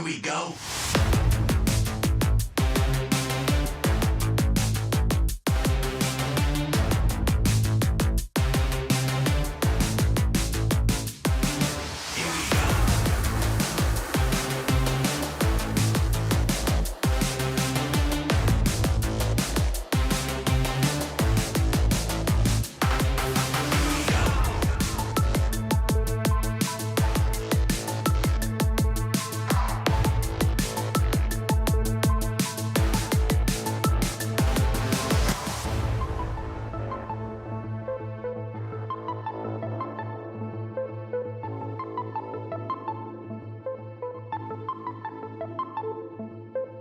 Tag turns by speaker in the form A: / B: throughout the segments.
A: we go.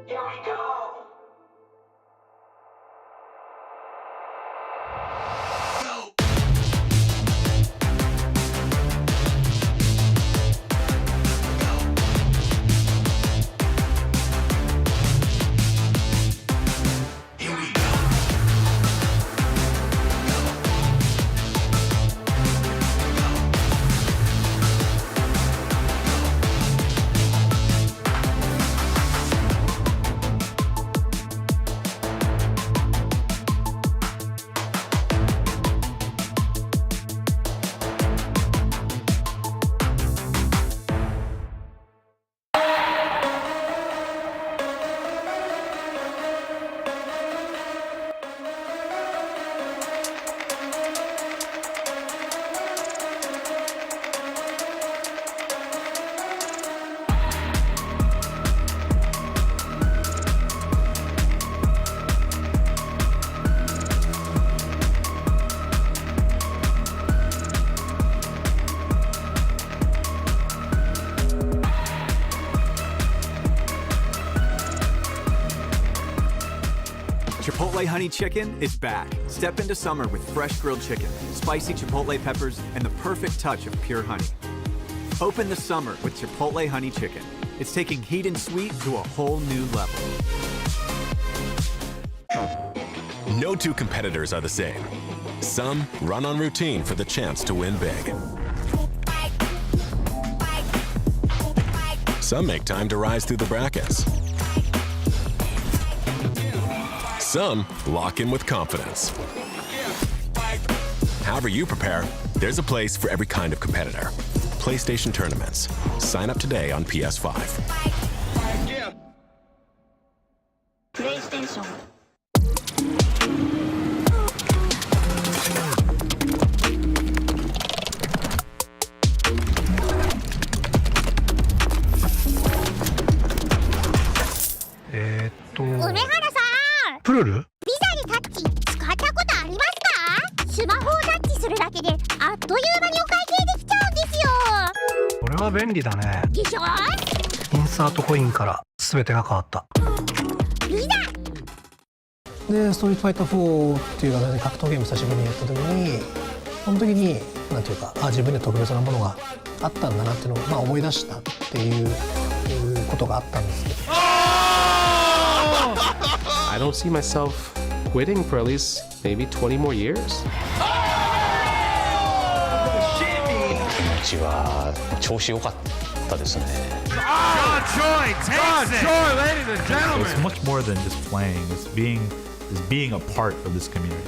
A: Here we go.
B: Chipotle Honey Chicken is back. Step into summer with fresh grilled chicken, spicy Chipotle peppers, and the perfect touch of pure honey. Open the summer with Chipotle Honey Chicken. It's taking heat and sweet to a whole new level.
C: No two competitors are the same. Some run on routine for the chance to win big. Some make time to rise through the brackets. Some lock in with confidence. However you prepare, there's a place for every kind of competitor. PlayStation Tournaments. Sign up today on PS5.
D: PlayStation.
E: プルル？
D: ビザにタッチ使ったことありますか？スマホをタッチするだけであっという間にお会計できちゃうんですよ。
E: これは便利だね。
D: でしょ？
E: インサートコインから全てが変わった。
D: ビザ
E: で、ストリートファイター4っていう形で格闘ゲーム久しぶりにやった時に、その時になんていうか、自分で特別なものがあったんだなっていうのを、思い出したっていうことがあったんですけど。
F: I don't see myself quitting for at least maybe 20 more years.
G: 気持ちは調子良かったですね。
H: It's much more than just playing. It's being a part of this community.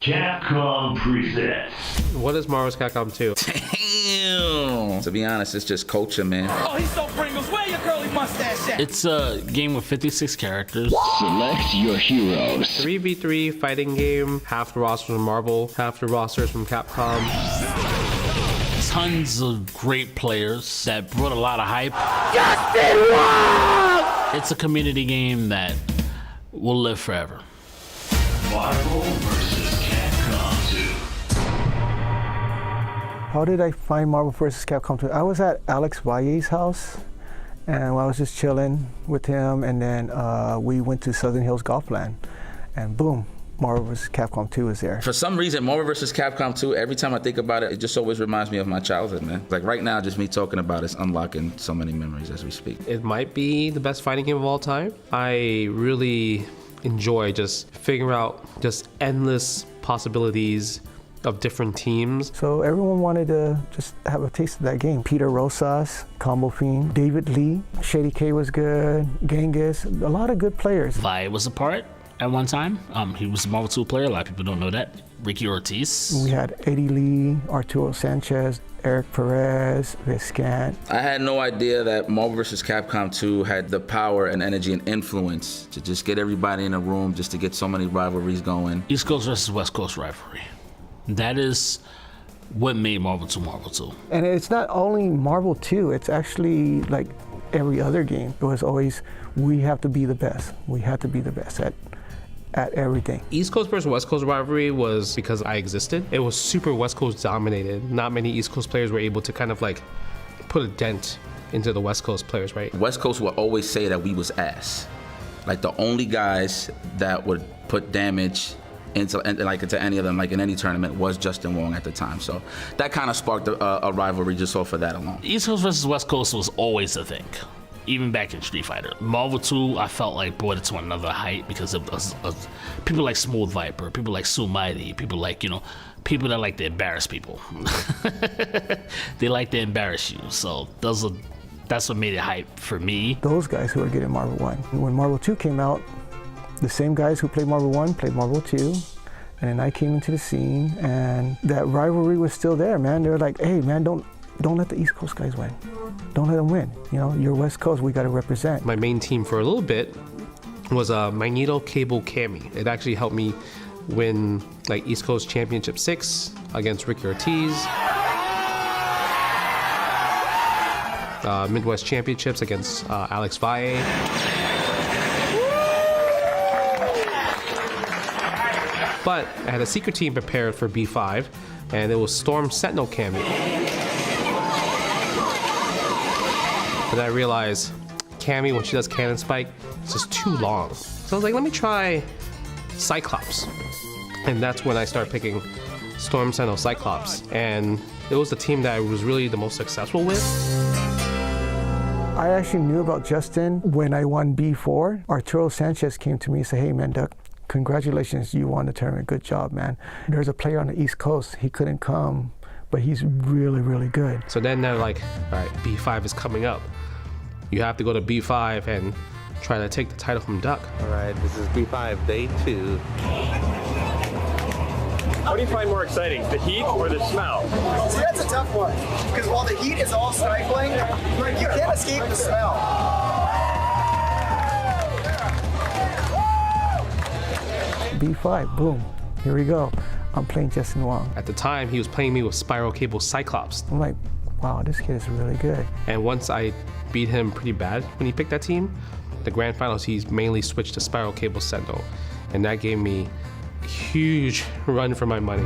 I: Capcom presents.
F: What is Marvel's Capcom 2?
J: Damn! To be honest, it's just culture, man.
A: Oh, he's so Pringles. Where your curly mustache at?
K: It's a game with 56 characters.
I: Select your heroes.
F: 3v3 fighting game. Half the rosters from Marvel, half the rosters from Capcom.
K: Tons of great players that brought a lot of hype.
A: Justin Wong!
K: It's a community game that will live forever.
I: Marvel vs. Capcom 2.
L: How did I find Marvel vs. Capcom 2? I was at Alex Valle's house, and I was just chilling with him, and then we went to Southern Hills Golfland, and boom, Marvel vs. Capcom 2 is there.
J: For some reason, Marvel vs. Capcom 2, every time I think about it, it just always reminds me of my childhood, man. Like right now, just me talking about it's unlocking so many memories as we speak.
F: It might be the best fighting game of all time. I really enjoy just figuring out just endless possibilities of different teams.
L: So everyone wanted to just have a taste of that game. Peter Rosas, Combo Fiend, David Lee, Shady K was good, Genghis, a lot of good players.
K: Vi was a part at one time. He was a Marvel 2 player. A lot of people don't know that. Ricky Ortiz.
L: We had Eddie Lee, Arturo Sanchez, Eric Perez, Viscant.
J: I had no idea that Marvel vs. Capcom 2 had the power and energy and influence to just get everybody in a room just to get so many rivalries going.
K: East Coast versus West Coast rivalry. That is what made Marvel 2 Marvel 2.
L: And it's not only Marvel 2, it's actually like every other game. It was always, we have to be the best. We have to be the best at everything.
F: East Coast versus West Coast rivalry was because I existed. It was super West Coast dominated. Not many East Coast players were able to kind of like put a dent into the West Coast players, right?
J: West Coast would always say that we was ass. Like the only guys that would put damage into any of them, like in any tournament, was Justin Wong at the time. So that kind of sparked a rivalry just off of that alone.
K: East Coast versus West Coast was always a thing, even back in Street Fighter. Marvel 2, I felt like brought it to another height because of people like Smooth Viper, people like Sumighty, people like, people that like to embarrass people. They like to embarrass you. So that's what made it hype for me.
L: Those guys who are getting Marvel 1. When Marvel 2 came out, the same guys who played Marvel 1 played Marvel 2, and then I came into the scene, and that rivalry was still there, man. They were like, hey, man, don't let the East Coast guys win. Don't let them win. You're West Coast, we got to represent.
F: My main team for a little bit was Magneto Cable Cammy. It actually helped me win like East Coast Championship 6 against Ricky Ortiz. Midwest Championships against Alex Valle. But I had a secret team prepared for B5, and it was Storm Sentinel Cammy. But I realized Cammy, when she does Cannon Spike, it's just too long. So I was like, let me try Cyclops. And that's when I started picking Storm Sentinel Cyclops. And it was the team that I was really the most successful with.
L: I actually knew about Justin when I won B4. Arturo Sanchez came to me and said, hey, man, Duck, congratulations, you won the tournament. Good job, man. There's a player on the East Coast. He couldn't come, but he's really, really good.
F: So then they're like, all right, B5 is coming up. You have to go to B5 and try to take the title from Duck.
M: All right, this is B5, day 2. What do you find more exciting, the heat or the smell?
N: See, that's a tough one, because while the heat is all stifling, you can't escape the smell.
L: B5, boom, here we go. I'm playing Justin Wong.
F: At the time, he was playing me with Spiral Cable Cyclops.
L: I'm like, wow, this kid is really good.
F: And once I beat him pretty bad when he picked that team, the grand finals, he's mainly switched to Spiral Cable Sentinel. And that gave me a huge run for my money.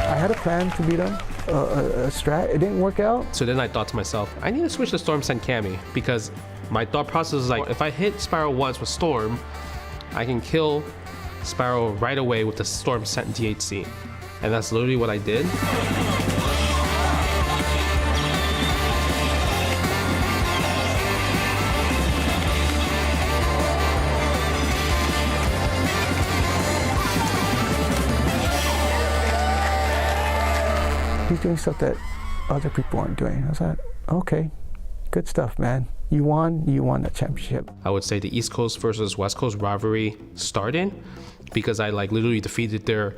L: I had a plan to beat him, a strat. It didn't work out.
F: So then I thought to myself, I need to switch to Storm Sent Cammy, because my thought process is like, if I hit Spiral once with Storm, I can kill Spiral right away with the Storm Sent DHC. And that's literally what I did.
L: He's doing stuff that other people aren't doing. I was like, okay, good stuff, man. You won that championship.
F: I would say the East Coast versus West Coast rivalry started because I like literally defeated their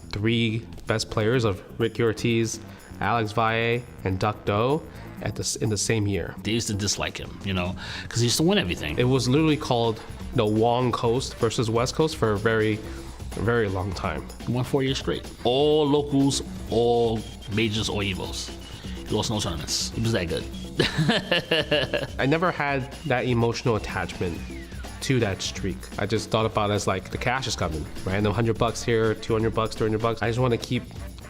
F: 3 best players of Ricky Ortiz, Alex Valle, and Duck Doe in the same year.
K: They used to dislike him, because he used to win everything.
F: It was literally called the Wong Coast versus West Coast for a very a very long time.
K: He won 4 years straight. All locals, all majors, all evos. He lost no tournaments. He was that good.
F: I never had that emotional attachment to that streak. I just thought about it as like the cash is coming. Random $100 here, $200, $300. I just want to keep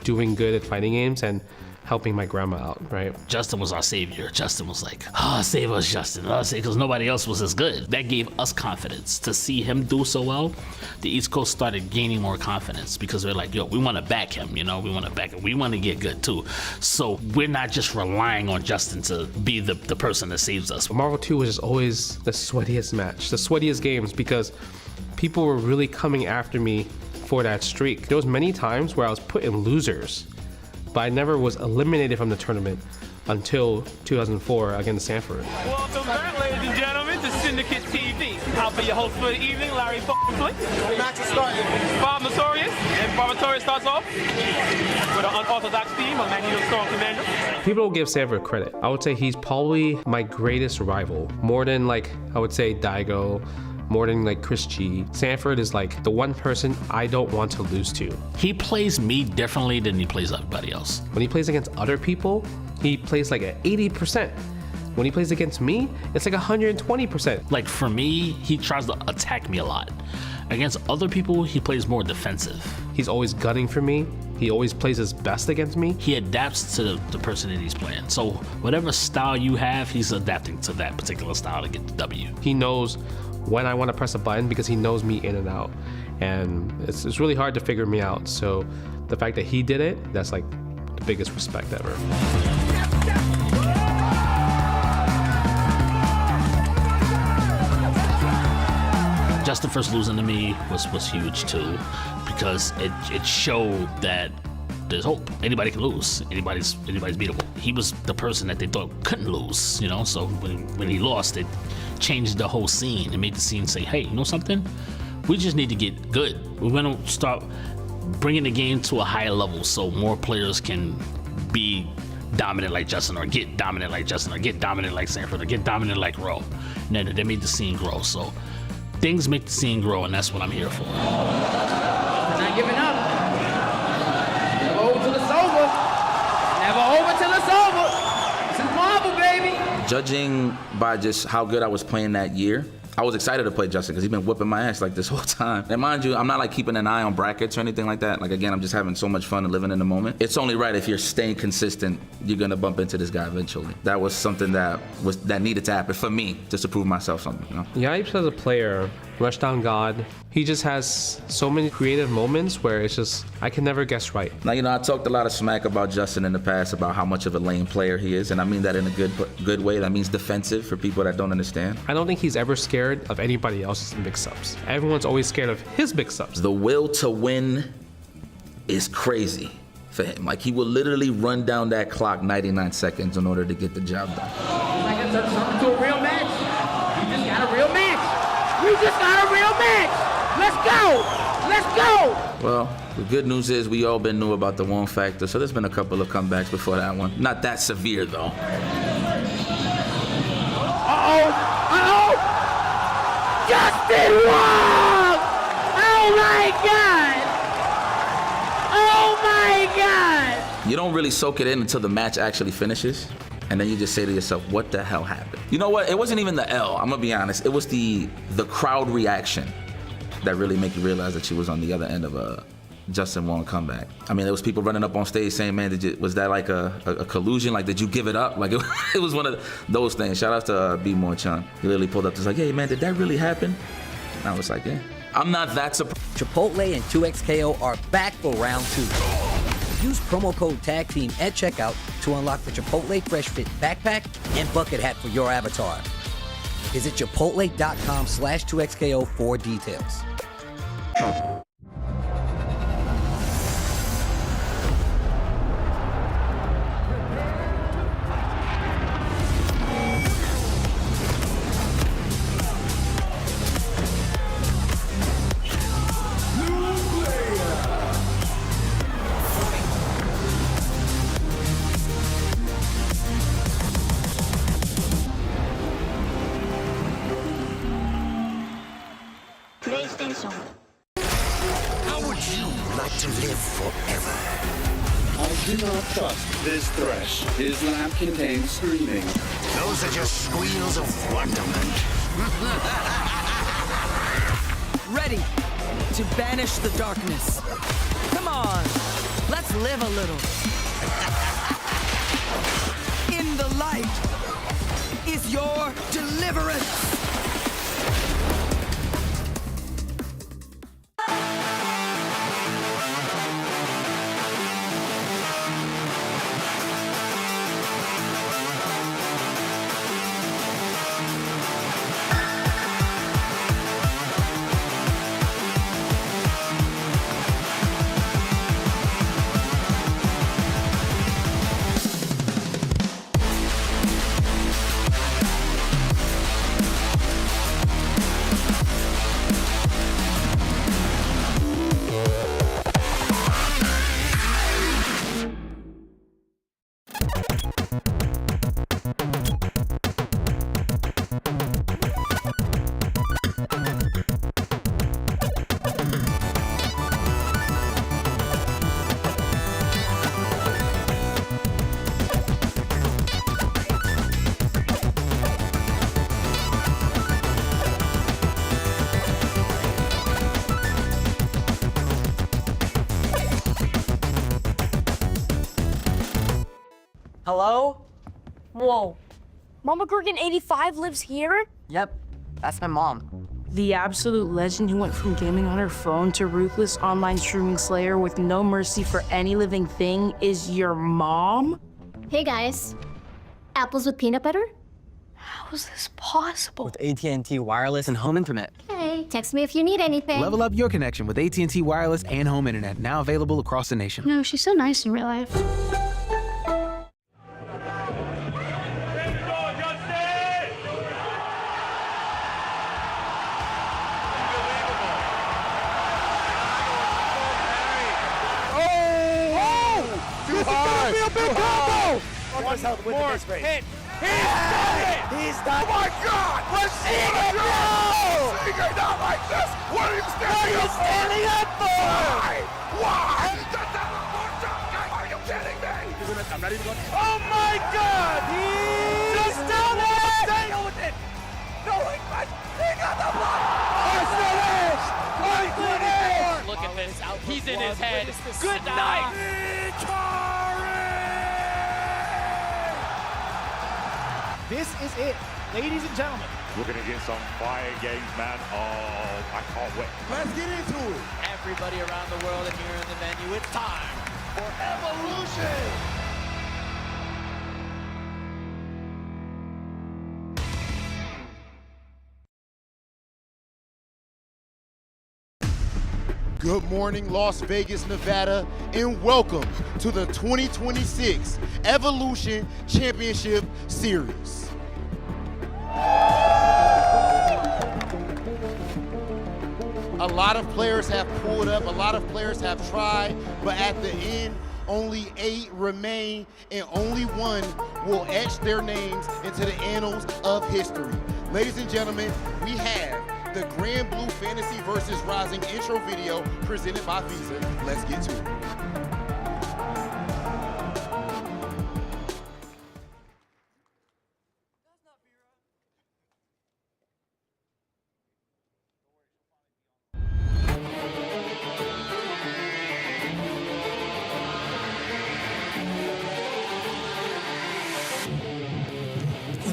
F: doing good at fighting games and helping my grandma out, right?
K: Justin was our savior. Justin was like, save us, Justin. Because nobody else was as good. That gave us confidence. To see him do so well, the East Coast started gaining more confidence because they're like, yo, we want to back him, we want to back him. We want to get good too. So we're not just relying on Justin to be the person that saves us.
F: Marvel 2 was just always the sweatiest match, the sweatiest games, because people were really coming after me for that streak. There was many times where I was put in losers, but I never was eliminated from the tournament until 2004 against Sanford.
A: Welcome back, ladies and gentlemen, to Syndicate TV. I'll be your host for the evening, Larry Flick.
N: Match is starting.
A: Bob Notorious, and Bob Notorious starts off with an unorthodox theme of Magneto Storm Commander.
F: People don't give Sanford credit. I would say he's probably my greatest rival, more than like, I would say Daigo, more than like Chris G. Sanford is like the one person I don't want to lose to.
K: He plays me differently than he plays everybody else.
F: When he plays against other people, he plays like at 80%. When he plays against me, it's like 120%.
K: Like for me, he tries to attack me a lot. Against other people, he plays more defensive.
F: He's always gunning for me. He always plays his best against me.
K: He adapts to the person that he's playing. So whatever style you have, he's adapting to that particular style to get the W.
F: He knows when I want to press a button because he knows me in and out. And it's really hard to figure me out. So the fact that he did it, that's like the biggest respect ever.
K: Justin first losing to me was huge too, because it showed that there's hope. Anybody can lose. Anybody's beatable. He was the person that they thought couldn't lose, So when he lost, it changed the whole scene. It made the scene say, hey, you know something? We just need to get good. We're gonna start bringing the game to a higher level so more players can be dominant like Justin, or get dominant like Justin, or get dominant like Sanford, or get dominant like Ro. And then they made the scene grow. So things make the scene grow, and that's what I'm here for.
A: Not giving up. Never over till it's over. Never over till it's over. This is Marvel, baby.
J: Judging by just how good I was playing that year, I was excited to play Justin because he's been whipping my ass like this whole time. And mind you, I'm not like keeping an eye on brackets or anything like that. Like again, I'm just having so much fun and living in the moment. It's only right if you're staying consistent, you're gonna bump into this guy eventually. That was something that needed to happen for me just to prove myself something,
F: Yipes as a player, Rushdown God, he just has so many creative moments where it's just, I can never guess right.
J: Now, I talked a lot of smack about Justin in the past about how much of a lame player he is, and I mean that in a good way. That means defensive for people that don't understand.
F: I don't think he's ever scared of anybody else's mix-ups. Everyone's always scared of his mix-ups.
J: The will to win is crazy for him. Like, he will literally run down that clock 99 seconds in order to get the job done.
A: Like it turns something to a real match. We just got a real match. We just got a real match. Let's go. Let's go.
J: Well, the good news is we all been new about the Wong Factor, so there's been a couple of comebacks before that one. Not that severe, though.
A: Justin Wong! Oh my God! Oh my God!
J: You don't really soak it in until the match actually finishes, and then you just say to yourself, what the hell happened? You know what? It wasn't even the L, I'm gonna be honest. It was the crowd reaction that really make you realize that she was on the other end of a Justin Wong comeback. I mean, there was people running up on stage saying, man, was that like a collusion? Like, did you give it up? Like, it was one of those things. Shout out to B. Moore-chan. He literally pulled up to like, hey, man, did that really happen? And I was like, yeah. I'm not that surprised.
O: Chipotle and 2XKO are back for round 2. Use promo code TAGTEAM at checkout to unlock the Chipotle Fresh Fit backpack and bucket hat for your avatar. Visit chipotle.com/2XKO for details.
P: trust this thresh. His lamp contains screaming.
Q: Those are just squeals of wonderment.
R: Ready to banish the darkness. Come on, let's live a little. In the light is your deliverance.
S: Hello? Whoa. Mama Gorgon 85 lives here?
R: Yep, that's my mom.
S: The absolute legend who went from gaming on her phone to ruthless online streaming slayer with no mercy for any living thing is your mom?
D: Hey guys, apples with peanut butter?
S: How is this possible?
R: With AT&T wireless and home internet.
D: Hey, text me if you need anything.
T: Level up your connection with AT&T wireless and home internet, now available across the nation.
D: No, she's so nice in real life.
N: Almost held with the miss rate.
Q: Hit. He's done it!
N: He's done it!
Q: Oh my God! We're seeing it now! Seeing it not like this! What are you standing up for? Why? Are you kidding me? I'm not even going to... Oh my God! Just done it! Stay with it! No, he got the block! It's finished! It's finished!
A: Look at this. He's in his head.
Q: Good night!
N: This is it, ladies and gentlemen.
I: We're going to get some fire games, man. Oh, I can't wait.
Q: Let's get into it.
A: Everybody around the world and here in the venue, it's time
Q: For Evolution! Good morning, Las Vegas, Nevada, and welcome to the 2026 Evolution Championship Series. A lot of players have pulled up, a lot of players have tried, but at the end, only 8 remain, and only one will etch their names into the annals of history. Ladies and gentlemen, we have the Granblue Fantasy vs. Rising intro video presented by Visa. Let's get to it.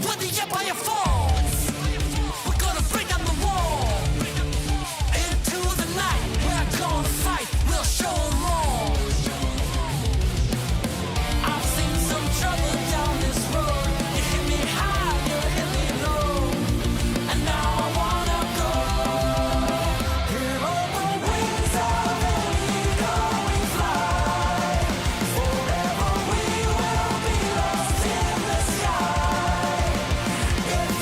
Q: When the Empire falls, we're gonna break down the wall. Into the night, we're gonna fight, we'll show 'em all. I've seen some trouble down this road. You hit me high, you hit me low. And now I wanna go. Here on the wings of an eagle we fly. Forever we will be lost in the sky. If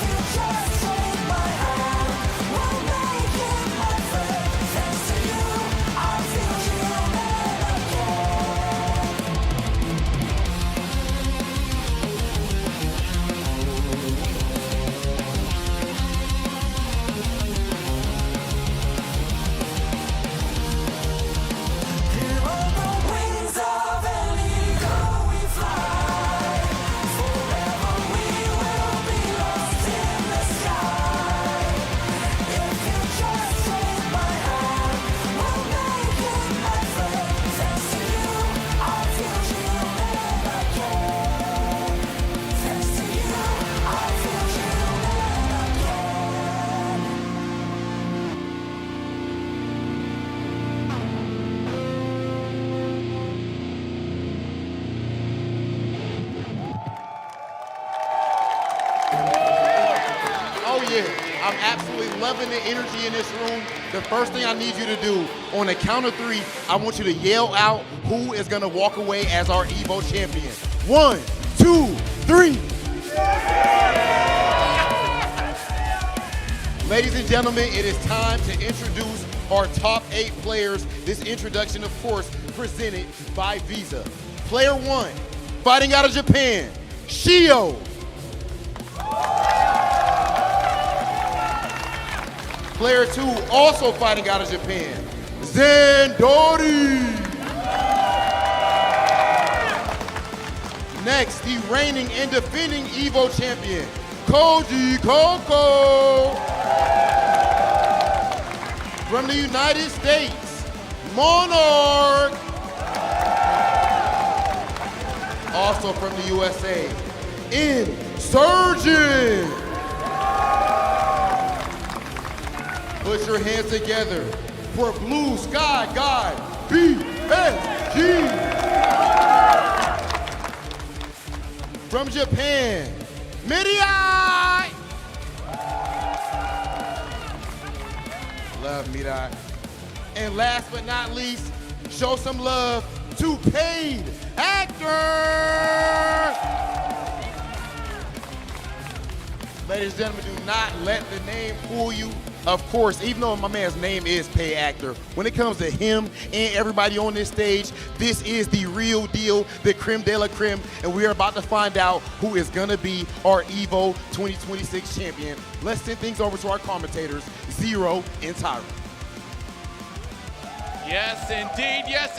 Q: Yeah, I'm absolutely loving the energy in this room. The first thing I need you to do, on the count of 3, I want you to yell out who is gonna walk away as our EVO champion. 1, 2, 3. Ladies and gentlemen, it is time to introduce our top 8 players. This introduction, of course, presented by Visa. Player 1, fighting out of Japan, Shio. Player 2, also fighting out of Japan, Zandori. Next, the reigning and defending EVO champion, Koji Coco. From the United States, Monarch. Also from the USA, Insurgent. Put your hands together for Blue Sky God BSG. From Japan, Mirai. Love Mirai. And last but not least, show some love to paid actor. Ladies and gentlemen, do not let the name fool you. Of course, even though my man's name is Pay Actor, when it comes to him and everybody on this stage, this is the real deal, the creme de la creme, and we are about to find out who is gonna be our EVO 2026 champion. Let's send things over to our commentators, Zero and Tyron.
U: Yes,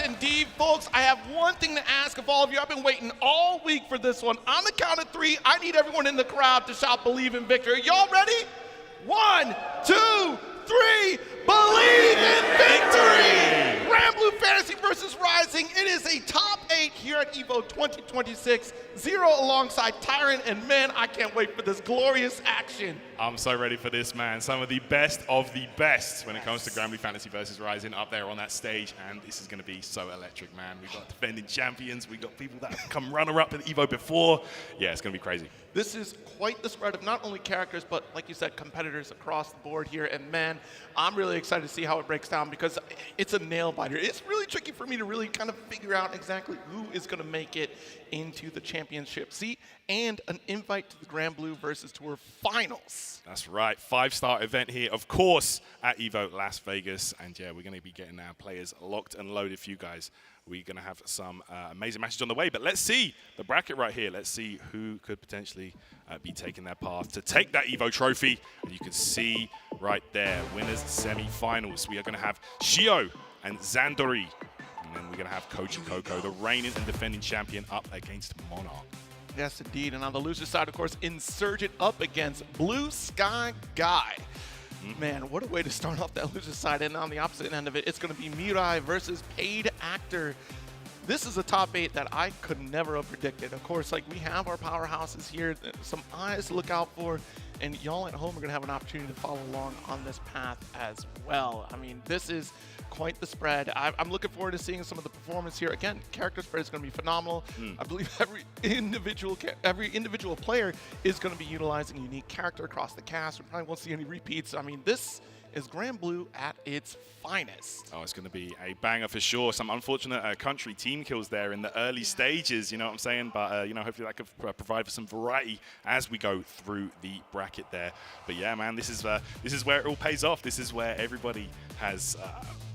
U: indeed, folks. I have one thing to ask of all of you. I've been waiting all week for this one. On the count of 3, I need everyone in the crowd to shout "Believe in Victory." Y'all ready? 1, 2, 3, believe in victory! Granblue Fantasy versus Rising. It is a top 8 here at EVO 2026. Zero alongside Tyron, and man, I can't wait for this glorious action.
V: I'm so ready for this, man. Some of the best when it comes to Granblue Fantasy versus Rising up there on that stage, and this is going to be so electric, man. We've got defending champions, we've got people that have come runner-up in EVO before. Yeah, it's going to be crazy.
U: This is quite the spread of not only characters, but like you said, competitors across the board here. And man, I'm really excited to see how it breaks down because it's a nail biter. It's really tricky for me to really kind of figure out exactly who is going to make it into the championship seat and an invite to the Granblue versus Tour finals.
V: That's right, 5-star event here, of course, at EVO Las Vegas. And yeah, we're going to be getting our players locked and loaded for you guys. We're going to have some amazing matches on the way, but let's see the bracket right here. Let's see who could potentially be taking their path to take that EVO trophy. And you can see right there, winners semi-finals. We are going to have Shio and Zandori. And then we're going to have Koji Coco, the reigning and defending champion, up against Monarch.
U: Yes, indeed. And on the loser side, of course, Insurgent up against Blue Sky Guy. Man, what a way to start off that loser side. And on the opposite end of it, it's going to be Mirai versus Paid Actor. This is a top 8 that I could never have predicted. Of course, like we have our powerhouses here, some eyes to look out for, and y'all at home are going to have an opportunity to follow along on this path as well. I mean, this is quite the spread. I'm looking forward to seeing some of the performance here. Again, character spread is going to be phenomenal. I believe every individual player is going to be utilizing a unique character across the cast. We probably won't see any repeats. I mean, this is Granblue at its finest.
V: Oh, it's going to be a banger for sure. Some unfortunate country team kills there in the early stages, you know what I'm saying? But, you know, hopefully that could provide for some variety as we go through the bracket there. But yeah, man, this is where it all pays off. This is where everybody has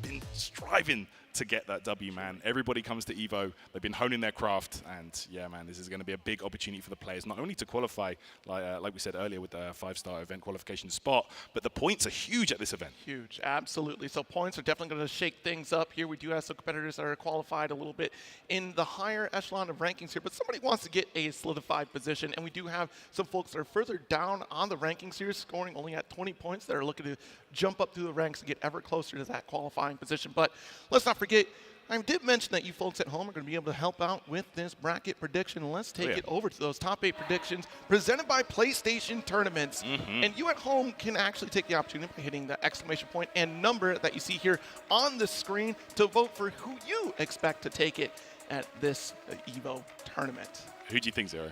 V: been striving to get that W, man. Everybody comes to EVO. They've been honing their craft, and yeah, man, this is going to be a big opportunity for the players, not only to qualify, like we said earlier, with the 5-star event qualification spot, but the points are huge at this event.
U: Huge, absolutely. So points are definitely going to shake things up here. We do have some competitors that are qualified a little bit in the higher echelon of rankings here, but somebody wants to get a solidified position, and we do have some folks that are further down on the rankings here, scoring only at 20 points, that are looking to jump up through the ranks and get ever closer to that qualifying position. But let's not forget, I did mention that you folks at home are going to be able to help out with this bracket prediction. Let's take it over to those top 8 predictions presented by PlayStation Tournaments. And you at home can actually take the opportunity by hitting the exclamation point and number that you see here on the screen to vote for who you expect to take it at this EVO tournament.
V: Who do you think, Zero?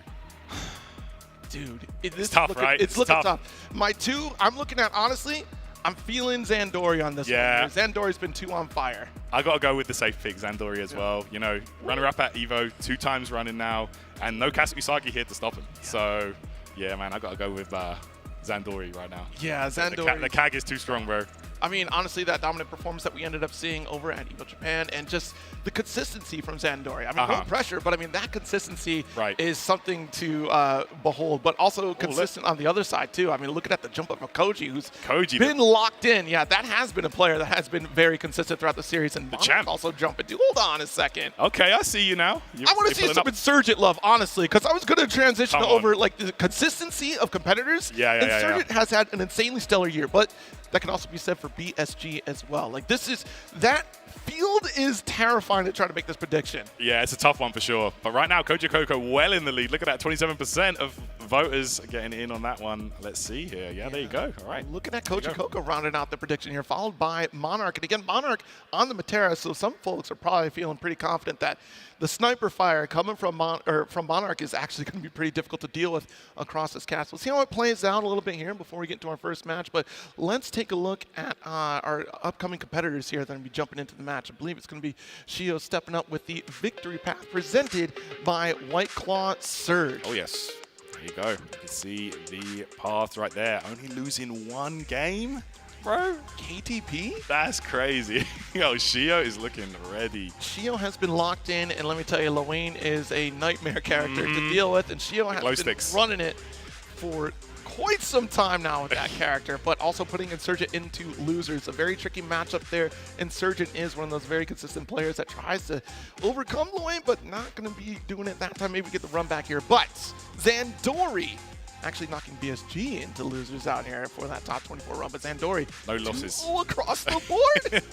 U: Dude,
V: it's tough, right?
U: It's looking tough. My 2, I'm looking at, honestly, I'm feeling Zandori on this one. Zandori's been 2 on fire.
V: I got to go with the safe pick, Zandori as well. You know, runner-up at EVO, 2 times running now, and no Kasugisagi here to stop him. So, yeah, man, I got to go with Zandori right now.
U: Yeah, Zandori.
V: The CAG is too strong, bro.
U: I mean, honestly, that dominant performance that we ended up seeing over at EVO Japan, and just the consistency from Zandori. I mean, no pressure, but I mean, that consistency is something to behold, but also consistent on the other side, too. I mean, looking at the jump up of Koji, who's been locked in. Yeah, that has been a player that has been very consistent throughout the series, and the champ also jumping. Dude, hold on a second.
V: Okay, I see you now.
U: I want to see some Insurgent love, honestly, because I was going to transition over like the consistency of competitors. Insurgent has had an insanely stellar year, but that can also be said for BSG as well. Like, that field is terrifying to try to make this prediction.
V: Yeah, it's a tough one for sure. But right now, Koji Coco well in the lead. Look at that, 27% of voters getting in on that one. Let's see here. Yeah, there you go. All right.
U: Looking at Koji Coco rounding out the prediction here, followed by Monarch. And again, Monarch on the Matera, so some folks are probably feeling pretty confident that the sniper fire coming from Monarch is actually going to be pretty difficult to deal with across this cast. We'll see how it plays out a little bit here before we get to our first match, but let's take a look at our upcoming competitors here that are going to be jumping into the match. I believe it's going to be Shio stepping up with the victory path presented by White Claw Surge.
V: Oh, yes. There you go. You can see the path right there. Only losing 1 game. Bro,
U: KTP?
V: That's crazy. Yo, Shio is looking ready.
U: Shio has been locked in, and let me tell you, Lawayne is a nightmare character to deal with, and Shio has been running it for quite some time now with that character, but also putting Insurgent into losers. A very tricky matchup there. Insurgent is one of those very consistent players that tries to overcome Lawayne, but not going to be doing it that time. Maybe get the run back here. But Zandori actually knocking BSG into losers out here for that top 24 run. But Zandori,
V: no losses
U: all across the board.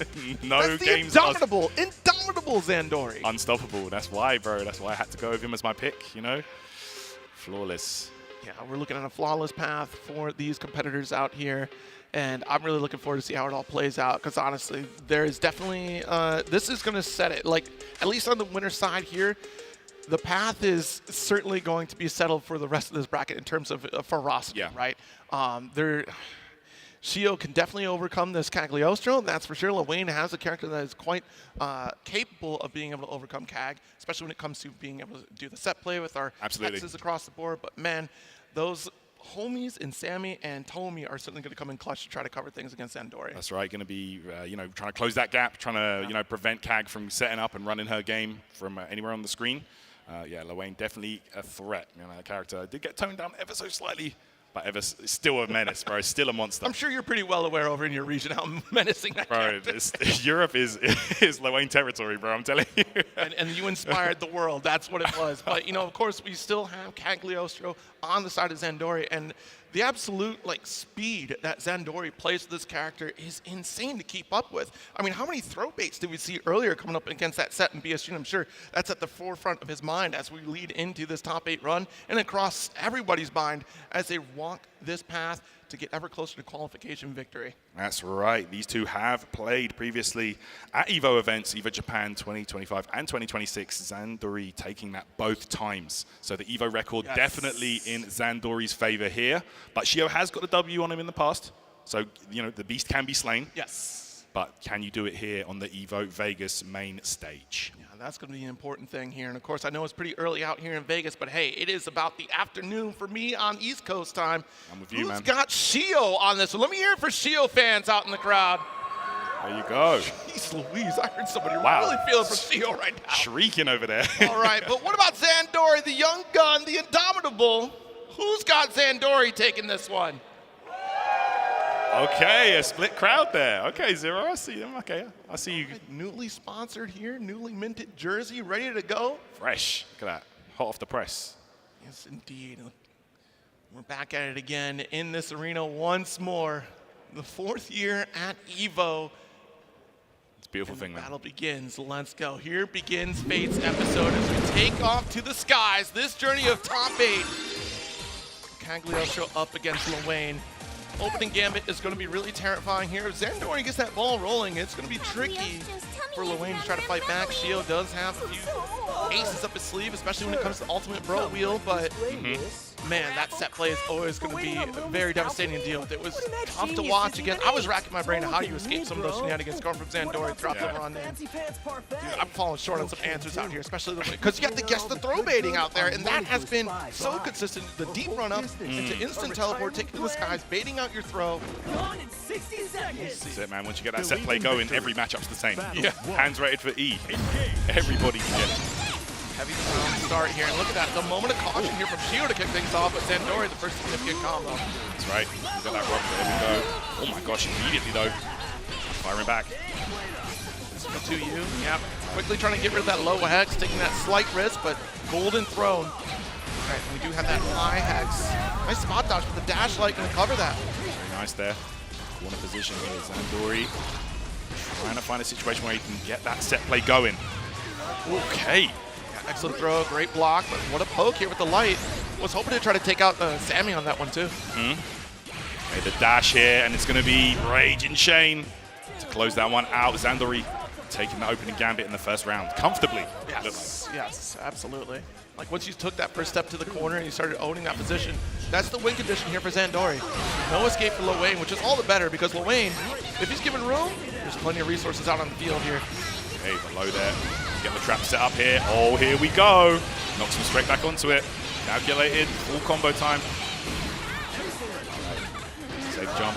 V: No games.
U: Indomitable Zandori.
V: Unstoppable. That's why, bro. That's why I had to go with him as my pick, you know? Flawless.
U: Yeah, we're looking at a flawless path for these competitors out here. And I'm really looking forward to see how it all plays out, because honestly, there is definitely, this is going to set it. Like, at least on the winner side here, the path is certainly going to be settled for the rest of this bracket in terms of ferocity, right? Shio can definitely overcome this Cagliostro, that's for sure. Lawayne has a character that is quite capable of being able to overcome Cag, especially when it comes to being able to do the set play with our X's across the board. But man, those homies in Sammy and Tomi are certainly going to come in clutch to try to cover things against Zandori.
V: That's right, going to be, trying to close that gap, trying to, prevent Cag from setting up and running her game from anywhere on the screen. Lawayne definitely a threat. That character did get toned down ever so slightly, but Ever's still a menace, bro. Still a monster.
U: I'm sure you're pretty well aware over in your region how menacing that character is.
V: Europe is Lawayne territory, bro. I'm telling you.
U: And you inspired the world. That's what it was. But, of course, we still have Cagliostro on the side of Zandori, and the absolute speed that Zandori plays with this character is insane to keep up with. I mean, how many throw baits did we see earlier coming up against that set in BSG? I'm sure that's at the forefront of his mind as we lead into this top 8 run and across everybody's mind as they walk this path to get ever closer to qualification victory.
V: That's right. These two have played previously at EVO events, EVO Japan 2025 and 2026. Zandori taking that both times. So the EVO record definitely in Zandori's favor here. But Shio has got a W on him in the past. So, the beast can be slain.
U: Yes.
V: But can you do it here on the EVO Vegas main stage?
U: Yeah, that's going to be an important thing here. And, of course, I know it's pretty early out here in Vegas, but, hey, it is about the afternoon for me on East Coast time.
V: I'm with you, man.
U: Who's got Shio on this one? Let me hear it for Shio fans out in the crowd.
V: There you go.
U: Jeez Louise, I heard somebody really feeling for Shio right now.
V: Shrieking over there.
U: All right, but what about Zandori, the young gun, the indomitable? Who's got Zandori taking this one?
V: Okay, a split crowd there. Okay, Zero, I see him. Okay, I see you.
U: Newly sponsored here, newly minted jersey, ready to go.
V: Fresh. Look at that. Hot off the press.
U: Yes, indeed. We're back at it again in this arena once more. The 4th year at EVO.
V: It's a beautiful thing,
U: the
V: man.
U: Battle begins. Let's go. Here begins Fate's episode as we take off to the skies. This journey of top 8. Cagliostro up against Lawayne. Opening gambit is going to be really terrifying here. If Zandori gets that ball rolling, it's going to be tricky for Lawayne to try to fight back. Shio does have a few aces up his sleeve, especially when it comes to ultimate bro wheel, but man, that set play is always going to be very devastating to deal with. It was tough to watch. Again, I was racking my brain on how you escape some of those shenanigans going from Zandori throughout the run. And, dude, I'm falling short on some answers out here, especially because you have to guess the throw baiting out there, and that has been so consistent. The deep run up into instant teleport, taking to the skies, baiting out your throw.
V: That's it, man. Once you get that set play going, every matchup's the same. Yeah. Hands rated for E. Everybody can get it.
U: Heavy round start here, and look at that, the moment of caution here from Shio to kick things off, but Zandori, the first significant combo.
V: That's right, we got that rock, there we go. Oh my gosh, immediately though, firing back.
U: To you, yep. Quickly trying to get rid of that low hex, taking that slight risk, but golden throne. All right, we do have that high hex. Nice spot dodge, but the dash light can cover that.
V: Very nice there. Corner position here, Zandori. Trying to find a situation where he can get that set play going. Okay.
U: Excellent throw, great block, but what a poke here with the light. Was hoping to try to take out Sammy on that one too.
V: Okay, the dash here, and it's going to be Raging Shane to close that one out. Zandori taking the opening gambit in the first round comfortably.
U: Yes, yes, absolutely. Like once you took that first step to the corner and you started owning that position, that's the win condition here for Zandori. No escape for Lil Wayne, which is all the better because Lil Wayne, if he's given room, there's plenty of resources out on the field here.
V: Okay, below there. Get the trap set up here. Oh, here we go. Knocks him straight back onto it. Calculated. Full combo time. Safe jump.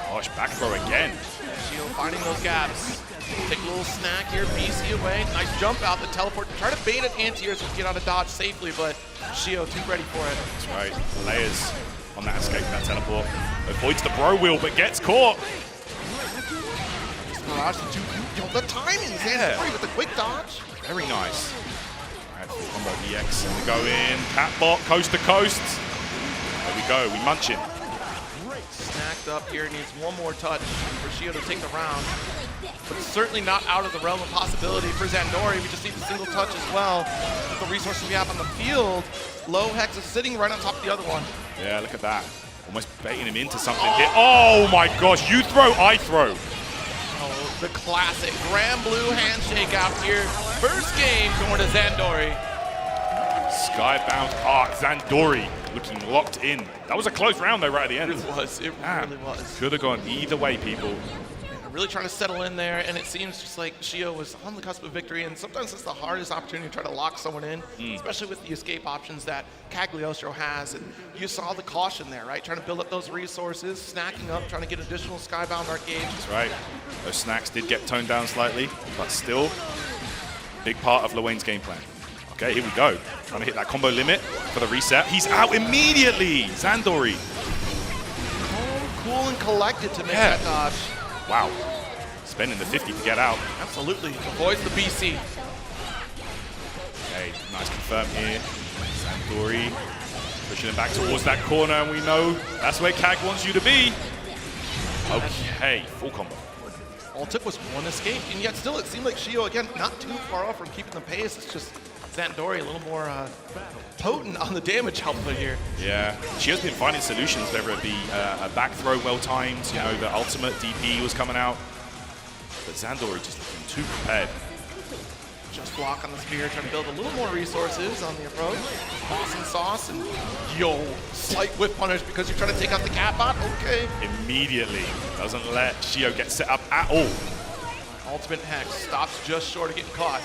V: Gosh, back throw again.
U: Shio finding those gaps. Take a little snack here. BC away. Nice jump out the teleport. Try to bait an anti-air so get out of dodge safely, but Shio too ready for it.
V: That's right. Layers on that escape, that teleport. Avoids the bro wheel, but gets caught.
U: Mirage, the timing, Zandori with the quick dodge.
V: Very nice. All right, full combo EX, and we go in. Catbot, coast to coast. There we go, we munch him.
U: Snacked up here, needs one more touch for Shio to take the round. But certainly not out of the realm of possibility for Zandori. We just need a single touch as well. With the resources we have on the field, Low Hex is sitting right on top of the other one.
V: Yeah, look at that. Almost baiting him into something here. Oh my gosh, you throw, I throw.
U: Oh, the classic Granblue handshake out here. First game going to Zandori.
V: Skybound Zandori looking locked in. That was a close round though right at the end.
U: It was, it really was.
V: Could have gone either way, people.
U: Really trying to settle in there, and it seems just like Shio was on the cusp of victory, and sometimes it's the hardest opportunity to try to lock someone in, especially with the escape options that Cagliostro has, and you saw the caution there, right? Trying to build up those resources, snacking up, trying to get additional Skybound arcade.
V: That's right. Those snacks did get toned down slightly, but still, big part of Lil Wayne's game plan. Okay, here we go. Trying to hit that combo limit for the reset. He's out immediately, Zandori.
U: Cool and collected to make that dodge.
V: Wow. Spending the 50 to get out.
U: Absolutely. Avoids the BC.
V: Okay, nice confirm here. Zandori pushing him back towards that corner, and we know that's where Cag wants you to be. Okay, full combo.
U: All it took was one escape, and yet still it seemed like Shio, again, not too far off from keeping the pace. It's just Zandori a little more potent on the damage output here.
V: Yeah, Shio's been finding solutions, whether it be a back throw well timed, you know, the ultimate DP was coming out. But Zandori just looking too prepared.
U: Just block on the spear, trying to build a little more resources on the approach. Awesome sauce, and yo, slight whip punish because you're trying to take out the Catbot, okay.
V: Immediately, doesn't let Shio get set up at all.
U: Ultimate Hex stops just short of getting caught.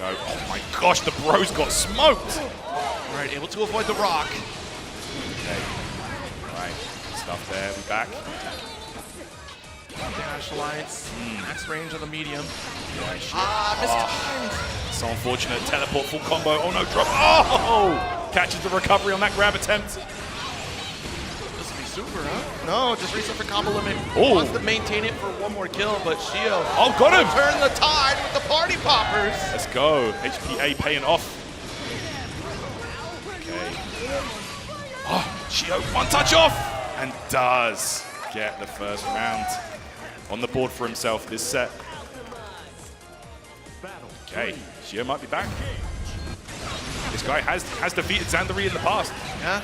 V: No. Oh my gosh, the bros got smoked.
U: All right, able to avoid the rock.
V: Okay. All right, good stuff there. We back.
U: Dash lights, max range of the medium.
V: Yeah,
U: mistimed.
V: So unfortunate. Teleport full combo. Oh no, drop. Oh! Catches the recovery on that grab attempt.
U: This would be super, huh? No, just reset for combo limit.
V: Oh.
U: Wants to maintain it for one more kill, but Shio.
V: Oh, got him!
U: Turn the tide with the party poppers.
V: Let's go. HPA paying off. Okay. Oh, Shio, one touch off! And does get the first round on the board for himself this set. Okay, Shio might be back. This guy has defeated Zandori in the past.
U: Yeah.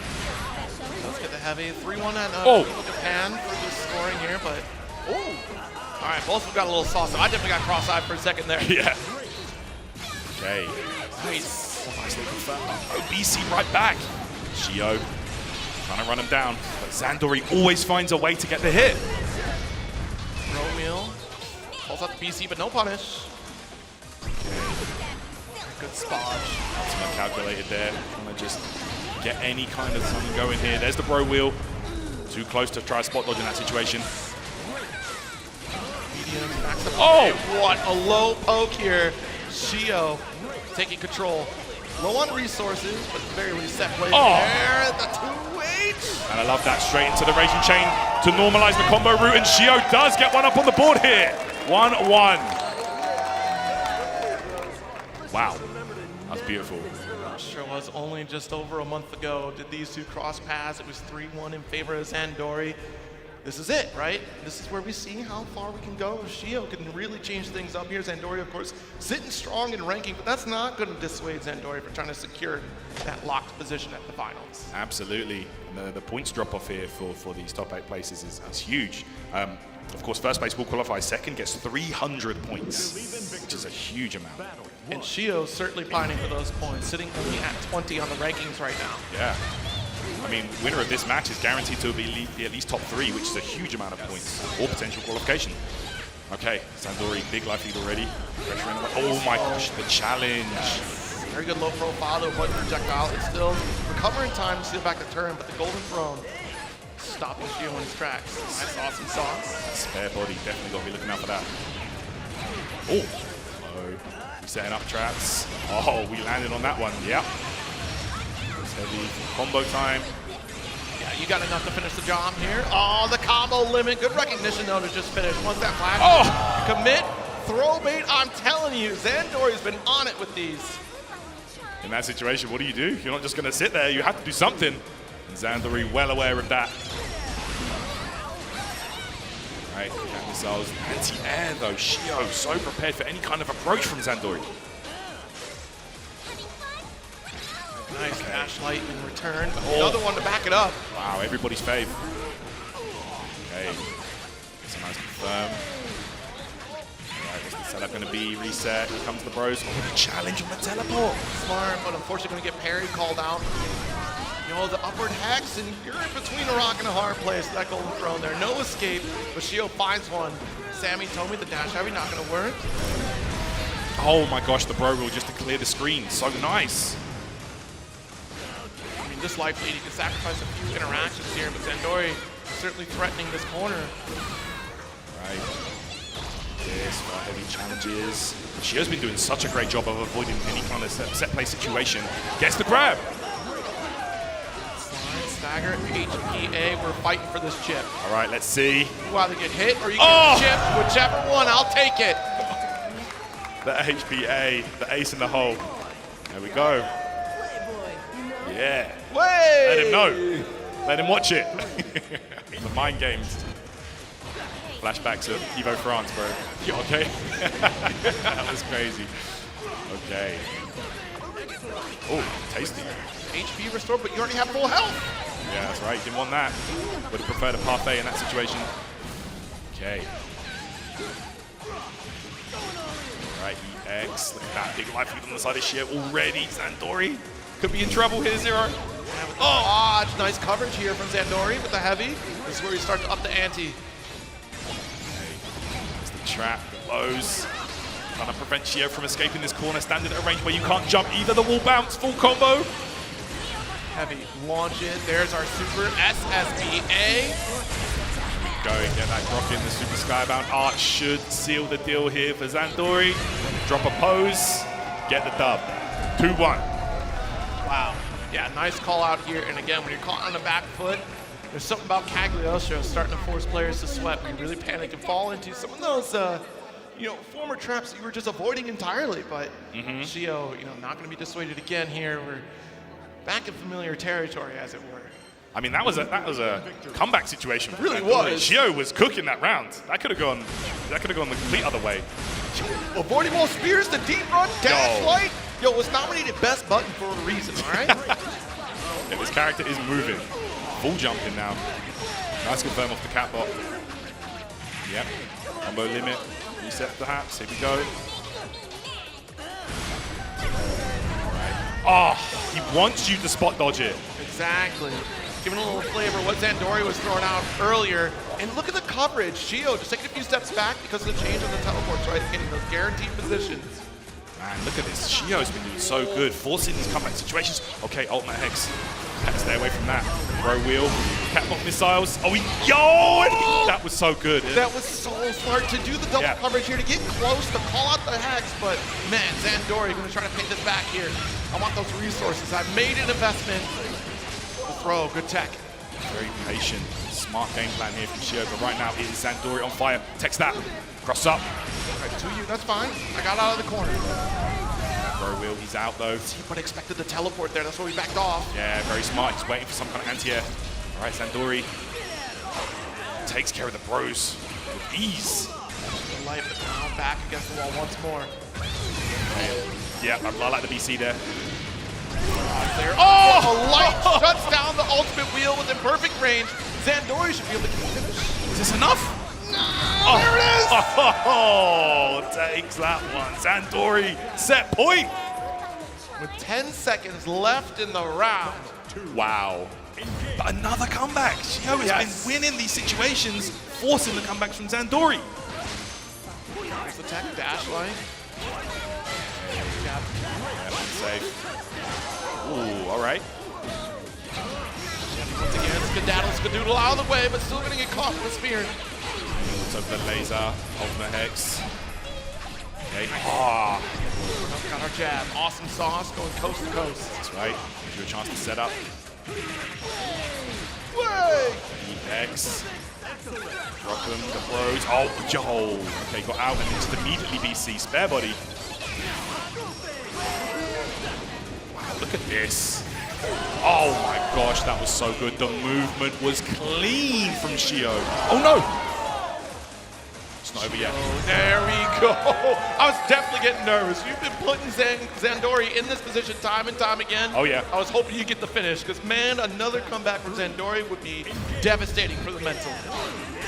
U: Let's get the heavy 3-1 at Japan for the scoring here, but all right, both have got a little sauce. So I definitely got cross-eyed for a second there.
V: Yeah. Okay.
U: Nice.
V: Nicely confirmed. Oh, BC right back. Shio Trying to run him down, but Zandori always finds a way to get the hit.
U: Throw wheel. Pulls out the BC, but no punish. Good spodge.
V: Ultimate calculated there. Trying to just get any kind of something going here. There's the bro wheel. Too close to try a spot dodge in that situation.
U: Medium, oh! What a low poke here. Shio taking control. Low on resources, but very reset play there. The 2H.
V: And I love that straight into the raging chain to normalize the combo route, and Shio does get one up on the board here. 1-1. Wow, that's beautiful.
U: Sure was only just over a month ago. Did these two cross paths? It was 3-1 in favor of Zandori. This is it, right? This is where we see how far we can go. Shio can really change things up here. Zandori, of course, sitting strong in ranking, but that's not going to dissuade Zandori from trying to secure that locked position at the finals.
V: Absolutely. The points drop off here for these top 8 places is huge. Of course, first place will qualify. Second gets 300 points, which is a huge amount.
U: And Shio's certainly pining for those points, sitting only at 20 on the rankings right now.
V: Yeah. I mean, winner of this match is guaranteed to be at least top 3, which is a huge amount of points or potential qualification. Okay, Zandori, big life lead already. Oh my gosh, the challenge.
U: Very good low profile, though, but projectile. It's still recovering time to seal back the turn, but the golden throne stopping Shio in his tracks. Nice, awesome sauce.
V: Spare body, definitely got to be looking out for that. Oh, low. Setting up traps. Oh, we landed on that one. Yep. Heavy combo time.
U: Yeah, you got enough to finish the job here. Oh, the combo limit. Good recognition, though, to just finish. Once that flash, commit, throw bait. I'm telling you, Zandori's been on it with these.
V: In that situation, what do? You're not just going to sit there. You have to do something. And Zandori well aware of that. Right, cat missiles, anti-air though. Shio so prepared for any kind of approach from Zandori.
U: Nice flashlight in return. Another one to back it up.
V: Wow, everybody's fave. Okay. It's a nice confirm. Alright, what's the setup going to be? Reset. Here comes the bros. Oh, the challenge on the teleport.
U: Smart, but unfortunately going to get parry called out. You know, the upward hex, and you're in between a rock and a hard place. That golden throne there. No escape, but Shio finds one. Sammy told me the dash heavy not going to work.
V: Oh my gosh, the bro rule just to clear the screen. So nice.
U: I mean, this life lead, you can sacrifice a few interactions here, but Zandori is certainly threatening this corner.
V: Right. Yes, for heavy challenges. Shio's been doing such a great job of avoiding any kind of set play situation. Gets the grab.
U: Stagger, HPA, we're fighting for this chip.
V: All right, let's see.
U: You either get hit or you get chipped. Whichever one, I'll take it.
V: The HPA, the ace in the hole. There we go. Yeah.
U: Way!
V: Let him know. Let him watch it. The mind games. Flashbacks of Evo France, bro. You okay? That was crazy. Okay. Oh, tasty.
U: HP restored, but you already have full health.
V: Yeah, that's right. You didn't want that. Would have preferred a parfait in that situation. Okay. Right, EX. Look at that big life lead on the side of Shio already. Zandori could be in trouble here, Zero.
U: Dodge. Nice coverage here from Zandori with the heavy. This is where you start to up the ante.
V: Okay. There's the trap, the lows. Trying to prevent Shio from escaping this corner. Standing at a range where you can't jump either. The wall bounce, full combo.
U: Heavy, launch it. There's our super SSBA.
V: Go and get that Grok in. The super skybound art should seal the deal here for Zandori. Drop a pose, get the dub. 2-1.
U: Wow. Yeah, nice call out here. And again, when you're caught on the back foot, there's something about Cagliostro starting to force players to sweat. When you really panic and fall into some of those former traps that you were just avoiding entirely. But Shio, not going to be dissuaded again here. We're back in familiar territory, as it were.
V: I mean, that was a comeback situation.
U: Really was.
V: Shio was cooking that round. That could have gone the complete other way.
U: Avoiding more spears, the deep run, dash light. Was nominated best button for a reason, all right?
V: Yeah, this character is moving. Full jumping now. Nice confirm off the catbot. Yep. Combo limit. Reset perhaps. Here we go. Right. Oh, he wants you to spot dodge it.
U: Exactly. giving a little flavor what Zandori was throwing out earlier. And look at the coverage. Shio just taking a few steps back because of the change of the teleports, right? Getting those guaranteed positions.
V: Man, look at this. Shio's been doing so good, forcing these comeback situations. Okay, ultimate Hex. Had to stay away from that. Row wheel, catwalk missiles. Oh, that was so good.
U: That was so smart to do the double coverage here, to get close, to call out the Hex. But man, Zandori going to try to pay this back here. I want those resources. I've made an investment. The throw, good tech.
V: Very patient, smart game plan here from Shio. But right now, it is Zandori on fire. Text that. Cross up.
U: Right, to you, that's fine. I got out of the corner.
V: Row wheel, he's out though.
U: But expected the teleport there, that's why we backed off.
V: Yeah, very smart. He's waiting for some kind of anti-air. All right, Zandori takes care of the bros with ease.
U: The light, but now back against the wall once more.
V: Yeah, I like the BC there.
U: There. Oh, a light shuts down the ultimate wheel within perfect range. Zandori should be able to finish.
V: Is this enough?
U: Oh, there it is!
V: Oh, takes that one. Zandori, set point.
U: With 10 seconds left in the round.
V: Wow. But another comeback. Shio has been winning these situations, forcing the comebacks from Zandori.
U: There's the tech dash line.
V: Yeah, safe. Ooh, all right.
U: Once again, skedaddle, skadoodle out of the way, but still going to get caught with a spear.
V: Over the laser, ultimate Hex. Okay. Ah.
U: Got our jab. Awesome sauce going coast to coast.
V: That's right. Gives you a chance to set up.
U: Way!
V: Hex. Drop them, the bros. Oh, Joel. Okay, got out and just immediately BC. Spare body. Wow, look at this. Oh my gosh, that was so good. The movement was clean from Shio. Oh no! It's not over yet.
U: Oh, there we go. I was definitely getting nervous. You've been putting Zandori in this position time and time again.
V: Oh, yeah.
U: I was hoping you get the finish because, man, another comeback from Zandori would be devastating for the mental.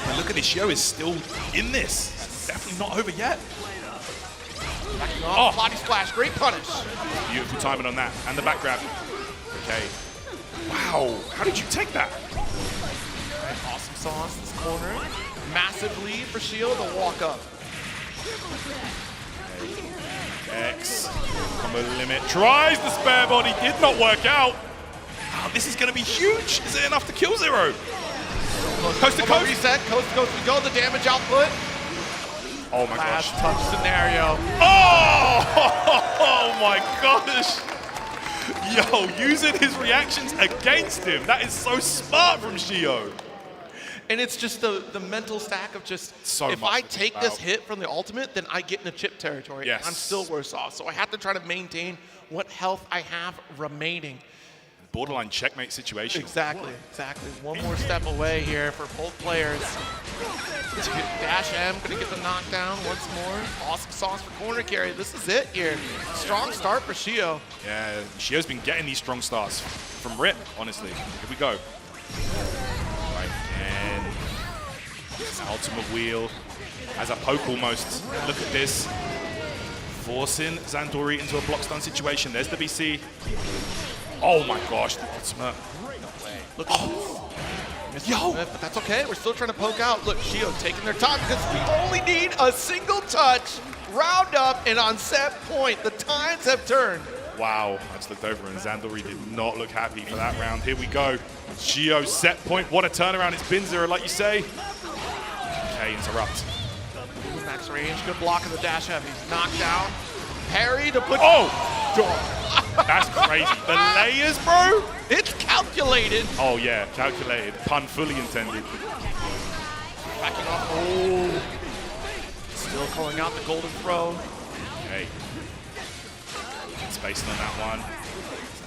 V: And look at this. Shio is still in this. It's definitely not over yet.
U: Backing off, body splash, great punish.
V: Beautiful timing on that. And the back grab. Okay. Wow. How did you take that?
U: Right, awesome sauce this corner. Massive lead for Shio to walk up.
V: X. Combo limit. Tries the spare body. Did not work out. Wow, this is going to be huge. Is it enough to kill Zero? Coast to coast.
U: Reset. Coast to coast we go. The damage output.
V: Oh my gosh.
U: Last touch scenario.
V: Oh my gosh. Yo, using his reactions against him. That is so smart from Shio.
U: And it's just the mental stack of just,
V: so
U: if I take this hit from the ultimate, then I get into chip territory.
V: Yes.
U: I'm still worse off. So I have to try to maintain what health I have remaining.
V: Borderline checkmate situation.
U: Exactly, exactly. One more step away here for both players. Dash M gonna get the knockdown once more. Awesome sauce for corner carry. This is it here. Strong start for Shio.
V: Yeah, Shio's been getting these strong starts from Rip, honestly. Here we go. Right, and ultimate wheel. As a poke almost. Look at this. Forcing Zandori into a block stun situation. There's the BC. Oh my gosh, the ultimate.
U: Look at this. Yo! But that's okay, we're still trying to poke out. Look, Shio taking their time because we only need a single touch, round up, and on set point. The tides have turned.
V: Wow, I just looked over and Zandori did not look happy for that round. Here we go. Shio set point. What a turnaround it's been, Zero, like you say. Okay, interrupt.
U: Max range, good block of the dash heavy. Knockdown. Parry to put.
V: Oh! That's crazy. The layers, bro?
U: It's calculated.
V: Oh, yeah, calculated. Pun fully intended.
U: Backing off. Oh. Still calling out the golden throw.
V: Okay. Spacing on that one.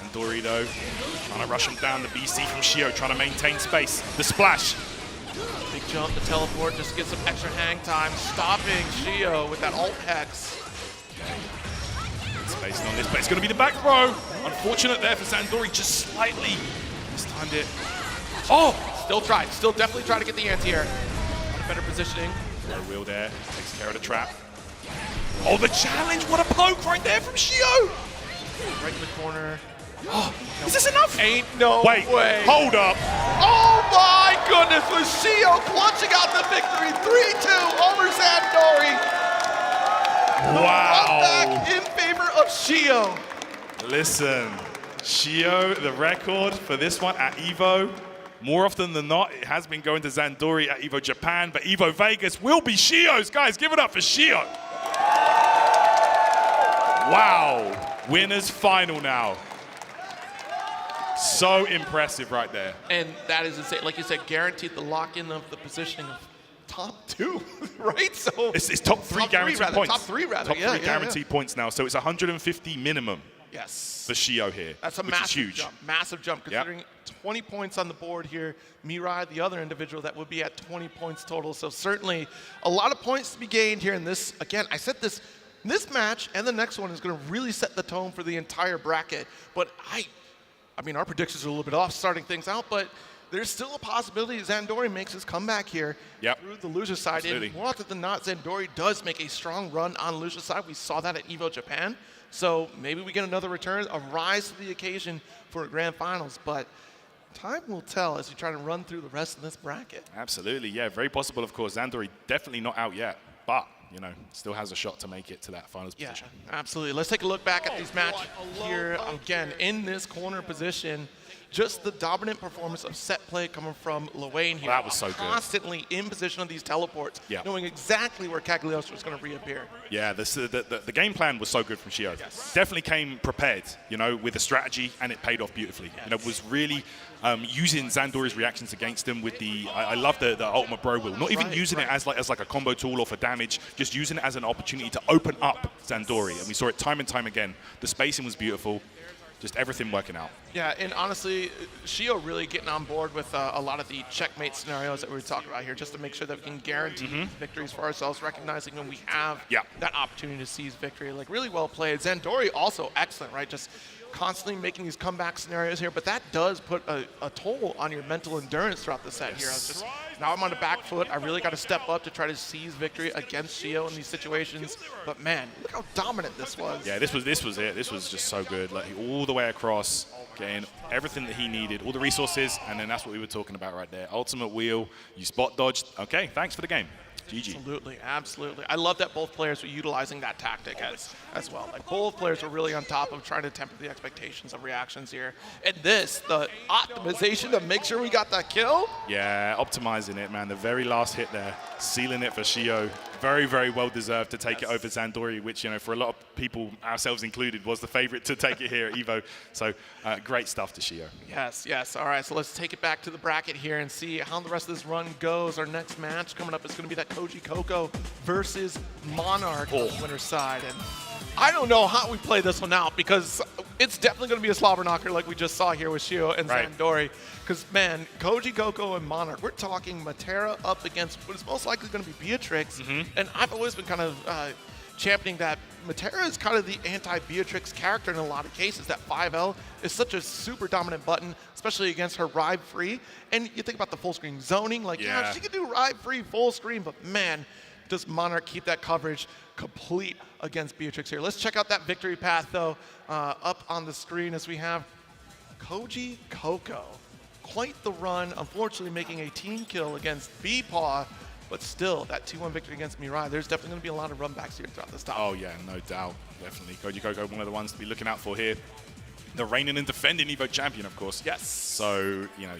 V: Zandori, though, trying to rush him down. The BC from Shio, trying to maintain space. The splash.
U: Big jump, the teleport, just get some extra hang time. Stopping Shio with that ult hex.
V: Okay. Spacing on this, but it's going to be the back throw. Unfortunate there for Zandori, just slightly mistimed it. Oh!
U: Still tried, still definitely try to get the anti-air. Better positioning.
V: No wheel there, takes care of the trap. Oh, the challenge, what a poke right there from Shio!
U: Right in the corner.
V: Is this enough?
U: Ain't no
V: Wait,
U: way.
V: hold up.
U: Oh my goodness, with Shio clutching out the victory. 3-2 over Zandori.
V: Wow.
U: Back in favor of Shio.
V: Listen, Shio, the record for this one at EVO, more often than not, it has been going to Zandori at EVO Japan, but EVO Vegas will be Shio's. Guys, give it up for Shio. Wow. Winners final now. So impressive right there.
U: And that is insane. Like you said, guaranteed the lock-in of the positioning of top 2, right? So
V: it's top 3 guaranteed points.
U: Top 3 rather.
V: Top 3 guaranteed points now. So it's 150 minimum.
U: Yes.
V: For Shio here.
U: That's a
V: which
U: massive
V: is huge.
U: jump. Massive jump, considering 20 points on the board here. Mirai, the other individual, that would be at 20 points total. So certainly a lot of points to be gained here in this. Again, I said this match and the next one is going to really set the tone for the entire bracket. But I mean, our predictions are a little bit off starting things out, but there's still a possibility Zandori makes his comeback here through the loser side.
V: Absolutely.
U: And more often than not, Zandori does make a strong run on the loser side. We saw that at EVO Japan. So maybe we get another return, a rise to the occasion for a grand finals. But time will tell as you try to run through the rest of this bracket.
V: Absolutely, yeah, very possible, of course. Zandori definitely not out yet, but, you know, still has a shot to make it to that finals position.
U: Absolutely. Let's take a look back at these matches here again in this corner position. Just the dominant performance of set play coming from Luane here.
V: That was so good.
U: Constantly in position of these teleports, knowing exactly where Cagliostro was going to reappear.
V: Yeah, the game plan was so good from Shio. Definitely came prepared, you know, with a strategy, and it paid off beautifully. You know, was really using Zandori's reactions against him with the, I love the ultimate bro wheel. Not even using it as like a combo tool or for damage, just using it as an opportunity to open up Zandori. And we saw it time and time again. The spacing was beautiful. Just everything working out.
U: Yeah, and honestly, Shio really getting on board with a lot of the checkmate scenarios that we were talking about here, just to make sure that we can guarantee victories for ourselves, recognizing when we have that opportunity to seize victory. Like, really well played. Zandori also excellent, right? Just constantly making these comeback scenarios here, but that does put a toll on your mental endurance throughout the set here. It's just, now I'm on the back foot. I really got to step up to try to seize victory against Shio in these situations. But man, look how dominant this was.
V: Yeah, this was it. This was just so good. Like, all the way across, getting everything that he needed, all the resources, and then that's what we were talking about right there. Ultimate wheel, you spot dodged. Okay, thanks for the game. GG.
U: Absolutely, absolutely. I love that both players were utilizing that tactic as well. Like, both players were really on top of trying to temper the expectations of reactions here. And this, the optimization to make sure we got that kill.
V: Yeah, optimizing it, man. The very last hit there, sealing it for Shio. Very, very well deserved to take it over Zandori, which, you know, for a lot of people, ourselves included, was the favorite to take it here at EVO. So great stuff to Shio.
U: Yes. All right, so let's take it back to the bracket here and see how the rest of this run goes. Our next match coming up is going to be that Koji Coco versus Monarch on the winner's side. And I don't know how we play this one out, because it's definitely going to be a slobber knocker like we just saw here with Shio and Zandori. Because, man, Koji Coco and Monarch, we're talking Matera up against what is most likely going to be Beatrix. And I've always been kind of championing that Matera is kind of the anti-Beatrix character in a lot of cases. That 5L is such a super dominant button, especially against her ride free. And you think about the full screen zoning, like, yeah, she can do ride free full screen, but man, does Monarch keep that coverage complete against Beatrix here. Let's check out that victory path, though, up on the screen as we have Koji Coco. Quite the run, unfortunately making a team kill against B-Paw, but still, that 2-1 victory against Mirai. There's definitely going to be a lot of runbacks here throughout this top.
V: Oh, yeah, no doubt. Definitely. Koji Coco, one of the ones to be looking out for here. The reigning and defending EVO champion, of course.
U: Yes.
V: So, you know,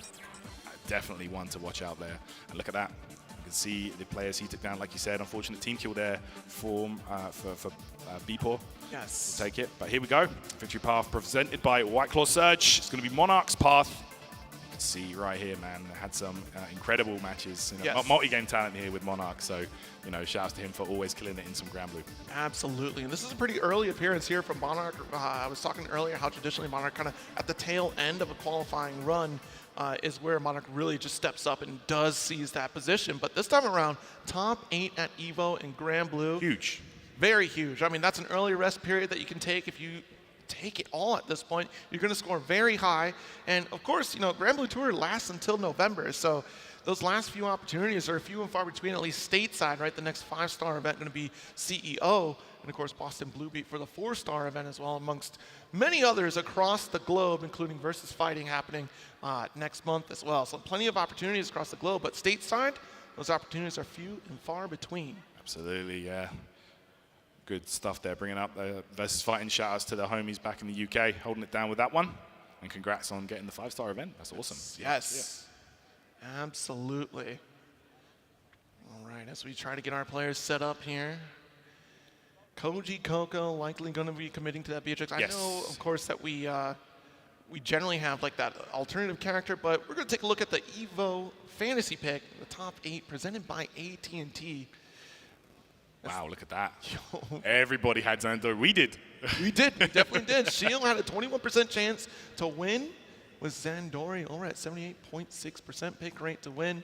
V: definitely one to watch out there. And look at that. You can see the players he took down, like you said. Unfortunate team kill there for B-Paw.
U: Yes.
V: We'll take it. But here we go. Victory path presented by White Claw Surge. It's going to be Monarch's path. See right here, man, had some incredible matches. You know, multi-game talent here with Monarch, so, you know, shouts to him for always killing it in some Granblue.
U: Absolutely, and this is a pretty early appearance here from Monarch. I was talking earlier how traditionally Monarch kind of at the tail end of a qualifying run is where Monarch really just steps up and does seize that position. But this time around, top 8 at EVO and Granblue.
V: Huge.
U: Very huge. I mean, that's an early rest period that you can take if you take it all at this point. You're going to score very high. And of course, you know, Granblue Tour lasts until November. So those last few opportunities are few and far between, at least stateside, right? The next 5-star event going to be CEO. And of course, Boston Blue Beat for the 4-star event as well, amongst many others across the globe, including Versus Fighting happening next month as well. So plenty of opportunities across the globe, but stateside, those opportunities are few and far between.
V: Absolutely, yeah. Good stuff there, bringing up the Versus Fighting. Shout-outs to the homies back in the UK, holding it down with that one. And congrats on getting the 5-star event. That's awesome.
U: Yes, absolutely. All right, as we try to get our players set up here. Koji Coco likely going to be committing to that Beatrix. I know, of course, that we generally have like that alternative character, but we're going to take a look at the Evo fantasy pick, the top 8 presented by AT&T.
V: Wow, look at that. Everybody had Xandori. We did.
U: We did. We definitely did. Shield had a 21% chance to win with Xandori over at 78.6% pick rate to win.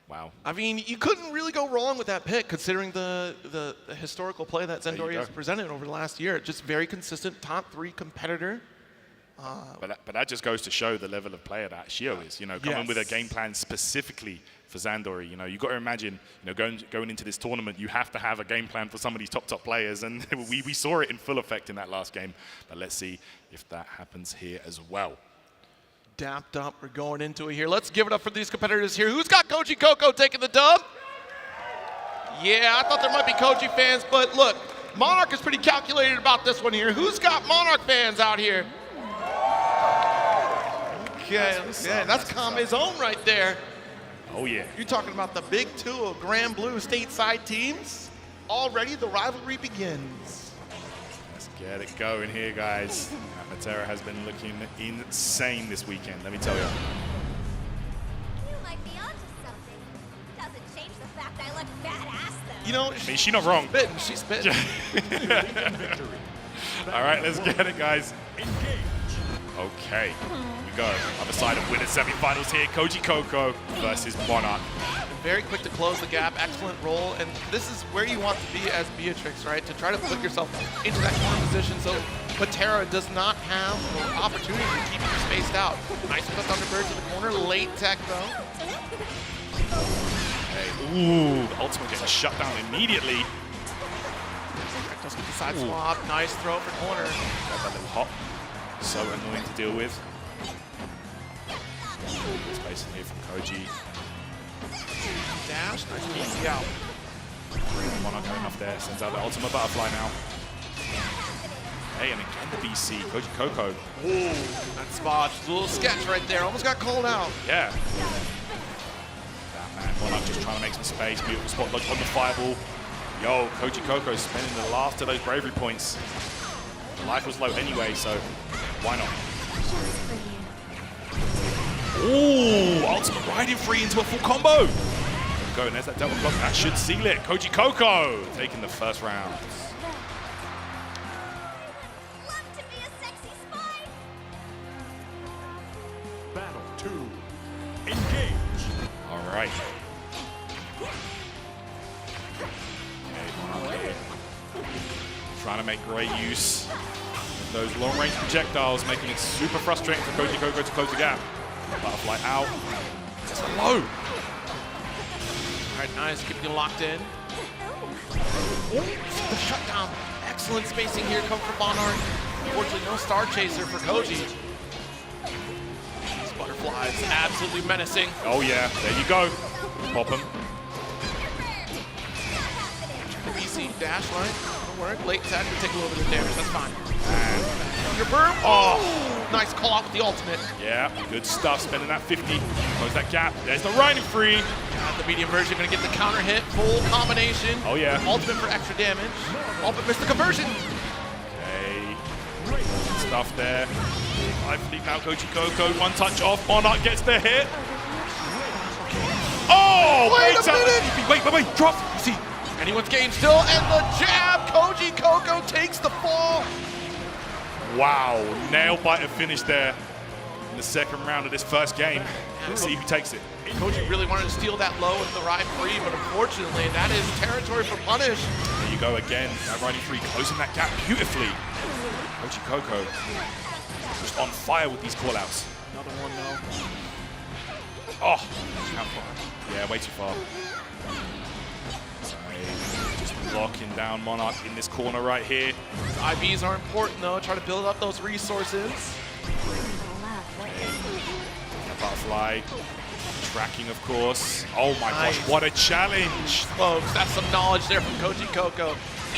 V: Wow.
U: I mean, you couldn't really go wrong with that pick considering the historical play that Xandori has presented over the last year. Just very consistent, top 3 competitor.
V: But that just goes to show the level of player that Shio is. You know, coming with a game plan specifically for Xandori. You know, you've got to imagine, you know, going into this tournament, you have to have a game plan for some of these top players, and we saw it in full effect in that last game. But let's see if that happens here as well.
U: Dapped up, we're going into it here. Let's give it up for these competitors here. Who's got Koji Coco taking the dub? Yeah, I thought there might be Koji fans, but look, Monarch is pretty calculated about this one here. Who's got Monarch fans out here? Okay, yeah, that's Kame's own right there.
V: Oh yeah.
U: You're talking about the big 2 of Granblue stateside teams. Already the rivalry begins.
V: Let's get it going here, guys. Aether has been looking insane this weekend, let me tell you.
D: You might be onto something. Doesn't change the fact I look badass though.
U: You know,
V: I mean, she's not wrong.
U: She's spitting.
V: All right, let's get it, guys. Okay, here we go. Other side of winners semifinals here. Koji Coco versus Monarch.
U: Very quick to close the gap, excellent roll, and this is where you want to be as Beatrix, right? To try to put yourself into that corner position so Patera does not have the opportunity to keep you spaced out. Nice with the Thunderbird to the corner, late tech though.
V: Okay. Ooh, the ultimate getting shut down immediately.
U: Does get the side swap, nice throw for corner.
V: Got that little hop, so annoying to deal with. Space in here from Koji.
U: Dash, nice easy out.
V: Monarch going off there, sends out the ultimate butterfly now. Hey, and again the BC, Koji Coco.
U: Ooh, that spot, just a little sketch right there, almost got called out.
V: Yeah. That man, Monarch just trying to make some space, beautiful spot dodge on the fireball. Yo, Koji Coco spending the last of those bravery points. The life was low anyway, so why not? Ooh, ultimate riding free into a full combo. Go, and there's that double block. That should seal it. Koji Coco taking the first round.
D: Love to be a sexy spy.
Q: Battle 2. Engage.
V: All right. Okay, trying to make great use of those long-range projectiles, making it super frustrating for Koji Coco to close the gap. Butterfly out. Just low.
U: All right, nice, keeping you locked in. The shutdown. Excellent spacing here coming from Monarch. Unfortunately, no Star Chaser for Koji. These butterflies absolutely menacing.
V: Oh yeah, there you go. Pop him.
U: BC dash line, that'll work. Late tag to take a little bit of damage, that's fine.
V: And
U: your burn. Oh, nice call out with the ultimate.
V: Yeah, good stuff. Spending that 50. Close that gap. There's the riding free.
U: The medium version gonna get the counter hit, full combination.
V: Oh yeah.
U: Ultimate for extra damage. Oh, but missed the conversion.
V: Okay. Good stuff there. I think now Koji Coco, one touch off. Monarch gets the hit. Oh,
U: wait a minute.
V: Wait, drop. You see.
U: Anyone's game still, and the jab. Koji Coco takes the fall.
V: Wow, nail biter finish there in the second round of this first game. Let's see who takes it.
U: Koji really wanted to steal that low with the ride free, but unfortunately, that is territory for punish.
V: There you go again. That riding free, closing that gap beautifully. Koji Coco just on fire with these callouts.
U: Another one, though.
V: Oh, how far? Yeah, way too far. Just locking down Monarch in this corner right here.
U: IVs are important, though. Try to build up those resources.
V: Butterfly. Tracking, of course. Oh my gosh, what a challenge.
U: Folks, that's some knowledge there from Koji Coco.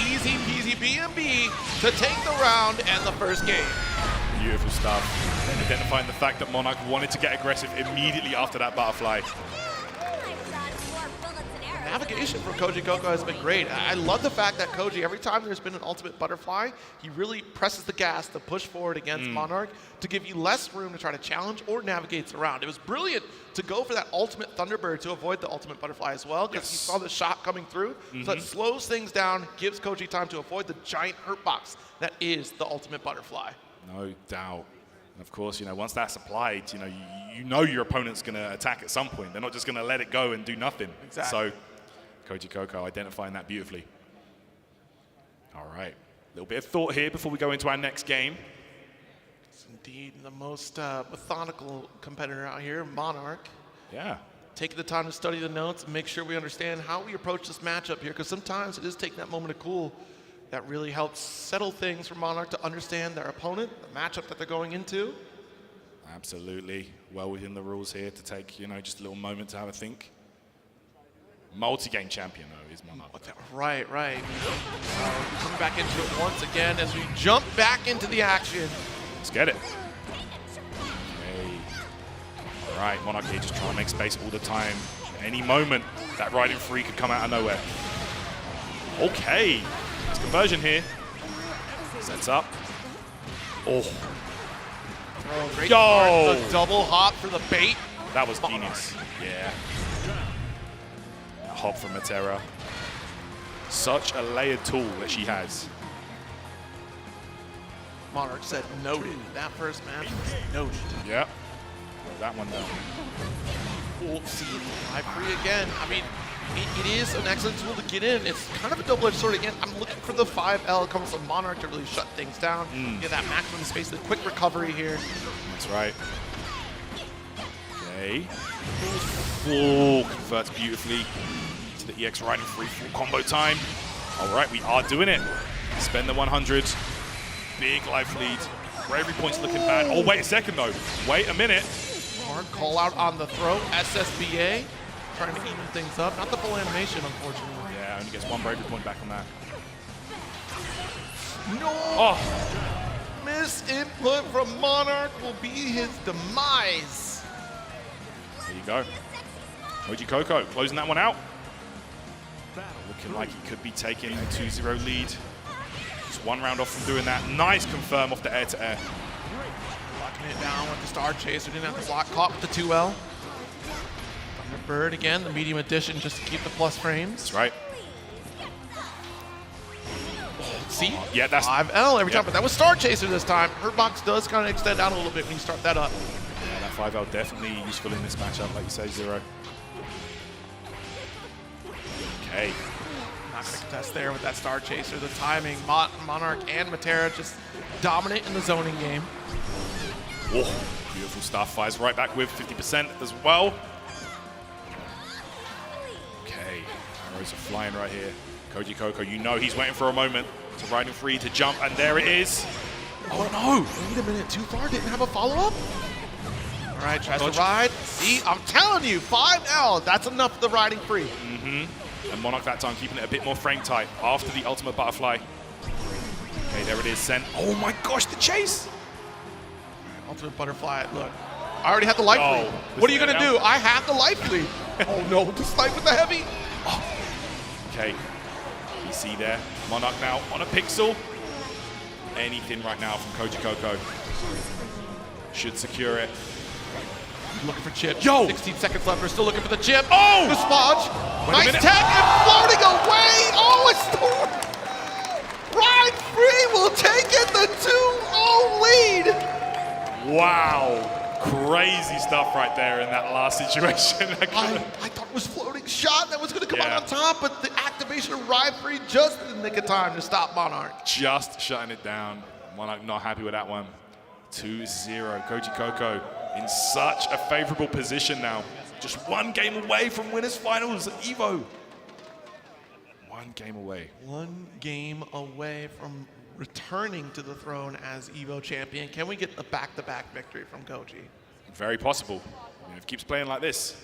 U: Easy peasy B&B to take the round and the first game.
V: Beautiful stuff. And identifying the fact that Monarch wanted to get aggressive immediately after that butterfly.
U: Navigation from Koji Coco has been great. I love the fact that Koji, every time there's been an ultimate butterfly, he really presses the gas to push forward against Monarch to give you less room to try to challenge or navigate around. It was brilliant to go for that ultimate Thunderbird to avoid the ultimate butterfly as well, because you saw the shot coming through. So it slows things down, gives Koji time to avoid the giant hurt box that is the ultimate butterfly.
V: No doubt. And of course, you know, once that's applied, you know your opponent's going to attack at some point. They're not just going to let it go and do nothing.
U: Exactly.
V: So Koji Coco identifying that beautifully. All right. A little bit of thought here before we go into our next game.
U: It's indeed the most methodical competitor out here, Monarch.
V: Yeah.
U: Taking the time to study the notes and make sure we understand how we approach this matchup here, because sometimes it is taking that moment of cool that really helps settle things for Monarch to understand their opponent, the matchup that they're going into.
V: Absolutely. Well within the rules here to take, just a little moment to have a think. Multi-game champion, though, is Monarch.
U: Right. Coming back into it once again as we jump back into the action.
V: Let's get it. Okay. All right, Monarch here just trying to make space all the time. At any moment, that riding free could come out of nowhere. Okay. It's conversion here. Sets up. Oh.
U: Great start. The double hop for the bait.
V: That was genius. Yeah. Hop from Aether. Such a layered tool that she has.
U: Monarch said noted. That first match was noted.
V: Yep. That one though.
U: We'll see. High free again. I mean, it is an excellent tool to get in. It's kind of a double-edged sword again. I'm looking for the 5L coming from Monarch to really shut things down. Get that maximum space, the quick recovery here.
V: That's right. Okay. Oh, converts beautifully to the EX riding free full combo time. All right, we are doing it. Spend the 100. Big life lead. Bravery points looking bad. Oh, wait a second though. Wait a minute.
U: Hard call out on the throw. SSBA trying to even things up. Not the full animation, unfortunately.
V: Yeah, only gets one bravery point back on that.
U: No!
V: Oh!
U: Misinput from Monarch will be his demise.
V: There you go. Koji Coco closing that one out. Looking like he could be taking a 2-0 lead. Just one round off from doing that. Nice confirm off the air-to-air.
U: Locking it down with the Star Chaser. Didn't have to block. Caught with the 2L. Thunderbird again, the medium edition, just to keep the plus frames.
V: That's right.
U: See?
V: Yeah, that's
U: 5L every time, but that was Star Chaser this time. Her box does kind of extend out a little bit when you start that up.
V: Yeah, that 5L definitely useful in this matchup, like you say, Zero. Okay.
U: Not going to contest there with that Star Chaser. The timing, Monarch and Matera just dominant in the zoning game.
V: Oh, beautiful stuff. Fires right back with 50% as well. Okay, arrows are flying right here. Koji Coco, you know he's waiting for a moment to ride him free to jump, and there it is.
U: Oh no, wait a minute, too far, didn't have a follow-up? All right, tries to ride. See, I'm telling you, 5L, that's enough for the riding free.
V: And Monarch that time keeping it a bit more frame tight after the ultimate butterfly. Okay, there it is, sent. Oh my gosh, the chase!
U: Ultimate butterfly, look. I already have the life lead. What are you gonna do? I have the life lead. Oh no, the snipe with the heavy. Oh.
V: Okay, PC there. Monarch now on a pixel. Anything right now from Koji Coco. Should secure it.
U: Looking for chip.
V: Yo!
U: 16 seconds left. We're still looking for the chip.
V: Oh!
U: The spodge. Nice tech and floating away. Oh, it's Ride Free will take it. The 2-0 lead.
V: Wow. Crazy stuff right there in that last situation.
U: I thought it was floating shot that was going to come out on top, but the activation of Ride Free just in the nick of time to stop Monarch.
V: Just shutting it down. Monarch not happy with that one. 2-0. Koji Coco in such a favorable position now. Just one game away from winners finals at EVO. One game away.
U: One game away from returning to the throne as EVO champion. Can we get a back-to-back victory from Koji?
V: Very possible. If he keeps playing like this,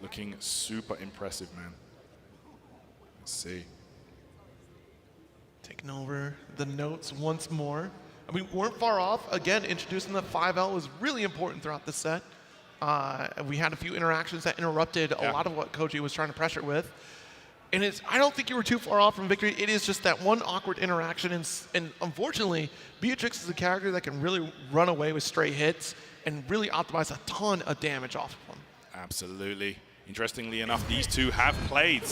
V: looking super impressive, man. Let's see.
U: Taking over the notes once more. I mean, we weren't far off. Again, introducing the 5L was really important throughout the set. We had a few interactions that interrupted a lot of what Koji was trying to pressure with. And I don't think you were too far off from victory. It is just that one awkward interaction. And unfortunately, Beatrix is a character that can really run away with stray hits and really optimize a ton of damage off of them.
V: Absolutely. Interestingly enough, these two have played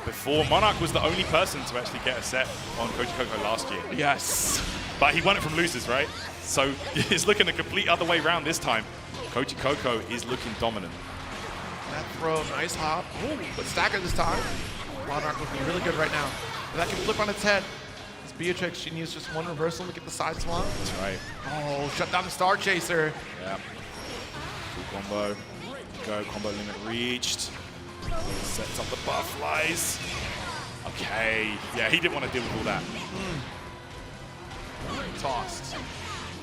V: before. Monarch was the only person to actually get a set on Koji Coco last year.
U: Yes.
V: But he won it from losers, right? So it's looking the complete other way around this time. Koji Coco is looking dominant.
U: That throw, nice hop. Ooh, but Stacker this time. Monarch looking really good right now. If that can flip on its head. It's Beatrix, she needs just one reversal to get the side swap.
V: That's right.
U: Oh, shut down the Star Chaser.
V: Yeah. Full combo. Go, combo limit reached. Sets up the butterflies. Okay. Yeah, he didn't want to deal with all that.
U: Tossed.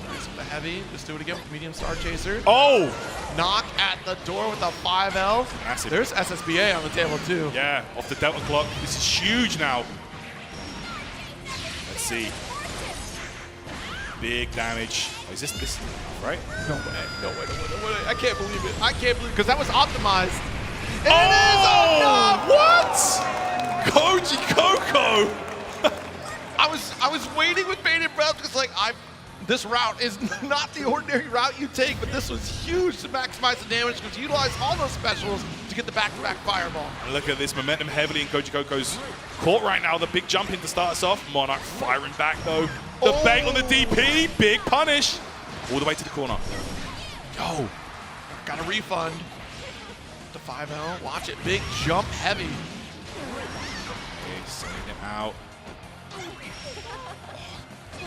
U: Nice with the heavy. Just do it again with medium Star Chaser.
V: Oh!
U: Knock at the door with a 5L.
V: Massive.
U: There's SSBA on the table too.
V: Yeah, off the Delta clock. This is huge now. Let's see. Big damage. Oh, is this right?
U: No way. No way. No way. I can't believe it. I can't believe it. Because that was optimized.
V: What? Koji Coco!
U: I was waiting with bated breath because this route is not the ordinary route you take, but this was huge to maximize the damage because you utilize all those specials to get the back-to-back fireball.
V: And look at this momentum heavily in Koji Coco's court right now. The big jump in to start us off. Monarch firing back though. The bait on the DP, big punish. All the way to the corner.
U: Yo, got a refund. The 5L, watch it, big jump heavy.
V: Okay, sending him out.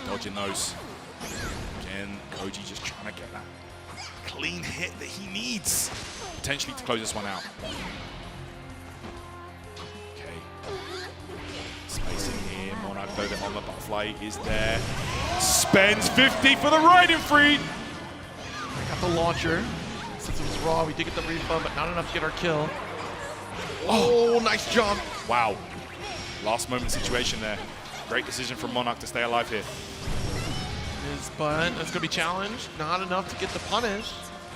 V: Dodging those. Again, Koji just trying to get that clean hit that he needs, potentially to close this one out. Okay. Spacing here. Monarch, though, on the butterfly is there. Spends 50 for the riding free.
U: Got the launcher. Since it was raw, we did get the refund, but not enough to get our kill. Oh, nice jump.
V: Wow. Last moment situation there. Great decision from Monarch to stay alive here.
U: But it's going to be challenged. Not enough to get the punish.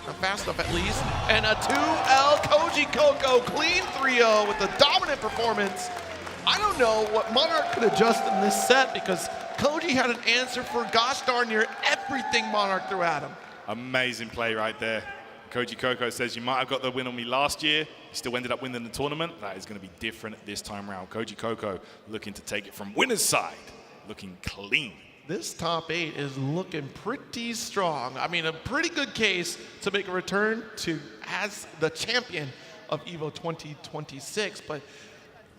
U: Not fast enough at least. And a 2L Koji Coco clean 3-0 with a dominant performance. I don't know what Monarch could adjust in this set because Koji had an answer for gosh darn near everything Monarch threw at him.
V: Amazing play right there. Koji Coco says, you might have got the win on me last year. You still ended up winning the tournament. That is going to be different this time around. Koji Coco looking to take it from winner's side. Looking clean.
U: This top 8 is looking pretty strong. I mean, a pretty good case to make a return to as the champion of EVO 2026. But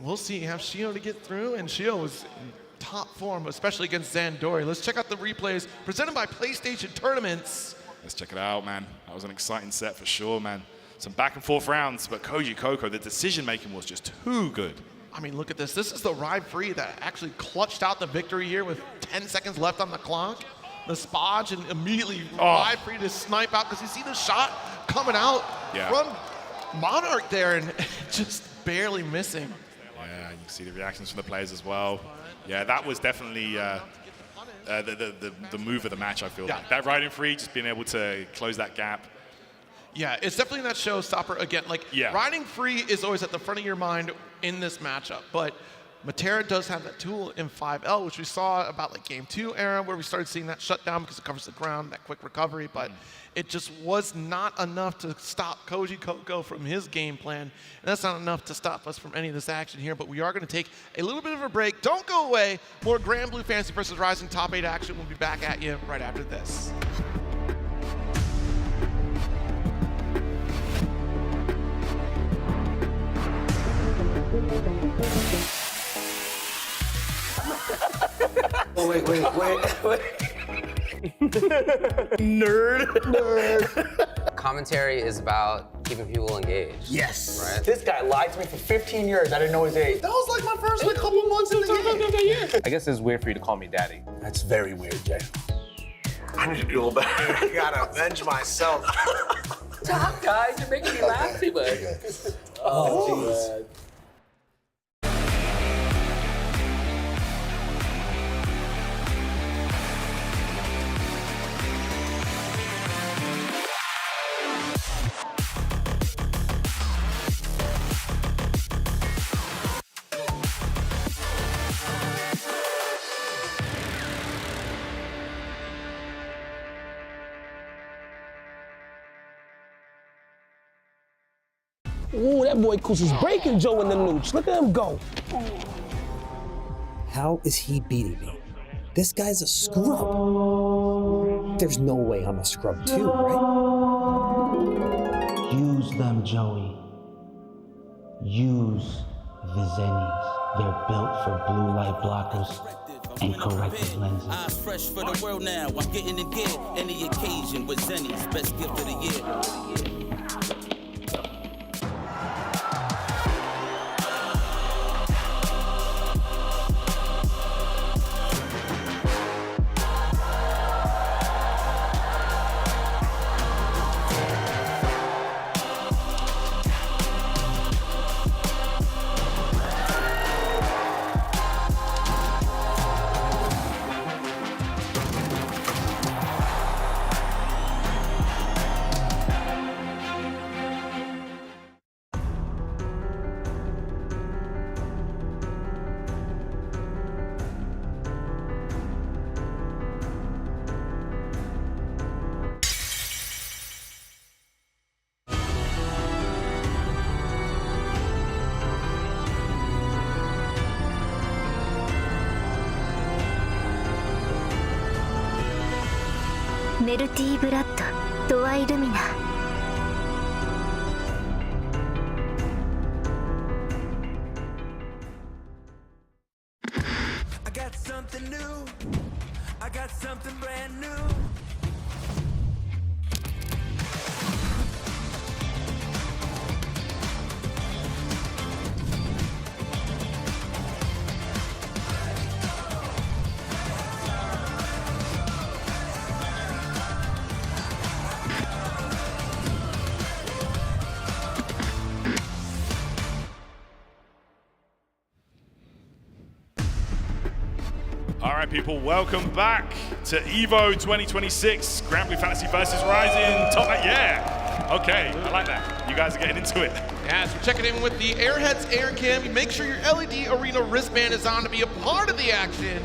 U: we'll see. You have Shio to get through, and Shio was in top form, especially against Zandori. Let's check out the replays presented by PlayStation Tournaments.
V: Let's check it out, man. That was an exciting set for sure, man. Some back and forth rounds, but Koji Coco, the decision making was just too good.
U: I mean, look at this. This is the ride free that actually clutched out the victory here with 10 seconds left on the clock. The Spodge and immediately ride free to snipe out because you see the shot coming out from Monarch there and just barely missing.
V: Yeah, you can see the reactions from the players as well. Yeah, that was definitely the move of the match, I feel. Yeah. That riding free, just being able to close that gap.
U: Yeah, it's definitely that showstopper. Again, riding free is always at the front of your mind in this matchup, but Matera does have that tool in 5L, which we saw about game 2 era where we started seeing that shutdown because it covers the ground, that quick recovery, but it just was not enough to stop Koji Coco from his game plan, and that's not enough to stop us from any of this action here, but we are going to take a little bit of a break. Don't go away. More Granblue Fantasy vs. Rising Top 8 action. We'll be back at you right after this.
B: Oh, wait. Nerd. Commentary is about keeping people engaged.
N: Yes.
B: Right?
N: This guy lied to me for 15 years. I didn't know his age. That was like my first couple months in the game.
M: I guess it's weird for you to call me daddy.
N: That's very weird, Jay. I need to do a little better. I gotta avenge myself.
B: Stop, guys. You're making me laugh too much.
N: Oh, jeez.
C: Ooh, that boy Kus is breaking Joe in the nooch. Look at him go.
W: How is he beating me? This guy's a scrub. There's no way I'm a scrub too, right?
X: Use them, Joey. Use the Zennies. They're built for blue light blockers and corrective lenses.
Y: Eyes fresh for the world now. I'm getting it gear. Any occasion with Zennies. Best gift of the year.
D: メルティーブラッド、ドアイルミナ。
R: I got something new. I got something brand new.
V: All right, people, welcome back to EVO 2026, Granblue Fantasy versus Rising. Yeah, okay, I like that. You guys are getting into it.
U: Yeah, so check it in with the Airheads Air Cam. Make sure your LED Arena wristband is on to be a part of the action.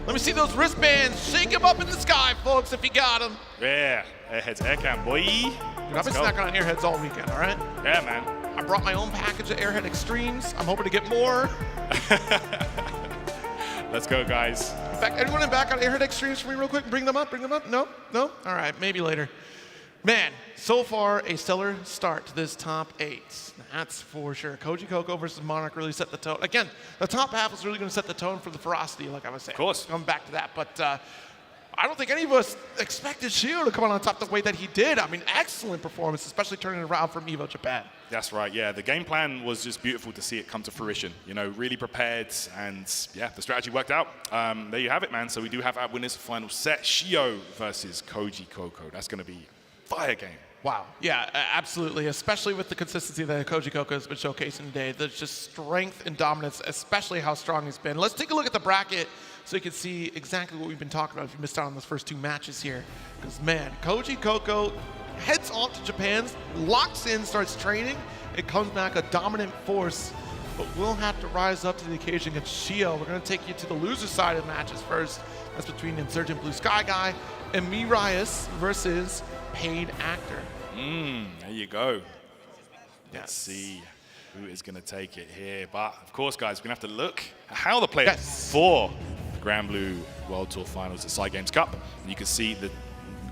U: Let me see those wristbands. Shake them up in the sky, folks, if you got them.
V: Yeah, Airheads Air Cam, boy.
U: Dude, I've been snacking on Airheads all weekend, all right?
V: Yeah, man.
U: I brought my own package of Airhead Extremes. I'm hoping to get more.
V: Let's go, guys.
U: In fact, anyone in back on Airhead Extremes for me real quick? Bring them up, No? All right, maybe later. Man, so far a stellar start to this top 8. That's for sure. Koji Coco versus Monarch really set the tone. Again, the top half is really going to set the tone for the ferocity, like I was saying.
V: Of course.
U: Coming back to that, but I don't think any of us expected Shio to come on top the way that he did. I mean, excellent performance, especially turning it around from EVO Japan.
V: That's right, yeah. The game plan was just beautiful to see it come to fruition. You know, really prepared, and yeah, the strategy worked out. There you have it, man. So we do have our winners for final set. Shio versus Koji Coco. That's going to be a fire game.
U: Wow. Yeah, absolutely. Especially with the consistency that Koji Coco has been showcasing today. There's just strength and dominance, especially how strong he's been. Let's take a look at the bracket so you can see exactly what we've been talking about if you missed out on those first 2 matches here. Because, man, Koji Coco heads off to Japan, locks in, starts training. It comes back a dominant force, but we'll have to rise up to the occasion against Shio. We're going to take you to the loser side of the matches first. That's between Insurgent Blue Sky Guy and Mirias versus Paid Actor.
V: There you go. Let's see who is going to take it here. But, of course, guys, we're going to have to look at how the players for the Granblue World Tour Finals at Side Games Cup. And you can see the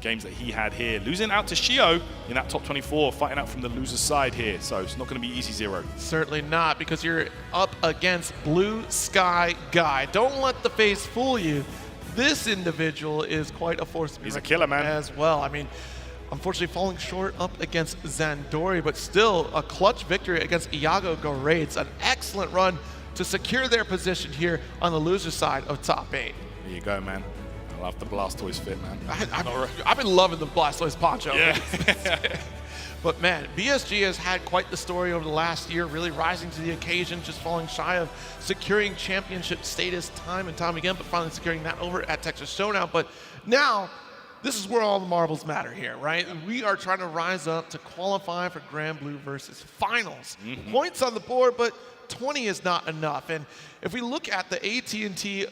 V: games that he had here. Losing out to Shio in that top 24, fighting out from the loser's side here. So it's not going to be easy 0.
U: Certainly not, because you're up against Blue Sky Guy. Don't let the face fool you. this individual is quite a force to be
V: He's a killer, man.
U: as well. I mean, unfortunately falling short up against Zandori, but still a clutch victory against Iago Gorates. An excellent run to secure their position here on the loser side of top 8.
V: There you go, man. I love the Blastoise fit, man.
U: I've been loving the Blastoise poncho.
V: Yeah.
U: But man, BSG has had quite the story over the last year, really rising to the occasion, just falling shy of securing championship status time and time again, but finally securing that over at Texas Showdown. But now, this is where all the marbles matter here, right? We are trying to rise up to qualify for Granblue versus finals. Points on the board, but 20 is not enough. And if we look at the AT&T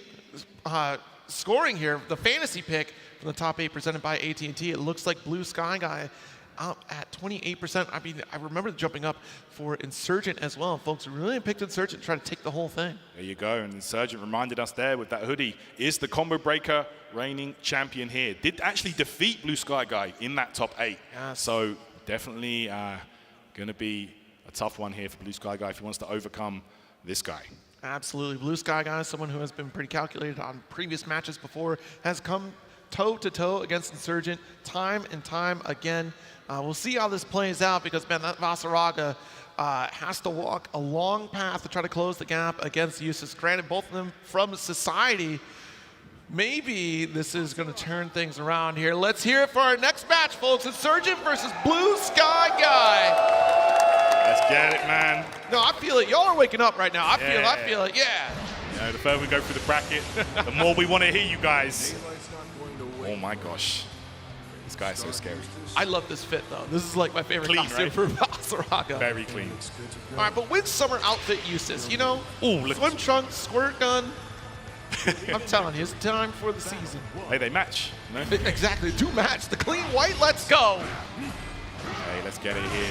U: scoring here, the fantasy pick from the top 8 presented by AT&T, it looks like Blue Sky Guy up at 28%. I mean, I remember jumping up for Insurgent as well. Folks really picked Insurgent to try to take the whole thing.
V: There you go. And Insurgent reminded us there with that hoodie, is the combo breaker reigning champion here. Did actually defeat Blue Sky Guy in that top 8.
U: Yes.
V: So definitely going to be a tough one here for Blue Sky Guy if he wants to overcome this guy.
U: Absolutely. Blue Sky Guy, someone who has been pretty calculated on previous matches before, has come toe-to-toe against Insurgent time and time again. We'll see how this plays out because, man, that Vasaraga has to walk a long path to try to close the gap against Eustace. Granted, both of them from Society. Maybe this is going to turn things around here. Let's hear it for our next match, folks. Insurgent versus Blue Sky Guy.
V: Let's get it, man.
U: No, I feel it. Y'all are waking up right now. I feel it. Yeah.
V: You know, the further we go through the bracket, the more we want to hear you guys. Oh my gosh. This guy is so scary.
U: I love this fit, though. This is like my favorite costume, right? For Vasaraga.
V: Very clean.
U: All right, but with summer outfit Eustace, you know, swim trunks, squirt gun. I'm telling you, it's time for the season.
V: Hey, they match. No?
U: Exactly, do match. The clean white, let's go.
V: Hey, let's get it here.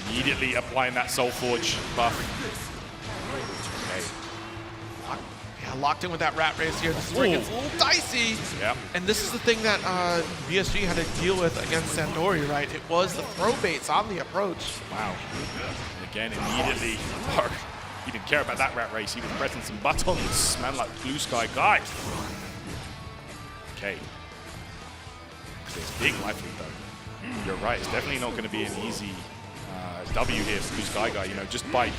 V: Immediately applying that Soul Forge buff. Okay.
U: Yeah, locked in with that rat race here. This is where it gets a little dicey.
V: Yep.
U: And this is the thing that BSG had to deal with against Zandori, right? It was the throw baits on the approach.
V: Wow. And again, immediately, he didn't care about that rat race. He was pressing some buttons, man, like Blue Sky Guy. Okay. There's big life lead, though. You're right. It's definitely not going to be an easy W here for Blue Sky Guy, you know, just by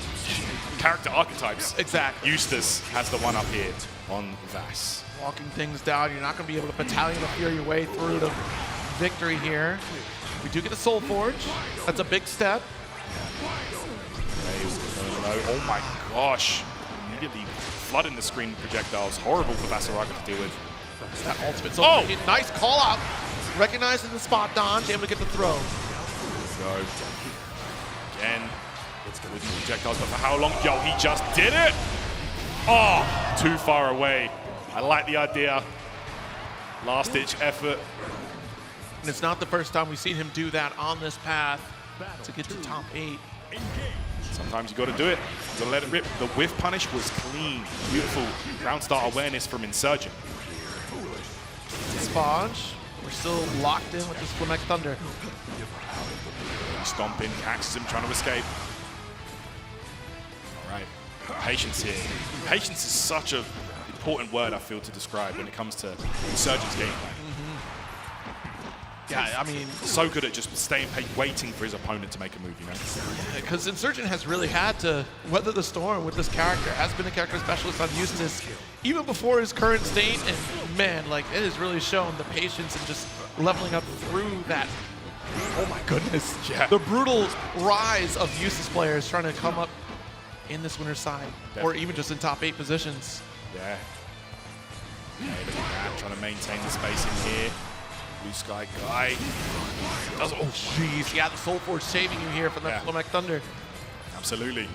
V: character archetypes.
U: Exactly.
V: Eustace has the one up here on Vass.
U: Walking things down, you're not going to be able to Battalion of Fear your way through to victory here. We do get a Soul Forge. That's a big step.
V: Oh my gosh. Immediately flooding the screen with projectiles. Horrible for Vasaraga to deal with.
U: That ultimate. So nice call out. Recognizing the spot dodge, able to get the throw.
V: Go. Again, with the projectiles, but for how long? Yo, he just did it! Oh, too far away. I like the idea. Last-ditch effort.
U: And it's not the first time we've seen him do that on this path to get to top 8.
V: Sometimes you got to do it. You got to let it rip. The whiff punish was clean. Beautiful ground start awareness from Insurgent.
U: Sponge. We're still locked in with this Flameck Thunder.
V: Stomping, axes him, trying to escape. All right, patience here. Patience is such an important word, I feel, to describe when it comes to Insurgent's gameplay.
U: Yeah, I mean,
V: so good at just staying waiting for his opponent to make a move, you know?
U: Because Insurgent has really had to weather the storm with this character. Has been a character specialist on Eustace even before his current state, and man, like, it has really shown the patience and just leveling up through that. Oh my goodness.
V: Yeah.
U: The brutal rise of Eustace players trying to come up in this winner's side, or even just in top 8 positions.
V: Yeah. Hey, look at that, trying to maintain the space in here. Blue Sky Guy.
U: Oh, jeez. Yeah, the Soul Forge saving you here from the Flameck Thunder.
V: Absolutely.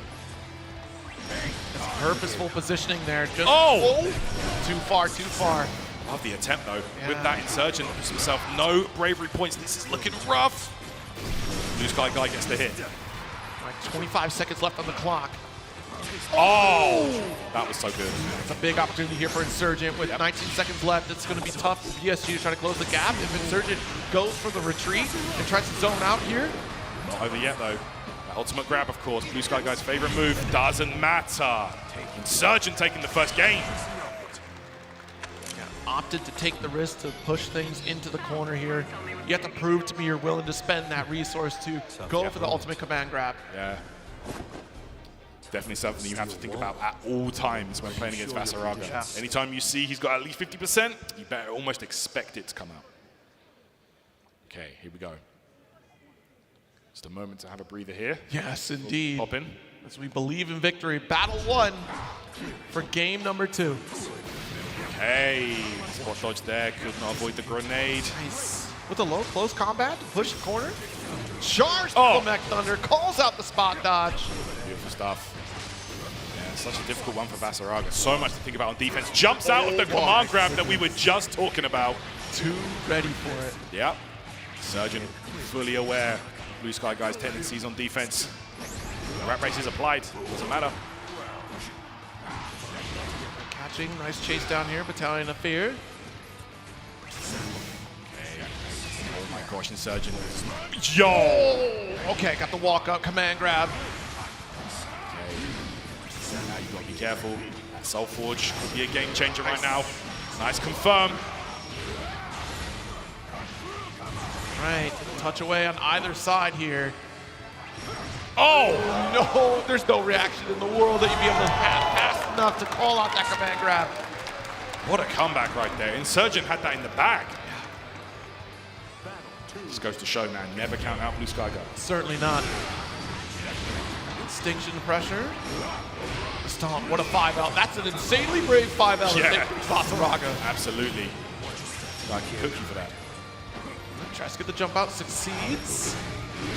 U: It's purposeful positioning there. Just too far, too far.
V: Love the attempt, though. With that Insurgent, gives himself no bravery points. This is looking rough. Blue Sky Guy gets the hit.
U: Right, 25 seconds left on the clock.
V: Oh! That was so good.
U: It's a big opportunity here for Insurgent. With 19 seconds left, it's going to be tough for BSG to try to close the gap. If Insurgent goes for the retreat and tries to zone out here.
V: Not over yet, though. The ultimate grab, of course. Blue Sky Guy's favorite move. Doesn't matter. Insurgent taking the first game.
U: opted to take the risk to push things into the corner here. You have to prove to me you're willing to spend that resource to go for the ultimate command grab.
V: Yeah. Definitely something you have to think about at all times when playing against Vasaraga.
U: Yeah.
V: Anytime you see he's got at least 50%, you better almost expect it to come out. Okay, here we go. Just a moment to have a breather here.
U: Yes, indeed.
V: Pop in.
U: As we believe in victory. Battle 1 for game number 2.
V: Okay, spot dodge there. Could not avoid the grenade.
U: Nice. With a low close combat, push the corner. Charge
V: Oh.
U: the Mech Thunder, calls out the spot dodge.
V: Beautiful stuff. Yeah, such a difficult one for Vasaraga. So much to think about on defense. Jumps out of the command grab that we were just talking about.
U: Too ready for it.
V: Yep. Surgeon fully aware. Blue Sky Guy's tendencies on defense. The rat race is applied. Doesn't matter.
U: Catching, nice chase down here. Battalion of Fear.
V: Okay. Oh my gosh, Insurgent. Yo!
U: Oh, okay, got the walk up, command grab.
V: Okay. Now you've got to be careful. That Soul Forge could be a game changer right now. Nice confirm.
U: Right, touch away on either side here. Oh, no, there's no reaction in the world that you'd be able to have fast enough to call out that command grab.
V: What a comeback right there. Insurgent had that in the bag. Just goes to show, man, never count out Blue Sky Guy.
U: Certainly not. Extinction pressure. Stomp, what a 5L. That's an insanely brave 5L.
V: Yeah.
U: Vasaraga.
V: Absolutely. I can cook you for that.
U: Tries to get the jump out, succeeds.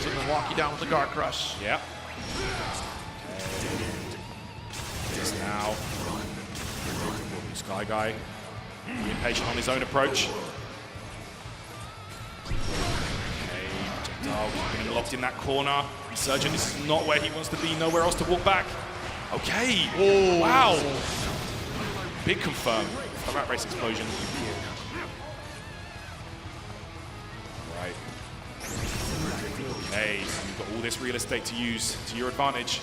U: So gonna walk you down with the guard crush.
V: Yep. Just now. Sky Guy, be impatient on his own approach. Okay, projectile keeping him locked in that corner. Insurgent, this is not where he wants to be, nowhere else to walk back. Okay, oh, wow. Big confirm. The rat race explosion. Right. Okay, you've got all this real estate to use to your advantage.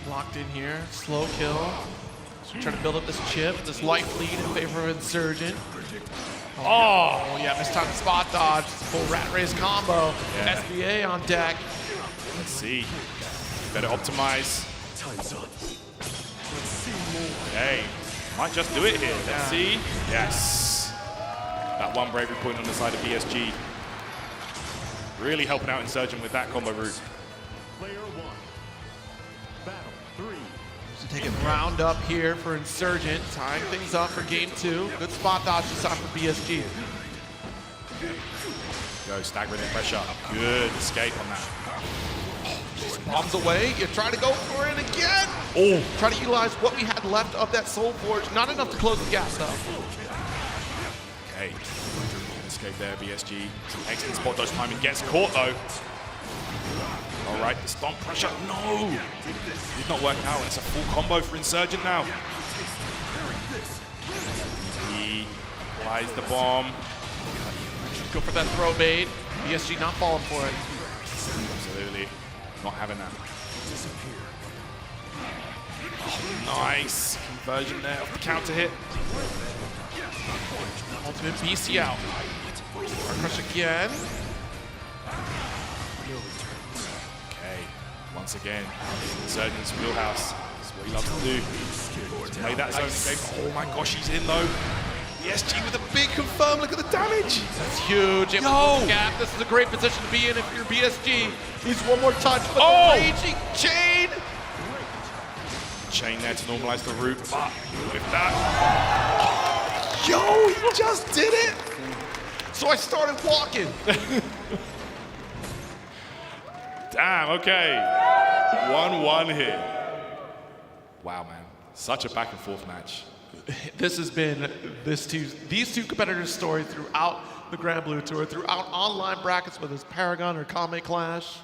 U: Locked in here, slow kill. So trying to build up this chip, this life lead in favor of Insurgent. Oh yeah, this time spot dodge, full rat race combo.
V: Yeah.
U: SBA on deck.
V: Let's see. Better optimize. Okay, might just do it here. Let's see. Yes. That one bravery point on the side of BSG. Really helping out Insurgent with that combo route.
I: Player 1. Battle 3.
U: So taking round up here for Insurgent, tying things up for game 2. Good spot dodge this time for BSG.
V: Go, staggering the pressure. Good escape on that.
U: Just bombs away. You try to go for it again.
V: Oh.
U: Try to utilize what we had left of that Soul Forge. Not enough to close the gap though.
V: Okay. Escape there, BSG. Some excellent spot dodge timing. Gets caught though. All right, the stomp pressure. No! Did not work out. It's a full combo for Insurgent now. He applies the bomb.
U: Go for that throw bait. BSG not falling for it.
V: Absolutely. Not having that. Oh, nice conversion there of the counter hit.
U: Ultimate BC out. Our crush again.
V: Okay, once again, Insurgent's wheelhouse. That's what he loves to do. Play that zone escape. Oh my gosh, he's in though. BSG with a big confirm. Look at the damage.
U: That's huge.
V: Yo!
U: Gap. This is a great position to be in if you're BSG. Needs one more touch. But
V: Oh!
U: the raging chain.
V: Chain there to normalize the route, but with that. Yo, he just did it!
U: So I started walking.
V: Damn, okay. 1-1 here. Wow, man. Such a back and forth match.
U: This has been these two competitors' story throughout the Granblue Tour, throughout online brackets, whether it's Paragon or Kame Clash.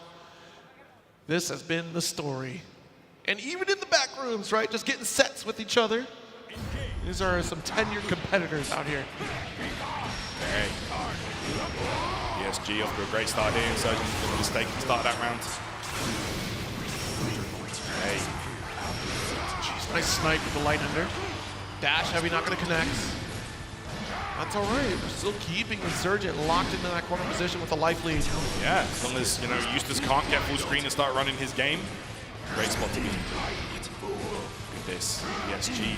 U: This has been the story. And even in the back rooms, right, just getting sets with each other. These are some tenured competitors out here.
V: Hey. PSG off to a great start here. Insurgent with a mistake to start that round. Hey.
U: Jeez, nice snipe with the light under. Dash heavy, not going to connect. That's all right. We're still keeping Insurgent locked into that corner position with a life lead.
V: Yeah, as long as, you know, Eustace can't get full screen and start running his game. Great spot to be. Look at this. ESG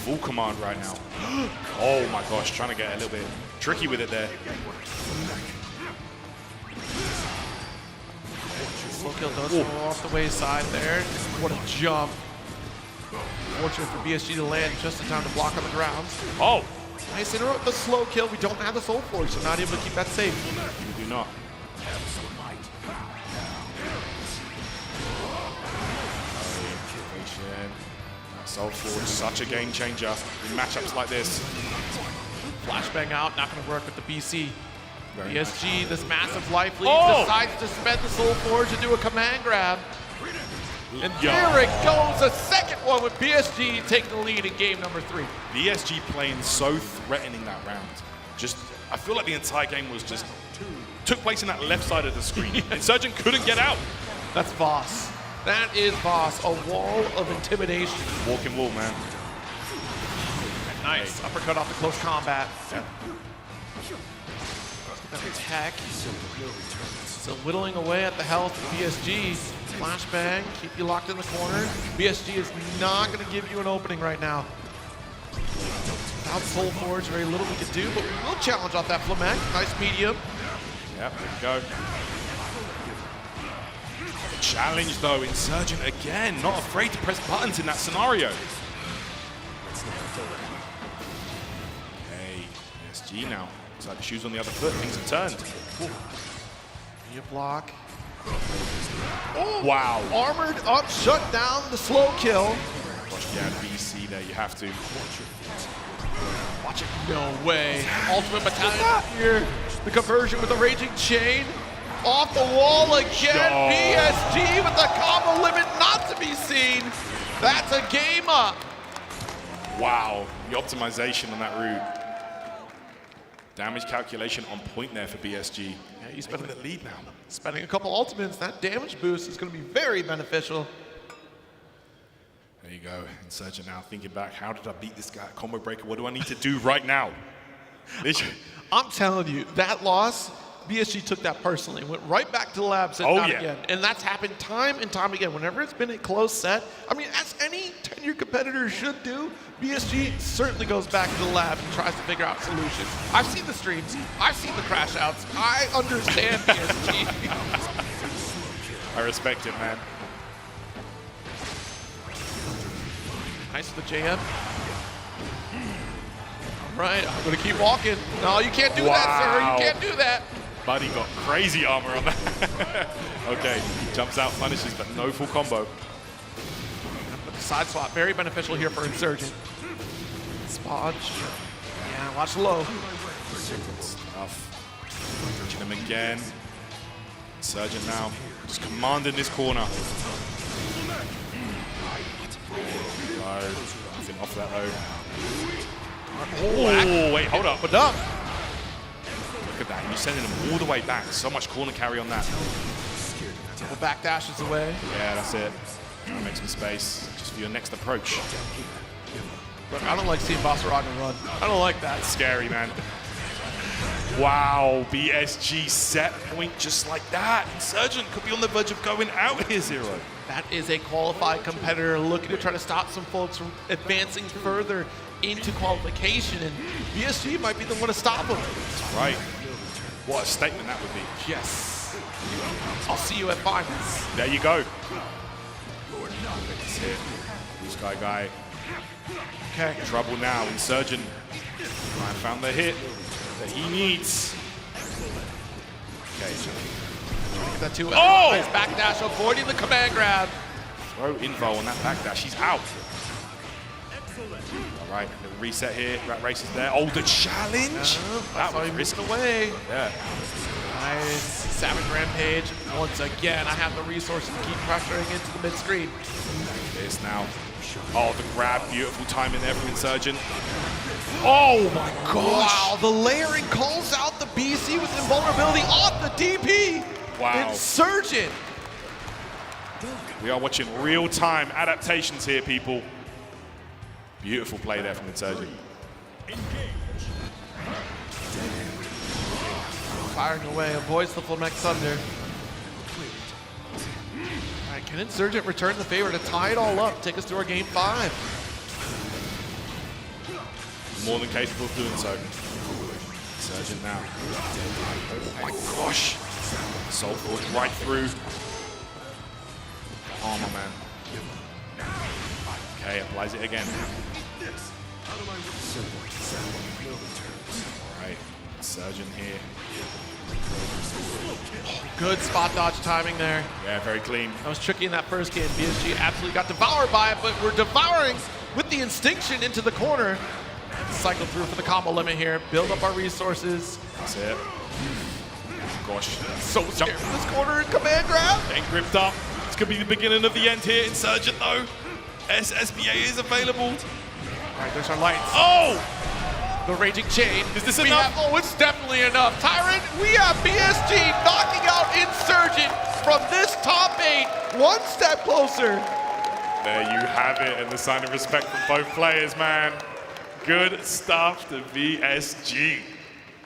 V: full command right now. Oh my gosh, trying to get a little bit tricky with it there.
U: Slow kill does go off the wayside there. What a jump. Fortunate for BSG to land just in time to block on the ground.
V: Oh!
U: Nice interrupt the slow kill. We don't have the Soul Forge, so not able to keep that safe.
V: We do not. Soul Forge, such a game changer in matchups like this.
U: Flashbang out, not going to work with the BC.
V: Very
U: BSG,
V: nice.
U: this massive life lead, decides to spend the Soul Forge and do a command grab. And there it goes, a second one with BSG taking the lead in game number 3.
V: BSG playing so threatening that round. Just, I feel like the entire game was just, took place in that left side of the screen. Insurgent couldn't get out.
U: That's Voss. That is Voss, a wall of intimidation.
V: Walking wall, man.
U: Nice, uppercut off the close combat.
V: Yeah.
U: That attack. So whittling away at the health of BSG. Flashbang, keep you locked in the corner. BSG is not going to give you an opening right now. Without Soul Forge, very little we can do, but we will challenge off that Flamek. Nice medium.
V: Yep, there we go. Challenge though, Insurgent again, not afraid to press buttons in that scenario. Hey, SG now. Looks like the shoes on the other foot, things have turned.
U: You block.
V: Oh, wow.
U: Armored up, shut down the slow kill.
V: Watch down BC there, you have to.
U: Watch it, no way. Ultimate Battalion here. The conversion with the Raging Chain. Off the wall again, BSG with the combo limit not to be seen. That's a game up.
V: Wow, the optimization on that route. Damage calculation on point there for BSG.
U: Yeah, he's spending the lead now. Spending a couple ultimates, that damage boost is going to be very beneficial.
V: There you go, Insurgent now thinking back, how did I beat this guy at Combo Breaker? What do I need to do right now?
U: I'm telling you, that loss, BSG took that personally, went right back to the lab, said not again. And that's happened time and time again. Whenever it's been a close set, I mean, as any tenured competitor should do, BSG certainly goes back to the lab and tries to figure out solutions. I've seen the streams, I've seen the crash outs, I understand BSG.
V: I respect it, man.
U: Nice with the JM. All right, I'm gonna keep walking. No, you can't do that, sir, you can't do that.
V: Buddy got crazy armor on that. Okay, jumps out, punishes, but no full combo.
U: But the side swap, very beneficial here for Insurgent. Spodge. Yeah, watch low.
V: Tough. Reaching him again. Insurgent now, just commanding this corner. Nothing off that though. Oh, wait, hold up.
U: But up.
V: Look at that, you're sending him all the way back. So much corner carry on that.
U: The back dash is away.
V: Yeah, that's it. Trying to make some space just for your next approach.
U: Look, I don't like seeing Basaraga run. I don't like that.
V: It's scary, man. Wow, BSG set point just like that. Insurgent could be on the verge of going out here, Zero.
U: That is a qualified competitor looking to try to stop some folks from advancing further into qualification, and BSG might be the one to stop them.
V: That's right. What a statement that would be.
U: Yes. I'll see you at finals.
V: There you go. That's it. Blue Sky guy.
U: Okay.
V: Trouble now. Insurgent. Ryan found the hit that he needs. Okay.
U: That two.
V: Oh!
U: Nice backdash, avoiding the command grab.
V: Throw info on that backdash. He's out. All right, little reset here. Rat Race is there. Oh, the challenge.
U: That was risking away.
V: Yeah.
U: Nice. Savage Rampage. Once again, I have the resources to keep pressuring into the mid-screen.
V: This now. Oh, the grab. Beautiful timing there from Insurgent. Oh my gosh.
U: Wow, the layering calls out the BC with invulnerability off the DP.
V: Wow.
U: Insurgent.
V: We are watching real-time adaptations here, people. Beautiful play there from Insurgent.
U: Firing away, avoids the Flamex Thunder. All right, can Insurgent return the favor to tie it all up, take us to our game 5?
V: More than capable of doing so. Insurgent now. Oh my gosh. Soul Forge right through. Armor man. Okay, applies it again. Alright, Insurgent here.
U: Good spot dodge timing there.
V: Yeah, very clean.
U: That was tricky in that first game. BSG absolutely got devoured by it, but we're devouring with the Instinction into the corner. Cycle through for the combo limit here. Build up our resources.
V: That's it. Gosh.
U: So scared from this corner. Command grab.
V: Getting gripped up. It's going to be the beginning of the end here. Insurgent though. SSBA is available.
U: All right, there's our lights.
V: Oh!
U: The Raging Chain.
V: Is this enough?
U: Oh, it's definitely enough. Tyrant, we have BSG knocking out Insurgent from this top 8, one step closer.
V: There you have it, and the sign of respect from both players, man. Good stuff to BSG.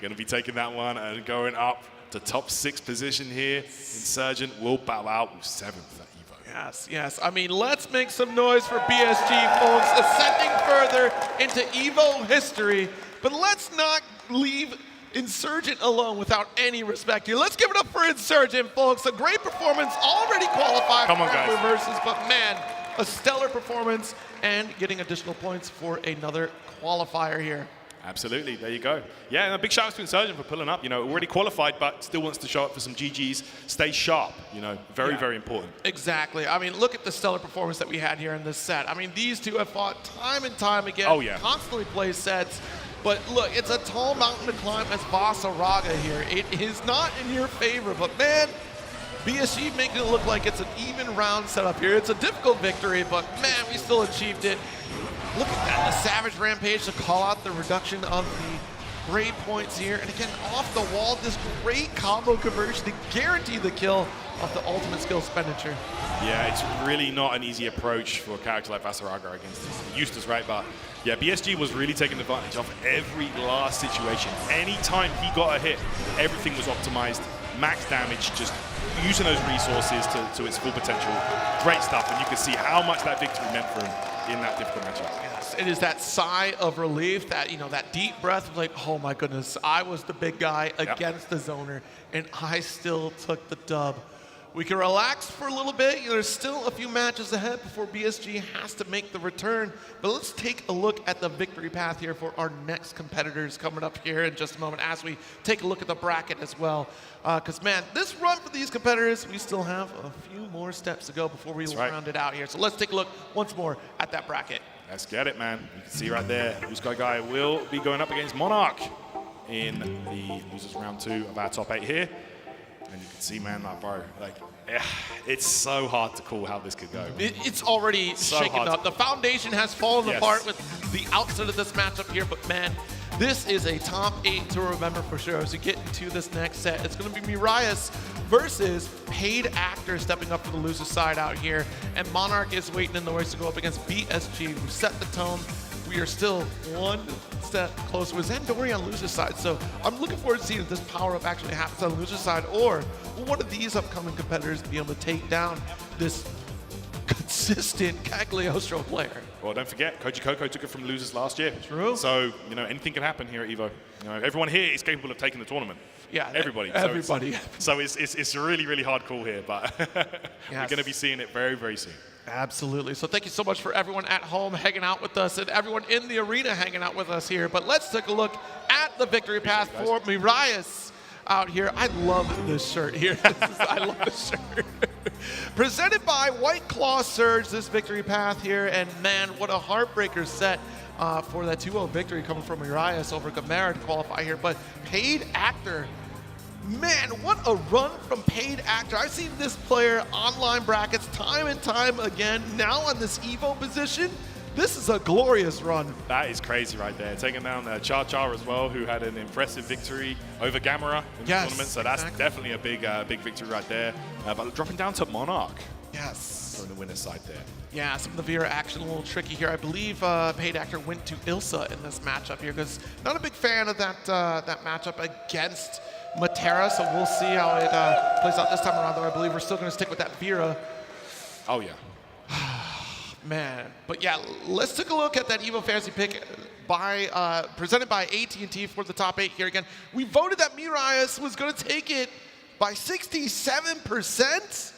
V: Gonna be taking that one and going up to top 6 position here. Insurgent will bow out with 7th at Evo.
U: Yes, yes. I mean, let's make some noise for BSG, folks. Ascending further into Evo history. But let's not leave Insurgent alone without any respect here. Let's give it up for Insurgent, folks. A great performance, already qualified
V: Come on,
U: for
V: guys.
U: Versus, but man, a stellar performance and getting additional points for another qualifier here.
V: Absolutely, there you go. Yeah, and a big shout out to Insurgent for pulling up. You know, already qualified, but still wants to show up for some GGs. Stay sharp, you know, very, very important.
U: Exactly. I mean, look at the stellar performance that we had here in this set. I mean, these two have fought time and time again.
V: Oh, yeah.
U: Constantly play sets. But look, it's a tall mountain to climb as Basaraga here. It is not in your favor, but man, BSG making it look like it's an even round setup here. It's a difficult victory, but man, we still achieved it. Look at that, the Savage Rampage to call out the reduction of the great points here. And again, off the wall, this great combo conversion to guarantee the kill of the ultimate skill expenditure.
V: Yeah, it's really not an easy approach for a character like Basaraga against Eustace, right? But yeah, BSG was really taking advantage of every last situation. Anytime he got a hit, everything was optimized. Max damage, just using those resources to its full potential. Great stuff, and you can see how much that victory meant for him in that difficult matchup.
U: Yes, it is that sigh of relief, that, you know, that deep breath of like, oh my goodness, I was the big guy against the zoner, and I still took the dub. We can relax for a little bit. You know, there's still a few matches ahead before BSG has to make the return. But let's take a look at the victory path here for our next competitors coming up here in just a moment as we take a look at the bracket as well. Because, man, this run for these competitors, we still have a few more steps to go before we round it out here. So let's take a look once more at that bracket.
V: Let's get it, man. You can see right there, Blue Sky Guy will be going up against Monarch in the losers round 2 of our top 8 here. And you can see, man, like, bro, like, it's so hard to call how this could go.
U: It's already
V: so
U: shaken up. The foundation has fallen apart with the outset of this matchup here, but man, this is a top 8 to remember for sure. As we get into this next set, it's going to be Miraius versus Paid Actor stepping up for the loser side out here, and Monarch is waiting in the race to go up against BSG, who set the tone. We are still one step closer with Zandori on loser side, so I'm looking forward to seeing if this power-up actually happens on loser side, or will one of these upcoming competitors be able to take down this consistent Cagliostro player?
V: Well, don't forget, Koji Coco took it from losers last year.
U: True.
V: So, you know, anything can happen here at Evo. You know, everyone here is capable of taking the tournament.
U: Yeah,
V: everybody.
U: Everybody.
V: So it's a really, really hard call here, but we're going to be seeing it very, very soon.
U: Absolutely. So thank you so much for everyone at home hanging out with us and everyone in the arena hanging out with us here. But let's take a look at the victory path for Miraius out here. I love this shirt here. I love this shirt. Presented by White Claw Surge, this victory path here. And man, what a heartbreaker set for that 2-0 victory coming from Miraius over Gamera to qualify here. But Paid Actor, man, what a run from Paid Actor. I've seen this player online brackets time and time again. Now on this Evo position, this is a glorious run.
V: That is crazy right there. Taking down Char Char as well, who had an impressive victory over Gamera in the tournament. So that's definitely a big victory right there. But dropping down to Monarch.
U: Yes.
V: From the winner's side there.
U: Yeah, some of the Vera action a little tricky here. I believe Paid Actor went to Ilsa in this matchup here because not a big fan of that that matchup against Matera, so we'll see how it plays out this time around, though I believe we're still going to stick with that Vera.
V: Oh, yeah.
U: Man, but yeah, let's take a look at that Evo Fantasy pick by presented by AT&T for the top 8 here again. We voted that Miraius was going to take it by 67%,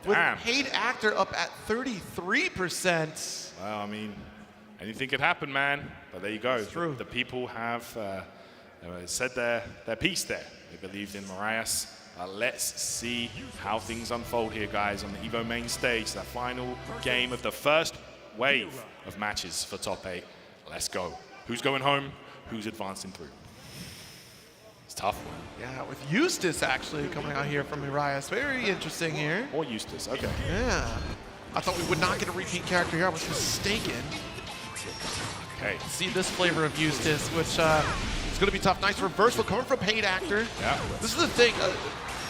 U: with Paid Actor up at 33%.
V: Well, I mean, anything could happen, man. But there you go.
U: It's true.
V: The people have said their piece there. They believed in Miraius. Let's see how things unfold here, guys, on the Evo main stage. The final game of the first wave of matches for top 8. Let's go. Who's going home? Who's advancing through? It's tough.
U: Yeah, with Eustace actually coming out here from Miraius. Very interesting here.
V: Or Eustace, okay.
U: Yeah. I thought we would not get a repeat character here. I was mistaken.
V: Okay.
U: See this flavor of Eustace, which is going to be tough. Nice reversal coming from Paid Actor.
V: Yeah.
U: This is the thing.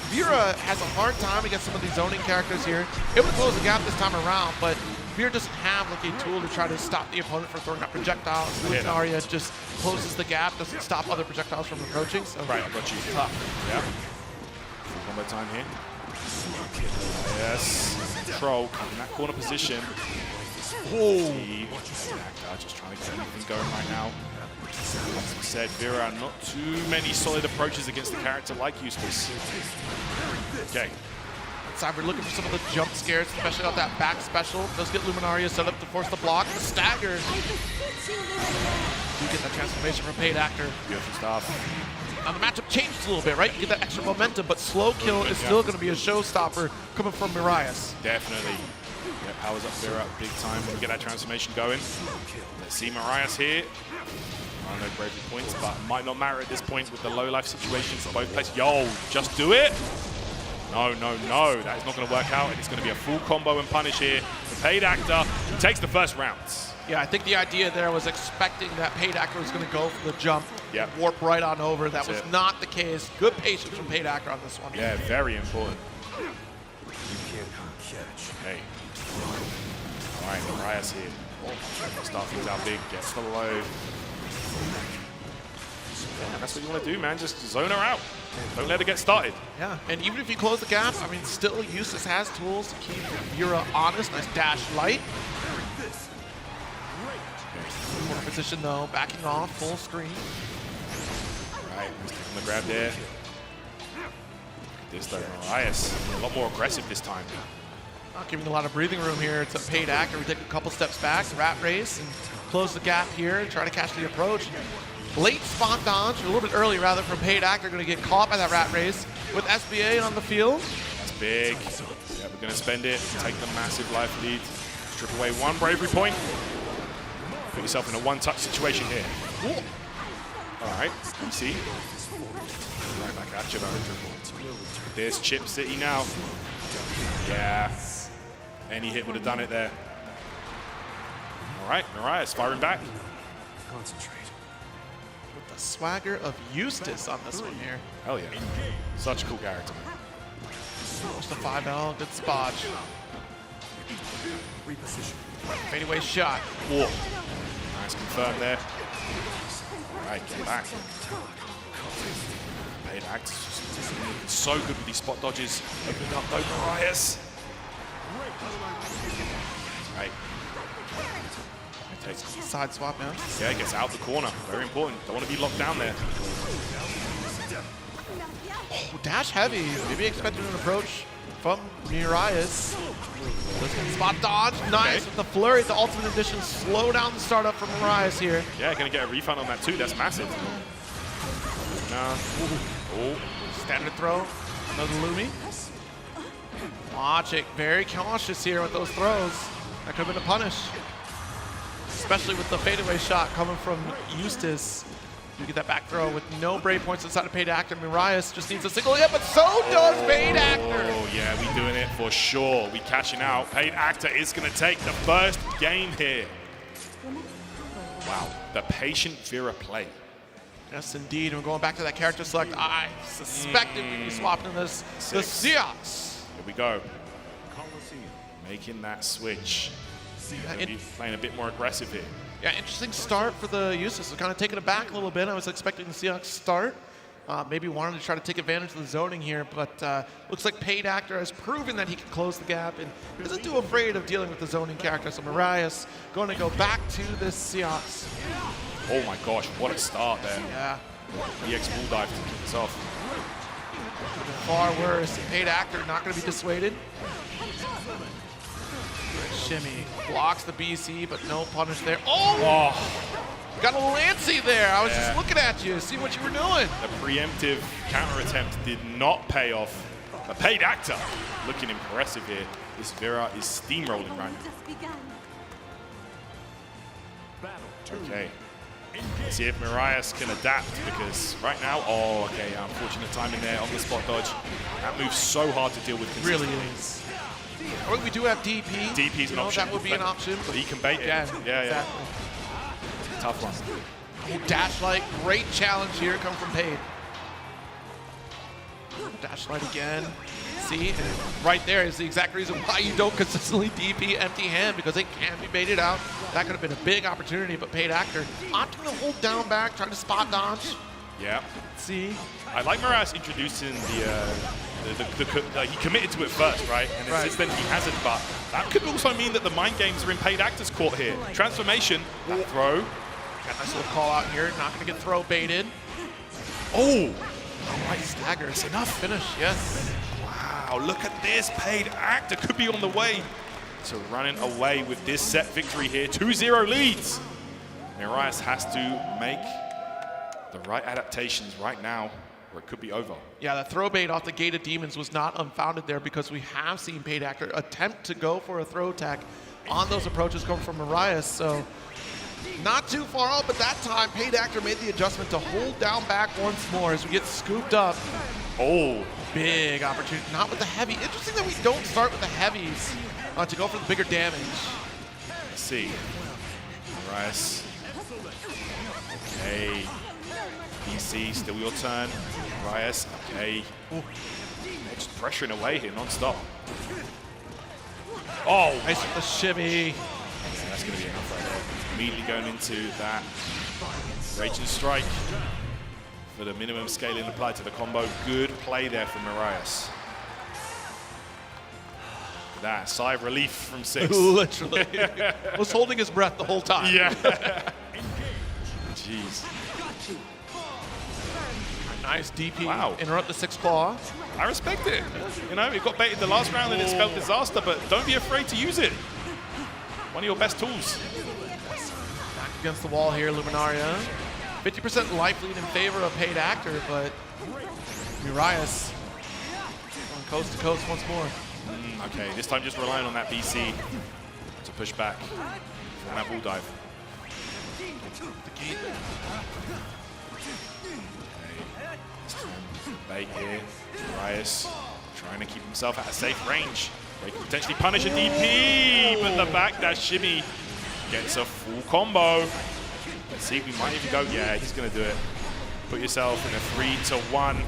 U: Vera has a hard time against some of these zoning characters here. Able to close the gap this time around, but Vera doesn't have like a tool to try to stop the opponent from throwing out projectiles. Luminaria just closes the gap, doesn't stop other projectiles from approaching. So
V: right, I got you.
U: Tough.
V: Yeah. One more time here. Yes. Control in that corner position. Oh. Just trying to get anything going right now. As we said, Vera, not too many solid approaches against a character like Eustace. Okay.
U: Side, we're looking for some of the jump scares, especially on that back special. Does get Luminaria set up to force the block. The stagger. You get that transformation from Paid Actor.
V: Beautiful stuff.
U: Now the matchup changes a little bit, right? You get that extra momentum, but slow kill is still going to be a showstopper coming from Miraius.
V: Definitely. Yeah, powers up Vera big time when we get that transformation going. Let's see Miraius here. I know bravery points, but might not matter at this point with the low life situations for both players. Yo, just do it. No, no, no. That is not going to work out, and it's going to be a full combo and punish here. The Paid Actor takes the first rounds.
U: Yeah, I think the idea there was expecting that Paid Actor was going to go for the jump,
V: yep.
U: Warp right on over. That was
V: it.
U: Not the case. Good patience from Paid Actor on this one.
V: Yeah, very important. Hey. All right, Miraius here. Start things out big, gets the low. Yeah, that's what you want to do, man. Just zone her out. Don't let her get started.
U: Yeah, and even if you close the gap, I mean, still Eustace has tools to keep Vera honest. Nice dash light. More position though, backing off, full screen.
V: All right, he's taking the grab there. This though, Miraius, a lot more aggressive this time.
U: Not giving a lot of breathing room here. It's a Paid Actor. We take a couple steps back, rat race, and close the gap here and try to catch the approach. Late spot dodge, a little bit early rather, from Paid Actor. Going to get caught by that rat race with SBA on the field.
V: That's big. Yeah, we're going to spend it, take the massive life lead, strip away one bravery point. Put yourself in a one-touch situation here. Ooh. All right, see. Right back at you, though. There's Chip City now. Yeah. Any hit would have done it there. All right, Miraius firing back.
U: Concentrate. With the swagger of Eustace on this one here.
V: Hell yeah. Such a cool character.
U: Push the 5L, good spot. Reposition. Fadeaway shot.
V: Whoa. Nice confirm there. All right, get back. Paid Actor so good with these spot dodges. Opening up though, Miraius. Right.
U: Takes side swap now.
V: Yeah, gets out the corner. Very important. Don't want to be locked down there.
U: Oh, dash heavy. Maybe expected an approach from Miraius. Spot dodge. Nice with the flurry. The ultimate addition. Slow down the startup from Miraius here.
V: Yeah, going to get a refund on that too. That's massive. Oh.
U: Standard throw. Another Lumi. Logic very cautious here with those throws. That could have been a punish. Especially with the fadeaway shot coming from Eustace. You get that back throw with no brave points inside of Paid Actor. Miraius just needs a single hit, but so does Paid Actor.
V: Oh, yeah, we doing it for sure. We cashing out. Paid Actor is going to take the first game here. Wow, the patient Vera play.
U: Yes, indeed. And we're going back to that character select. I suspected we'd be swapping this. The Seahawks.
V: Here we go. making that switch. Gonna be playing a bit more aggressive here.
U: Yeah, interesting start for the Useless. Kind of taking it back a little bit. I was expecting the Seahawks start. Maybe wanted to try to take advantage of the zoning here, but looks like Paid Actor has proven that he can close the gap and isn't too afraid of dealing with the zoning character. So Marias going to go back to the Seahawks.
V: Oh my gosh, what a start there.
U: Yeah.
V: EX Bull Dive to kick us off.
U: Far worse. Paid Actor not going to be dissuaded. Shimmy blocks the BC, but no punish there. Oh! Got a Lancy there. I was just looking at you, see what you were doing.
V: The preemptive counter attempt did not pay off. A Paid Actor looking impressive here. This Vera is steamrolling right now. Okay. Let's see if Marias can adapt, because right now, unfortunate timing there on the spot dodge. That moves so hard to deal with consistently.
U: Really is. Or we do have DP.
V: DP's an option.
U: That would be an option.
V: But he can bait it.
U: Yeah,
V: Exactly. Tough one.
U: Dash Light, great challenge here, come from Paid. Dash Light again. See, and right there is the exact reason why you don't consistently DP empty hand, because it can be baited out. That could have been a big opportunity, but Paid Actor opting to hold down back, trying to spot dodge.
V: Yeah.
U: See?
V: I like Marias introducing he committed to it first, right? And since then he hasn't, but that could also mean that the mind games are in Paid Actor's court here. Transformation, that throw.
U: Got a nice little call out here, not gonna get throw baited.
V: Oh!
U: Right staggers, enough finish, yes.
V: Wow, look at this. Paid Actor could be on the way to running away with this set victory here. 2-0 leads. Marias has to make the right adaptations right now, or it could be over.
U: Yeah, that throw bait off the Gate of Demons was not unfounded there, because we have seen Paid Actor attempt to go for a throw attack on those approaches coming from Marias, so not too far out, but that time Paid Actor made the adjustment to hold down back once more as we get scooped up.
V: Oh,
U: big opportunity, not with the heavy. Interesting that we don't start with the heavies to go for the bigger damage.
V: Let's see. Marias. Okay. BC, still your turn. Marias, okay. Just pressuring away here non-stop. Oh,
U: nice with the shimmy.
V: Yeah, that's going to be enough right there. Immediately going into that Raging Strike for the minimum scaling applied to the combo. Good play there from Marias. That sigh of relief from 6.
U: Literally. Was holding his breath the whole time.
V: Yeah. Jeez.
U: Nice DP.
V: Wow.
U: Interrupt the 6 claw.
V: I respect it. You know, it got baited the last round and it spelled disaster, but don't be afraid to use it. One of your best tools.
U: Back against the wall here, Luminaria. 50% life lead in favor of Paid Actor, but Urias on coast to coast once more.
V: Okay, this time just relying on that BC to push back from that bull dive.
U: The
V: Bait here. Urias trying to keep himself at a safe range. They can potentially punish a DP, but the backdash shimmy gets a full combo. Let's see, we might even go. Yeah, he's going to do it. Put yourself in a 3-1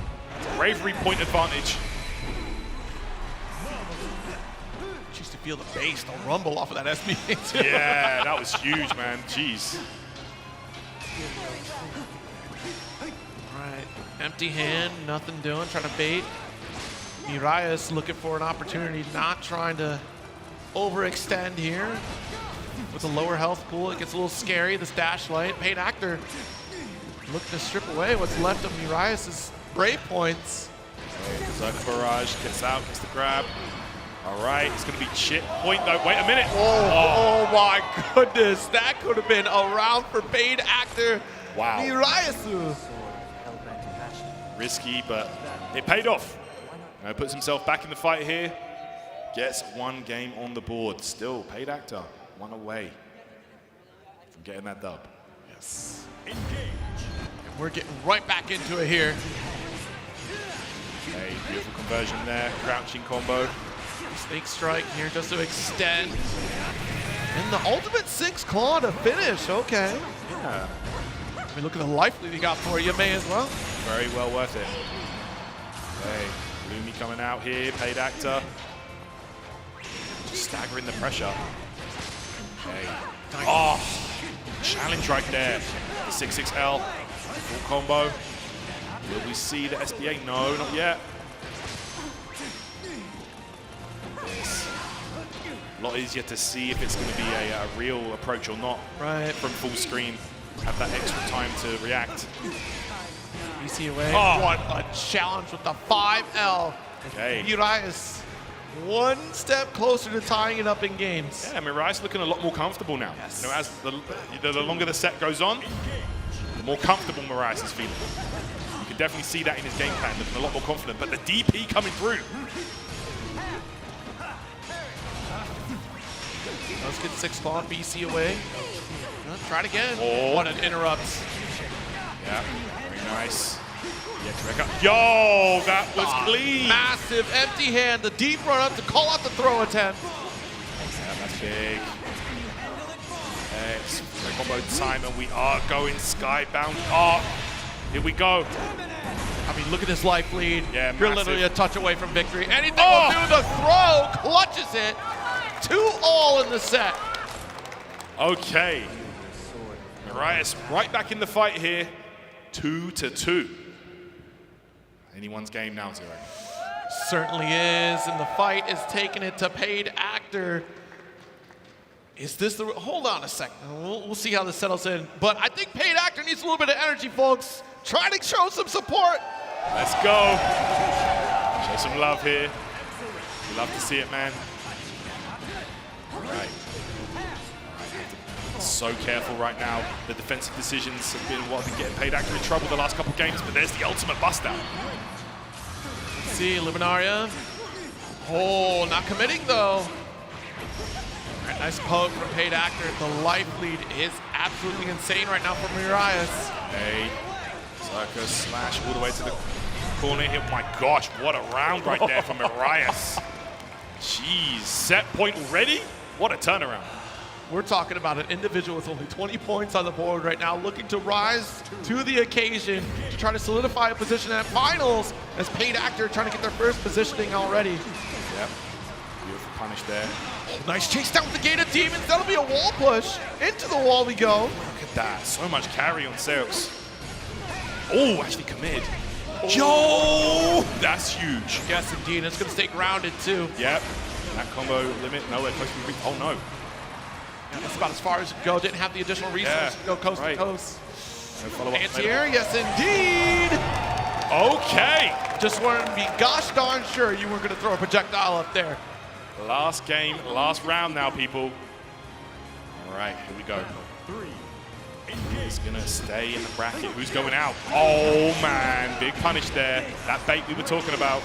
V: bravery point advantage.
U: Just to feel the bass, the rumble off of that SBA too.
V: Yeah, that was huge, man. Jeez.
U: Right, empty hand, nothing doing, trying to bait. Urias looking for an opportunity, not trying to overextend here. With a lower health pool, it gets a little scary. This Dash Light, Paid Actor looking to strip away what's left of Urias' brave points.
V: Berserker Barrage gets out, gets the grab. All right, it's going to be chip point though. Wait a minute.
U: Oh my goodness, that could have been a round for Paid Actor.
V: Wow.
U: Urias.
V: Risky, but it paid off. Puts himself back in the fight here. Gets one game on the board. Still, Paid Actor, one away from getting that dub.
U: Yes. And we're getting right back into it here.
V: Okay, beautiful conversion there. Crouching combo.
U: Snake strike here just to extend. And the ultimate 6 claw to finish. Okay.
V: Yeah.
U: I mean, look at the life lead he got for you, may as well.
V: Very well worth it. Okay, Lumi coming out here, Paid Actor. staggering the pressure. Okay. Oh, challenge right there. The 6-6L, full combo. Will we see the SBA? No, not yet. This. A lot easier to see if it's going to be a real approach or not.
U: Right.
V: From full screen. Have that extra time to react.
U: BC away.
V: Oh.
U: What a challenge with the 5L.
V: Okay.
U: Urias one step closer to tying it up in games.
V: Yeah, Mirai's looking a lot more comfortable now.
U: Yes.
V: You know, as the longer the set goes on, the more comfortable Mirai is feeling. You can definitely see that in his game plan, looking a lot more confident. But the DP coming through.
U: Let's get 6 claw BC away. Try it again.
V: Oh.
U: What an interrupt.
V: Yeah, very nice. Yo, that was clean.
U: Massive empty hand, the deep run up to call out the throw attempt.
V: Yeah, that's big. It's combo time, and we are going skybound up. Here we go.
U: I mean, look at this life lead.
V: Yeah,
U: You're
V: massive.
U: literally a touch away from victory. Anything will do. The throw clutches it. 2-all in the set.
V: Okay. Marias right back in the fight here. 2-2. Anyone's game now, Zero.
U: Certainly is, and the fight is taking it to paid actor. Is this the, hold on a second, we'll see how this settles in. But I think paid actor needs a little bit of energy, folks. Try to show some support.
V: Let's go. Show some love here. We love to see it, man. All right. So careful right now. The defensive decisions have been what have been getting paid actor in trouble the last couple games, but there's the ultimate bust out.
U: Let's see, Luminaria. Oh, not committing though. All right, nice poke from paid actor. The life lead is absolutely insane right now for Urias.
V: Hey, circus slash all the way to the corner here. My gosh, what a round right there from Urias. Jeez, set point already? What a turnaround.
U: We're talking about an individual with only 20 points on the board right now, looking to rise to the occasion to try to solidify a position at finals as paid actor trying to get their first positioning already.
V: Yep, beautiful punish there.
U: Oh, nice chase down the gate of demons. That'll be a wall push. Into the wall we go.
V: Look at that, so much carry on Seox. Oh, actually committed. Yo, that's huge.
U: Yes, indeed. It's going to stay grounded too.
V: Yep, that combo limit, nowhere close to reach. Oh no.
U: Yeah, that's about as far as it go. Didn't have the additional resources to go coast to coast.
V: No
U: Anti-air, yes indeed.
V: Okay.
U: Just wanted to be gosh darn sure you weren't going to throw a projectile up there.
V: Last game, last round now, people. All right, here we go. Who's gonna stay in the bracket? Who's going out? Oh man, big punish there. That bait we were talking about.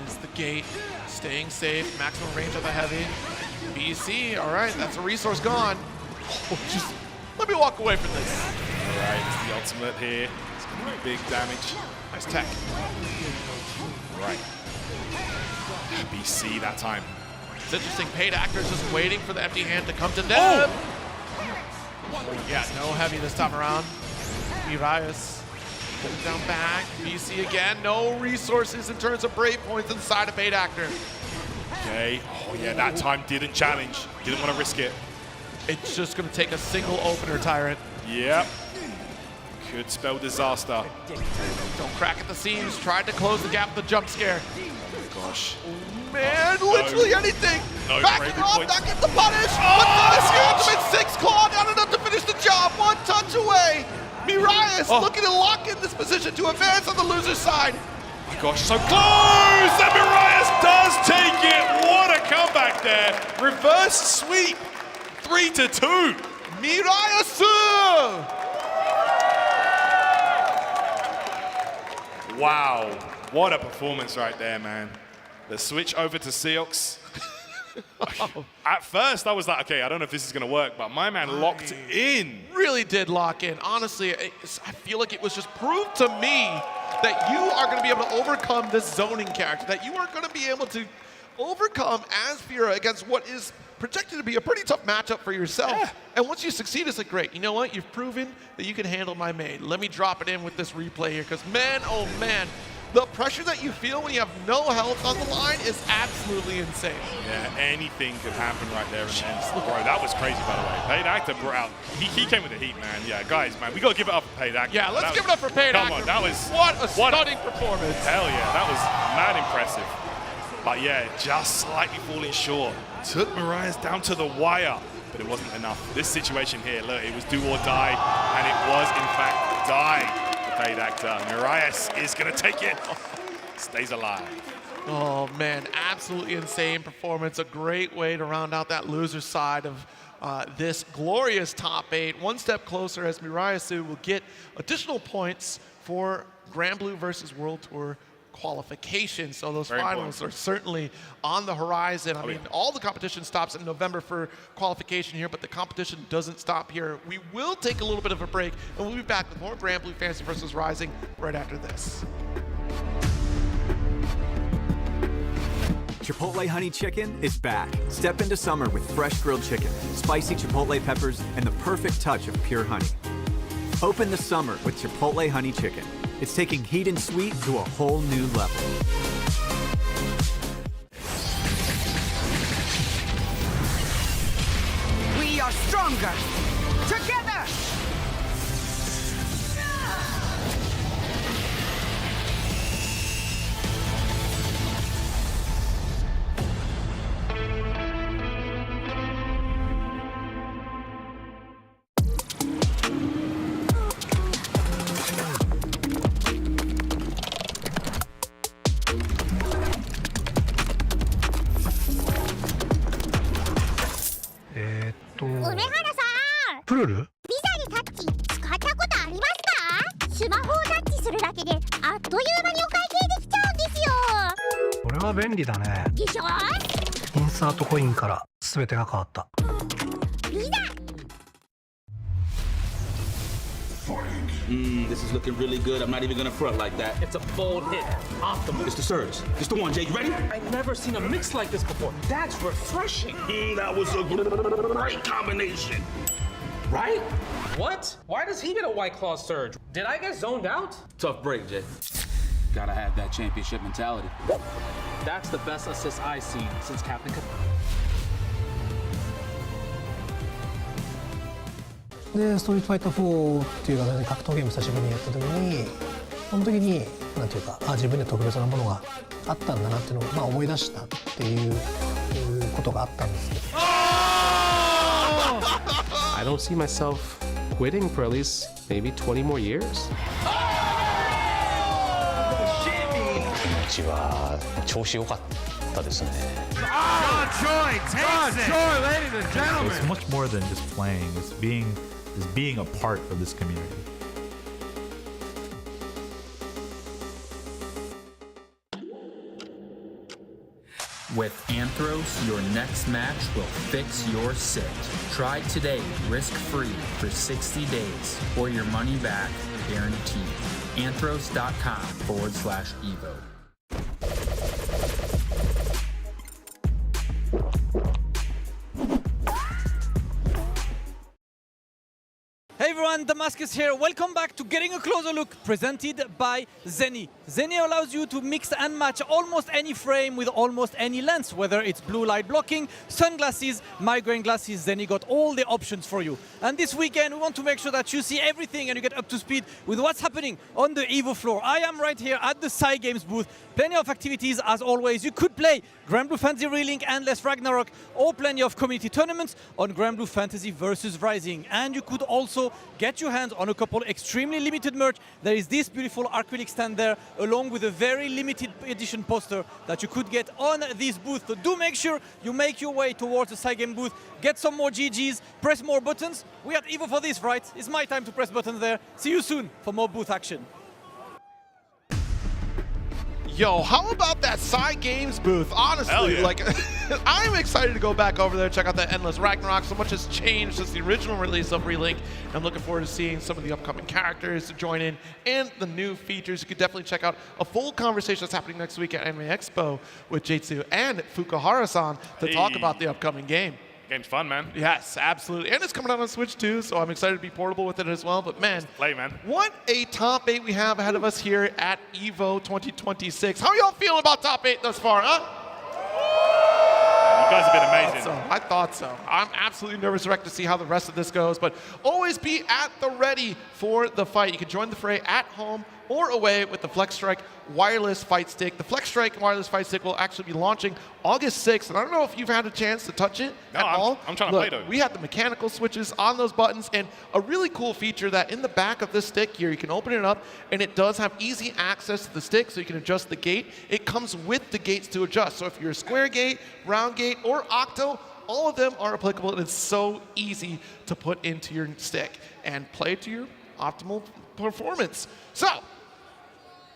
U: Is the gate staying safe? Maximum range of the heavy. BC, all right, that's a resource gone. Oh, just let me walk away from this.
V: All right, it's the ultimate here. It's gonna be big damage.
U: Nice tech.
V: All right. BC that time.
U: It's interesting, paid actors just waiting for the empty hand to come to them. Yeah, no heavy this time around. Urias pulling down back. BC again, no resources in terms of brave points inside of paid actor.
V: Okay, oh yeah, that time didn't challenge. Didn't want to risk it.
U: It's just going to take a single opener tyrant.
V: Yep. Could spell disaster.
U: Don't crack at the seams. Tried to close the gap with the jump scare.
V: Oh gosh.
U: Man, literally anything.
V: No
U: backing off,
V: points.
U: not get the punish. But the ultimate 6 claw, not enough to finish the job. One touch away. Mirai's looking to lock in this position to advance on the loser's side.
V: Oh my gosh, so close! And Mirai's does take it. What a comeback there. Reverse sweep. 3-2.
U: Mirai's.
V: Wow, what a performance right there, man. The switch over to Seox. At first, I was like, okay, I don't know if this is going to work, but my man locked in.
U: Really did lock in. Honestly, I feel like it was just proved to me that you are going to be able to overcome this zoning character, that you are going to be able to overcome Asphira against what is projected to be a pretty tough matchup for yourself. Yeah. And once you succeed, it's like, great, you know what? You've proven that you can handle my maid. Let me drop it in with this replay here, because man, oh man, the pressure that you feel when you have no health on the line is absolutely insane.
V: Yeah, anything could happen right there. And bro, that was crazy, by the way. Paid Actor brought out. He came with the heat, man. Yeah, guys, man, we got to give it up for Paid Actor.
U: Yeah, let's give it up for Paid Actor.
V: Come on, that was...
U: What a stunning performance.
V: Hell yeah, that was mad impressive. But yeah, just slightly falling short. Took Marias down to the wire, but it wasn't enough. This situation here, look, it was do or die, and it was, in fact, die. Paid Actor. Marias is going to take it. Stays alive.
U: Oh, man, absolutely insane performance. A great way to round out that loser side of this glorious top 8. One step closer as Marias will get additional points for Granblue versus World Tour qualification. So those finals are certainly on the horizon. I mean, all the competition stops in November for qualification here, but the competition doesn't stop here. We will take a little bit of a break, and we'll be back with more Granblue Fantasy versus Rising right after this.
E: Chipotle Honey Chicken is back. Step into summer with fresh grilled chicken, spicy Chipotle peppers, and the perfect touch of pure honey. Open the summer with Chipotle Honey Chicken. It's taking heat and sweet to a whole new level.
R: We are stronger together!
J: This is looking really good. I'm not even gonna front like that.
C: It's a bold hit. Optimal.
J: It's the surge. It's the one, Jay. You ready?
C: I've never seen a mix like this before. That's refreshing.
J: That was a great combination.
C: Right? What? Why does he get a White Claw surge? Did I get zoned out?
J: Tough break, Jay. Gotta have that championship mentality.
C: That's the best assist I've seen since Captain Cup.
G: で、ストリートファイター4っていう形で格闘ゲーム久しぶりにやった時に、その時になんていうか、自分で特別なものがあったんだなっていうのを思い出したっていうことがあったんですね。
F: I don't see myself quitting for at least maybe 20 more years.
H: 気持ちは調子良かったですね。
K: It's much more than just playing. It's being a part of this community.
L: With Anthros, your next match will fix your sit. Try today, risk-free, for 60 days, or your money back guaranteed. Anthros.com/Evo.
Z: Hey everyone, Damascus here. Welcome back to Getting a Closer Look, presented by Zenny. Zenny allows you to mix and match almost any frame with almost any lens, whether it's blue light blocking, sunglasses, migraine glasses. Zenny got all the options for you. And this weekend, we want to make sure that you see everything and you get up to speed with what's happening on the Evo floor. I am right here at the Psy Games booth. Plenty of activities as always. You could play Granblue Fantasy Relink, Endless Ragnarok, or plenty of community tournaments on Granblue Fantasy versus Rising. And you could also get your hands on a couple extremely limited merch. There is this beautiful acrylic stand there, along with a very limited edition poster that you could get on this booth. So do make sure you make your way towards the Cygame booth, get some more GGs, press more buttons. We are at Evo for this, right? It's my time to press buttons there. See you soon for more booth action.
U: Yo, how about that Psy Games booth? Honestly,
V: yeah.
U: like, I'm excited to go back over there, check out that Endless Ragnarok. So much has changed since the original release of Relink. I'm looking forward to seeing some of the upcoming characters to join in and the new features. You could definitely check out a full conversation that's happening next week at Anime Expo with Jitsu and Fukuhara-san to talk about the upcoming game.
V: Game's fun, man.
U: Yes, absolutely. And it's coming out on Switch too, so I'm excited to be portable with it as well. But man,
V: play, man.
U: What a top 8 we have ahead of us here at EVO 2026. How y'all feeling about top 8 thus far, huh?
V: You guys have been amazing.
U: I thought so. I'm absolutely nervous to see how the rest of this goes, but always be at the ready for the fight. You can join the fray at home or away with the Flex Strike wireless fight stick. The Flex Strike wireless fight stick will actually be launching August 6th, and I don't know if you've had a chance to touch it at all.
V: I'm trying to play though.
U: We have the mechanical switches on those buttons, and a really cool feature that in the back of this stick here, you can open it up, and it does have easy access to the stick, so you can adjust the gate. It comes with the gates to adjust. So if you're a square gate, round gate, or octo, all of them are applicable, and it's so easy to put into your stick and play to your optimal performance. So,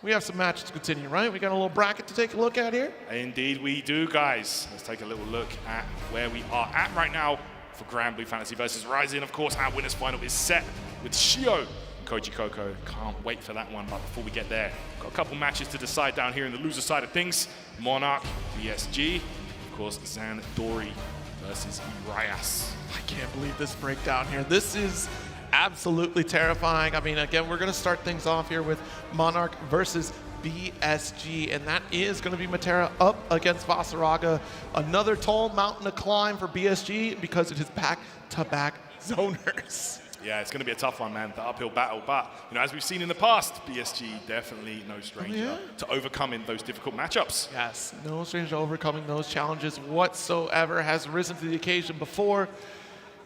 U: we have some matches to continue, right? We got a little bracket to take a look at here.
V: Indeed we do, guys. Let's take a little look at where we are at right now for Granblue Fantasy versus Rising. Of course, our winners final is set with Shio and Koji Coco. Can't wait for that one, but before we get there, got a couple matches to decide down here in the loser side of things. Monarch, BSG, of course, Zandori versus Urias.
U: I can't believe this breakdown here. This is absolutely terrifying. I mean, again, we're going to start things off here with Monarch versus BSG, and that is going to be Matera up against Vasaraga. Another tall mountain to climb for BSG because it is back-to-back zoners.
V: Yeah, it's going to be a tough one, man, the uphill battle. But, you know, as we've seen in the past, BSG definitely no stranger to overcoming those difficult matchups.
U: Yes, no stranger to overcoming those challenges whatsoever, has risen to the occasion before.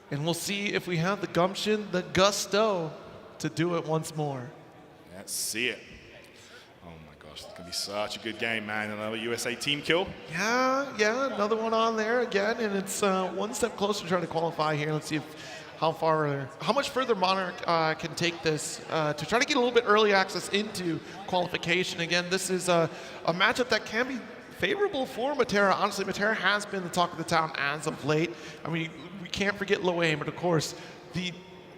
U: And we'll see if we have the gumption, the gusto to do it once more.
V: Let's see it. Oh my gosh, it's going to be such a good game, man. Another USA team kill.
U: Yeah, another one on there again. And it's one step closer to trying to qualify here. Let's see how much further Monarch can take this to try to get a little bit early access into qualification. Again, this is a matchup that can be favorable for Matera. Honestly, Matera has been the talk of the town as of late. I mean, we can't forget low aim, but of course, the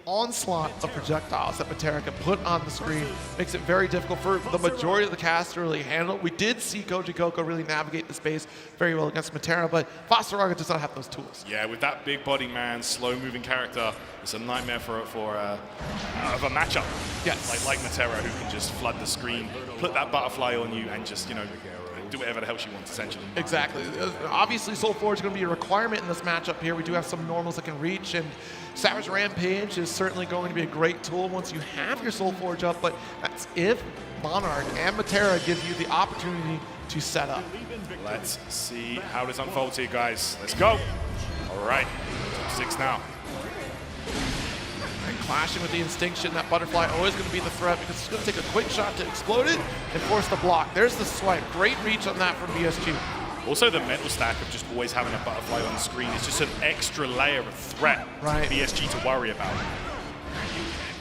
U: onslaught of projectiles that Matera can put on the screen makes it very difficult for the majority of the cast to really handle. We did see Koji Coco really navigate the space very well against Matera, but Vasaraga does not have those tools.
V: Yeah, with that big body man, slow-moving character, it's a nightmare for a matchup.
U: Yes.
V: Like Matera, who can just flood the screen, put that butterfly on you, and just, you know, do whatever the hell she wants, essentially.
U: Exactly. Obviously, Soul Forge is going to be a requirement in this matchup here. We do have some normals that can reach, and Savage Rampage is certainly going to be a great tool once you have your Soul Forge up, but that's if Monarch and Matera give you the opportunity to set up.
V: Let's see how this unfolds here, guys. Let's go. All right, top 6 now.
U: And clashing with the Instinction, that butterfly always going to be the threat because it's going to take a quick shot to explode it and force the block. There's the swipe. Great reach on that from BSG.
V: Also, the metal stack of just always having a butterfly on the screen is just an extra layer of threat for BSG to worry about.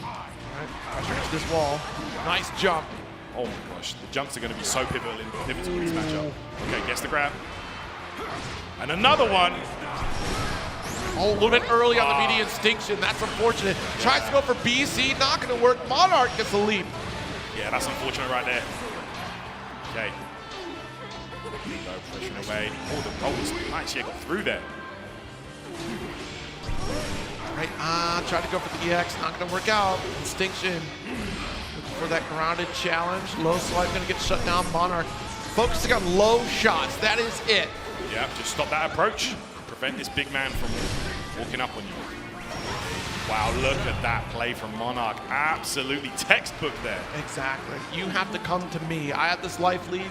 U: All right, pressure into this wall. Nice jump.
V: Oh my gosh, the jumps are going to be so pivotal in this matchup. Okay, gets the grab. And another one.
U: Oh, a little bit early on the media Instinction. That's unfortunate. Tries to go for BC, not going to work. Monarch gets the leap.
V: Yeah, that's unfortunate right there. Okay. Go pushing away. Oh, the roll was nice. Yeah, got through there.
U: Right, tried to go for the EX. Not going to work out. Instinction. Looking for that grounded challenge. Low swipe going to get shut down. Monarch focusing on low shots. That is it.
V: Yeah, just stop that approach. Prevent this big man from walking up on you. Wow, look at that play from Monarch. Absolutely textbook there.
U: Exactly. You have to come to me. I have this life lead.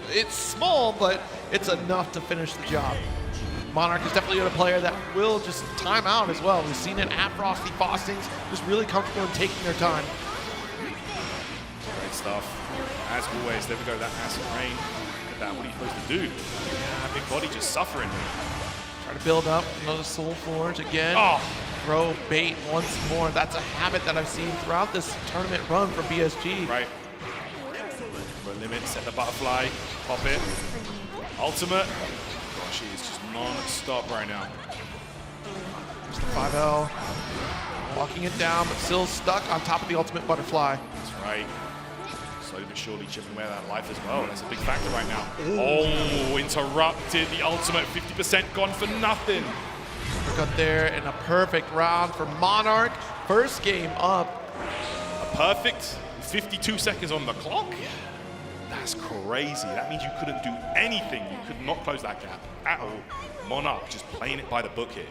U: It's small, but it's enough to finish the job. Monarch is definitely a player that will just time out as well. We've seen it at Frosty Fostings, just really comfortable in taking their time.
V: Great stuff. As always, there we go, that acid rain. Look at that, what are you supposed to do? Yeah, big body just suffering.
U: Try to build up another Soul Forge again. Oh. Throw bait once more. That's a habit that I've seen throughout this tournament run for BSG.
V: Right. For a limit, set the butterfly, pop it. Ultimate. Gosh, he is just non-stop right now.
U: There's the 5L. Walking it down, but still stuck on top of the ultimate butterfly.
V: That's right. Slowly but surely chipping away at that life as well. That's a big factor right now. Oh, interrupted. The ultimate 50% gone for nothing.
A: uppercut there, and a perfect round for Monarch. First game up.
V: A perfect 52 seconds on the clock? That's crazy. That means you couldn't do anything. You could not close that gap at all. Monarch just playing it by the book here.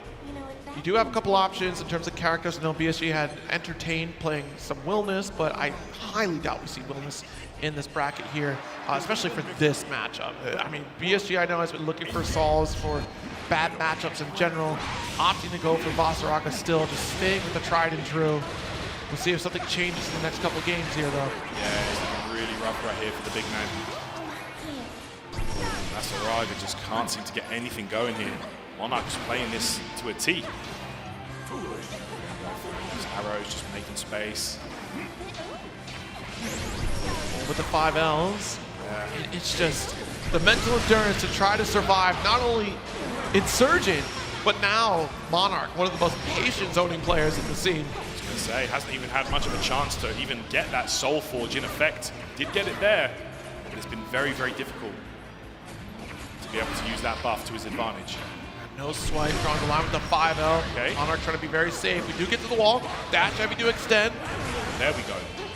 A: You do have a couple options in terms of characters. I know BSG had entertained playing some Willness, but I highly doubt we see Willness in this bracket here, especially for this matchup. I mean, BSG I know has been looking for solves for bad matchups in general, opting to go for Vasaraga still, just staying with the tried and true. We'll see if something changes in the next couple games here, though.
V: Yeah, it's looking really rough right here for the big man. Vasaraga just can't seem to get anything going here. Monarch is playing this to a T. These arrows just making space.
A: With the 5 Ls, it's just the mental endurance to try to survive not only Insurgent, but now Monarch, one of the most patient zoning players in the scene.
V: I was going to say, hasn't even had much of a chance to even get that Soul Forge in effect. Did get it there, but it's been very, very difficult to be able to use that buff to his advantage.
A: No swipe, drawing the line with the 5L.
V: Okay.
A: Monarch trying to be very safe. We do get to the wall. Dash heavy to extend.
V: There we go.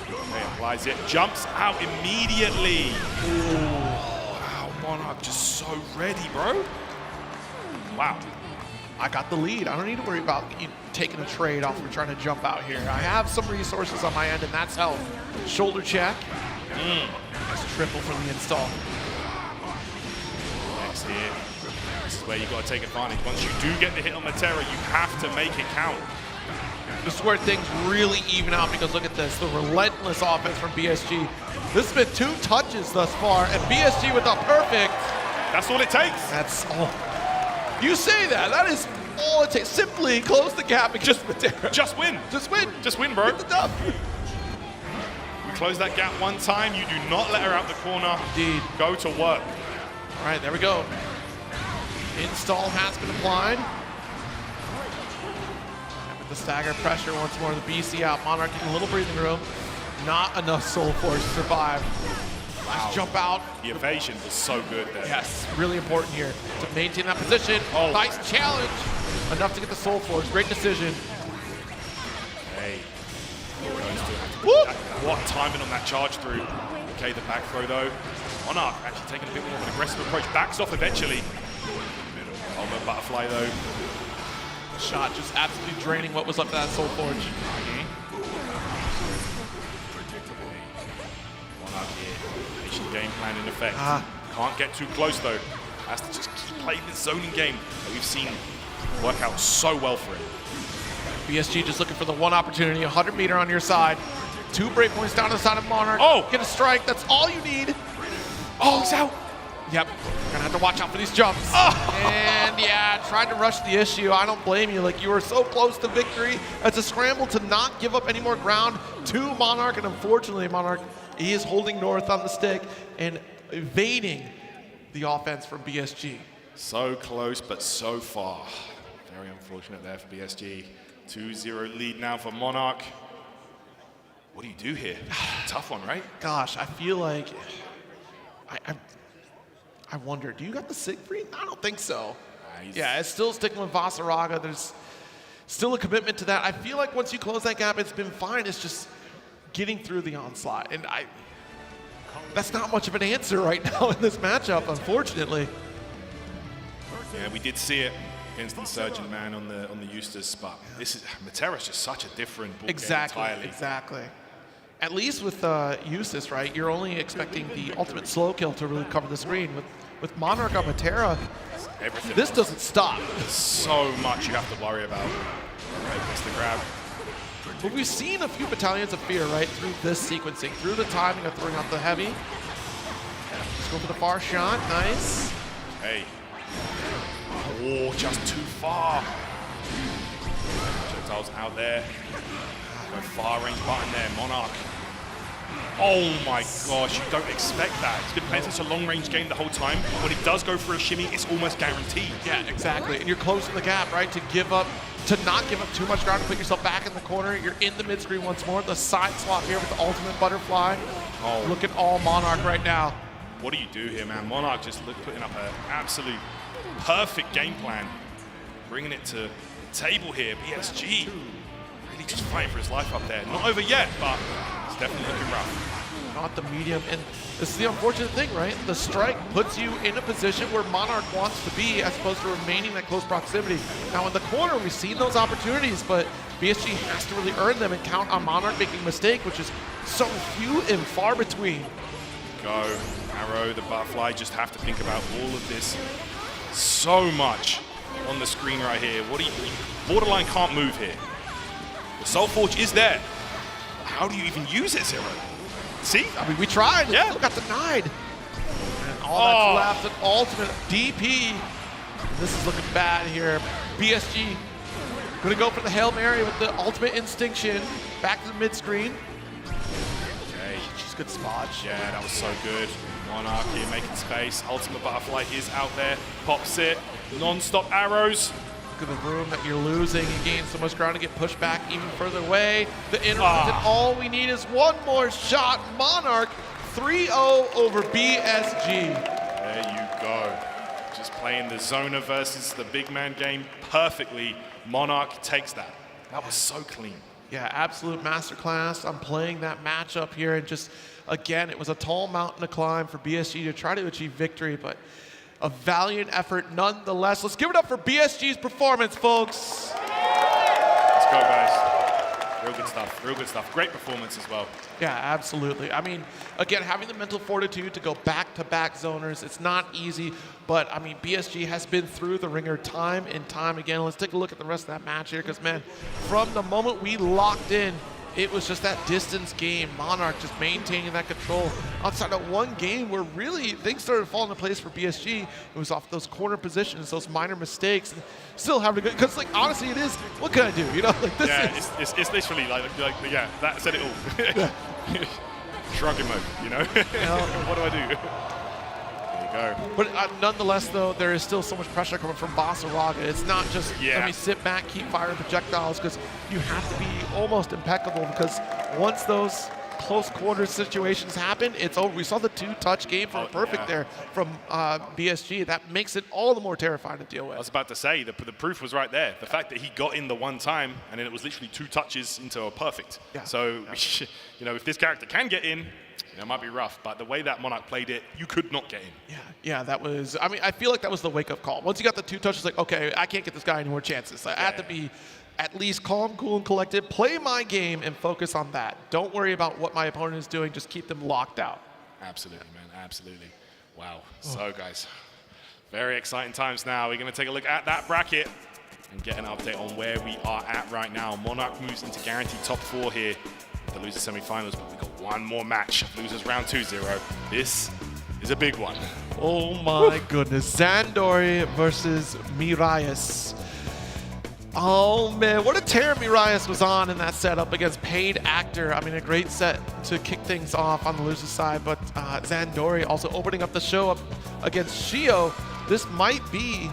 V: Okay, applies it. Jumps out immediately. Ooh. Wow, Monarch just so ready, bro. Wow.
A: I got the lead. I don't need to worry about taking a trade off of trying to jump out here. I have some resources on my end, and that's health. Shoulder check. That's triple from the install.
V: Next here. This is where you got to take advantage. Once you do get the hit on Matera, you have to make it count.
A: This is where things really even out, because look at this, the relentless offense from BSG. This has been 2 touches thus far, and BSG with a perfect.
V: That's all it takes.
A: That's all. You say that. That is all it takes. Simply close the gap and just Matera.
V: Just win.
A: Just win.
V: Just win, bro.
A: Get the dub.
V: We close that gap one time. You do not let her out the corner.
A: Indeed.
V: Go to work.
A: All right, there we go. Install has been applied. And with the stagger pressure once more, the BC out. Monarch getting a little breathing room. Not enough Soul Force to survive. Nice jump out.
V: The evasion was so good there.
A: Yes, really important here to maintain that position. Oh. Nice challenge. Enough to get the Soul Force. Great decision.
V: Hey. What timing on that charge through. Okay, the back throw though. Monarch actually taking a bit more of an aggressive approach. Backs off eventually. Ultimate butterfly though.
A: Shot just absolutely draining what was left of that Soul Forge.
V: Monarch here. Patient game plan in effect. Can't get too close though. Has to just keep playing this zoning game that we've seen work out so well for him.
A: BSG just looking for the one opportunity, 100 meter on your side. 2 breakpoints down to the side of Monarch.
V: Oh!
A: Get a strike, that's all you need. Oh, he's out. Yep, gonna have to watch out for these jumps. And yeah, tried to rush the issue. I don't blame you. Like, you were so close to victory. It's a scramble to not give up any more ground to Monarch, and unfortunately, Monarch, he is holding north on the stick and evading the offense from BSG.
V: So close, but so far. Very unfortunate there for BSG. 2-0 lead now for Monarch. What do you do here? Tough one, right?
A: Gosh, I feel like I wonder, do you got the Siegfried? I don't think so. Yeah, it's still sticking with Vasaraga. There's still a commitment to that. I feel like once you close that gap, it's been fine. It's just getting through the onslaught. And that's not much of an answer right now in this matchup, unfortunately.
V: Yeah, we did see it against Insurgent Man on the Eustace, but this is Matera's just such a different ball
A: Exactly,
V: game entirely.
A: exactly. At least with Eustace, right, you're only expecting the ultimate slow kill to really cover the screen. With Monarch on Matera, this doesn't stop.
V: There's so much you have to worry about. Right, that's the grab.
A: But we've seen a few battalions of fear, right, through this sequencing, through the timing of throwing out the heavy. Let's go for the far shot, nice.
V: Hey. Oh, just too far. Projectiles out there. No far range button there, Monarch. Oh my gosh, you don't expect that. He's been playing such a long range game the whole time. When he does go for a shimmy, it's almost guaranteed.
A: Yeah, exactly. And you're closing the gap, right, to not give up too much ground, to put yourself back in the corner. You're in the mid screen once more. The side swap here with the ultimate butterfly.
V: Oh.
A: Looking all Monarch right now.
V: What do you do here, man? Monarch just putting up an absolute perfect game plan. Bringing it to table here. BSG really just fighting for his life up there. Not over yet, but it's definitely looking rough.
A: Not the medium, and this is the unfortunate thing, right? The strike puts you in a position where Monarch wants to be as opposed to remaining in that close proximity. Now in the corner, we've seen those opportunities, but BSG has to really earn them and count on Monarch making a mistake, which is so few and far between.
V: Go, Arrow, the butterfly, just have to think about all of this. So much on the screen right here. What do you borderline can't move here. The Soul Forge is there. How do you even use it, Zero? See?
A: I mean, we tried.
V: Yeah.
A: Still got denied. And all that's left, an ultimate DP. This is looking bad here. BSG gonna go for the Hail Mary with the ultimate instinction. Back to the mid screen.
V: Okay.
A: She's good spot.
V: Yeah, that was so good. Monarch here making space. Ultimate Butterfly is out there. Pops it. Non-stop arrows.
A: Look at the room that you're losing. You gain so much ground to get pushed back even further away. The interrupt, and all we need is one more shot. Monarch 3-0 over BSG.
V: There you go. Just playing the Zona versus the big man game perfectly. Monarch takes that. That was so clean.
A: Yeah, absolute masterclass on playing that matchup here. And just, again, it was a tall mountain to climb for BSG to try to achieve victory, but a valiant effort nonetheless. Let's give it up for BSG's performance, folks.
V: Let's go, guys. Real good stuff. Real good stuff. Great performance as well.
A: Yeah, absolutely. I mean, again, having the mental fortitude to go back-to-back zoners, it's not easy, but I mean, BSG has been through the ringer time and time again. Let's take a look at the rest of that match here, because, man, from the moment we locked in, it was just that distance game. Monarch just maintaining that control. Outside of one game where really things started falling into place for BSG, it was off those corner positions, those minor mistakes, and still having to go, because like honestly it is, what can I do? You know, like this is.
V: It's literally like yeah, that said it all. Shrugging mode, you know? What do I do? There you go.
A: But nonetheless, though, there is still so much pressure coming from Basaraga. It's not just let me sit back, keep firing projectiles, because you have to be almost impeccable, because once those close quarters situations happen, it's over. We saw the two-touch game from perfect there from BSG. That makes it all the more terrifying to deal with.
V: I was about to say, the proof was right there. The fact that he got in the one time, and then it was literally 2 touches into a perfect.
A: Yeah.
V: So, you know, if this character can get in, it might be rough, but the way that Monarch played it, you could not get in.
A: Yeah, that was, I mean, I feel like that was the wake-up call. Once you got the 2 touches, like, okay, I can't get this guy any more chances. I have to be at least calm, cool, and collected, play my game, and focus on that. Don't worry about what my opponent is doing. Just keep them locked out.
V: Absolutely, man, absolutely. Wow. So, guys, very exciting times now. We're going to take a look at that bracket and get an update on where we are at right now. Monarch moves into guaranteed top 4 here. The loser semifinals, but we've got one more match. Losers round 2-0. This is a big one.
A: Oh my goodness. Zandori versus Miraius. Oh man, what a tear Miraius was on in that setup against Paid Actor. I mean, a great set to kick things off on the loser side, but Zandori also opening up the show up against Shio. This might be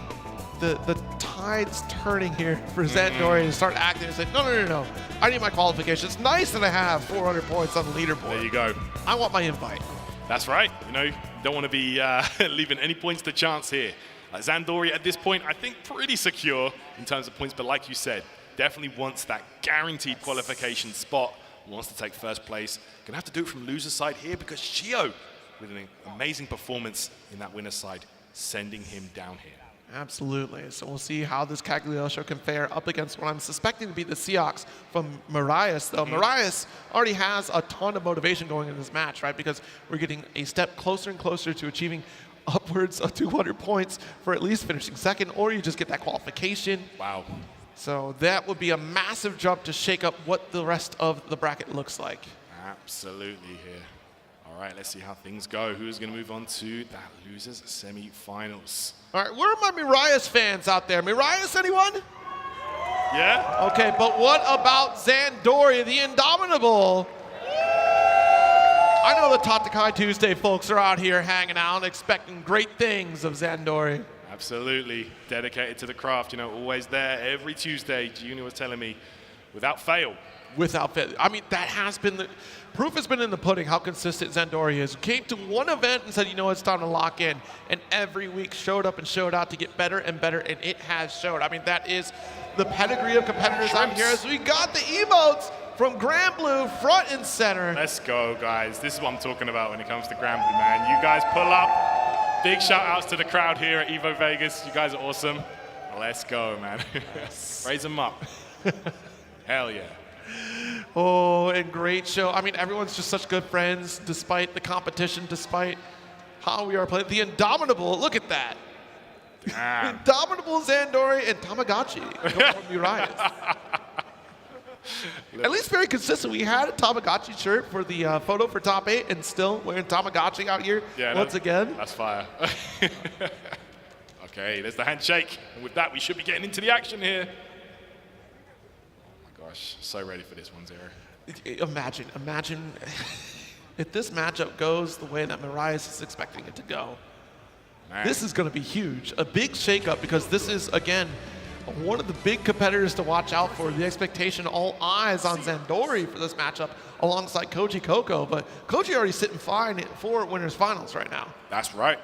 A: the tides turning here for Zandori to start acting and say, no, I need my qualification. It's nice that I have 400 points on the leaderboard.
V: There you go.
A: I want my invite.
V: That's right. You know, don't want to be leaving any points to chance here. Zandori at this point, I think pretty secure in terms of points, but like you said, definitely wants that guaranteed qualification spot, wants to take first place. Gonna have to do it from loser's side here because Shio, with an amazing performance in that winner's side, sending him down here.
A: Absolutely. So we'll see how this Cagliostro can fare up against what I'm suspecting to be the Seahawks from Miraius, though. Miraius already has a ton of motivation going in this match, right? Because we're getting a step closer and closer to achieving upwards of 200 points for at least finishing second, or you just get that qualification.
V: Wow.
A: So that would be a massive jump to shake up what the rest of the bracket looks like.
V: Absolutely here. All right, let's see how things go. Who's going to move on to that losers semi-finals?
A: All right, where are my Miraius fans out there? Miraius, anyone?
V: Yeah?
A: Okay, but what about Zandori, the Indomitable? I know the Tatakai Tuesday folks are out here hanging out, expecting great things of Zandori.
V: Absolutely. Dedicated to the craft, you know, always there every Tuesday. Junior was telling me, without fail,
A: without fail. I mean, that has been the proof has been in the pudding how consistent Zandori is. Came to one event and said, you know, it's time to lock in. And every week showed up and showed out to get better and better, and it has showed. I mean, that is the pedigree of competitors out here. As we got the emotes from Granblue front and center.
V: Let's go, guys. This is what I'm talking about when it comes to Granblue, man. You guys pull up. Big shout outs to the crowd here at Evo Vegas. You guys are awesome. Let's go, man. Raise them up. Hell yeah.
A: Oh, and great show. I mean, everyone's just such good friends despite the competition, despite how we are playing. The Indomitable, look at that. Indomitable Zandori and Tamagotchi from Urias. At least very consistent. We had a Tamagotchi shirt for the photo for top 8 and still wearing Tamagotchi out here once again.
V: That's fire. Okay, there's the handshake. And with that, we should be getting into the action here. Oh my gosh, so ready for this one, Zero.
A: Imagine if this matchup goes the way that Marias is expecting it to go.
V: Man.
A: This is going to be huge. A big shakeup because this is, again, one of the big competitors to watch out for. The expectation, all eyes on Zandori for this matchup alongside Koji Coco. But Koji already sitting fine for winners finals right now.
V: That's right.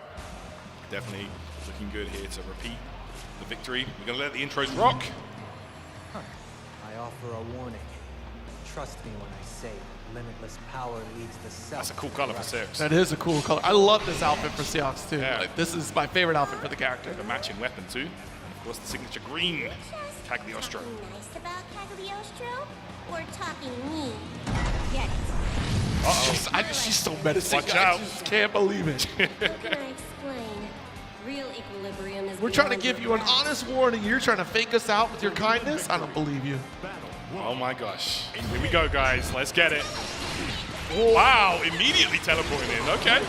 V: Definitely looking good here to repeat the victory. We're going to let the intros rock.
M: I offer a warning. Trust me when I say limitless power leads to self.
V: That's a cool color for Seox.
A: That is a cool color. I love this outfit for Seox too. Yeah. Like, this is my favorite outfit for the character.
V: The matching weapon too. And of course the signature green Cagliostro.
D: Nice about Cagliostro? Or talking me? Get it.
A: She's so menacing.
V: Watch out.
A: I just can't believe it.
D: How can I explain? Real equilibrium is
A: We're trying to give you an honest warning. You're trying to fake us out with your kindness? I don't believe you.
V: Oh my gosh. Here we go, guys. Let's get it. Wow, immediately teleporting in. Okay.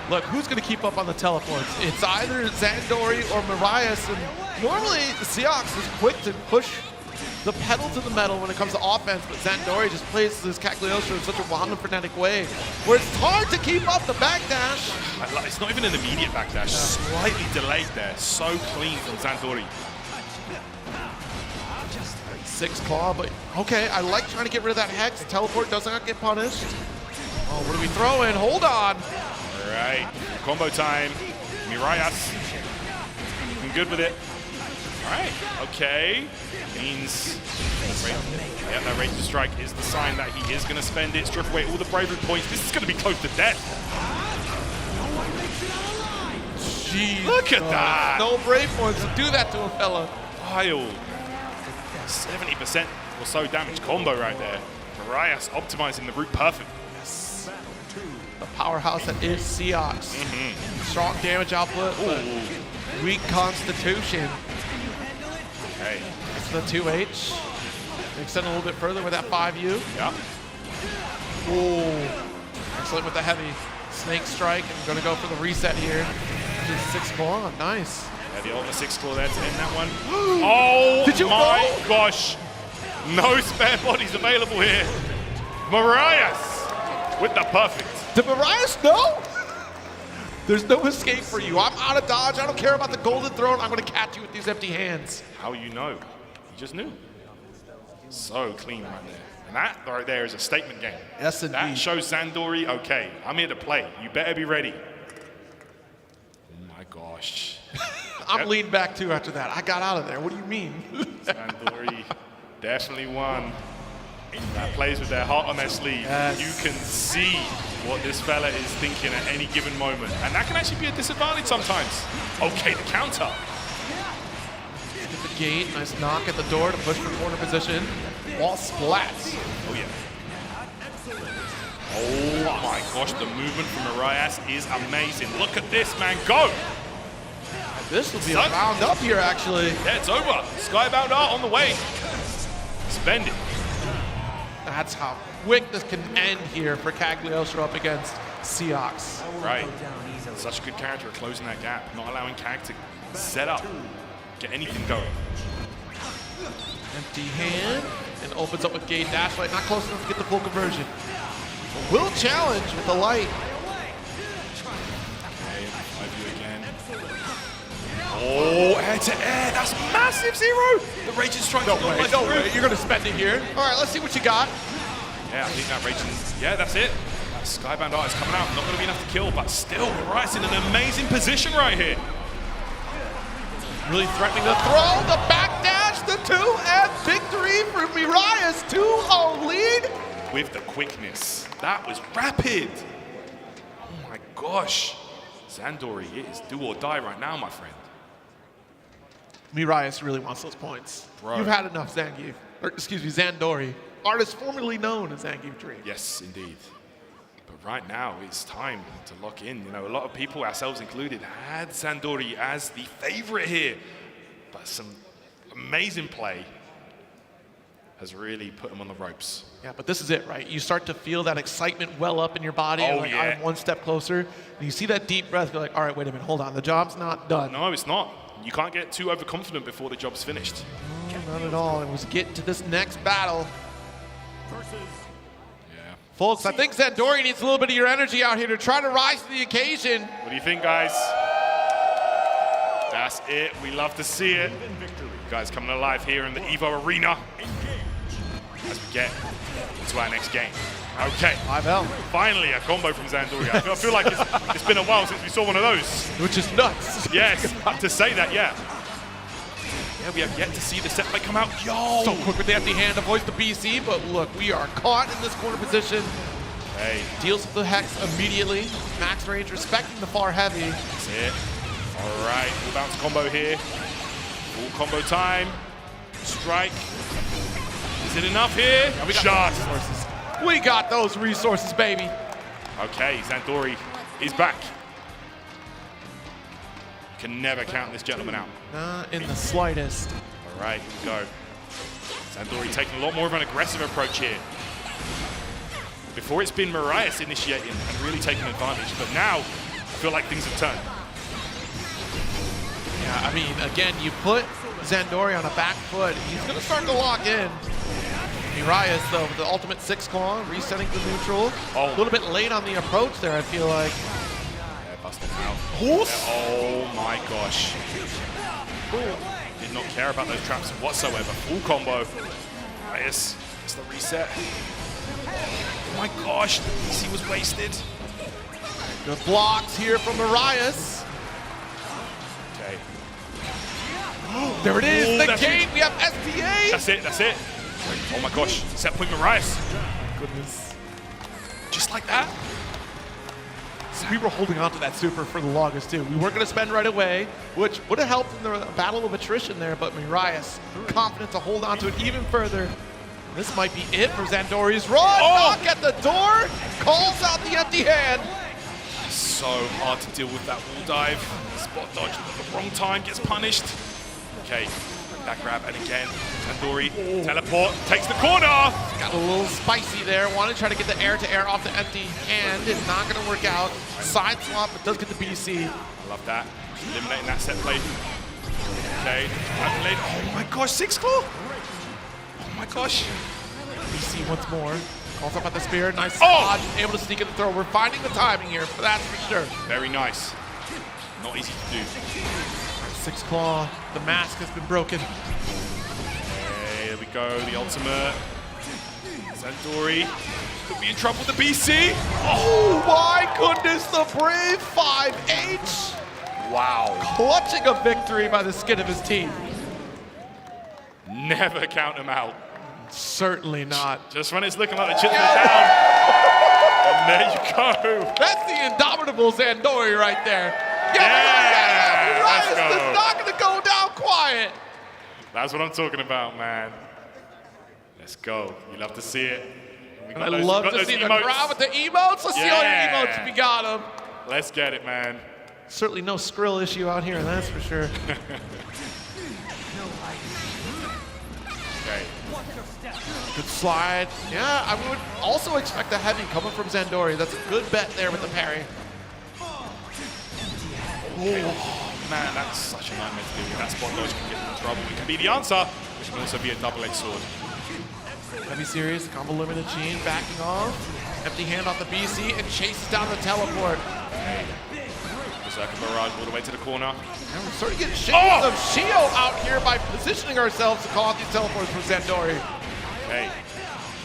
A: Look, who's going to keep up on the teleports? It's either Zandori or Marias, and normally Seox is quick to push the pedal to the metal when it comes to offense, but Zandori just plays this Cagliostro in such a wild and frenetic way where it's hard to keep up the backdash.
V: It's not even an immediate backdash. Slightly delayed there. So clean from Zandori.
A: 6 claw, but okay, I like trying to get rid of that hex. Teleport does not get punished. Oh, what are we throwing? Hold on.
V: All right, combo time. Mirayas looking good with it. All right, okay. Means that Rage to Strike is the sign that he is going to spend it, strip away all the bravery points. This is going to be close to death.
A: Jeez,
V: look at that.
A: No brave points to do that to a fella.
V: Wild. 70% or so damage combo right there. Marias optimizing the route perfect.
A: Yes. The powerhouse that is Seox. Strong damage output, but weak constitution.
V: Okay.
A: It's the 2H. Extend a little bit further with that 5U.
V: Yeah.
A: Ooh. Excellent with the heavy snake strike. And going to go for the reset here. Just 6 claw. Nice.
V: Yeah, the ultimate 6 claw there to end that one. Oh
A: Did you
V: my gosh. No spare bodies available here. Marias with the perfect.
A: Did Marias know? There's no escape for you. I'm out of dodge. I don't care about the golden throne. I'm going to catch you with these empty hands.
V: How you know? You just knew. So clean right there. And that right there is a statement game.
A: Yes, indeed.
V: That shows Zandori, okay, I'm here to play. You better be ready. Oh my gosh.
A: I'm leaned back too after that. I got out of there. What do you mean?
V: Zandori definitely won. That plays with their heart on their sleeve.
A: Yes.
V: You can see what this fella is thinking at any given moment. And that can actually be a disadvantage sometimes. Okay, the counter.
A: Get the gate. Nice knock at the door to push for corner position. Wall splats.
V: Oh, yeah. Oh, my gosh. The movement from Arias is amazing. Look at this, man. Go.
A: This will be a round up here, actually.
V: Yeah, it's over. Skybound Art on the way. Spend it.
A: That's how quick this can end here for Cagliostro up against Seox.
V: Right. Such a good character at closing that gap, not allowing Cag to set up, get anything going.
A: Empty hand, and opens up with gate dash light. Not close enough to get the full conversion. Will challenge with the light.
V: Okay, 5U again. Oh, air to air. That's massive, Zero. The Raging Strike.
A: No way. You're going to spend it here. All right, let's see what you got.
V: Yeah, I think that Raging. Yeah, that's it. That Skybound Art is coming out. Not going to be enough to kill, but still, Mariah's in an amazing position right here.
A: Really threatening the throw, the backdash, the 2, and victory for Mariah's 2-0 lead.
V: With the quickness. That was rapid. Oh my gosh. Zandori, it is do or die right now, my friend.
A: Mariah's really wants those points.
V: Bro.
A: You've had enough, Zandori. Artist formerly known as Zangief Dream.
V: Yes, indeed. But right now, it's time to lock in. You know, a lot of people, ourselves included, had Zandori as the favorite here. But some amazing play has really put him on the ropes.
A: Yeah, but this is it, right? You start to feel that excitement well up in your body.
V: Oh,
A: like,
V: yeah.
A: I'm one step closer. And you see that deep breath. You're like, all right, wait a minute, hold on. The job's not done.
V: No, it's not. You can't get too overconfident before the job's finished.
A: No, not at all. It was getting to this next battle.
V: Yeah.
A: Folks, I think Zandori needs a little bit of your energy out here to try to rise to the occasion.
V: What do you think, guys? That's it. We love to see it. Guys coming alive here in the EVO Arena as we get into our next game. Okay.
A: 5L.
V: Finally, a combo from Zandori. I feel like it's been a while since we saw one of those.
A: Which is nuts.
V: Yes, to say that, yeah. Yeah, we have yet to see the set play come out. Yo!
A: So quick with the empty hand to voice the BC, but look, we are caught in this corner position.
V: Hey.
A: Deals with the Hex immediately. Max range, respecting the far heavy.
V: That's it. All right, full bounce combo here. Full combo time. Strike. Is it enough here?
A: Yeah, we got
V: Shot.
A: resources. We got those resources, baby.
V: Okay, Zandori is back. Can never count this gentleman out.
A: Not in the slightest.
V: All right, here we go. Zandori taking a lot more of an aggressive approach here. Before it's been Mariah's initiating and really taking advantage, but now I feel like things have turned.
A: Yeah, I mean, again, you put Zandori on a back foot, he's going to start to lock in. Urias, though, with the ultimate 6 claw, resetting the neutral.
V: Oh.
A: A little bit late on the approach there, I feel like.
V: Yeah, busted out.
A: Oof.
V: Oh my gosh. Did not care about those traps whatsoever. Full combo. Urias, it's the reset. Oh my gosh, the PC was wasted.
A: Good blocks here from Urias.
V: Okay.
A: There it is, the
V: that's
A: gate,
V: it.
A: we have SPA.
V: That's it, that's it. Oh my gosh, set point Mariah's.
A: Goodness.
V: Just like that.
A: We were holding on to that super for the longest too. We weren't going to spend right away, which would have helped in the battle of attrition there, but Mariah's confident to hold on to it even further. This might be it for Zandori's run.
V: Oh!
A: Knock at the door, calls out the empty hand.
V: So hard to deal with that wall dive. Spot dodge at the wrong time, gets punished. Okay, back grab, and again, Zandori, teleport, takes the corner.
A: Got a little spicy there. Wanted to try to get the air-to-air off the empty hand. It's not going to work out. Side swap, but does get the BC.
V: I love that. Eliminating that set play. Okay, oh my gosh, 6 claw. Oh my gosh.
A: BC once more. Calls up at the spear. Nice dodge. Able to sneak in the throw. We're finding the timing here, that's for sure.
V: Very nice. Not easy to do.
A: 6 claw. The mask has been broken.
V: Okay, there we go. The ultimate. Zandori could be in trouble with the BC.
A: Oh my goodness, the brave 5H.
V: Wow.
A: Clutching a victory by the skin of his teeth.
V: Never count him out.
A: Certainly not.
V: Just when it's looking like the chips are down. And there you go.
A: That's the indomitable Zandori right there.
V: Yeah, let's go.
A: It's not going to go down quiet.
V: That's what I'm talking about, man. Let's go. You love to see it.
A: I love to see the crowd with the emotes. Let's see all your emotes if you got them.
V: Let's get it, man.
A: Certainly no Skrill issue out here, that's for sure.
V: Okay.
A: Good slide. Yeah, I would also expect a heavy coming from Zandori. That's a good bet there with the parry.
V: Okay. Oh, man, that's such a nightmare to deal with. That spot dodge can get in trouble. It can be the answer, which can also be a double-edged sword.
A: Heavy series, combo limited chain, backing off. Empty hand off the BC and chases down the teleport.
V: Okay. Berserker Barrage all the way to the corner.
A: And we're starting to get shades of Shio out here by positioning ourselves to call out these teleports for Zandori.
V: Okay,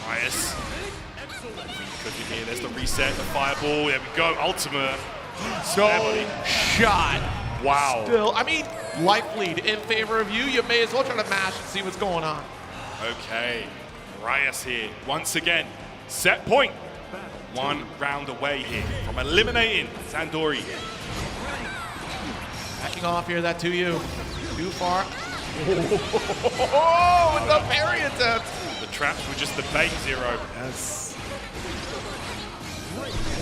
V: Rias. Cooking here, there's the reset, the fireball, there we go, ultimate.
A: No shot.
V: Wow.
A: Still, I mean, life lead in favor of you. You may as well try to mash and see what's going on.
V: Okay, Rias here, once again, set point. 1 round away here from eliminating Zandori.
A: Backing off here, that 2U. Too far. Oh, with the parry attempt.
V: The traps were just the bait, Zero.
A: Yes.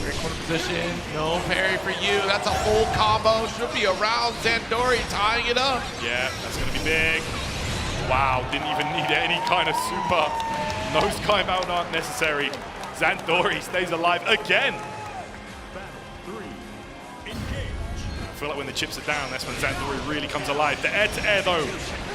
A: Great corner position. No parry for you. That's a full combo. Should be around Zandori tying it up.
V: Yeah, that's going to be big. Wow, didn't even need any kind of super. Nose climb out aren't necessary. Zandori stays alive again. I feel like when the chips are down, that's when Zandori really comes alive. The air-to-air though,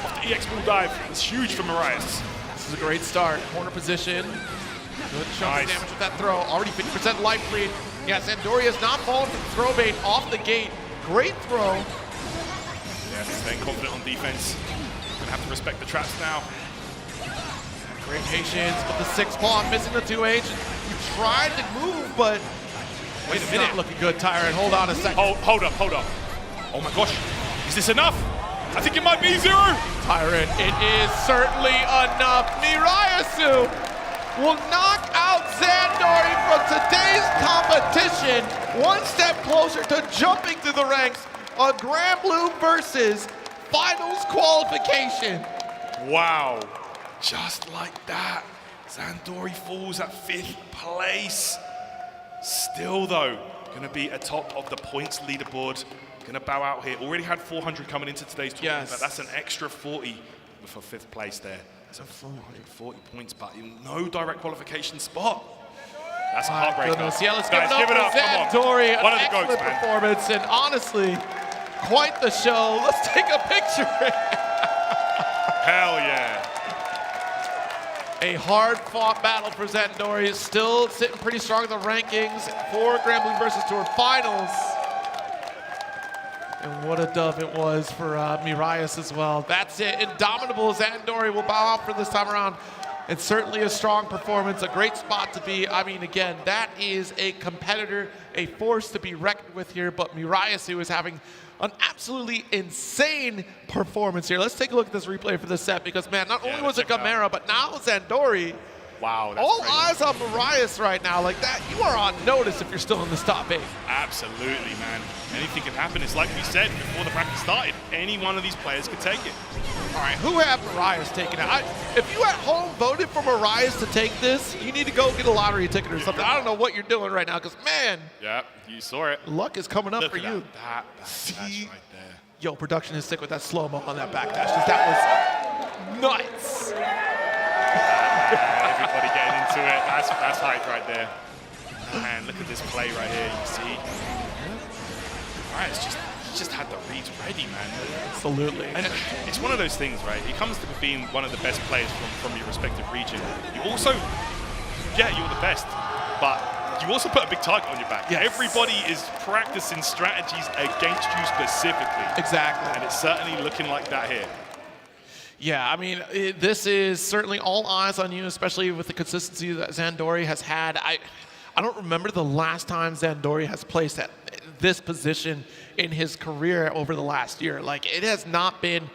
V: off the EX ball dive, is huge for Marias.
A: This is a great start. Corner position. Good chunk of damage with that throw. Already 50% life lead. Yeah, Zandori has not fallen from throw bait off the gate. Great throw.
V: Yeah, staying confident on defense. Gonna have to respect the traps now.
A: Great patience, but the 6 claw missing the 2H. You tried to move, but
V: wait a
A: it's
V: minute.
A: not looking good, Tyrant. Hold on a second.
V: Hold up. Oh my gosh, is this enough? I think it might be Zero.
A: Tyrant, it is certainly enough. Mirayasu will knock out Zandori from today's competition. 1 step closer to jumping through the ranks on Granblue versus finals qualification.
V: Wow. Just like that, Zandori falls at 5th place. Still though, gonna be atop of the points leaderboard. Gonna bow out here. Already had 400 coming into today's tournament, but that's an extra 40 for 5th place there. That's a 440 points, but no direct qualification spot. That's a heartbreaker.
A: Goodness. Yeah, let's
V: Guys,
A: give it up for Zandori.
V: One of the
A: Excellent
V: goats, man.
A: performance, and honestly, quite the show. Let's take a picture.
V: Hell yeah.
A: A hard-fought battle for Zandori, still sitting pretty strong in the rankings for Granblue versus Tour Finals. And what a dub it was for Mirias as well. That's it. Indomitable Zandori will bow out for this time around. It's certainly a strong performance, a great spot to be. I mean, again, that is a competitor, a force to be reckoned with here, but Mirias, who is having an absolutely insane performance here. Let's take a look at this replay for this set because, man, not only was it Gamera, but now Zandori.
V: Wow, that's
A: all
V: crazy.
A: eyes on Marias right now. Like that, you are on notice if you're still in this top 8.
V: Absolutely, man. Anything can happen. It's like we said before the bracket started. Any one of these players could take it.
A: All right, who have Marias taken out? If you at home voted for Marias to take this, you need to go get a lottery ticket or something. I don't know what you're doing right now because, man.
V: Yeah, you saw it.
A: Luck is coming up
V: Look
A: for
V: at
A: you.
V: That backdash right there.
A: Yo, production is sick with that slow-mo on that backdash. That was nuts.
V: Everybody getting into it. That's hype right there. Man, look at this play right here. You see? All right, it's just had the reads ready, man.
A: Absolutely.
V: And it's one of those things, right? It comes to being one of the best players from your respective region. You also, yeah, you're the best, but you also put a big target on your back.
A: Yes.
V: Everybody is practicing strategies against you specifically.
A: Exactly.
V: And it's certainly looking like that here.
A: Yeah, I mean, this is certainly all eyes on you, especially with the consistency that Zandori has had. I don't remember the last time Zandori has placed at this position in his career over the last year. Like, it has not been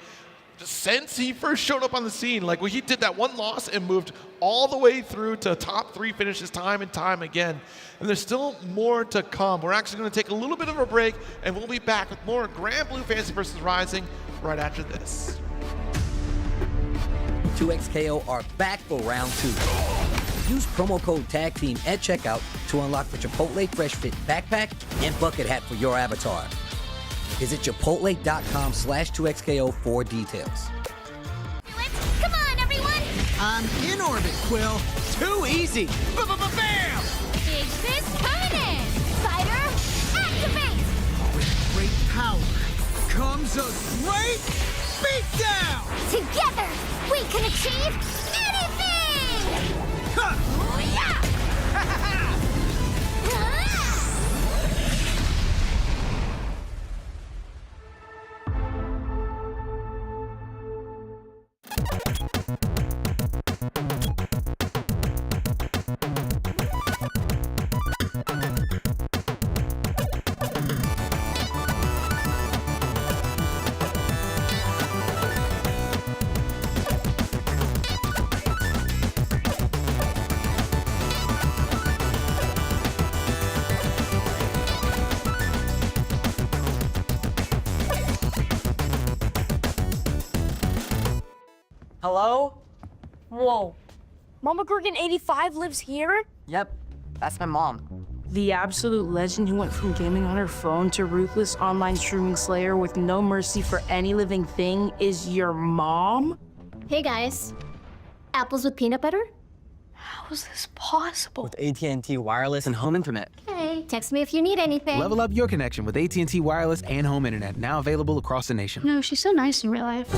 A: since he first showed up on the scene. Like, when he did that one loss and moved all the way through to top 3 finishes time and time again. And there's still more to come. We're actually going to take a little bit of a break, and we'll be back with more Granblue Fantasy vs. Rising right after this.
B: 2XKO are back for round 2. Use promo code TAGTEAM at checkout to unlock the Chipotle Fresh Fit backpack and bucket hat for your avatar. Visit chipotle.com/2XKO for details.
D: Come on, everyone!
R: I'm in orbit, Quill. Too easy. Bam!
D: Big fist coming in! Fighter, activate!
R: With great power comes a great beatdown!
D: Together, we can achieve anything!
R: Ha!
N: Hello? Whoa. Mama Gorgon 85 lives here?
R: Yep, that's my mom.
N: The absolute legend who went from gaming on her phone to ruthless online streaming slayer with no mercy for any living thing is your mom?
D: Hey guys. Apples with peanut butter?
N: How is this possible?
R: With AT&T wireless and home internet.
D: Hey, text me if you need anything.
O: Level up your connection with AT&T wireless and home internet, now available across the nation.
D: No, she's so nice in real life.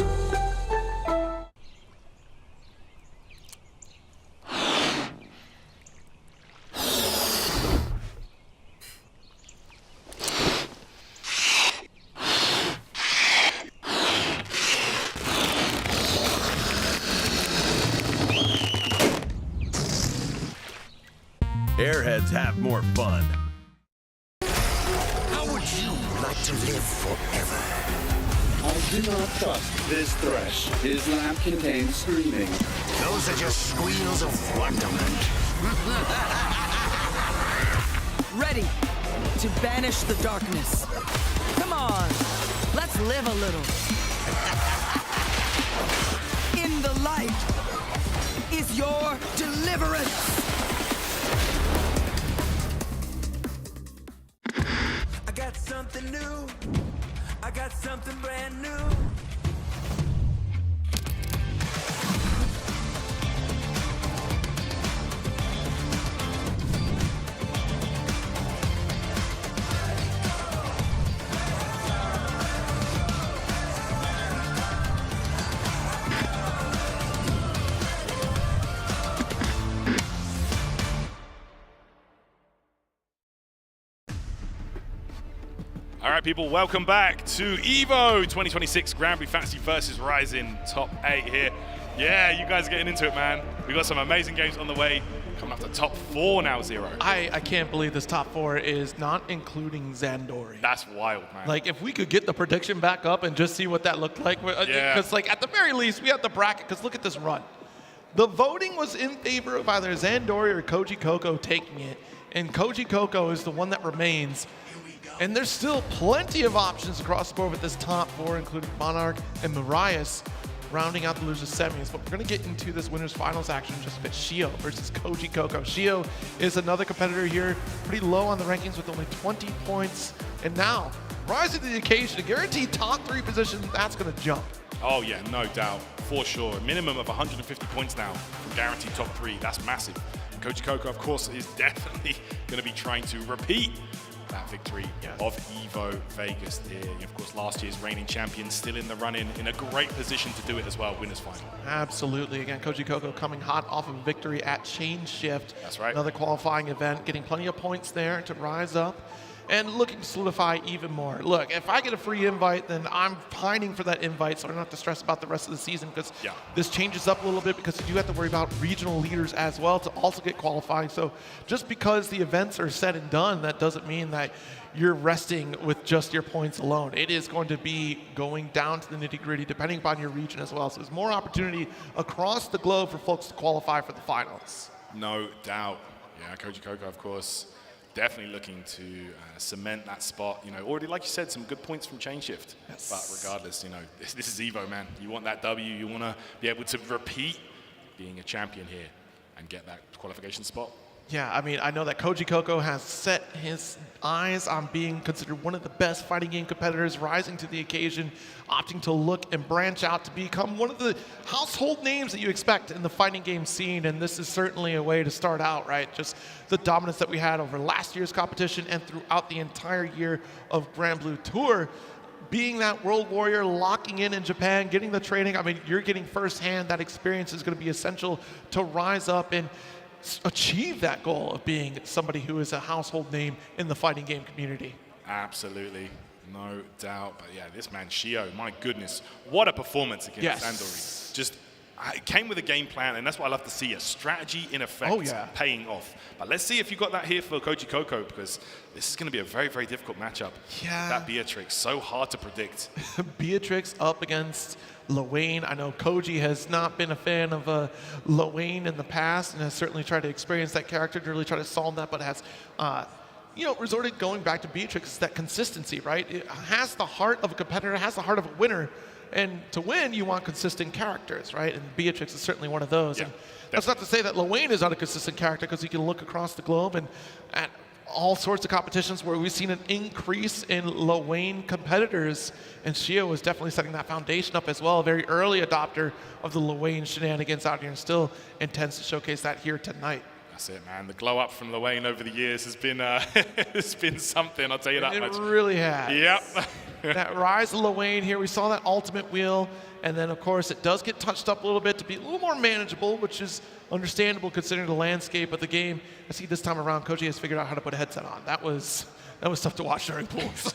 P: Airheads have more fun.
Q: How would you like to live forever?
S: I do not trust this thresh. His lamp contains screaming.
Q: Those are just squeals of wonderment.
R: Ready to banish the darkness. Come on, let's live a little. In the light is your deliverance.
Q: I got something new. I got something brand new.
V: All right, people, welcome back to EVO 2026 Granblue Fantasy versus Rising top 8 here. Yeah, you guys are getting into it, man. We got some amazing games on the way. Coming up to top 4 now, Zero.
A: I can't believe this top 4 is not including Zandori.
V: That's wild, man.
A: Like, if we could get the prediction back up and just see what that looked like. Because, like, at the very least, we have the bracket. Because look at this run. The voting was in favor of either Zandori or Koji Coco taking it. And Koji Coco is the one that remains. And there's still plenty of options across the board with this top 4, including Monarch and Marias, rounding out the losers semis. But we're going to get into this winners finals action in just a bit. Shio versus Koji Coco. Shio is another competitor here, pretty low on the rankings with only 20 points. And now, rising to the occasion, a guaranteed top 3 position, that's going to jump.
V: Oh, yeah, no doubt, for sure. A minimum of 150 points now from guaranteed top 3. That's massive. Koji Coco, of course, is definitely going to be trying to repeat that victory of EVO Vegas here. Of course, last year's reigning champion still in the run-in, in a great position to do it as well, winners final.
A: Absolutely. Again, Koji Coco coming hot off of a victory at Chain Shift.
V: That's right.
A: Another qualifying event, getting plenty of points there to rise up and looking to solidify even more. Look, if I get a free invite, then I'm pining for that invite, so I don't have to stress about the rest of the season, because this changes up a little bit because you do have to worry about regional leaders as well to also get qualifying. So just because the events are said and done, that doesn't mean that you're resting with just your points alone. It is going to be going down to the nitty-gritty depending upon your region as well. So there's more opportunity across the globe for folks to qualify for the finals.
V: No doubt. Yeah, Koji Coco, of course, definitely looking to cement that spot. You know, already, like you said, some good points from Chain Shift.
A: Yes. But
V: regardless, you know, this is EVO, man. You want that W. You want to be able to repeat being a champion here and get that qualification spot.
A: Yeah, I mean, I know that Koji Coco has set his eyes on being considered one of the best fighting game competitors, rising to the occasion, opting to look and branch out to become one of the household names that you expect in the fighting game scene, and this is certainly a way to start out, right? Just the dominance that we had over last year's competition and throughout the entire year of Granblue Tour. Being that world warrior, locking in Japan, getting the training, I mean, you're getting firsthand. That experience is going to be essential to rise up and achieve that goal of being somebody who is a household name in the fighting game community.
V: Absolutely, no doubt. But yeah, this man, Shio, my goodness, what a performance against Sandori. Just it came with a game plan, and that's what I love to see, a strategy in effect paying off. But let's see if you got that here for Koji Coco, because this is going to be a very, very difficult matchup.
A: Yeah.
V: That Beatrix, so hard to predict.
A: Beatrix up against Lwane. I know Koji has not been a fan of Lwane in the past and has certainly tried to experience that character to really try to solve that, but has resorted going back to Beatrix. Is that consistency, right? It has the heart of a competitor, has the heart of a winner. And to win, you want consistent characters, right? And Beatrix is certainly one of those.
V: Yeah,
A: and that's not to say that Lwane is not a consistent character, because you can look across the globe and at all sorts of competitions where we've seen an increase in Lwane competitors. And Shio is definitely setting that foundation up as well. A very early adopter of the Lwane shenanigans out here, and still intends to showcase that here tonight.
V: That's it, man. The glow up from Lwane over the years has been has been something, I'll tell you that much.
A: It really has.
V: Yep.
A: That rise of Lwane here, we saw that ultimate wheel, and then of course it does get touched up a little bit to be a little more manageable, which is understandable considering the landscape of the game. I see this time around Koji has figured out how to put a headset on. That was tough to watch during pools.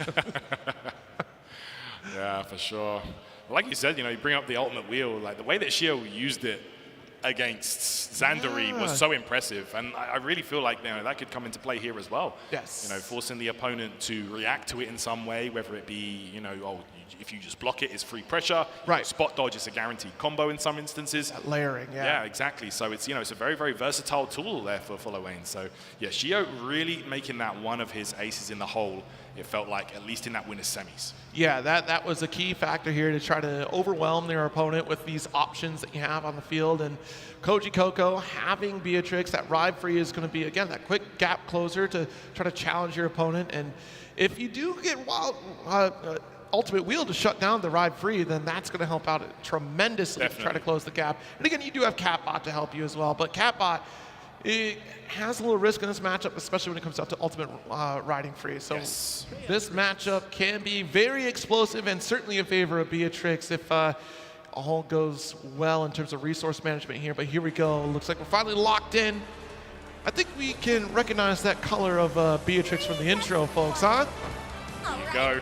V: Yeah, for sure. Like you said, you bring up the ultimate wheel, like the way that Shio used it against Xandari was so impressive, and I really feel like that could come into play here as well.
A: Yes.
V: Forcing the opponent to react to it in some way, whether it be if you just block it, it's free pressure.
A: Right.
V: Spot dodge is a guaranteed combo in some instances.
A: That layering, yeah.
V: Yeah, exactly. So it's it's a very, very versatile tool there for Lwane. So yeah, Shio really making that one of his aces in the hole. It felt like, at least in that winner's semis.
A: Yeah, that was a key factor here to try to overwhelm their opponent with these options that you have on the field. And Koji Coco having Beatrix, that ride free is going to be, again, that quick gap closer to try to challenge your opponent. And if you do get ultimate wheel to shut down the ride free, then that's going to help out tremendously to try to close the gap. And again, you do have Catbot to help you as well. But Catbot, it has a little risk in this matchup, especially when it comes down to ultimate riding free. So this matchup can be very explosive and certainly in favor of Beatrix if all goes well in terms of resource management here. But here we go. Looks like we're finally locked in. I think we can recognize that color of Beatrix from the intro, folks, huh?
V: There you go.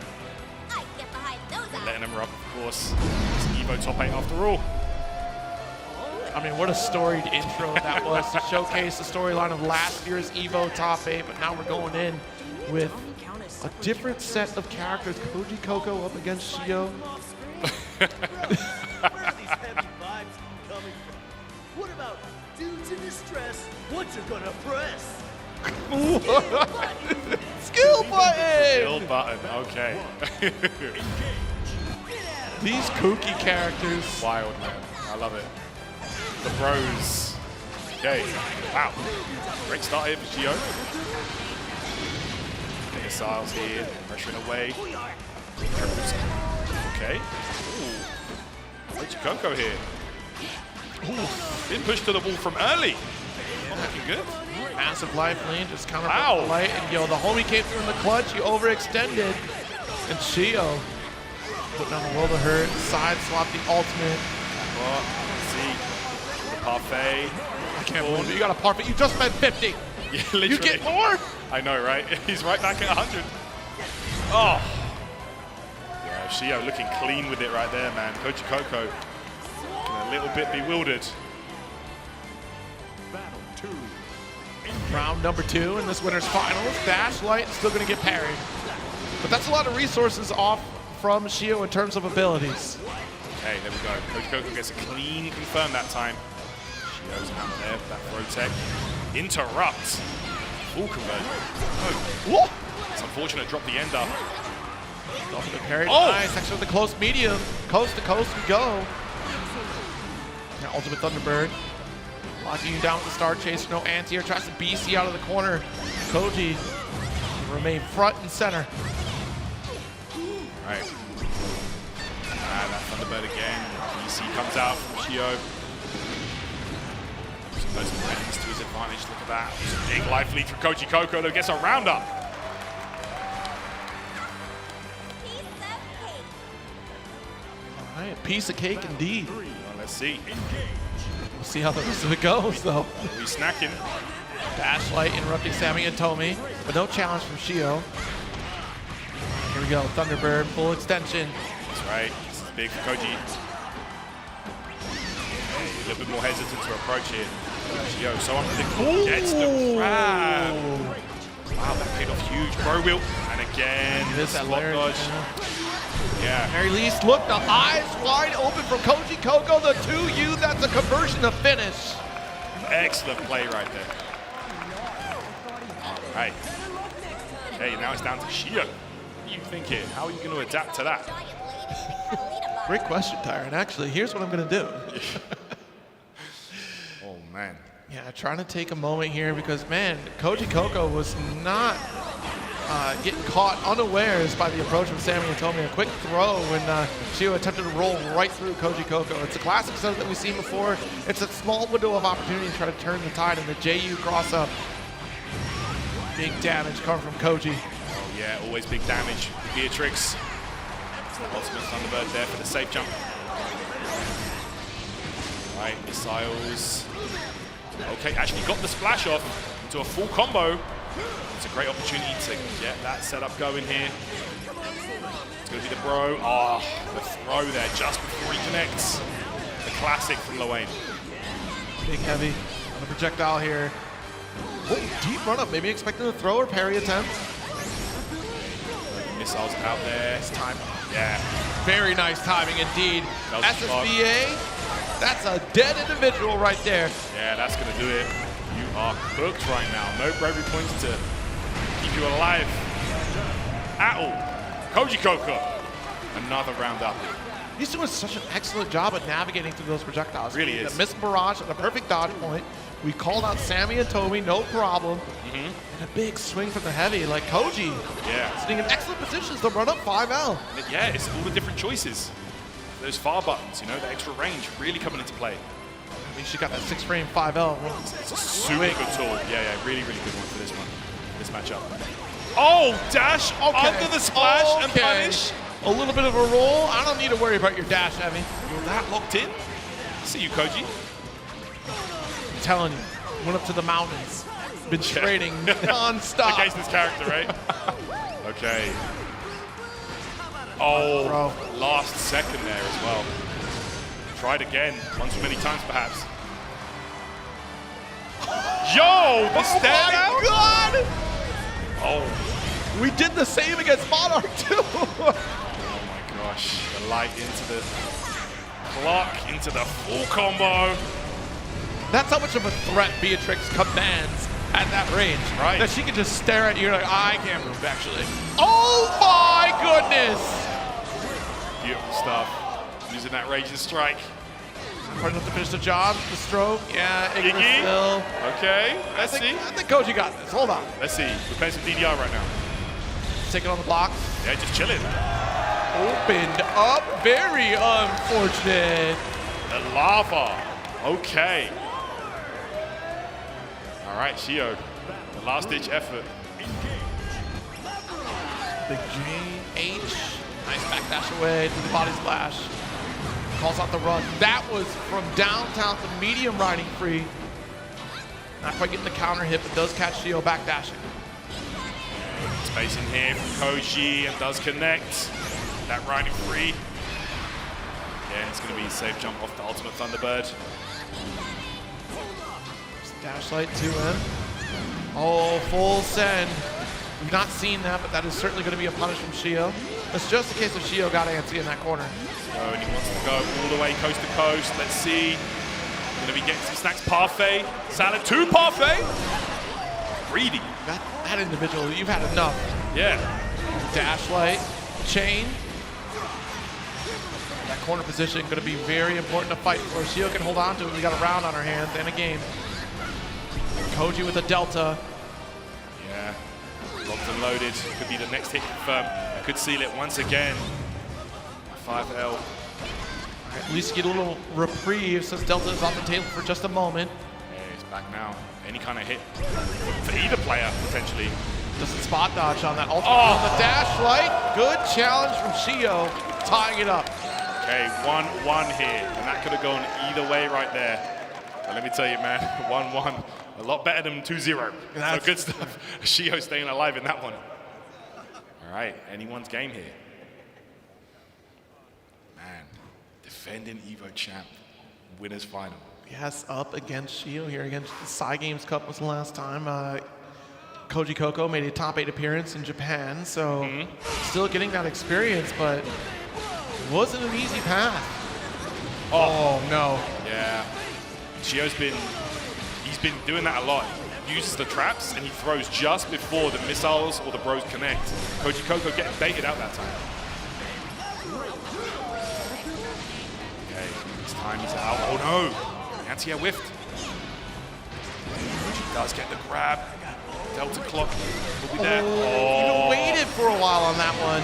V: Letting him rock, of course. It's Evo top 8 after all.
A: I mean, what a storied intro that was to showcase the storyline of last year's Evo Top 8, but now we're going in with a different set of characters. Koji Coco up against Shio.
Q: What about dudes in distress? What you gonna press?
A: Skill button!
V: Skill button, okay.
A: These kooky characters.
V: Wild, man. I love it. The bros. Okay. Wow. Great start here for Shio. Missiles here. Pressuring away. Okay. Ooh. Koji Coco here. Ooh. Been pushed to the wall from early. Not looking good.
A: Massive life lane, just counter the light. And the homie came through in the clutch. He overextended. And Shio putting on the world of hurt. Side swap the ultimate.
V: Let's see. Parfait.
A: I can't believe you got a parfait. You just spent 50.
V: Yeah, literally.
A: You get more?
V: I know, right? He's right back at 100. Oh. Yeah, Shio looking clean with it right there, man. Koji Coco looking a little bit bewildered.
A: Round number 2 in this winner's finals. Dash Light still going to get parried. But that's a lot of resources off from Shio in terms of abilities.
V: Okay, there we go. Koji Coco gets a clean confirm that time. Shio's out there with that throw tech. Interrupt. Full conversion. Oh. It's unfortunate, drop the ender.
A: Parried. Nice, actually with the close medium. Coast to coast we go. Now ultimate Thunderbird. Locking you down with the Star Chaser. No anti-air. Tries to BC out of the corner. Koji remain front and center.
V: All right. That Thunderbird again. BC comes out from Shio. Those weapons to his advantage. Look at that. Big life lead from Koji Coco that gets a roundup.
A: All right, piece of cake indeed.
V: Well, let's see.
A: We'll see how the rest of it goes, though.
V: We snacking.
A: Dash Light interrupting Sammy and Tomi, but no challenge from Shio. Here we go, Thunderbird, full extension.
V: That's right. This is big for Koji. A little bit more hesitant to approach here. Shio, so unpredictable. Gets the grab. Wow, that paid off huge. Bro wheel. And again, this block dodge. Yeah.
A: Very least, look, the eyes wide open from Koji Coco, the 2U, that's a conversion to finish.
V: Excellent play right there. All right. Okay, now it's down to Shio. What do you think here? How are you going to adapt to that?
A: Great question, Tyron. Actually, here's what I'm going to do.
V: Oh, man.
A: Yeah, trying to take a moment here because, man, Koji Coco was not getting caught unawares by the approach of Sammy and Tomi. A quick throw when Shio attempted to roll right through Koji Coco. It's a classic setup that we've seen before. It's a small window of opportunity to try to turn the tide in the JU cross-up. Big damage coming from Koji.
V: Oh, yeah, always big damage. Beatrix. Ultimate Thunderbird there for the safe jump. Right, missiles. Okay, actually got the splash off into a full combo. It's a great opportunity to get that setup going here. It's going to be the bro. Oh, the throw there just before he connects. The classic from Loane.
A: Big heavy on the projectile here. Oh, deep run up, maybe expecting a throw or parry attempt.
V: Missiles out there.
A: Nice time.
V: Yeah.
A: Very nice timing indeed. SSBA, that's a dead individual right there.
V: Yeah, that's going to do it. You are cooked right now. No bravery points to keep you alive at all. Koji Coco, another round up.
A: He's doing such an excellent job at navigating through those projectiles.
V: Really is.
A: The missed barrage at a perfect dodge point. We called out Sammy and Tomi, no problem. And a big swing from the heavy, like Koji.
V: Yeah.
A: Sitting in excellent positions to run up 5L.
V: Yeah, it's all the different choices. Those far buttons, you know, the extra range really coming into play.
A: At least you got that 6-frame 5L.
V: It's a super good tool. Yeah, really, really good one for this one, this matchup. Oh, dash under the splash and punish.
A: A little bit of a roll. I don't need to worry about your dash, Heavy.
V: You're that locked in? See you, Koji.
A: I'm telling you, went up to the mountains. Been trading non-stop.
V: Against this character, right? Okay. Oh, last second there as well. Tried again, once too many times perhaps. Yo, the stand out?
A: God!
V: Oh.
A: We did the same against Monarch too.
V: Oh my gosh, the light into the clock, into the full combo.
A: That's how much of a threat Beatrix commands at that range.
V: Right.
A: That she can just stare at you like, I can't move actually. Oh my goodness!
V: Beautiful stuff. Using that raging strike.
A: Hard enough to finish the job, the stroke. Yeah,
V: Iggy.
A: Still.
V: Okay, let's see.
A: I think Koji got this. Hold on.
V: Let's see. We're playing some DDR right now.
A: Taking on the blocks.
V: Yeah, just chilling.
A: Opened up. Very unfortunate.
V: The lava. Okay. All right, Shio. The last-ditch effort.
A: Big H. Nice backdash away to the body splash. Calls out the run. That was from downtown to medium riding free. Not quite getting the counter hit, but does catch Shio backdashing.
V: Space in here from Koji and does connect. That riding free. Yeah, it's going to be a safe jump off the ultimate Thunderbird.
A: Dash light 2M. Oh, full send. We've not seen that, but that is certainly going to be a punish from Shio. It's just in case of Shio got antsy in that corner.
V: So, and he wants to go all the way coast to coast. Let's see. Going to be getting some snacks. Parfait. Salad 2 Parfait. Greedy.
A: That individual, you've had enough.
V: Yeah.
A: Dash light. Chain. That corner position going to be very important to fight for. Shio can hold on to it. We got a round on our hands and a game. Koji with a delta.
V: Yeah. Locked and loaded. Could be the next hit confirmed. Could seal it once again. 5L.
A: At least get a little reprieve since delta is off the table for just a moment.
V: Yeah, he's back now. Any kind of hit for either player, potentially.
A: Just a spot dodge on that ultimate on the dash light. Good challenge from Shio, tying it up.
V: Okay, 1-1 here, and that could have gone either way right there. But let me tell you, man, 1-1, a lot better than 2-0. So good stuff. Shio staying alive in that one. All right, anyone's game here. Man, defending Evo champ, winners final.
A: Yes, up against Shio here against the Psy Games Cup was the last time. Koji Koko made a top 8 appearance in Japan, so still getting that experience, but wasn't an easy path. Oh no.
V: Yeah. Shio's he's been doing that a lot. He uses the traps and he throws just before the missiles or the bros connect. Koji Koko getting baited out that time. Okay, this time he's out. Oh no! Anti-air whiffed. He does get the grab. Delta clock will be there.
A: Even waited for a while on that one.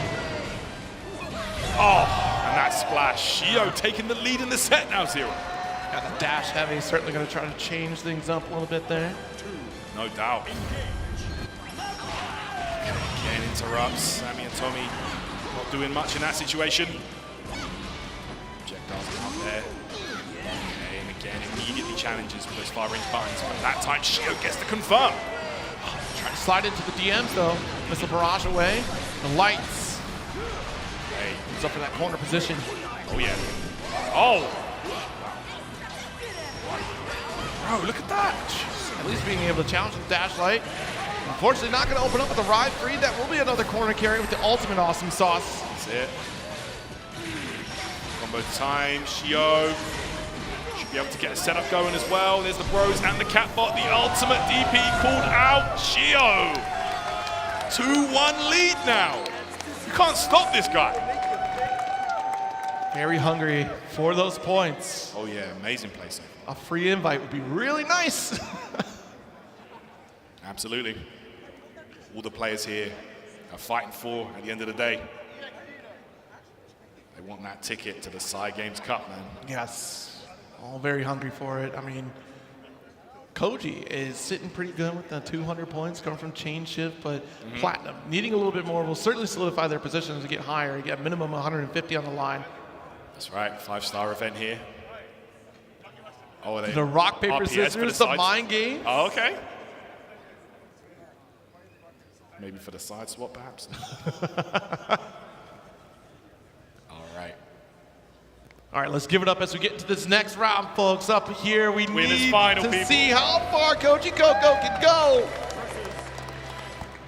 V: Oh, and that splash. Shio taking the lead in the set now, Zero.
A: Yeah, the dash heavy certainly going to try to change things up a little bit there.
V: No doubt. Again interrupts. Sammy and Tommy not doing much in that situation. Projectiles out there. Okay, and again immediately challenges with those far range buttons, but that time Shio gets to confirm.
A: Trying to slide into the DMs though. Missile barrage away. The lights.
V: Hey,
A: he's up in that corner position.
V: Oh yeah. Oh. Bro, look at that.
A: At least being able to challenge the dash light. Unfortunately, not going to open up with the ride free. That will be another corner carry with the ultimate awesome sauce.
V: That's it. Combo time. Shio should be able to get a setup going as well. There's the bros and the catbot. The ultimate DP called out. Shio. 2-1 lead now. You can't stop this guy.
A: Very hungry for those points.
V: Oh yeah, amazing play so far.
A: A free invite would be really nice.
V: Absolutely. All the players here are fighting for at the end of the day. They want that ticket to the Psy Games Cup, man.
A: Yes, all very hungry for it. I mean, Koji is sitting pretty good with the 200 points coming from chain shift, but Platinum needing a little bit more will certainly solidify their positions to get higher, get minimum 150 on the line.
V: That's right, 5-star event here. Oh, are they
A: the rock, paper,
V: RPS
A: scissors, the mind game.
V: Oh, okay. Maybe for the side swap, perhaps. All right.
A: All right, let's give it up as we get into this next round, folks. Up here, we need
V: final,
A: to
V: people.
A: see how far Koji Koko can go.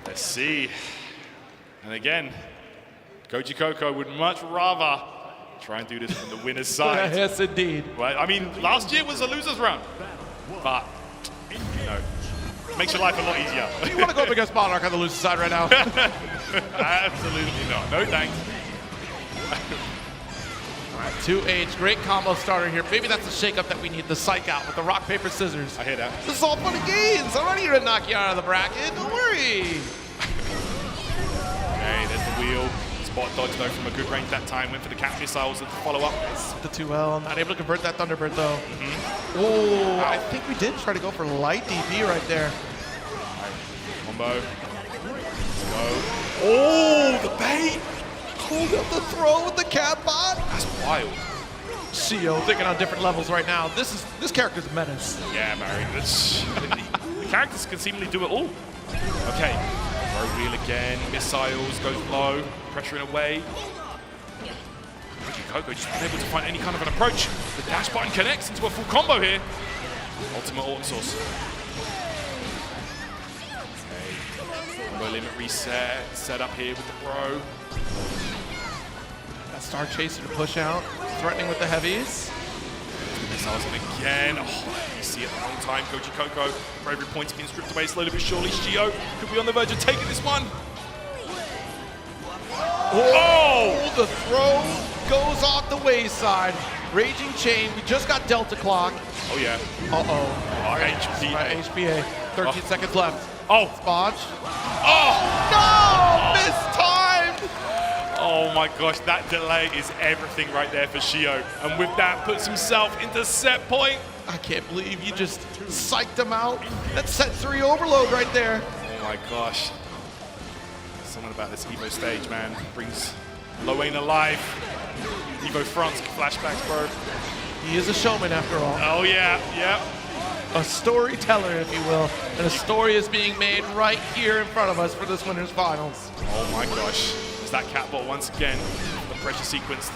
V: Let's see. And again, Koji Koko would much rather try and do this from the winner's side.
A: Yes, indeed.
V: Well, I mean, last year was a loser's round, but you know, makes your life a lot easier.
A: Do you want to go up against Monarch on the loser's side right now?
V: Absolutely not. No thanks.
A: All right, 2H, great combo starter here. Maybe that's the shakeup that we need, the psych out with the rock, paper, scissors.
V: I hear that.
A: This is all fun and games. I'm ready to knock you out of the bracket. Don't worry.
V: Okay, there's the wheel. Spot dodge though from a good range that time. Went for the cat missiles to follow up.
A: The 2L, not able to convert that Thunderbird though. Oh, I think we did try to go for light DP right there.
V: Right. Combo. Let's go. Oh, the bait!
A: Hold up the throw with the cat bot.
V: That's wild.
A: Shio thinking on different levels right now. This character's a menace.
V: Yeah, Mary. The characters can seemingly do it all. Okay. Throw wheel again. Missiles goes low. Pressuring away. Koji Koko just unable to find any kind of an approach. The dash button connects into a full combo here. Ultimate auto source. Okay. Combo limit reset. Set up here with the bro.
A: That Star Chaser to push out. Threatening with the heavies.
V: Missiles in again. Oh, you see it at the wrong time. Koji Koko, for every point being stripped away slowly but surely. Shio could be on the verge of taking this one.
A: Oh! The throw goes off the wayside. Raging Chain. We just got Delta Clock.
V: Oh, yeah.
A: Uh-oh.
V: Oh, HP.
A: Right, HPA. 13 seconds left.
V: Oh.
A: Spodge.
V: Oh!
A: No! Mistimed!
V: Oh my gosh, that delay is everything right there for Shio. And with that, puts himself into set point.
A: I can't believe you just psyched him out. That's set 3 overload right there.
V: Oh my gosh. Something about this Evo stage, man. Brings Loane alive. Evo fronts, flashbacks, bro.
A: He is a showman after all.
V: Oh yeah, yep.
A: A storyteller, if you will. And a story is being made right here in front of us for this winner's finals.
V: Oh my gosh. There's that catball once again. The pressure sequence.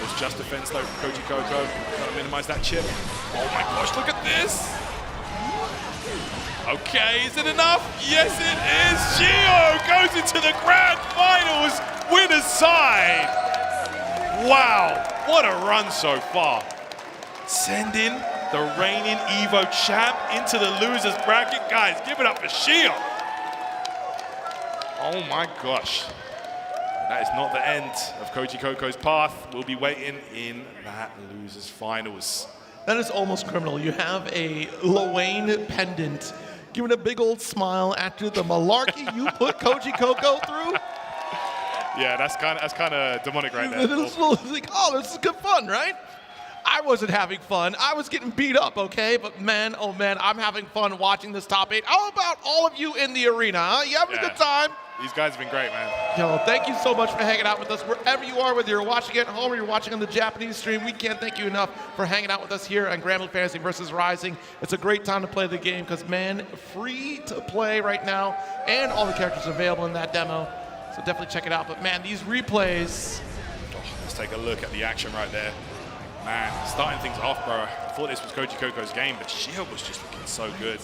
V: It's just defense though from Koji Coco. Trying to minimize that chip. Oh my gosh, look at this. Okay, is it enough? Yes, it is. Gio goes into the grand finals winner's side. Wow, what a run so far. Sending the reigning Evo champ into the losers bracket. Guys, give it up for Gio. Oh my gosh. That is not the end of Koji Coco's path. We'll be waiting in that losers finals.
A: That is almost criminal. You have a Luane pendant, giving a big old smile after the malarkey you put Koji Coco through.
V: Yeah, that's kind of demonic right there.
A: It's like, oh, this is good fun, right? I wasn't having fun. I was getting beat up, okay? But man, oh man, I'm having fun watching this top 8. How about all of you in the arena, huh? You having a good time?
V: These guys have been great, man.
A: Yo, thank you so much for hanging out with us wherever you are, whether you're watching at home or you're watching on the Japanese stream. We can't thank you enough for hanging out with us here on Granblue Fantasy vs. Rising. It's a great time to play the game because, man, free to play right now, and all the characters available in that demo. So definitely check it out. But man, these replays.
V: Oh, let's take a look at the action right there. Man, starting things off, bro. I thought this was Koji Coco's game, but Shield was just looking so good.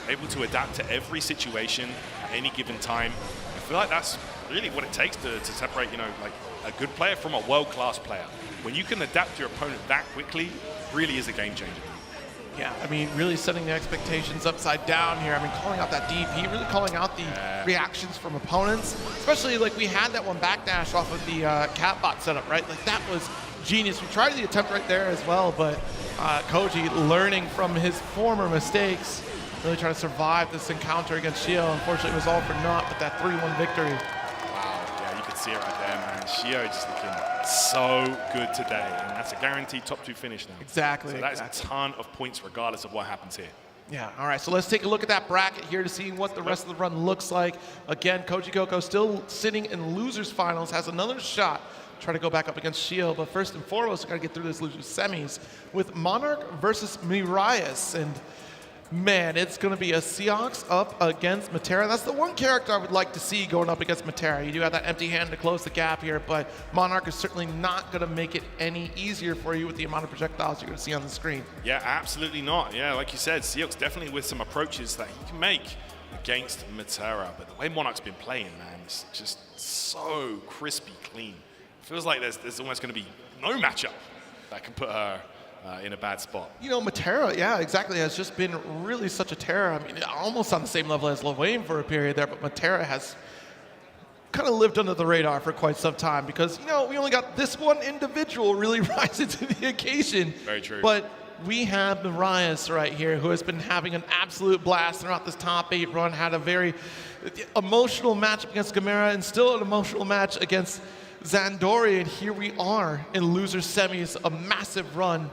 V: Able to adapt to every situation at any given time. I feel like that's really what it takes to separate, you know, like a good player from a world-class player. When you can adapt to your opponent that quickly, really is a game changer.
A: Yeah, I mean, really setting the expectations upside down here. I mean, calling out that DP, really calling out the reactions from opponents, especially like we had that one backdash off of the catbot setup, right? Like that was genius. We tried the attempt right there as well, but Koji learning from his former mistakes, really trying to survive this encounter against Shio. Unfortunately, it was all for naught with that 3-1 victory.
V: Wow, yeah, you can see it right there, man. Shio just looking so good today, and that's a guaranteed top 2 finish now.
A: Exactly.
V: So that is a ton of points regardless of what happens here.
A: Yeah, all right, so let's take a look at that bracket here to see what the rest of the run looks like. Again, Koji Coco still sitting in losers finals, has another shot to try to go back up against Shio, but first and foremost, we gotta get through this losers semis with Monarch versus Miraius, and man, it's going to be a Seahawks up against Matera. That's the one character I would like to see going up against Matera. You do have that empty hand to close the gap here, but Monarch is certainly not going to make it any easier for you with the amount of projectiles you're going to see on the screen.
V: Yeah, absolutely not. Yeah, like you said, Seahawks definitely with some approaches that he can make against Matera. But the way Monarch's been playing, man, is just so crispy clean. It feels like there's almost going to be no matchup that can put her in a bad spot.
A: You know, Matera, yeah, exactly, has just been really such a terror. I mean, almost on the same level as Luane for a period there, but Matera has kind of lived under the radar for quite some time because, you know, we only got this one individual really rising to the occasion.
V: Very true.
A: But we have Miraius right here who has been having an absolute blast throughout this top 8 run, had a very emotional match against Gamera and still an emotional match against Zandori, and here we are in loser semis, a massive run.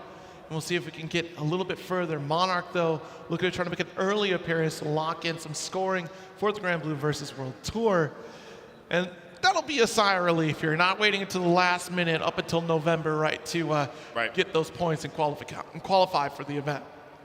A: And we'll see if we can get a little bit further. Monarch, though, looking to try to make an early appearance to lock in some scoring for the Granblue versus World Tour. And that'll be a sigh of relief here, not waiting until the last minute up until November, right, to get those points and qualify for the event.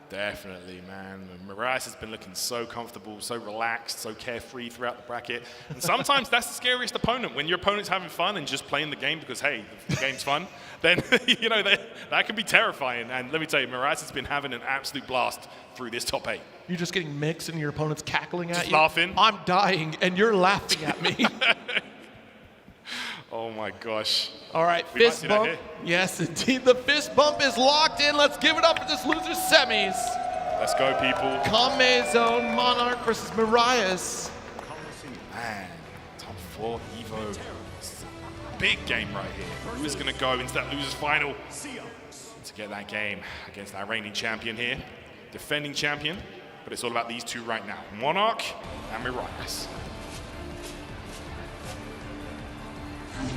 V: Definitely, man. Miraius has been looking so comfortable, so relaxed, so carefree throughout the bracket. And sometimes that's the scariest opponent. When your opponent's having fun and just playing the game because, hey, the game's fun, then, you know, that can be terrifying. And let me tell you, Miraius has been having an absolute blast through this top 8.
A: You're just getting mixed and your opponent's cackling at you.
V: Laughing.
A: I'm dying and you're laughing at me.
V: Oh my gosh.
A: All right, fist bump. Yes, indeed, the fist bump is locked in. Let's give it up for this loser semis.
V: Let's go, people.
A: Kame Zone, Monarch versus Miraius.
V: Man, top 4 Evo. Big game right here. Who is going to go into that losers final to get that game against our reigning champion here, defending champion, but it's all about these two right now, Monarch and Miraius.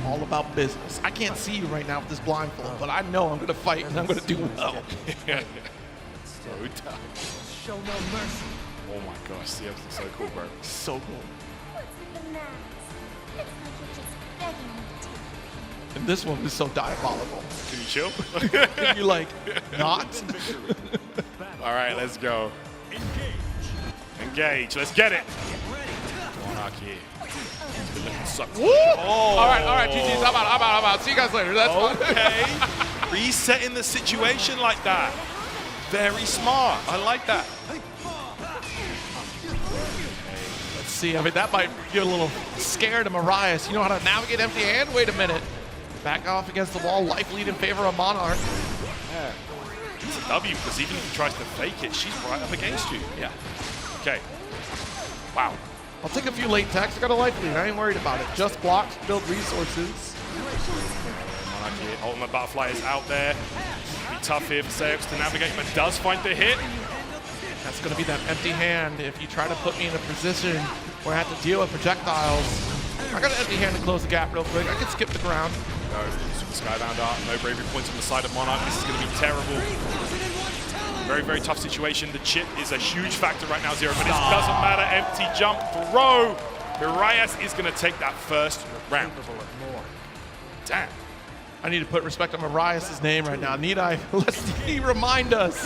A: All about business. I can't see you right now with this blindfold, but I know I'm going to fight and I'm going to do well.
V: Show no mercy. Oh my gosh, Seahawks is so cool, bro.
A: So cool. And this one is so diabolical.
V: Can you chill?
A: Can you, like, not?
V: All right, let's go. Engage. Let's get it. Monarch here. Oh.
A: All right, GG's. I'm out. See you guys later. That's fine.
V: Okay. Resetting the situation like that. Very smart. I like that.
A: Let's see. I mean, that might get a little scared of Marias. You know how to navigate empty hand? Wait a minute. Back off against the wall. Life lead in favor of Monarch.
V: Yeah. It's a W because even if he tries to fake it, she's right up against you.
A: Yeah.
V: Okay. Wow.
A: I'll take a few late attacks. I got a life lead. I ain't worried about it. Just blocks, build resources.
V: Monarch here. Ultimate Butterfly is out there. Be tough here for Seox to navigate, but does find the hit.
A: That's going to be that empty hand if you try to put me in a position where I have to deal with projectiles. I got an empty hand to close the gap real quick. I can skip the ground.
V: No, Super Skybound art. No bravery points on the side of Monarch. This is going to be terrible. Very, very tough situation. The chip is a huge factor right now, Zero, but it doesn't matter. Empty jump throw. Marias is going to take that first round. Damn.
A: I need to put respect on Marias' name right now. Need I? Let's he remind us.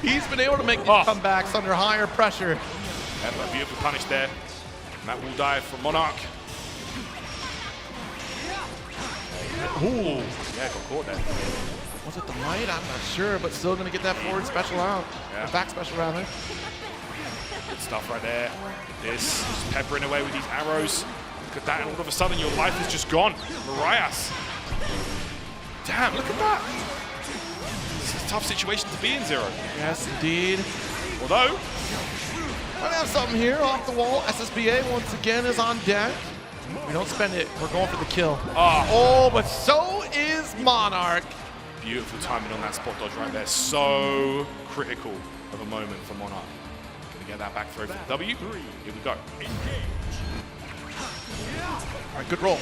A: He's been able to make these comebacks under higher pressure.
V: Yeah, but beautiful punish there. And that will die for Monarch. Ooh, yeah, got caught there.
A: Was it the light? I'm not sure, but still going to get that forward special out.
V: Yeah.
A: Or back special rather.
V: Good stuff right there. This, just peppering away with these arrows. Look at that, and all of a sudden your life is just gone. Marias. Damn, look at that. This is a tough situation to be in, Zero.
A: Yes, indeed.
V: Although,
A: I have something here off the wall. SSBA once again is on deck. We don't spend it. We're going for the kill. Oh, but so is Monarch.
V: Beautiful timing on that spot dodge right there. So critical of a moment for Monarch. Gonna get that back throw for the W. Here we go.
A: All right, good roll.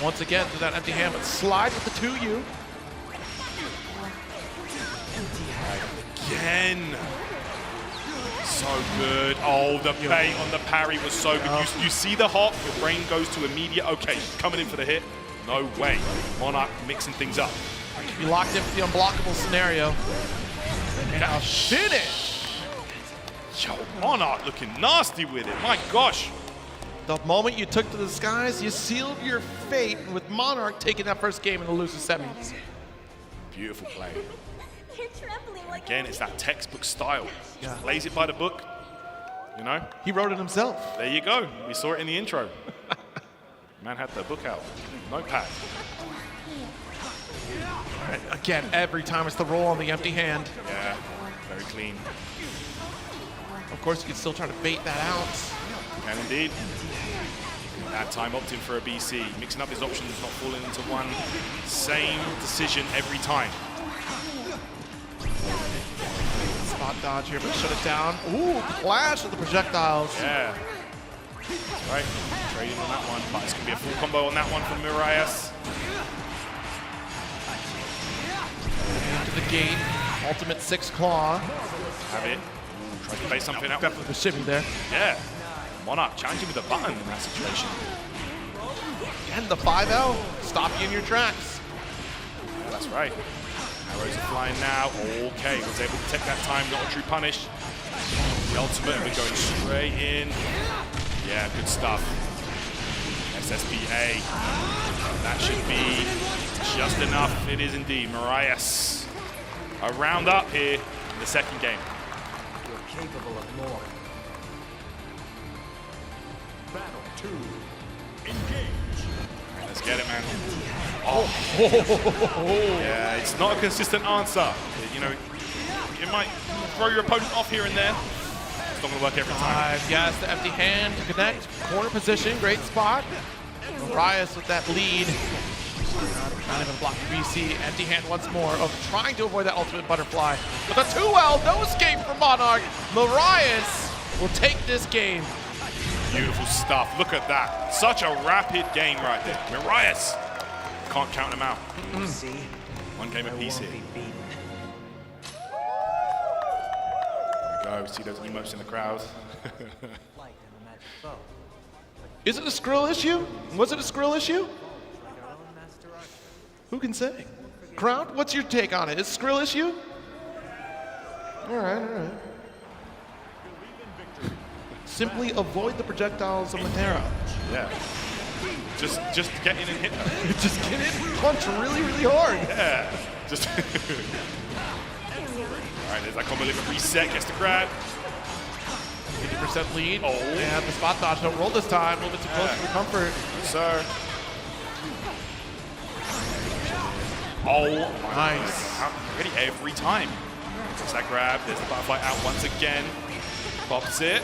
A: Once again to that empty hand, but slide with the 2U.
V: Again. So good. Oh, the bait on the parry was so good. You see the hop, your brain goes to immediate, okay, she's coming in for the hit. No way. Monarch mixing things up.
A: You locked in for the unblockable scenario. And a finish.
V: Yo, Monarch looking nasty with it. My gosh.
A: The moment you took to the skies, you sealed your fate with Monarch taking that first game in the loser semis.
V: Beautiful play. Again, it's that textbook style. He plays it by the book. You know?
A: He wrote it himself.
V: There you go. We saw it in the intro. Man had the book out. Notepad.
A: Right, again, every time it's the roll on the empty hand.
V: Yeah, very clean.
A: Of course, you can still try to bait that out.
V: Can indeed. That time opting for a BC. Mixing up his options, not falling into one same decision every time.
A: Spot dodge here, but shut it down. Ooh, clash of the projectiles.
V: Yeah. That's right. Trading on that one, but it's going to be a full combo on that one from Marias.
A: Into the gate. Ultimate 6 claw.
V: Have it. Ooh, tries to base something out.
A: Definitely the shimmy there.
V: Yeah. Monarch challenging with a button in that situation.
A: And the 5L. Stop you in your tracks.
V: Yeah, that's right. Arrows are flying now. Okay, was able to take that time. Not a true punish. The ultimate, we're going straight in. Yeah, good stuff. SSBA. That should be just enough. It is indeed. Marias. A round up here in the second game.
M: You're capable of more.
S: Battle 2. Engage.
V: Let's get it, man. Oh. Yeah, it's not a consistent answer. You know, you might throw your opponent off here and there. It's not going to work every time.
A: Yes, the empty hand to connect. Corner position, great spot. Marias with that lead. Not even block the BC. Empty hand once more of trying to avoid that ultimate butterfly. But the 2L, no escape from Monarch. Marias will take this game.
V: Beautiful stuff. Look at that. Such a rapid game right there. Marias. Can't count him out. One game apiece here. There we go. We see those emotes in the crowd.
A: Is it a Skrill issue? Was it a Skrill issue? Who can say? Crowd, what's your take on it? Is it a Skrill issue? All right, all right. simply avoid the projectiles of Matera.
V: Yeah. Just get in and hit them.
A: Just get in and punch really, really hard.
V: Yeah. Just. All right, there's that combo limit reset, gets the grab.
A: 50% lead.
V: Oh.
A: And the spot dodge don't roll this time. A little bit too close for comfort.
V: Sir. Oh,
A: nice.
V: Ready every time. There's that grab. There's the butterfly out once again. Pops it.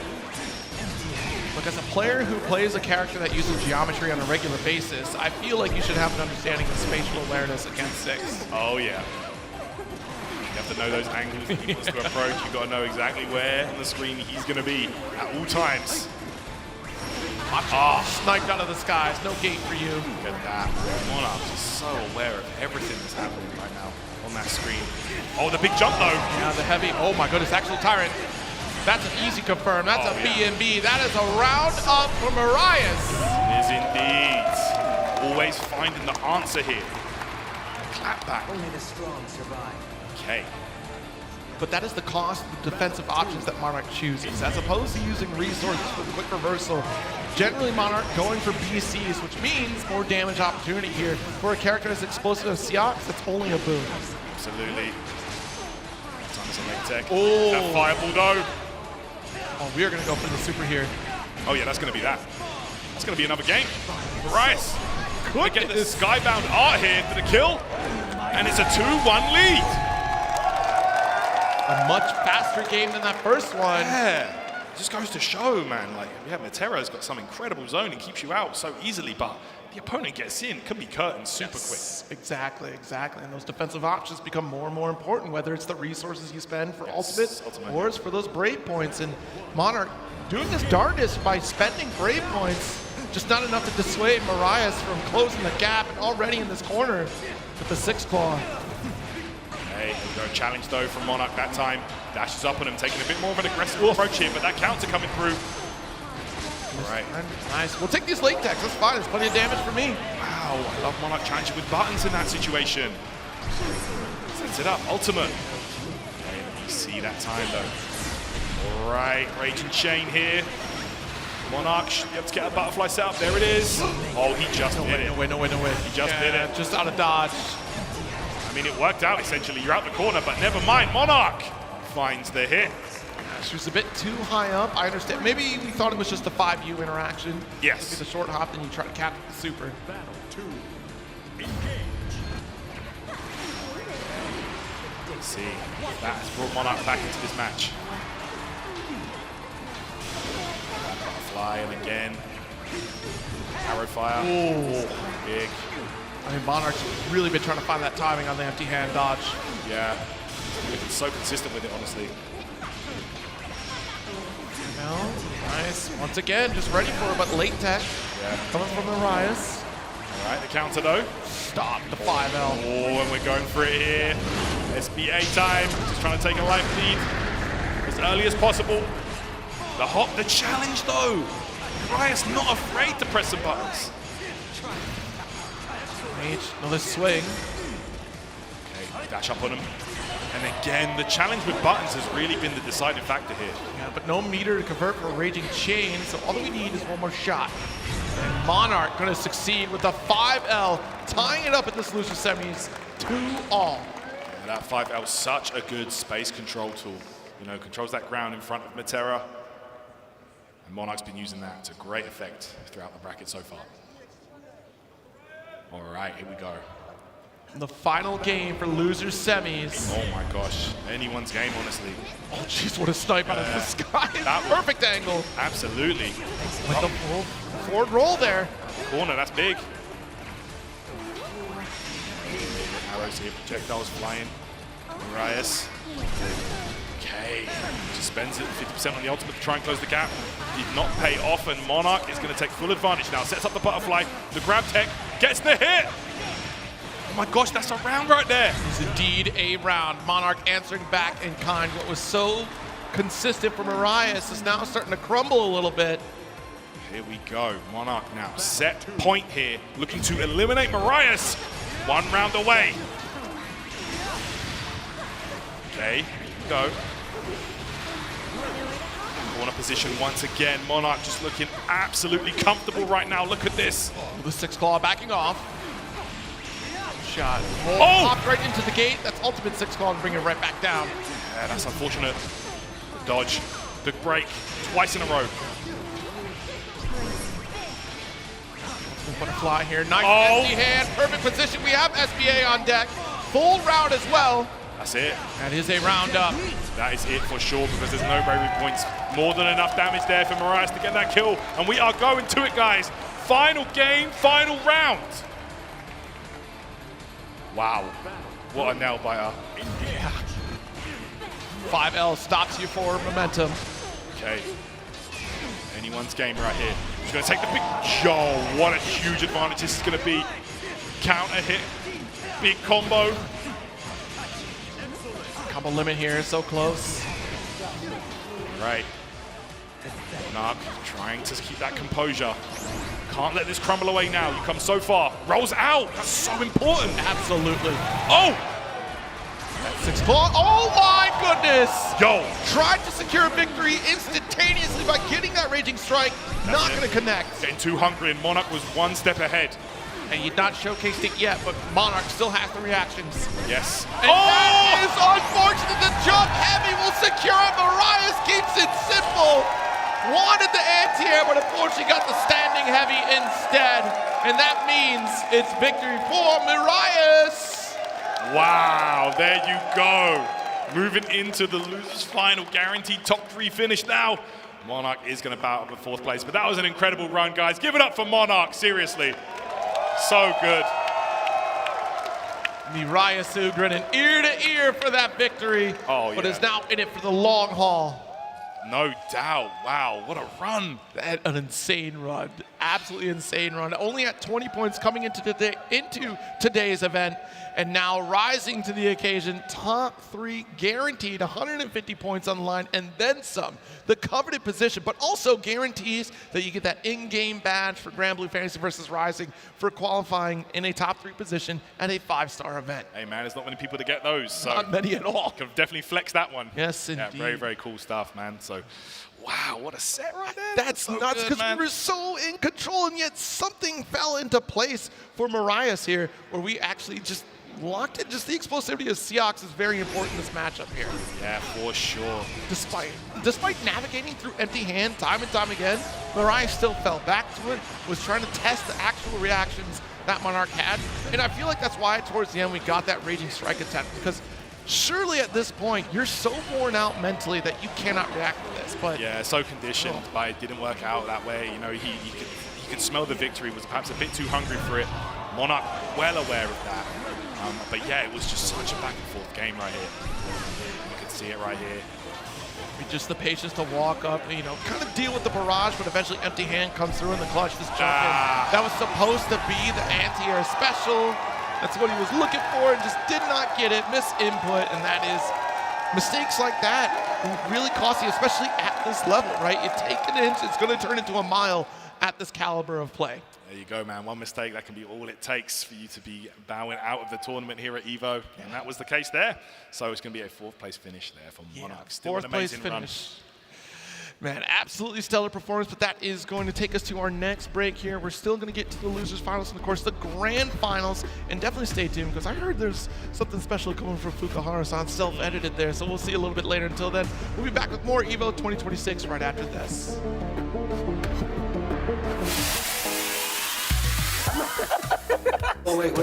A: Look, as a player who plays a character that uses geometry on a regular basis, I feel like you should have an understanding of spatial awareness against 6.
V: Oh, yeah. You have to know those angles that he wants to approach. You've got to know exactly where on the screen he's going to be at all times.
A: Sniped out of the skies. No gate for you.
V: Look at that. Monarch is so aware of everything that's happening right now on that screen. Oh, the big jump, though.
A: Yeah, the heavy. Oh, my goodness. Actual Tyrant. That's an easy confirm. That's a B&B. That is a round up for Marias.
V: It is indeed. Always finding the answer here. Clap back.
M: Only the strong survive.
V: Okay.
A: But that is the cost of the defensive options that Monarch chooses. As opposed to using resources for the quick reversal, generally Monarch going for BCs, which means more damage opportunity here. For a character as explosive as Seox, that's only a boon.
V: Absolutely. Tons of leg tech.
A: Oh.
V: That fireball, though.
A: Oh, we are going to go for the super here.
V: Oh, yeah, that's going to be that. That's going to be another game. Rice could get the skybound art here for the kill. And it's a 2-1 lead.
A: A much faster game than that first one.
V: Yeah. It just goes to show, man. Like, yeah, Matera's got some incredible zone and keeps you out so easily, but the opponent gets in, can be curtained super quick.
A: Exactly. And those defensive options become more and more important, whether it's the resources you spend for ultimate or it's for those Brave points. And Monarch doing his darndest by spending Brave points, just not enough to dissuade Marias from closing the gap, and already in this corner with the 6 claw.
V: Hey, here we go. Challenge though from Monarch that time. Dashes up on him, taking a bit more of an aggressive approach here, but that counter coming through. All right.
A: Nice. We'll take these late attacks. That's fine. It's plenty of damage for me.
V: Wow, I love Monarch challenging with buttons in that situation. Sets it up. Ultimate. Okay, let me see that time though. All right, Raging Chain here. Monarch should be able to get a butterfly set up. There it is. Oh, he just did it.
A: No way.
V: He just did it.
A: Just out of dodge.
V: I mean, it worked out essentially. You're out the corner, but never mind. Monarch finds the hit.
A: She was a bit too high up. I understand. Maybe we thought it was just a 5U interaction.
V: Yes.
A: Maybe the short hop, then you try to cap the super.
V: Let's see. That has brought Monarch back into this match. Butterfly, and again. Arrow fire.
A: Ooh.
V: Big.
A: I mean, Monarch's really been trying to find that timing on the empty hand dodge.
V: Yeah. He's been so consistent with it, honestly.
A: Nice. Once again, just ready for it, but late tech.
V: Yeah.
A: Coming from Marias.
V: All right, the counter though.
A: Stop the 5L.
V: Oh, and we're going for it here. SBA time. Just trying to take a life lead as early as possible. The hop, the challenge though. Marias not afraid to press some buttons.
A: Another swing.
V: Okay, dash up on him. And again, the challenge with buttons has really been the deciding factor here.
A: Yeah, but no meter to convert for a Raging Chain, so all that we need is one more shot. And Monarch going to succeed with a 5L, tying it up at this loser semis 2-all.
V: Yeah, that 5L is such a good space control tool. You know, controls that ground in front of Matera. And Monarch's been using that to great effect throughout the bracket so far. All right, here we go.
A: The final game for losers semis.
V: Oh my gosh, anyone's game, honestly.
A: Oh jeez, what a snipe out of the sky. That perfect angle.
V: Absolutely.
A: With the forward roll there.
V: Corner, that's big. Arrows here, projectiles flying. Marias. Okay, just spends it 50% on the ultimate to try and close the gap. Did not pay off, and Monarch is going to take full advantage now. Sets up the butterfly, the grab tech, gets the hit. Oh my gosh, that's a round right there.
A: It's indeed a round. Monarch answering back in kind. What was so consistent for Marias is now starting to crumble a little bit.
V: Here we go. Monarch now set point here, looking to eliminate Marias. 1 round away. Okay, go. Corner position once again. Monarch just looking absolutely comfortable right now. Look at this.
A: The 6 claw backing off. Shot.
V: Oh!
A: Popped right into the gate. That's ultimate 6 claw and bring it right back down.
V: Yeah, that's unfortunate. Dodge. Good break. Twice in a row.
A: Butterfly here. Nice empty hand. Perfect position. We have SBA on deck. Full round as well.
V: That's it.
A: That is a round up.
V: That is it for sure, because there's no bravery points. More than enough damage there for Marias to get that kill. And we are going to it, guys. Final game, final round. Wow. What a nail biter.
A: Yeah. 5L stops you for momentum.
V: Okay. Anyone's game right here. He's going to take the big... Yo, what a huge advantage this is going to be. Counter hit. Big combo.
A: Combo limit here, so close.
V: Right. Monarch trying to keep that composure. Can't let this crumble away now. You come so far. Rolls out. That's so important.
A: Absolutely.
V: Oh!
A: That 6 claw. Oh my goodness!
V: Yo!
A: Tried to secure a victory instantaneously by getting that raging strike. Not going to connect.
V: Getting too hungry, and Monarch was one step ahead.
A: And you've not showcased it yet, but Monarch still has the reactions.
V: Yes.
A: And that is unfortunate. The jump heavy will secure it. Marias keeps it simple. Wanted the anti-air, but unfortunately got the standing heavy instead. And that means it's victory for Marias.
V: Wow, there you go. Moving into the losers final, guaranteed top 3 finish now. Monarch is going to bow up at 4th place, but that was an incredible run, guys. Give it up for Monarch, seriously. So good.
A: Marias grinning ear to ear for that victory, but is now in it for the long haul.
V: No doubt. Wow, what a run.
A: An insane run. Absolutely insane run. Only at 20 points coming into today's event, and now rising to the occasion. Top 3 guaranteed, 150 points on the line, and then some. The coveted position, but also guarantees that you get that in-game badge for Granblue Fantasy versus Rising for qualifying in a top 3 position at a 5-star event.
V: Hey man, there's not many people to get those. So
A: not many at all.
V: Can definitely flex that one.
A: Yes, indeed.
V: Yeah, very, very cool stuff, man. So, wow, what a set right there.
A: That's
V: so
A: nuts, because we were so in control, and yet something fell into place for Marias here, where we actually just locked it. Just the explosivity of Seahawks is very important in this matchup here.
V: Yeah, for sure.
A: Despite navigating through empty hand time and time again, Marias still fell back to it, was trying to test the actual reactions that Monarch had. And I feel like that's why towards the end we got that raging strike attempt, because surely at this point you're so worn out mentally that you cannot react to this. But
V: yeah, so conditioned, but it didn't work out that way. You know, he could smell the victory, was perhaps a bit too hungry for it. Monarch well aware of that. But yeah, it was just such a back and forth game right here. You can see it right here.
A: Just the patience to walk up, you know, kind of deal with the barrage, but eventually empty hand comes through in the clutch. This jump in, that was supposed to be the anti-air special. That's what he was looking for, and just did not get it. Miss input, and that is mistakes like that really cost you, especially at this level, right? You take an inch, it's going to turn into a mile at this caliber of play.
V: There you go, man. One mistake, that can be all it takes for you to be bowing out of the tournament here at EVO. And that was the case there. So it's going to be a 4th place finish there for Monarch. Still an amazing finish.
A: Man, absolutely stellar performance, but that is going to take us to our next break here. We're still going to get to the losers finals and, of course, the grand finals. And definitely stay tuned, because I heard there's something special coming from Fukuhara-san, self-edited there. So we'll see a little bit later. Until then, we'll be back with more EVO 2026 right after this.
I: Oh, wait.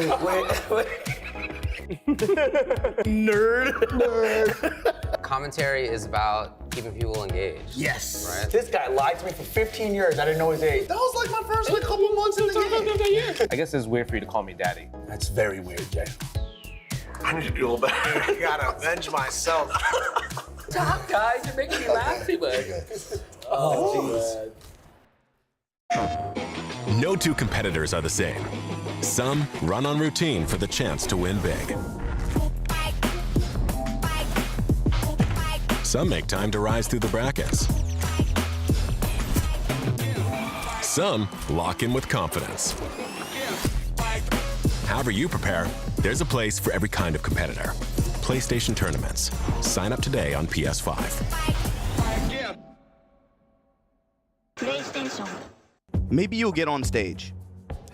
I: Nerd.
P: Commentary is about keeping people engaged.
I: Yes.
P: Right?
I: This guy lied to me for 15 years. I didn't know his age. That was like my first couple months in the game.
T: I guess it's weird for you to call me daddy.
I: That's very weird, Jay. I need to do better. I gotta avenge myself.
P: Stop, guys. You're making me laugh too much.
I: Oh,
W: jeez. No 2 competitors are the same. Some run on routine for the chance to win big. Some make time to rise through the brackets. Some lock in with confidence. However you prepare, there's a place for every kind of competitor. PlayStation Tournaments. Sign up today on PS5.
C: Maybe you'll get on stage.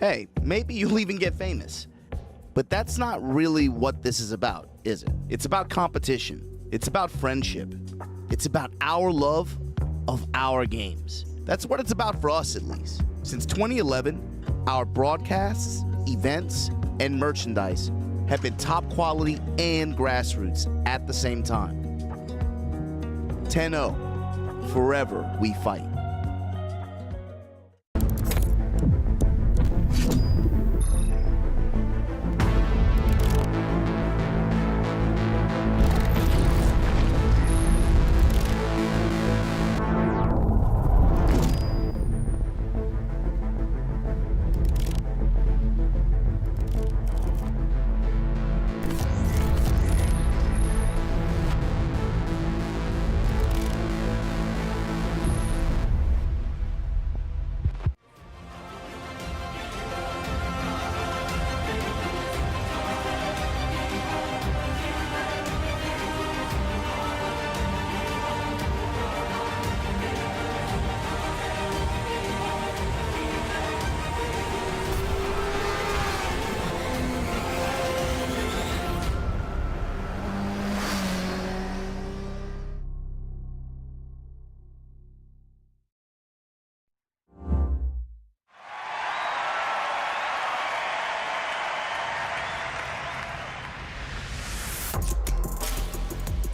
C: Hey, maybe you'll even get famous. But that's not really what this is about, is it? It's about competition. It's about friendship. It's about our love of our games. That's what it's about for us, at least. Since 2011, our broadcasts, events, and merchandise have been top quality and grassroots at the same time. 10-0, forever we fight.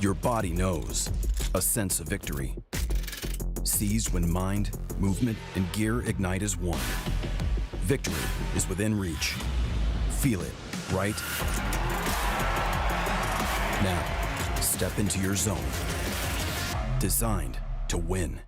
E: Your body knows a sense of victory. Seized when mind, movement, and gear ignite as one. Victory is within reach. Feel it, right? Now, step into your zone. Designed to win.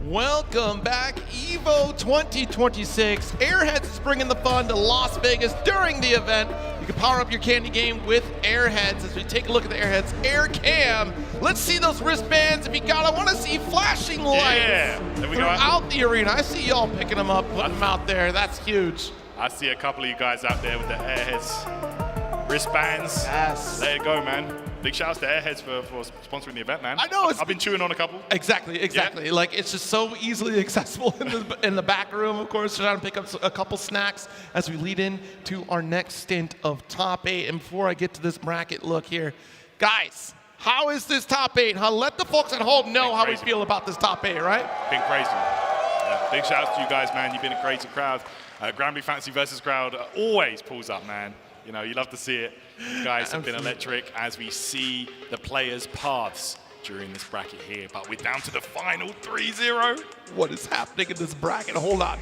U: Welcome back, EVO 2026. Airheads is bringing the fun to Las Vegas during the event. You can power up your candy game with Airheads. As we take a look at the Airheads Air Cam, let's see those wristbands. If you got, I want to see flashing lights throughout the arena. I see y'all picking them up, putting them out there. That's huge.
V: I see a couple of you guys out there with the Airheads wristbands.
U: Yes.
V: There you go, man. Big shout outs to Airheads for sponsoring the event, man.
U: I know.
V: I've been chewing on a couple.
U: Exactly.
V: Yeah.
U: Like, it's just so easily accessible in the back room, of course. Trying to pick up a couple snacks as we lead in to our next stint of top 8. And before I get to this bracket look here, guys, how is this top 8? Let the folks at home know how we feel about this top 8, right?
V: Been crazy. Yeah, big shout outs to you guys, man. You've been a crazy crowd. Granblue Fantasy versus crowd always pulls up, man. You know, you love to see it. You guys have been electric as we see the players' paths during this bracket here. But we're down to the final 3-0.
U: What is happening in this bracket? Hold on.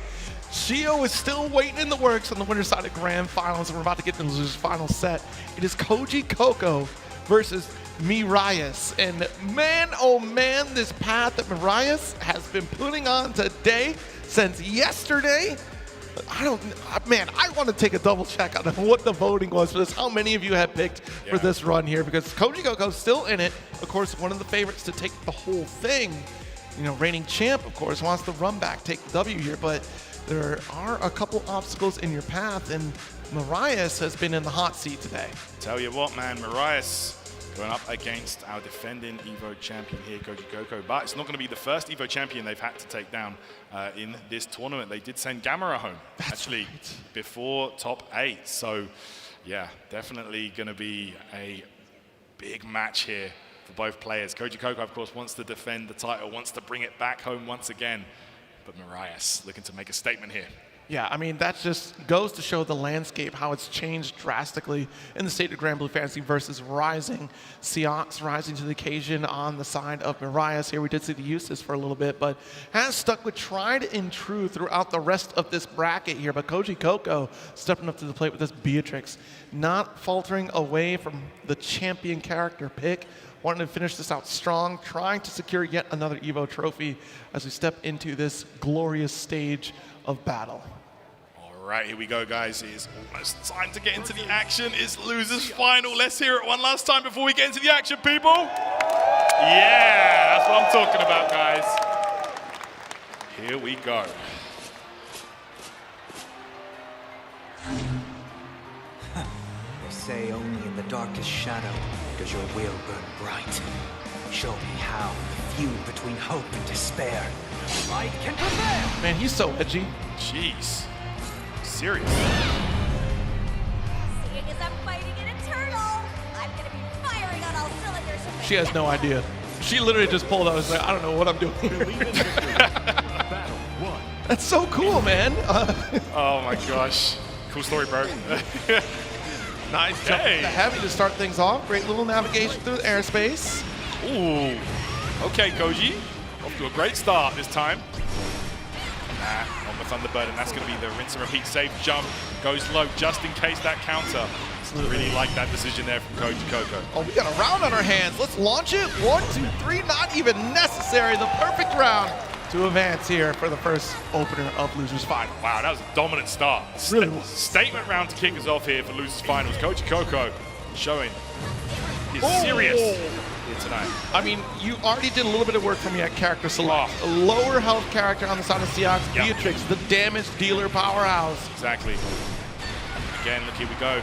U: Shio is still waiting in the works on the winner's side of Grand Finals, and we're about to get to the loser's final set. It is Koji Coco versus Miraius. And man, oh man, this path that Miraius has been putting on today since yesterday. I want to take a double check on what the voting was for this. How many of you have picked for this run here? Because Koji Coco's still in it. Of course, one of the favorites to take the whole thing. You know, reigning champ, of course, wants to run back, take the W here. But there are a couple obstacles in your path, and Miraius has been in the hot seat today.
V: Tell you what, man, Miraius going up against our defending EVO champion here, Koji Coco. But it's not going to be the first EVO champion they've had to take down in this tournament. They did send Gamera home, before top 8. So, yeah, definitely going to be a big match here for both players. Koji Coco, of course, wants to defend the title, wants to bring it back home once again. But Miraius looking to make a statement here.
A: Yeah, I mean, that just goes to show the landscape, how it's changed drastically in the state of Granblue Fantasy versus Rising. Seox rising to the occasion on the side of Marias. Here we did see the uses for a little bit, but has stuck with tried and true throughout the rest of this bracket here. But Koji Coco stepping up to the plate with this Beatrix, not faltering away from the champion character pick. Wanting to finish this out strong, trying to secure yet another EVO trophy as we step into this glorious stage of battle.
V: All right, here we go, guys. It's almost time to get into the action. It's losers final. Let's hear it one last time before we get into the action, people. Yeah, that's what I'm talking about, guys. Here we go.
M: They say only in the darkest shadow does your will burn bright. Show me how the feud between hope and despair. Light can prevail!
A: Man, he's so edgy.
V: Jeez. Serious.
D: Seeing as I'm fighting an Eternal, I'm gonna be firing on all cylinders.
A: She has no idea. She literally just pulled out and was like, I don't know what I'm doing. That's so cool, man.
V: Oh my gosh. Cool story, bro.
A: Nice jump to the heavy to start things off. Great little navigation through the airspace.
V: Ooh. Okay, Koji. Off to a great start this time. On the Thunderbird, and that's going to be the rinse and repeat safe jump. Goes low just in case that counter. Absolutely. Really like that decision there from Koji Coco.
A: Oh, we got a round on our hands. Let's launch it. 1, 2, 3. Not even necessary. The perfect round to advance here for the first opener of Losers Final.
V: Wow, that was a dominant start.
A: Really was.
V: Statement round to kick us off here for Losers Finals. Koji Coco showing he's serious here tonight.
A: I mean, you already did a little bit of work for me at character select. A lower health character on the side of Seox.
V: Yep.
A: Beatrix, the damage dealer powerhouse.
V: Exactly. Again, look, here we go.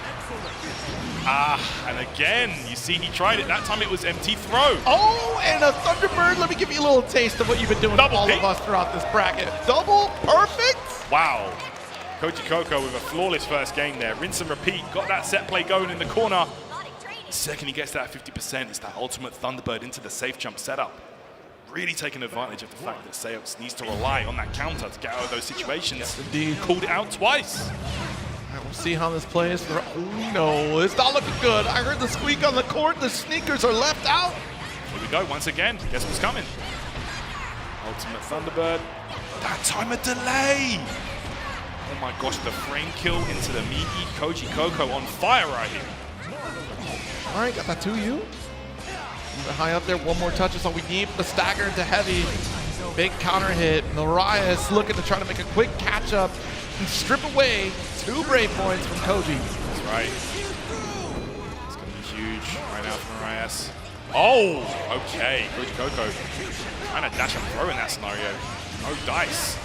V: And again, you see he tried it. That time it was empty throw.
A: Oh, and a Thunderbird. Let me give you a little taste of what you've been doing to all of us throughout this bracket. Double perfect.
V: Wow. Koji Coco with a flawless first game there. Rinse and repeat. Got that set play going in the corner. The second he gets that 50%, it's that ultimate Thunderbird into the safe jump setup. Really taking advantage of the fact that Seox needs to rely on that counter to get out of those situations.
A: Yes, indeed.
V: Called it out twice.
A: We'll see how this plays. Oh no, it's not looking good. I heard the squeak on the court. The sneakers are left out.
V: Here we go once again. Guess what's coming? Ultimate Thunderbird. That time a delay. Oh my gosh, the frame kill into the meaty Koji Coco on fire right here.
A: All right, got that to you. High up there, one more touch is all we need. The stagger into heavy. Big counter hit. Marias looking to try to make a quick catch up and strip away 2 brave points from Koji.
V: That's right. It's going to be huge right now for Marias. Oh, okay. Koji Coco trying to dash and throw in that scenario. No dice.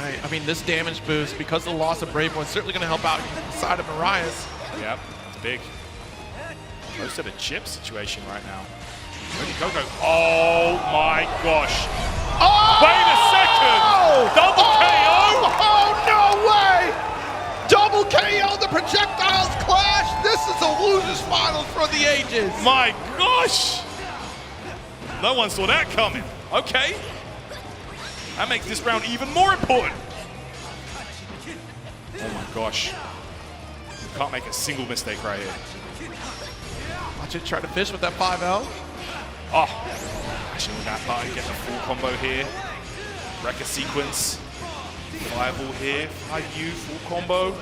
A: Right, I mean, this damage boost, because of the loss of brave points, certainly going to help out the side of Marias.
V: Yep, it's big. Close to the chip situation right now. Koji Coco. Oh my gosh.
A: Oh!
V: Wait a second! Double KO!
A: Oh, no way! Double KO, the projectiles clash! This is a Losers Final for the ages!
V: My gosh! No one saw that coming. Okay. That makes this round even more important. Oh my gosh. Can't make a single mistake right here.
A: Watch it try to fish with that 5L.
V: Oh, actually with that button, get the full combo here. Wreck a sequence. Fireball here, 5U, full combo.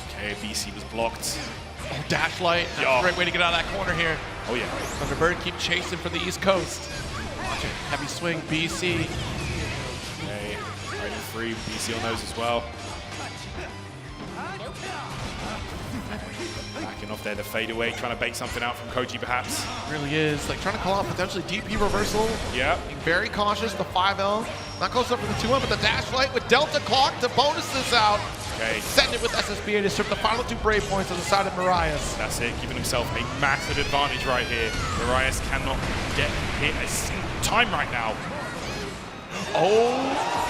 V: Okay, BC was blocked.
A: Oh, dash light. That's a great way to get out of that corner here.
V: Oh yeah.
A: Thunderbird keep chasing for the East Coast. Watch it. Heavy swing, BC.
V: Okay, right in free, BC on those as well. Backing off there, the fadeaway, trying to bait something out from Koji perhaps.
A: Really is. Like trying to call out potentially DP reversal.
V: Yeah.
A: Being very cautious, the 5L. Not close enough for the 2-1, but the dash light with Delta Clock to bonus this out.
V: Okay.
A: Send it with SSBA to strip the final 2 brave points on the side of Marias.
V: That's it, giving himself a massive advantage right here. Marias cannot get hit a single time right now.
A: Oh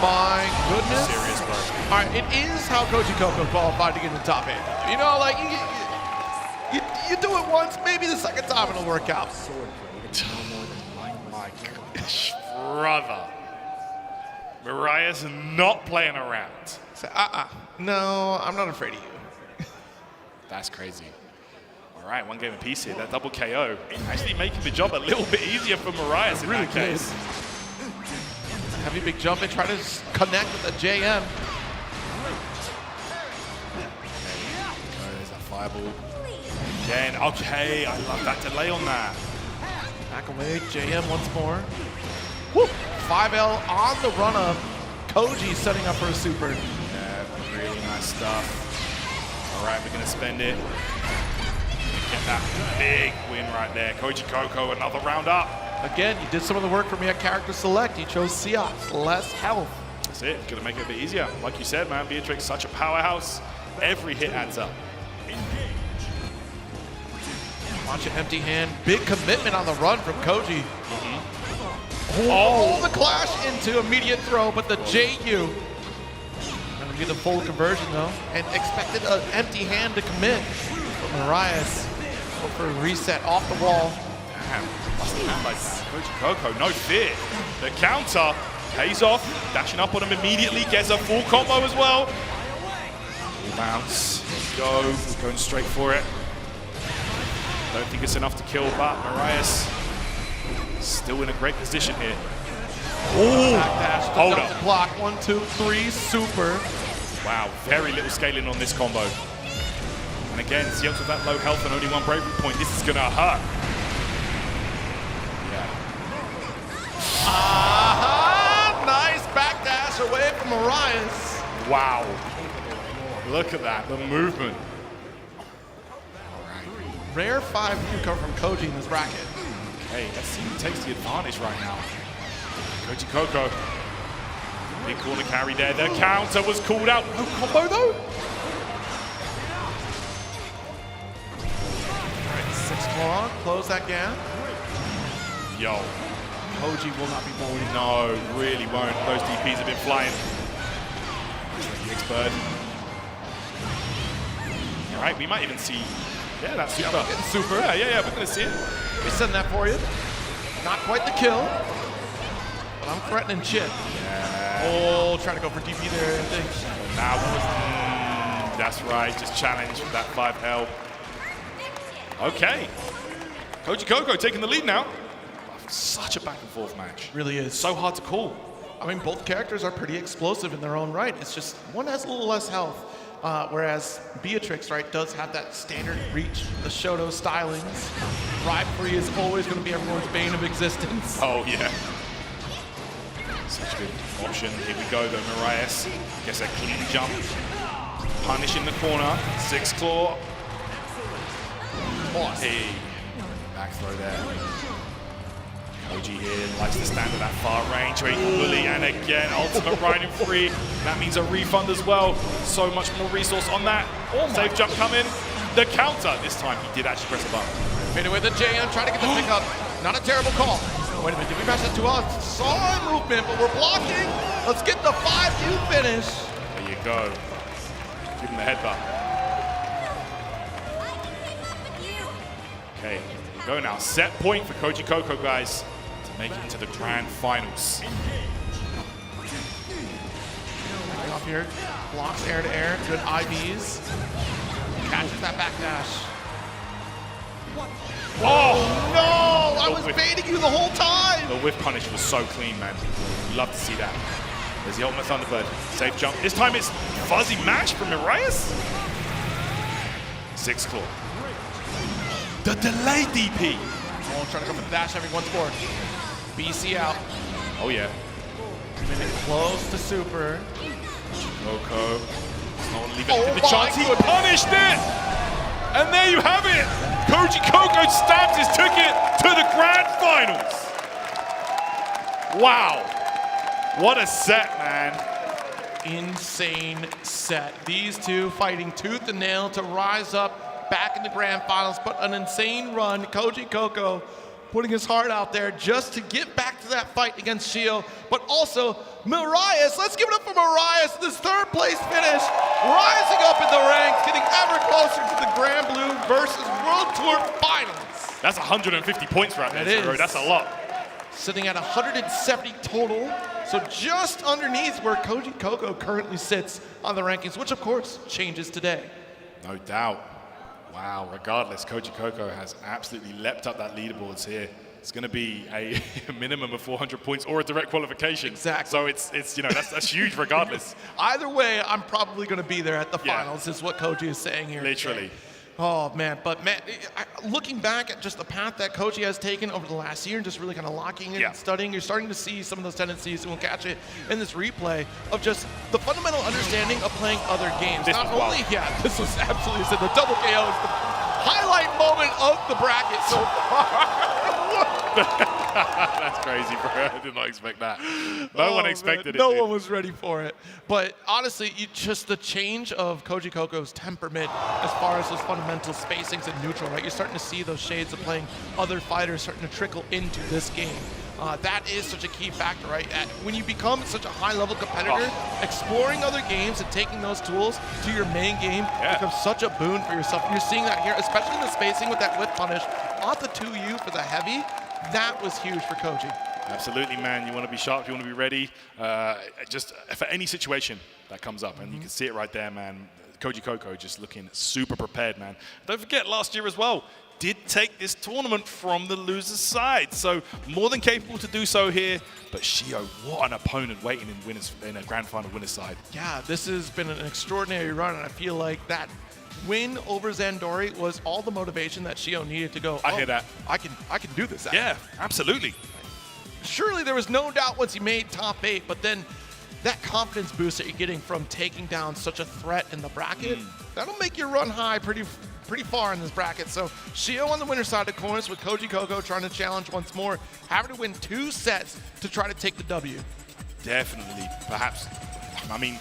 A: my goodness.
V: Serious, bro.
A: All right, it is how Koji Coco qualified to get in the top 8. You know, like, you do it once, maybe the second time it'll work out.
V: My gosh, brother. Mariah's not playing around.
A: So, no, I'm not afraid of you.
V: That's crazy. All right, one game apiece here. That double KO actually making the job a little bit easier for Mariah in
A: really
V: that case.
A: Heavy big jump and try to connect with the JM.
V: There's that fireball. Again, okay, I love that delay on that.
A: Back away, JM once more. Woo! 5L on the run up. Koji setting up for a super.
V: Yeah, really nice stuff. All right, we're gonna spend it. Get that big win right there. Koji Coco, another round up.
A: Again, you did some of the work for me at character select. You chose Seops, less health.
V: That's it, gonna make it a bit easier. Like you said, man, Beatrix, such a powerhouse. Every hit adds up.
A: Watch an empty hand. Big commitment on the run from Koji. Oh, the clash into immediate throw, but the JU. Gonna be the full conversion though. And expected an empty hand to commit. But Mariah's go for a reset off the wall.
V: Damn, busting hand like that. Koji Coco, no fear. The counter pays off, dashing up on him immediately, gets a full combo as well. Full bounce, go, we're going straight for it. Don't think it's enough to kill, but Mariah's still in a great position here.
A: Oh, backdash,
V: hold up.
A: The block, 1, 2, 3, super.
V: Wow, very little scaling on this combo. And again, Seops with that low health and only one bravery point. This is gonna hurt.
A: Aha! Nice backdash away from Mariah's.
V: Wow. Look at that, the movement.
A: Rare 5 can come from Koji in this bracket.
V: Okay, let's see who takes the advantage right now. Koji Coco. Big corner carry there. The counter was called out. No combo though.
A: All right, 6 claw, close that gap.
V: Yo.
A: Koji will not be bullied.
V: No, really won't. Those DPs have been flying. Bird. All right, we might even see. Yeah, that's super.
A: Yeah, getting super.
V: Yeah, we're gonna see it.
A: We send that for you. Not quite the kill, but I'm threatening Chip.
V: Yeah.
A: Oh, trying to go for DP there, I think.
V: Now, that's right, just challenge for that 5L. Okay. Koji Coco taking the lead now. Such a back and forth match.
A: Really is.
V: So hard to call.
A: I mean, both characters are pretty explosive in their own right. It's just one has a little less health, whereas Beatrix, right, does have that standard reach, the Shoto stylings. Ride free is always going to be everyone's bane of existence.
V: Oh, yeah. Such a good option. Here we go, though. Marias gets a clean jump. Punish in the corner. 6 claw. Hey. Back throw there. Koji here likes to stand at that far range where he can bully, and again, ultimate riding free. That means a refund as well. So much more resource on that. Safe jump coming. The counter. This time he did actually press the button.
A: Fade away the JM, trying to get the pickup. Not a terrible call. Wait a minute, did we pass that to us? Saw movement, but we're blocking. Let's get the 5-2 finish.
V: There you go. Give him the headbutt. Okay, we go now. Set point for Koji Coco, guys, to make it to the grand finals.
A: Off here, blocks air to air, good IVs. Catches that backdash.
V: Oh
A: no! I was baiting you the whole time!
V: The whiff punish was so clean, man. Love to see that. There's the ultimate Thunderbird. Safe jump. This time it's fuzzy match from Marias. 6 claw. The delay DP.
A: Oh, trying to go for the dash heavy once more. BC out.
V: Oh, yeah.
A: Minute close to super.
V: Coco. It's not leaving the chance. He punished it! And there you have it! Koji Coco stabbed his ticket to the grand finals! Wow. What a set, man.
A: Insane set. These two fighting tooth and nail to rise up back in the grand finals, but an insane run. Koji Coco putting his heart out there just to get back to that fight against Shio, but also Marias. Let's give it up for Marias, this 3rd place finish, rising up in the ranks, getting ever closer to the Granblue versus World Tour Finals.
V: That's 150 points right there, Zero. That's a lot.
A: Sitting at 170 total, So just underneath where Koji Coco currently sits on the rankings, which of course changes today.
V: No doubt. Wow, regardless, Koji Coco has absolutely leapt up that leaderboards here. It's going to be a minimum of 400 points or a direct qualification.
A: Exactly.
V: So it's you know, that's huge regardless.
A: Either way, I'm probably going to be there at the finals, is what Koji is saying here.
V: Literally.
A: Today. Oh, man. But, man, looking back at just the path that Koji has taken over the last year and just really kind of locking in and studying, you're starting to see some of those tendencies, and we'll catch it in this replay, of just the fundamental understanding of playing other games.
V: This
A: Not
V: was
A: only,
V: wild.
A: this was absolutely, the double KO is the highlight moment of the bracket so far.
V: That's crazy, bro. I did not expect that. No one expected it.
A: No one was ready for it. But honestly, just the change of Koji Coco's temperament as far as those fundamental spacings and neutral, right? You're starting to see those shades of playing other fighters starting to trickle into this game. That is such a key factor, right? When you become such a high-level competitor, exploring other games and taking those tools to your main game becomes such a boon for yourself. And you're seeing that here, especially in the spacing with that whip punish off the 2U for the heavy. That was huge for Koji.
V: Absolutely, man. You want to be sharp, you want to be ready, just for any situation that comes up. And you can see it right there, man. Koji Coco just looking super prepared, man. Don't forget, last year as well, did take this tournament from the loser's side. So more than capable to do so here. But Shio, what an opponent waiting in a grand final winner's side.
A: Yeah, this has been an extraordinary run, and I feel like that win over Zandori was all the motivation that Shio needed to go,
V: I hear that.
A: I can do this.
V: Yeah, absolutely.
A: Surely there was no doubt once he made top 8, but then that confidence boost that you're getting from taking down such a threat in the bracket, that'll make you run high pretty far in this bracket. So Shio on the winner's side of the coins with Koji Coco trying to challenge once more, having to win 2 sets to try to take the W.
V: Definitely, perhaps. I mean,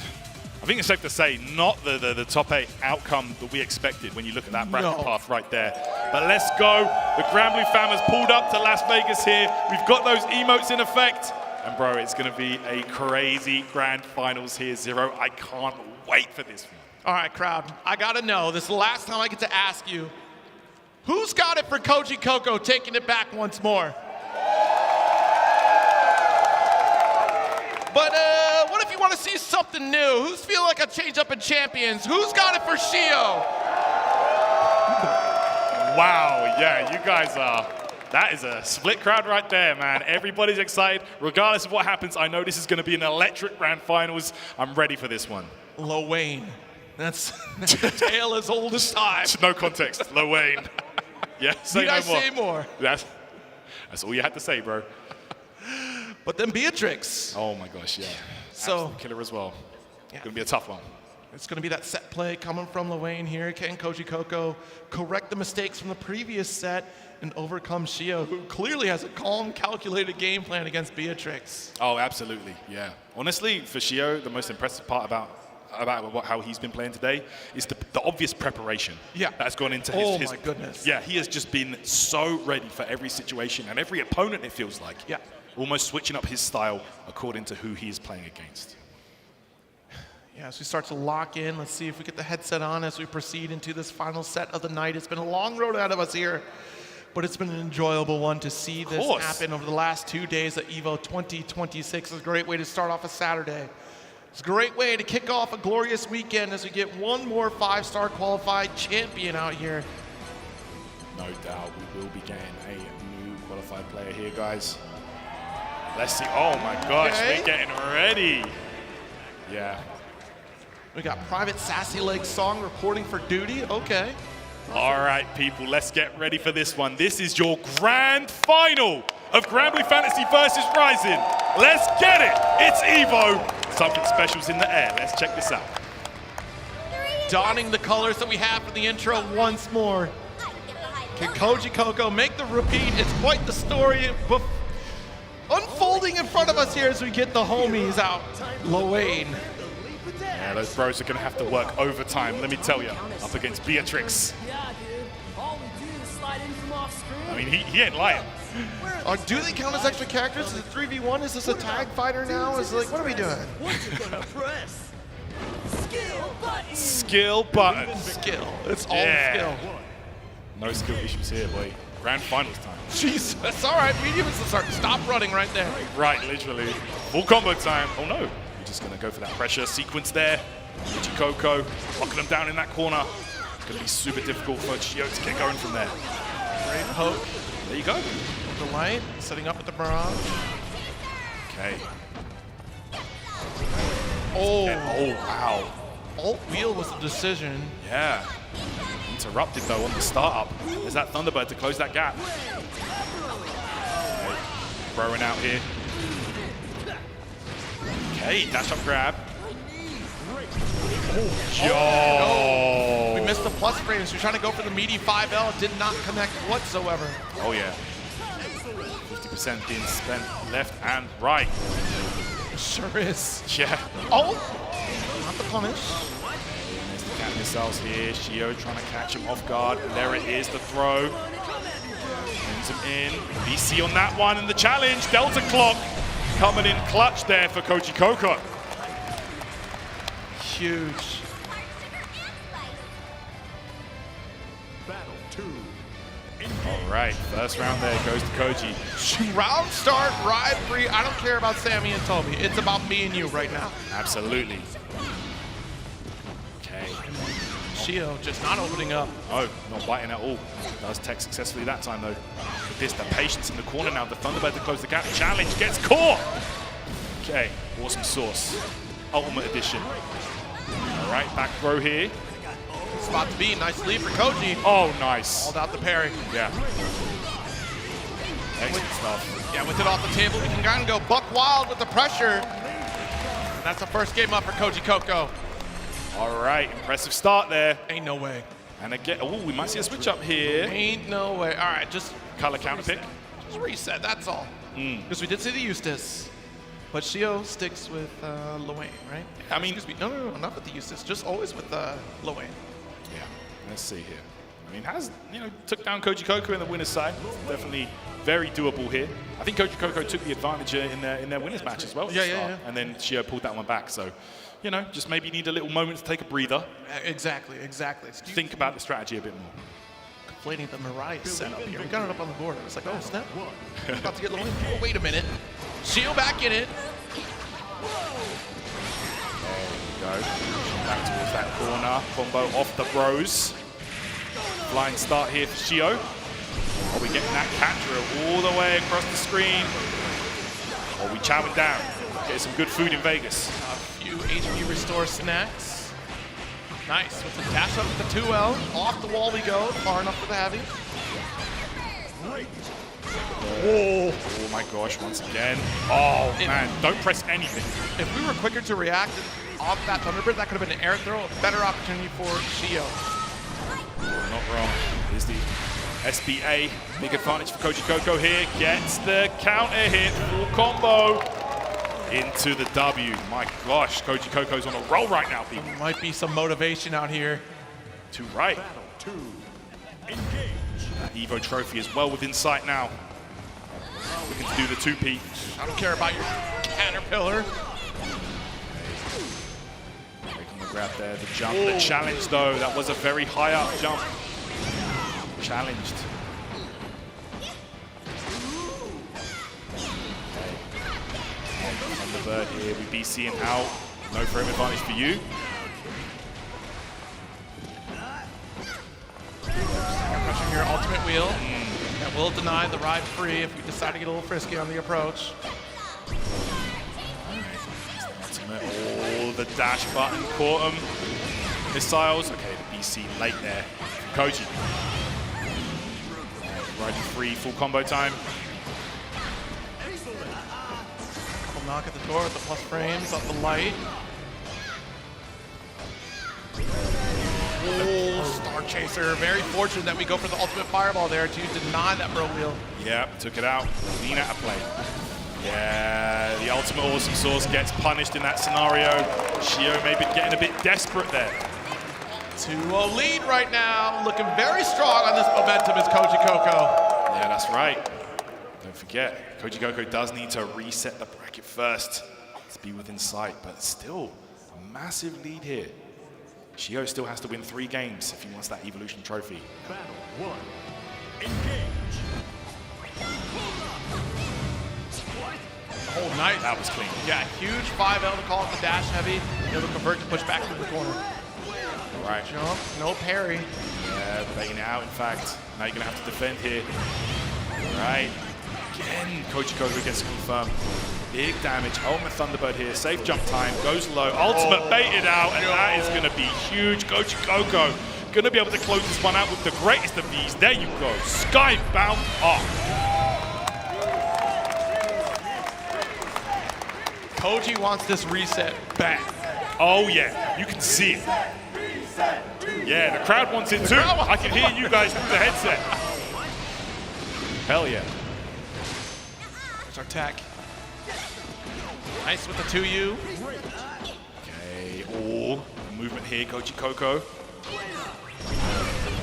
V: I think it's safe to say not the top 8 outcome that we expected when you look at that bracket path right there. But let's go. The Granblue fam has pulled up to Las Vegas here. We've got those emotes in effect. And bro, it's going to be a crazy grand finals here, Zero. I can't wait for this one.
A: All right, crowd, I got to know, this is the last time I get to ask you, who's got it for Koji Coco taking it back once more? But what if you want to see something new? Who's feeling like a change up in champions? Who's got it for Shio?
V: Wow, yeah, you guys are. That is a split crowd right there, man. Everybody's excited. Regardless of what happens, I know this is going to be an electric grand finals. I'm ready for this one.
A: Lil Wayne. That's a tale as old as time.
V: No context. Lil Wayne. Yeah, say no more.
A: Say more?
V: That's all you had to say, bro.
A: But then Beatrix.
V: Oh my gosh, yeah.
A: So
V: absolute killer as well. It's going to be a tough one.
A: It's going to be that set play coming from Lil Wayne here. Can Koji Coco correct the mistakes from the previous set and overcome Shio, who clearly has a calm, calculated game plan against Beatrix?
V: Oh, absolutely, yeah. Honestly, for Shio, the most impressive part about how he's been playing today is the obvious preparation that's gone into his...
A: Oh, my goodness.
V: Yeah, he has just been so ready for every situation and every opponent, it feels like.
A: Yeah.
V: Almost switching up his style according to who he is playing against.
A: Yeah, as we start to lock in, let's see if we get the headset on as we proceed into this final set of the night. It's been a long road ahead of us here, but it's been an enjoyable one to see this happen over the last 2 days at EVO 2026. It's a great way to start off a Saturday. It's a great way to kick off a glorious weekend as we get one more 5-star qualified champion out here.
V: No doubt, we will be getting a new qualified player here, guys. Let's see. Oh my gosh, we're getting ready. Yeah.
A: We got Private Sassy Leg Song reporting for duty. Okay.
V: All right, people, let's get ready for this one. This is your grand final of Granblue Fantasy versus Rising. Let's get it. It's EVO. Something special's in the air. Let's check this out.
A: Donning the colors that we have for the intro once more. Can Koji Coco make the repeat? It's quite the story unfolding in front of us here as we get the homies out. Lil Wayne.
V: Yeah, those bros are going to have to work overtime, let me tell you, up against Beatrix.
Q: Yeah, dude. All we do is slide in from off screen.
V: I mean, he ain't lying.
A: Do they count as extra characters? Is it 3v1? Is this a tag fighter now? Is it like, what are we doing?
Q: What you gonna press? Skill button.
V: Skill button.
A: Skill. It's all skill.
V: No skill issues here, boy. Grand finals time.
A: Jesus, all right, medium is the start. Stop running right there.
V: Right, literally. Full combo time. Oh no. We're just gonna go for that pressure sequence there. Coco locking them down in that corner. Gonna be super difficult for Shio to get going from there.
A: Great poke.
V: There you go.
A: The light, setting up with the barrage.
V: Okay.
A: Oh.
V: Oh, wow.
A: Alt wheel was the decision.
V: Yeah. Interrupted though on the startup. There's that Thunderbird to close that gap. Okay. Throwing out here. Okay, dash up grab.
A: Oh, no. We missed the plus frames. We're trying to go for the meaty 5L. Did not connect whatsoever.
V: Oh yeah. 50% being spent left and right.
A: Sure is.
V: Yeah.
A: Oh! Not the punish.
V: There's the cat missiles here. Shio trying to catch him off guard. And there it is, the throw. Brings him in. BC on that one, and the challenge. Delta Clock coming in clutch there for Koji Coco.
A: Huge.
V: All right, first round there goes to Koji.
A: Round start, ride free. I don't care about Sammy and Toby. It's about me and you right now.
V: Absolutely. Okay.
A: Shio just not opening up.
V: Oh, not biting at all. Does tech successfully that time though. With this, the patience in the corner now. The Thunderbird to close the gap. Challenge gets caught. Okay, awesome sauce. Ultimate Edition. All right, back throw here.
A: Spot to be, nice lead for Koji.
V: Oh, nice.
A: Called out the parry.
V: Yeah. Excellent stuff.
A: Yeah, with it off the table, we can kind of go buck wild with the pressure. And that's the first game up for Koji Coco.
V: All right, impressive start there.
A: Ain't no way.
V: And again, oh, we might see a switch up here.
A: Ain't no way. All right, just
V: color counter pick.
A: Just reset, that's all. Because we did see the Eustace. But Shio sticks with Luane, right?
V: I mean,
A: excuse me. No, not with the Eustace. Just always with Luane.
V: Yeah, let's see here. I mean, took down Koji Coco in the winner's side. Definitely very doable here. I think Koji Coco took the advantage in their winner's match as well.
A: Yeah.
V: And then Shio pulled that one back. So, just maybe need a little moment to take a breather.
A: Exactly.
V: Think about the strategy a bit more.
A: Conflating the Mirai setup here. We got it up on the board. It's like, oh, snap. About to get Luane. Oh, wait a minute. Shio back in it.
V: There we go. Back towards that corner. Combo off the bros. Flying start here for Shio. Are we getting that catcher all the way across the screen? Or are we chowing down? Getting some good food in Vegas.
A: A few HP restore snacks. Nice. With the dash up with the 2L. Off the wall we go. Far enough for the heavy.
V: Oh my gosh, once again. Oh man, don't press anything.
A: If we were quicker to react off that Thunderbird, that could have been an air throw, a better opportunity for Shio.
V: Not wrong. Here's the SBA. Big advantage for Koji Coco here. Gets the counter hit. Full combo into the W. My gosh, Koji Coco's on a roll right now, people.
A: There might be some motivation out here.
V: To right. That Evo trophy is well within sight now. Looking to do the 2P.
A: I don't care about your caterpillar.
V: Breaking the grab there, the jump, the challenge though. That was a very high up jump. Challenged. Thunderbird here, we BCing out. No frame advantage for you.
A: Pressure your ultimate wheel. That will deny the ride free if we decide to get a little frisky on the approach.
V: Ultimate, oh, the dash button caught him. Missiles, okay, the BC late there. Koji. Riding free, full combo time.
A: Couple knock at the door with the plus frames off the light. Oh, Star Chaser. Very fortunate that we go for the ultimate fireball there to deny that bro wheel.
V: Yep, took it out. Clean out of play. Yeah, the ultimate awesome sauce gets punished in that scenario. Shio maybe getting a bit desperate there.
A: 2-0 lead right now. Looking very strong on this momentum is Koji Coco.
V: Yeah, that's right. Don't forget, Koji Coco does need to reset the bracket first to be within sight, but still a massive lead here. Shio still has to win 3 games if he wants that Evolution trophy.
Q: Battle 1. Engage.
A: Oh, nice.
V: That was clean.
A: Yeah, huge 5L to call it the dash heavy. Able to convert to push back through the corner.
V: Right.
A: Jump, no parry.
V: Yeah, baiting it out, in fact. Now you're going to have to defend here. Right. Again, Koji Koko gets confirmed. Big damage. Ultimate Thunderbird here. Safe jump time. Goes low. Ultimate baited out, and that is going to be huge. Koji Koko going to be able to close this one out with the greatest of these. There you go. Skybound up.
A: Koji wants this reset back.
V: Oh, yeah. You can see it. Yeah, the crowd wants it too. I can hear you guys through the headset. Hell yeah.
A: There's our tech. Nice with the 2U.
V: Okay, all movement here, Koji Koko.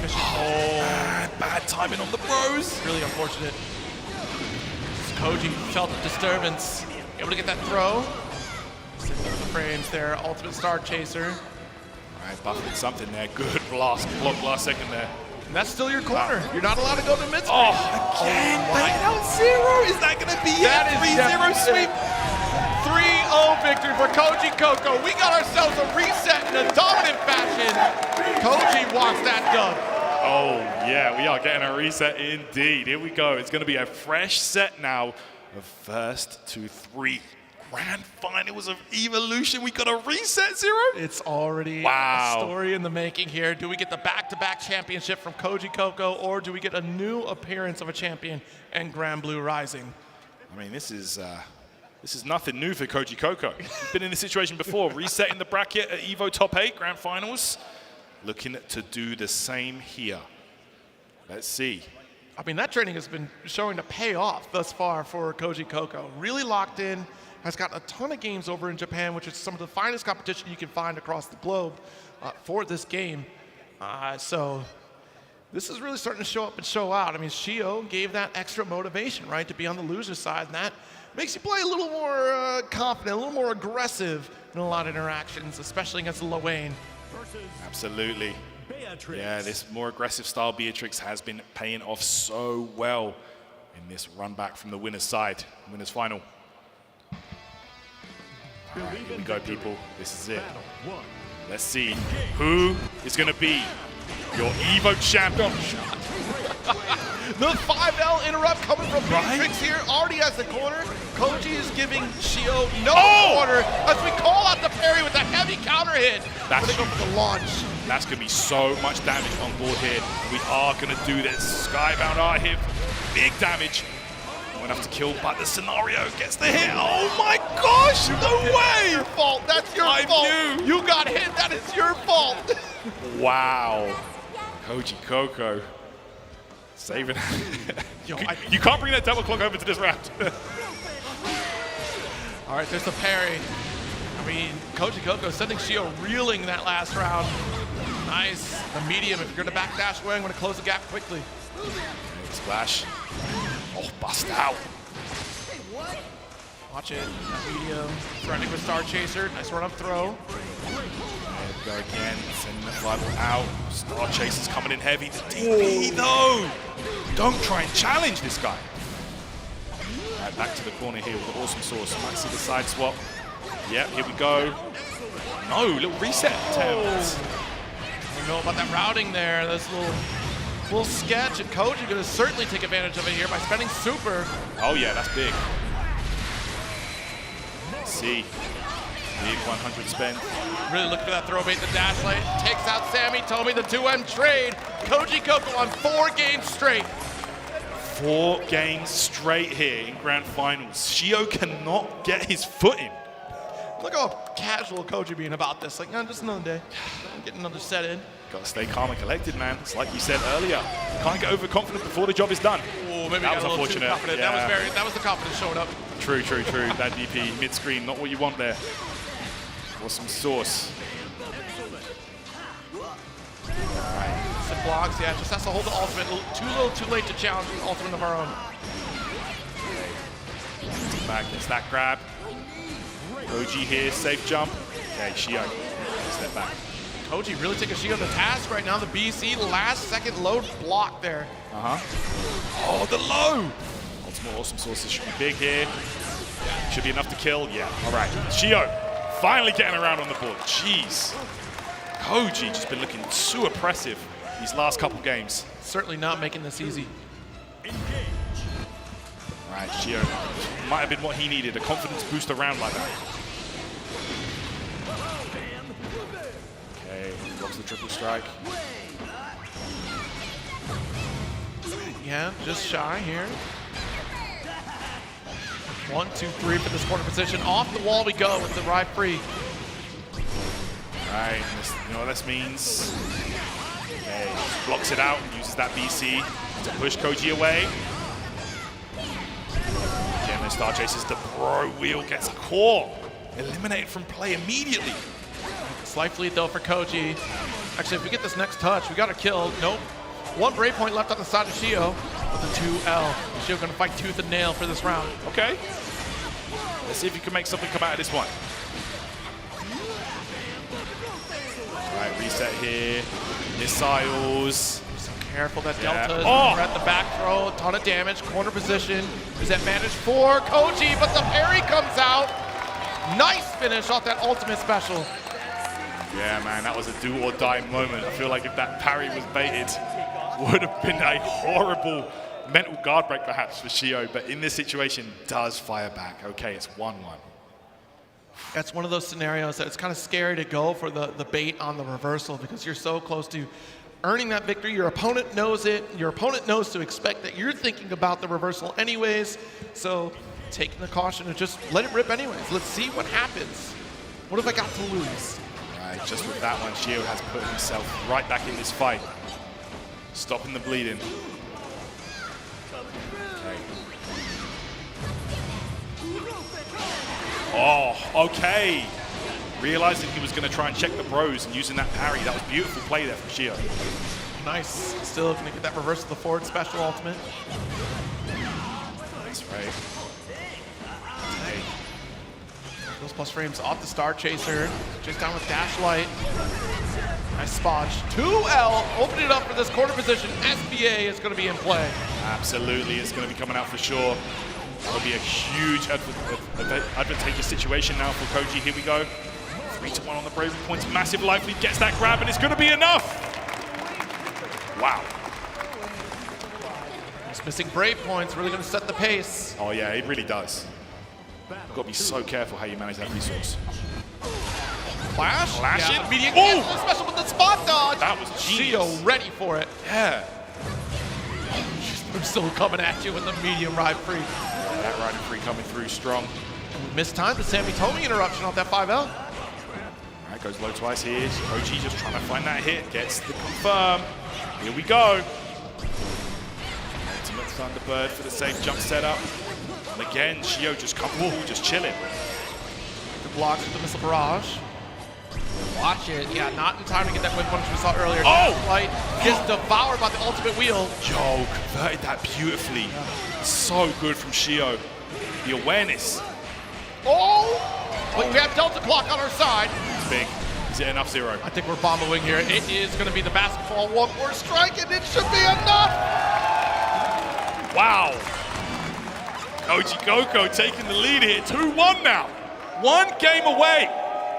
A: Oh,
V: bad timing on the bros.
A: Really unfortunate. Koji felt the disturbance. Able to get that throw. The frames there, ultimate star chaser.
V: All right, buffing something there. Good blast, block last second there.
A: And that's still your corner. You're not allowed to go to mid.
V: Oh, again, baited out zero. Is that going to be
A: that
V: it?
A: is
V: 3-0 sweep.
A: 3-0 victory for Koji Koko. We got ourselves a reset in a dominant fashion. Koji wants that dub.
V: Oh, yeah, we are getting a reset indeed. Here we go. It's going to be a fresh set now of first to 3. Grand finals of Evolution. We got a reset, Zero.
A: It's already a story in the making here. Do we get the back-to-back championship from Koji Koko, or do we get a new appearance of a champion and Granblue Rising?
V: I mean, this is nothing new for Koji Koko. He's been in this situation before, resetting the bracket at Evo Top 8 Grand Finals. Looking to do the same here. Let's see.
A: I mean, that training has been showing to pay off thus far for Koji Koko. Really locked in, has got a ton of games over in Japan, which is some of the finest competition you can find across the globe for this game. So this is really starting to show up and show out. I mean, Shio gave that extra motivation, right, to be on the loser side, and that makes you play a little more confident, a little more aggressive in a lot of interactions, especially against Lowain.
V: Absolutely. Yeah, this more aggressive style Beatrix has been paying off so well in this run back from the winner's side, winner's final. All right, here we go, people. This is it. Let's see who is going to be your Evo champion.
A: The 5L interrupt coming from Beatrix here, already has the corner. Koji is giving Shio no corner as we call out the parry with a heavy counter hit.
V: That's
A: going to go for the launch.
V: That's going to be so much damage on board here. We are going to do this. Skybound R hit, big damage. Won't have to kill, but the scenario gets the hit. Oh my gosh, no way!
A: Your fault, that's your fault. You got hit, that is your fault.
V: Wow. Koji Koko. Saving.
A: Yo,
V: you can't bring that double clock over to this round.
A: All right, there's the parry. I mean, Koji Koko sending Shio reeling that last round. Nice. The medium, if you're going to backdash away, I'm going to close the gap quickly.
V: Big splash. Oh, bust out.
A: Watch it. That medium. Threatening with Star Chaser. Nice run up throw.
V: There we go again. Sending the fireball out. Star Chaser's coming in heavy. The DP, though. Don't try and challenge this guy. Right, back to the corner here with the awesome sauce. Might see the side swap. Yep, here we go. No, little reset attempt.
A: I don't know about that routing there. That's a little sketch, and Koji going to certainly take advantage of it here by spending super.
V: Oh yeah, that's big. Let's see. Big 100 spend.
A: Really looking for that throw bait, the dash light. Takes out Sammy Tomy, the 2M trade. Koji Koko on 4 games straight.
V: 4 games straight here in Grand Finals. Shio cannot get his foot in.
A: Look how casual Koji being about this. Like, no, just another day. Get another set in.
V: Got to stay calm and collected, man. It's like you said earlier. Can't get overconfident before the job is done.
A: Oh, maybe
V: that was
A: got a little
V: unfortunate.
A: Too confident.
V: Yeah.
A: That was the confidence showing up.
V: True. That DP mid-screen, not what you want there. Awesome sauce.
A: Alright. Some blocks, yeah, just has to hold the ultimate. Too little, too late to challenge the ultimate of our own.
V: Back, gets that grab. Koji here, safe jump. Okay, Shio, step back.
A: Koji really taking Shio to task right now. The BC last second load block there.
V: Oh, the low. Ultimate awesome sauces should be big here. Should be enough to kill. Yeah, all right. Shio finally getting around on the board. Jeez. Koji just been looking too oppressive these last couple games.
A: Certainly not making this easy.
V: All right, Shio might have been what he needed, a confidence boost around like that. Okay, blocks the triple strike.
A: Yeah, just shy here. 1, 2, 3 for this corner position. Off the wall we go with the ride free.
V: All right, you know what this means? Okay, blocks it out, uses that BC to push Koji away. Again, the Star Chasers, the Bro Wheel gets caught. Eliminated from play immediately.
A: Slight lead though for Koji. Actually, if we get this next touch, we got a kill. Nope. 1 Brave Point left on the side of Shio with a 2L. Shio gonna fight tooth and nail for this round.
V: Okay. Let's see if you can make something come out of this one. All right, reset here. Missiles.
A: So careful that Delta is at the back throw. A ton of damage. Corner position. Is advantage for Koji, but the parry comes out. Nice finish off that ultimate special.
V: Yeah, man, that was a do or die moment. I feel like if that parry was baited, would have been a horrible mental guard break perhaps for Shio, but in this situation, does fire back. Okay, it's 1-1.
A: That's one of those scenarios that it's kind of scary to go for the bait on the reversal because you're so close to earning that victory. Your opponent knows it. Your opponent knows to expect that you're thinking about the reversal anyways. So taking the caution and just let it rip anyways. Let's see what happens. What have I got to lose?
V: Right, just with that one, Shio has put himself right back in this fight. Stopping the bleeding. Okay. Oh, okay. Realizing he was going to try and check the bros and using that parry. That was beautiful play there from Shio.
A: Nice. Still going to get that reverse of the forward special ultimate.
V: That's right. Okay.
A: Those plus frames off the Star Chaser. Just down with Dash Light. Nice spot. 2L. Open it up for this corner position. SBA is going to be in play.
V: Absolutely. It's going to be coming out for sure. That'll be a huge advantageous situation now for Koji. Here we go. 3-1 on the bravery points. Massive life lead. Gets that grab, and it's going to be enough. Wow.
A: He's missing brave points. Really going to set the pace.
V: Oh, yeah, it really does. You've got to be so careful how you manage that resource.
A: Flash?
V: Flash
A: Yeah,
V: it.
A: immediate cancel, special with the spot dodge.
V: That was genius.
A: Shio ready for it.
V: Yeah.
A: I'm still coming at you with the medium ride free.
V: Yeah, that ride free coming through strong.
A: And we missed time. The Sammy Tomy interruption off that 5L.
V: All right, goes low twice here. Koji just trying to find that hit. Gets the confirm. Here we go. Ultimate Thunderbird for the safe jump setup. And again, Shio just comfortable, just chilling.
A: The blocks with the missile barrage. Watch it. Yeah, not in time to get that whip punch we saw earlier.
V: Oh!
A: Light gets devoured by the ultimate wheel.
V: Yo, converted that beautifully. Yeah. So good from Shio. The awareness.
A: Oh! But we have Delta Clock on our side.
V: It's big. Is it enough, Zero?
A: I think we're bomboing here. It is going to be the basketball. One more strike, and it should be enough.
V: Wow. Koji Coco taking the lead here. 2-1 now. 1 game away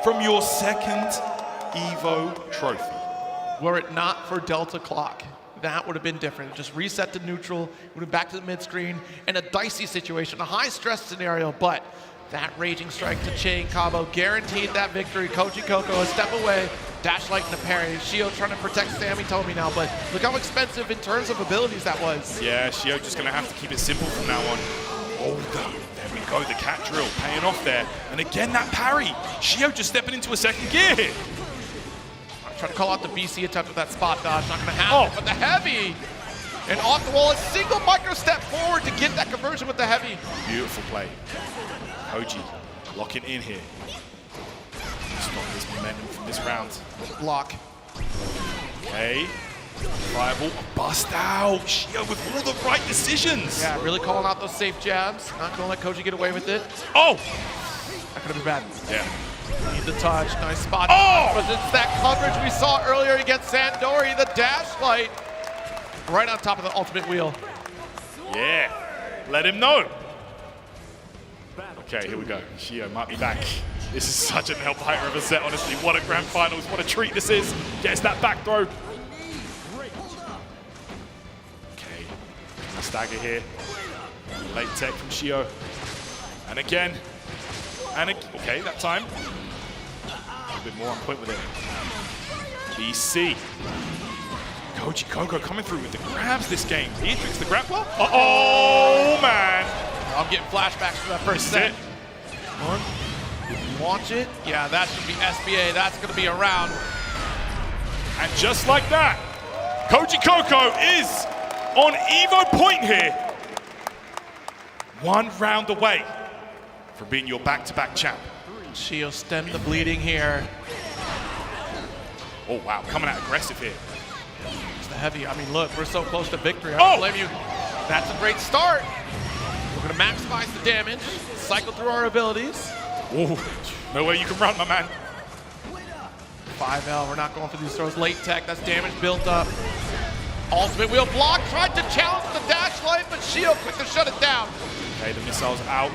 V: from your second EVO trophy.
A: Were it not for Delta Clock, that would have been different. Just reset to neutral, would have back to the mid-screen, and a dicey situation, a high-stress scenario, but that raging strike to Chain Cabo guaranteed that victory. Koji Coco a step away, Dash Light and a parry. Shio trying to protect Sammy Tomy now, but look how expensive in terms of abilities that was.
V: Yeah, Shio just gonna have to keep it simple from now on. Oh, there we go, the cat drill paying off there. And again, that parry. Shio just stepping into a second gear here.
A: I'm trying to call out the BC attempt with that spot dodge. Not going to happen, but the heavy. And off the wall, a single micro step forward to get that conversion with the heavy.
V: Beautiful play. Koji locking in here. Stop this momentum from this round.
A: Block.
V: Okay. Fireball, bust out. Shio with all the right decisions.
A: Yeah, really calling out those safe jabs. Not going to let Koji get away with it.
V: Oh!
A: That could have been bad.
V: Yeah.
A: Need the touch. Nice spot.
V: Oh!
A: But it's that coverage we saw earlier against Sandori. The Dash Light right on top of the ultimate wheel.
V: Yeah. Let him know. Okay, here we go. Shio might be back. This is such a nail-biter of a set, honestly. What a grand finals, what a treat this is. Gets that back throw. Okay, a stagger here. Late tech from Shio. And again. Okay, that time. A bit more on point with it. BC. Koji Coco coming through with the grabs this game. Beatrix, the grappler. Oh, man.
A: I'm getting flashbacks from that first set. One. Launch it. Yeah, that should be SBA. That's going to be around.
V: And just like that, Koji Coco is on Evo point here. 1 round away from being your back-to-back champ.
A: Shio stemmed the bleeding here.
V: Oh, wow. Coming out aggressive here.
A: It's the heavy. I mean, look, we're so close to victory. I don't blame you. That's a great start. We're going to maximize the damage, cycle through our abilities.
V: Ooh, no way you can run, my man.
A: 5L, we're not going for these throws. Late tech, that's damage built up. Ultimate wheel block, tried to challenge the dash light, but Shio quick to shut it down.
V: Okay, the missile's out.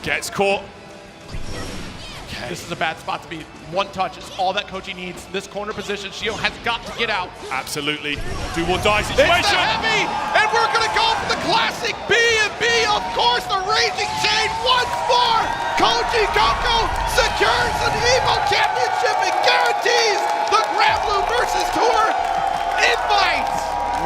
V: Gets caught.
A: Okay. This is a bad spot to be. One touch is all that Koji needs. This corner position, Shio has got to get out.
V: Absolutely. Do or die situation.
A: It's the heavy, and we're going to go for the classic B&B. Of course, the Raging Chain once more. Koji Coco secures an Evo Championship and guarantees the Granblue versus Tour invite.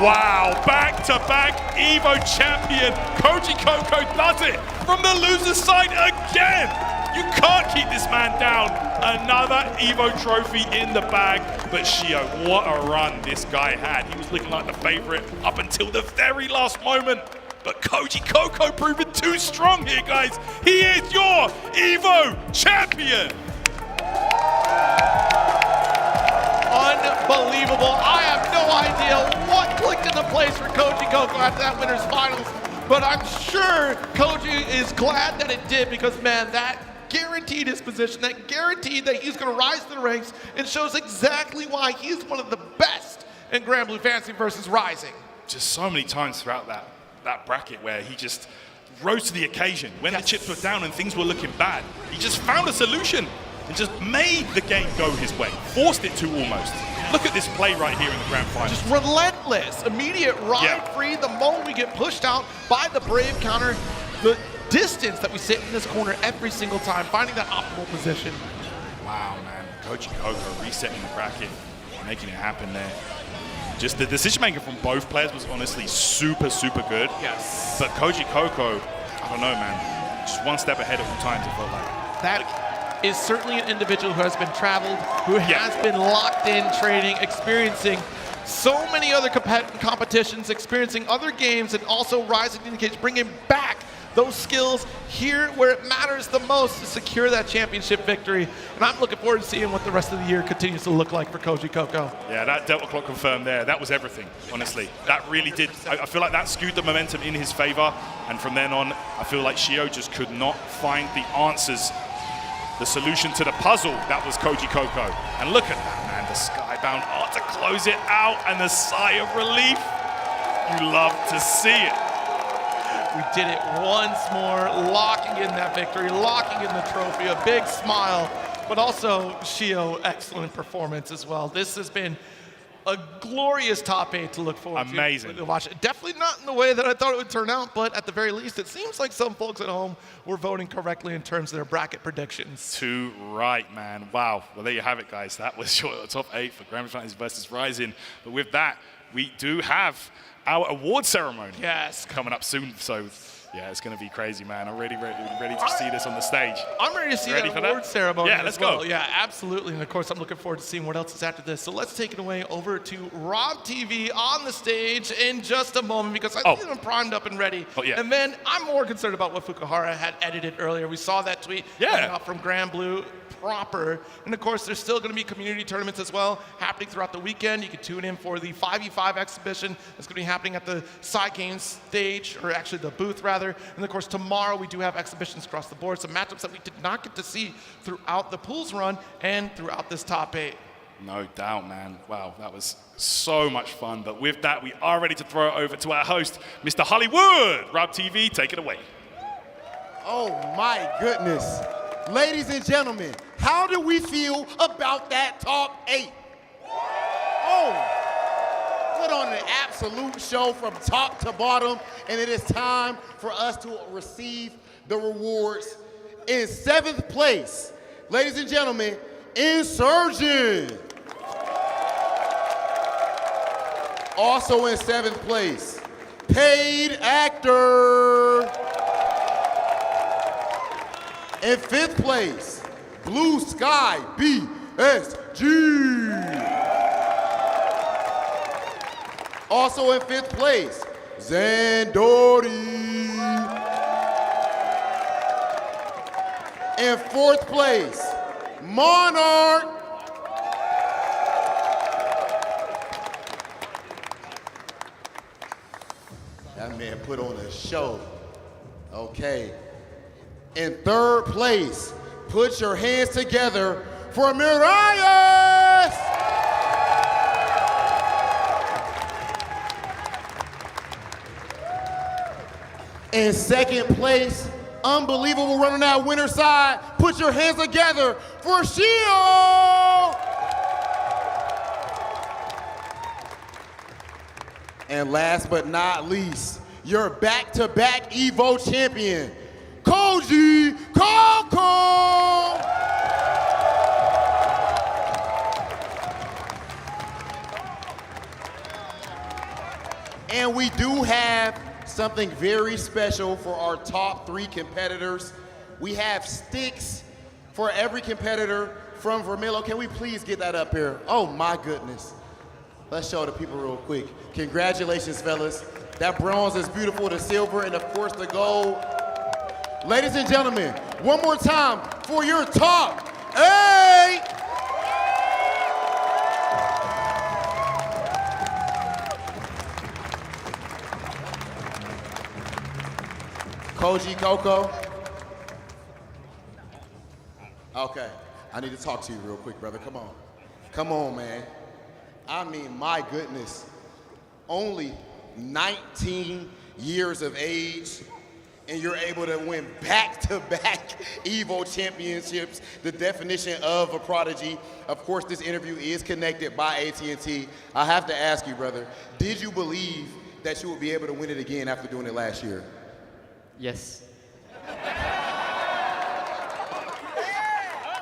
V: Wow, back-to-back Evo champion. Koji Coco does it from the loser's side again. You can't keep this man down. Another Evo trophy in the bag. But Shio, what a run this guy had. He was looking like the favorite up until the very last moment. But Koji Coco proving too strong here, guys. He is your Evo champion.
A: Unbelievable. I have no idea what clicked into place for Koji Coco after that winner's finals. But I'm sure Koji is glad that it did because, man, that guaranteed his position, that guaranteed that he's going to rise to the ranks and shows exactly why he's one of the best in Granblue Fantasy versus Rising.
V: Just so many times throughout that bracket where he just rose to the occasion. When the chips were down and things were looking bad, he just found a solution and just made the game go his way. Forced it to almost. Look at this play right here in the grand final.
A: Just relentless. Immediate ride free the moment we get pushed out by the Brave counter. The distance that we sit in this corner every single time, finding that optimal position.
V: Wow, man. Koji Coco resetting the bracket, making it happen there. Just the decision making from both players was honestly super, super good.
A: Yes.
V: But Koji Coco, I don't know, man. Just one step ahead at all times, it felt like.
A: That is certainly an individual who has been traveled, who has been locked in training, experiencing so many other competitions, experiencing other games, and also rising in the cage, bringing back those skills here where it matters the most to secure that championship victory. And I'm looking forward to seeing what the rest of the year continues to look like for Koji Coco.
V: Yeah, that Delta Clock confirmed there. That was everything, honestly. That really did. I feel like that skewed the momentum in his favor. And from then on, I feel like Shio just could not find the answers, the solution to the puzzle that was Koji Coco. And look at that, man. The skybound art to close it out and the sigh of relief. You love to see it.
A: We did it once more, locking in that victory, locking in the trophy, a big smile, but also Shio, excellent performance as well. This has been a glorious top 8 to look forward to.
V: Amazing.
A: To watch. Definitely not in the way that I thought it would turn out, but at the very least, it seems like some folks at home were voting correctly in terms of their bracket predictions.
V: Too right, man. Wow. Well, there you have it, guys. That was your top 8 for Granblue Fantasy versus Rising. But with that, we do have our award ceremony coming up soon. So yeah, it's going to be crazy, man. I'm ready to see this on the stage.
A: I'm ready to see that award ceremony.
V: Yeah, let's go.
A: Yeah, absolutely. And of course, I'm looking forward to seeing what else is after this. So let's take it away over to Rob TV on the stage in just a moment because I think I'm primed up and ready. And then I'm more concerned about what Fukuhara had edited earlier. We saw that tweet coming out from Granblue proper. And of course, there's still going to be community tournaments as well happening throughout the weekend. You can tune in for the 5v5 exhibition that's going to be happening at the side games stage, or actually the booth rather. And of course, tomorrow we do have exhibitions across the board, some matchups that we did not get to see throughout the pools run and throughout this top 8.
V: No doubt, man. Wow, that was so much fun. But with that, we are ready to throw it over to our host, Mr. Hollywood. Rob TV, take it away.
F: Oh my goodness. Ladies and gentlemen, how do we feel about that top 8? Oh, put on an absolute show from top to bottom, and it is time for us to receive the rewards. In 7th place, ladies and gentlemen, Insurgent. Also in 7th place, Paid Actor. In 5th place, Blue Sky BSG. Also in 5th place, Zandori. In 4th place, Monarch. That man put on a show. Okay. In 3rd place, put your hands together for Miraius. In 2nd place, unbelievable run on that winner side. Put your hands together for Shio. And last but not least, your back-to-back Evo champion, Koji Coco. And we do have something very special for our top 3 competitors. We have sticks for every competitor from Vermillo. Can we please get that up here? Oh my goodness. Let's show the people real quick. Congratulations, fellas. That bronze is beautiful, the silver, and of course the gold. Ladies and gentlemen, one more time for your top 8. Koji Coco. Okay, I need to talk to you real quick, brother. Come on. Come on, man. I mean, my goodness. Only 19 years of age, and you're able to win back-to-back Evo championships, the definition of a prodigy. Of course, this interview is connected by AT&T. I have to ask you, brother, did you believe that you would be able to win it again after doing it last year?
G: Yes.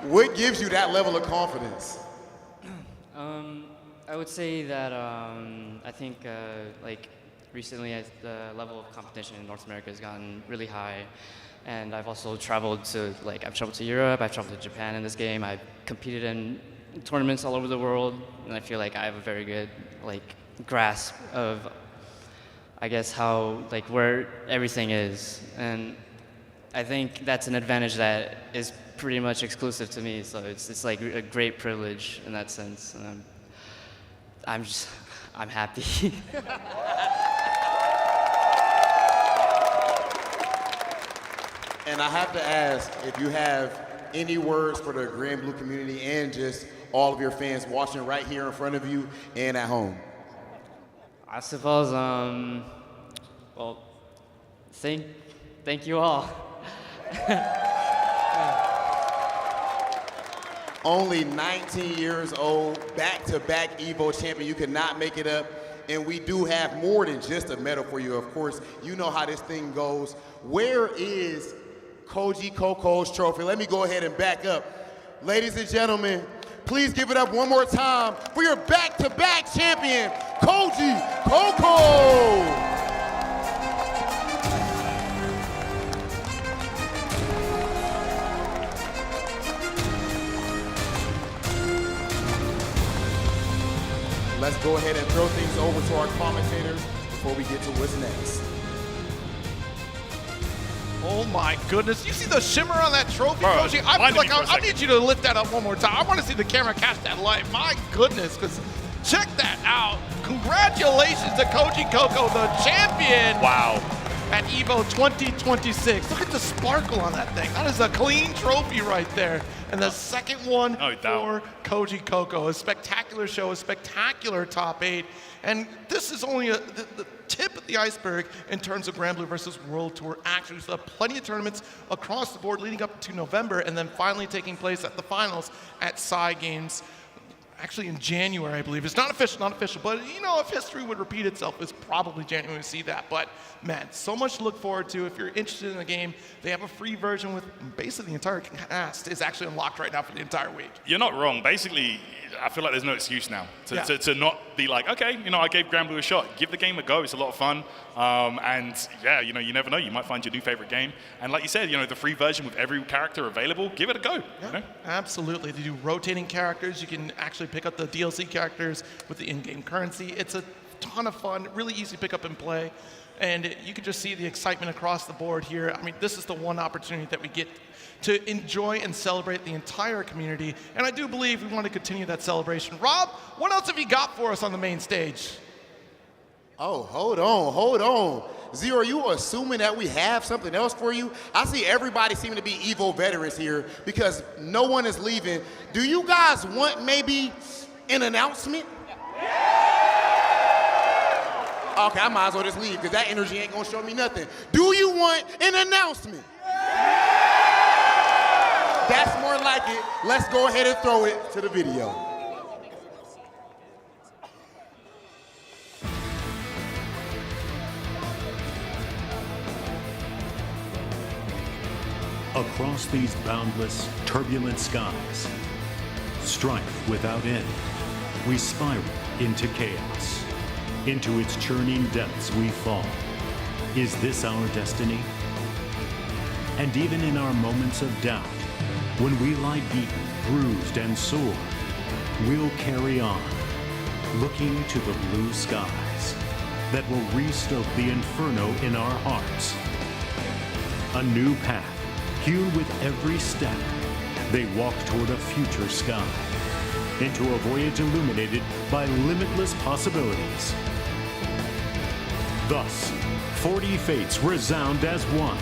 F: What gives you that level of confidence?
G: I would say that I think like recently the level of competition in North America has gotten really high, and I've also traveled to Europe, I've traveled to Japan in this game, I've competed in tournaments all over the world, and I feel like I have a very good grasp of, I guess, how where everything is, and I think that's an advantage that is pretty much exclusive to me. So it's like a great privilege in that sense, and I'm happy.
F: And I have to ask if you have any words for the Granblue community and just all of your fans watching right here in front of you and at home.
G: I suppose, well, thank you all.
F: Only 19 years old, back-to-back Evo champion. You cannot make it up. And we do have more than just a medal for you. Of course, you know how this thing goes. Where is Koji Coco's trophy? Let me go ahead and back up. Ladies and gentlemen, please give it up one more time for your back-to-back champion, Koji Coco. Let's go ahead and throw things over to our commentators before we get to what's next.
U: Oh my goodness, you see the shimmer on that trophy, Koji? I feel like I need you to lift that up one more time. I want to see the camera catch that light. My goodness, because check that out. Congratulations to Koji Coco, the champion.
V: Wow.
U: at EVO 2026. Look at the sparkle on that thing. That is a clean trophy right there. And the second one for Koji Koko. A spectacular show, a spectacular top 8. And this is only the tip of the iceberg in terms of Granblue versus World Tour action. We still have plenty of tournaments across the board leading up to November, and then finally taking place at the finals at Psy Games. Actually in January, I believe. It's not official, but you know, if history would repeat itself, it's probably January to see that. But man, so much to look forward to. If you're interested in the game, they have a free version with basically the entire cast is actually unlocked right now for the entire week.
V: You're not wrong. Basically, I feel like there's no excuse now to not be like, okay, you know, I gave Granblue a shot. Give the game a go. It's a lot of fun. And yeah, you know, you never know. You might find your new favorite game. And like you said, you know, the free version with every character available, give it a go.
U: Yeah,
V: you know?
U: Absolutely. They do rotating characters. You can actually pick up the DLC characters with the in-game currency. It's a ton of fun, really easy to pick up and play. And you can just see the excitement across the board here. I mean, this is the one opportunity that we get to enjoy and celebrate the entire community. And I do believe we want to continue that celebration. Rob, what else have you got for us on the main stage?
F: Oh, hold on. Zero, are you assuming that we have something else for you? I see everybody seeming to be EVO veterans here because no one is leaving. Do you guys want maybe an announcement? Okay, I might as well just leave because that energy ain't gonna show me nothing. Do you want an announcement? That's more like it. Let's go ahead and throw it to the video.
H: Across these boundless, turbulent skies, strife without end, we spiral into chaos. Into its churning depths we fall. Is this our destiny? And even in our moments of doubt, when we lie beaten, bruised, and sore, we'll carry on, looking to the blue skies that will restoke the inferno in our hearts. A new path, hewn with every step, they walk toward a future sky, into a voyage illuminated by limitless possibilities. Thus, 40 fates resound as one,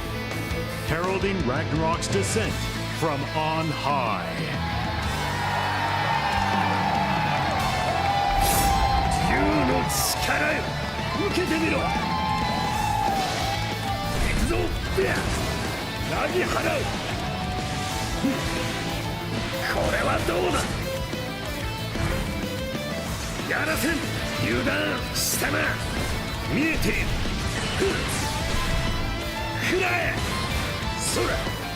H: heralding Ragnarok's descent from on high.
Q: 竜の力よ、受けてみろ。行くぞ、ベア。投げ払う。これはどうだ。やらせん。油断したな。見えている。くらえ。空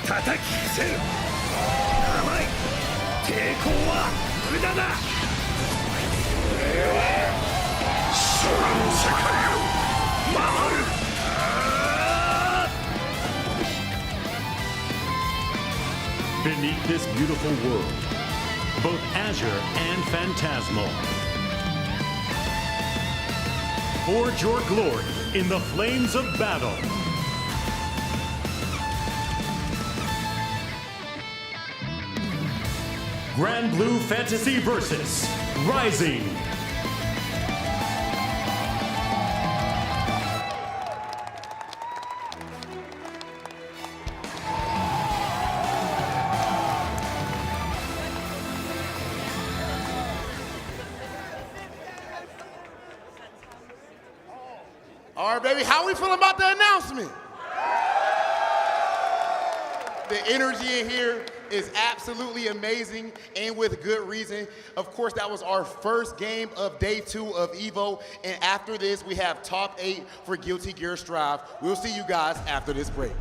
Q: 叩き伏せる。甘い。抵抗は無駄だ。俺は空の世界を守る。
H: Beneath this beautiful world, both azure and phantasmal, forge your glory in the flames of battle. Granblue Fantasy Versus Rising.
F: All right, baby, how we feeling about the announcement? The energy in here is absolutely amazing, and with good reason. Of course, that was our first game of day 2 of EVO, and after this, we have top 8 for Guilty Gear Strive. We'll see you guys after this break.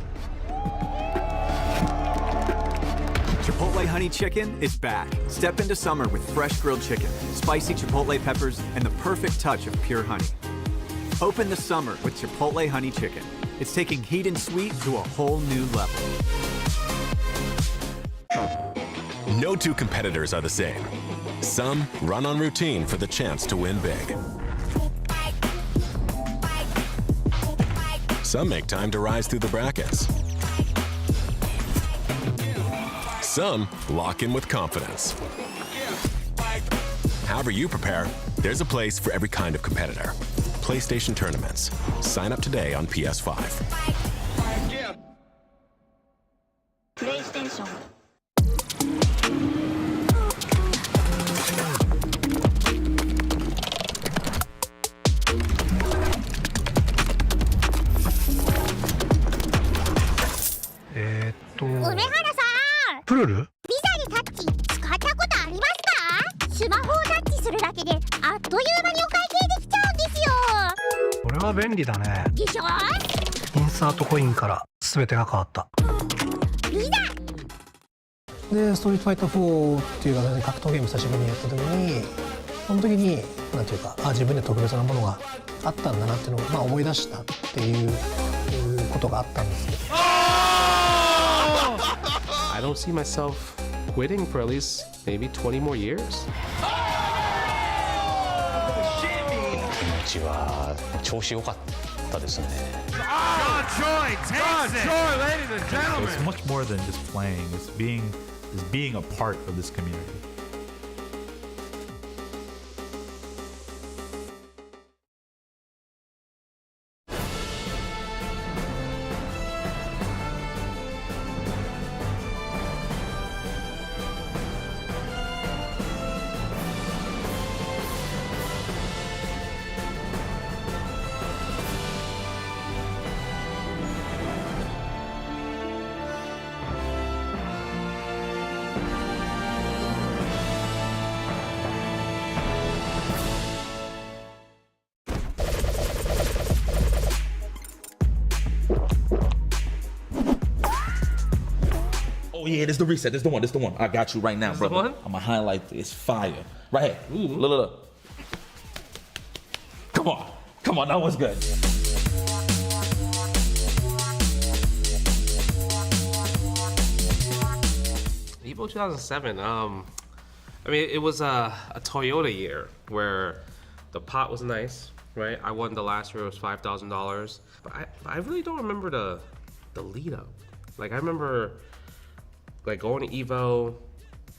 J: Chipotle Honey Chicken is back. Step into summer with fresh grilled chicken, spicy Chipotle peppers, and the perfect touch of pure honey. Open the summer with Chipotle Honey Chicken. It's taking heat and sweet to a whole new level.
W: No two competitors are the same. Some run on routine for the chance to win big. Some make time to rise through the brackets. Some lock in with confidence. However you prepare, there's a place for every kind of competitor. PlayStation tournaments. Sign up today on PS5.
D: PlayStation 梅原さん、
B: プルル？
D: ビザでタッチ使ったことありますか？スマホをタッチするだけであっという間にお会計できちゃうんですよ。
B: これは便利だね。
D: でしょ？
B: インサートコインから全てが変わった。
D: ビザ
B: で、ストリートファイター4っていう形で格闘ゲーム久しぶりにやった時に、その時になんていうか、自分で特別なものがあったんだなっていうのを、思い出したっていうことがあったんですけど。
K: I don't see myself quitting for at least maybe 20 more years.
L: 気持ちは調子良かったですね。
X: It's much more than just playing. It's being a part of this community.
Y: Oh yeah, this is the reset. This is the one. This is the one. I got you right now, brother.
K: One?
Y: I'm gonna highlight this fire. Right here. Ooh. Look. Come on. That was good.
K: Evo 2007. I mean, it was a Toyota year where the pot was nice, right? I won the last year. It was $5,000, but I really don't remember the lead up. Like I remember like going to Evo,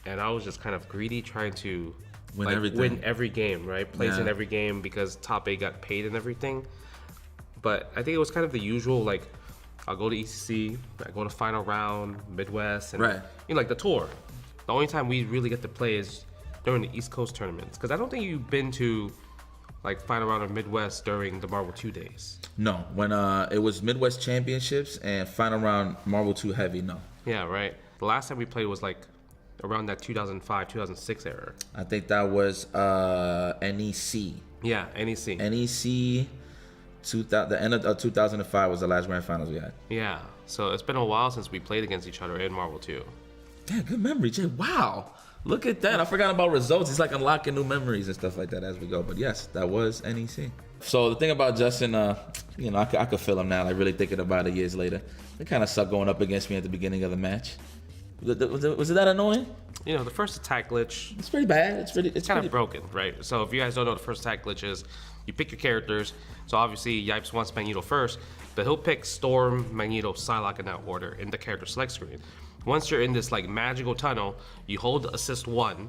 K: and I was just kind of greedy, trying to win every game, right? Place in every game because top 8 got paid and everything. But I think it was kind of the usual, like I'll go to ECC, I go to final round, Midwest, and you know, like the tour. The only time we really get to play is during the East Coast tournaments, because I don't think you've been to like final round of Midwest during the Marvel 2 days.
Y: No, when it was Midwest Championships and final round Marvel 2 heavy, no.
K: Yeah, right. The last time we played was like around that 2005, 2006 era.
Y: I think that was NEC.
K: Yeah, NEC.
Y: NEC, the end of 2005 was the last grand finals we had.
K: Yeah, so it's been a while since we played against each other in Marvel 2.
Y: Yeah, good memory, Jay. Wow. Look at that. I forgot about results. He's like unlocking new memories and stuff like that as we go. But yes, that was NEC. So the thing about Justin, you know, I could feel him now, like really thinking about it years later. It kind of sucked going up against me at the beginning of the match. Was it that annoying?
K: You know, the first attack glitch.
Y: It's pretty bad. It's
K: kind of broken, right? So if you guys don't know what the first attack glitch is, you pick your characters. So obviously Yipes wants Magneto first, but he'll pick Storm, Magneto, Psylocke in that order in the character select screen. Once you're in this like magical tunnel, you hold assist 1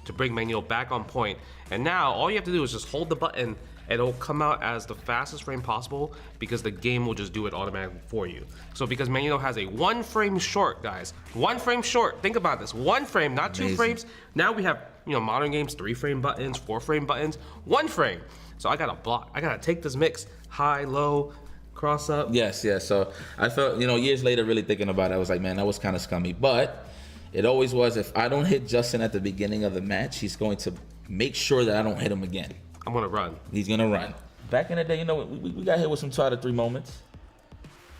K: to bring Magneto back on point. And now all you have to do is just hold the button and it'll come out as the fastest frame possible because the game will just do it automatically for you. So because Magneto has a 1 frame short, guys, 1 frame short, think about this, 1 frame, not 2 frames. Now we have, you know, modern games, 3 frame buttons, 4 frame buttons, 1 frame. So I gotta block, I gotta take this mix, high, low, cross up.
Y: Yes. So I felt, you know, years later really thinking about it, I was like, man, that was kind of scummy. But it always was, if I don't hit Justin at the beginning of the match, he's going to make sure that I don't hit him again.
K: I'm gonna run.
Y: He's gonna run. Back in the day, you know, we got hit with some 2 out of 3 moments.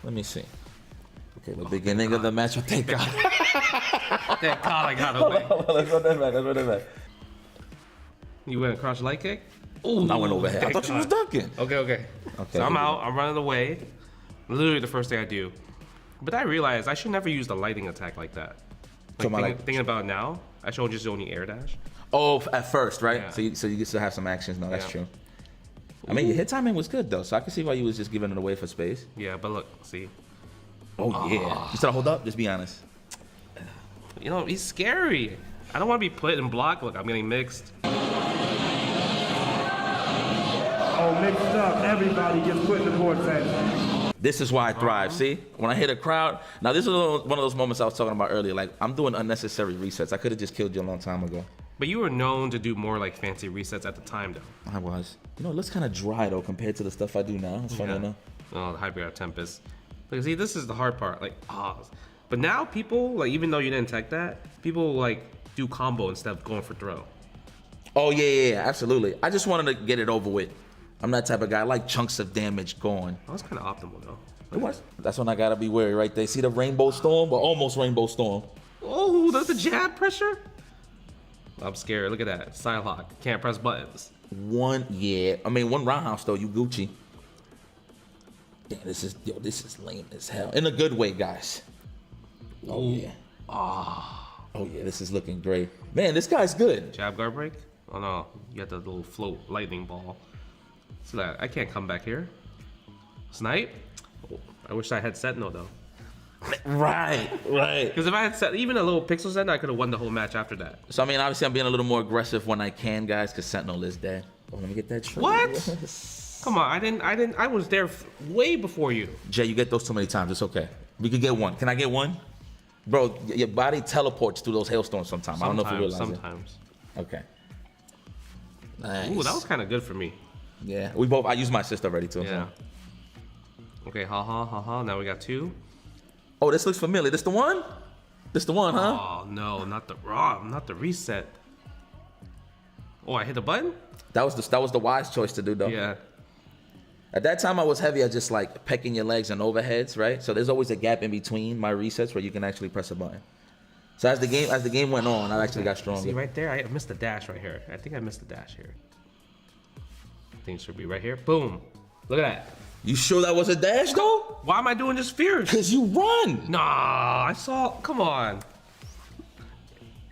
Y: Let me see. Okay, the beginning of the match, oh, thank God.
K: Thank God I got away.
Y: Let's run that back.
K: You went across light kick?
Y: Ooh, I went overhead. I thought you was dunking.
K: Okay. So I'm out, I'm running away. Literally the first thing I do. But I realized I should never use the lightning attack like that. Like, thinking about it now, I should just only air dash.
Y: Oh, at first, right?
K: Yeah.
Y: So you get to have some actions. No, that's true. I mean, your hit timing was good though, so I can see why you was just giving it away for space.
K: Yeah, but look, see.
Y: Oh yeah. You said hold up. Just be honest.
K: You know, he's scary. I don't want to be put in block. Look, I'm getting mixed.
I: Oh
N: mixed up. Everybody gets put in the vortex.
Y: This is why I thrive, see? When I hit a crowd, now this is one of those moments I was talking about earlier, like I'm doing unnecessary resets. I could have just killed you a long time ago.
K: But you were known to do more like fancy resets at the time though.
Y: I was. You know, it looks kind of dry though compared to the stuff I do now. It's funny enough.
K: Oh, the Hypergraph Tempest. Like, see, this is the hard part. Like, but now people, like, even though you didn't tech that, people like do combo instead of going for throw.
Y: Oh yeah, absolutely. I just wanted to get it over with. I'm that type of guy. I like chunks of damage going.
K: That was kind of optimal though.
Y: It was. That's when I gotta be wary right there. See the Rainbow Storm? But almost Rainbow Storm.
K: Oh, that's the jab pressure? I'm scared. Look at that. Psylocke. Can't press buttons.
Y: One roundhouse though, you Gucci. Damn, this is lame as hell. In a good way, guys. Oh yeah. Oh yeah, this is looking great. Man, this guy's good.
K: Jab guard break? Oh no, you got the little float lightning ball. So that I can't come back here. Snipe? Oh, I wish I had Sentinel though.
Y: Right.
K: Because if I had set even a little pixel Sentinel, I could have won the whole match after that.
Y: So I mean, obviously I'm being a little more aggressive when I can, guys, because Sentinel is dead. Oh, let me get that tree.
K: What? Come on, I was there way before you.
Y: Jay, you get those too many times. It's okay. We could get one. Can I get one? Bro, your body teleports through those hailstorms sometimes. I don't know if you realize
K: sometimes.
Y: It. Okay. Nice.
K: Ooh, that was kind of good for me.
Y: Yeah, I used my assist already too.
K: Yeah.
Y: So.
K: Okay, ha. Now we got two.
Y: Oh, this looks familiar. This the one? This the one, huh?
K: Oh no, not the reset. Oh, I hit the button?
Y: That was the wise choice to do though.
K: Yeah.
Y: At that time I was heavy at just like pecking your legs and overheads, right? So there's always a gap in between my resets where you can actually press a button. So as the game went on, I actually got stronger.
K: See right there, I missed the dash right here. I think I missed the dash here. I think it should be right here. Boom. Look at that.
Y: You sure that was a dash though?
K: Why am I doing just fierce?
Y: Cause you run.
K: Nah, I saw, come on.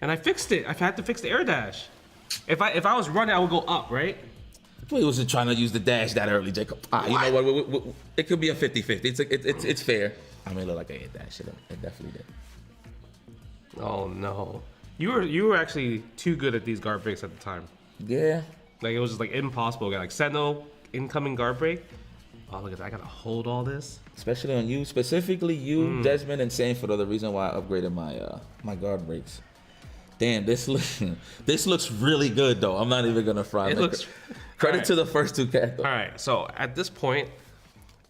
K: And I fixed it. I had to fix the air dash. If I was running, I would go up, right?
Y: He wasn't trying to use the dash that early, Jacob. You know what? It could be a 50-50. It's fair. I mean, it looked like I hit that shit. It definitely did.
K: Oh no, you were actually too good at these guard breaks at the time.
Y: Yeah.
K: Like it was just like impossible. Like Sentinel incoming guard break. Oh look at that! I gotta hold all this.
Y: Especially on you, specifically you, Desmond, and Sanford are the reason why I upgraded my my guard breaks. Damn, this looks really good though. I'm not even gonna fry.
K: It looks.
Y: Credit to the first two characters.
K: All right, so at this point,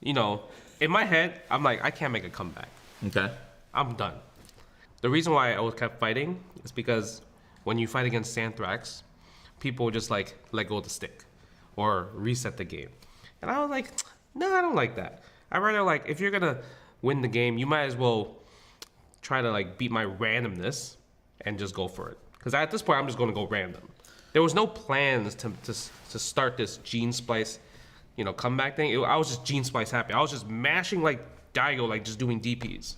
K: you know, in my head, I'm like, I can't make a comeback.
Y: Okay.
K: I'm done. The reason why I kept fighting is because when you fight against Santhrax, people just like let go of the stick or reset the game. And I was like, no, I don't like that. I'd rather like, if you're gonna win the game, you might as well try to like beat my randomness and just go for it. Because at this point, I'm just gonna go random. There was no plans to start this Gene Splice, you know, comeback thing. I was just Gene Splice happy. I was just mashing like Daigo, like just doing DPs.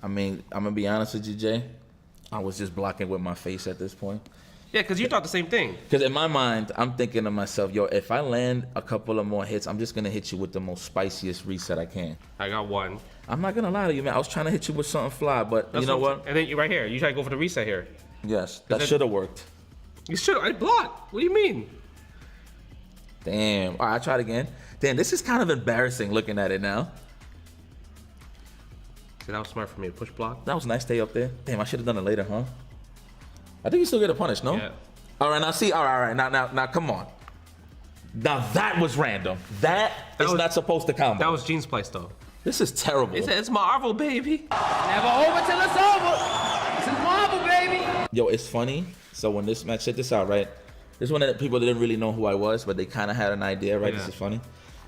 Y: I mean, I'm gonna be honest with you, Jay. I was just blocking with my face at this point.
K: Yeah, because you thought the same thing.
Y: Because in my mind, I'm thinking to myself, yo, if I land a couple of more hits, I'm just gonna hit you with the most spiciest reset I can.
K: I got one.
Y: I'm not gonna lie to you, man. I was trying to hit you with something fly, but you know what?
K: And then you right here, you try to go for the reset here.
Y: Yes, that should have worked.
K: You should. I blocked. What do you mean?
Y: Damn. All right, I tried again. Damn, this is kind of embarrassing looking at it now.
K: See, that was smart for me to push block.
Y: That was nice. Stay up there. Damn, I should have done it later, huh? I think you still get a punish, no?
K: Yeah.
Y: All right, now see. All right. Now, come on. Now that was random. That is not supposed to count.
K: That was Gene Splice, though.
Y: This is terrible.
K: It's Marvel, baby.
P: Never over till it's over. This is Marvel, baby.
Y: Yo, it's funny. So when this match, check this out, right? This is one of the people that didn't really know who I was, but they kind of had an idea, right?
K: Yeah.
Y: This is funny.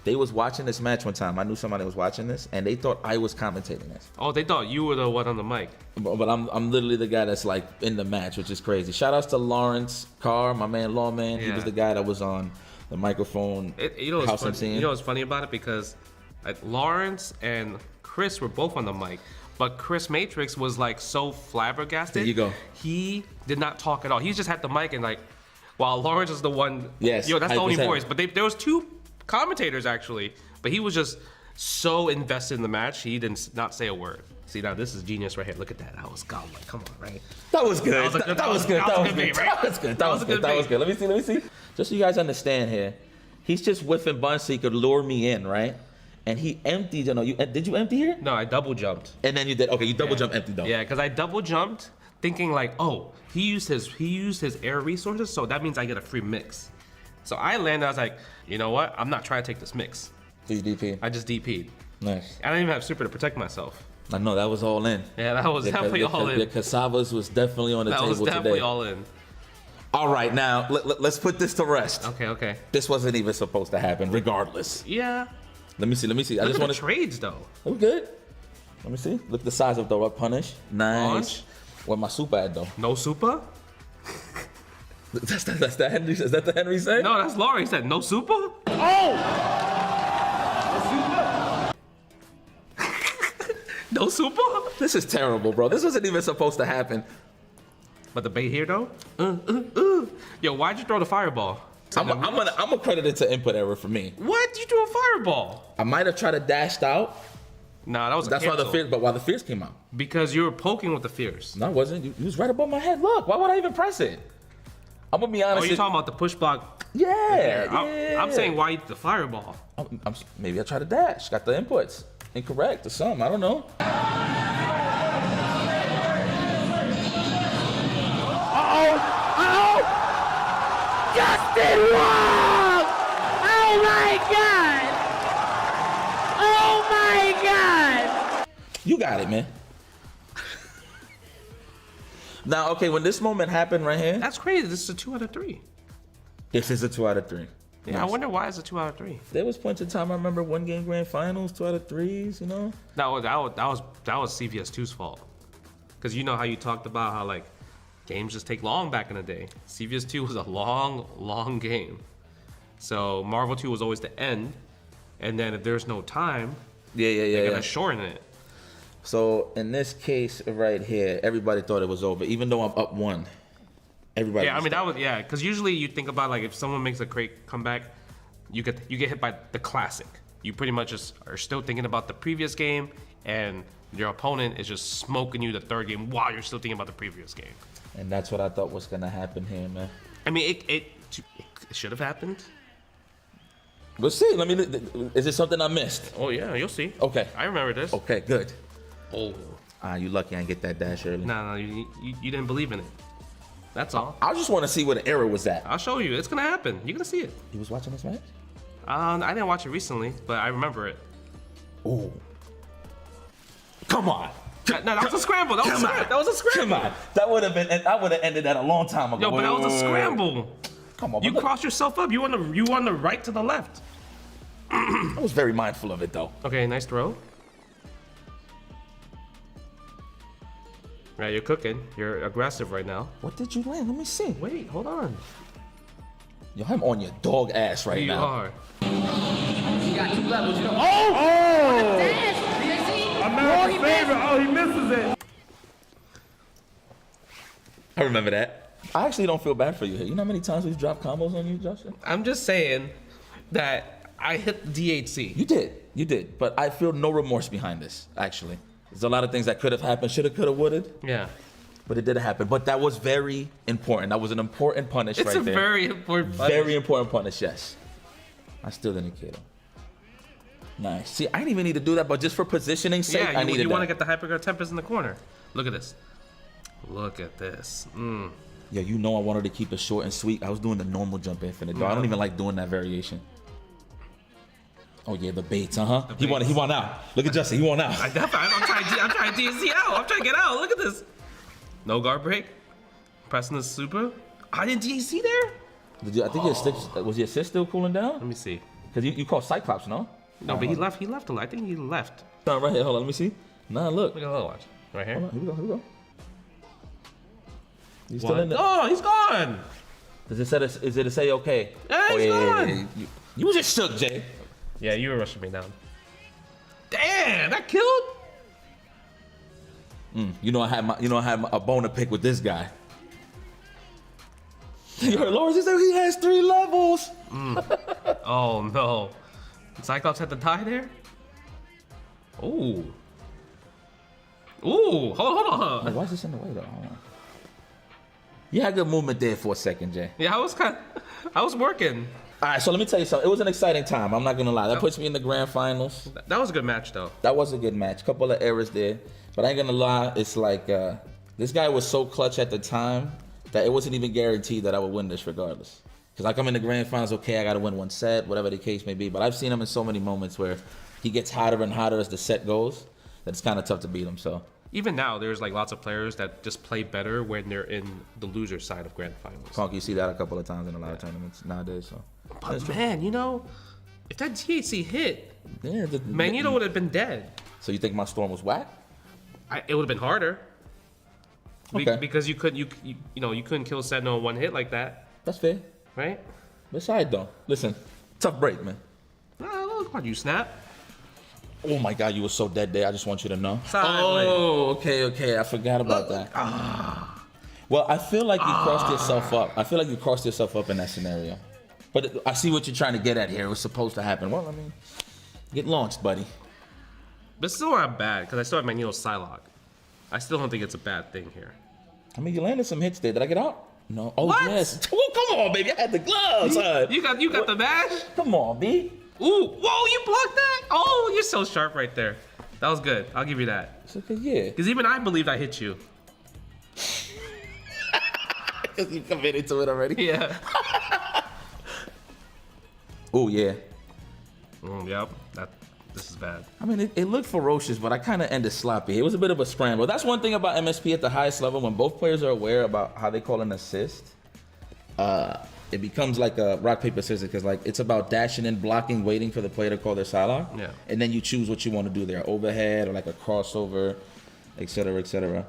Y: They was watching this match one time. I knew somebody was watching this, and they thought I was commentating this.
K: Oh, they thought you were the one on the mic.
Y: But I'm literally the guy that's like in the match, which is crazy. Shout outs to Lawrence Carr, my man Lawman. He was the guy that was on the microphone.
K: You know what's funny about it? Because Lawrence and Chris were both on the mic. But Chris Matrix was like so flabbergasted.
Y: There you go.
K: He did not talk at all. He just had the mic and like, while Lawrence is the one.
Y: Yes.
K: Yo, that's the only voice. But there was two commentators actually. But he was just so invested in the match, he did not say a word. See, now this is genius right here. Look at that. I was godlike. Come on, right?
Y: That was good. That was good. That was good. Let me see. Just so you guys understand here, He's just whiffing buns so he could lure me in, right? And he emptied, did you empty here?
K: No, I double jumped.
Y: And then you did, okay, you double jump empty though.
K: Yeah, because I double jumped thinking like, oh, he used his air resources, so that means I get a free mix. So I landed, I was like, you know what? I'm not trying to take this mix.
Y: So you DP'd?
K: I just DP'd.
Y: Nice.
K: I didn't even have super to protect myself.
Y: I know, that was all in.
K: Yeah, that was definitely all in.
Y: The cassavas was definitely on the table today.
K: That was definitely all in.
Y: All right, now, let's put this to rest.
K: Okay.
Y: This wasn't even supposed to happen, regardless.
K: Yeah.
Y: Let me see. I
K: Look
Y: just
K: at
Y: want
K: the trades, though.
Y: Oh, good. Let me see. Look at the size of the right punish. Nice.
K: Launch.
Y: Where my super at, though?
K: No super?
Y: That's the Henry. Is that the Henry say?
K: No, that's Laurie. He said no super.
X: Oh!
K: No super?
Y: This is terrible, bro. This wasn't even supposed to happen.
K: But the bait here, though? Yo, why'd you throw the fireball?
Y: I'm gonna credit it to input error for me.
K: What? You threw a fireball?
Y: I might have tried to dash out.
K: Nah, that was
Y: That's
K: cancel.
Y: why the fears came out.
K: Because you were poking with the fears.
Y: No, I wasn't. You was right above my head. Look, why would I even press it? I'm gonna be honest.
K: Oh, you're talking about the push block?
Y: Yeah.
K: I'm saying why the fireball?
Y: Maybe I tried to dash. Got the inputs incorrect or something. I don't know.
P: Justin Wong! Oh my god! Oh my god!
Y: You got it, man. Now, okay, when this moment happened right here.
K: That's crazy. This is a 2 out of 3.
Y: This is a 2 out of 3.
K: Yeah,
Y: Nice.
K: I wonder why it's a 2 out of 3.
Y: There was points in time I remember 1 game grand finals, 2 out of 3s, you know?
K: That was CVS2's fault. Because you know how you talked about how like games just take long back in the day. CVS2 was a long game. So Marvel 2 was always the end. And then if there's no time, they're gonna shorten it.
Y: So in this case right here, everybody thought it was over, even though I'm up 1. Everybody.
K: Yeah, I mean because usually you think about like if someone makes a great comeback, you get hit by the classic. You pretty much just are still thinking about the previous game, and your opponent is just smoking you the third game while you're still thinking about the previous game.
Y: And that's what I thought was gonna happen here, man.
K: I mean, it should have happened.
Y: We'll see. Is it something I missed?
K: Oh yeah, you'll see.
Y: Okay.
K: I remember this.
Y: Okay, good.
K: Oh.
Y: You lucky I didn't get that dash early.
K: No, you didn't believe in it. That's all.
Y: I just want to see where the error was at.
K: I'll show you. It's gonna happen. You're gonna see it.
Y: You was watching this match?
K: I didn't watch it recently, but I remember it.
Y: Oh. Come on.
K: No, that was a scramble. That was a scramble.
Y: Come on. That would have ended that a long time ago.
K: Yo, but that was a scramble.
Y: Come on.
K: You crossed yourself up. You on the right to the left.
Y: I was very mindful of it though.
K: Okay, nice throw. Yeah, you're cooking. You're aggressive right now.
Y: What did you land? Let me see.
K: Wait, hold on.
Y: Yo, I'm on your dog ass right now.
K: You are.
P: You got 2 levels. You know.
N: Oh!
P: Dance,
N: America's favorite. Oh, he misses it.
Y: I remember that. I actually don't feel bad for you here. You know how many times we've dropped combos on you, Justin?
K: I'm just saying that I hit DHC.
Y: You did. But I feel no remorse behind this, actually. There's a lot of things that could have happened, shoulda, coulda, woulda.
K: Yeah.
Y: But it didn't happen. But that was very important. That was an important punish right there.
K: It's a very important punish.
Y: Very important punish, yes. I still didn't kill him. Nice. See, I didn't even need to do that, but just for positioning sake, I needed
K: you
Y: that.
K: want to get the Hyperguard Tempest in the corner. Look at this. Look at this.
Y: Yeah, you know I wanted to keep it short and sweet. I was doing the normal jump infinite, though. I don't even like doing that variation. Oh yeah, the baits, He won out. Look at Justin, he won out.
K: I'm trying to DSC out. I'm trying to get out. Look at this. No guard break. Pressing the super. I didn't DSC there.
Y: I think was your assist still cooling down?
K: Let me see.
Y: Because you called Cyclops, no?
K: No, but he left. He left a lot. I think he left.
Y: No, right here. Hold on. Let me see. Nah, look.
K: Look at the watch. Right here.
Y: Hold on. Here we go. He's still in there.
K: Oh, he's gone.
Y: Is it a say okay?
K: Yeah, he's gone.
Y: You was just shook, Jay.
K: Yeah, you were rushing me down. Damn, that killed.
Y: You know I had a bone to pick with this guy. You heard Lawrence said he has 3 levels.
K: Oh no. Cyclops had to die there? Ooh. Ooh, hold on.
Y: Wait, why is this in the way though? Hold on. You had good movement there for a second, Jay.
K: Yeah, I was working.
Y: All right, so let me tell you something. It was an exciting time. I'm not gonna lie. That puts me in the grand finals.
K: That was a good match, though.
Y: That was a good match. Couple of errors there, but I ain't gonna lie. It's like this guy was so clutch at the time that it wasn't even guaranteed that I would win this regardless. Because like I'm in the grand finals, okay, I gotta win one set, whatever the case may be. But I've seen him in so many moments where he gets hotter and hotter as the set goes that it's kind of tough to beat him. So.
K: Even now, there's like lots of players that just play better when they're in the loser side of grand finals.
Y: Conk, you see that a couple of times in a lot of tournaments nowadays. So,
K: but man, you know, if that GHC hit, Magneto would have been dead.
Y: So you think my storm was whack?
K: It would have been harder.
Y: Okay.
K: Because you couldn't kill Sentinel in one hit like that.
Y: That's fair,
K: right?
Y: Besides, though, listen, tough break, man.
K: Look on you, Snap.
Y: Oh my God, you were so dead there. I just want you to know.
K: Silent.
Y: Oh, okay. I forgot about that. Well, I feel like you crossed yourself up. I feel like you crossed yourself up in that scenario. But I see what you're trying to get at here. It was supposed to happen. Well, I mean, get launched, buddy.
K: But still not bad, because I still have Magneto's Psylocke. I still don't think it's a bad thing here.
Y: I mean, you landed some hits there. Did I get out? No. Oh,
K: what?
Y: Yes. Oh, come on, baby. I had the gloves.
K: You got the mash?
Y: Come on, B.
K: Ooh, whoa, you blocked that? Oh, you're so sharp right there. That was good. I'll give you that.
Y: It's okay, yeah.
K: Because even I believed I hit you.
Y: Because you committed to it already?
K: Yeah.
Y: Oh, yeah.
K: Yep. This is bad.
Y: I mean, it looked ferocious, but I kind of ended sloppy. It was a bit of a scramble. That's one thing about MSP at the highest level. When both players are aware about how they call an assist, it becomes like a rock, paper, scissors, because like it's about dashing in, blocking, waiting for the player to call their Psylocke.
K: Yeah.
Y: And then you choose what you want to do there. Overhead or like a crossover, etc., etc.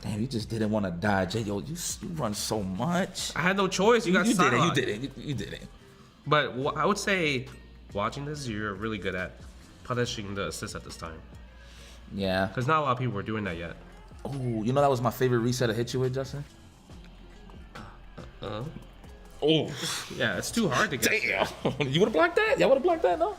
Y: Damn, you just didn't want to die, Jay. Yo, you run so much.
K: I had no choice. You got Psylocke.
Y: You did it.
K: But I would say, watching this, you're really good at punishing the assist at this time.
Y: Yeah.
K: Because not a lot of people were doing that yet.
Y: Oh, you know that was my favorite reset to hit you with, Justin?
K: Oh. Yeah, it's too hard to get.
Y: Damn. You would have blocked that? Y'all would have blocked that, no?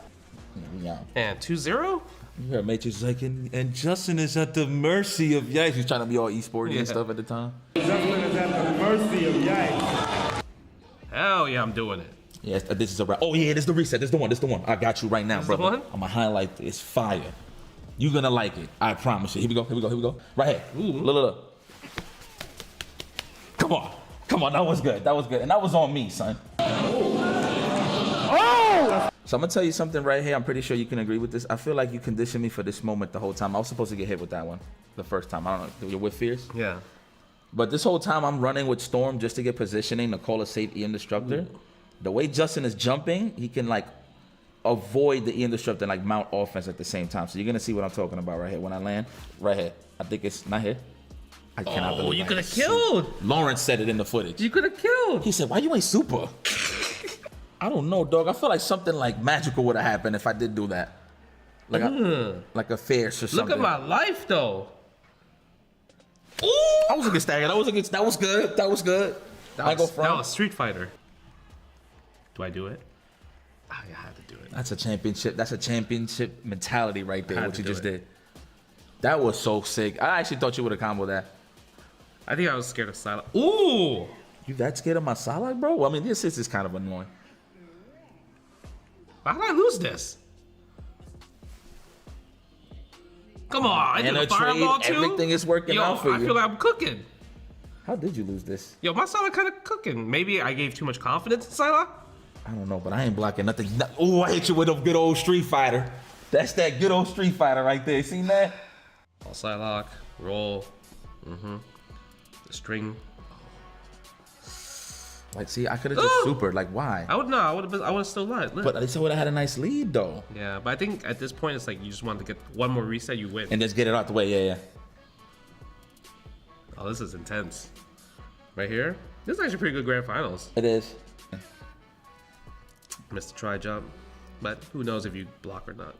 Y: Yeah.
K: And 2-0?
Y: You heard Matrix like, and Justin is at the mercy of Yikes. He's trying to be all esporty and stuff at the time.
N: Justin is at the mercy of Yikes.
K: Hell yeah, I'm doing it.
Y: Yes, this is a wrap. Oh yeah, this is the reset. This is the one. I got you right now, brother.
K: The one?
Y: I'm gonna highlight this. Fire. You're gonna like it. I promise you. Here we go. Right here.
K: Ooh.
Y: Look. Come on. That was good. And that was on me, son. Oh! So I'm gonna tell you something right here. I'm pretty sure you can agree with this. I feel like you conditioned me for this moment the whole time. I was supposed to get hit with that one the first time. I don't know. You're with Fierce?
K: Yeah.
Y: But this whole time I'm running with Storm just to get positioning to call a safe Ian Destructor. The way Justin is jumping, he can like avoid the Ian Destructor and like mount offense at the same time. So you're gonna see what I'm talking about right here. When I land, right here. I think it's not here. I cannot believe
K: you
Y: I
K: could have
Y: hit.
K: killed.
Y: Lawrence said it in the footage.
K: You could have killed.
Y: He said, why you ain't super? I don't know, dog. I feel like something like magical would have happened if I did do that. Like a fierce or something.
K: Look at my life though.
Y: Ooh! I was a good stagger. That was good. That was
K: Street Fighter. Do I do it? I had to do it.
Y: That's a championship mentality right there, what you just did. That was so sick. I actually thought you would have comboed that.
K: I think I was scared of Psylocke. Ooh!
Y: You that scared of my Psylocke, bro? Well, I mean, the assist is kind of annoying.
K: How did I lose this? Come on, I did a fireball too?
Y: Everything is working out for you.
K: I feel like I'm cooking.
Y: How did you lose this?
K: Yo, my Psylocke kind of cooking. Maybe I gave too much confidence in Psylocke?
Y: I don't know, but I ain't blocking nothing. Oh, I hit you with a good old Street Fighter. That's that good old Street Fighter right there. Seen that?
K: Psylocke, roll. The string.
Y: Like, see, I could have just supered. Like, why?
K: I would have still lied.
Y: But I still would have had a nice lead, though.
K: Yeah, but I think at this point, it's like you just want to get one more reset, you win.
Y: And just get it out the way, yeah.
K: Oh, this is intense. Right here? This is actually pretty good grand finals.
Y: It is.
K: Missed the try jump, but who knows if you block or not.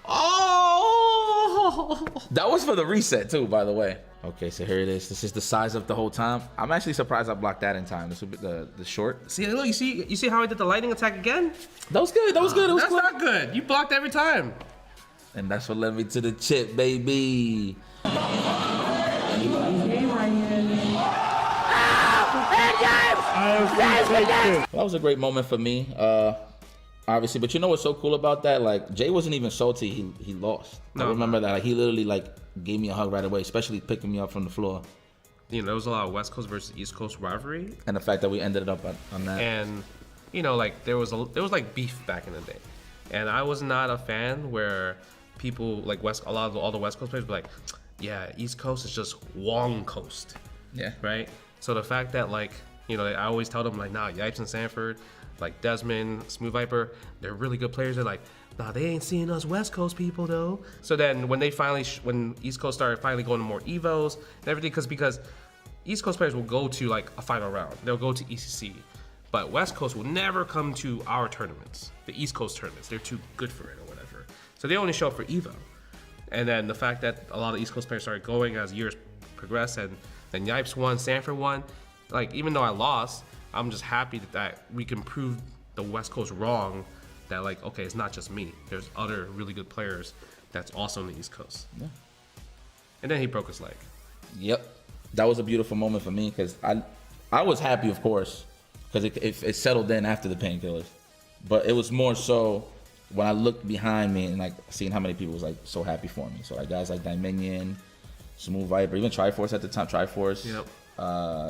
Y: Oh! That was for the reset too, by the way. Okay, so here it is. This is the size up the whole time. I'm actually surprised I blocked that in time. This would be the short.
K: See, look, you see how I did the lightning attack again?
Y: That was good. That was good. It was
K: That's not good. You blocked every time.
Y: And that's what led me to the chip, baby.
X: takes 2.
Y: That was a great moment for me, obviously. But you know what's so cool about that? Like, Jay wasn't even salty. He lost. I remember that. Like, he literally gave me a hug right away, especially picking me up from the floor.
K: You know, there was a lot of West Coast versus East Coast rivalry,
Y: and the fact that we ended up on that.
K: And you know, like there was like beef back in the day, and I was not a fan where people like all the West Coast players were like, yeah, East Coast is just Wong Coast.
Y: Yeah.
K: Right. So the fact that I always tell them nah, Yipes and Sanford, like Desmond, Smooth Viper, they're really good players. They're like, nah, they ain't seeing us West Coast people though. So then when they when East Coast started finally going to more Evos and everything, because East Coast players will go to a final round. They'll go to ECC. But West Coast will never come to our tournaments, the East Coast tournaments. They're too good for it or whatever. So they only show up for Evo. And then the fact that a lot of East Coast players started going as years progressed, and then Yipes won, Sanford won. Even though I lost, I'm just happy that we can prove the West Coast wrong, that okay, it's not just me. There's other really good players that's also on the East Coast.
Y: Yeah.
K: And then he broke his leg.
Y: Yep. That was a beautiful moment for me because I was happy, of course, because it settled in after the painkillers. But it was more so when I looked behind me and seeing how many people was so happy for me. So guys like Dominion, Smooth Viper, even Triforce at the time, Triforce.
K: Yep.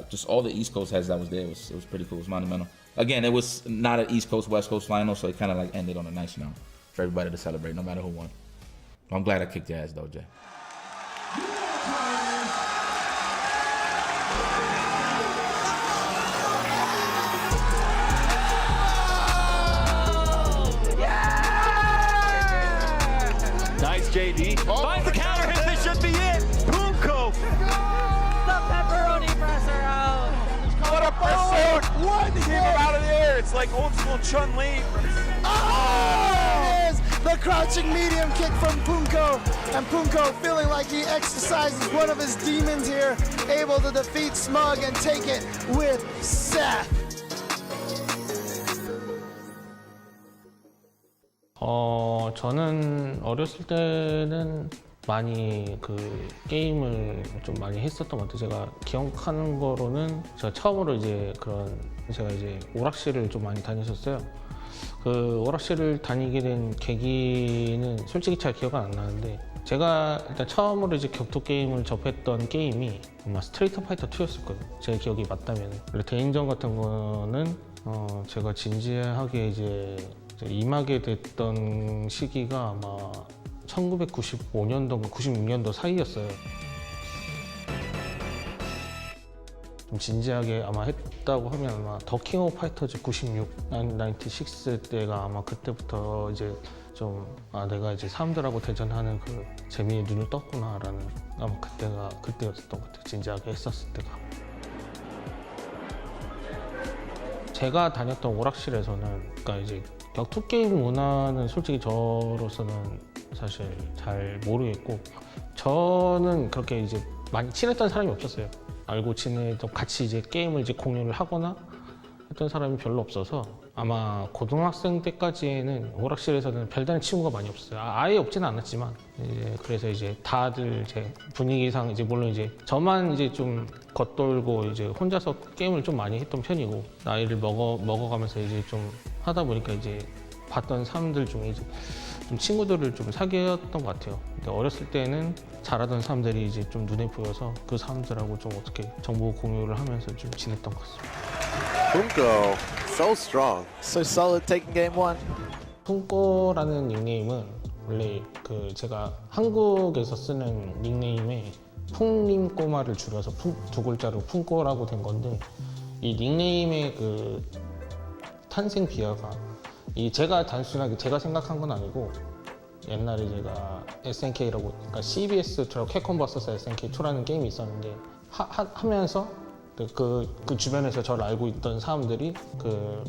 Y: Just all the East Coast heads that was there. It was pretty cool. It was monumental. Again, it was not an East Coast West Coast final, so it kind of ended on a nice note for everybody to celebrate, no matter who won. I'm glad I kicked your ass though, Jay.
P: Nice, JD. Finds the counter hit. This should be it. Punko.
C: The pepperoni presser out.
P: What a pursuit. What? Keep him out of the air. It's like old school Chun-Li.
O: Oh! It is the crouching medium kick from Punko. And Punko feeling like he exercises one of his demons here, able to defeat Smug and take it with Seth.
B: 저는 어렸을 때는 많이 게임을 좀 많이 했었던 것 같아요. 제가 기억하는 거로는 제가 처음으로 제가 오락실을 좀 많이 다녔었어요. 그 오락실을 다니게 된 계기는 솔직히 잘 기억은 안 나는데, 제가 일단 처음으로 격투 게임을 접했던 게임이 아마 스트리트 파이터 2였었거든요. 제 기억이 맞다면. 개인전 같은 거는 제가 진지하게 임하게 됐던 시기가 아마 1995년도인가 96년도 사이였어요. 좀 진지하게 아마 했다고 하면 아마 더 킹 오브 파이터즈 96 때가 아마 그때부터 내가 사람들하고 대전하는 그 재미에 눈을 떴구나라는, 아마 그때였던 것 같아요. 진지하게 했었을 때가. 제가 다녔던 오락실에서는 격투 게임 문화는 솔직히 저로서는 사실 잘 모르겠고, 저는 그렇게 많이 친했던 사람이 없었어요. 알고 지내던 같이 게임을 공유를 하거나 했던 사람이 별로 없어서, 아마 고등학생 때까지는 오락실에서는 별다른 친구가 많이 없었어요. 아예 없지는 않았지만, 그래서 다들 분위기상 물론 저만 좀 겉돌고 혼자서 게임을 좀 많이 했던 편이고, 나이를 먹어가면서 좀 하다 보니까 봤던 사람들 중에 좀 친구들을 좀 사귀었던 것 같아요. 근데 어렸을 때는 잘하던 사람들이 좀 눈에 보여서 그 사람들하고 좀 어떻게 정보 공유를 하면서 좀 지냈던 것 같습니다.
R: Punko, so strong. So solid taking game 1.
B: 푼꼬라는 닉네임은 원래 제가 한국에서 쓰는 닉네임에 풍림 꼬마를 줄여서 두 글자로 푼꼬라고 된 건데, 이 닉네임의 탄생 비화가 제가 단순하게 제가 생각한 건 아니고, 옛날에 제가 SNK라고, 그러니까 CBS 캡콤 vs SNK2라는 게임이 있었는데, 하면서 그 주변에서 저를 알고 있던 사람들이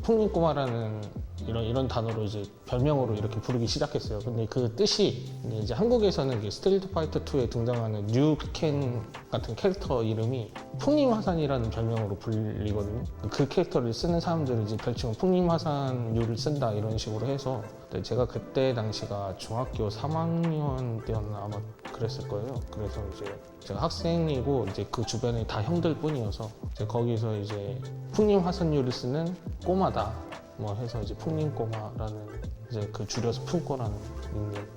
B: 풍림꼬마라는
A: 이런 단어로 이제 별명으로 이렇게 부르기 시작했어요. 근데 그 뜻이 이제 한국에서는 스트리트 파이터 2에 등장하는 뉴켄 같은 캐릭터 이름이 풍림화산이라는 별명으로 불리거든요. 그 캐릭터를 쓰는 사람들이 이제 별칭은 풍림화산유를 쓴다 이런 식으로 해서 제가 그때 당시가 중학교 3학년 때였나 아마 그랬을 거예요. 그래서 이제 제가 학생이고 이제 그 주변에 다 형들 뿐이어서 이제 거기서 이제 풍림화산유를 쓰는 꼬마다 뭐 해서 이제 풍림꼬마라는 이제 그 줄여서 풍꼬라는 닉네임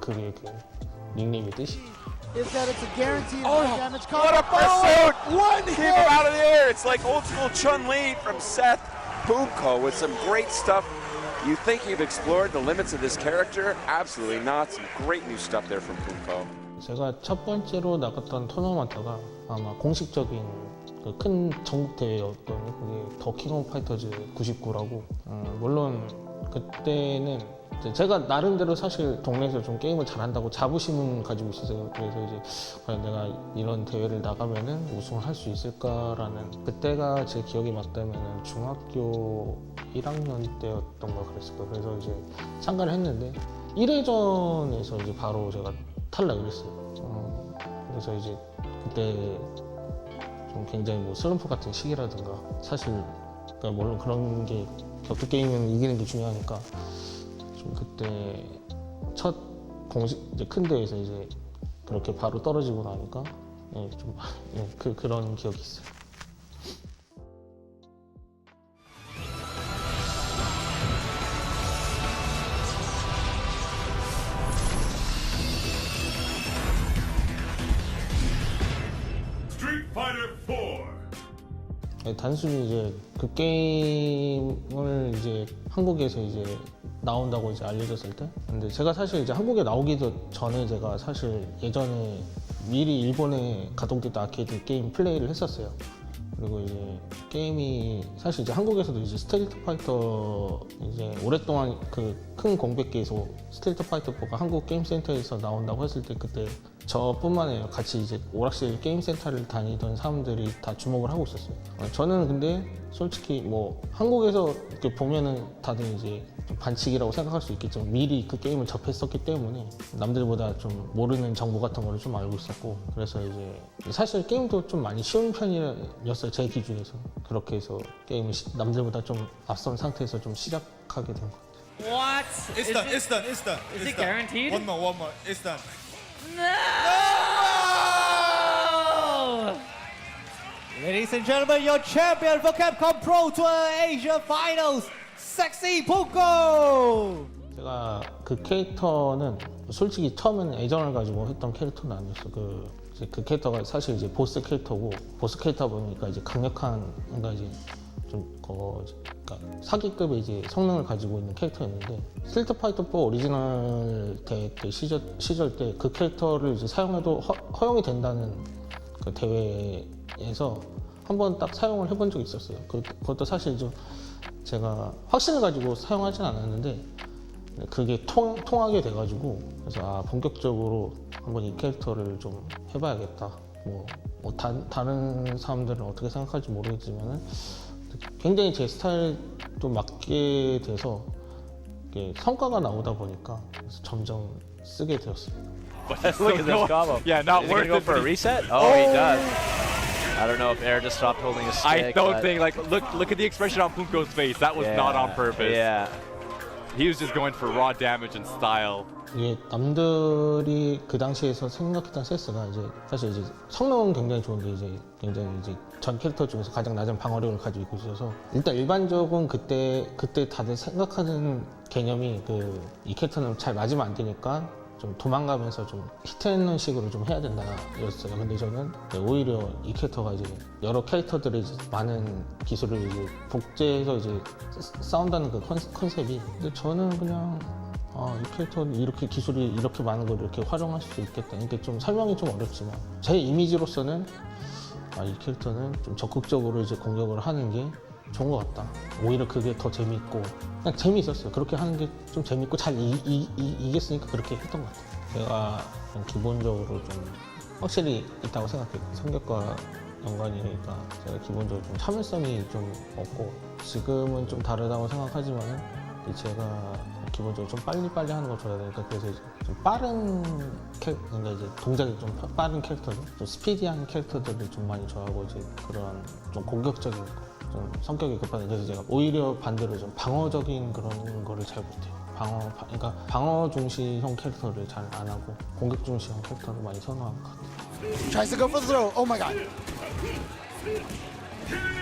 A: 그게 그 닉네임의 뜻이.
O: Is that it's a guaranteed damage
P: What a pursuit! One keep him out of the air. It's like old school Chun-Li from Seth Pumko with some great stuff. You think you've explored the limits of this character? Absolutely not. Some great new stuff there from Pumko.
A: 제가 첫 번째로 나갔던 토너먼트가 아마 공식적인 그 큰 전국 대회였거든요. 그게 더 킹 오브 파이터즈 99라고. 물론 그때는 제가 나름대로 사실 동네에서 좀 게임을 잘한다고 자부심은 가지고 있었어요. 그래서 이제 과연 내가 이런 대회를 나가면은 우승을 할 수 있을까라는, 그때가 제 기억이 맞다면은 중학교 1학년 때였던가 그랬을 거예요. 그래서 이제 참가를 했는데 1회전에서 이제 바로 제가 탈락을 했어요. 그래서 이제 그때 좀 굉장히 뭐 슬럼프 같은 시기라든가, 사실 그러니까 물론 그런 게 격투 게임은 이기는 게 중요하니까 좀 그때 첫 공식 이제 큰 대회에서 이제 그렇게 바로 떨어지고 나니까 좀 그런 기억이 있어요. 단순히 이제 그 게임을 이제 한국에서 이제 나온다고 이제 알려졌을 때, 근데 제가 사실 이제 한국에 나오기도 전에 제가 사실 예전에 미리 일본에 가동됐던 아케이드 게임 플레이를 했었어요. 그리고 이제 게임이 사실 이제 한국에서도 이제 스트리트 파이터 이제 오랫동안 그 큰 공백기에서 스트리트 파이터 4가 한국 게임 센터에서 나온다고 했을 때 그때 저뿐만 아니라 같이 이제 오락실 게임 센터를 다니던 사람들이 다 주목을 하고 있었어요. 저는 근데 솔직히 뭐 한국에서 이렇게 보면은 다들 이제 좀 반칙이라고 생각할 수 있겠지만 미리 그 게임을 접했었기 때문에 남들보다 좀 모르는 정보 같은 거를 좀 알고 있었고, 그래서 이제 사실 게임도 좀 많이 쉬운 편이었어요, 제 기준에서. 그렇게 해서 게임을 남들보다 좀 앞선 상태에서 좀 시작하게 된 것 같아요.
C: What?
E: It's done. It's done. It's done.
C: Is it guaranteed?
E: One more. It's done.
C: No! Ladies and gentlemen, your champion for Capcom Pro Tour Asia Finals, Sexy Pumko!
A: 제가 그 캐릭터는 솔직히 처음에는 애정을 가지고 했던 캐릭터는 아니었어. 그 캐릭터가 사실 이제 보스 캐릭터고, 보스 캐릭터 보니까 이제 강력한 뭔가 이제 좀 그러니까 사기급의 이제 성능을 가지고 있는 캐릭터였는데, 스트리트 파이터 4 오리지널 대회 때 시절 때 그 캐릭터를 이제 사용해도 허용이 된다는 그 대회에서 한번 딱 사용을 해본 적이 있었어요. 그것도 사실 좀 제가 확신을 가지고 사용하진 않았는데 그게 통하게 돼가지고, 그래서 본격적으로 한번 이 캐릭터를 좀 해봐야겠다. 뭐 다른 사람들은 어떻게 생각할지 모르겠지만은 굉장히 제 스타일도 맞게 돼서 성과가 나오다 보니까 점점 쓰게 되었어요.
P: Look at this combo. Yeah, not worth it for a reset. Oh, he does. I don't know if Air just stopped holding his stick.
M: I don't think, like, look at the expression on Pumko's face. That was not on purpose.
P: Yeah.
M: He was just going for raw damage and style.
A: 이게 남들이 그 당시에서 생각했던 세스가 이제 사실 이제 성능은 굉장히 좋은데 이제 굉장히 이제 전 캐릭터 중에서 가장 낮은 방어력을 가지고 있어서, 일단 일반적인 그때 다들 생각하는 개념이 이 캐릭터는 잘 맞으면 안 되니까 좀 도망가면서 좀 히트앤런 식으로 좀 해야 된다였어요. 근데 저는 오히려 이 캐릭터가 이제 여러 캐릭터들의 이제 많은 기술을 이제 복제해서 이제 싸운다는 그 컨셉이, 근데 저는 그냥 이 캐릭터는 이렇게 기술이 이렇게 많은 걸 이렇게 활용할 수 있겠다. 이게 좀 설명이 좀 어렵지만 제 이미지로서는 이 캐릭터는 좀 적극적으로 이제 공격을 하는 게 좋은 것 같다. 오히려 그게 더 재밌고, 그냥 재미있었어요. 그렇게 하는 게 좀 재밌고 잘 이겼으니까 그렇게 했던 것 같아요. 제가 기본적으로 좀 확실히 있다고 생각해요. 성격과 연관이니까 제가 기본적으로 좀 참을성이 좀 없고 지금은 좀 다르다고 생각하지만은 제가 기본적으로 좀 빨리빨리 하는 걸 좋아해야 되니까 그래서 이제 좀 빠른 그러니까 이제 동작이 좀 빠른 캐릭터들, 좀 스피디한 캐릭터들을 좀 많이 좋아하고 이제 그런 좀 공격적인 거, 좀 성격이 급한 그래서 제가 오히려 반대로 좀 방어적인 그런 거를 잘 못해요. 그러니까 방어 중시형 캐릭터를 잘 안 하고 공격 중시형 캐릭터를 많이 선호하는 것 같아요.
O: Tries to go for the throw. Oh my god.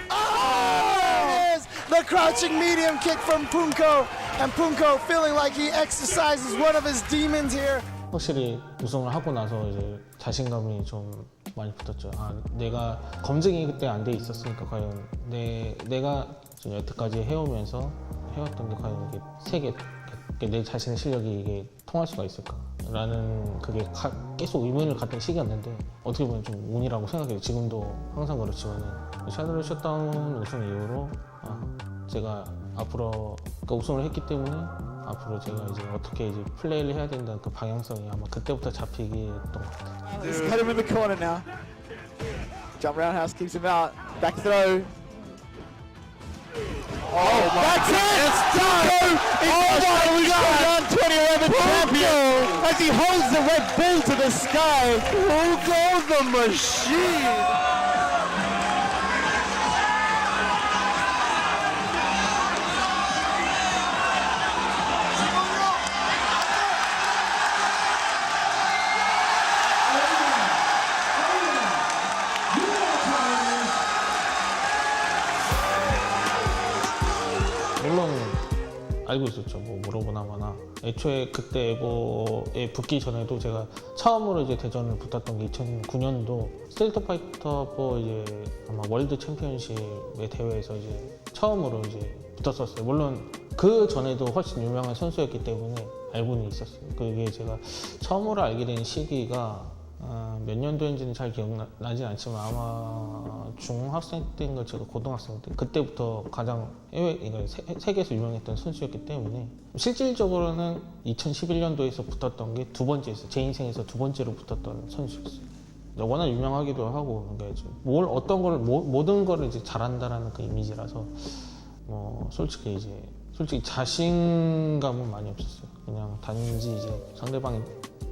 O: Oh! The crouching medium kick from Punko. And Punko feeling like he exercises one of his demons here.
A: 확실히 우승을 하고 나서 이제 자신감이 좀 많이 붙었죠. 아, 내가 검증이 그때 안 돼 있었으니까 과연 내가 지금 여태까지 해오면서 해왔던 게 과연 이게 세계 내 자신의 실력이 이게 통할 수가 있을까라는 그게 계속 의문을 갖던 시기였는데 어떻게 보면 좀 운이라고 생각해요. 지금도 항상 그렇지만은 샤도우 셧다운 우승 이후로 제가 앞으로 그러니까 우승을 했기 때문에 앞으로 제가 이제 어떻게 이제 플레이를 해야 된다는 그 방향성이 아마 그때부터 잡히게 했던 것 같아요.
I: He's cut him in the corner now. Jump roundhouse keeps him out. Back throw. Oh, that's it! Punko is the Showdown 2011 champion as he holds the Red Bull to the sky. Punko the machine!
A: 물론 알고 있었죠. 뭐 물어보나 마나. 애초에 그때 에보에 붙기 전에도 제가 처음으로 이제 대전을 붙었던 게 2009년도 스트리트 파이터 4 이제 아마 월드 챔피언십의 대회에서 이제 처음으로 이제 붙었었어요. 물론 그 전에도 훨씬 유명한 선수였기 때문에 알고는 있었어요. 그게 제가 처음으로 알게 된 시기가 몇 년도인지는 잘 기억나진 않지만 아마 중학생 때인가 제가 고등학생 때 그때부터 가장 그러니까 세계에서 유명했던 선수였기 때문에 실질적으로는 2011년도에서 붙었던 게 두 번째였어요. 제 인생에서 두 번째로 붙었던 선수였어요. 워낙 유명하기도 하고 그러니까 어떤 걸 모든 거를 이제 잘한다라는 그 이미지라서 뭐 솔직히 자신감은 많이 없었어요. 그냥 단지 이제 상대방이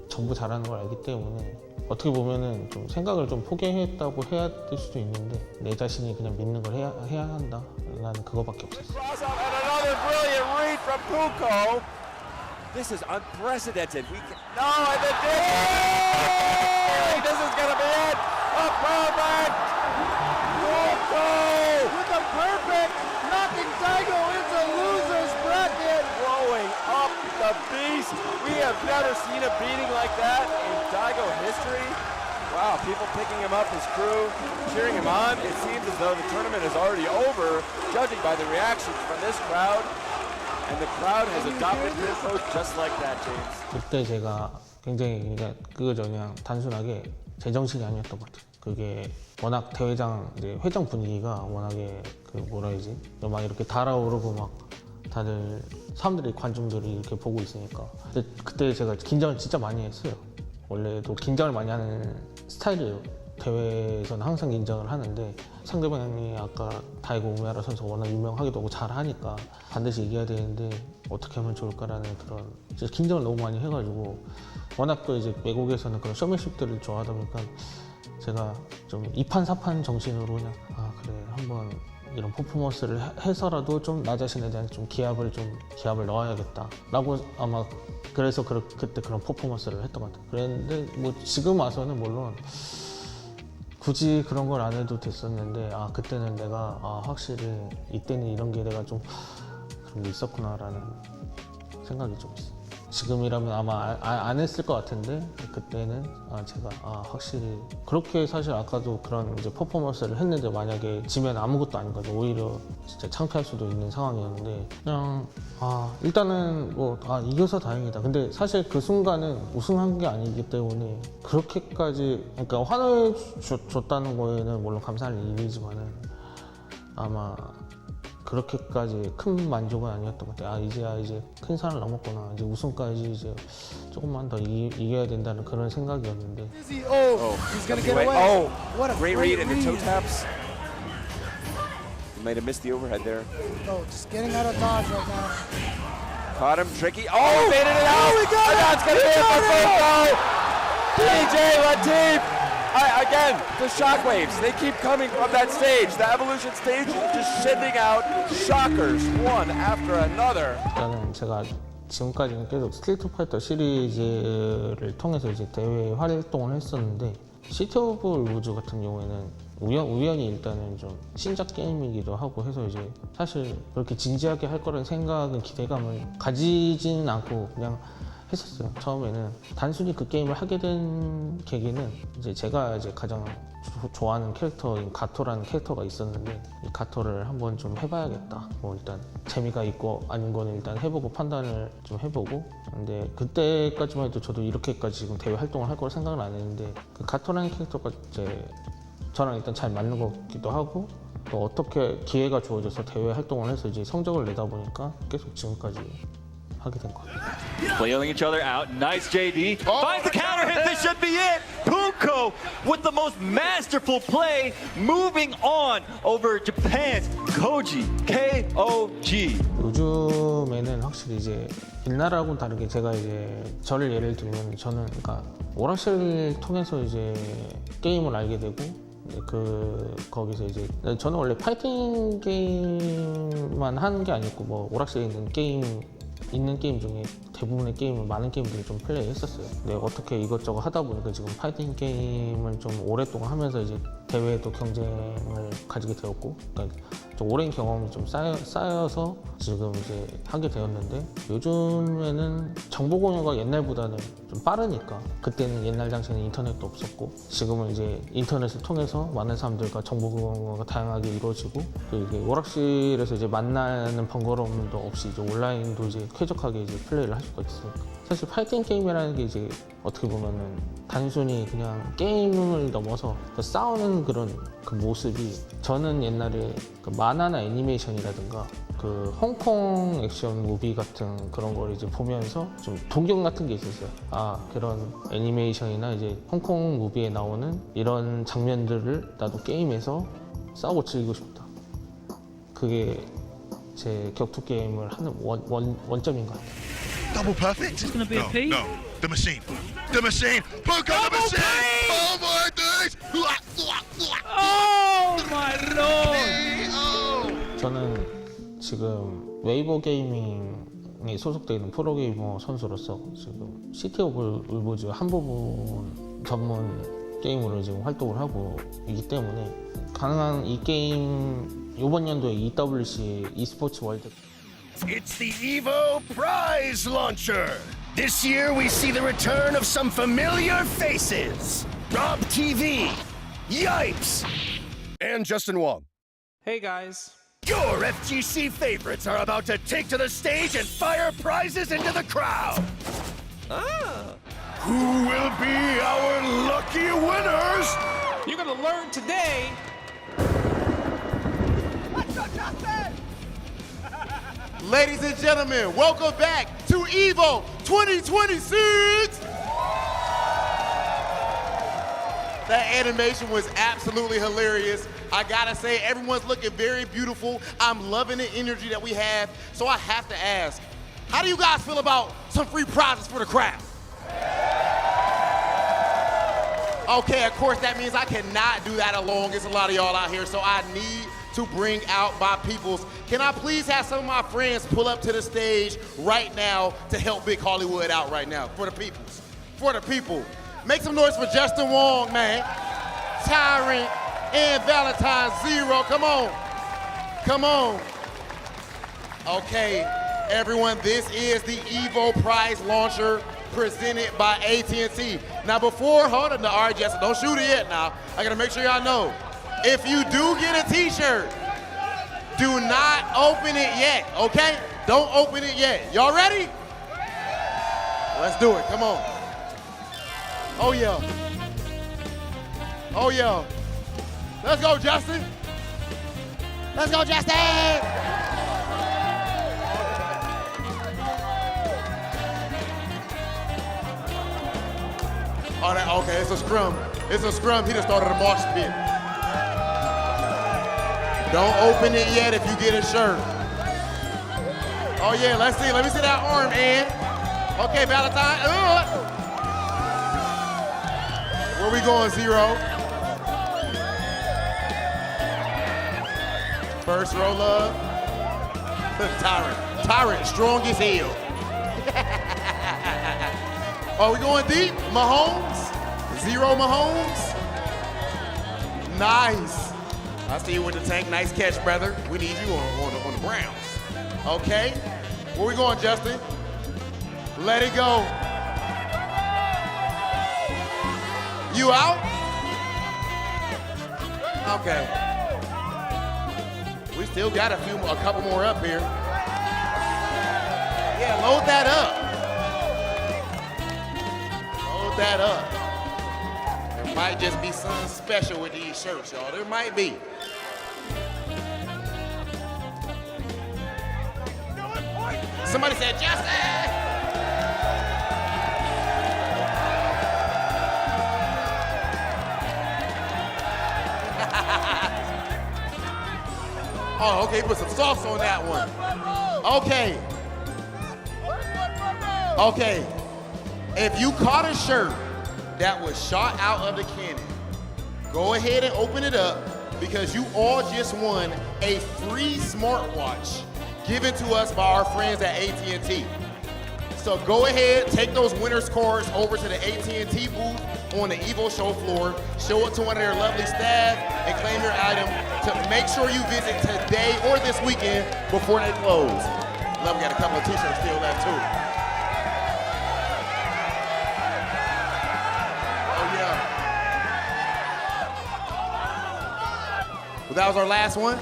A: 전부 잘하는 걸 알기 때문에 어떻게 보면은 좀 생각을 좀 포기했다고 해야 될 수도 있는데 내 자신이 그냥 믿는 걸 해야 한다. 나는 그거밖에 없었어.
P: And another brilliant read from Punko. This is unprecedented. No, and the this is gonna be it. A perfect. Punko
O: with a perfect, knocking Daigo into loser's bracket.
P: Blowing up the beast. We have never seen a beating like that in Daigo history. Wow, people picking him up, his crew, cheering him on. It seems as though the tournament is already over, judging by the reactions from this crowd. And the crowd has adopted Punko just like that, James.
A: 그때 제가 굉장히 그냥 단순하게 제정신이 아니었던 것 같아요. 그게 워낙 대회장 이제 회장 분위기가 워낙에 그 뭐라 해야지 막 이렇게 달아오르고 막 다들 사람들이 관중들이 이렇게 보고 있으니까 그때 제가 긴장을 진짜 많이 했어요. 원래도 긴장을 많이 하는 스타일이에요. 대회에서는 항상 긴장을 하는데 상대방이 아까 다이고 우메하라 선수가 워낙 유명하기도 하고 잘하니까 반드시 이겨야 되는데 어떻게 하면 좋을까라는 그런 진짜 긴장을 너무 많이 해가지고 워낙 또 이제 외국에서는 그런 쇼맨십들을 좋아하다 보니까 제가 좀 2판 4판 정신으로 그냥 그래 한번 이런 퍼포먼스를 해서라도 좀 나 자신에 대한 좀 기합을 넣어야겠다라고 아마 그래서 그때 그런 퍼포먼스를 했던 것 같아요. 그랬는데 뭐 지금 와서는 물론 굳이 그런 걸 안 해도 됐었는데 그때는 내가 확실히 이때는 이런 게 내가 좀 그런 게 있었구나라는 생각이 좀 있어요. 지금이라면 아마 안 했을 것 같은데 그때는 제가 확실히 그렇게 사실 아까도 그런 이제 퍼포먼스를 했는데 만약에 지면 아무것도 아닌 거죠. 오히려 진짜 창피할 수도 있는 상황이었는데 그냥 일단은 뭐 이겨서 다행이다. 근데 사실 그 순간은 우승한 게 아니기 때문에 그렇게까지 그러니까 환호해 줬다는 거에는 물론 감사할 일이지만은 아마 그렇게까지 큰 만족은 아니었던 것 같아요. 이제 큰 산을 넘었구나. 이제 우승까지 이제 조금만 더 이겨야 된다는 그런 생각이었는데.
P: Oh, he's gonna get away. Oh, what a great read into toe taps. He might have missed the overhead there.
O: Oh, just getting out of dodge right now.
P: Caught him tricky. Oh, baited it out.
O: we got it.
P: That's gonna be it for Funko. DJ Latif. Again, the shockwaves, they keep coming from that stage. The evolution stage just sending out shockers one after another.
A: 일단은 제가 지금까지는 계속 스트리트 파이터 시리즈를 통해서 이제 대회 활동을 했었는데 시티 오브 우즈 같은 경우에는 우연히 일단은 좀 신작 게임이기도 하고 해서 이제 사실 그렇게 진지하게 할 거라는 생각은 기대감을 가지지는 않고 그냥 했었어요. 처음에는 단순히 그 게임을 하게 된 계기는 이제 제가 이제 가장 좋아하는 캐릭터인 가토라는 캐릭터가 있었는데 이 가토를 한번 좀 해봐야겠다. 뭐 일단 재미가 있고 아닌 거는 일단 해보고 판단을 좀 해보고 근데 그때까지만 해도 저도 이렇게까지 지금 대회 활동을 할 거라 생각은 안 했는데 그 가토라는 캐릭터가 이제 저랑 일단 잘 맞는 것 같기도 하고 또 어떻게 기회가 주어져서 대회 활동을 해서 이제 성적을 내다 보니까 계속 지금까지 하게 된 것 같아요.
M: Flailing each other out. Nice JD. Finds the counter hit. This should be it. Punko with the most masterful play. Moving on over Japan's Koji. KOG.
A: 요즘에는 확실히 이제 옛날하고는 다르게 제가 이제 저를 예를 들면 저는 그러니까 오락실을 통해서 이제 게임을 알게 되고 거기서 이제 저는 원래 파이팅 게임만 하는 게 아니고 뭐 오락실에 있는 게임 중에 대부분의 게임을 많은 게임들을 좀 플레이했었어요. 근데 어떻게 이것저것 하다 보니까 지금 파이팅 게임을 좀 오랫동안 하면서 이제 대회에도 경쟁을 가지게 되었고, 그러니까 좀 오랜 경험이 좀 쌓여서 지금 이제 하게 되었는데 요즘에는 정보 공유가 옛날보다는 좀 빠르니까 그때는 옛날 당시에는 인터넷도 없었고 지금은 이제 인터넷을 통해서 많은 사람들과 정보 공유가 다양하게 이루어지고 또 이게 오락실에서 이제 만나는 번거로움도 없이 이제 온라인도 이제 쾌적하게 이제 플레이를 할 수가 있으니까 사실 파이팅 게임이라는 게 이제 어떻게 보면은 단순히 그냥 게임을 넘어서 그 싸우는 그런 그 모습이 저는 옛날에 그 만화나 애니메이션이라든가 그 홍콩 액션 무비 같은 그런 걸 이제 보면서 좀 동경 같은 게 있었어요. 아, 그런 애니메이션이나 이제 홍콩 무비에 나오는 이런 장면들을 나도 게임에서 싸우고 즐기고 싶다. 그게 제 격투 게임을 하는 원점인 것 같아요.
Q: Double perfect? It's gonna be a P? No, the machine. The machine. Punko the machine! Oh my days!
M: Oh my lord!
A: 저는 지금 웨이버 게이밍에 소속되어 있는 프로게이머 선수로서 지금 시티 오브 울보즈 한 부분 전문 게임으로 지금 활동을 하고 있기 때문에 가능한 이 게임 이번 연도에 EWC e스포츠 월드
Q: It's the Evo Prize Launcher. This year we see the return of some familiar faces. Rob TV, Yipes, and Justin Wong.
K: Hey guys.
Q: Your FGC favorites are about to take to the stage and fire prizes into the crowd. Who will be our lucky winners?
K: You're gonna learn today.
F: Ladies and gentlemen, welcome back to EVO 2026. That animation was absolutely hilarious. I gotta say, everyone's looking very beautiful. I'm loving the energy that we have. So I have to ask, how do you guys feel about some free prizes for the crowd? Okay, of course that means I cannot do that alone. There's a lot of y'all out here, so I need to bring out my peoples. Can I please have some of my friends pull up to the stage right now to help Big Hollywood out right now for the peoples, for the people. Make some noise for Justin Wong, man. Tyrant and Valentine Zero, come on. Come on. Okay, everyone, this is the Evo Prize Launcher presented by AT&T. Now before, hold on, all right, Justin, don't shoot it yet now. I gotta make sure y'all know. If you do get a t-shirt, do not open it yet, okay? Don't open it yet. Y'all ready? Let's do it, come on. Oh yeah. Oh yeah. Let's go, Justin. Let's go, Justin. Oh, okay, it's a scrum. It's a scrum. He just started a mosh pit. Don't open it yet if you get a shirt. Oh yeah, let's see. Let me see that arm, Ann. Okay, Valentine. Where we going, Zero? First row love. Tyrant, strong as hell. Are we going deep? Mahomes? Zero Mahomes? Nice. I see you with the tank. Nice catch, brother. We need you on the Browns. Okay. Where we going, Justin? Let it go. You out? Okay. We still got a couple more up here. Yeah, load that up. Load that up. There might just be something special with these shirts, y'all. There might be. Somebody said, Justin! Oh, okay, put some sauce on that one. Okay. Okay. If you caught a shirt that was shot out of the cannon, go ahead and open it up because you all just won a free smartwatch given to us by our friends at AT&T. So go ahead, take those winner's cards over to the AT&T booth on the Evo show floor, show it to one of their lovely staff, and claim your item to make sure you visit today or this weekend before they close. Love, we got a couple of t-shirts still left too. Oh yeah. Well, that was our last one.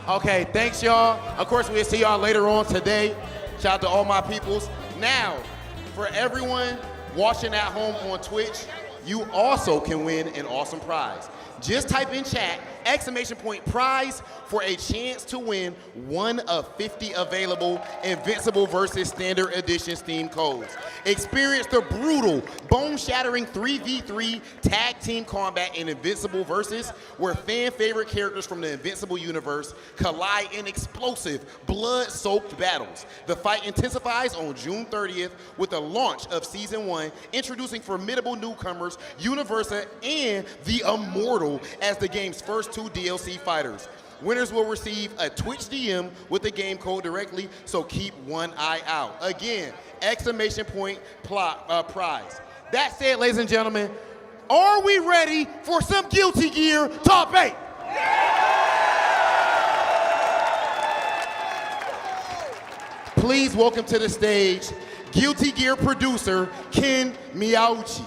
F: Okay, thanks y'all. Of course, we'll see y'all later on today. Shout out to all my peoples. Now, for everyone watching at home on Twitch, you also can win an awesome prize. Just type in chat, !prize for a chance to win one of 50 available Invincible vs. Standard Edition Steam codes. Experience the brutal, bone-shattering 3v3 tag team combat in Invincible vs. where fan-favorite characters from the Invincible universe collide in explosive, blood-soaked battles. The fight intensifies on June 30th with the launch of Season 1, introducing formidable newcomers, Universa and the Immortal as the game's first two DLC fighters. Winners will receive a Twitch DM with the game code directly, so keep one eye out. Again, !prize. That said, ladies and gentlemen, are we ready for some Guilty Gear Top 8? Please welcome to the stage Guilty Gear producer Ken Miyauchi.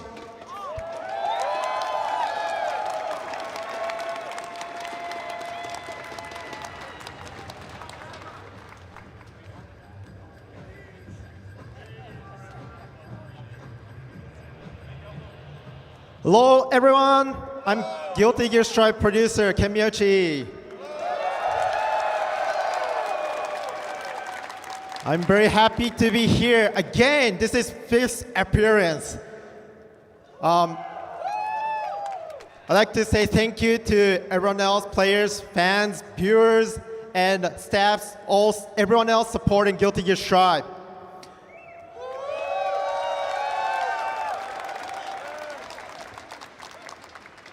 G: Hello everyone, I'm Guilty Gear Strive producer Ken Miyauchi. I'm very happy to be here again. This is 5th appearance. I'd like to say thank you to everyone else, players, fans, viewers, and staffs, everyone else supporting Guilty Gear Strive.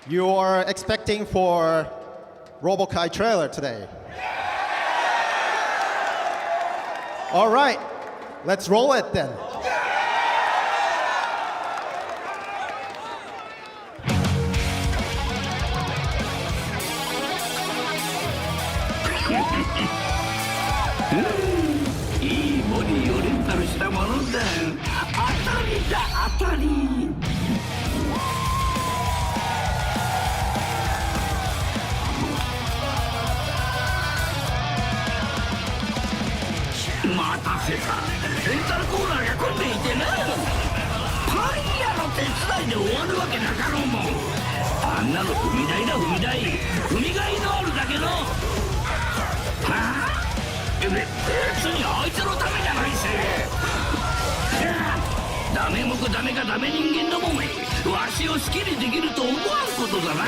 G: You are expecting for RoBoKai trailer today. All right, let's roll it then.
Q: わしを好きにできると思わんことだな。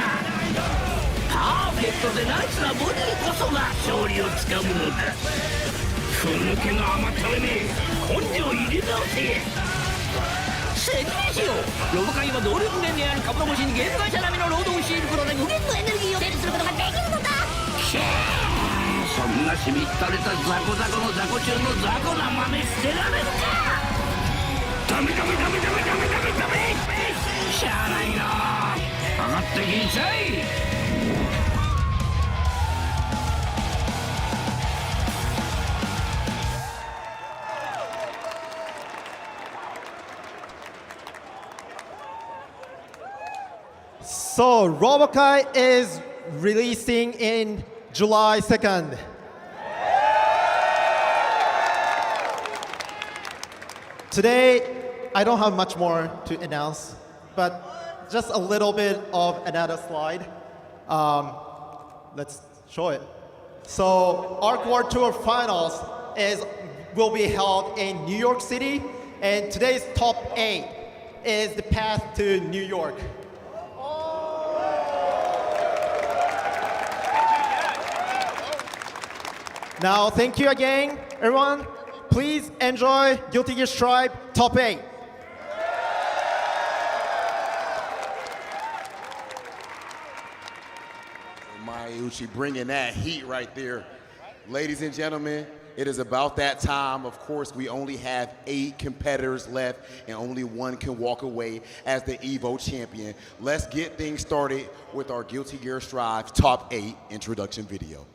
Q: パーフェクトでナイスなボディこそが勝利をつかむのだ。ふぬけの甘ったれめ、根性入れ直せ。説明しよう。ロボ界は動力源である株の星にゲーム会社並みの労働を強いることで無限のエネルギーを整理することができるのだ。そんなしみったれたザコザコのザコ中のザコな真似捨てられるか。ダメダメダメダメダメダメダメ。しゃあないな。上がってきんさい。
G: So, RoA2 is releasing in July 2nd. Today, I don't have much more to announce, but just a little bit of another slide. Let's show it. So, Arc War Tour Finals will be held in New York City, and today's top 8 is the path to New York. Now, thank you again, everyone. Please enjoy Guilty Gear Strive Top 8.
F: Mayuchi bringing that heat right there. Ladies and gentlemen, it is about that time. Of course, we only have 8 competitors left, and only one can walk away as the EVO champion. Let's get things started with our Guilty Gear Strive Top 8 introduction video.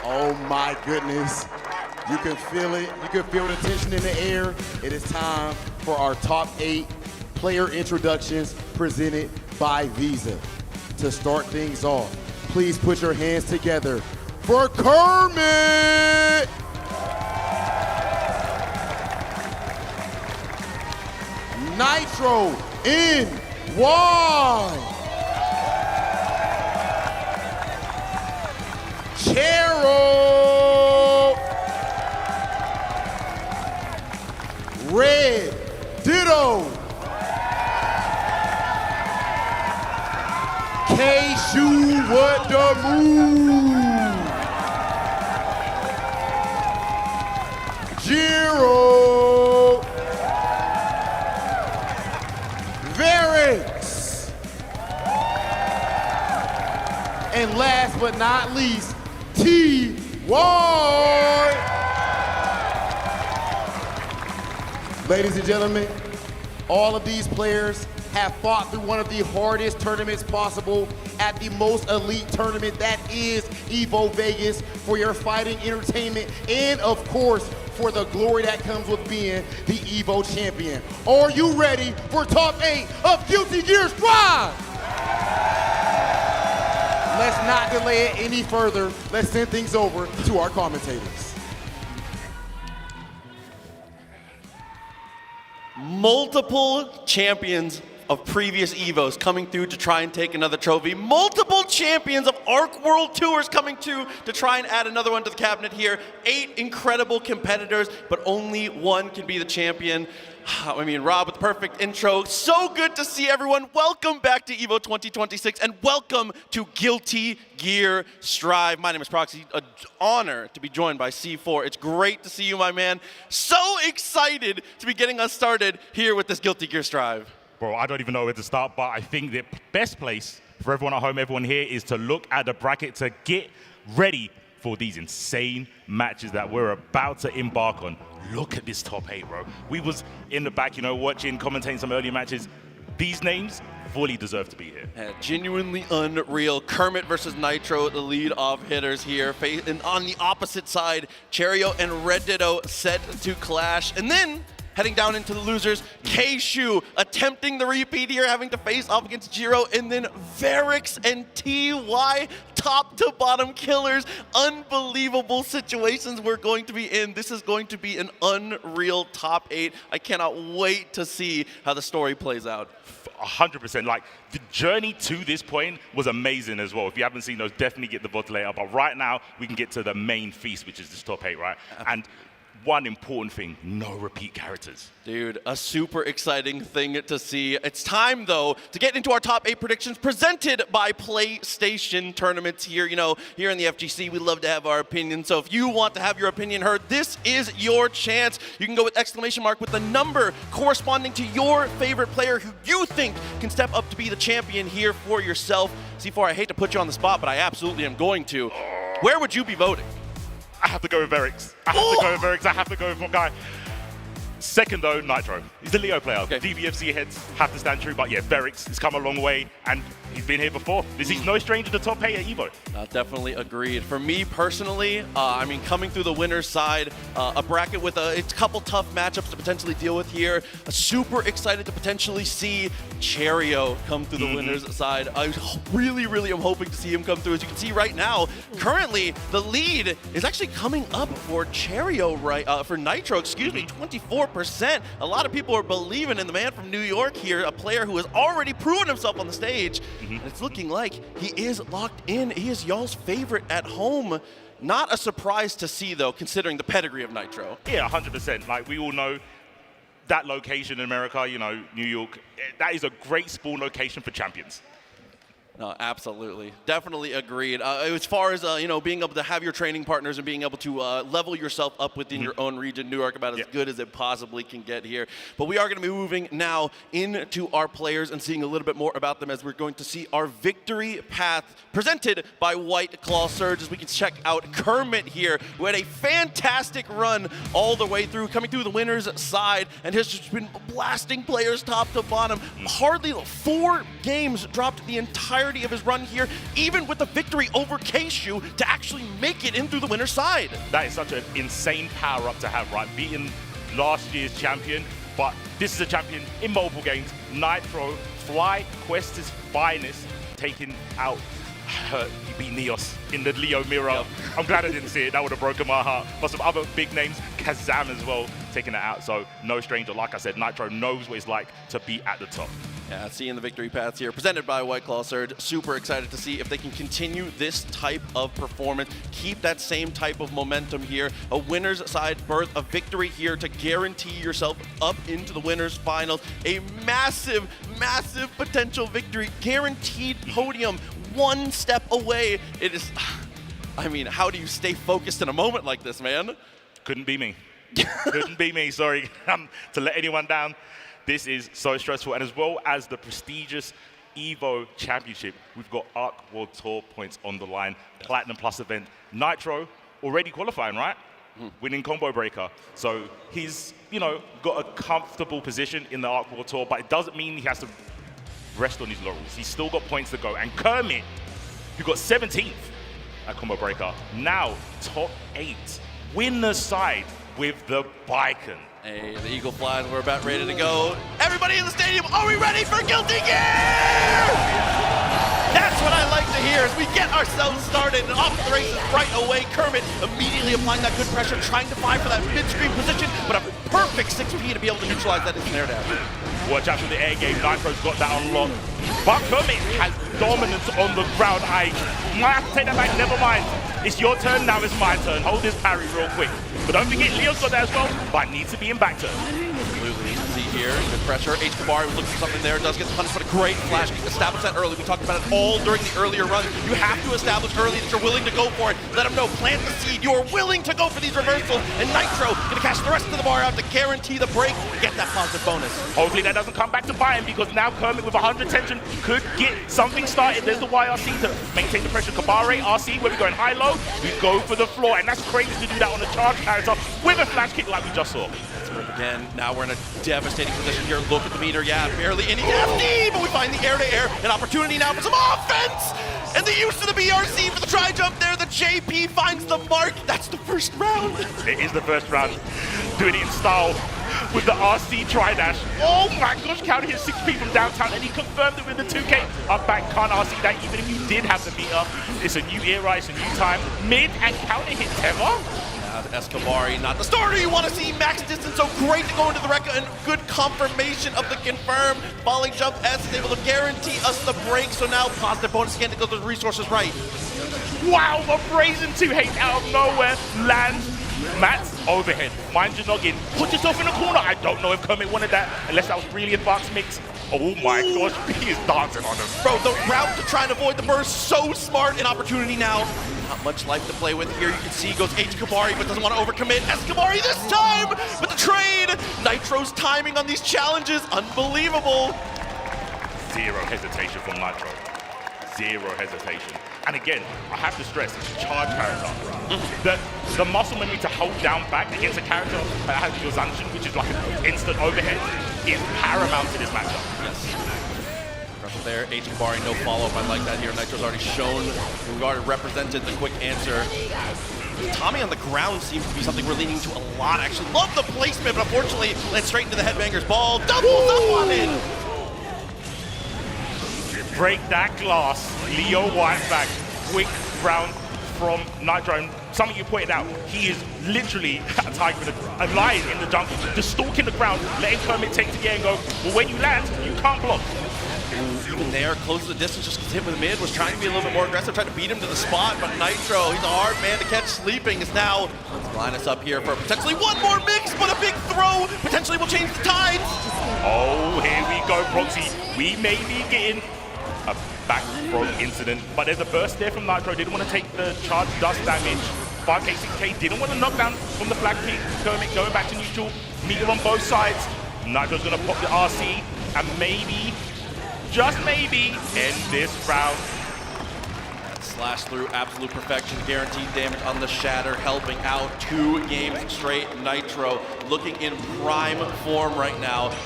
F: Oh my goodness. You can feel it. You can feel the tension in the air. It is time for our top 8 player introductions presented by Visa. To start things off, please put your hands together for Kermit! Nitro NY! Chero! Red Ditto! K-Shu what the move! Jiro! Varix! And last but not least, T-Y! Ladies and gentlemen, all of these players have fought through one of the hardest tournaments possible at the most elite tournament that is EVO Vegas for your fighting entertainment and of course for the glory that comes with being the EVO champion. Are you ready for top 8 of Guilty Gear Strive? Let's not delay it any further. Let's send things over to our commentators.
H: Multiple champions of previous EVOs coming through to try and take another trophy. Multiple champions of ARC World Tours coming to try and add another one to the cabinet here. 8 incredible competitors, but only one can be the champion. I mean, Rob with the perfect intro. So good to see everyone. Welcome back to EVO 2026 and welcome to Guilty Gear Strive. My name is Proxy. An honor to be joined by C4. It's great to see you, my man. So excited to be getting us started here with this Guilty Gear Strive.
S: Bro, I don't even know where to start, but I think the best place for everyone at home, everyone here, is to look at the bracket to get ready for these insane matches that we're about to embark on. Look at this top 8, bro. We was in the back, watching, commentating some earlier matches. These names fully deserve to be here.
H: Yeah, genuinely unreal. Kermit versus Nitro, the lead-off hitters here. And on the opposite side, Cherio and Red Ditto set to clash. And then, heading down into the losers, K-Shu attempting the repeat here, having to face off against Jiro, and then Varix and TY, top to bottom killers. Unbelievable situations we're going to be in. This is going to be an unreal top 8. I cannot wait to see how the story plays out.
S: 100%. Like, the journey to this point was amazing as well. If you haven't seen those, definitely get the VOD later. But right now, we can get to the main feast, which is this top 8, right? And one important thing, no repeat characters.
H: Dude, a super exciting thing to see. It's time, though, to get into our top 8 predictions presented by PlayStation Tournaments here. Here in the FGC, we love to have our opinion. So if you want to have your opinion heard, this is your chance. You can go with exclamation mark with the number corresponding to your favorite player who you think can step up to be the champion here for yourself. C4, I hate to put you on the spot, but I absolutely am going to. Where would you be voting?
S: I have to go with Varix. I have to go with my guy. Second, though, Nitro. He's the Leo player. Okay. GBVSR heads have to stand true, but yeah, Varix has come a long way, and he's been here before. He's no stranger to top 8 at EVO.
H: Definitely agreed. For me personally, coming through the winner's side, a bracket with a couple tough matchups to potentially deal with here. Super excited to potentially see Cherio come through the winner's side. I really am hoping to see him come through. As you can see right now, currently the lead is actually coming up for Cherio, for Nitro, 24%. A lot of people are believing in the man from New York here, a player who has already proven himself on the stage. And it's looking like he is locked in. He is y'all's favorite at home. Not a surprise to see, though, considering the pedigree of Nitro.
S: Yeah, 100%. Like, we all know that location in America, New York, that is a great spawn location for champions.
H: No, absolutely. Definitely agreed. As far as, being able to have your training partners and being able to level yourself up within your own region, New York about as good as it possibly can get here. But we are going to be moving now into our players and seeing a little bit more about them as we're going to see our victory path presented by White Claw Surge, as we can check out Kermit here, who had a fantastic run all the way through, coming through the winner's side, and has just been blasting players top to bottom. Hardly 4 games dropped the entirety of his run here, even with the victory over K-Shu, to actually make it in through the winner's side.
S: That is such an insane power-up to have, right? Beating last year's champion, but this is a champion in multiple games. Nitro, Fly Quest's finest, taking out he beat Neos in the Leo mirror. Yep. I'm glad I didn't see it. That would have broken my heart. But some other big names, Kazam as well, taking it out. So no stranger. Like I said, Nitro knows what it's like to be at the top.
H: Yeah, seeing the victory paths here, presented by White Claw Surge. Super excited to see if they can continue this type of performance, keep that same type of momentum here. A winner's side berth, a victory here to guarantee yourself up into the winner's finals. A massive potential victory, guaranteed podium, one step away. It is, how do you stay focused in a moment like this, man?
S: Couldn't be me. Couldn't be me, sorry. To let anyone down. This is so stressful, and as well as the prestigious EVO Championship, we've got ARC World Tour points on the line, Platinum Plus event. Nitro already qualifying, right? Winning Combo Breaker. So he's, got a comfortable position in the ARC World Tour, but it doesn't mean he has to rest on his laurels. He's still got points to go. And Kermit, who got 17th at Combo Breaker, now top 8. Winner's side with the Bicon.
H: Hey, the Eagle flies. We're about ready to go. Everybody in the stadium, are we ready for Guilty Gear? That's what I like to hear as we get ourselves started and off to the races right away. Kermit immediately applying that good pressure, trying to fight for that mid-screen position, but a perfect 6P to be able to neutralize that snare dash.
S: Watch out for the air game. Nitro's got that unlocked. But Kermit has dominance on the ground. I might have to take that back. Never mind. It's your turn, now it's my turn. Hold this parry real quick. But don't forget, Leo's got that as well, but needs to be in back turn.
H: Absolutely. See here, good pressure. H. Kabari was looking for something there. Does get the punish, but a great flash kick. Establish that early. We talked about it all during the earlier run. You have to establish early that you're willing to go for it. Let them know, plant the seed. You are willing to go for these reversals. And Nitro gonna cash the rest of the bar out to guarantee the break, get that positive bonus.
S: Hopefully that doesn't come back to bite him, because now Kermit with 100 tension could get something started. There's the YRC to maintain the pressure. Kabare, RC, where we're going high-low, we go for the floor. And that's crazy to do that on a charge character with a flash kick like we just saw.
H: Again, now we're in a devastating position here. Look at the meter. Yeah, barely any FD, but we find the air-to-air. An opportunity now for some offense! And the use of the BRC for the tri-jump there. The JP finds the mark. That's the first round.
S: It is the first round. Doing it in style with the RC tri-dash. Oh my gosh, counter hit 6P from downtown, and he confirmed it with the 2K. Up back, can't RC that even if you did have the meter. It's a new era, it's a new time. Mid and counter hit Teva.
H: Escobari, not the starter you want to see. Max distance, so great to go into the Rekka, and good confirmation of the confirm. Falling jump S is able to guarantee us the break, so now positive bonus again to go to the resources right.
S: Wow, the brazen 2H out of nowhere lands. Matt's overhead. Mind your noggin. Put yourself in a corner. I don't know if Kermit wanted that, unless that was really advanced mix. Oh my gosh, he is dancing on him.
H: Bro, the route to try and avoid the burst, so smart. An opportunity now. Not much life to play with here. You can see he goes H. Kabari, but doesn't want to overcommit. Escobari this time, but the trade. Nitro's timing on these challenges, unbelievable.
S: Zero hesitation from Nitro. Zero hesitation. And again, I have to stress, charge character. The muscle memory to hold down back against a character that has your Zanshin, which is like an instant overhead, is paramount to this matchup.
H: Yes. Pressure there, H. Kabari, no follow-up. I like that here. Nitro's already shown, we've already represented the quick answer. Tommy on the ground seems to be something we're leaning to a lot, actually. Love the placement, but unfortunately, lands straight into the headbanger's ball. Doubles up on it!
S: Break that glass. Leo Whiteback, quick round from Nitro. And something you pointed out, he is literally a tiger, a lion in the jungle, just stalking the ground, letting Kermit take the air and go, well, when you land, you can't block.
H: Even there, closes the distance, just gets hit with mid, was trying to be a little bit more aggressive, tried to beat him to the spot, but Nitro, he's a hard man to catch sleeping, is now, let's line us up here for potentially one more mix, but a big throw, potentially will change the tide.
S: Oh, here we go, Proxy. We may be getting a back throw incident, but there's a burst there from Nitro. Didn't want to take the charge dust damage. 5K, 6K, didn't want to knock down from the flag peak. Kermit going back to neutral, meter on both sides. Nitro's going to pop the RC and maybe, just maybe, end this round.
H: Slash through, absolute perfection, guaranteed damage on the shatter, helping out 2 games straight. Nitro looking in prime form right now.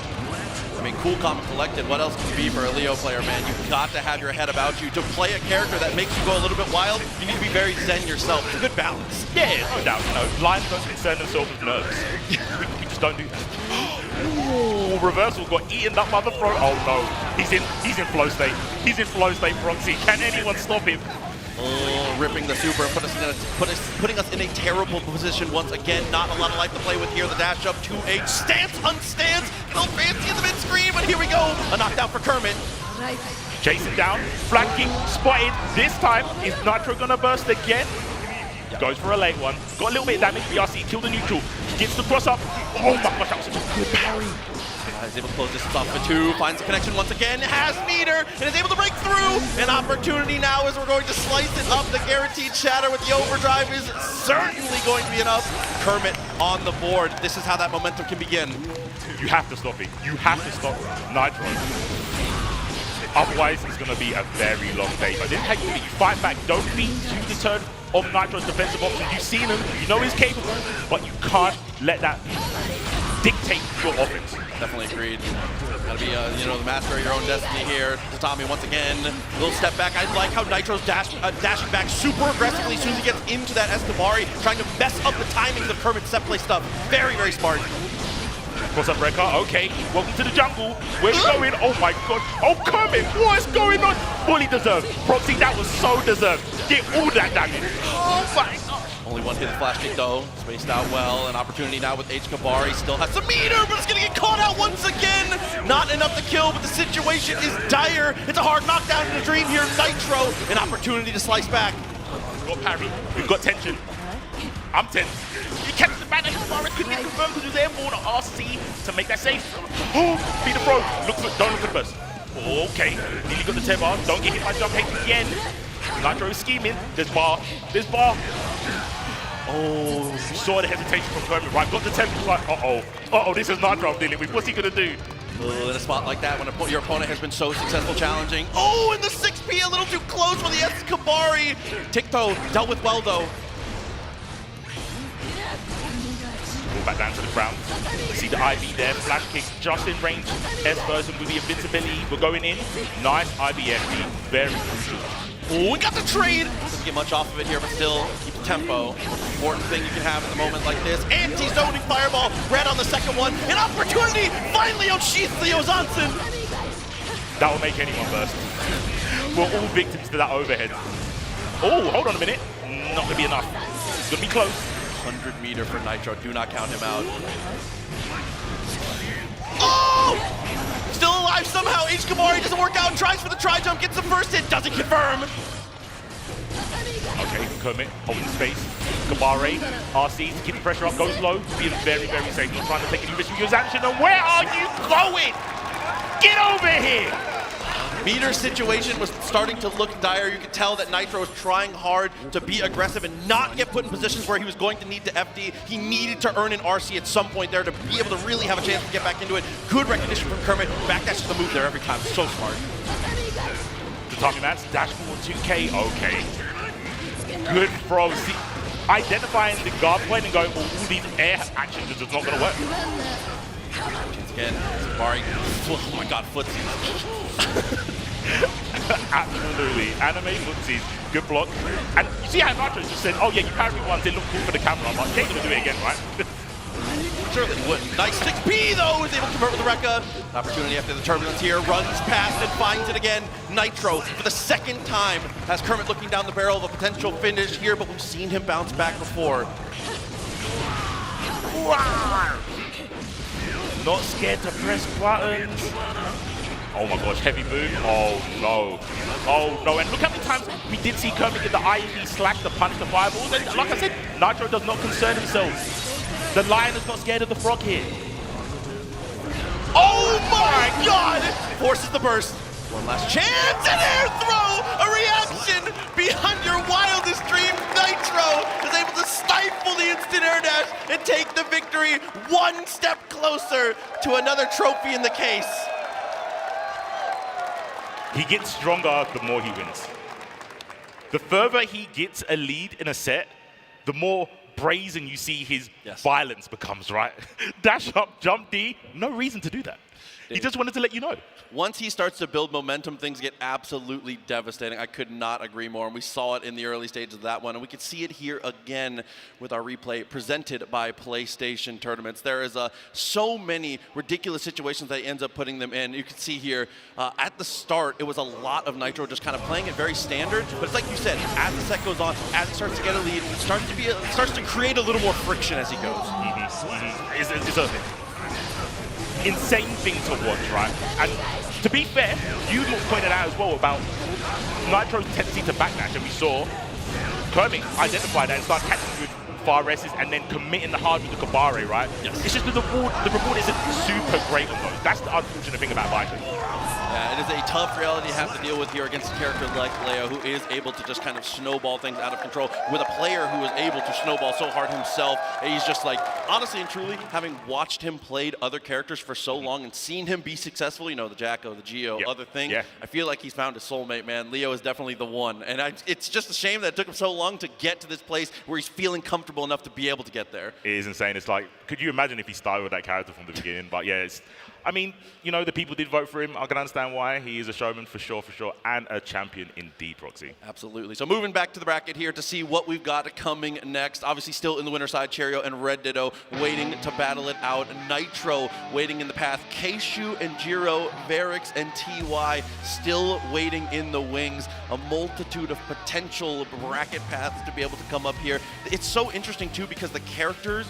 H: I mean, cool, calm, collected. What else can you be for a Leo player, man? You've got to have your head about you. To play a character that makes you go a little bit wild, you need to be very zen yourself. It's a good balance.
S: Yeah, no doubt. You know, lions don't concern themselves with nerves. we just don't do that. Ooh, reversal got eaten up by the throat. Oh no, he's in flow state. He's in flow state, Proxy. Can anyone stop him?
H: Oh, ripping the super and putting us in a terrible position once again. Not a lot of life to play with here. The dash up 2H. Stance, unstance. Go fancy in the mid-screen, but here we go. A knockdown for Kermit.
S: Chasing down, flanking, spotted. This time, is Nitro gonna burst again? Goes for a late one. Got a little bit of damage. BRC killed the neutral. Gets the cross up. Oh my gosh, that was such a good parry.
H: He's able to close this off for 2, finds the connection once again, has meter, and is able to break through. An opportunity now as we're going to slice it up. The guaranteed shatter with the overdrive is certainly going to be enough. Kermit on the board. This is how that momentum can begin.
S: You have to stop it. You have to stop Nitro. Otherwise, it's going to be a very long day. But this is how you fight back. Don't be too deterred of Nitro's defensive options. You've seen him. You know he's capable. But you can't let that dictate your offense.
H: Definitely agreed. Gotta be, the master of your own destiny here. Tatami once again, little step back. I like how Nitro's dashing back super aggressively as soon as he gets into that Escabari, trying to mess up the timings of Kermit's set play stuff. Very, very smart.
S: Cross up Rekka, okay, welcome to the jungle. Where we going? Oh my god. Oh, Kermit, what is going on? Fully deserved. Proxy, that was so deserved. Get all that damage. Oh my god.
H: Only one hidden flash kick though, spaced out well. An opportunity now with Kabari, still has some meter, but it's gonna get caught out once again. Not enough to kill, but the situation is dire. It's a hard knockdown in the dream here. Nitro, an opportunity to slice back.
S: We've got parry, we've got tension. I'm tense. You catch the back, Kabari couldn't get confirmed because he was airborne on RC to make that safe. Oh, beat the throw. Don't look for the burst. Okay, nearly got the tail bar. Don't get hit by jump H again. Nitro is scheming. There's bar. Oh, you saw the hesitation from Kermit, right? Got the tempo, like, uh-oh, this is Nitro I'm dealing with. What's he gonna do?
H: In a spot like that, when your opponent has been so successful challenging. Oh, and the 6P a little too close for the Escabari. Tikto dealt with well, though.
S: Go back down to the ground. See the IV there, flash kick just in range. S version with the invincibility. We're going in. Nice IBFD, very crucial.
H: Oh, we got the trade! Doesn't get much off of it here, but still keep the tempo. Important thing you can have in a moment like this. Anti-zoning fireball, red on the second one. An opportunity finally unsheathed the Ozansen.
S: That will make anyone burst. We're all victims to that overhead. Oh, hold on a minute. Not gonna be enough. It's gonna be close.
H: 100 meter for Nitro, do not count him out. Oh! Still alive somehow. Kabari doesn't work out, tries for the tri-jump, gets the first hit, doesn't confirm.
S: Okay, Kermit holding space. Kabari, RC, keeping pressure up, goes low, being very, very safe. Not trying to take any risk with your action. And where are you going? Get over here!
H: Meter's situation was starting to look dire. You could tell that Nitro was trying hard to be aggressive and not get put in positions where he was going to need to FD. He needed to earn an RC at some point there to be able to really have a chance to get back into it. Good recognition from Kermit. Backdash to the move there every time. So smart.
S: The Tommy Mats, dash forward 2K. Okay. Good throw. See, identifying the guard point and going, well, all these air actions is not going to work.
H: Once again, Kabari. Oh my god, footsies.
S: Absolutely. Anime footsies. Good block. And you see how Nitro just said, oh yeah, you parried me once, it looked cool for the camera. I'm like, they're going to do it again, right?
H: Surely wouldn't. Nice 6P though, is able to convert with the Rekka. Opportunity after the turbulence here, runs past and finds it again. Nitro, for the second time, has Kermit looking down the barrel of a potential finish here, but we've seen him bounce back before.
S: Not scared to press buttons. Oh my gosh, heavy move. Oh no. Oh no. And look how many times we did see Kermit get the IED slack to punch the fireballs. And like I said, Nitro does not concern himself. The lion is not scared of the frog here.
H: Oh my god! Forces the burst. One last chance, an air throw! A reaction beyond your wildest dreams. Nitro is able to stifle the instant air dash and take the victory one step closer to another trophy in the case.
S: He gets stronger the more he wins. The further he gets a lead in a set, the more brazen you see his violence becomes, right? Dash up, jump D, no reason to do that. He just wanted to let you know.
H: Once he starts to build momentum, things get absolutely devastating. I could not agree more. And we saw it in the early stages of that one. And we could see it here again with our replay presented by PlayStation Tournaments. There is so many ridiculous situations that he ends up putting them in. You can see here, at the start, it was a lot of Nitro just kind of playing it very standard. But it's like you said, as the set goes on, as it starts to get a lead, it starts to create a little more friction as he goes.
S: It's a insane thing to watch, right? And to be fair, you pointed out as well about Nitro's tendency to backdash, and we saw Kermit identify that and start catching with far S's and then committing the hard with the Kabare, right? Yes. It's just that the reward isn't super great on those. That's the unfortunate thing about Nitro.
H: Yeah, it is a tough reality to have to deal with here against a character like Leo, who is able to just kind of snowball things out of control with a player who is able to snowball so hard himself. And he's just like, honestly and truly, having watched him played other characters for so long and seen him be successful, you know, the Jacko, the Geo, other things, I feel like he's found his soulmate, man. Leo is definitely the one. And it's just a shame that it took him so long to get to this place where he's feeling comfortable enough to be able to get there.
S: It is insane. It's like, could you imagine if he started with that character from the beginning? But yeah, I mean, you know, the people did vote for him. I can understand why. He is a showman for sure, and a champion indeed, Proxy.
H: Absolutely. So moving back to the bracket here to see what we've got coming next. Obviously still in the winner's side, Cheerio and Red Ditto waiting to battle it out. Nitro waiting in the path. Keishu and Jiro, Varix and TY still waiting in the wings. A multitude of potential bracket paths to be able to come up here. It's so interesting too because the characters,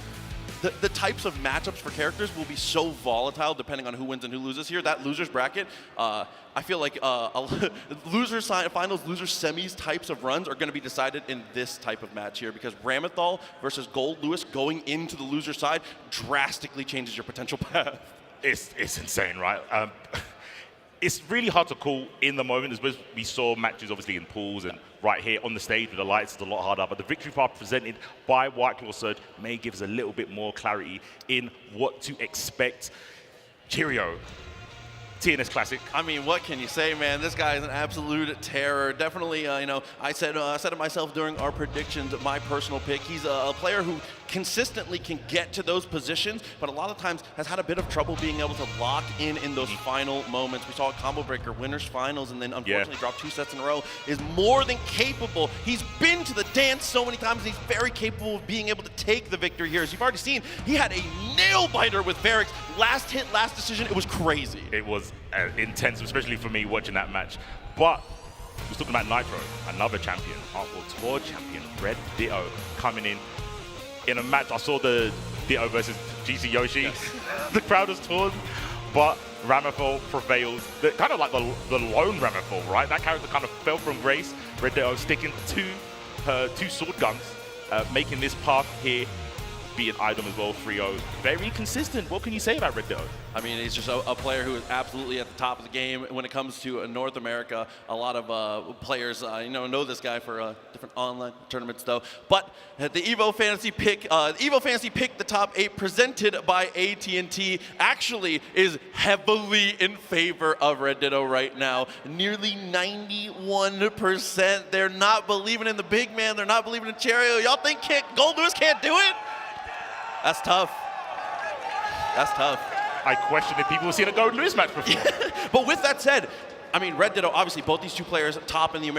H: the types of matchups for characters will be so volatile depending on who wins and who loses here. That loser's bracket, I feel like loser finals, loser semis types of runs are going to be decided in this type of match here because Ramethal versus Gold Lewis going into the loser side drastically changes your potential path.
S: It's insane, right? It's really hard to call in the moment, as we saw matches obviously in pools and right here on the stage with the lights, it's a lot harder. But the victory path presented by White Claw Surge may give us a little bit more clarity in what to expect. Cheerio. TNS Classic.
H: I mean, what can you say, man? This guy is an absolute terror. Definitely, you know, I said it myself during our predictions, my personal pick. He's a player who consistently can get to those positions, but a lot of times has had a bit of trouble being able to lock in those final moments. We saw a Combo Breaker winners finals and then unfortunately dropped 2 sets in a row. Is more than capable. He's been to the dance so many times. He's very capable of being able to take the victory here. As you've already seen, he had a nail biter with Varix. Last hit, last decision. It was crazy.
S: It was intense, especially for me watching that match. But we're talking about Nitro, another champion, RoA2 Tour champion, Red Ditto, coming in a match. I saw the Ditto versus GC Yoshi. Yes. The crowd was torn, but Ramethal prevails. Kind of like the lone Ramethal, right? That character kind of fell from grace. Red Ditto sticking to her 2 sword guns, making this path here be an item as well, 3-0. Very consistent. What can you say about Red Ditto?
H: I mean, he's just a player who is absolutely at the top of the game when it comes to North America. A lot of players, know this guy for different online tournaments, though. But the Evo Fantasy pick, the top 8 presented by AT&T, actually is heavily in favor of Red Ditto right now. Nearly 91%. They're not believing in the big man. They're not believing in Cheerio. Y'all think Gold Lewis can't do it? That's tough. That's tough.
S: I question if people have seen a Gold Lewis match before.
H: But with that said, I mean, Red Ditto, obviously, both these 2 players top in the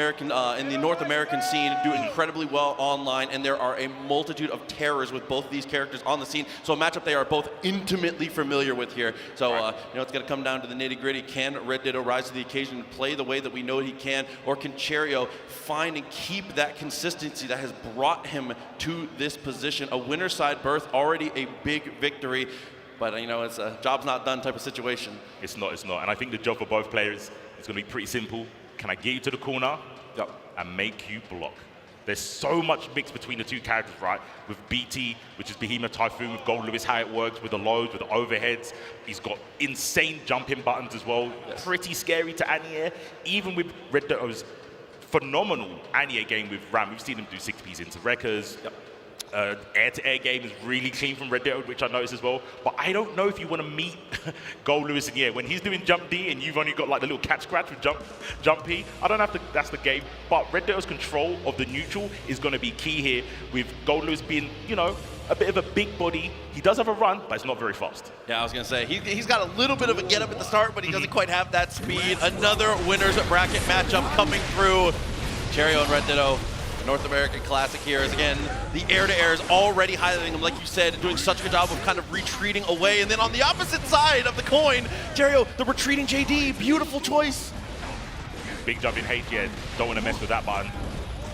H: North American scene, do incredibly well online, and there are a multitude of terrors with both of these characters on the scene. So a matchup they are both intimately familiar with here. So, it's going to come down to the nitty-gritty. Can Red Ditto rise to the occasion and play the way that we know he can, or can Cheerio find and keep that consistency that has brought him to this position? A winner's side berth, already a big victory. But, it's a job's not done type of situation.
S: It's not. And I think the job for both players is going to be pretty simple. Can I get you to the corner and make you block? There's so much mix between the 2 characters, right? With BT, which is Behemoth Typhoon, with Gold Lewis, how it works with the loads, with the overheads. He's got insane jumping buttons as well. Yes. Pretty scary to anti-air. Even with Red Ditto's phenomenal anti-air game with Ram. We've seen him do 6Ps into wreckers. Air-to-air game is really clean from Red Ditto, which I noticed as well. But I don't know if you want to meet Gold Lewis in the air. When he's doing jump D and you've only got like the little catch scratch with jump P, I don't have to, that's the game. But Red Ditto's control of the neutral is going to be key here, with Gold Lewis being, a bit of a big body. He does have a run, but it's not very fast.
H: Yeah, I was going to say, he's got a little bit of a get-up at the start, but he doesn't quite have that speed. Another winner's bracket matchup coming through. Cheerio and Red Ditto. North American Classic here is, again, the air-to-air is already highlighting him, like you said, doing such a good job of kind of retreating away. And then on the opposite side of the coin, Cheerio, the retreating JD, beautiful choice.
S: Big jump in H, don't want to mess with that button.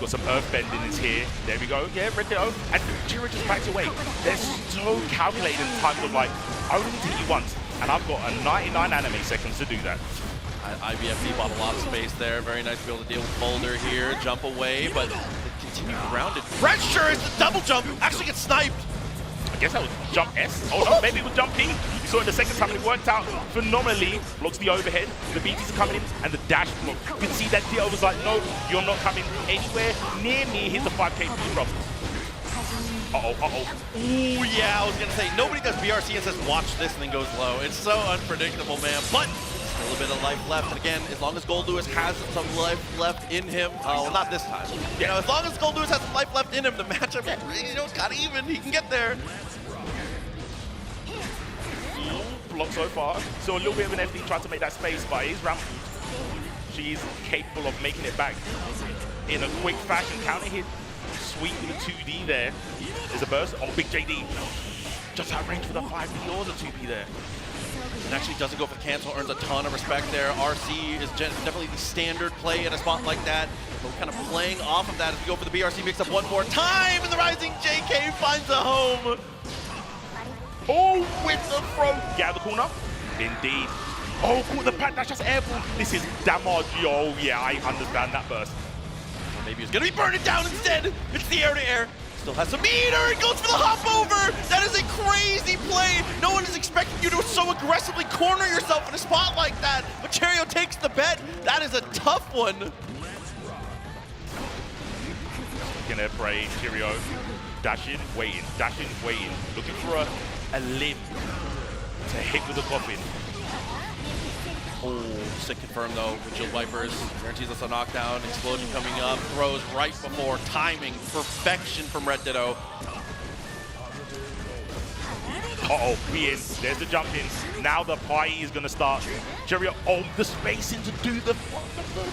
S: Got some earth bending is here. There we go, Red Ditto. And Cheerio just backs away. They're so calculated in terms of like, I only need to hit you once, and I've got a 99 anime seconds to do that.
H: IBFD bought a lot of space there. Very nice to be able to deal with Boulder here. Jump away, but continue grounded. Pressure is the double jump. Actually gets sniped.
S: I guess that was jump S. Oh no, maybe it was jump P. You saw it the second time and it worked out phenomenally. Blocks the overhead, the BTs are coming in, and the dash block. You can see that Dio was like, no, you're not coming anywhere near me. Here's the 5K speed drop.
H: Ooh, yeah, I was gonna say, nobody does BRC and says, watch this, and then goes low. It's so unpredictable, man, but still a bit of life left. And again, as long as Gold Lewis has some life left in him, well, not this time. You know, as long as Gold Lewis has some life left in him, the matchup, you know, it's got even. He can get there.
S: Block so far. So a little bit of an FD trying to make that space, but his ramp, she's capable of making it back in a quick fashion. Counter hit, sweep with a 2D there. There's a burst. Oh, big JD. Just out range for the 5D or the 2P there.
H: And actually doesn't go for cancel, earns a ton of respect there. RC is definitely the standard play in a spot like that. But we're kind of playing off of that as we go for the BRC mix up one more time, and the rising JK finds a home.
S: Oh, with the throw. Get out of the corner. Indeed. Oh, cool, the pad dash just airball. This is damage. Oh, yeah, I understand that burst.
H: Well, maybe he's gonna be burning down instead. It's the air-to-air. Still has some meter. It goes for the hop over. That is a crazy play. No one is expecting you to so aggressively corner yourself in a spot like that. But Cherio takes the bet. That is a tough one.
S: Gonna pray, Cherio. Dashing, waiting, waiting. Looking for a limb to hit with the coffin.
H: Oh, sick confirm though. Windshield Vipers guarantees us a knockdown. Explosion coming up. Throws right before. Timing. Perfection from Red Ditto.
S: Uh-oh, we in. There's the jump in. Now the party is going to start. Cherio, oh, the spacing to do the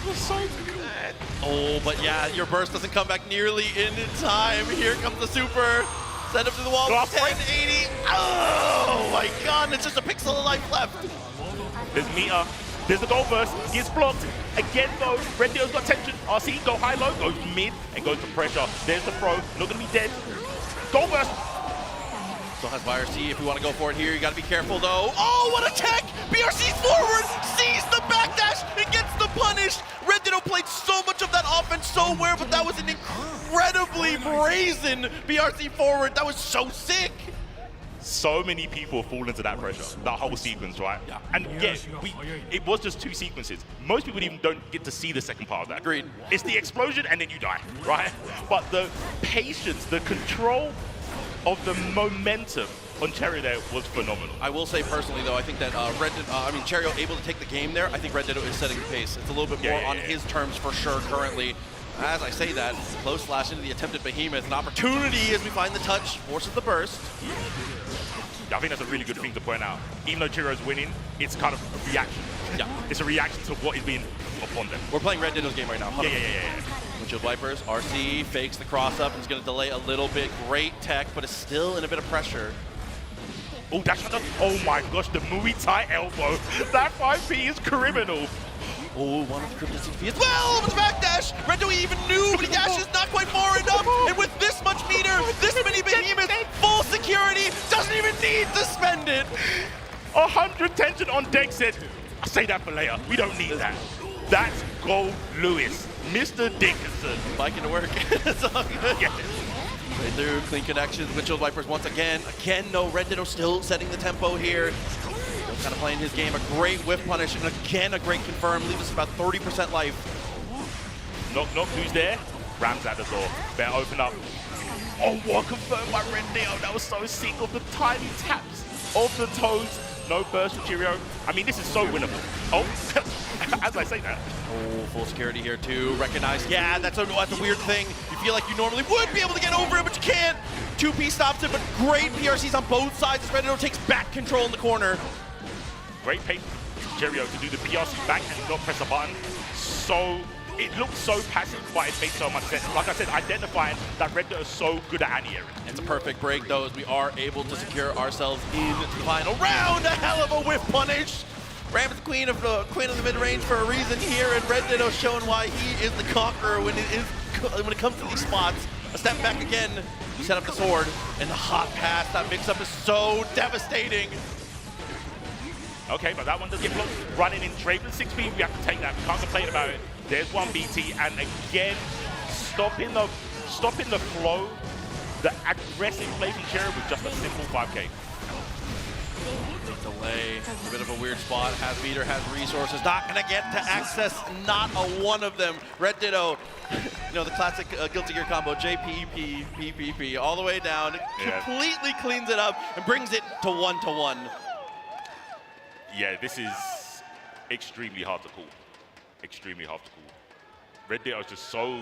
S: was so good.
H: Oh, but yeah, your burst doesn't come back nearly in time. Here comes the super. Send him to the wall. 1080. Oh my god, it's just a pixel of life left.
S: There's meter. There's the goal burst. Gets blocked. Again though, Red Ditto's got tension. RC go high-low, goes mid, and goes to pressure. There's the throw. Not going to be dead. Goal burst.
H: Still has BRC if we want to go for it here. You got to be careful though. Oh, what a tech! BRC's forward, sees the backdash, and gets the punish. Red Ditto played so much of that offense so well, but that was an incredibly brazen BRC forward. That was so sick.
S: So many people fall into that pressure, that whole sequence, right? Yeah. And yeah, it was just 2 sequences. Most people even don't get to see the second part of that.
H: Agreed.
S: It's the explosion and then you die, right? But the patience, the control of the momentum on Cherio there was phenomenal.
H: I will say personally though, I think that Cherio able to take the game there. I think Red Ditto is setting the pace. It's a little bit more on his terms for sure currently. As I say that, close slash into the attempted behemoth. An opportunity as we find the touch, forces the burst.
S: Yeah, I think that's a really good thing to point out. Even though Cherio's winning, it's kind of a reaction. Yeah, it's a reaction to what is being upon them.
H: We're playing Red Ditto's game right now.
S: Yeah.
H: Windshield Vipers, RC fakes the cross up and is going to delay a little bit. Great tech, but is still in a bit of pressure.
S: Oh, dash under. Oh my gosh, the Muay Thai elbow. That 5P is criminal.
H: Oh, one of the crypto CP as well with the backdash. Red Ditto even knew, but he dashes not quite far enough. And with this much meter, this many behemoths, full security, doesn't even need to spend it.
S: 100 tension on deck said, I say that for later. We don't need that. That's Gold Lewis, Mr. Dickinson.
H: Biking to work. It's all good. Yeah. Right through, clean connections. Windshield Vipers once again. Again, no, Red Ditto still setting the tempo here. Still kind of playing his game. A great whiff punish, and again, a great confirm. Leaves us about 30% life.
S: Knock, who's there? Rams at the door. Better open up. Oh, what confirmed by Red Ditto. That was so sick of the tiny taps of the toes. No burst for Cherio. I mean, this is so winnable. Oh, as I say that.
H: Oh, full security here too. Recognized. Yeah, that's a weird thing. You feel like you normally would be able to get over it, but you can't. 2P stops it, but great PRCs on both sides as Red Ditto takes back control in the corner.
S: Great pace, Cherio, to do the PRC back and not press a button. So, it looked so passive, but it made so much sense. Like I said, identifying that Red Ditto is so good at anti-airing.
H: It's a perfect break though, as we are able to secure ourselves into the final round. A hell of a whiff punish. Ram is the queen of the mid-range for a reason here, and Red Ditto showing why he is the conqueror when it comes to these spots. A step back again, set up the sword, and the hot pass. That mix-up is so devastating.
S: Okay, but that one does get blocked. Running in Draven 6 speed, we have to take that. We can't complain about it. There's one BT, and again, stopping the flow the aggressive play from Cherry was just a simple 5K.
H: Delay, a bit of a weird spot. Has meter, has resources, not gonna get to access not a one of them. Red Ditto, you know, the classic Guilty Gear combo, JPP, PPP, all the way down, completely cleans it up and brings it to 1-1.
S: Yeah, this is extremely hard to call. Extremely hard to call. Red Ditto is just so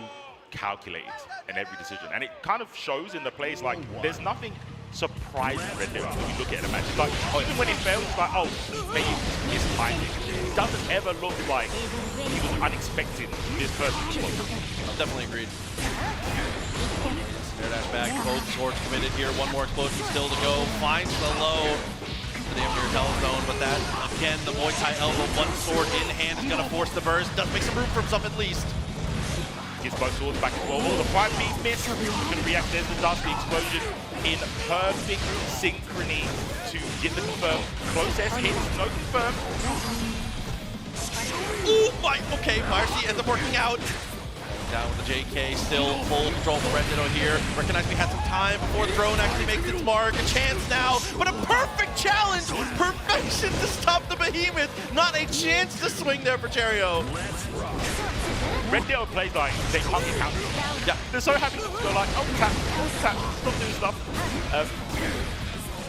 S: calculated in every decision. And it kind of shows in the plays, like, there's nothing surprising Red Ditto when you look at it in a match. It's like, even when it fails, it's like, oh, maybe it's timing. It doesn't ever look like he was unexpected this first response.
H: I'm definitely agreed. Snare dash back, both swords committed here. One more explosion still to go. Finds the low. The damn near telezone, but that, again, the Muay Thai elbow, one sword in hand is gonna force the burst. Does make some room for himself at least.
S: Gets both swords back as well. Oh, the 5B's miss. He's gonna react. There's the dust, the explosion in perfect synchrony to get the confirm. Close S hit, no confirm.
H: Ooh, my, okay, Marcy ends up working out. Down with the JK, still full control for Red Ditto here. Recognize we had some time before the drone actually makes its mark. A chance now, but a perfect challenge! Perfection to stop the behemoth! Not a chance to swing there for Cherio.
S: Red Ditto plays like they can't get counted. Yeah, they're so happy to go like, oh, tap, stop doing stuff.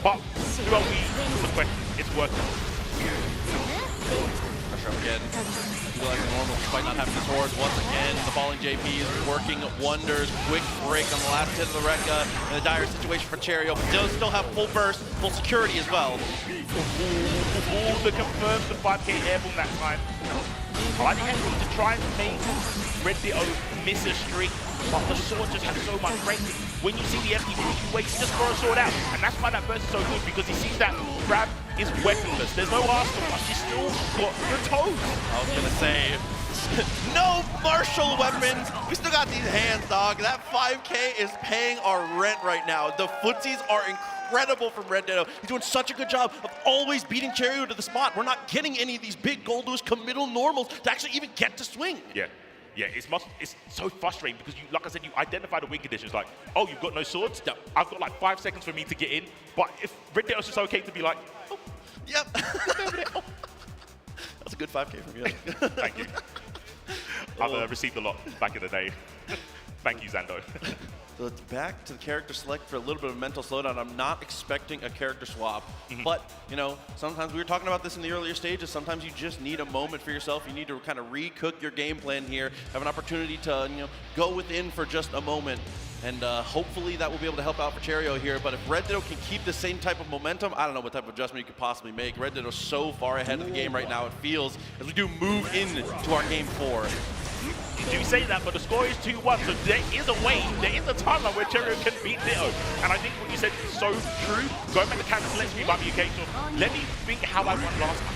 S: But who are we? The question, it's working.
H: Pressure up again. Feel like normal, despite not having the swords. Once again, the falling JP is working wonders. Quick break on the last hit of the Rekka. In a dire situation for Cherio, but does still have full burst, full security as well.
S: All the confirmed the 5K airborne that time. I think everyone to try and make Red Ditto miss a streak, but the sword just has so much range. When you see the empty group, you wait to just throw a sword out. And that's why that burst is so good, because he sees that grab is weaponless. There's no arsenal, but she's still got the toes.
H: I was gonna say, no martial weapons. We still got these hands, dog. That 5K is paying our rent right now. The footsies are incredible from Red Ditto. He's doing such a good job of always beating Cherio to the spot. We're not getting any of these big Goldus committal normals to actually even get to swing.
S: Yeah, it's so frustrating because you, like I said, you identify the win conditions. Like, oh, you've got no swords. Yeah. I've got like 5 seconds for me to get in. But if Red Ditto's just okay to be like, oh,
H: yep. That's a good 5K from you.
S: Thank you. I've received a lot back in the day. Thank you, Zando.
H: So it's back to the character select for a little bit of mental slowdown. I'm not expecting a character swap, but you know, sometimes we were talking about this in the earlier stages. Sometimes you just need a moment for yourself. You need to kind of recook your game plan here, have an opportunity to go within for just a moment. And hopefully that will be able to help out for Cherio here. But if Red Ditto can keep the same type of momentum, I don't know what type of adjustment you could possibly make. Red Ditto's so far ahead of the game right now, it feels, as we do move into our game 4.
S: You do say that, but the score is 2-1, so there is a way, there is a timeline where Cherio can beat Ditto. And I think what you said is so true. Going back to camera, lets me by the occasional. Let me think how I won last time.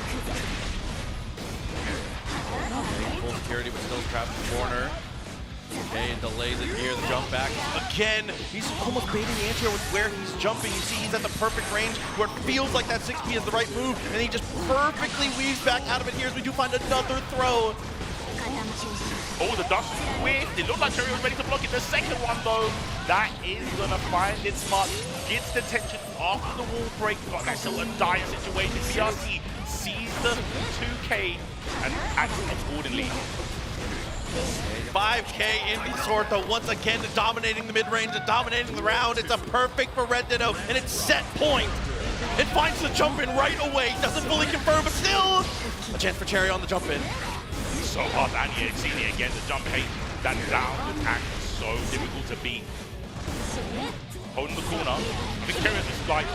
H: Full security, but still trapped in the corner. Okay, and delays it here, the jump back. Again, he's almost baiting the anti-air with where he's jumping. You see he's at the perfect range where it feels like that 6P is the right move, and he just perfectly weaves back out of it here as we do find another throw.
S: Oh, the dust is whiffed. It looked like Cherio was ready to block it. The second one, though, that is going to find its mark. Gets the tension after the wall break. Got that sort of dire situation. BRC sees the 2K and acts accordingly.
H: 5K into the sword, though, once again dominating the mid-range and dominating the round. It's a perfect for Red Ditto, and it's set point. It finds the jump in right away. Doesn't fully confirm, but still a chance for Cherio on the jump in.
S: So hard, and you've seen it again, the jump hate, that down attack is so difficult to beat. Holding the corner, I think Cherio's just like,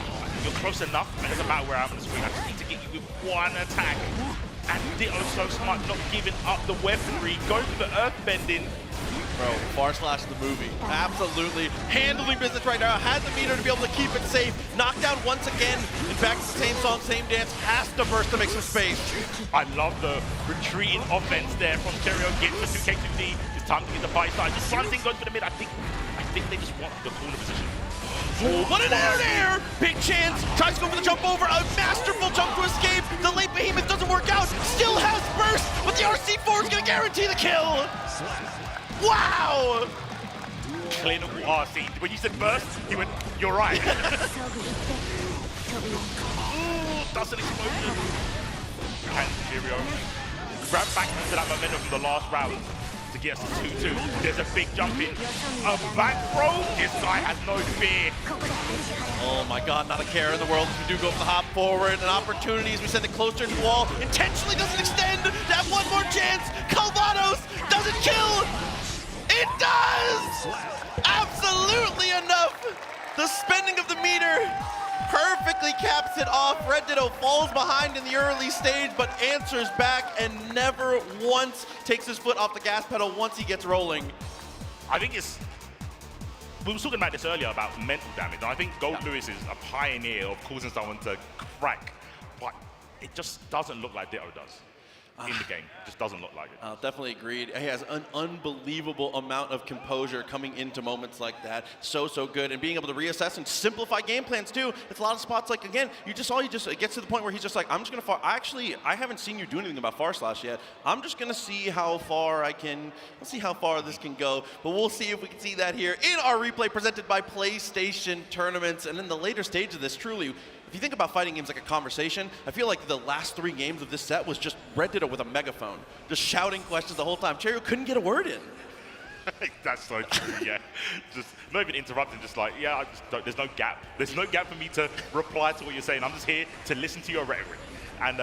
S: you're close enough, it doesn't matter where I'm on the screen, I just need to get you with one attack. And Ditto's so smart, not giving up the weaponry, going for the earth bending.
H: Bro, Far Slash the movie. Absolutely handling business right now. Has the meter to be able to keep it safe. Knockdown once again. In fact, it's the same song, same dance. Has to burst to make some space.
S: I love the retreating offense there from Cherio. Gets the 2K2D. It's time to get the fight started. Just one thing goes for the mid. I think they just want the corner position.
H: Oh, what an air! Big chance. Tries to go for the jump over. A masterful jump to escape. The late behemoth doesn't work out. Still has burst, but the RC4 is going to guarantee the kill. Wow!
S: clinical RC. When you said burst, he went, you're right. Ooh, that's an explosion. And Cheerio. Grab back into that momentum from the last round to get us to 2-2. There's a big jump in. A back throw. This guy has no fear.
H: Oh my God, not a care in the world. We do go for the hop forward and opportunities. We send it closer to the wall. Intentionally doesn't extend to have one more chance. Calvados doesn't kill. It does! Absolutely enough. The spending of the meter perfectly caps it off. Red Ditto falls behind in the early stage, but answers back and never once takes his foot off the gas pedal once he gets rolling.
S: I think it's... We were talking about this earlier about mental damage, and I think Gold Lewis is a pioneer of causing someone to crack, but it just doesn't look like Ditto does in the game. It just doesn't look like it.
H: Definitely agreed. He has an unbelievable amount of composure coming into moments like that. So good. And being able to reassess and simplify game plans too. It's a lot of spots like, again, it gets to the point where he's just like, I'm just going to I haven't seen you do anything about far slash yet. I'm just going to see how far let's see how far this can go. But we'll see if we can see that here in our replay presented by PlayStation Tournaments. And in the later stage of this, truly, if you think about fighting games like a conversation, I feel like the last 3 games of this set was just Red Ditto with a megaphone, just shouting questions the whole time. Cheerio couldn't get a word in.
S: That's so true, yeah. Just not even interrupting, just like, yeah, there's no gap. There's no gap for me to reply to what you're saying. I'm just here to listen to your rhetoric. And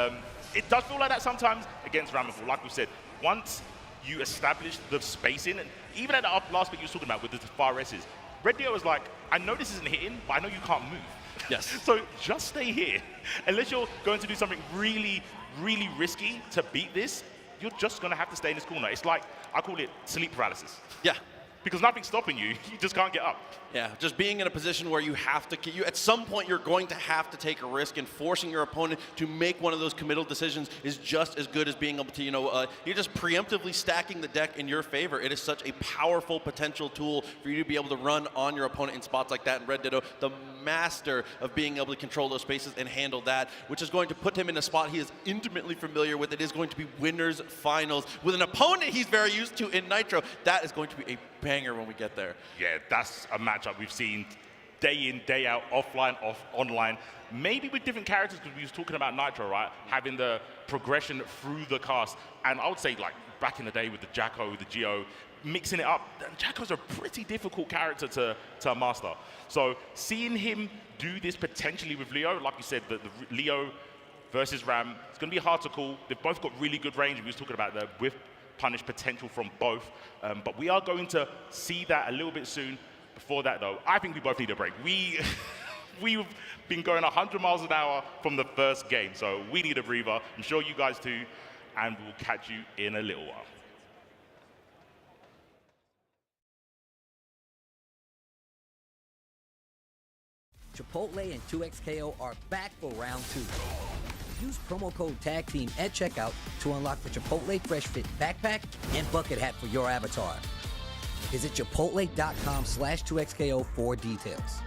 S: it does feel like that sometimes against Ramifal. Like we said, once you establish the spacing, and even at the last bit you were talking about with the far S's, Red Ditto was like, I know this isn't hitting, but I know you can't move.
H: Yes.
S: So just stay here. Unless you're going to do something really, really risky to beat this, you're just going to have to stay in this corner. It's like, I call it sleep paralysis.
H: Yeah.
S: Because nothing's stopping you. You just can't get up.
H: Yeah, just being in a position where you have to, at some point you're going to have to take a risk, and forcing your opponent to make one of those committal decisions is just as good as being able to, you're just preemptively stacking the deck in your favor. It is such a powerful potential tool for you to be able to run on your opponent in spots like that. And Red Ditto, the master of being able to control those spaces and handle that, which is going to put him in a spot he is intimately familiar with. It is going to be winners finals with an opponent he's very used to in Nitro. That is going to be a banger when we get there.
S: Yeah, that's a matchup we've seen day in, day out, offline, online. Maybe with different characters, because we was talking about Nitro, right? Having the progression through the cast. And I would say, like, back in the day with the Jacko, the Geo, mixing it up, Jacko's a pretty difficult character to master. So seeing him do this potentially with Leo, like you said, the Leo versus Ram, it's going to be hard to call. They've both got really good range. We was talking about the whiff punish potential from both. But we are going to see that a little bit soon. Before that, though, I think we both need a break. We've been going 100 miles an hour from the first game, so we need a breather. I'm sure you guys too, and we'll catch you in a little while.
J: Chipotle and 2XKO are back for round 2. Use promo code TAGTEAM at checkout to unlock the Chipotle Fresh Fit backpack and bucket hat for your avatar. Visit chipotle.com/2XKO for details.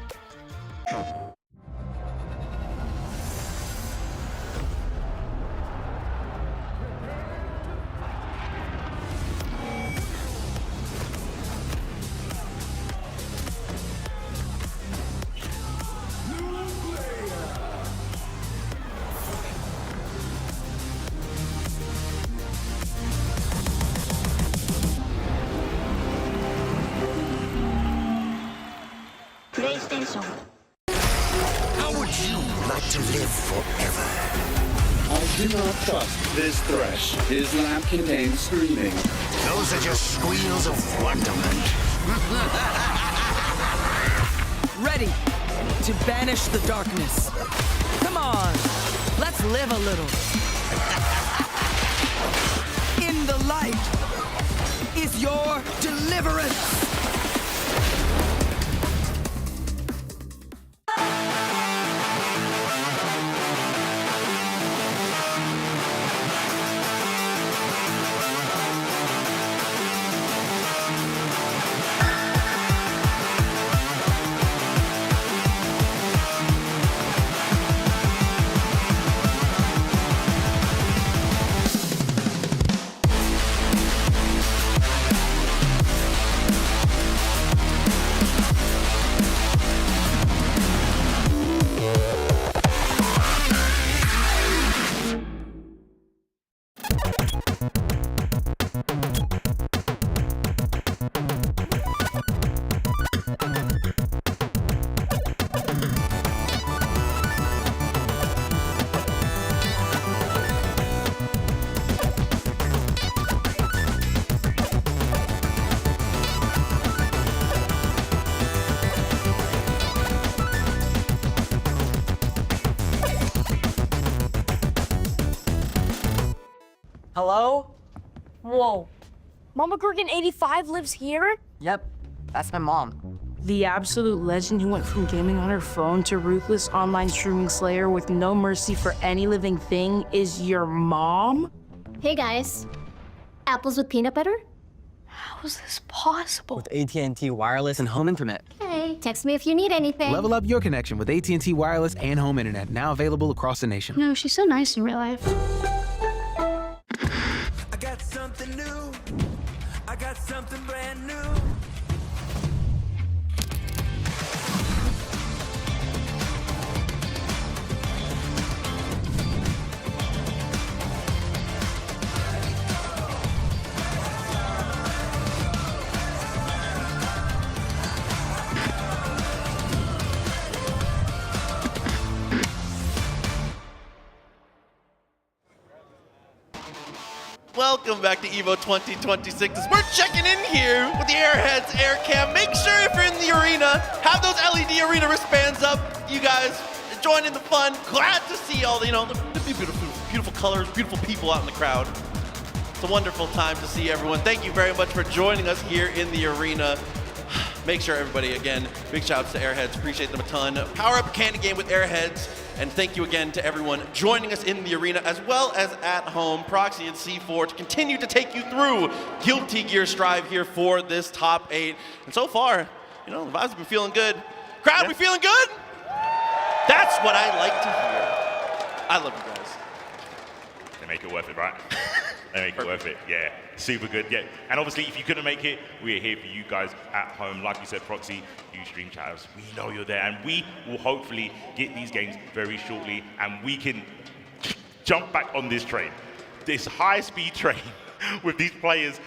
D: PlayStation.
Q: How would you like to live forever?
T: I do not trust this thresh. His lamp contains screaming.
Q: Those are just squeals of wonderment.
U: Ready to banish the darkness. Come on, let's live a little. In the light is your deliverance. Hello? Whoa. Mama Gurgan 85 lives here? Yep, that's my mom. The absolute legend who went from gaming on her phone to ruthless online streaming slayer with no mercy for any living thing is your mom?
D: Hey guys. Apples with peanut butter?
U: How is this possible?
L: With AT&T wireless and home internet.
D: Hey, text me if you need anything.
L: Level up your connection with AT&T wireless and home internet, now available across the nation.
D: No, she's so nice in real life.
Q: I got something new. I got something brand new.
H: Welcome back to EVO 2026. As we're checking in here with the Airheads Air Cam. Make sure if you're in the arena, have those LED arena wristbands up. You guys join in the fun. Glad to see all the, the beautiful colors, beautiful people out in the crowd. It's a wonderful time to see everyone. Thank you very much for joining us here in the arena. Make sure everybody, again, big shouts to Airheads. Appreciate them a ton. Power up your candy game with Airheads. And thank you again to everyone joining us in the arena as well as at home. Proxy and C4 to continue to take you through Guilty Gear Strive here for this top 8. And so far, the vibes have been feeling good. Crowd, we feeling good? That's what I like to hear. I love you guys.
S: They make it worth it, right? They make it worth it, yeah. Super good, yeah. And obviously, if you couldn't make it, we're here for you guys at home. Like you said, Proxy, you stream chats. We know you're there, and we will hopefully get these games very shortly, and we can jump back on this train. This high-speed train with these players.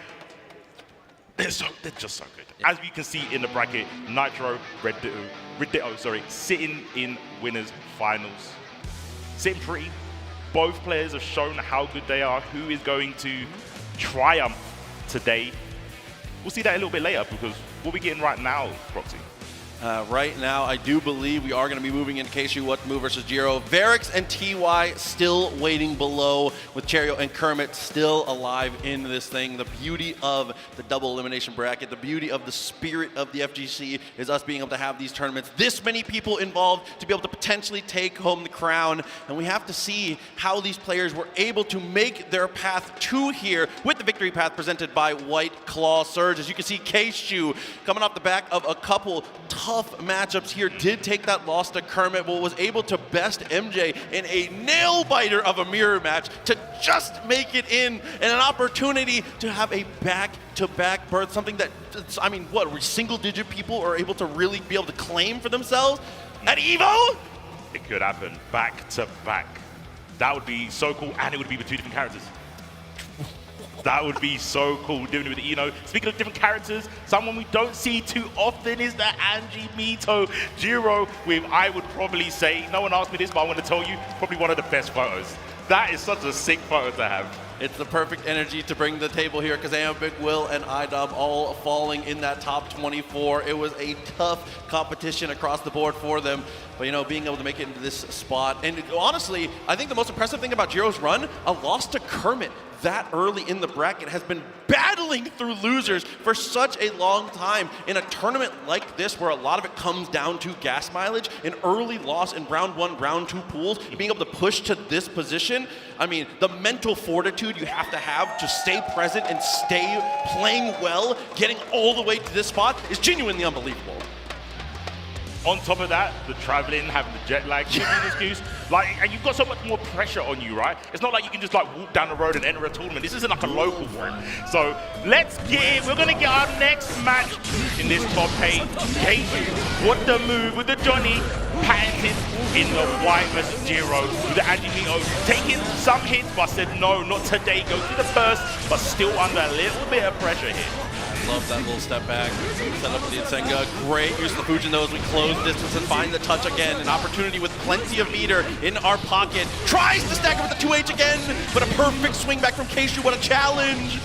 S: They're just so good. As you can see in the bracket, Nitro, Red Ditto, sitting in winners finals. Sitting pretty. Both players have shown how good they are. Who is going to triumph today? We'll see that a little bit later, because what we're getting right now, Proxy.
H: Right now, I do believe we are going to be moving into Keishu, What to Move versus Jiro. Varix and TY still waiting below, with Cherio and Kermit still alive in this thing. The beauty of the double elimination bracket, the beauty of the spirit of the FGC is us being able to have these tournaments, this many people involved to be able to potentially take home the crown. And we have to see how these players were able to make their path to here with the victory path presented by White Claw Surge. As you can see, Keishu coming off the back of a couple tough matchups here, did take that loss to Kermit, but was able to best MJ in a nail-biter of a mirror match to just make it in, and an opportunity to have a back-to-back berth, something that, single-digit people are able to really be able to claim for themselves at EVO?
S: It could happen back-to-back. That would be so cool, and it would be with two different characters. That would be so cool, doing it with, speaking of different characters, someone we don't see too often is the Angie Mito Jiro with, I would probably say, no one asked me this, but I want to tell you, probably one of the best photos. That is such a sick photo to have.
H: It's the perfect energy to bring to the table here, because Big Will and IDOB all falling in that top 24. It was a tough competition across the board for them. But, being able to make it into this spot. And honestly, I think the most impressive thing about Jiro's run, a loss to Kermit that early in the bracket, has been battling through losers for such a long time. In a tournament like this, where a lot of it comes down to gas mileage, an early loss in round 1, round 2 pools, being able to push to this position, the mental fortitude you have to stay present and stay playing well, getting all the way to this spot is genuinely unbelievable.
S: On top of that, the traveling, having the jet lag, giving an excuse, and you've got so much more pressure on you, right? It's not like you can just walk down the road and enter a tournament. This isn't like a local one. So let's get it. We're gonna get our next match in this top 8. Keishu, What the Move with the Johnny, patented in the White versus Jiro with the Angie Mito, taking some hits, but said no, not today. Go to the burst, but still under a little bit of pressure here.
H: Love that little step back, set up the Itzenga. Great use of the Fujin though as we close distance and find the touch again. An opportunity with plenty of meter in our pocket. Tries to stack up with the 2H again, but a perfect swing back from Keishu. What a challenge!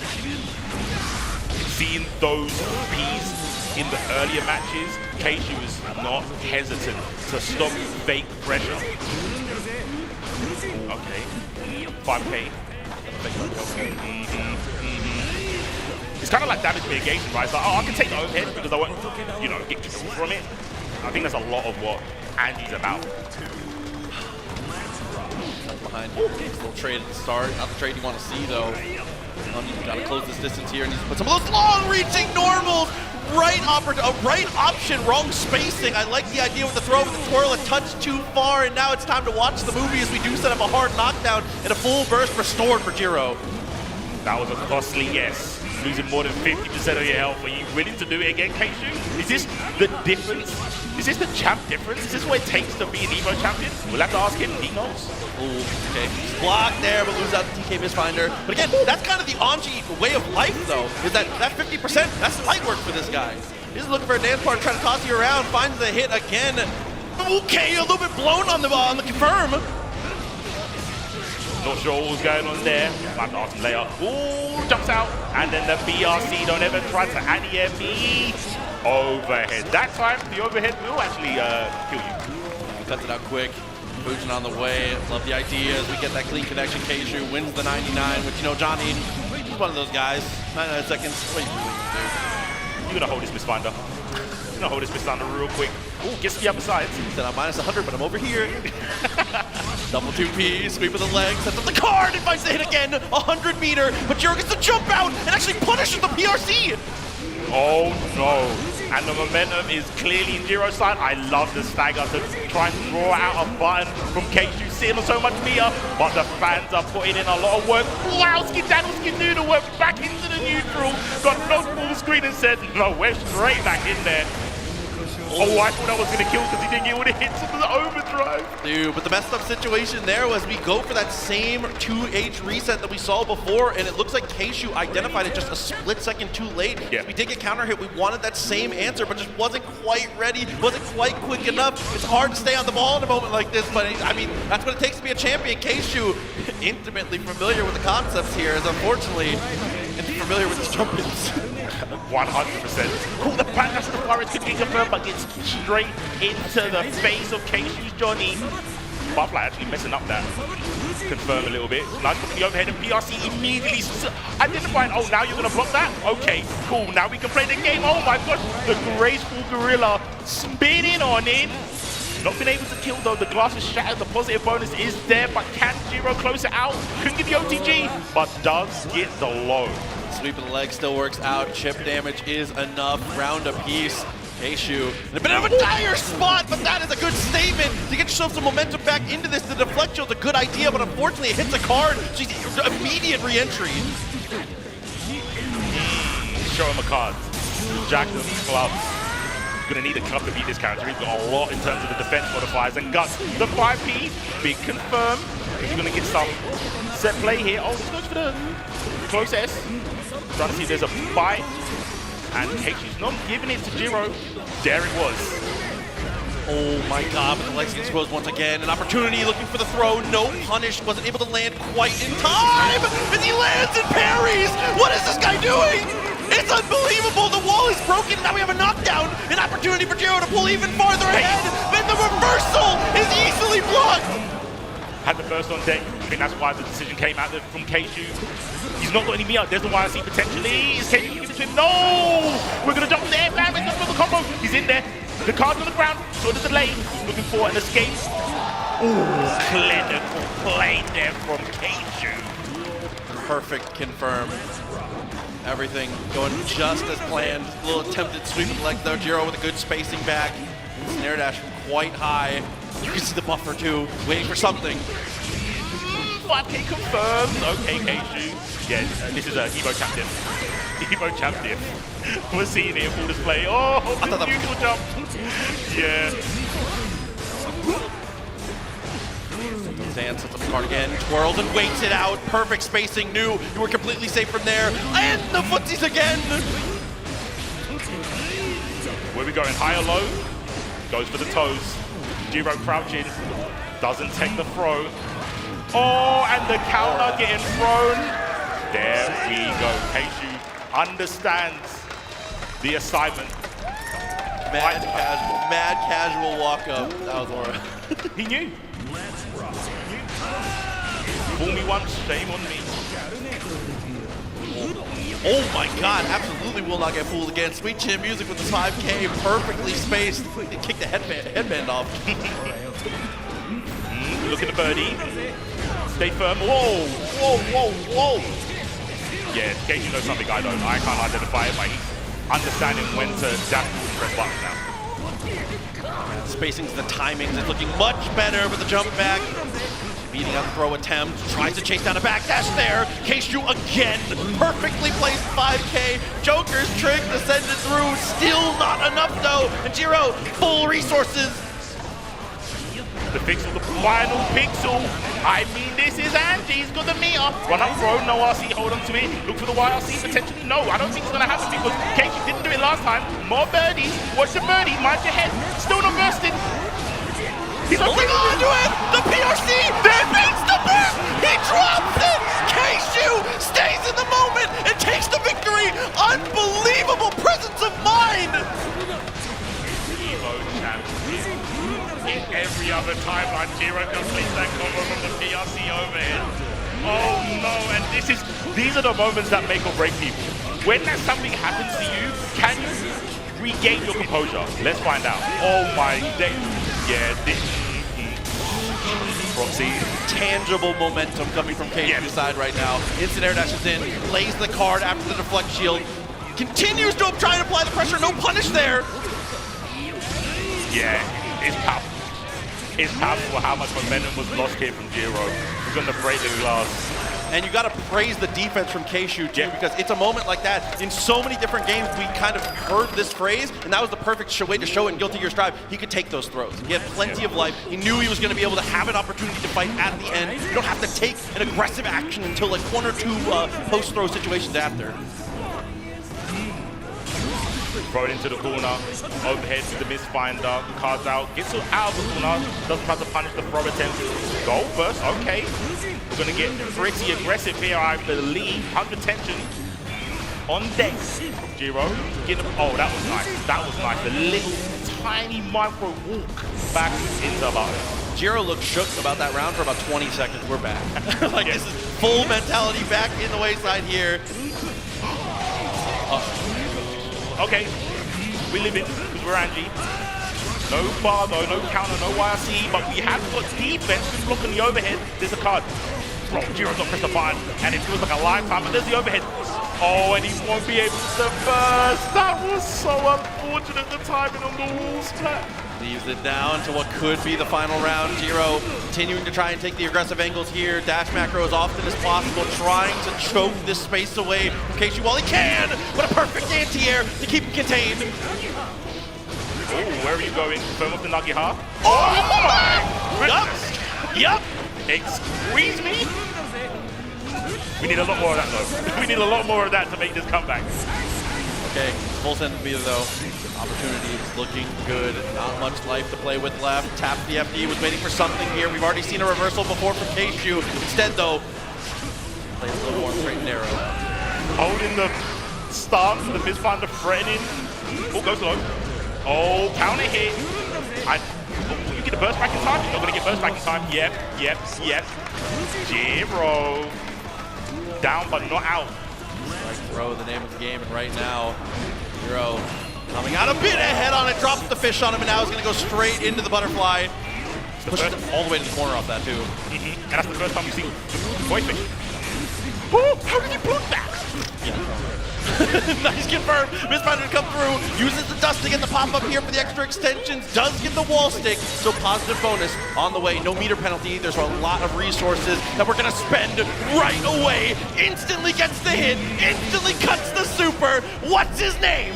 S: Seeing those Ps in the earlier matches, Keishu is not hesitant to stop fake pressure. Okay, 5K. It's kind of like damage mitigation, right? It's like, oh, I can take the overhead because I won't, you know, get control from it. I think that's a lot of what Andy's about.
H: Behind little trade at the start. Not the trade you want to see, though. You gotta close this distance here and just put some of those long-reaching normals. Right option, wrong spacing. I like the idea with the throw, with the twirl, a touch too far, and now it's time to watch the movie as we do set up a hard knockdown and a full burst restored for Jiro.
S: That was a costly yes. Losing more than 50% of your health. Are you willing to do it again, Keishu? Is this the difference? Is this the champ difference? Is this what it takes to be an Evo champion? We'll have to ask him. He knows.
H: Ooh, okay. Blocked there, but lose out the TK Mistfinder. But again, that's kind of the Anji way of life, though, is that 50%, that's light work for this guy. He's looking for a dance partner, trying to toss you around, finds the hit again. Okay, a little bit blown on the confirm.
S: Not sure what was going on there. Might have to ask him later. Ooh, jumps out. And then the BRC, don't ever try to anti-air me. Overhead. That time, the overhead will actually kill you.
H: Cuts it out quick. Fujin on the way. Love the idea as we get that clean connection. Keishu wins the 99, which, you know, Johnny, he's one of those guys. 99 seconds. What are you really gonna do?
S: You're gonna hold this Mistfinder. You're gonna hold this Mistfinder real quick. Ooh, gets to the other side.
H: He said I'm minus 100, but I'm over here. Double 2P, sweep of the leg, sets up the card, and finds the hit again, 100 meter, but Jiro gets to jump out and actually punishes the PRC.
S: Oh no, and the momentum is clearly in Jiro's side. I love the stagger to try and draw out a button from Keishu, sitting on so much meter, but the fans are putting in a lot of work. Wow, Skedaddle Skedoodle went back into the neutral, got no full screen and said, no, we're straight back in there. Oh, I thought I was going to kill because he didn't get all the hits into the overdrive.
H: Dude, but the messed up situation there was we go for that same 2H reset that we saw before, and it looks like Keishu identified it just a split second too late.
S: Yeah.
H: We did get counter hit. We wanted that same answer, but just wasn't quite ready, wasn't quite quick enough. It's hard to stay on the ball in a moment like this, but I mean, that's what it takes to be a champion. Keishu, intimately familiar with the concepts here, is unfortunately familiar with his jump-ins.
S: 100%. Cool, the Panther to the Forest could be confirmed, but gets straight into the face of Keishu's Johnny. Butterfly actually messing up that. Confirm a little bit. Nice from the overhead, and PRC immediately identifying, oh, now you're going to block that? Okay, cool, now we can play the game. Oh my gosh, the graceful gorilla spinning on in. Not been able to kill though, the glass is shattered, the positive bonus is there, but can Jiro close it out? Couldn't get the OTG, but does get the low.
H: Sweep of the leg still works out, chip damage is enough, round apiece. Keishu in a bit of a dire spot, but that is a good statement to get yourself some momentum back into this. The deflection was a good idea, but unfortunately it hits a card. She's immediate re-entry.
S: Show him a card. Jack of clubs. Gonna need a club to beat this character. He's got a lot in terms of the defense modifiers and guts. The 5P, big confirm. He's gonna get some set play here. Oh, this goes for the close S. Trying to see if there's a bite. And Keishu's not giving it to Jiro. There it was.
H: Oh my god, but the legs get exposed once again. An opportunity looking for the throw. No punish. Wasn't able to land quite in time. As he lands and parries. What is this guy doing? It's unbelievable. The wall is broken. Now we have a knockdown. An opportunity for Jiro to pull even farther ahead. Then the reversal is easily blocked.
S: Had the burst on deck. I think that's why the decision came out from Keishu. He's not got any meter. There's the YRC potentially. Is Keishu giving it to him? No! We're going to jump in the air. Bam, it's not for the combo. He's in there. The card's on the ground. Sort of delay. Looking for an escape. Ooh, clinical play there from Keishu.
H: Perfect confirm. Everything going just as planned. A little attempted sweep of legs though. Jiro with a good spacing back. Snare dash from quite high. You can see the buffer too, waiting for something.
S: 5K confirmed. Okay, Keishu. Yeah, this is a Evo champ diff. Evo champ diff. We're seeing it in full display. Oh, the neutral jump. Yeah.
H: Zan sets up the card again, twirls and waits it out. Perfect spacing, knew you were completely safe from there. And the footsies again.
S: Where we going, high or low? Goes for the toes. Jiro crouching, doesn't take the throw. Oh, and the counter getting thrown. There we go. Keishu understands the assignment.
H: Mad casual walk up. That was Aura.
S: He knew. Fool me once, shame on me.
H: Oh my god, absolutely will not get fooled again. Sweet chin music with the 5K, perfectly spaced. He kicked the headband off.
S: Look at the birdie. Stay firm. Whoa, whoa, whoa, whoa. Yeah, Keishu knows something I don't. I can't identify it, but he's understanding when to dash and press buttons now.
H: Spacing's the timings, it's looking much better with the jump back. Beating up throw attempt, tries to chase down a backdash there. Keishu again, perfectly placed 5K. Joker's trick to send it through, still not enough though. And Jiro, full resources.
S: The pixel, the final pixel. I mean, this is Angie's got the meter. Run up throw, no RC, hold on to it. Look for the YRC, potentially no. I don't think it's gonna happen because Keishu didn't do it last time. More birdies, watch the birdie, mind your head. Still not bursting. He's
H: holding on to it! The PRC! There beats the burst! He drops it! Keishu stays in the moment and takes the victory! Unbelievable presence of mind!
S: Evo champion. In every other timeline, Jiro completes that combo from the PRC overhead. Oh no, and these are the moments that make or break people. When that something happens to you, can you regain your composure? Let's find out. Oh my day. Yeah,
H: Proxy. Tangible momentum coming from Keishu's side right now. Instant air dashes in, lays the card after the deflect shield. Continues to try and apply the pressure, no punish there.
S: Yeah, it's powerful. It's powerful how much momentum was lost here from Jiro. He's going to break the glass.
H: And you got to praise the defense from Keishu too, because it's a moment like that. In so many different games, we kind of heard this phrase, and that was the perfect way to show it in Guilty Gear Strive. He could take those throws. He had plenty of life. He knew he was going to be able to have an opportunity to fight at the end. You don't have to take an aggressive action until like 1 or 2 post-throw situations after.
S: Throw it into the corner, overhead to the misfinder, cards out, gets it out of the corner, doesn't try to punish the throw attempt. Goal first, okay. We're gonna get pretty aggressive here, I believe. 100 tension on deck. Jiro, get him. Oh, that was nice. That was nice. The little tiny micro walk back into the bottom.
H: Jiro looked shook about that round for about 20 seconds. We're back. This is full mentality back in the wayside here.
S: Okay, we live it because we're Angie. No bar though, no counter, no YRC, but we have got defense blocking the overhead. There's a card. Bro, Jiro's not pressed the button, and it feels like a lifetime, but there's the overhead. Oh, and he won't be able to burst. That was so unfortunate, the timing on the wall splat.
H: Leaves it down to what could be the final round. Jiro continuing to try and take the aggressive angles here. Dash macro as often as possible, trying to choke this space away from Keishu while he can. What a perfect anti-air to keep him contained.
S: Oh, where are you going? Firm up the Nagiha. Oh my goodness.
H: Yup.
S: Squeeze me. We need a lot more of that though. We need a lot more of that to make this comeback.
H: Okay, full send meter though. Opportunity is looking good. Not much life to play with left. Tap the FD, was waiting for something here. We've already seen a reversal before from Keishu. Instead though, plays a little more straight and narrow.
S: Holding the stance, the misfinder threatening. Oh, goes low. Oh, counter hit. Will you get a burst back in time? You're not going to get burst back in time. Yep. Jiro. Down but not out.
H: Like throw the name of the game, and right now, Jiro coming out a bit ahead on it, drops the fish on him, and now he's going to go straight into the butterfly. Pushes him all the way to the corner off that too.
S: And that's the first time we've seen voice fish. Oh, how did you block that?
H: Nice confirm. Misfinder to come through. Uses the dust to get the pop-up here for the extra extensions. Does get the wall stick. So positive bonus on the way. No meter penalty either, so a lot of resources that we're going to spend right away. Instantly gets the hit. Instantly cuts the super. What's his name?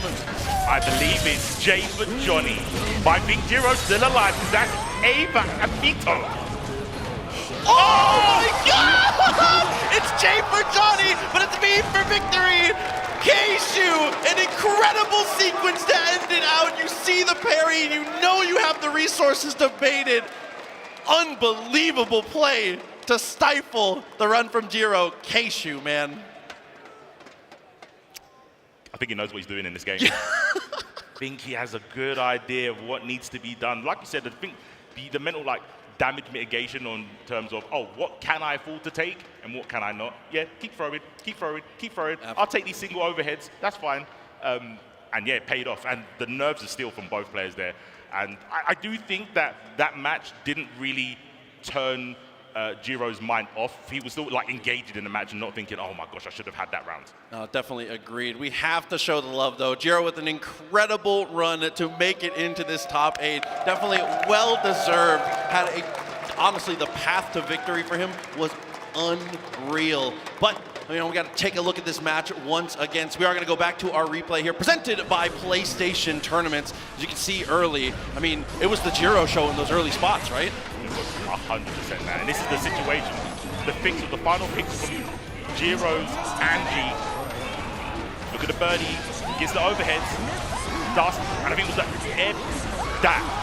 S: I believe it's J for Johnny. But I think Jiro's still alive because that's Ava Amito.
H: Oh my god! It's J for Johnny, but it's V for victory! Keishu, an incredible sequence to end it out. You see the parry, and you know you have the resources to bait it. Unbelievable play to stifle the run from Jiro. Keishu, man.
S: I think he knows what he's doing in this game. I think he has a good idea of what needs to be done. Like you said, I think the mental damage mitigation on terms of, oh, what can I afford to take and what can I not? Yeah, keep throwing, keep throwing, keep throwing. I'll take these single overheads, that's fine. And yeah, it paid off. And the nerves are still from both players there. And I do think that that match didn't really turn Jiro's mind off. He was still like engaged in the match and not thinking, oh my gosh, I should have had that round.
H: Definitely agreed. We have to show the love though. Jiro with an incredible run to make it into this top 8. Definitely well deserved. Honestly, the path to victory for him was unreal. But we got to take a look at this match once again. So we are going to go back to our replay here, presented by PlayStation Tournaments. As you can see early, it was the Jiro show in those early spots, right?
S: 100%, man. And this is the situation. The final picks from Jiro's Angie. Look at the birdie. Gets the overheads. Dust. And I think it was that air that.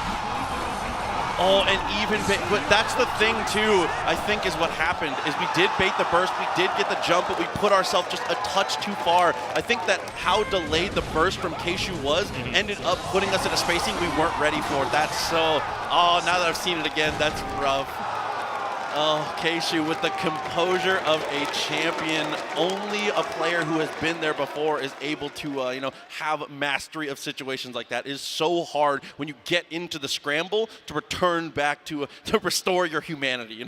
H: Oh, and even bait, but that's the thing too, I think is what happened, is we did bait the burst, we did get the jump, but we put ourselves just a touch too far. I think that how delayed the burst from Keishu was ended up putting us in a spacing we weren't ready for. That's so, now that I've seen it again, that's rough. Oh, Keishu with the composure of a champion. Only a player who has been there before is able to, have mastery of situations like that. It is so hard when you get into the scramble to return back to restore your humanity,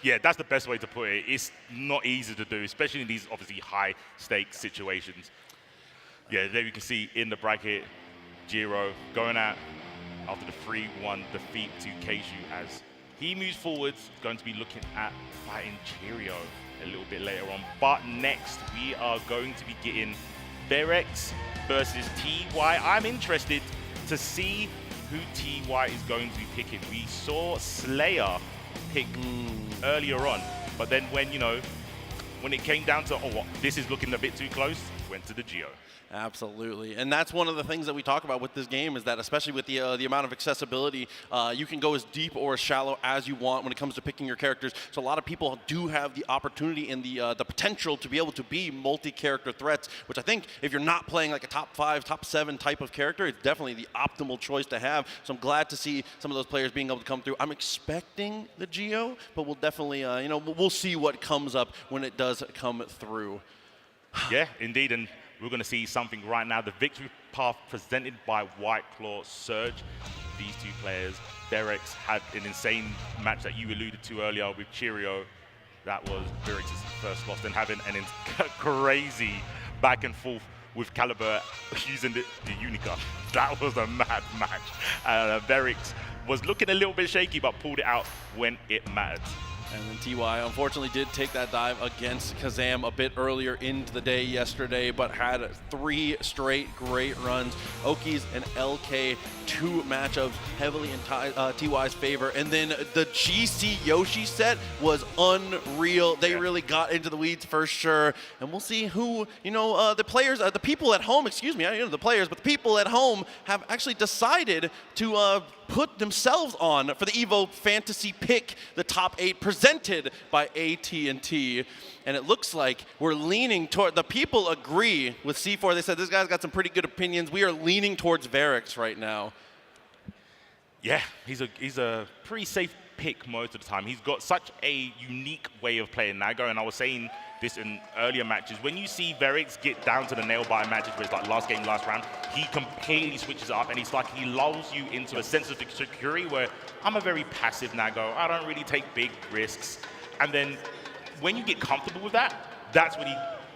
S: Yeah, that's the best way to put it. It's not easy to do, especially in these obviously high stakes situations. Yeah, there you can see in the bracket, Jiro going out after the 3-1 defeat to Keishu as he moves forwards, going to be looking at fighting Cheerio a little bit later on. But next, we are going to be getting Verex versus TY. I'm interested to see who TY is going to be picking. We saw Slayer pick earlier on, but then when it came down to, this is looking a bit too close, went to the Geo.
H: Absolutely, and that's one of the things that we talk about with this game is that, especially with the amount of accessibility, you can go as deep or as shallow as you want when it comes to picking your characters. So a lot of people do have the opportunity and the potential to be able to be multi-character threats, which I think if you're not playing like a top 5, top 7 type of character, it's definitely the optimal choice to have. So I'm glad to see some of those players being able to come through. I'm expecting the Geo, but we'll definitely, we'll see what comes up when it does come through.
S: Yeah, indeed, and we're going to see something right now. The victory path presented by White Claw Surge. These two players, Verex had an insane match that you alluded to earlier with Cheerio. That was Verex's first loss, and having an crazy back and forth with Caliber using the Unica. That was a mad match. Verex was looking a little bit shaky, but pulled it out when it mattered.
H: And then TY unfortunately did take that dive against Kazam a bit earlier into the day yesterday, but had 3 straight great runs. Oki's and LK, 2 matchups heavily in TY's favor. And then the GC Yoshi set was unreal. They really got into the weeds for sure. And we'll see who, the players, the people at home, excuse me, I don't know the players, but the people at home have actually decided to put themselves on for the EVO Fantasy Pick, the top 8 presented by AT&T. And it looks like we're leaning toward, the people agree with C4. They said this guy's got some pretty good opinions. We are leaning towards Verex right now.
S: Yeah, he's a pretty safe pick most of the time. He's got such a unique way of playing Nago, and I was saying this in earlier matches. When you see Verex get down to the nail-biter matches where it's like last game, last round, he completely switches up, and it's like he lulls you into a sense of security where I'm a very passive Nago. I don't really take big risks. And then when you get comfortable with that, that's when he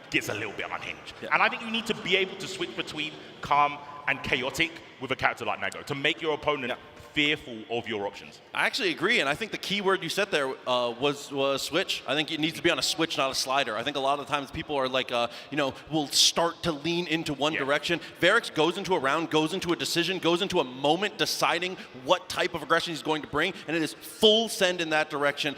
S: gets a little bit unhinged. Yeah. And I think you need to be able to switch between calm and chaotic with a character like Nago to make your opponent fearful of your options.
H: I actually agree, and I think the key word you said there was switch. I think it needs to be on a switch, not a slider. I think a lot of the times people are like, will start to lean into one direction. Verex goes into a round, goes into a decision, goes into a moment deciding what type of aggression he's going to bring, and it is full send in that direction.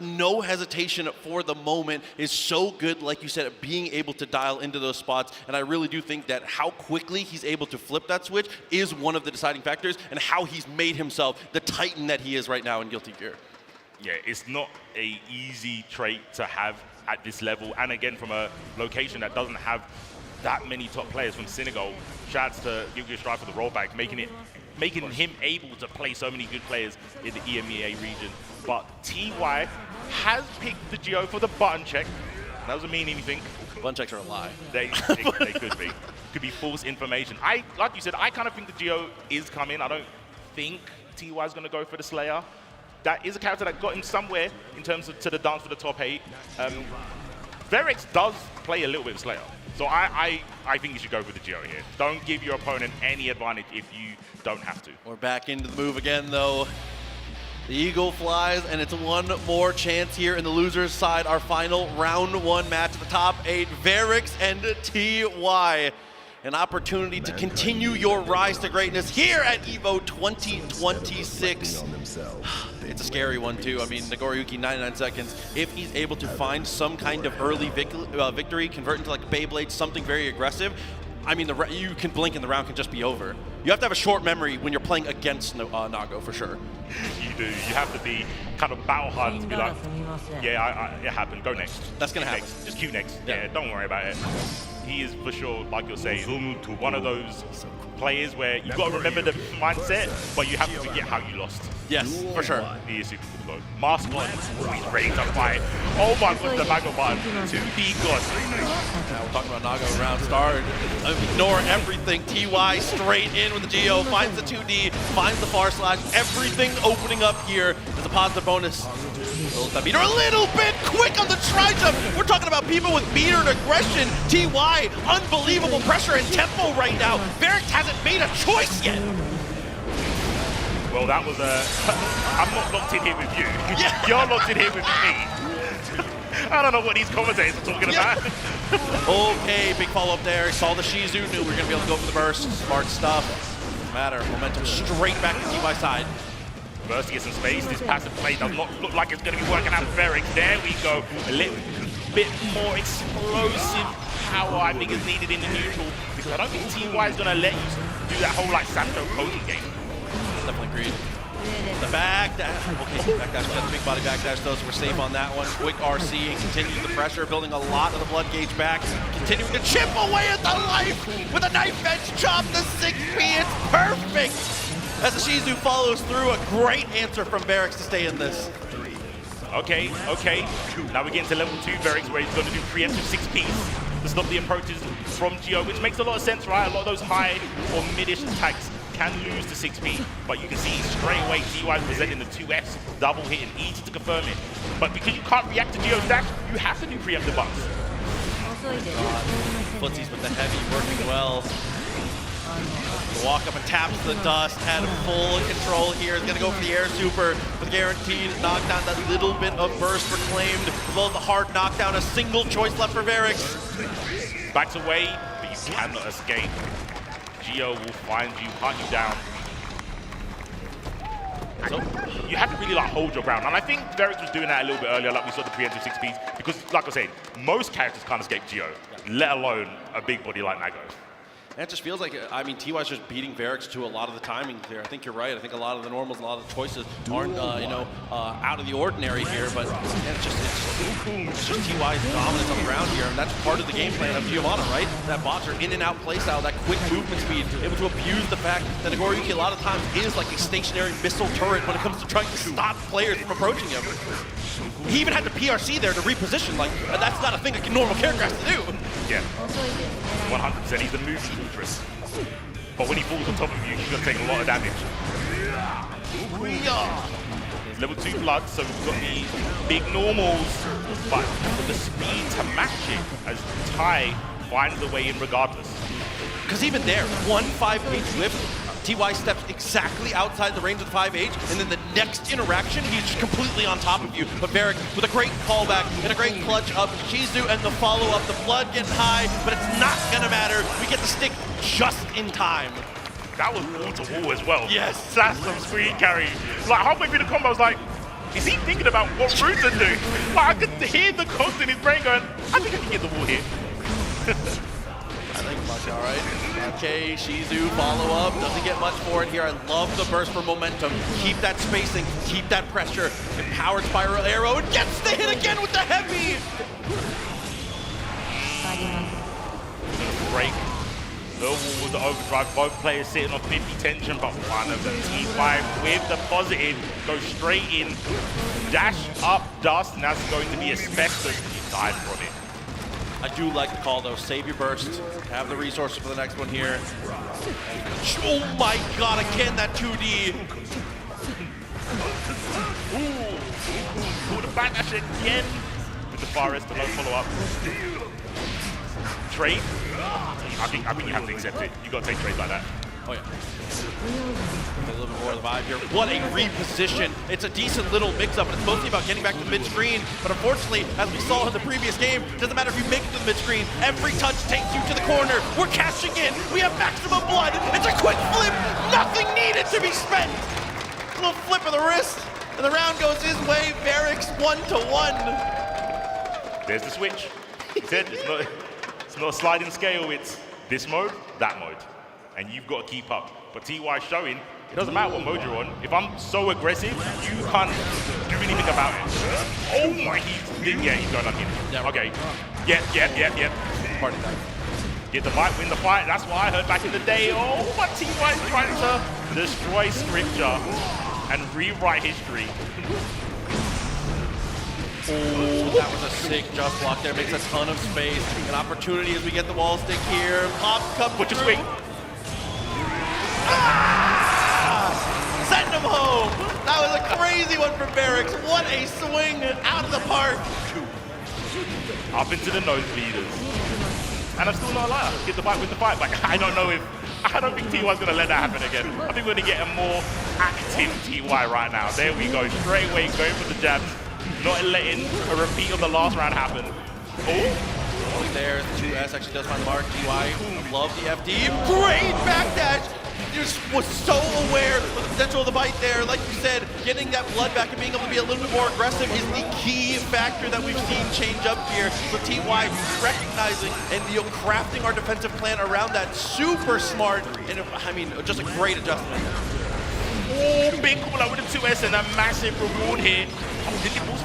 H: No hesitation for the moment is so good, like you said, at being able to dial into those spots, and I really do think that how quickly he's able to flip that switch is one of the deciding factors, and how he's made himself the titan that he is right now in Guilty Gear.
S: Yeah, it's not an easy trait to have at this level, and again from a location that doesn't have that many top players from Senegal. Shouts to GBVSR for the rollback, making it making him able to play so many good players in the EMEA region. But TY has picked the Geo for the button check. That doesn't mean anything.
H: Button checks are a lie.
S: They could be. Could be false information. Like you said, I kind of think the Geo is coming. I don't think TY is going to go for the Slayer. That is a character that got him somewhere in terms of to the dance for the top 8. Verix does play a little bit of Slayer. So I think you should go for the Geo here. Don't give your opponent any advantage if you don't have to.
H: We're back into the move again, though. The Eagle flies, and it's one more chance here in the loser's side. Our final round 1 match at the top 8, Verix and TY. An opportunity to continue your rise to greatness here at EVO 2026. It's a scary one, too. I mean, Nagoriyuki, 99 seconds. If he's able to find some kind of early victory, convert into like a Beyblade, something very aggressive, I mean, you can blink and the round can just be over. You have to have a short memory when you're playing against Nago, for sure.
S: You do. You have to be kind of battle hard to be like, yeah, it happened. Go next.
H: That's going to happen.
S: Next. Just queue next. Yeah, don't worry about it. He is for sure, like you're saying, one of those players where you've got to remember the mindset, but you have to forget how you lost.
H: Yes, for sure.
S: He is super cool though. Mask on, always ready to fight. Oh my god, the Nago button. 2D god.
H: Now we're talking about Nago round start. Ignore everything. TY straight in with the Geo, finds the 2D, finds the far slash. Everything opening up here as a positive bonus. Rolls that meter a little bit quick on the tri-jump. We're talking about people with meter and aggression. TY, unbelievable pressure and tempo right now. Verix hasn't made a choice yet.
S: Well, that was I'm not locked in here with you. Yeah. You're locked in here with me. I don't know what these commentators are talking about.
H: Okay, big follow-up there. Saw the Shizu, knew we were going to be able to go for the burst. Smart stuff. Doesn't matter. Momentum straight back to TY side.
S: Burst to get some space. This passive play does not look like it's going to be working out for Verix. There we go. A little bit more explosive power I think is needed in the neutral, because I don't think TY is going to let you do that whole like Santo Koji game.
H: Definitely agreed. The back dash. Okay, back dash. We got the big body back dash though, so we're safe on that one. Quick RC and continues the pressure, building a lot of the blood gauge back. Continuing to chip away at the life with a knife edge chop. The 6B, it's perfect. As the Shizu follows through, a great answer from Verix to stay in this.
S: Okay. Now we're getting to level 2 Verix, where he's going to do preemptive 6Ps to stop the approaches from Geo, which makes a lot of sense, right? A lot of those high or mid-ish attacks can lose to 6P, but you can see straight away TY presenting the 2S, double hitting, easy to confirm it. But because you can't react to Geo's dash, you have to do preemptive buttons.
H: Footsies with the heavy working well. The walk up and taps the dust, had full control here. Is gonna go for the air super with guaranteed knockdown. That little bit of burst reclaimed, as well as the hard knockdown. A single choice left for Verix.
S: Backs away, but you cannot escape. Geo will find you, hunt you down. So you have to really like hold your ground, and I think Verix was doing that a little bit earlier, like we saw the preemptive 6Ps, because like I said, most characters can't escape Geo, let alone a big body like Nago.
H: And it just feels like, I mean, TY's just beating Verix to a lot of the timing there. I think you're right. I think a lot of the normals, a lot of the choices aren't, out of the ordinary here. But it's just TY's dominance on the ground here, and that's part of the game plan of Giovanna, right? That bots are in and out playstyle, that quick movement speed, able to abuse the fact that Nagoriyuki a lot of times is like a stationary missile turret when it comes to trying to stop players from approaching him. He even had the PRC there to reposition. Like, that's not a thing a normal character has to do.
S: Yeah, 100%. He's a movie interest. But when he falls on top of you, he's going to take a lot of damage. It's level 2 blood, so we've got the big normals, but the speed to match it as Ty finds a way in regardless.
H: Because even there, 1 5H whiff, TY steps exactly outside the range of the 5H, and then the next interaction, he's just completely on top of you. But Verix with a great callback and a great clutch up. Shizu and the follow-up, the blood getting high, but it's not gonna matter. We get the stick just in time.
S: That was wall-to-wall as well.
H: Yes.
S: That's some screen carry. Like, halfway through the combo, I was like, is he thinking about what route to do? Like, I could hear the cogs in his brain going, I think I can get the wall here.
H: I think much all right. Okay, Shizu follow up, doesn't get much for it here. I love the burst for momentum. Keep that spacing, keep that pressure. Empowered spiral arrow, and gets the hit again with the heavy.
S: Break the wall with to overdrive. Both players sitting on 50 tension, but one of them, T5 with the positive, goes straight in, dash up dust, and that's going to be asbestos. He died from it.
H: I do like the call though. Save your burst. Have the resources for the next one here. Oh my god, again that 2D.
S: Pull the backdash again with the far rest, the low follow-up. Trade. I think you have to accept it. You got to take trades like that.
H: Oh yeah. A little bit more of the vibe here. What a reposition. It's a decent little mix-up, and it's mostly about getting back to the mid-screen. But unfortunately, as we saw in the previous game, it doesn't matter if you make it to the mid-screen. Every touch takes you to the corner. We're cashing in. We have maximum blood. It's a quick flip. Nothing needed to be spent. A little flip of the wrist, and the round goes his way. Varix 1-1.
S: There's the switch. It's not a sliding scale. It's this mode, that mode. And you've got to keep up. But TY showing, it doesn't matter what mode you're on. If I'm so aggressive, you can't do anything about it. Oh my, he's going on him. Okay. Yep.
H: Party time.
S: Get the fight, win the fight. That's what I heard back in the day. Oh, but TY's trying to destroy scripture and rewrite history.
H: Oh, that was a sick just block there. Makes a ton of space. An opportunity as we get the wall stick here. Pop comes
S: Put your swing.
H: Send him home. That was a crazy one from Varix. What a swing out of the park.
S: Up into the nose bleeders. And I'm still not a liar. Get the fight with the fight. But I don't think TY's going to let that happen again. I think we're going to get a more active TY right now. There we go. Straight away going for the jabs. Not letting a repeat of the last round happen. Oh.
H: There, 2S actually does find the mark. TY, love the FD. Great backdash. Just was so aware of the potential of the bite there. Like you said, getting that blood back and being able to be a little bit more aggressive is the key factor that we've seen change up here. So TY recognizing and crafting our defensive plan around that. Super smart, and I mean, just a great adjustment.
S: Oh, big call out with the 2S and a massive reward here.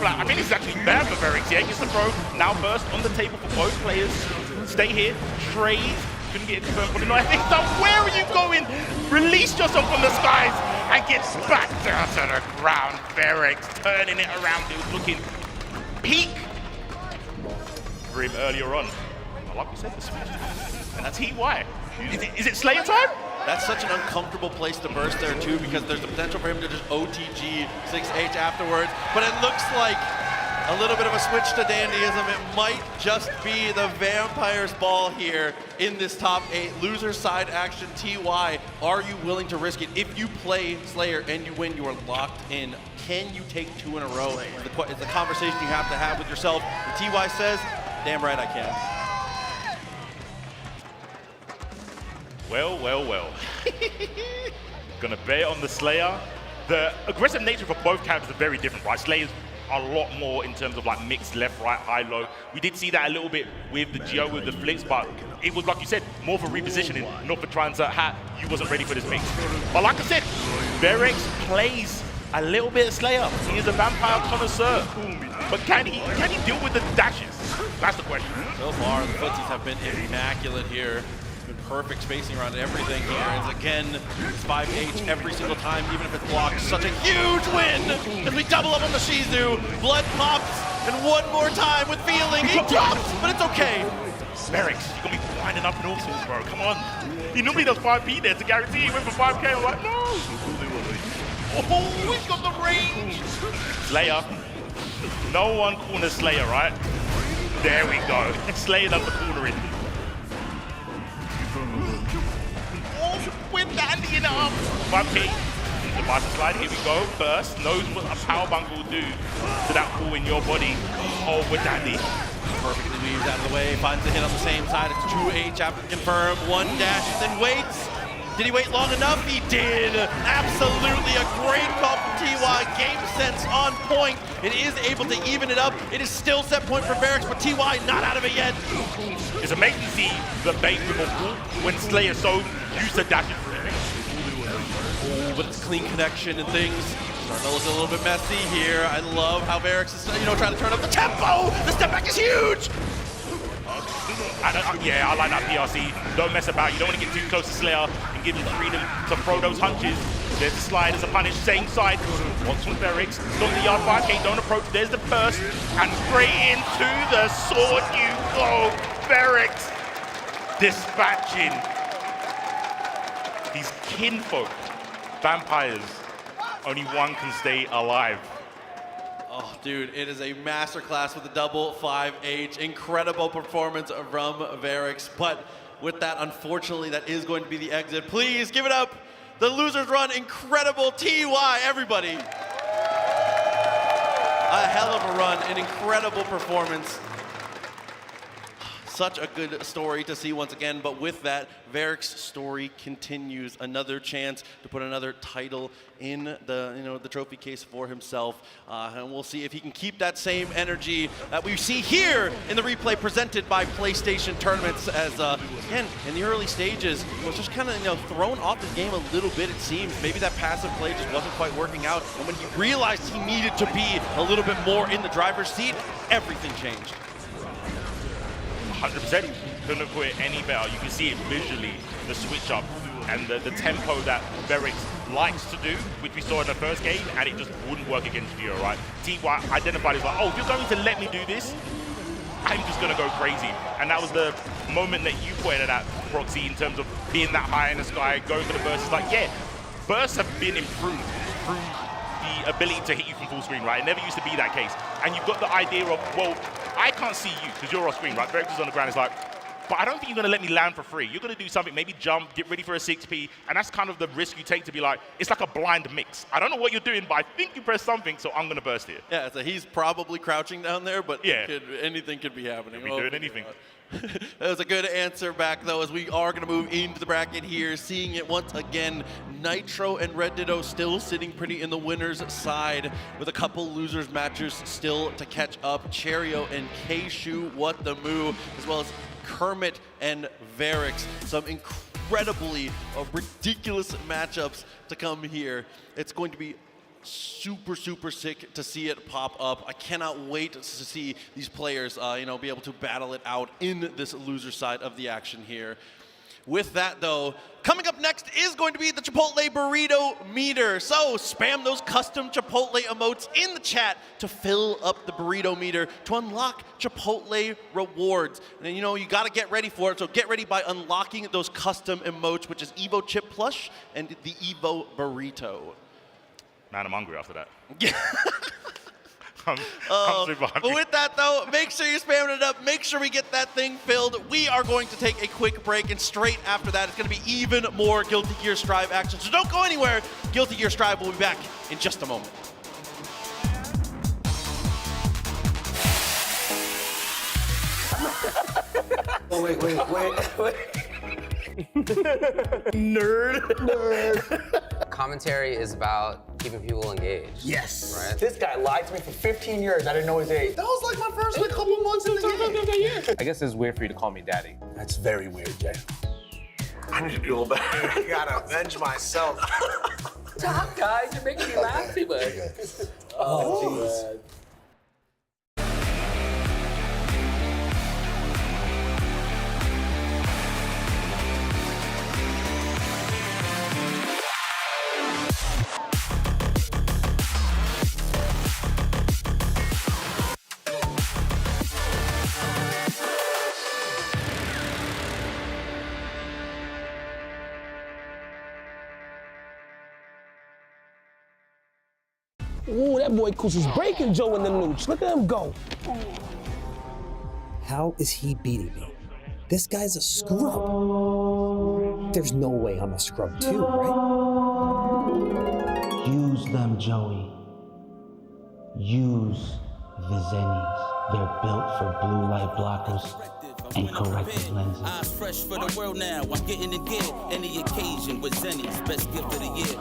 S: I mean, it's actually bad for Varix. Yeah, gets the throw. Now burst on the table for both players. Stay here. Trade. Couldn't get it confirmed for the knife. So where are you going? Release yourself from the skies and get back down to the ground. Varix turning it around. It was looking peak for him earlier on. But like we said, the switch. And that's TY. Is it Slayer time?
H: That's such an uncomfortable place to burst there too, because there's the potential for him to just OTG 6H afterwards. But it looks like a little bit of a switch to dandyism. It might just be the Vampire's ball here in this top 8. Loser side action. TY, are you willing to risk it? If you play Slayer and you win, you are locked in. Can you take 2 in a row? It's the conversation you have to have with yourself. And TY says, damn right I can.
S: Well. Gonna bet on the Slayer. The aggressive nature for both camps is very different, right? Slayer's a lot more in terms of like mixed left, right, high, low. We did see that a little bit with the Geo, with the flicks, but it was, like you said, more for repositioning, not for trying to you wasn't ready for this mix. But like I said, Varix plays a little bit of Slayer. He is a vampire connoisseur. But can he deal with the dashes? That's the question.
H: So far, the footsies have been immaculate here. Perfect spacing around everything here. And again, it's 5H every single time, even if it's blocked. Such a huge win as we double up on the Shizu. Blood pops, and one more time with feeling. He drops, but it's okay.
S: Varix, you're going to be winding up in all sorts, bro. Come on. He normally does 5P there to guarantee he went for 5K. I'm like, no. Oh, he's got the range. Slayer. No one corners Slayer, right? There we go. Slayer does the cornering. With Dandy in it up. 5K. The button slide, here we go. Burst. Knows what a power bunk will do to that pull in your body. Oh, with Dandy.
H: Perfectly weaves out of the way. Finds the hit on the same side. It's 2H after confirm. One dash, then waits. Did he wait long enough? He did. Absolutely a great call from TY. Game sense on point. It is able to even it up. It is still set point for Varix, but TY not out of it yet.
S: It's amazing to see the bait with a pull when Slayer's so used to dashing through.
H: Oh, but it's clean connection and things. Starting to look a little bit messy here. I love how Varix is, trying to turn up the tempo. The step back is huge.
S: Yeah, I like that PRC. Don't mess about. You don't want to get too close to Slayer and give him the freedom to throw those hunches. There's the slide, there's a punish, same side. Wants from Ferrix. Don't the yard 5K, don't approach. There's the burst. And straight into the sword you go. Ferrix dispatching these kinfolk vampires. Only one can stay alive.
H: Oh, dude, it is a masterclass with the double 5H. Incredible performance from Verix. But with that, unfortunately, that is going to be the exit. Please give it up. The losers run, incredible TY, everybody. A hell of a run, an incredible performance. Such a good story to see once again, but with that, Verix's story continues. Another chance to put another title in the the trophy case for himself, and we'll see if he can keep that same energy that we see here in the replay presented by PlayStation Tournaments. As again in the early stages, was just kind of thrown off the game a little bit. It seems maybe that passive play just wasn't quite working out, and when he realized he needed to be a little bit more in the driver's seat, everything changed.
S: 100%, couldn't have put it any better. You can see it visually, the switch up and the tempo that Verix likes to do, which we saw in the first game, and it just wouldn't work against Vio, right? TY identified as like, oh, if you're going to let me do this, I'm just going to go crazy. And that was the moment that you pointed at, Proxy, in terms of being that high in the sky, going for the bursts. It's like, yeah, bursts have been improved through the ability to hit you from full screen, right? It never used to be that case. And you've got the idea of, well, I can't see you because you're off screen, right? Verix is on the ground. It's like, but I don't think you're going to let me land for free. You're going to do something, maybe jump, get ready for a 6P, and that's kind of the risk you take to be like, it's like a blind mix. I don't know what you're doing, but I think you pressed something, so I'm going to burst here.
H: Yeah, so he's probably crouching down there, but
S: yeah,
H: anything could be happening.
S: Could be doing anything.
H: That was a good answer back, though, as we are going to move into the bracket here, seeing it once again. Nitro and Red Ditto still sitting pretty in the winner's side, with a couple losers matches still to catch up. Cherio and K-Shu, what the moo, as well as Kermit and Verix. Some incredibly ridiculous matchups to come here. It's going to be super, super sick to see it pop up. I cannot wait to see these players, be able to battle it out in this loser side of the action here. With that, though, coming up next is going to be the Chipotle Burrito Meter. So spam those custom Chipotle emotes in the chat to fill up the burrito meter to unlock Chipotle rewards. And you got to get ready for it. So get ready by unlocking those custom emotes, which is Evo Chip Plush and the Evo Burrito.
S: Man, I'm hungry after that.
H: I'm super hungry. But with that, though, make sure you're spamming it up. Make sure we get that thing filled. We are going to take a quick break, and straight after that, it's going to be even more Guilty Gear Strive action. So don't go anywhere. Guilty Gear Strive will be back in just a moment.
I: Oh, wait. Nerd.
N: Commentary is about keeping people engaged.
I: Yes.
N: Right?
I: This guy lied to me for 15 years. I didn't know his age. That was like my first couple months in the game.
V: I guess it's weird for you to call me daddy.
I: That's very weird, Jay. I need to do better.
R: I gotta avenge myself.
N: Stop, guys. You're making me laugh too much.
I: Oh, jeez. Ooh, that boy Kus is breaking Joe in the nooch. Look at him go.
W: How is he beating me? This guy's a scrub. There's no way I'm a scrub too, right?
X: Use them, Joey. Use the Zennies. They're built for blue light blockers and corrective lenses.
Y: Eyes fresh for the world now. I'm getting it gear. Any occasion with Zennies. Best gift of the year.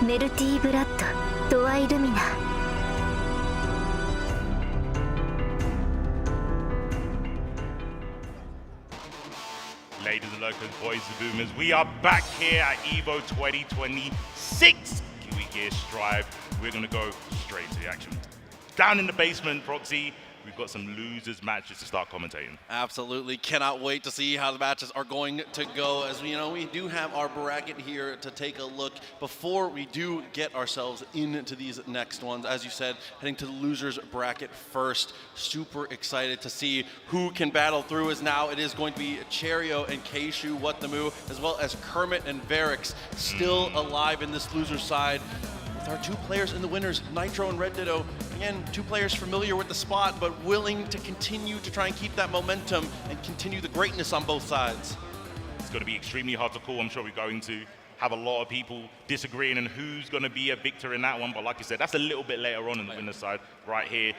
D: メルティーブラッドドアイルミナ。
S: Ladies and locals, boys and boomers, we are back here at EVO 2026 GBVSR Drive. We're going to go straight to the action. Down in the basement, Proxy, we've got some losers matches to start commentating.
H: Absolutely. Cannot wait to see how the matches are going to go. As we know, we do have our bracket here to take a look before we do get ourselves into these next ones. As you said, heading to the losers bracket first. Super excited to see who can battle through, as now it is going to be Cherio and Keishu Watamu, as well as Kermit and Varix still alive in this loser side. With our two players in the winners, Nitro and Red Ditto. Again, two players familiar with the spot, but willing to continue to try and keep that momentum and continue the greatness on both sides.
S: It's going to be extremely hard to call. I'm sure we're going to have a lot of people disagreeing on who's going to be a victor in that one. But like I said, that's a little bit later on in the winner's side right here.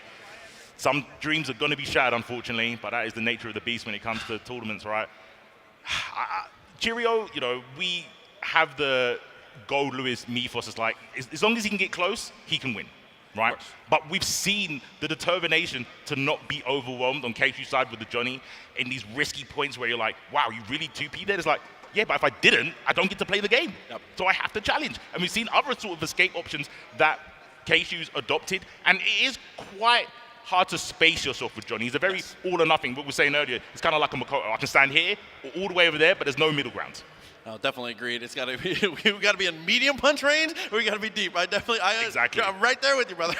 S: Some dreams are going to be shattered, unfortunately, but that is the nature of the beast when it comes to tournaments, right? Cheerio, you know, we have the Gold Lewis mythos. It's like, as long as he can get close, he can win, right? But we've seen the determination to not be overwhelmed on Keishu's side with the Johnny in these risky points where you're like, wow, you really 2P there? It's like, yeah, but if I didn't, I don't get to play the game. So I have to challenge. And we've seen other sort of escape options that Keishu's adopted, and it is quite hard to space yourself with Johnny. He's a very all or nothing. What we were saying earlier, it's kind of like a Makoto. I can stand here or all the way over there, but there's no middle ground.
H: Oh, definitely agreed. It's got to be, we got to be in medium punch range, or we got to be deep.
S: Exactly.
H: I'm right there with you, brother.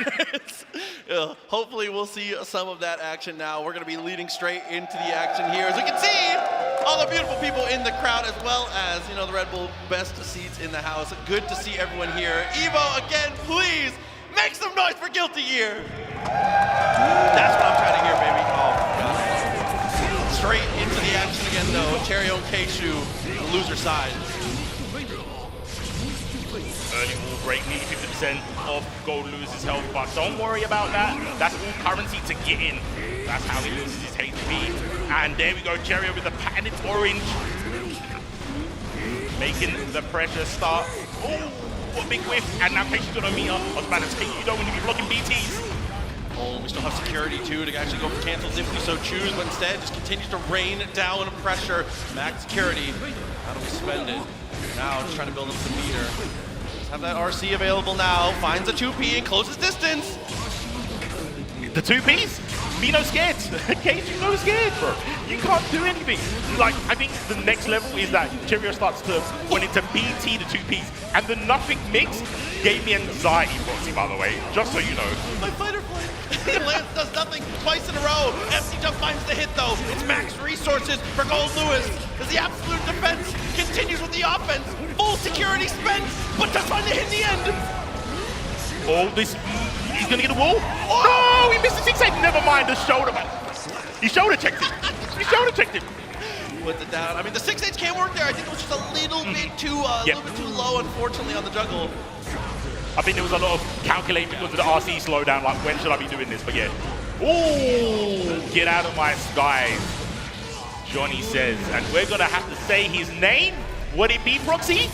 H: Hopefully we'll see some of that action now. We're going to be leading straight into the action here. As we can see, all the beautiful people in the crowd, as well as, you know, the Red Bull best seats in the house. Good to see everyone here. Evo, again, please make some noise for Guilty Gear. That's what I'm trying to hear, baby. Oh, God. Straight into the action again, though. Cherio and Keishu, the loser side.
S: Early wall break, nearly 50% of Gold Lewis's health, but don't worry about that. That's all currency to get in. That's how he loses his HP. And there we go, Cherio with the patented orange. Making the pressure start. Oh, what a big whiff. And now Keishu's gonna meet up. Osman's Keishu, you don't want to be blocking BTs.
H: Oh, we still have security too to actually go for cancels if we so choose, but instead just continues to rain down pressure. Max security. How do we spend it? Now just trying to build up the meter. Just have that RC available now. Finds a 2P and closes distance.
S: The 2Ps? Be no scared. Keishu no scared, bro. You can't do anything. Like, I think the next level is that Cheerio starts to want it to BT the 2Ps, and the nothing mix gave me anxiety, Proxy, by the way, just so you know.
H: My fighter flight. Lance does nothing twice in a row. Empty jump finds the hit, though. It's max resources for Gold Lewis as the absolute defense continues with the offense. Full security spent, but does find the hit in the end.
S: Oh, this, he's gonna get a wall. Oh, no, he missed the 6-8. Never mind, the shoulder, man. He shoulder checked him. He shoulder checked him.
H: Puts it down. I mean, the 6-8 can't work there. I think it was just a little bit too, little bit too low, unfortunately, on the juggle.
S: I think there was a lot of calculating because of the RC slowdown, like when should I be doing this, but yeah. Ooh, get out of my skies, Johnny says. And we're gonna have to say his name. Would it be Proxy?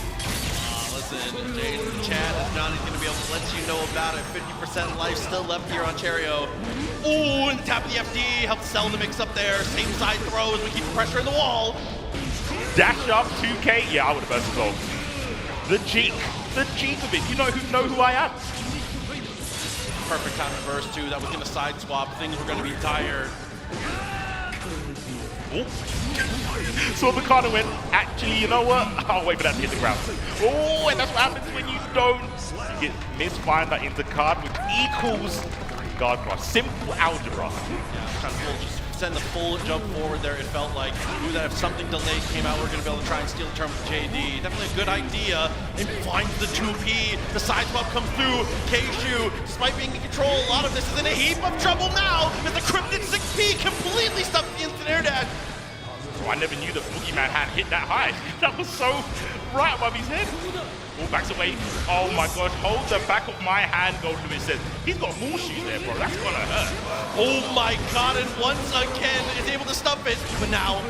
H: Listen, Jay's in the chat, as Johnny's gonna be able to let you know about it. 50% life still left here on Cheerio. Ooh, and the tap of the FD, helps sell the mix up there. Same side throw as we keep pressure in the wall.
S: Dash up 2K, yeah, I would have burst as well. The cheek of it. You know who I am.
H: Perfect time to burst too. That was gonna side swap. Things were gonna be dire.
S: Oh. So the corner went, actually, you know what? I'll wait for that to hit the ground. Oh, and that's what happens when you don't. You get misfired that into card, which equals guard cross. Simple algebra.
H: Yeah, trying to just send the full jump forward there, it felt like. Knew that if something delayed came out, we're going to be able to try and steal the turn with JD. Definitely a good idea. And finds the 2P. The side swap comes through. Keishu, despite being in control, a lot of this is in a heap of trouble now as the Cryptid 6P completely stuffed the instant air dash.
S: Oh, I never knew the Boogeyman had hit that high. That was so right above his head. All backs away. Oh my gosh, hold the back of my hand, Gold Lewis says. He's got horseshoes there, bro. That's gonna hurt.
H: Oh my god, and once again is able to stuff it. But now, a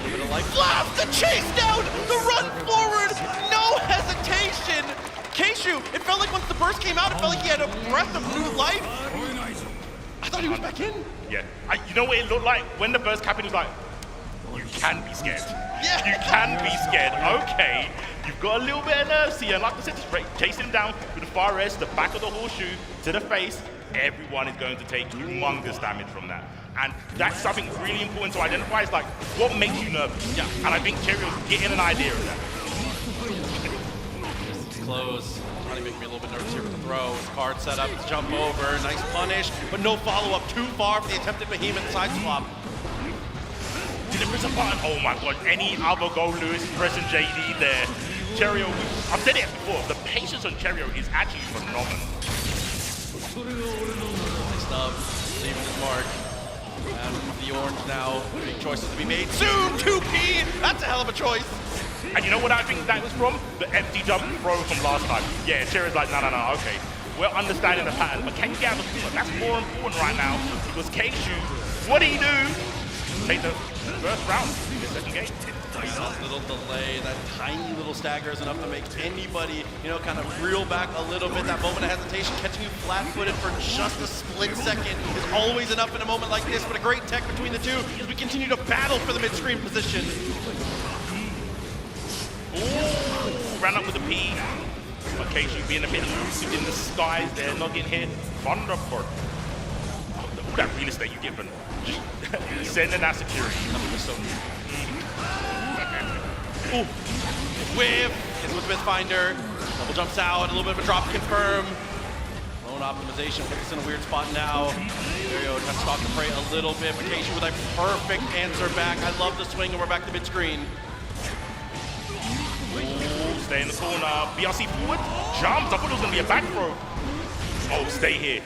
H: little bit of life left. The chase down, the run forward, no hesitation. Keishu Keishu. It felt like once the burst came out, it felt like he had a breath of new life. I thought he was back in.
S: Yeah. You know what it looked like? When the burst happened, it was like, you can be scared.
H: Yeah.
S: You can be scared. Okay. You've got a little bit of nerves here. And like I said, just chasing him down with the far edge, the back of the horseshoe to the face. Everyone is going to take humongous damage from that. And that's something really important to identify. Is like, what makes you nervous?
H: Yeah.
S: And I think Cherio's getting an idea of that.
H: It's close. Trying to make me a little bit nervous here with the throw. His card set up, it's jump over, nice punish, but no follow-up. Too far for the attempted Behemoth side swap.
S: Did it press a button? Oh my god, any other Gold Lewis pressing JD there. Cherio, I've said it before, the patience on Cherio is actually phenomenal.
H: Nice stuff, leaving his mark. And the orange now, big choices to be made. Zoom 2P, that's a hell of a choice.
S: And you know what I think that was from? The empty jump throw from last time. Yeah, Cherio's like, no, okay. We're understanding the pattern, but can you get out of the field? That's more important right now because Keishu, what did he do? Take the first round in the second game.
H: That little delay, that tiny little stagger is enough to make anybody, kind of reel back a little bit. That moment of hesitation, catching you flat-footed for just a split second is always enough in a moment like this, but a great tech between the two as we continue to battle for the mid-screen position.
S: Ooh, ran up with a P. But Keishu being a bit elusive in the skies there, not getting hit. Thunderport. All that real estate you give them. Just sending that security.
H: Ooh, whiff is with Mythfinder. Double jumps out, a little bit of a drop confirm. Lone optimization puts us in a weird spot now. Cherio tries to stalk the prey a little bit, but Keishu with a perfect answer back. I love the swing, and we're back to mid-screen.
S: Ooh, stay in the corner. BRC forward. Jumps. I thought it was going to be a back throw. Oh, stay here.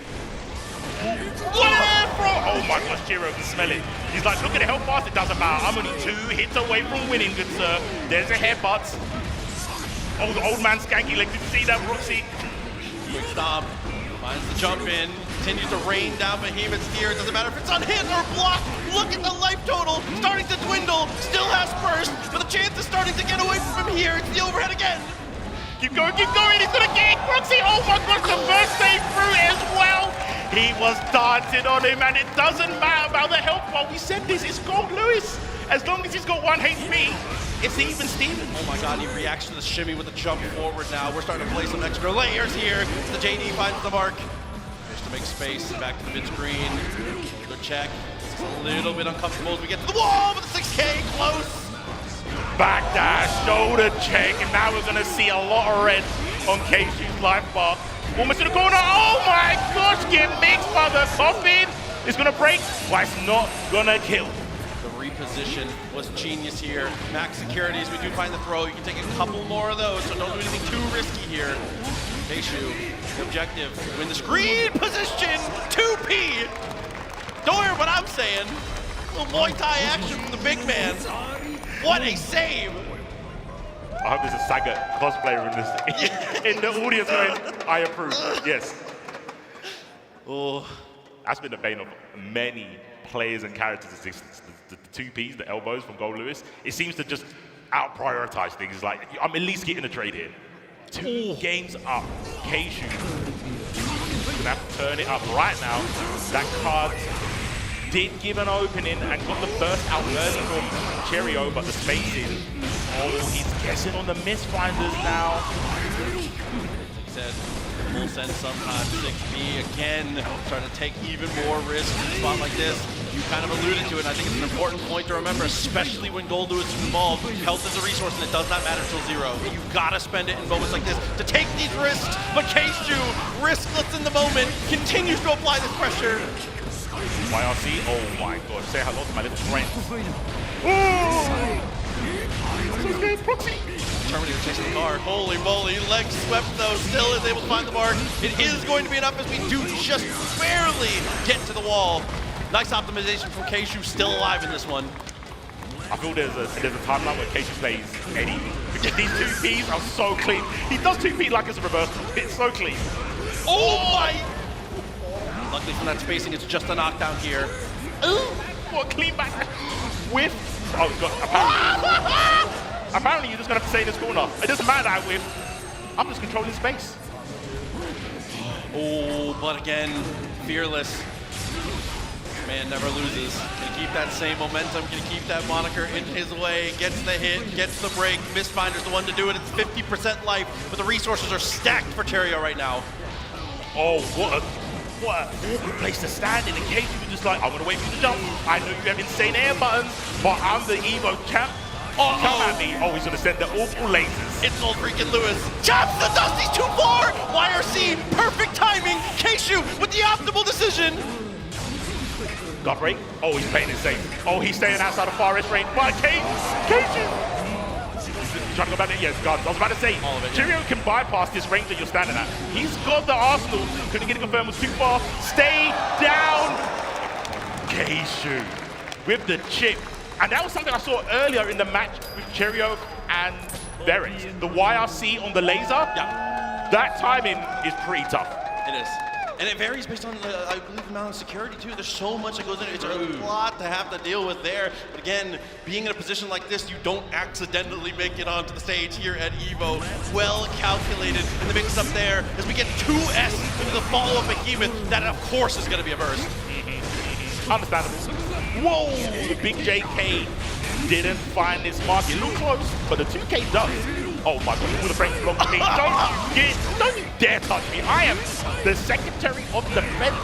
S: What throw? Oh my gosh, Cherio can smell it. He's like, look at it, how fast it doesn't matter. I'm only 2 hits away from winning, good sir. There's a headbutt. Oh, the old man Skanky Leg. Did you see that, Roxy?
H: Quick stop. Finds the jump in. Continues to rain down Behemoth's gear. It doesn't matter if it's on hit or block. Look at the life total. Starting to dwindle. Still has burst, but the chance is starting to get away from him here. It's the overhead again.
S: Keep going. He's gonna get Roxy. Oh my gosh, the first save through as well. He was dancing on him, and it doesn't matter about the health bar. We said this, it's Gold Lewis. As long as he's got 1 HP, it's even Steven.
H: Oh my god, he reacts to the shimmy with a jump forward now. We're starting to play some extra layers here. The JD finds the mark. Just to make space, back to the mid-screen. Good check. It's a little bit uncomfortable as we get to the wall, but the 6K close.
S: Backdash, shoulder check, and now we're gonna see a lot of red on Keishu's life bar. Almost in the corner. Oh my gosh, get mixed by the coffin. It's gonna break. Why it's not gonna kill.
H: The reposition was genius here. Max securities, we do find the throw. You can take a couple more of those, so don't do anything too risky here. Keishu, the objective, win the screen position, 2P. Don't hear what I'm saying. A little Muay Thai action from the big man. What a save.
S: I hope there's a Saga cosplayer in the audience going, I approve, yes.
H: Oh,
S: that's been the bane of many players and characters. The 2Ps, the elbows from Gold Lewis, it seems to just out-prioritize things. It's like, I'm at least getting a trade here. 2 games up, Keishu. Gonna have to turn it up right now. That card did give an opening and got the burst out early from Cherio, but the spacing. Oh, he's guessing on the misfinders now.
H: Like I said, full send sometimes, 6B again, trying to take even more risks in a spot like this. You kind of alluded to it, and I think it's an important point to remember, especially when Gold Lewis is involved. Health is a resource, and it does not matter until 0. You've got to spend it in moments like this to take these risks, but Keishu, riskless in the moment, continues to apply this pressure.
S: YRC, oh my god, say hello to my little friend.
H: Terminator chasing the car. Holy moly, leg swept though, still is able to find the mark. It is going to be enough as we do just barely get to the wall. Nice optimization from Keishu, still alive in this one.
S: I feel there's a timeline where Keishu plays Eddie. Because these 2Ps are so clean. He does 2P like it's a reversal. It's so clean.
H: Oh my! Luckily from that spacing, it's just a knockdown here.
S: Ooh, what a clean back whiff. Oh god, apparently you're just gonna have to stay in this corner. It doesn't matter that I whiff. I'm just controlling space.
H: Oh, but again, fearless. Man never loses. Gonna keep that same momentum, gonna keep that moniker in his way, gets the hit, gets the break. Mistfinder's the one to do it. It's 50% life, but the resources are stacked for Terrio right now.
S: Oh, what a awkward place to stand in. In case you were just like, I want to wait for you to jump. I know you have insane air buttons, but I'm the Evo champ. Oh, come at me. Oh, he's gonna send the awful lasers.
H: It's old freaking Lewis. Chops the dust, he's too far! YRC, perfect timing. Keishu with the optimal decision.
S: Got break. Oh, he's playing it safe. Oh, he's staying outside of forest range. But Keishu! He's trying to go back there. Yes, God. I was about to say, Cheerio can bypass this range that you're standing at. He's got the arsenal. Couldn't get it confirmed, was too far. Stay down. Keishu with the chip. And that was something I saw earlier in the match with Cheerio and Verix. The YRC on the laser.
H: Yeah.
S: That timing is pretty tough.
H: It is. And it varies based on, I believe, the amount of security, too. There's so much that goes in it. It's a lot to have to deal with there. But again, being in a position like this, you don't accidentally make it onto the stage here at EVO. Well calculated in the mix up there as we get 2S into the follow-up Behemoth. That, of course, is going to be a burst.
S: Understandable. Whoa! The big JK didn't find this mark. It looked close, but the 2K does. Oh my God, all the frames block me. Don't you dare touch me. I am the Secretary of Defense.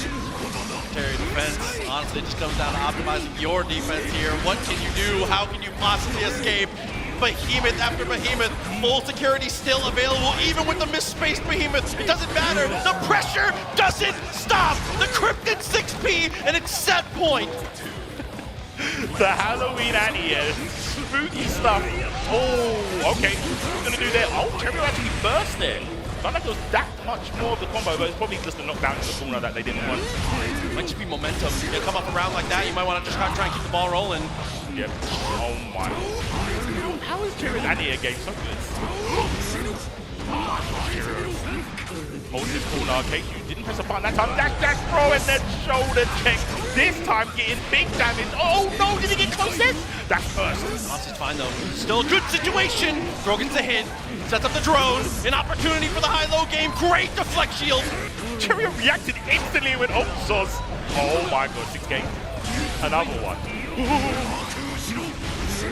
H: Secretary of Defense, honestly, it just comes down to optimizing your defense here. What can you do? How can you possibly escape? Behemoth after Behemoth, full security still available, even with the misspaced Behemoth. It doesn't matter. The pressure doesn't stop. The Cryptid 6P, and it's set point.
S: The Halloween anti-air, spooky stuff. Oh, okay. What's gonna do there? Oh, Cheerio actually burst there. Not like there was that much more of the combo, but it's probably just a knockdown in the corner that they didn't want.
H: Might just be momentum. You come up around like that, you might want to just try and keep the ball rolling.
S: Yep. Oh my. How is Cheerio's anti-air game so good? Holds his corner. Keishu didn't press a button that time. Dash, throw, and then shoulder check. This time getting big damage. Oh no, did he get closest? That's first.
H: Monster's fine though. Still a good situation. Throw gets a hit. Sets up the drone. An opportunity for the high-low game. Great deflect shield.
S: Cheerio reacted instantly with Opsos. Oh my God, 6K. Another one.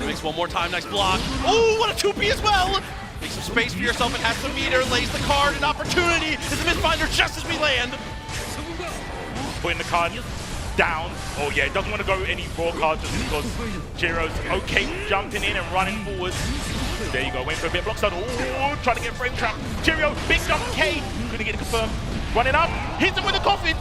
H: Makes one more time, nice block. Oh, what a 2P as well. Make some space for yourself and has some meter. Lays the card, an opportunity. Is the Mistfinder just as we land.
S: Putting the card down. Oh yeah, doesn't want to go any raw cards just because Cheerio's okay jumping in and running forward. There you go, waiting for a bit of block stun. Oh, trying to get frame trap. Cheerio, big jump K. Couldn't get it confirmed. Running up, hits him with a coffin.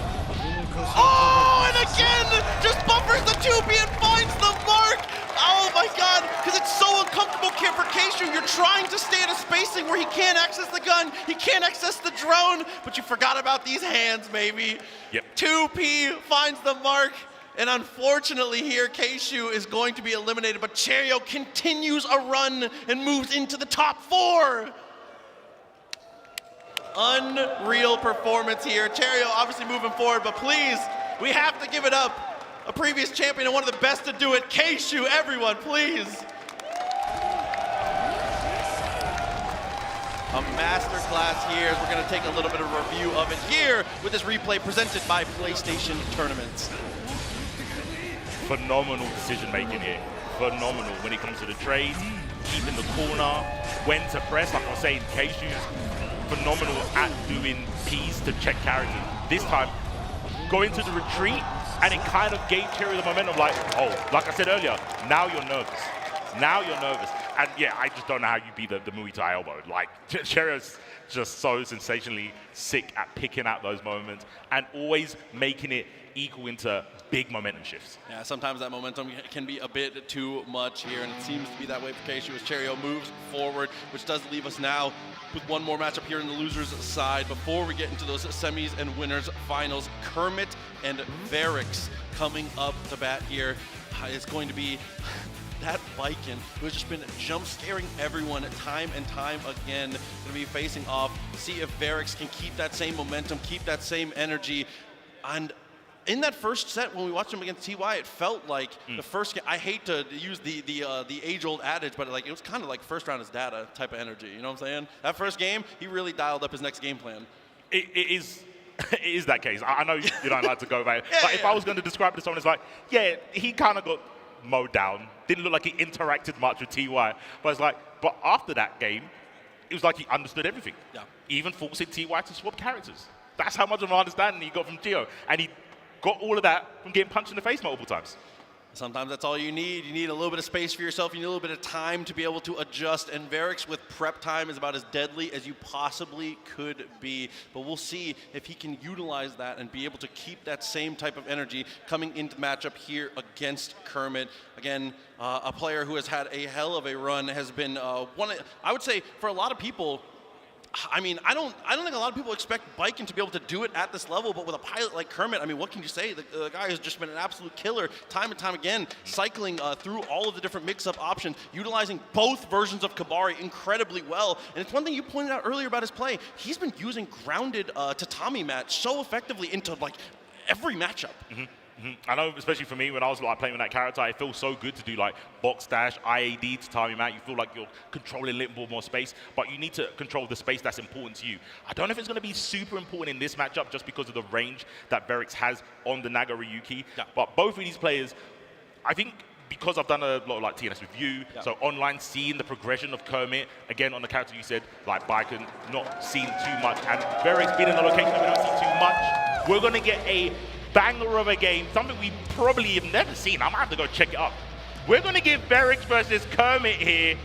S: Oh, and again, just buffers the 2P and finds the mark. Oh my God, because it's so uncomfortable for Keishu. You're trying to stay at a spacing where he can't access the gun, he can't access the drone, but you forgot about these hands, maybe. Yep.
H: 2P finds the mark, and unfortunately here, Keishu is going to be eliminated, but Cheerio continues a run and moves into the top 4. Unreal performance here. Cheerio obviously moving forward, but please, we have to give it up. A previous champion and one of the best to do it, Keishu, everyone, please. A masterclass here as we're gonna take a little bit of a review of it here with this replay presented by PlayStation Tournaments.
S: Phenomenal decision making here. Phenomenal when it comes to the trades, keeping the corner, when to press. Like I was saying, Keishu's phenomenal at doing P's to check characters. This time, going to the retreat, and it kind of gave Cheerio the momentum like, oh, like I said earlier, now you're nervous. Now you're nervous. And yeah, I just don't know how you beat the Muay Thai elbow. Like, Cheerio's just so sensationally sick at picking out those moments and always making it equal into big momentum shifts.
H: Yeah, sometimes that momentum can be a bit too much here, and it seems to be that way for Keishu as Cheerio moves forward, which does leave us now with one more matchup here in the losers side before we get into those semis and winners finals. Kermit and Verix coming up to bat here. It's going to be that Viking who has just been jump scaring everyone time and time again. Going to be facing off, see if Verix can keep that same momentum, keep that same energy. And in that first set, when we watched him against TY, it felt like the first game. I hate to use the age-old adage, but like it was kind of like first round is data type of energy. You know what I'm saying? That first game, he really dialed up his next game plan.
S: It is that case. I know you don't like to go about it. But if I was going to describe it to someone, it's like, yeah, he kind of got mowed down. Didn't look like he interacted much with TY. But it's like, but after that game, it was like he understood everything.
H: Yeah.
S: Even forcing TY to swap characters. That's how much of an understanding he got from Gio. And he got all of that from getting punched in the face multiple times.
H: Sometimes that's all you need. You need a little bit of space for yourself. You need a little bit of time to be able to adjust. And Varix with prep time is about as deadly as you possibly could be. But we'll see if he can utilize that and be able to keep that same type of energy coming into the matchup here against Kermit. Again, a player who has had a hell of a run, has been I would say for a lot of people, I mean, I don't think a lot of people expect Baiken to be able to do it at this level, but with a pilot like Kermit, I mean, what can you say? The guy has just been an absolute killer time and time again, cycling through all of the different mix-up options, utilizing both versions of Kabari incredibly well. And it's one thing you pointed out earlier about his play. He's been using grounded tatami match so effectively into like every matchup.
S: I know, especially for me, when I was like playing with that character, it feels so good to do like box dash, IAD to time him out. You feel like you're controlling a little bit more space, but you need to control the space that's important to you. I don't know if it's going to be super important in this matchup just because of the range that Varix has on the Naga Ryuki, but both of these players, I think, because I've done a lot of like TNS review, so online seeing the progression of Kermit, again on the character you said, like Baiken, not seen too much, and Varix being in a location that we don't see too much, we're going to get a banger of a game, something we probably have never seen. I might have to go check it up. We're going to give Varix versus Kermit here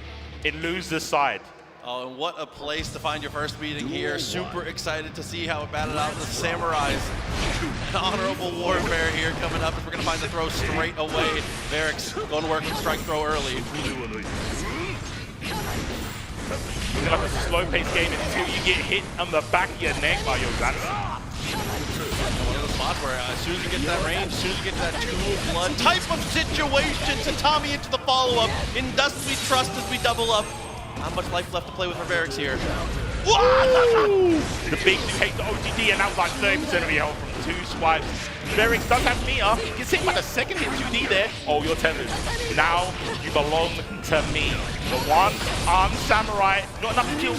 S: in loser's side.
H: Oh, and what a place to find your first meeting here. Super excited to see how it battled out with the Samurais. Honorable warfare here coming up as we're going to find the throw straight away. Varix going to work with strike throw early.
S: Looking like a slow-paced game until you get hit on the back of your neck by your Zanza.
H: One of those spots where as soon as you get to that range, as soon as you get to that two blood type of situation, Tatami into the follow-up. In Dust we trust as we double up. Not much life left to play with for Varix here.
S: The big two takes the OTD, and that was like 30% of your health from 2 swipes. Varix does have meter. Gets hit by the second hit 2D there. Oh, you're tethered. Now you belong to me. The one-armed samurai. Not enough to kill.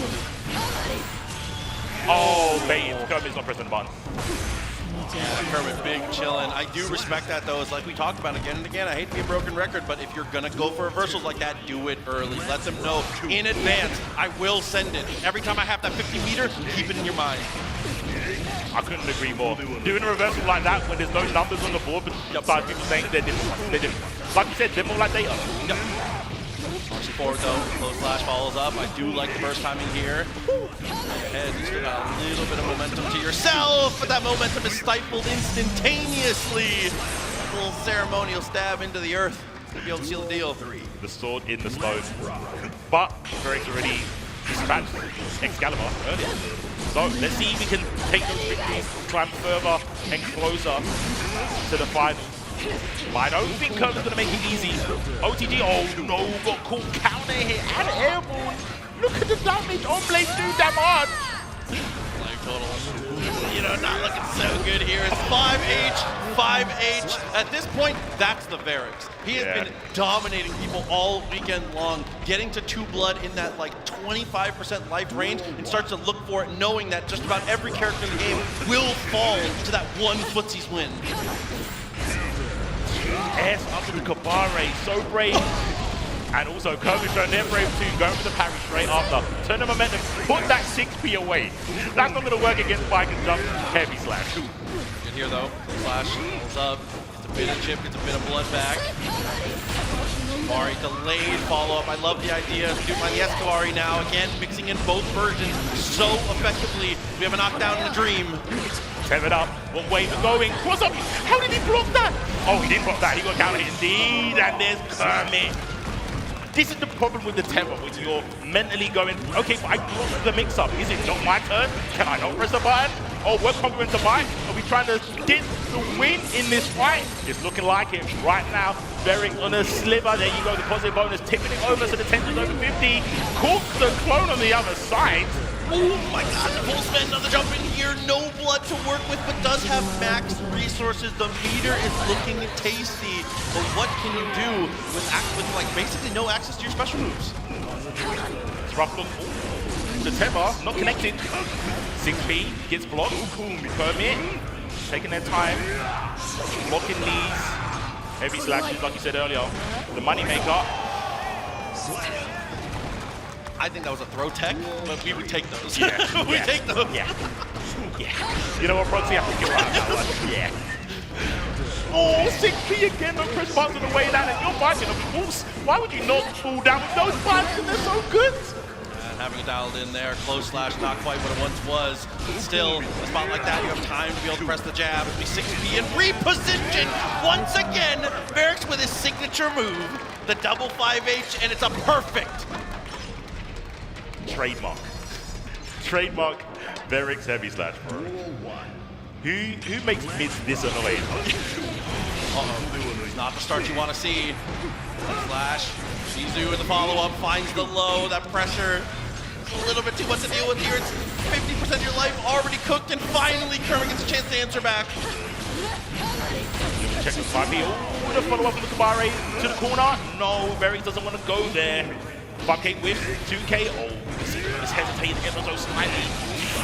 S: Oh, bait. Kermit's not pressing the button.
H: Yeah, Kermit big chillin'. I do respect that though. It's like we talked about again and again. I hate to be a broken record, but if you're gonna go for reversals like that, do it early. Let them know in advance. I will send it. Every time I have that 50 meter, keep it in your mind.
S: I couldn't agree more. Doing a reversal like that when there's no numbers on the board, but besides people saying they're different. They're different. Like you said, they're more like data.
H: Launching forward though, close slash follows up. I do like the burst timing here. Head, you still got a little bit of momentum to yourself, but that momentum is stifled instantaneously. A little ceremonial stab into the earth to be able to seal the deal.
S: The sword in the stone. But Varix already dispatched Excalibur earlier. So let's see if we can take those victories, climb further and closer to the finals. But I don't think Kermit's going to make it easy. OTG, oh no, got caught counter hit and airborne. Look at the damage on Blade do damn hard.
H: Like total, you know, not looking so good here. It's 5H. At this point, that's the Varix. He has been dominating people all weekend long, getting to 2 blood in that like 25% life range, and starts to look for it, knowing that just about every character in the game will fall to that one footsies win.
S: S up to the Kabare, so brave. And also Kermit showing their brave too, going for the parry straight after. Turn the momentum, put that 6P away. That's not going to work against Baiken jump. Heavy slash.
H: Good here though. Slash holds up. Gets a bit of chip, gets a bit of blood back. Kabari delayed follow-up. I love the idea of doing the Escalari now. Again, mixing in both versions so effectively. We have a knockdown in the dream.
S: Tear it up. What way we're going? Cross up. How did he block that? Oh, he didn't block that. He got counter hit indeed. And there's Kermit. This is the problem with the tether, when you're mentally going, okay, but I blocked the mix-up. Is it not my turn? Can I not press the button? Oh, we're congruent to mine. Are we trying to get the win in this fight? It's looking like it right now. Varix on a sliver. There you go, the positive bonus. Tipping it over so the tension's over 50. Caught the clone on the other side.
H: Oh my god, the full spin, another jump in here. No blood to work with, but does have max resources. The meter is looking tasty. But what can you do with like basically no access to your special moves?
S: That's Rufflon, the tether, not connected. 6B gets blocked. Kermit taking their time, blocking these heavy slashes, like you said earlier. The moneymaker.
H: I think that was a throw tech, but we would take those.
S: Yeah.
H: we take those.
S: Yeah. You know what, Proxy? I think you're right on that one. Yeah. Oh, 6B again, no press buttons on the way down, and you're fighting, of course. Why would you not fall down with those buttons? They're so good.
H: And having it dialed in there, close slash, not quite what it once was. But still, a spot like that, you have time to be able to press the jab. It'll be 6B and reposition once again. Varix with his signature move, the double 5H, and it's a perfect.
S: Trademark Varix heavy slash, bro. Who makes mids this annoying?
H: It's not the start you want to see. Flash, Shizu in the follow-up finds the low, that pressure. It's a little bit too much to deal with here. It's 50% of your life already cooked, and finally Kermit gets a chance to answer back.
S: Check the 5B. Oh, the follow-up from the Kabare to the corner. No, Varix doesn't want to go there. 5K with 2K. Oh, he's hesitating ever so slightly.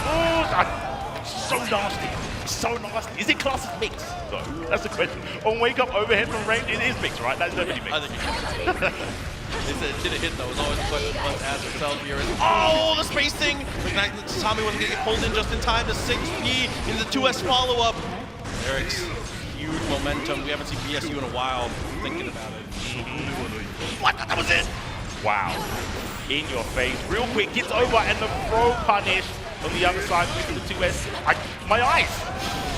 S: Oh, so nasty. So nasty. Is it classed as mixed? No, that's the question. On wake up overhead from range, it is mixed, right? That's definitely mixed.
H: I think did it hit though? It's always a question one to ask yourself here. Oh, the spacing! Tommy wasn't gonna get pulled in just in time. The 6P in the 2S follow-up. Eric's huge momentum. We haven't seen BSU in a while. Thinking about it. What? That was it!
S: Wow. In your face. Real quick, gets over and the throw punish on the other side with the 2S. My eyes!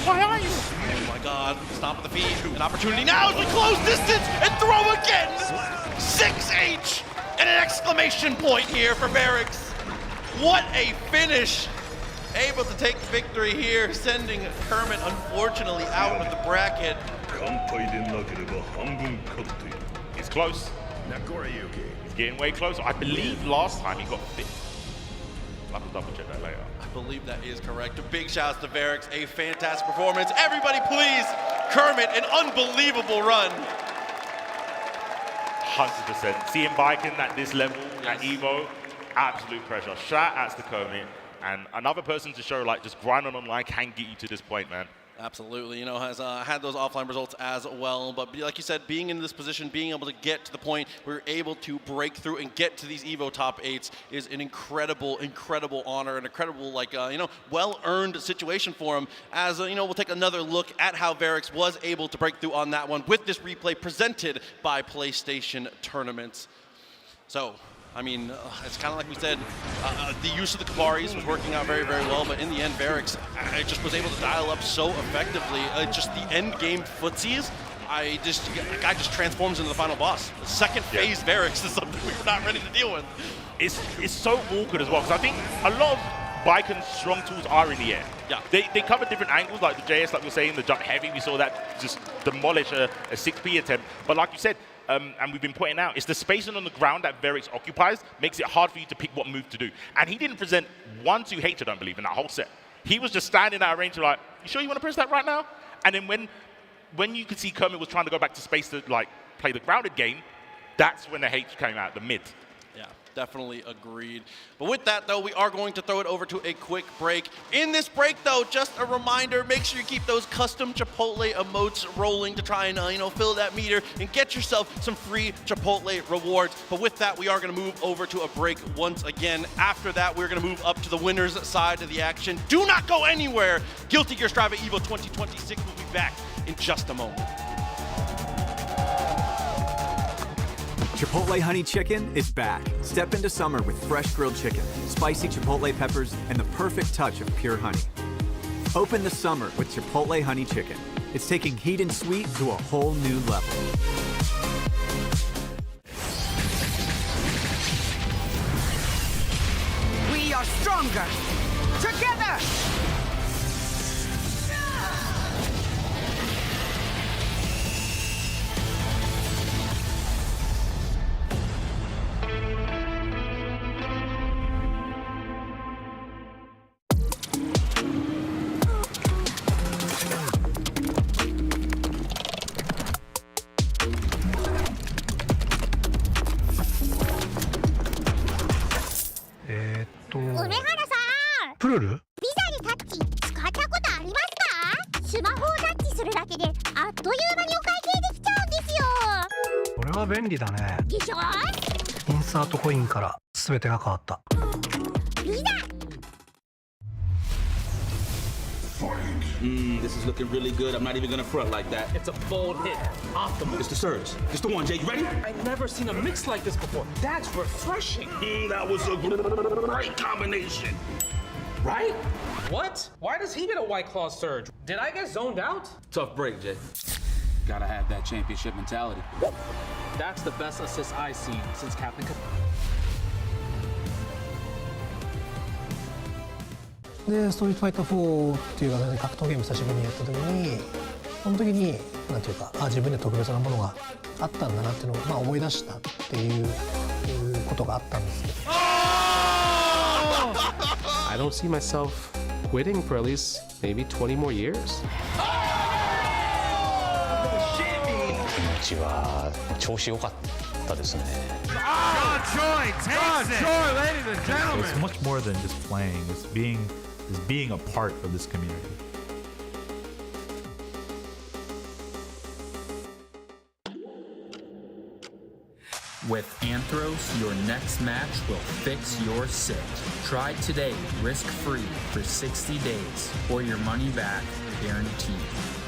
S: My eyes!
H: Oh my god. Stop at the feet. An opportunity now as we close distance and throw again! 6H! And an exclamation point here for Varix. What a finish! Able to take the victory here, sending Kermit unfortunately out of the bracket.
S: It's close. He's getting way closer. I believe last time he got 5th. I'll have to double check that later.
H: I believe that is correct. A big shout out to Varix, a fantastic performance. Everybody please, Kermit, an unbelievable run.
S: 100%. Seeing biking at this level, at Evo, absolute pressure. Shout outs to Kermit. And another person to show, like, just grinding online can get you to this point, man.
H: Absolutely, you know, has had those offline results as well, but like you said, being in this position, being able to get to the point where you're able to break through and get to these Evo top 8s is an incredible, incredible honor, an incredible, like, you know, well-earned situation for him. As, you know, we'll take another look at how Varix was able to break through on that one with this replay presented by PlayStation Tournaments. So, I mean, it's kind of like we said, the use of the Kabaris was working out very, very well, but in the end, Varix just was able to dial up so effectively. Just the end game footsies, the guy just transforms into the final boss. The second phase Varix is something we were not ready to deal with.
S: It's so awkward as well, because I think a lot of Baikon's strong tools are in the air.
H: Yeah.
S: They cover different angles, like the JS, like we were saying, the jump heavy, we saw that just demolish a 6P attempt. But like you said, and we've been pointing out, it's the spacing on the ground that Varix occupies makes it hard for you to pick what move to do. And he didn't present 1-2 H, I don't believe, in that whole set. He was just standing at a range like, you sure you want to press that right now? And then when you could see Kermit was trying to go back to space to like play the grounded game, that's when the H came out, the mid.
H: Yeah, definitely agreed. But with that, though, we are going to throw it over to a quick break. In this break, though, just a reminder, make sure you keep those custom Chipotle emotes rolling to try and, you know, fill that meter and get yourself some free Chipotle rewards. But with that, we are going to move over to a break once again. After that, we're going to move up to the winners side of the action. Do not go anywhere. Guilty Gear Strive Evo 2026 will be back in just a moment.
B: Chipotle Honey Chicken is back. Step into summer with fresh grilled chicken, spicy Chipotle peppers, and the perfect touch of pure honey. Open the summer with Chipotle Honey Chicken. It's taking heat and sweet to a whole new level.
C: We are stronger together!
D: 梅原さん、
E: プルル？
D: ビザでタッチ使ったことありますか？スマホをタッチするだけであっという間にお会計できちゃうんですよ。
E: これは便利だね。
D: でしょ？
E: インサートコインから全てが変わった。
D: ビザ。
Y: This is looking really good. I'm not even gonna front like that.
N: It's a bold hit. Optimal.
Y: It's the surge. It's the one, Jay. You ready?
N: I've never seen a mix like this before. That's refreshing.
Y: That was a great combination.
N: Right? What? Why does he get a White Claw surge? Did I get zoned out?
Y: Tough break, Jay. Gotta have that championship mentality.
N: That's the best assist I've seen since Captain Cup.
E: で、ストリートファイター4っていう形で格闘ゲーム久しぶりにやった時に、その時になんていうか、自分で特別なものがあったんだなっていうのを、思い出したっていうことがあったんですけど。
K: I don't see myself quitting for at least maybe 20 more years.
M: 気持ちは調子良かったですね。
O: It's much more than just playing. It's being a part of this community.
P: With Anthros, your next match will fix your sit. Try today, risk-free for 60 days, or your money back guaranteed.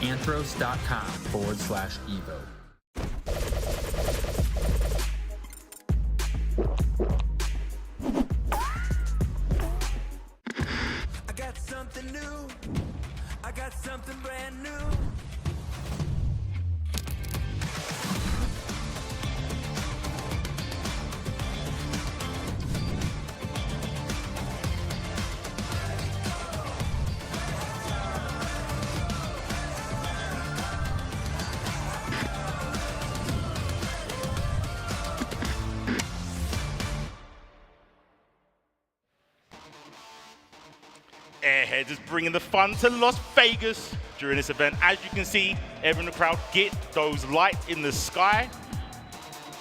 P: Anthros.com/Evo.
Q: I got something new. I got something brand new.
S: Airheads is bringing the fun to Las Vegas during this event. As you can see, everyone in the crowd get those lights in the sky.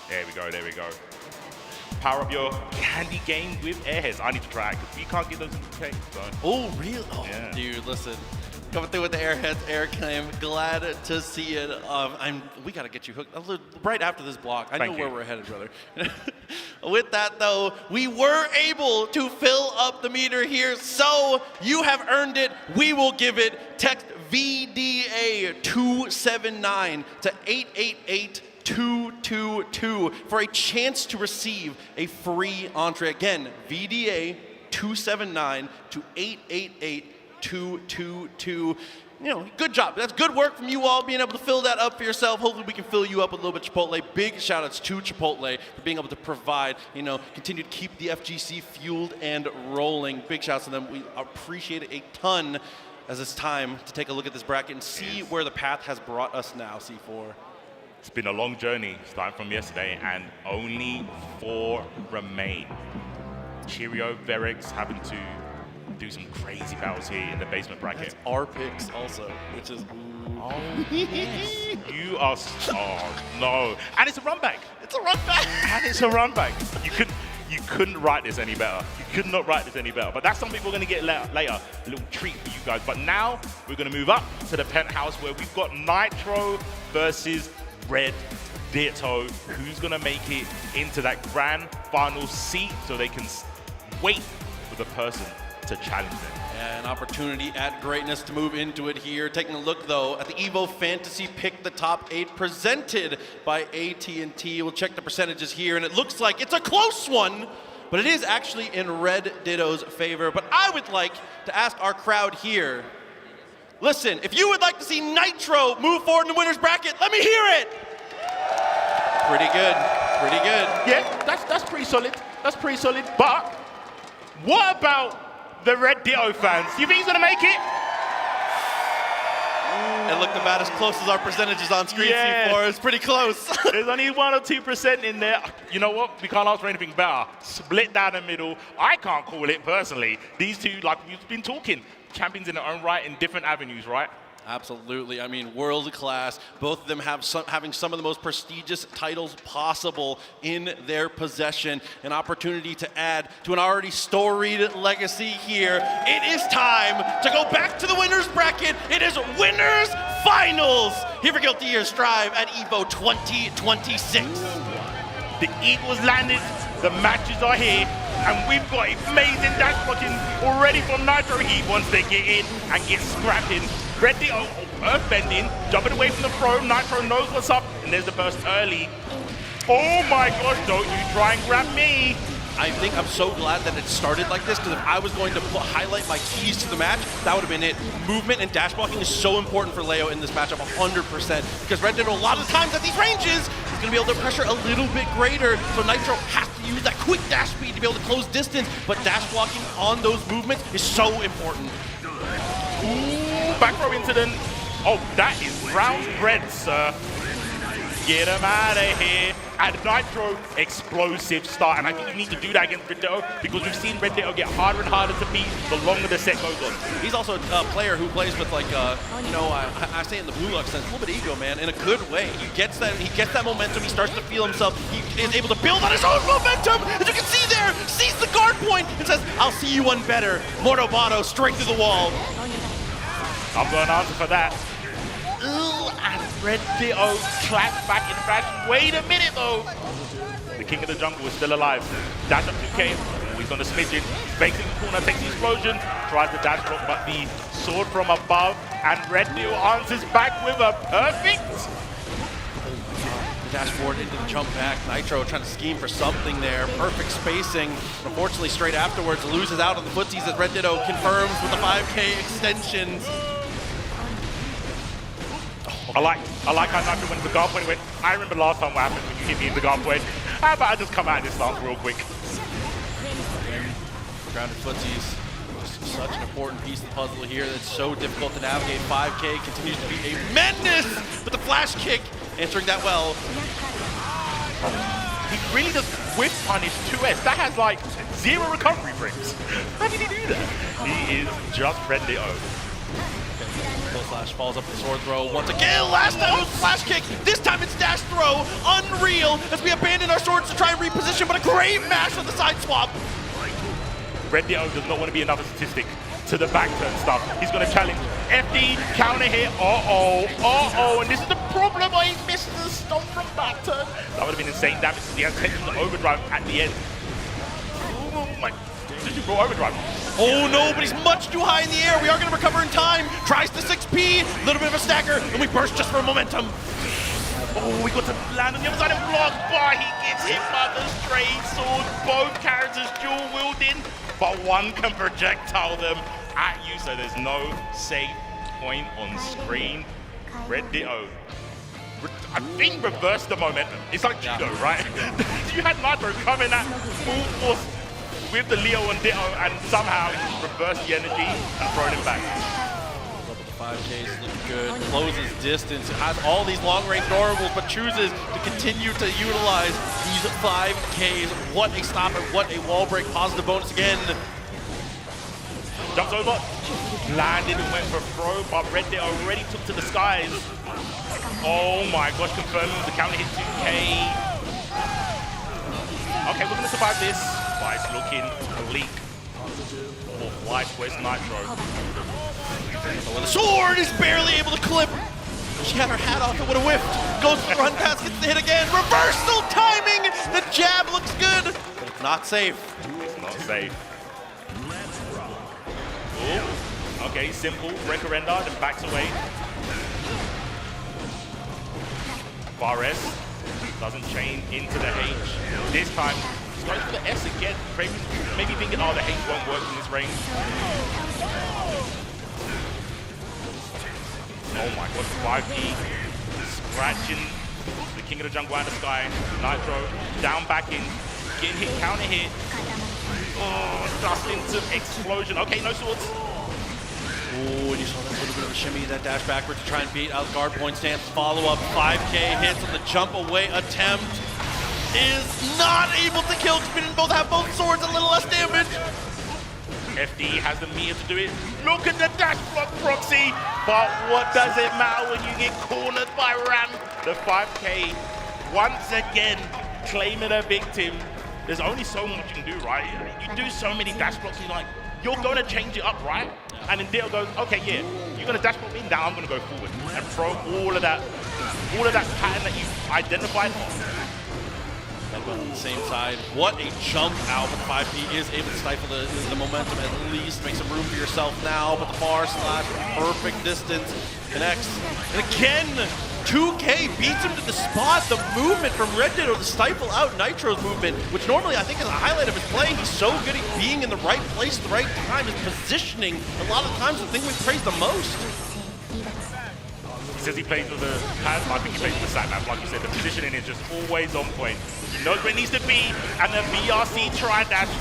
S: There we go, there we go. Power up your candy game with Airheads. I need to try it because we can't get those in the UK. So.
H: Oh, really? Oh,
S: yeah.
H: Dude, listen. Coming through with the Airheads air claim. Glad to see it. We got to get you hooked right after this block. I know where we're headed, brother. With that, though, we were able to fill up the meter here, so you have earned it. We will give it. Text VDA279 to 888-222 for a chance to receive a free entree. Again, VDA279 to 888-222. You know, good job. That's good work from you all being able to fill that up for yourself. Hopefully we can fill you up with a little bit of Chipotle. Big shout outs to Chipotle for being able to provide, continue to keep the FGC fueled and rolling. Big shouts to them. We appreciate it a ton as it's time to take a look at this bracket and see where the path has brought us now, C4.
S: It's been a long journey starting from yesterday and only 4 remain. Cheerio, Verix having to do some crazy battles here in the basement bracket.
H: That's our picks also, which is
S: oh yes. You are no, and it's a run back.
H: It's a run back,
S: and it's a run back. You couldn't write this any better. You could not write this any better. But that's something we're going to get later. A little treat for you guys. But now we're going to move up to the penthouse where we've got Nitro versus Red Ditto. Who's going to make it into that grand final seat so they can wait for the person to challenge them.
H: Yeah, an opportunity at greatness to move into it here. Taking a look, though, at the EVO Fantasy Pick the Top 8 presented by AT&T. We'll check the percentages here, and it looks like it's a close one, but it is actually in Red Ditto's favor. But I would like to ask our crowd here, listen, if you would like to see Nitro move forward in the winner's bracket, let me hear it! Pretty good, pretty good.
S: Yeah, that's pretty solid. That's pretty solid, but what about the Red Ditto fans? You think he's gonna make it?
H: It looked about as close as our percentages on screen, C4. It's pretty close.
S: There's only 1 or 2% in there. You know what? We can't ask for anything better. Split down the middle. I can't call it personally. These two, like we've been talking, champions in their own right in different avenues, right?
H: Absolutely. I mean, world class. Both of them having some of the most prestigious titles possible in their possession. An opportunity to add to an already storied legacy here. It is time to go back to the winners bracket. It is winners finals here for Guilty Gear Strive at EVO 2026.
S: The Eagles landed. The matches are here. And we've got amazing dash blocking already from Nitro Heat once they get in and get scrapping. Red Ditto, earthbending, jumping away from the throw. Nitro knows what's up, and there's the burst early. Oh my gosh, don't you try and grab me.
H: I think I'm so glad that it started like this, because if I was going to highlight my keys to the match, that would have been it. Movement and dash blocking is so important for Leo in this matchup, 100%, because Red Ditto, a lot of times at these ranges, is going to be able to pressure a little bit greater, so Nitro has to use that quick dash speed to be able to close distance, but dash blocking on those movements is so important.
S: Ooh, back row incident. Oh, that is brown bread, sir. Get him out of here. And Nitro, explosive start. And I think you need to do that against Red Ditto, because we've seen Red Ditto get harder and harder to beat the longer the set goes on.
H: He's also a player who plays with, like, you know, I say it in the Blue Lux sense, a little bit of ego, man, in a good way. He gets that momentum. He starts to feel himself. He is able to build on his own momentum. As you can see there, sees the guard point and says, I'll see you one better. Mordobato straight through the wall.
S: I'm going to answer for that. Ooh, and Red Ditto claps back in fashion. Wait a minute, though. The king of the jungle is still alive. Dash up 2K. He's on the smidgen. Banks in the corner, takes the explosion. Tries the dash block, but the sword from above. And Red Ditto answers back with a perfect.
H: The dash forward into the jump back. Nitro trying to scheme for something there. Perfect spacing. Unfortunately, straight afterwards, loses out on the footsies as Red Ditto confirms with the 5K extensions.
S: I like how Nitro went to the guard point. Went, I remember last time what happened when you hit me in the guard point. How about I just come out of this stance real quick?
H: Grounded footsies. Such an important piece of the puzzle here that's so difficult to navigate. 5K continues to be a menace, but the flash kick answering that well.
S: He really does whip punish 2S. That has like 0 recovery frames. How did he do that? He is just Red Ditto.
H: Slash falls up the sword throw once again. Last time it was flash kick. This time it's dash throw. Unreal as we abandon our swords to try and reposition, but a great mash on the side swap.
S: Red Ditto does not want to be another statistic to the back turn stuff. He's going to challenge FD, counter hit. Uh-oh. And this is the problem. I missed the stomp from back turn. That would have been insane damage. He has attention to overdrive at the end. Oh my. Did you go overdrive?
H: Oh no, but he's much too high in the air. We are going to recover in time. Tries the 6P, a little bit of a stagger, and we burst just for momentum.
S: Oh, we got to land on the other side and block, but he gets hit by the stray sword. Both characters dual wielding, but one can projectile them at you, so there's no safe point on screen. Red Ditto, I think, reversed the momentum. It's like judo, right? You had Nitro coming at full force with the Leo and Ditto, and somehow he reversed the energy and thrown him back.
H: Level the 5Ks looking good, closes distance, has all these long-range normables, but chooses to continue to utilize these 5Ks. What a stopper, what a wall break, positive bonus again.
S: Jumps over, landed and went for a throw, but Red Ditto already took to the skies. Oh my gosh, confirming with the counter hit 2K. Okay, we're gonna survive this. Vice looking bleak for White West Nitro.
H: The sword is barely able to clip. She had her hat off, it would have whiffed. Goes for the run pass, gets the hit again. Reversal timing! The jab looks good, but it's not safe.
S: It's not safe. Ooh. Okay, simple. Recorenda, then backs away. Fares doesn't chain into the H. This time, goes for the S again. Maybe thinking, oh, the H won't work in this range. Oh my god, 5P. Scratching the king of the jungle out of the sky. Nitro, down back in. Getting hit, counter hit. Oh, dust into explosion. Okay, no swords.
H: Oh, and you saw that little bit of a shimmy, that dash backwards to try and beat out guard point stance. Follow up, 5K hits on the jump away attempt. Is not able to kill because we didn't both have both swords, a little less damage.
S: FD has the meter to do it. Look at the dash block proxy. But what does it matter when you get cornered by Ram? The 5K once again claiming a victim. There's only so much you can do, right? You do so many dash blocks, you're going to change it up, right? And then Ditto goes, okay, yeah, you're going to dash block me, now I'm going to go forward and throw all of that pattern that you've identified.
H: But on the same side, what a jump out, but 5P is able to stifle the momentum at least, make some room for yourself now, but the far slash, perfect distance, connects, and again, 2K beats him to the spot. The movement from Red Ditto to stifle out Nitro's movement, which normally I think is a highlight of his play. He's so good at being in the right place at the right time. His positioning, a lot of times, the thing we praise the most.
S: He says he plays with the pad. I think he plays with the sat nav. Like you said, the positioning is just always on point. He knows where it needs to be, and then BRC try dash.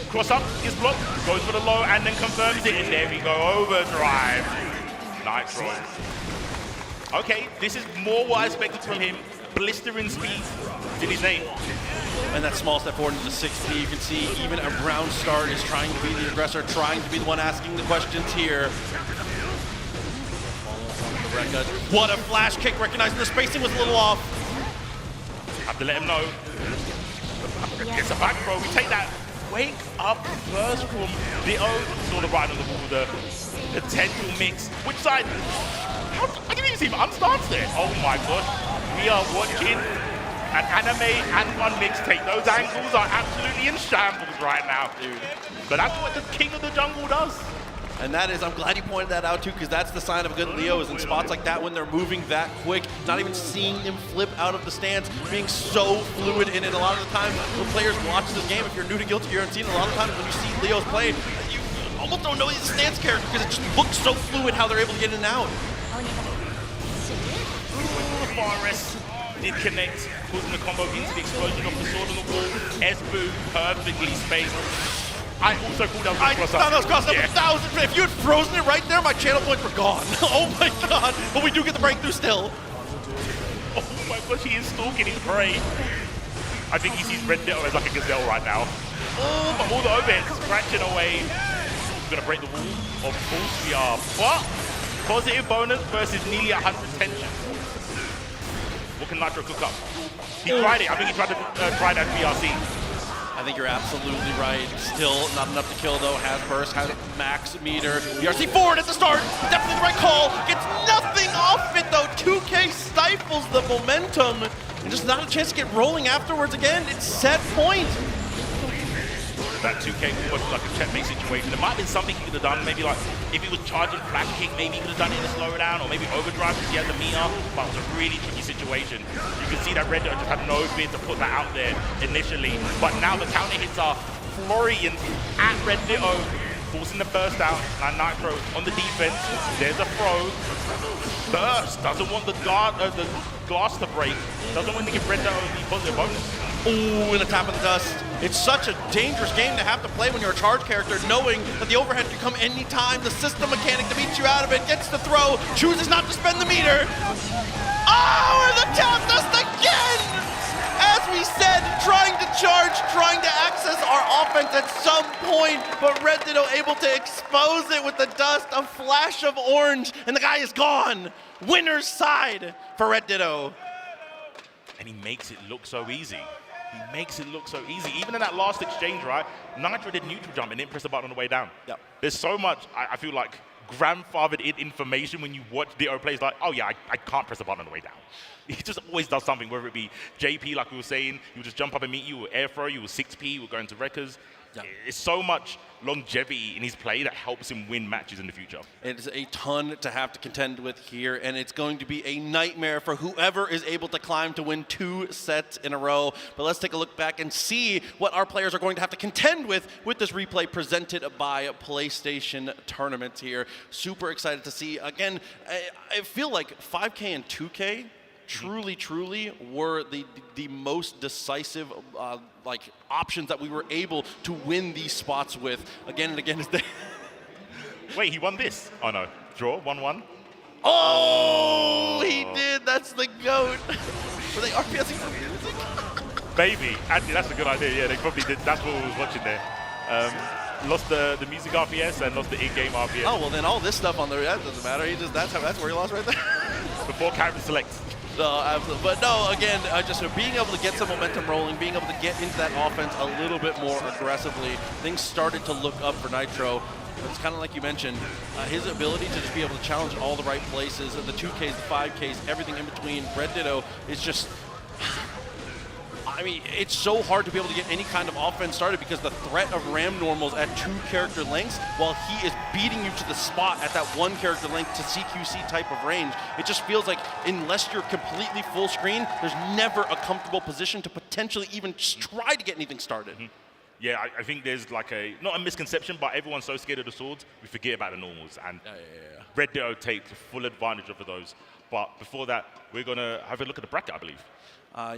S: Cross up, gets blocked, goes for the low, and then confirms it, and there we go, overdrive. Nitro. Okay, this is more what I expected from him. Blistering speed in his name.
H: And that small step forward into the 6P, you can see even a Brown Start is trying to be the aggressor, trying to be the one asking the questions here. What a flash kick, recognizing the spacing was a little off.
S: Have to let him know. It's a back throw, we take that wake up burst from Ditto. Saw the right on the wall, the potential mix. Which side? I didn't even see him unstance there. Oh my gosh. We are watching an anime and one mixtape. Those angles are absolutely in shambles right now, dude. But that's what the king of the jungle does.
H: And that is, I'm glad you pointed that out too, because that's the sign of a good Leo, is in spots like that when they're moving that quick, not even seeing him flip out of the stance, being so fluid in it. A lot of the time when players watch this game, if you're new to Guilty Gear and seen, a lot of times when you see Leo's playing, you almost don't know he's a stance character because it just looks so fluid how they're able to get in and out.
S: Ooh, Forest did connect, causing the combo into the explosion of the sword on the wall. Esbu perfectly spaced. I also called out the cross up.
H: Those cross up 1,000. If you had frozen it right there, my channel points were gone. Oh my god. But we do get the breakthrough still.
S: Oh my gosh, he is stalking his prey. I think he sees Red Ditto as like a gazelle right now. Oh, but all the overheads scratching away. We're gonna break the wall. Of course we are. But positive bonus versus nearly 100 tension. What can Nitro cook up? He tried it. I think he tried to try that BRC.
H: I think you're absolutely right. Still not enough to kill though. Has burst, has max meter. BRC forward at the start. Definitely the right call. Gets nothing off it though. 2K stifles the momentum. And just not a chance to get rolling afterwards again. It's set point.
S: That 2K was like a checkmate situation. There might have been something he could have done. Maybe like if he was charging flash kick, maybe he could have done it in a slower down, or maybe overdrive because he had the meter. But it was a really tricky situation. You can see that Red Ditto just had no fear to put that out there initially. But now the counter hits are flurrying at Red Ditto, forcing the burst out. And Nitro on the defense. There's a throw. Burst doesn't want the glass to break. Doesn't want to give Red Ditto the positive bonus.
H: Ooh, in the top of the dust. It's such a dangerous game to have to play when you're a charge character, knowing that the overhead can come anytime. The system mechanic to beat you out of it, gets the throw, chooses not to spend the meter. Oh, and the top dust again! As we said, trying to charge, trying to access our offense at some point, but Red Ditto able to expose it with the dust, a flash of orange, and the guy is gone. Winner's side for Red Ditto.
S: And he makes it look so easy. He makes it look so easy. Even in that last exchange, right? Nitro did neutral jump and didn't press the button on the way down.
H: Yep.
S: There's so much, I feel like, grandfathered in information when you watch Ditto plays like, oh yeah, I can't press the button on the way down. He just always does something, whether it be JP, like we were saying, he would just jump up and meet you, or air throw you, or 6P, or go into wreckers. Yep. It's so much longevity in his play that helps him win matches in the future.
H: It's a ton to have to contend with here, and it's going to be a nightmare for whoever is able to climb to win 2 sets in a row. But let's take a look back and see what our players are going to have to contend with this replay presented by PlayStation Tournament here. Super excited to see. Again, I feel like 5K and 2K truly were the most decisive like options that we were able to win these spots with again and again.
S: Wait, he won this? Oh no, draw, 1-1.
H: Oh, he did. That's the GOAT. Were they RPSing for music?
S: Maybe. Actually, that's a good idea. Yeah, they probably did. That's what we was watching there. lost the music RPS and lost the in-game RPS.
H: Oh, well then all this stuff on the that doesn't matter. That's where he lost right there.
S: Before character select.
H: No, absolutely. But no, again, just being able to get some momentum rolling, being able to get into that offense a little bit more aggressively, things started to look up for Nitro. It's kind of like you mentioned, his ability to just be able to challenge all the right places, the 2Ks, the 5Ks, everything in between. Red Ditto is just, I mean, it's so hard to be able to get any kind of offense started because the threat of Ram normals at 2 character lengths, while he is beating you to the spot at that 1 character length to CQC type of range, it just feels like unless you're completely full screen, there's never a comfortable position to potentially even try to get anything started.
S: Mm-hmm. Yeah, I think there's like not a misconception, but everyone's so scared of the swords, we forget about the normals. And Red Ditto takes full advantage of those. But before that, we're going to have a look at the bracket, I believe.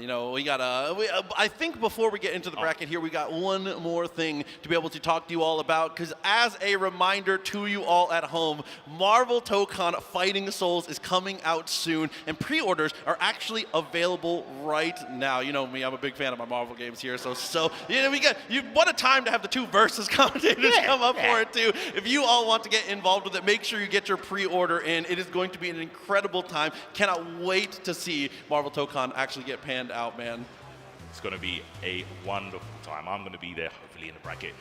H: You know, we got I think before we get into the bracket here, we got one more thing to be able to talk to you all about, because as a reminder to you all at home, Marvel Tokon Fighting Souls is coming out soon, and pre-orders are actually available right now. You know me, I'm a big fan of my Marvel games here, so you know, what a time to have the 2 versus commentators come up for it too. If you all want to get involved with it, make sure you get your pre-order in. It is going to be an incredible time. Cannot wait to see Marvel Tokon actually get panned out, man.
S: It's going to be a wonderful time. I'm going to be there, hopefully, in the bracket.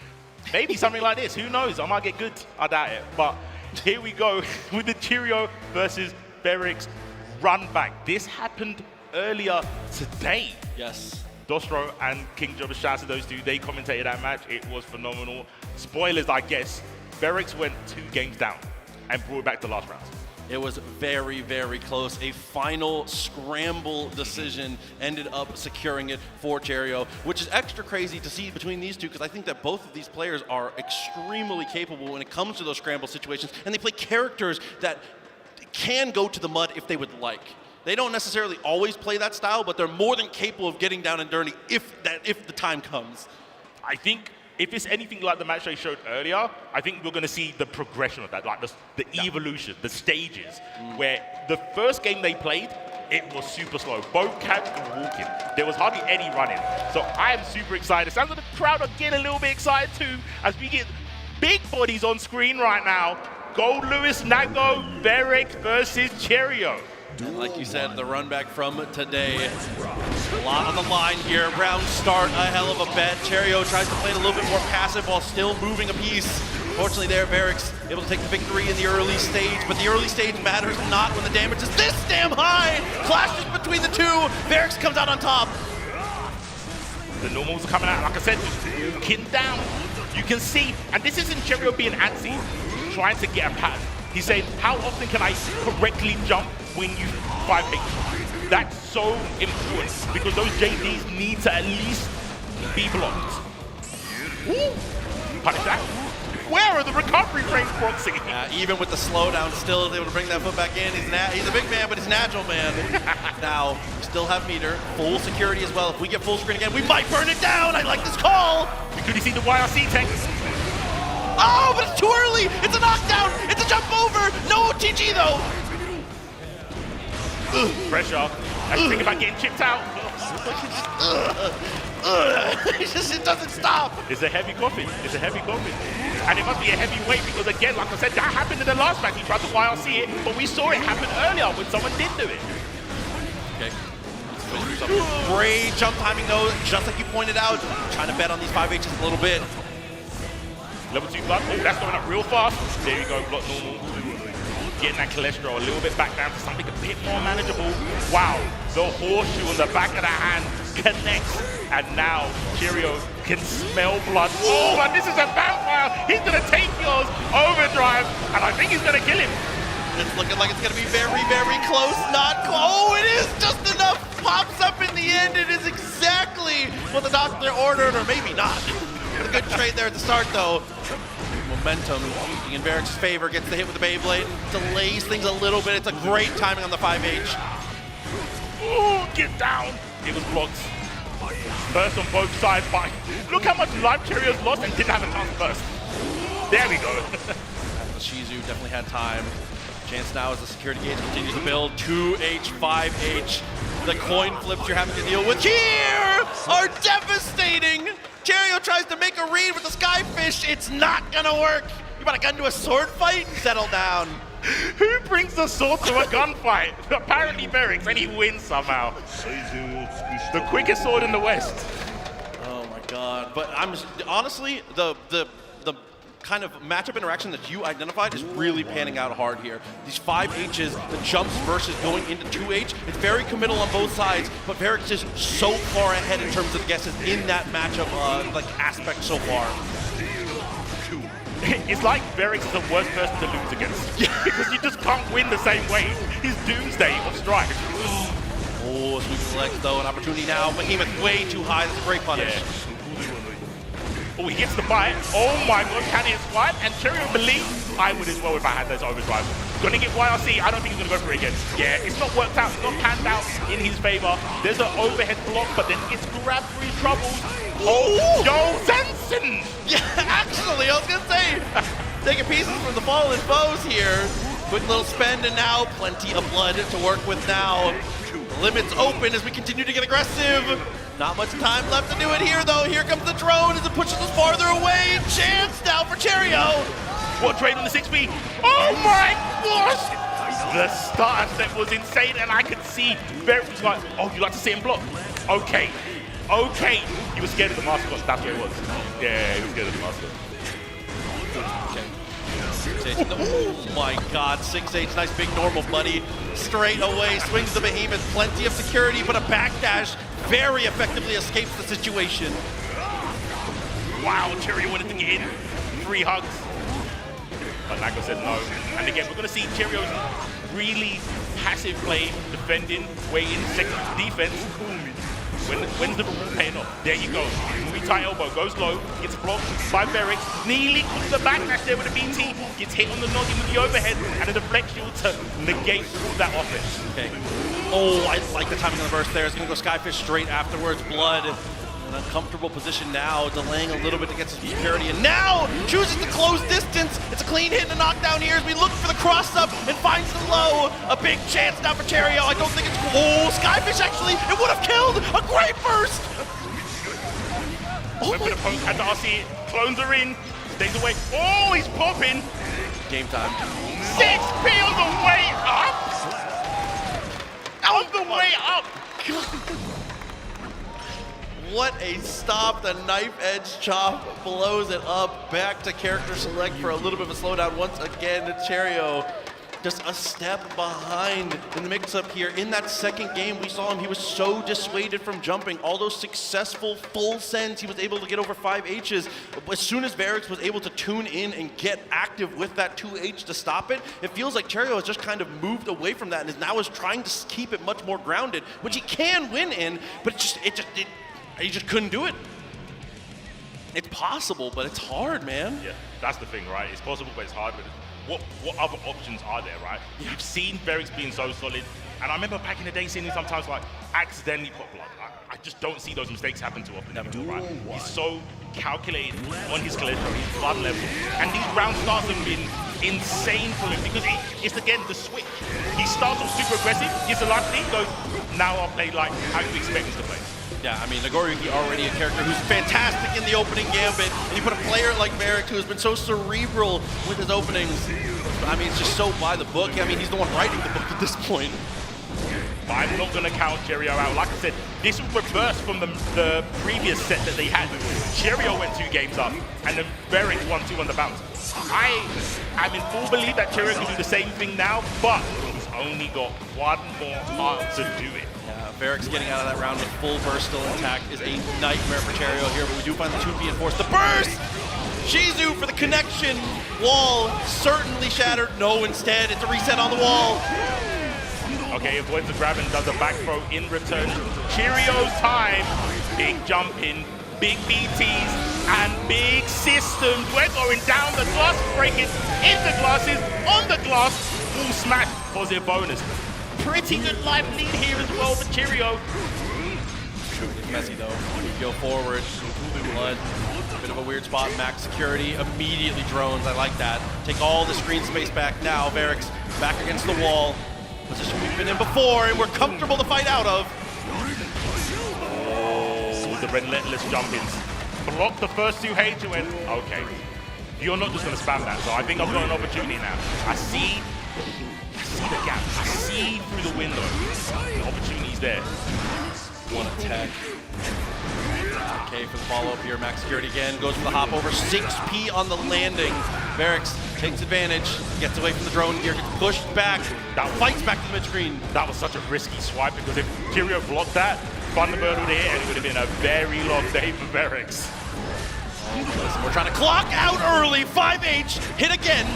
S: Maybe something like this. Who knows? I might get good. I doubt it. But here we go with the Cheerio versus Beric's run back. This happened earlier today.
H: Yes.
S: Dostro and King Jobber, shout out to those 2. They commentated that match. It was phenomenal. Spoilers, I guess. Beric's went 2 games down and brought it back to the last round.
H: It was very, very close. A final scramble decision ended up securing it for Cheerio, which is extra crazy to see between these 2, because I think that both of these players are extremely capable when it comes to those scramble situations, and they play characters that can go to the mud if they would like. They don't necessarily always play that style, but they're more than capable of getting down and dirty if the time comes.
S: I think if it's anything like the match they showed earlier, I think we're going to see the progression of that, like the evolution, the stages, where the first game they played, it was super slow. Both characters were walking. There was hardly any running. So I am super excited. Sounds like the crowd are getting a little bit excited too, as we get big bodies on screen right now. Gold Lewis Nago, Beric versus Cheerio.
H: And like you said, the run back from today. A lot on the line here. Round start, a hell of a bet. Cheerio tries to play it a little bit more passive while still moving a piece. Fortunately there, Beric's able to take the victory in the early stage, but the early stage matters not when the damage is this damn high. Clashes between the 2. Beric's comes out on top.
S: The normals are coming out, like I said, just walking down. You can see, and this isn't Cheerio being antsy, trying to get a pattern. He's saying, how often can I correctly jump when you 5H? That's so important because those JDs need to at least be blocked. Ooh. Punish that. Where are the recovery frames, Proxy?
H: Even with the slowdown, still able to bring that foot back in. He's a big man, but he's an agile man. Now, we still have meter, full security as well. If we get full screen again, we might burn it down. I like this call.
S: Could you see the YRC tank?
H: Oh, but it's too early. It's a knockdown. It's a jump over. No OTG though.
S: Pressure. That's the thing about getting chipped out.
H: It doesn't stop.
S: It's a heavy coffee. It's a heavy coffee. And it must be a heavy weight because, again, like I said, that happened in the last match. He tried to YRC it, but we saw it happen earlier when someone did do it.
H: Okay. Great jump timing, though, just like you pointed out. Trying to bet on these 5Hs a little bit.
S: Level 2 block. Oh, that's going up real fast. There you go, block normal. Getting that cholesterol a little bit back down to something a bit more manageable. Wow, the horseshoe on the back of the hand connects, and now Cheerio can smell blood. Oh, and this is a vampire. He's gonna take yours, overdrive, and I think he's gonna kill him.
H: It's looking like it's gonna be very, very close. Not oh, it is just enough. Pops up in the end. It is exactly what the doctor ordered, or maybe not. A good trade there at the start, though. Momentum in Beric's favor, gets the hit with the Beyblade, delays things a little bit. It's a great timing on the 5H.
S: Ooh, get down. It was blocked. Burst on both sides, but look how much life Cheerio's lost and didn't have a chance to burst. There we go.
H: Shizu definitely had time. Chance now as the security gauge continues to build. 2H, 5H. The coin flips you're having to deal with here are devastating. Cheerio tries to make a read with the Skyfish. It's not gonna work. You about to get into a sword fight? Settle down.
S: Who brings the sword to a gunfight? Apparently Verix, and he wins somehow. The quickest sword in the West.
H: Oh my god. But honestly, the kind of matchup interaction that you identified is really panning out hard here. These 5Hs, the jumps versus going into 2H, it's very committal on both sides, but Verix is so far ahead in terms of guesses in that matchup aspect so far.
S: It's like Verix is the worst person to lose against. Because you just can't win the same way. He's Doomsday of Strife.
H: Oh, sweeping legs though, an opportunity now. Behemoth way too high, that's a great punish.
S: Yeah. Oh, he gets the bite. Oh my god, can he swipe? And Cheerio believes I would as well if I had those overdrive. Gonna get YRC, I don't think he's gonna go for it again. Yeah, it's not worked out, it's not panned out in his favor. There's an overhead block, but then he gets grabbed for his troubles. Oh, yo, Sensen!
H: Yeah, actually, I was gonna say, taking pieces from the fallen foes here. Quick little spend, and now plenty of blood to work with now. Limits open as we continue to get aggressive. Not much time left to do it here, though. Here comes the drone as it pushes us farther away. Chance now for Cheerio.
S: What trade on the 6B? Oh my gosh! The starter step was insane, and I could see Verix was like, oh, you like to sit and block? Okay. Okay. He was scared of the mascot. That's what it was. Yeah, he was scared of the mascot.
H: Oh my god, 6H, nice big normal buddy. Straight away, swings the Behemoth, plenty of security, but a backdash very effectively escapes the situation.
S: Wow, Cheerio wanted to get in. 3 hugs. But Nago said no. And again, we're going to see Cheerio's really passive play, defending, waiting, second defense. When's the paying off? There you go. Movie tight elbow, goes low, gets blocked by Verix. Nearly with the backlash there with the BT, gets hit on the noggin with the overhead, and a deflect shield to negate all that offense.
H: Okay. Oh, I like the timing on the burst there. It's gonna go Skyfish straight afterwards. Blood. An uncomfortable position now, delaying a little bit to get some security, and now chooses to close distance. It's a clean hit and a knockdown here as we look for the cross-up and finds the low. A big chance now for Cheerio. I don't think it's... Oh, Skyfish actually, it would have killed. A great burst.
S: Oh, for the poke at the RC, clones are in, stays away. Oh, he's popping.
H: Game time.
S: 6P on the way up. On the way up.
H: What a stop, the knife edge chop blows it up. Back to character select for a little bit of a slowdown once again. Cheerio just a step behind in the mix-up here. In that second game, we saw him, he was so dissuaded from jumping. All those successful full sends, he was able to get over 5Hs. As soon as Verix was able to tune in and get active with that 2H to stop it, it feels like Cheerio has just kind of moved away from that and is now trying to keep it much more grounded, which he can win in, but he just couldn't do it. It's possible, but it's hard, man.
S: Yeah, that's the thing, right? It's possible, but it's hard. But what other options are there, right? Yeah. You've seen Verix being so solid, and I remember back in the day seeing him sometimes like accidentally pop blood. I just don't see those mistakes happen too often anymore, right? He's so calculated on his collision, his blood level, and these round starts have been insane for him because it's again the switch. He starts off super aggressive, gets a life lead, goes, now I'll play like how you expect him to play.
H: Yeah, I mean, Nagoriyuki already a character who's fantastic in the opening gambit, and you put a player like Verix who has been so cerebral with his openings. I mean, it's just so by the book. I mean, he's the one writing the book at this point.
S: I'm not going to count Cheerio out. Like I said, this was reversed from the previous set that they had. Cheerio went 2 games up, and then Verix won 2 on the bounce. I'm in full belief that Cheerio can do the same thing now, but he's only got 1 more part to do it.
H: Verix getting out of that round with full burst still intact is a nightmare for Cheerio here, but we do find the 2P enforced. The burst! Shizu for the connection. Wall certainly shattered. No, instead, it's a reset on the wall.
S: Okay, avoids the grab and does a back throw in return. Cheerio's time. Big jumping, big BTs, and big systems. We're going down the glass, breaking in the glasses, on the glass, full smash, positive bonus. Pretty good life lead here as well for Cheerio.
H: It's messy though. We go forward. Blood. Bit of a weird spot. Max security. Immediately drones. I like that. Take all the screen space back now. Verix back against the wall. Position we've been in before and we're comfortable to fight out of.
S: Oh, the relentless jump-ins. blocked the first 2H and went, okay, you're not just going to spam that. So I think I've got an opportunity now. I see the gap. I see through the window. The opportunity's there.
H: One attack. Okay, for the follow-up here, max security again, goes for the hop over, 6P on the landing. Verix takes advantage, gets away from the drone gear, gets pushed back, fights back to the mid-screen.
S: That was such a risky swipe because if Kirio blocked that, Thunderbird would hit and it would have been a very long day for Verix.
H: Listen, we're trying to clock out early, 5H, hit again.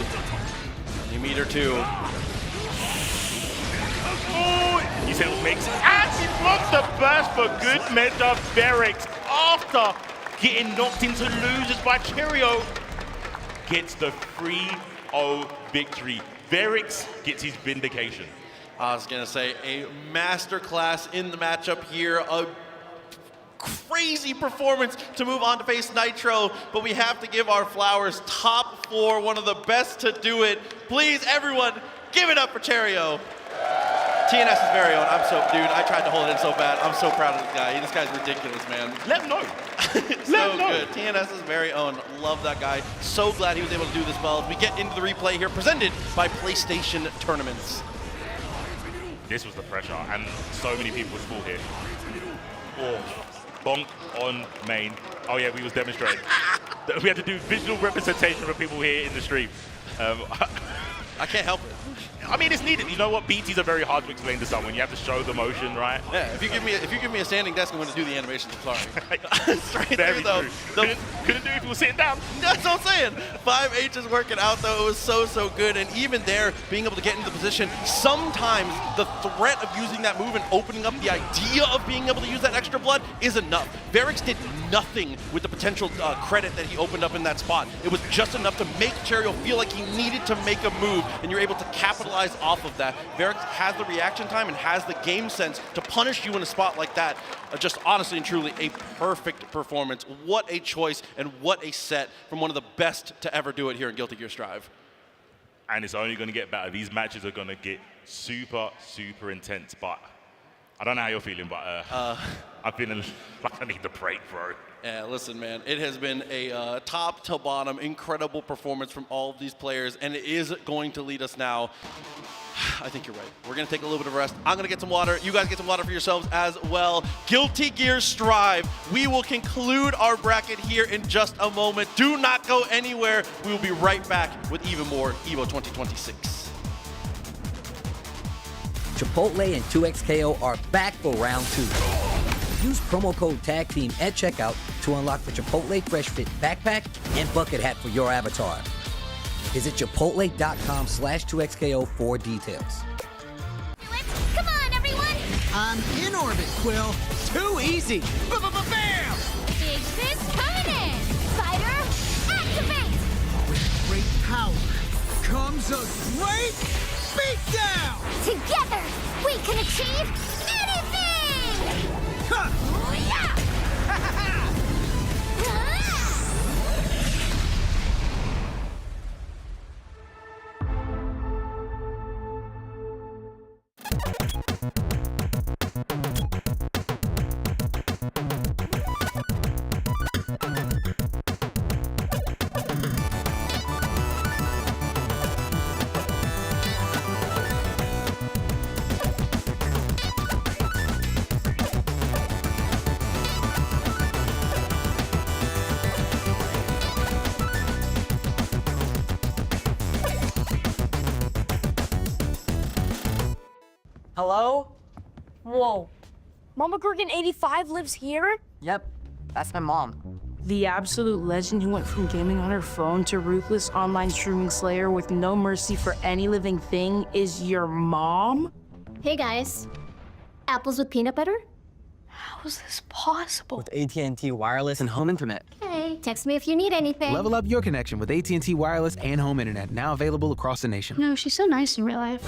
H: A meter two.
S: Oh, you said it was mixed. And he blocked the burst for good measure. Verix, after getting knocked into losers by Cheerio, gets the 3-0 victory. Verix gets his vindication.
H: I was gonna say a masterclass in the matchup here. A crazy performance to move on to face Nitro, but we have to give our flowers. Top 4, one of the best to do it. Please, everyone, give it up for Cheerio. TNS's very own. Dude, I tried to hold it in so bad. I'm so proud of this guy. This guy's ridiculous, man.
S: Let him know.
H: So good. TNS's very own. Love that guy. So glad he was able to do this well. As we get into the replay here, presented by PlayStation Tournaments.
S: This was the pressure, and so many people would fall here. Oh, bonk on main. Oh yeah, we was demonstrating. We had to do visual representation for people here in the stream.
H: I can't help it.
S: I mean, it's needed. You know what? BTs are very hard to explain to someone. You have to show the motion, right?
H: Yeah. If you give me a standing desk, I'm going to do the animations. I'm sorry. Straight
S: very
H: through though.
S: Couldn't do it if you were sitting down.
H: That's what I'm saying. 5H is working out though. It was so good. And even there, being able to get into the position, sometimes the threat of using that move and opening up the idea of being able to use that extra blood is enough. Verix did nothing with the potential credit that he opened up in that spot. It was just enough to make Cheerio feel like he needed to make a move, and you're able to capitalize off of that. Verix has the reaction time and has the game sense to punish you in a spot like that. Just honestly and truly a perfect performance. What a choice and what a set from one of the best to ever do it here in Guilty Gear Strive.
S: And it's only going to get better. These matches are going to get super intense, but I don't know how you're feeling, but I'm feeling like I need the break, bro.
H: Yeah, listen, man, it has been a top to bottom incredible performance from all of these players, and it is going to lead us now. I think you're right. We're going to take a little bit of rest. I'm going to get some water. You guys get some water for yourselves as well. Guilty Gear Strive. We will conclude our bracket here in just a moment. Do not go anywhere. We will be right back with even more EVO 2026.
A: Chipotle and 2XKO are back for round 2. Use promo code TAGTEAM at checkout to unlock the Chipotle Fresh Fit backpack and bucket hat for your avatar. Visit chipotle.com/2XKO for details.
D: Come on, everyone!
C: I'm in orbit, Quill. Too easy. Bam!
D: Big fist coming in! Fighter, activate!
C: With great power comes a great beatdown!
D: Together, we can achieve anything!
C: Ha!
D: Yeah!
U: Hello? Whoa. Mama Gorgon 85 lives here?
F: Yep, that's my mom.
U: The absolute legend who went from gaming on her phone to ruthless online streaming slayer with no mercy for any living thing is your mom?
D: Hey guys, apples with peanut butter?
U: How is this possible?
F: With AT&T wireless and home internet.
D: Hey, text me if you need anything.
L: Level up your connection with AT&T wireless and home internet, now available across the nation.
D: No, she's so nice in real life.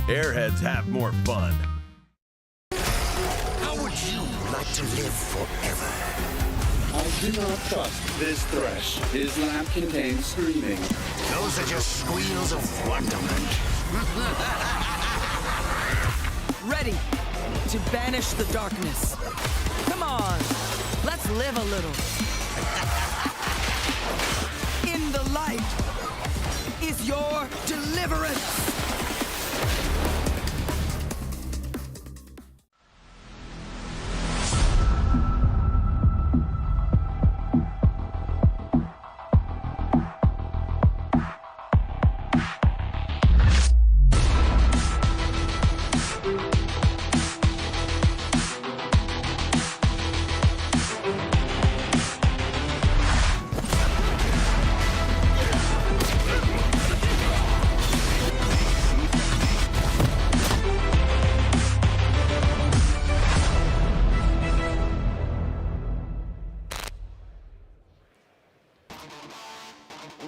G: Airheads have more fun.
Q: Would you like to live forever?
G: I do not trust this thresh. His lamp contains screaming.
Q: Those are just squeals of wonderment.
J: Ready to banish the darkness. Come on, let's live a little. In the light is your deliverance.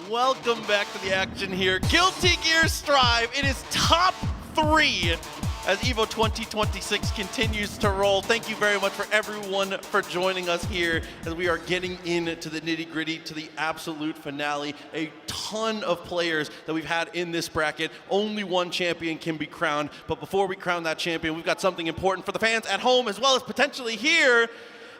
H: Welcome back to the action here. Guilty Gear Strive, it is top 3 as EVO 2026 continues to roll. Thank you very much for everyone for joining us here as we are getting into the nitty-gritty, to the absolute finale. A ton of players that we've had in this bracket. Only one champion can be crowned, but before we crown that champion, we've got something important for the fans at home as well as potentially here.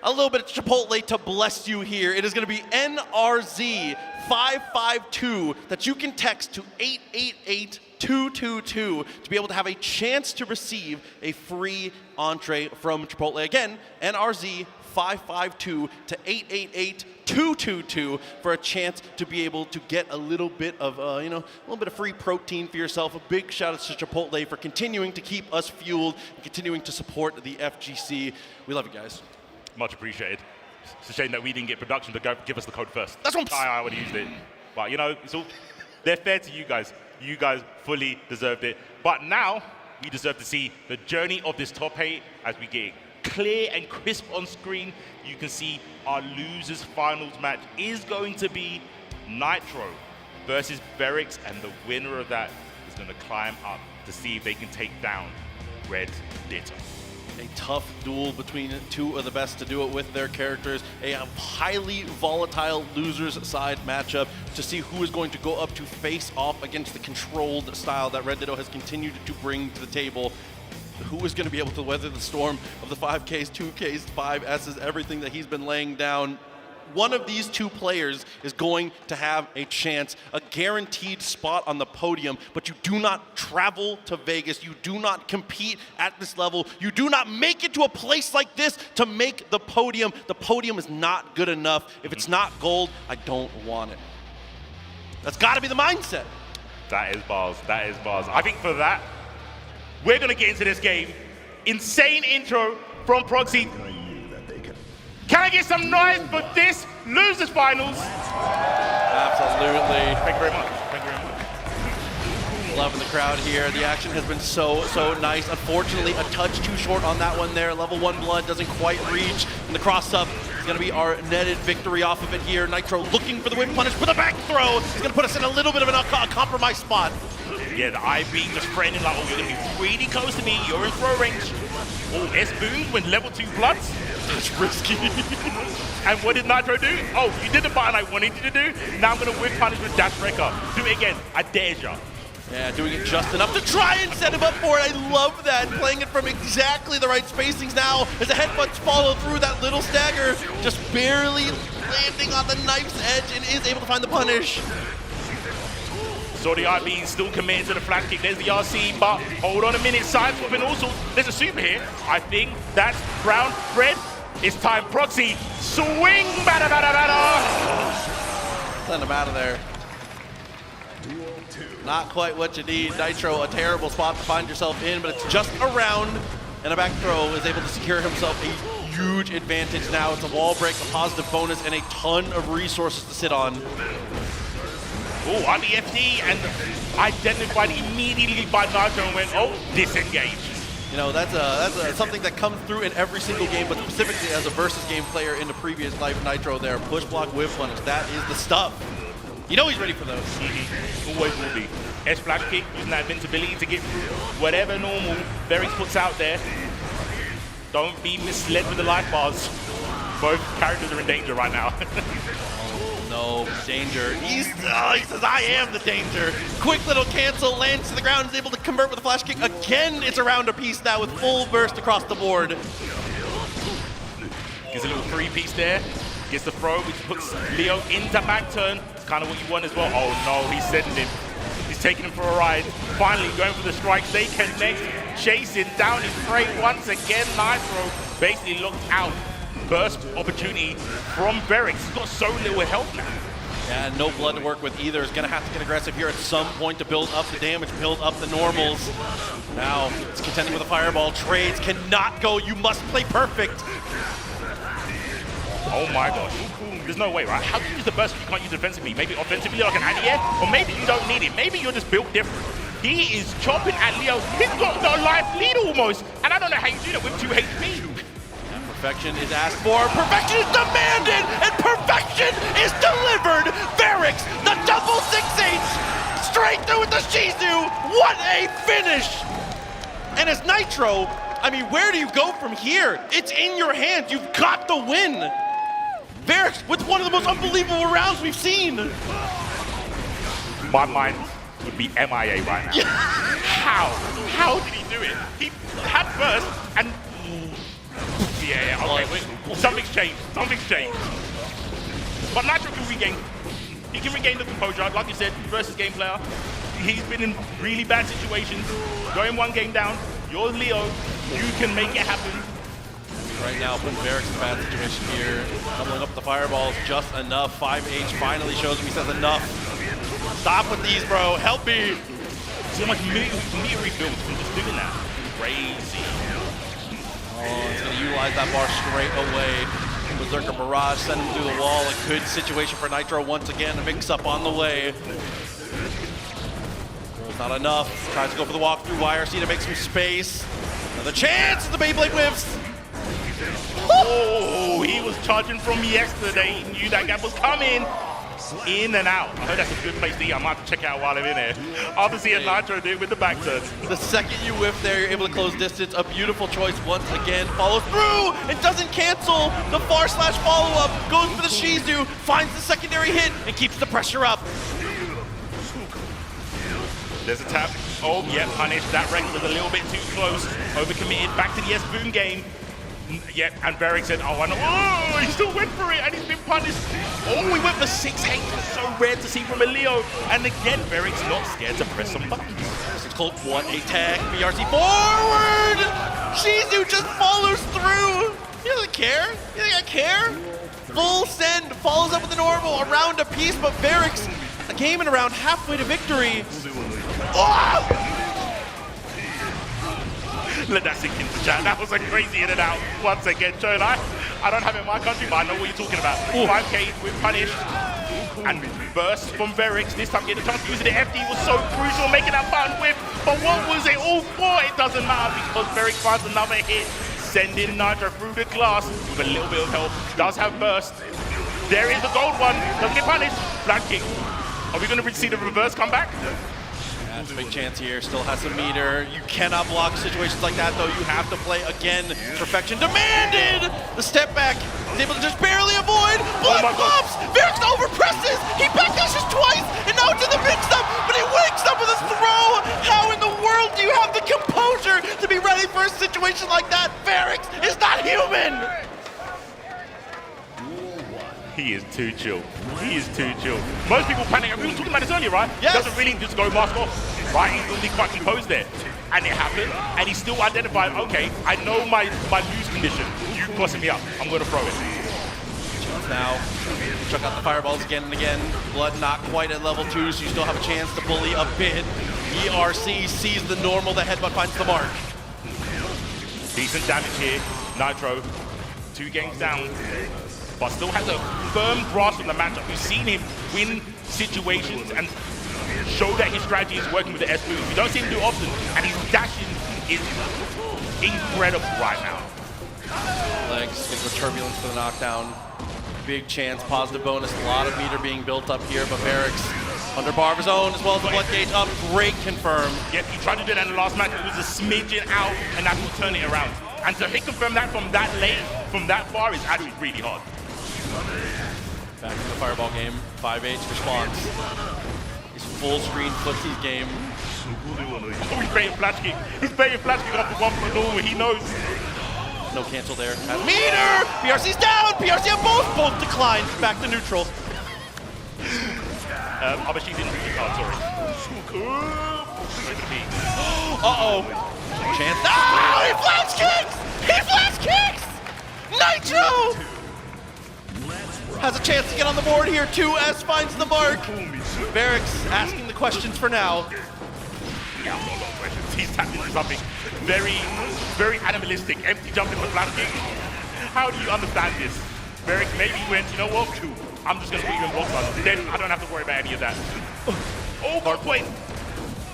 H: A little bit of Chipotle to bless you here. It is going to be NRZ 552 that you can text to 888-222 to be able to have a chance to receive a free entree from Chipotle. Again, NRZ 552 to 888-222 for a chance to be able to get a little bit of, a little bit of free protein for yourself. A big shout out to Chipotle for continuing to keep us fueled and continuing to support the FGC. We love you guys.
S: Much appreciated. It's a shame that we didn't get production to go give us the code first.
H: That's what
S: I would have used it. But it's all, they're fair to you guys. You guys fully deserved it. But now we deserve to see the journey of this top 8 as we get clear and crisp on screen. You can see our losers finals match is going to be Nitro versus Verix, and the winner of that is going to climb up to see if they can take down Red Ditto.
H: A tough duel between two of the best to do it with their characters. A highly volatile losers side matchup to see who is going to go up to face off against the controlled style that Red Ditto has continued to bring to the table. Who is going to be able to weather the storm of the 5Ks, 2Ks, 5Ss, everything that he's been laying down? One of these two players is going to have a chance, a guaranteed spot on the podium, but you do not travel to Vegas. You do not compete at this level. You do not make it to a place like this to make the podium. The podium is not good enough. If it's not gold, I don't want it. That's got to be the mindset.
S: That is bars. That is bars. I think for that, we're going to get into this game. Insane intro from Proxy. Can I get some noise for this losers finals?
H: Absolutely.
S: Thank you very much. Thank you very much.
H: Loving the crowd here. The action has been so nice. Unfortunately, a touch too short on that one there. Level 1 blood doesn't quite reach. And the cross-up is going to be our netted victory off of it here. Nitro looking for the whip punish with a back throw. He's going to put us in a little bit of a compromised spot.
S: Yeah, the eye being just friendly, like, oh, you're going to be really close to me. You're in throw range. Oh, S-Boom with level 2 bloods.
H: That's risky.
S: And what did Nitro do? Oh, you did the button I wanted you to do. Now I'm going to whip punish with dash breaker. Do it again. I dare you.
H: Yeah, doing it just enough to try and set him up for it. I love that. Playing it from exactly the right spacings now as the headbutts follow through that little stagger. Just barely landing on the knife's edge and is able to find the punish.
S: So the IB still committed to the flash kick. There's the RC, but hold on a minute. Side flip, and also there's a super here. I think that's brown red. It's time. Proxy, swing, bada, bada, bada.
H: Send him out of there. Not quite what you need. Nitro, a terrible spot to find yourself in, but it's just around. And a back throw is able to secure himself a huge advantage now. It's a wall break, a positive bonus, and a ton of resources to sit on.
S: Oh, on the FD, and identified immediately by Nitro and went, oh, disengage.
H: You know, that's something that comes through in every single game, but specifically as a versus game player in the previous life, Nitro there. Push block, whip punish, that is the stuff. You know he's ready for those.
S: Always will be. S-flash kick, using that invincibility to get through whatever normal Verix puts out there. Don't be misled with the life bars. Both characters are in danger right now.
H: No, danger. He says, I am the danger. Quick little cancel, lands to the ground, is able to convert with a flash kick. Again, it's around a piece now with full burst across the board.
S: Gets a little free piece there. Gets the throw, which puts Leo into back turn. It's kind of what you want as well. Oh no, he's sending him. He's taking him for a ride. Finally going for the strikes. They connect. Chasing down his prey once again. Nitro basically looked out. Burst opportunity from Verix. He's got so little health now.
H: Yeah, and no blood to work with either. Is going to have to get aggressive here at some point to build up the damage, build up the normals. Now, it's contending with a fireball. Trades cannot go. You must play perfect.
S: Oh my gosh. There's no way, right? How do you use the burst if you can't use it defensively? Maybe offensively like an anti-air? Or maybe you don't need it. Maybe you're just built different. He is chopping at Leo. He's got no life lead almost. And I don't know how you do that with 2 HP.
H: Perfection is asked for, perfection is demanded, and perfection is delivered! Verix, the double 6-8, straight through with the Shizu! What a finish! And as Nitro, I mean, where do you go from here? It's in your hands, you've got the win! Verix with one of the most unbelievable rounds we've seen!
S: My mind would be MIA right now. How did he do it? He had burst and... Yeah, okay, wait. Something's changed. But Nitro can regain. He can regain the composure. Like you said, versus game player. He's been in really bad situations. Going 1 game down. You're Leo. You can make it happen.
H: Right now, putting Verix in a bad situation here. Doubling up the fireballs just enough. 5H finally shows him he says enough. Stop with these, bro. Help me.
S: So much meter rebuild from just doing that. Crazy.
H: Oh, it's going to utilize that bar straight away. Berserker Barrage, send him through the wall. A good situation for Nitro once again. A mix-up on the way. Not enough. Tries to go for the walk through YRC to make some space. Another chance. The Beyblade whiffs.
S: Oh, he was charging from yesterday. He knew that gap was coming. In and out. I heard that's a good place to eat. I might have to check it out while I'm in there. Obviously, a Nitro did with the back turn.
H: The second you whiff there, you're able to close distance. A beautiful choice once again. Follows through and doesn't cancel. The far slash follow-up. Goes for the Shizu. Finds the secondary hit and keeps the pressure up.
S: There's a tap. Oh, yeah, punished. That wreck was a little bit too close. Overcommitted. Back to the S-Boom game. Yeah, and Verix said, oh, I know. Oh, he still went for it, and he's been punished. Oh, he went for 6-8. So rare to see from a Leo. And again, Verix not scared to press some buttons.
H: Colt, what a tag. BRC forward! Shizu just follows through. He doesn't care. You think I care? Full send, follows up with the normal, around a piece, but Verix, a game and around halfway to victory. Oh!
S: Let that sink into chat. That was a crazy in and out once again. Joe, I don't have it in my country, but I know what you're talking about. 5K with punish and burst from Verix. This time getting a chance to use it. The FD was so crucial, making that button whip. But what was it all for? It doesn't matter because Verix finds another hit. Sending Nitro through the glass with a little bit of help. Does have burst. There is the gold one. Doesn't get punished. Flag kick. Are we going to see the reverse comeback?
H: That's a big chance here, still has some meter. You cannot block situations like that though, you have to play again. Perfection demanded! The step back is able to just barely avoid. Blood pops! Verix overpresses! He backdashes twice, and now to the mix-up, but he wakes up with a throw! How in the world do you have the composure to be ready for a situation like that? Verix is not human!
S: He is too chill. He is too chill. Most people panic. We were talking about this earlier, right?
H: Yes.
S: He doesn't really just go mask off, right? He's really quite composed there. And it happened, and he still identified, okay, I know my lose condition. You crossing me up. I'm going to throw it.
H: Now, chuck out the fireballs again and again. Blood not quite at level 2, so you still have a chance to bully a bit. ERC sees the normal, the headbutt finds the mark.
S: Decent damage here. Nitro, 2 games down. But still has a firm grasp on the matchup. We've seen him win situations and show that his strategy is working with the S-Boom. We don't see him do often, and his dashing is incredible right now.
H: Legs gets with turbulence for the knockdown. Big chance, positive bonus, a lot of meter being built up here, but Verix under bar of his own, as well as the blood gauge up. Great confirm.
S: Yep, he tried to do that in the last match. It was a smidgen out, and that's what turned it around. And to hit confirm that from that late, from that far, is actually really hard.
H: Back to the fireball game. 5H response. His full screen footsies game.
S: Oh, he's baiting flash kick. He's baiting flash kick off the 1.0. He knows.
H: No cancel there. Meter! PRC's down! PRC on both declined. Back to neutral.
S: Oh, but she's in the card, sorry.
H: Uh-oh. Chance. No! He flash kicks! He flash kicks! Nitro! Has a chance to get on the board here. 2S finds the mark. Barracks asking the questions for now.
S: Yeah, no questions. He's tapped into something very, very animalistic. Empty jump into flash kick. How do you understand this? Barracks maybe went, you know what? I'm just going to put you in box runs. Then I don't have to worry about any of that. Oh, hard point.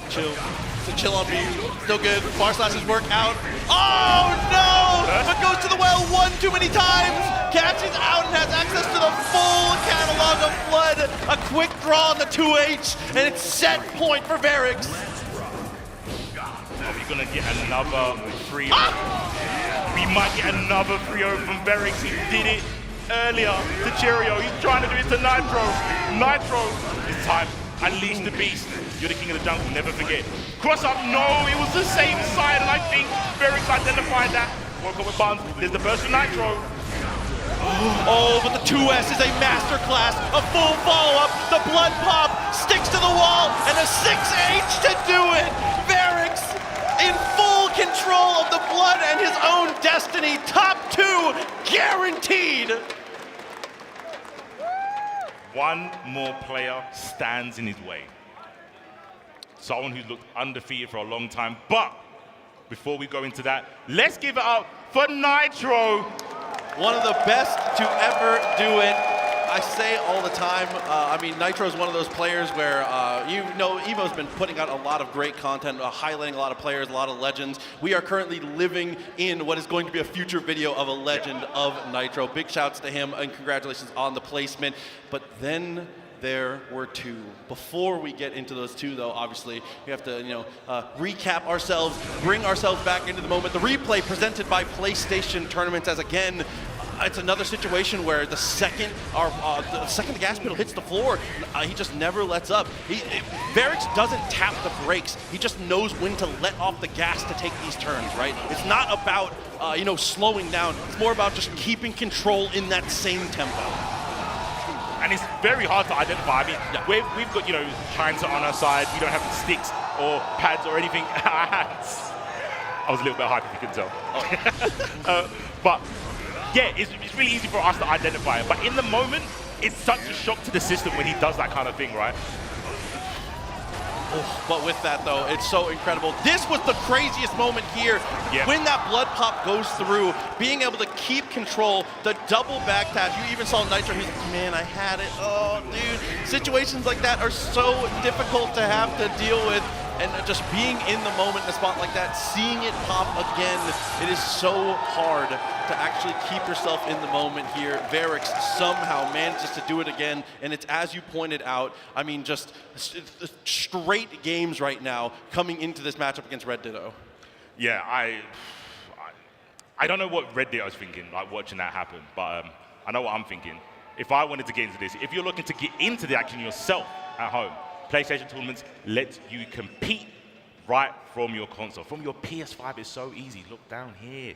H: Chill. It's a chill on me. Still good. Bar slashes work out. Oh, no! But goes to the well one too many times. Catches out and has access to the full catalog of blood. A quick draw on the 2H, and it's set point for Varix.
S: Are we going to get another 3-0? We might get another 3-0 from Varix. He did it earlier to Cheerio. He's trying to do it to Nitro. Nitro, it's time. Unleash the beast. You're the king of the jungle, never forget. Cross up, no, it was the same side, and I think Varix identified that. Woke up with Buns. There's the burst for Nitro.
H: Oh, but the 2S is a masterclass. A full follow-up. The blood pop sticks to the wall, and a 6H to do it. Varix in full control of the blood and his own destiny. Top 2 guaranteed.
S: One more player stands in his way. Someone who's looked undefeated for a long time. But before we go into that, let's give it up for Nitro.
H: One of the best to ever do it. I say all the time, I mean, Nitro is one of those players where, you know, Evo's been putting out a lot of great content, highlighting a lot of players, a lot of legends. We are currently living in what is going to be a future video of a legend of Nitro. Big shouts to him and congratulations on the placement. But then there were 2. Before we get into those 2, though, obviously, we have to, you know, recap ourselves, bring ourselves back into the moment. The replay presented by PlayStation Tournaments, as again, it's another situation where the second the gas pedal hits the floor, he just never lets up. Varix doesn't tap the brakes. He just knows when to let off the gas to take these turns, right? It's not about, you know, slowing down. It's more about just keeping control in that same tempo.
S: And it's very hard to identify. I mean, we've got, you know, hindsight on our side. We don't have sticks or pads or anything. I was a little bit hyped if you couldn't tell. But yeah, it's really easy for us to identify it. But in the moment, it's such a shock to the system when he does that kind of thing, right?
H: Oh, but with that, though, it's so incredible. This was the craziest moment here.
S: Yeah.
H: When that blood pop goes through, being able to keep control, the double back tap. You even saw Nitro, he's like, man, I had it. Oh, dude. Situations like that are so difficult to have to deal with. And just being in the moment in a spot like that, seeing it pop again, it is so hard to actually keep yourself in the moment here. Varix somehow manages to do it again, and it's as you pointed out, I mean, just straight games right now coming into this matchup against Red Ditto.
S: Yeah, I don't know what Red Ditto's thinking, like watching that happen, but I know what I'm thinking. If I wanted to get into this, if you're looking to get into the action yourself at home, PlayStation Tournaments lets you compete right from your console. From your PS5, it's so easy. Look down here.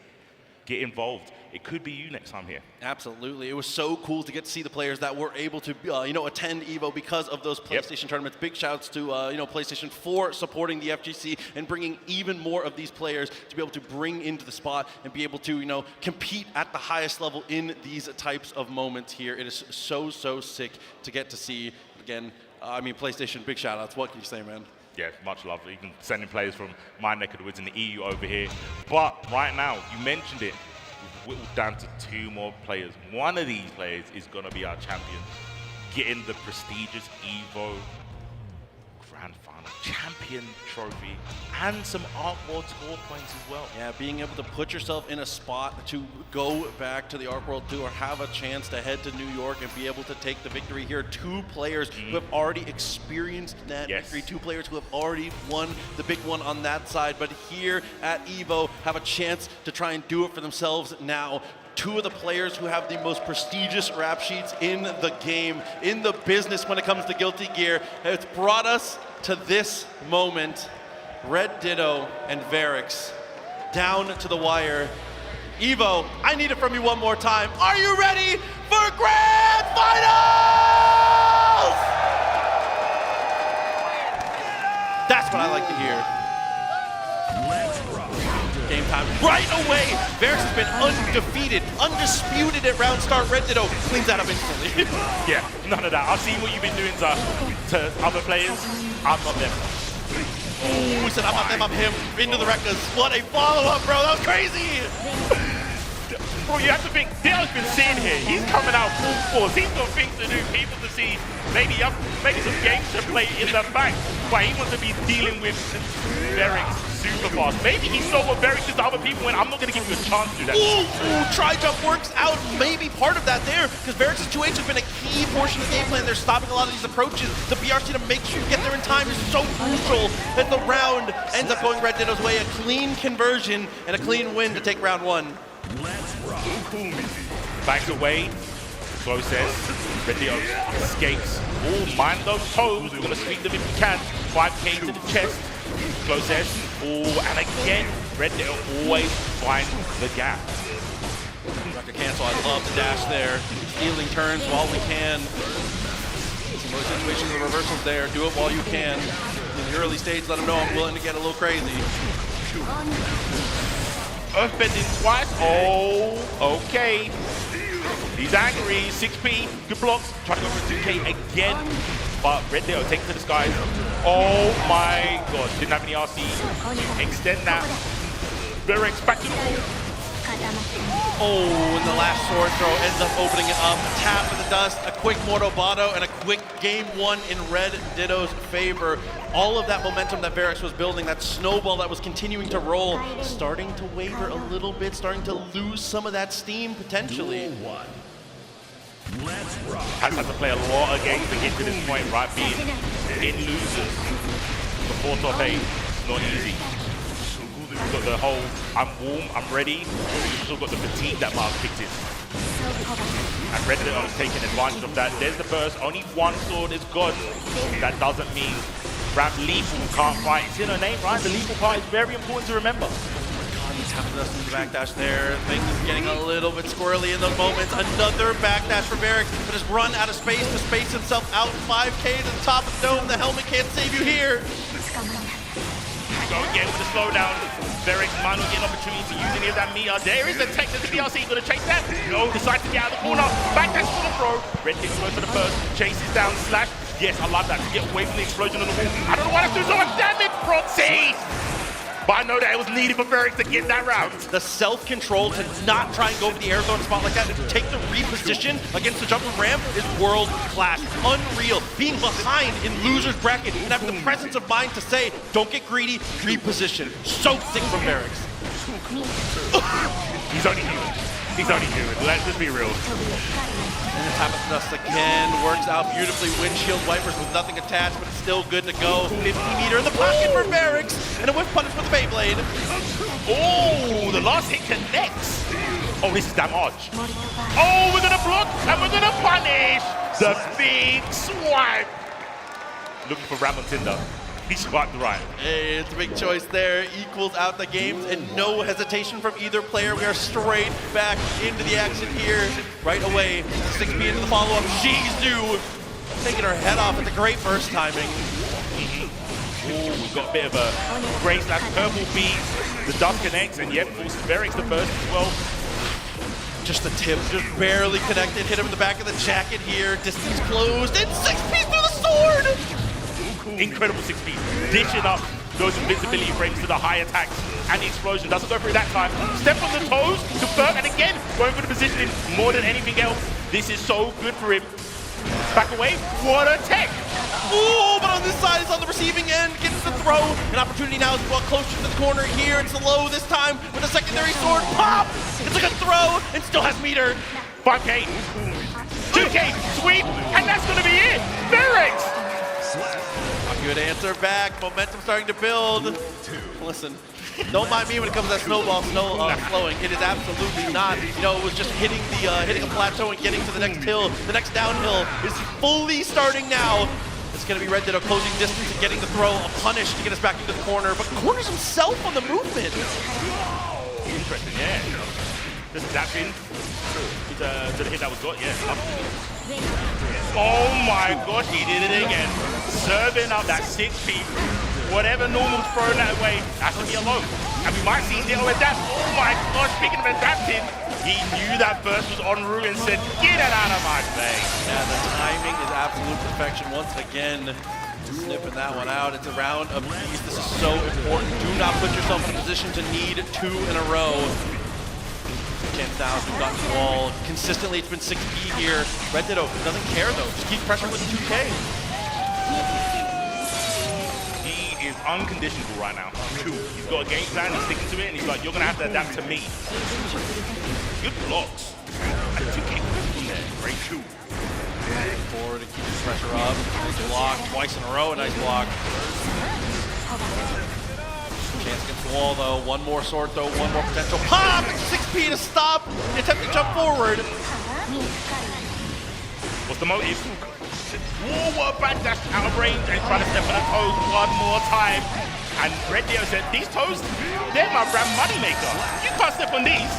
S: Get involved. It could be you next time here.
H: Absolutely. It was so cool to get to see the players that were able to, you know, attend EVO because of those PlayStation tournaments. Big shouts to, you know, PlayStation for supporting the FGC and bringing even more of these players to be able to bring into the spot and be able to, you know, compete at the highest level in these types of moments here. It is so, so sick to get to see. Again, I mean, PlayStation, big shout outs. What can you say, man?
S: Yeah, much love. You can send in players from my neck of the woods in the EU over here. But right now, you mentioned it, we've whittled down to 2 more players. One of these players is going to be our champion, getting the prestigious EVO Grand Final. champion trophy, and some Arc World Tour points as well.
H: Yeah, being able to put yourself in a spot to go back to the Arc World Tour, have a chance to head to New York and be able to take the victory here. Two players who have already experienced that victory, two players who have already won the big one on that side, but here at EVO have a chance to try and do it for themselves now. Two of the players who have the most prestigious rap sheets in the game, in the business when it comes to Guilty Gear. It's brought us to this moment. Red Ditto and Varix down to the wire. EVO, I need it from you one more time. Are you ready for Grand Finals? That's what I like to hear. Game time right away. Varix has been undefeated, undisputed at round start. Red Ditto cleans that up instantly.
S: Yeah, none of that. I've seen what you've been doing to other players. I'm not them.
H: Oh, he said I'm not them, I'm him. Into the Rekkas. What a follow-up, bro. That was crazy.
S: Bro, you have to think, Dale's been sitting here. He's coming out full force. He's got things to do, people to see, maybe some games to play in the back. But he wants to be dealing with Varix super fast. Maybe he saw what Varix did to other people and I'm not going to give you a chance to do that.
H: Ooh, tri-jump works out. Maybe part of that there, because Varix's 2H has been a key portion of the game plan. They're stopping a lot of these approaches. The BRC to make sure you get there in time is so crucial that the round ends up going Red Ditto's way. A clean conversion and a clean win to take round one.
S: Backs away, closes, Red Ditto escapes. Oh, mind those toes, we're going to sweep them if we can. 5k to the chest, closes. Oh, and again, Red Ditto always finds the gap.
H: Dr. Cancel, I love the dash there. Stealing turns while we can. Some more situations, the reversals there. Do it while you can. In the early stage, let them know I'm willing to get a little crazy.
S: Earthbending twice. Oh, okay. He's angry. 6p. Good blocks. Trying to go for 2k again. But Red Ditto takes to the skies. Oh my god. Didn't have any RC. Extend that. Varix back to the wall.
H: Oh, and the last sword throw ends up opening it up. A tap of the dust, a quick Morto Bado, and a quick game one in Red Ditto's favor. All of that momentum that Varix was building, that snowball that was continuing to roll, starting to waver a little bit, starting to lose some of that steam potentially.
S: Has had to play a lot of games to get to this point, right? Being in losers before top 8, it's not easy. You've got the whole, I'm warm, I'm ready. You've still got the fatigue that might have kicked in. And Red Ditto is taking advantage of that. There's the burst, only one sword is gone. That doesn't mean Ram Lethal can't fight. It's in her name, right? The lethal part is very important to remember.
H: He's tapping us in the backdash there. Things is getting a little bit squirrely in those moments. Another backdash for Varix, but has run out of space to space himself out. 5k to the top of the dome. The helmet can't save you here.
S: Go again with the slowdown. Varix might not get an opportunity to use any of that meter. There is a tech to the BRC. Gonna chase that? No, decides to get out of the corner. Backdash for the throw. Red Ditto goes for the first. Chases down, slash. Yes, I love that. To get away from the explosion on the wall. I don't know why that's doing so much damage, Proxy! But I know that it was needed for Varix to get that round.
H: The self-control to not try and go for the air throw in a spot like that, to take the reposition against the jumping ramp is world-class. Unreal. Being behind in loser's bracket and having the presence of mind to say, don't get greedy, reposition. So sick from Varix.
S: He's only human. He's only human. Let's just be real.
H: And the tap of dust again works out beautifully. Windshield wipers with nothing attached, but it's still good to go. 50 meter in the pocket for Varix, and a whiff punish for the Beyblade.
S: Oh, the last hit connects. Oh, this is damage. Oh, we're gonna block and we're gonna punish the big swipe. Looking for Ram on Tinder. He swiped right.
H: Hey, it's a big choice there. Equals out the games and no hesitation from either player. We are straight back into the action here. Right away, 6p into the follow-up. Shizu taking her head off at the great burst timing.
S: Ooh, we've got a bit of a gray / purple beat. The dust connects and yet forces Varix the burst as well.
H: Just the tip, just barely connected. Hit him in the back of the jacket here. Distance closed and 6p through the sword!
S: Incredible 6p, dishing up those invincibility frames to the high attacks, and the explosion doesn't go through that time. Step on the toes, confirm, and again, going for the positioning more than anything else. This is so good for him. Back away. What a tech.
H: Ooh, but on this side, it's on the receiving end. Gets the throw. An opportunity now is well closer to the corner here. It's low this time with a secondary sword. Pop! It's like a throw and still has meter.
S: 5K. 2K. Sweep. And that's going to be it. Barracks.
H: A good answer back. Momentum starting to build. Listen, don't mind me when it comes to that snowball flowing. It is absolutely not. You know, it was just hitting a plateau and getting to the next hill. The next downhill is fully starting now. It's going to be Red Ditto closing distance and getting the throw, a punish to get us back into the corner, but corners himself on the movement.
S: Interesting, yeah. Just dapping to the hit that was got, yeah. Oh my gosh, he did it again. Serving up that 6P. Whatever normal's thrown that way, has to be alone. And we might see Ditto adapt. Oh my gosh, speaking of adapting, he knew that burst was en route and said, get it out of my face.
H: Yeah, the timing is absolute perfection once again. Snipping that one out. It's a round of peace. This is so important. Do not put yourself in a position to need 2 in a row. Chance down, we've gotten the wall. Consistently, it's been 6P here. Red Ditto doesn't care though. Just keep pressure with 2K.
S: He is unconditional right now. He's got a game plan, he's sticking to it, and he's like, you're going to have to adapt to me. Good blocks. And 2K from there. Great shoot.
H: Forward to keep the pressure up. Nice block. Twice in a row, a nice block. Chance against the wall though. One more sword throw, one more potential pop! 6P to stop! Attempt to jump forward.
S: What's the motive? Whoa, what a backdash out of range and trying to step on the toes one more time. And Red Ditto said, these toes, they're my brand moneymaker. You can't step on these.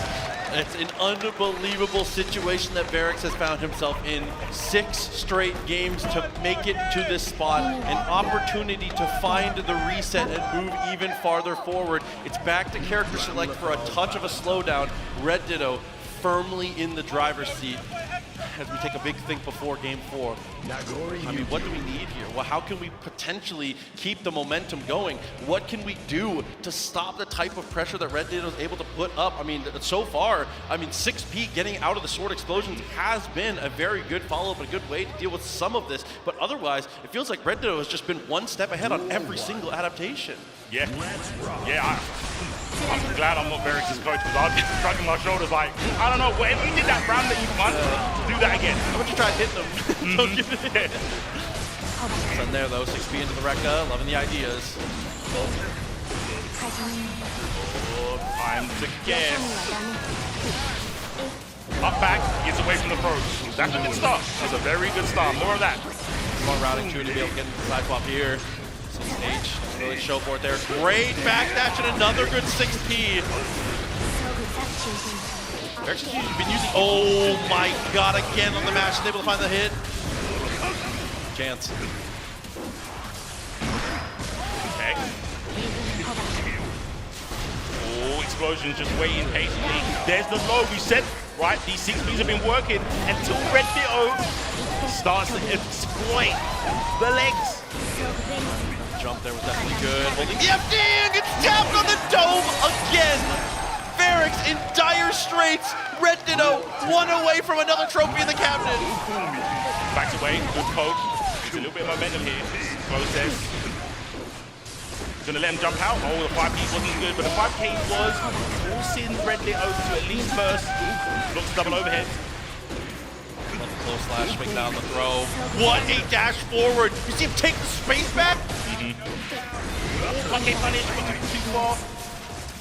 H: It's an unbelievable situation that Barracks has found himself in. 6 straight games to make it to this spot. An opportunity to find the reset and move even farther forward. It's back to character select for a touch of a slowdown. Red Ditto firmly in the driver's seat as we take a big think before game 4. I mean, what do we need here? Well, how can we potentially keep the momentum going? What can we do to stop the type of pressure that Red Ditto is able to put up? I mean, so far, 6P getting out of the sword explosions has been a very good follow-up, a good way to deal with some of this. But otherwise, it feels like Red Ditto has just been one step ahead on every single adaptation.
S: Yeah, I'm glad I'm not Barracks' coach because I'd be shrugging my shoulders like, I don't know, whatever you did that round that you won, do that again.
H: How about you try to hit them? Don't give it in. Sun there though, 6P into the Rekka, loving the ideas.
S: Oh, time to guess. Up back, gets away from the pros. That's a good start. That's a very good start. More of that.
H: More routing too to be able to get into the side swap here. Stage really show for it there. Great backdash and another good 6P. Barracks has been using. Oh my god! Again on the match, able to find the hit. Chance.
S: Okay. Oh, explosions just waiting patiently. There's the low. We said right. These 6Ps have been working until Red Ditto starts to exploit the legs.
H: Jump there was definitely good. Holding the FD and gets tapped on the dome again. Barracks in dire straits. Red Ditto 1 away from another trophy in the cabinet.
S: Backs away, good poke. There's a little bit of momentum here. Process. Gonna let him jump out. Oh, the 5K wasn't good, but the 5K was forcing Red Ditto to at least burst. Looks double overhead.
H: Close slash, swing down the throw. What a dash forward. You see him take the space back?
S: Okay, punish, but too far.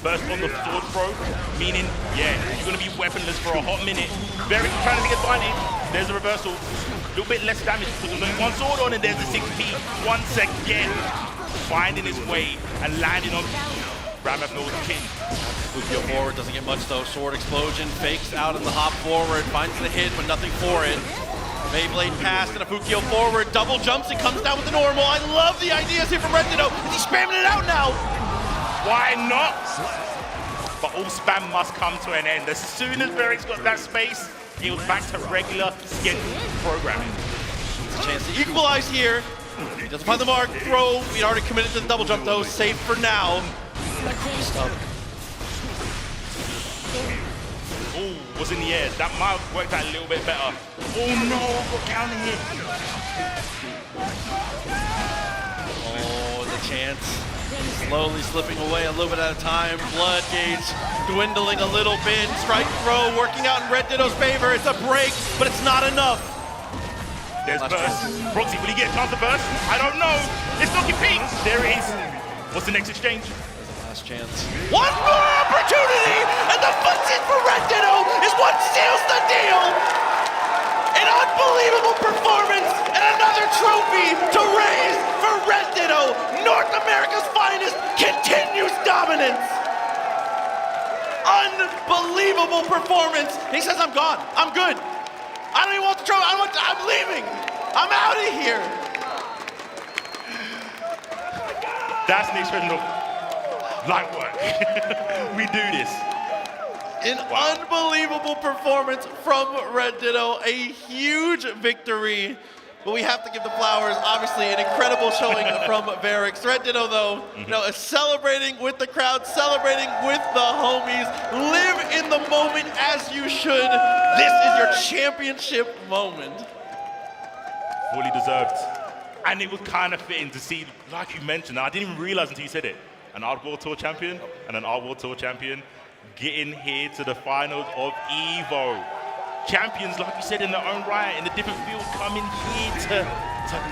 S: Burst on the sword throw, meaning, yeah, you're going to be weaponless for a hot minute. Very trying to take advantage. There's a reversal. A little bit less damage because there's only one sword on and there's a 6P. Once again, finding his way and landing on Granblue King.
H: Fukio forward, doesn't get much though. Sword explosion, fakes out in the hop forward, finds the hit, but nothing for it. Beyblade pass and a Fukio forward, double jumps and comes down with the normal. I love the ideas here from Red Ditto. Is he spamming it out now?
S: Why not? But all spam must come to an end. As soon as Barracks got that space, he was back to regular scheduled programming.
H: It's a chance to equalize here. He doesn't find the mark. Throw. We'd already committed to the double jump though. Safe for now.
S: Oh, Oh, was in the air. That might have worked out a little bit better. Oh no, got counter hit.
H: Oh, the chance. Slowly slipping away a little bit at a time. Blood gauge dwindling a little bit. Strike throw working out in Red Ditto's favor. It's a break, but it's not enough.
S: There's burst. Proxy, will he get a chance to burst? I don't know. It's looking pink. There it is. What's the next exchange?
H: Last chance. One more opportunity, and the footsies for Red Ditto is what seals the deal. An unbelievable performance and another trophy to raise for Red Ditto. North America's finest continues dominance. Unbelievable performance. He says, I'm gone. I'm good. I don't even want the trophy. I'm leaving. I'm out of here.
S: That's the expression of light work. We do this.
H: An unbelievable performance from Red Ditto, a huge victory. But we have to give the flowers, obviously, an incredible showing from Varix. Red Ditto, though, is celebrating with the crowd, celebrating with the homies. Live in the moment as you should. This is your championship moment.
S: Fully deserved. And it was kind of fitting to see, like you mentioned, I didn't even realize until you said it, an Art World Tour champion and an Art World Tour champion getting here to the finals of EVO. Champions, like you said, in their own right, in a different field, coming here to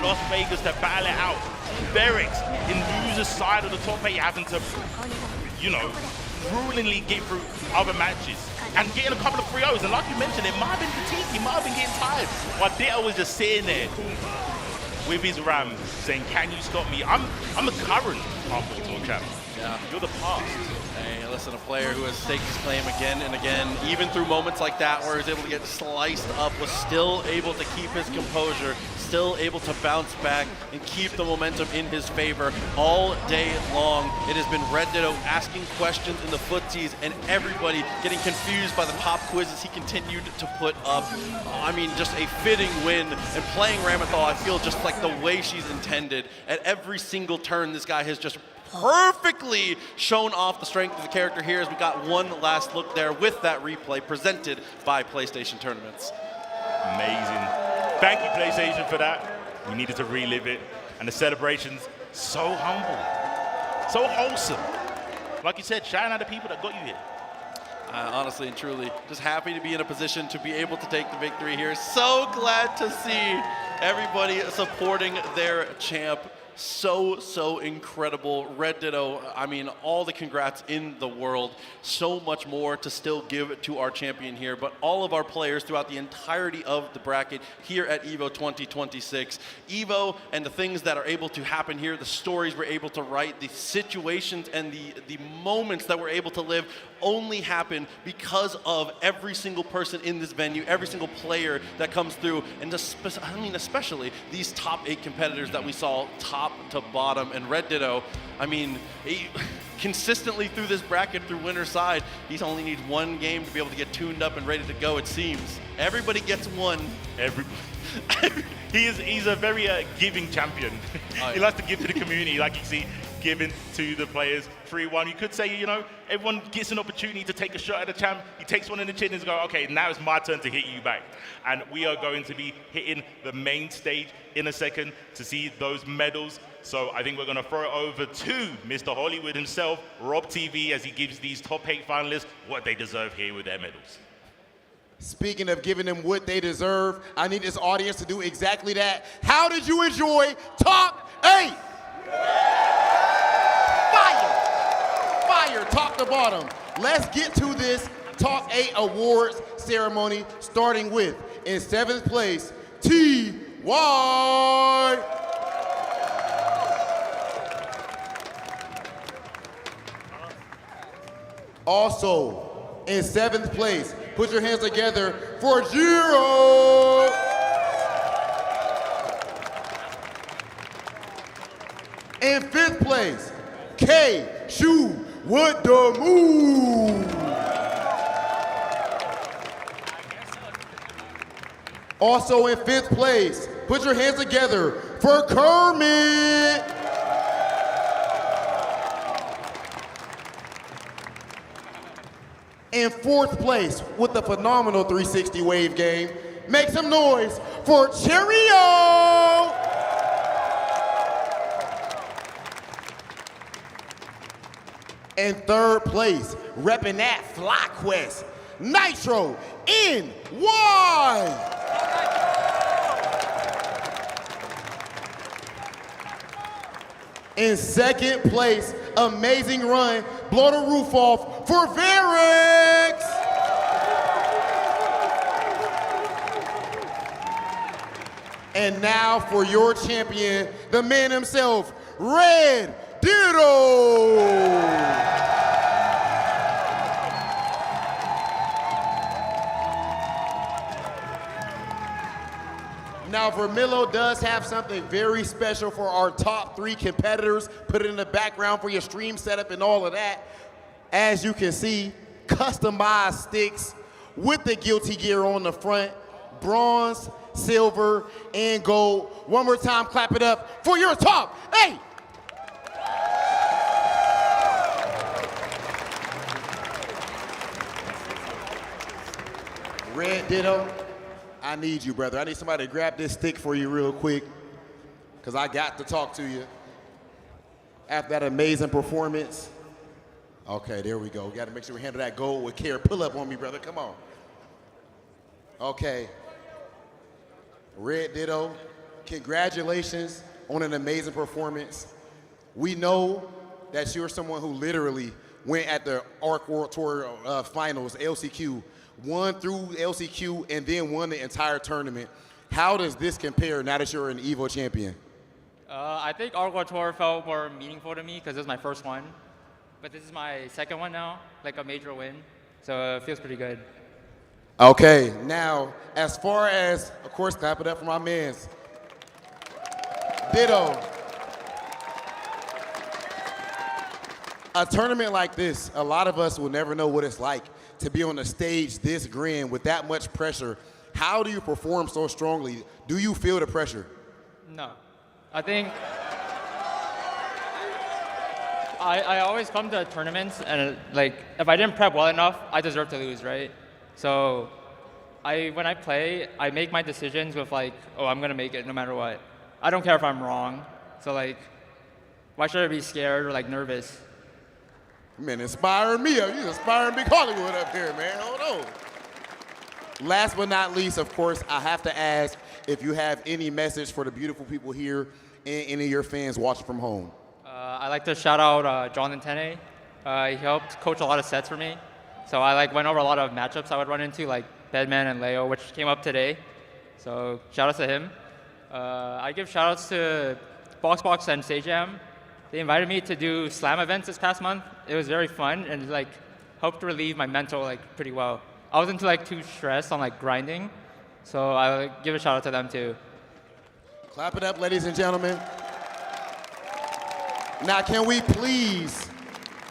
S: Las Vegas to battle it out. Varix, in loser's side of the top 8, having to, gruelingly get through other matches and getting a couple of 3-0s. And like you mentioned, it might have been fatigued, he might have been getting tired. While Ditto was just sitting there with his ram, saying, "Can you stop me? I'm a current Art World Tour champ.
H: Yeah.
S: You're the past."
H: Hey, listen, a player who has staked his claim again and again, even through moments like that where he was able to get sliced up, was still able to keep his composure, still able to bounce back and keep the momentum in his favor all day long. It has been Red Ditto asking questions in the footsies and everybody getting confused by the pop quizzes he continued to put up. I mean, just a fitting win, and playing Ramathal, I feel just like the way she's intended. At every single turn, this guy has just perfectly shown off the strength of the character here, as we got one last look there with that replay presented by PlayStation Tournaments.
S: Amazing. Thank you, PlayStation, for that. We needed to relive it. And the celebrations, so humble, so wholesome. Like you said, shouting out the people that got you here.
H: Honestly and truly, just happy to be in a position to be able to take the victory here. So glad to see everybody supporting their champ. So incredible. Red Ditto, I mean, all the congrats in the world. So much more to still give to our champion here, but all of our players throughout the entirety of the bracket here at EVO 2026. EVO and the things that are able to happen here, the stories we're able to write, the situations and the moments that we're able to live only happen because of every single person in this venue, every single player that comes through, and especially these top 8 competitors that we saw top to bottom. And Red Ditto, I mean, consistently through this bracket, through winner's side, he only needs one game to be able to get tuned up and ready to go, it seems. Everybody gets one.
S: He's a very giving champion. He likes to give to the community, like you see, giving to the players. 3-1. You could say, everyone gets an opportunity to take a shot at the champ. He takes one in the chin and goes, okay, now it's my turn to hit you back. And we are going to be hitting the main stage in a second to see those medals. So I think we're going to throw it over to Mr. Hollywood himself, Rob TV, as he gives these top 8 finalists what they deserve here with their medals.
I: Speaking of giving them what they deserve, I need this audience to do exactly that. How did you enjoy top 8? Fire, top to bottom. Let's get to this top 8 awards ceremony, starting with, in 7th place, T.Y. Also, in 7th place, put your hands together for Jiro. In 5th place, K. Shu with the move. Also in 5th place, put your hands together for Kermit. In fourth place with the phenomenal 360 wave game, make some noise for Cheerio! In third place, repping that Fly Quest, Nitro NY! In second place, amazing run, blow the roof off for Varix! And now for your champion, the man himself, Red Ditto! Now, Vermillo does have something very special for our top 3 competitors. Put it in the background for your stream setup and all of that. As you can see, customized sticks with the Guilty Gear on the front, bronze, silver, and gold. One more time, clap it up for your top 8. Red Ditto, I need you, brother. I need somebody to grab this stick for you real quick, because I got to talk to you after that amazing performance. Okay, there we go. We got to make sure we handle that gold with care. Pull up on me, brother. Come on. Okay. Red Ditto, congratulations on an amazing performance. We know that you're someone who literally went at the Arc World Tour Finals, LCQ, won through LCQ, and then won the entire tournament. How does this compare now that you're an EVO champion?
R: I think Arc World Tour felt more meaningful to me because this is my first one. But this is my second one now, like a major win. So it feels pretty good.
I: Okay, now, as far as, of course, clap it up for my mans. Ditto. A tournament like this, a lot of us will never know what it's like to be on a stage this grand with that much pressure. How do you perform so strongly? Do you feel the pressure?
R: No. I think I always come to tournaments and like if I didn't prep well enough, I deserve to lose, right? So when I play, I make my decisions with like, oh, I'm gonna make it no matter what. I don't care if I'm wrong. So like, why should I be scared or like nervous?
I: Man, inspiring me. You inspiring Big Hollywood up here, man. Hold on. Last but not least, of course, I have to ask if you have any message for the beautiful people here and any of your fans watching from home.
R: I'd like to shout out Jonathan Tene. He helped coach a lot of sets for me. So I like went over a lot of matchups I would run into, like Bedman and Leo, which came up today. So shout outs to him. I give shout outs to BoxBox and SageJam. They invited me to do slam events this past month. It was very fun and like helped relieve my mental like pretty well. I wasn't like too stressed on like grinding, so I give a shout out to them too.
I: Clap it up, ladies and gentlemen. Now, can we please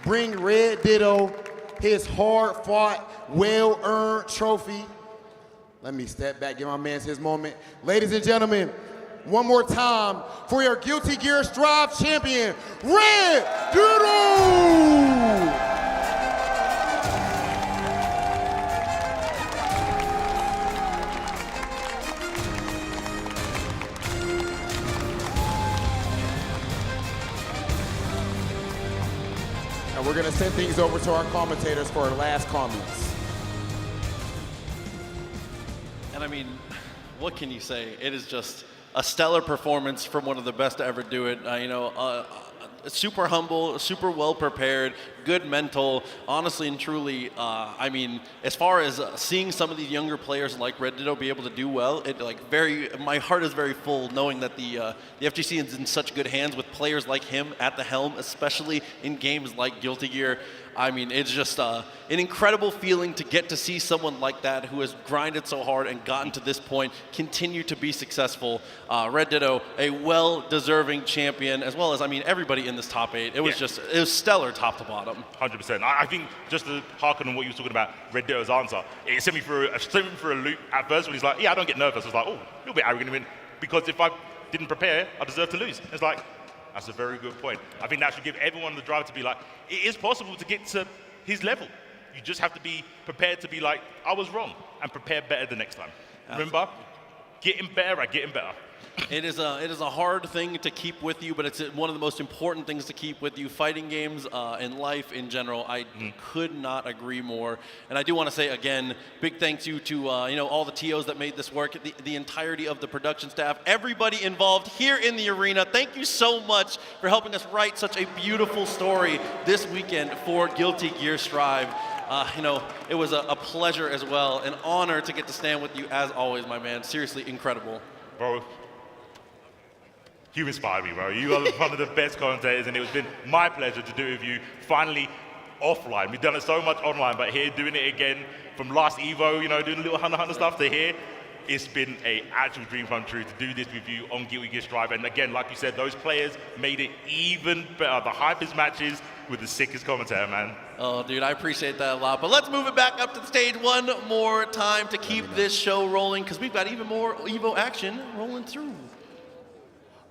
I: bring Red Ditto his hard-fought, well-earned trophy? Let me step back, give my man his moment. Ladies and gentlemen, one more time for your Guilty Gear Strive champion, Red Ditto! And we're gonna send things over to our commentators for our last comments.
H: And I mean, what can you say? It is just a stellar performance from one of the best to ever do it. Super humble, super well prepared, good mental. Honestly and truly, I mean, as far as seeing some of these younger players like Red Ditto be able to do well, my heart is very full knowing that the FGC is in such good hands with players like him at the helm, especially in games like Guilty Gear. I mean, it's just an incredible feeling to get to see someone like that who has grinded so hard and gotten to this point continue to be successful. Red Ditto, a well-deserving champion, as well as, I mean, everybody in this top 8. It was it was stellar top to bottom.
S: 100%. I think just to harken on what you were talking about, Red Ditto's answer, it sent me through a loop at first when he's like, yeah, I don't get nervous. I was like, oh, a little bit arrogant, because if I didn't prepare, I deserve to lose. It's like, that's a very good point. I think that should give everyone the drive to be like, it is possible to get to his level. You just have to be prepared to be like, I was wrong, and prepare better the next time. Remember, getting better at getting better.
H: It is a hard thing to keep with you, but it's one of the most important things to keep with you. Fighting games and life in general, I could not agree more. And I do want to say again, big thanks you to all the TOs that made this work, the entirety of the production staff, everybody involved here in the arena. Thank you so much for helping us write such a beautiful story this weekend for Guilty Gear Strive. It was a pleasure as well, an honor to get to stand with you as always, my man. Seriously incredible.
S: Bro, you inspire me, bro. You are one of the best commentators, and it's been my pleasure to do it with you. Finally, offline. We've done it so much online, but here, doing it again from last Evo, doing little Hunter stuff to here, it's been an actual dream come true to do this with you on Guilty Gear Strive. And again, like you said, those players made it even better. The hypest matches with the sickest commentator, man.
H: Oh, dude, I appreciate that a lot. But let's move it back up to the stage one more time to keep this show rolling, because we've got even more Evo action rolling through.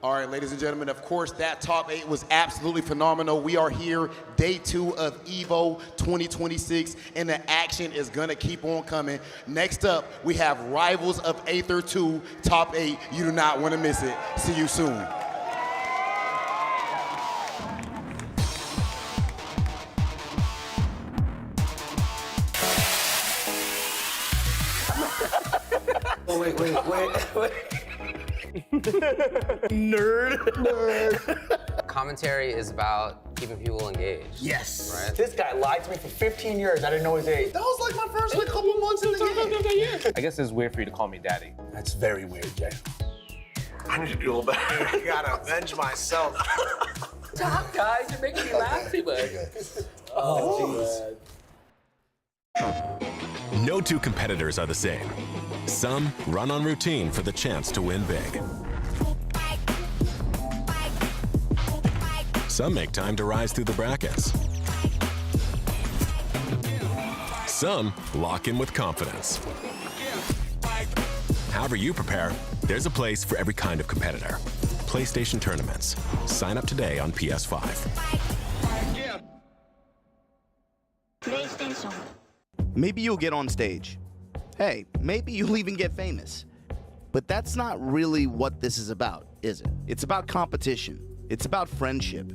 I: All right, ladies and gentlemen, of course, that top 8 was absolutely phenomenal. We are here, day 2 of EVO 2026, and the action is gonna keep on coming. Next up, we have Rivals of Aether 2, top 8. You do not wanna miss it. See you soon.
B: Oh, wait. Nerd.
T: Commentary is about keeping people engaged.
B: Yes.
T: Right?
B: This guy lied to me for 15 years. I didn't know his age. That was like my first couple months in the game.
K: I guess it's weird for you to call me daddy.
B: That's very weird, Jay.
Q: I need to do better.
B: I gotta avenge myself.
U: Stop, guys. You're making me laugh too much.
B: Oh,
V: No two competitors are the same. Some run on routine for the chance to win big. Some make time to rise through the brackets. Some lock in with confidence. However you prepare, there's a place for every kind of competitor. PlayStation Tournaments. Sign up today on PS5.
W: PlayStation. Maybe you'll get on stage. Hey, maybe you'll even get famous. But that's not really what this is about, is it? It's about competition. It's about friendship.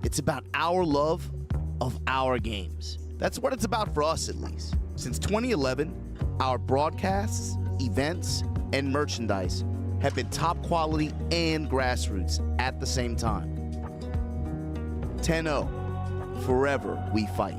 W: It's about our love of our games. That's what it's about for us, at least. Since 2011, our broadcasts, events, and merchandise have been top quality and grassroots at the same time. 10-0, forever we fight.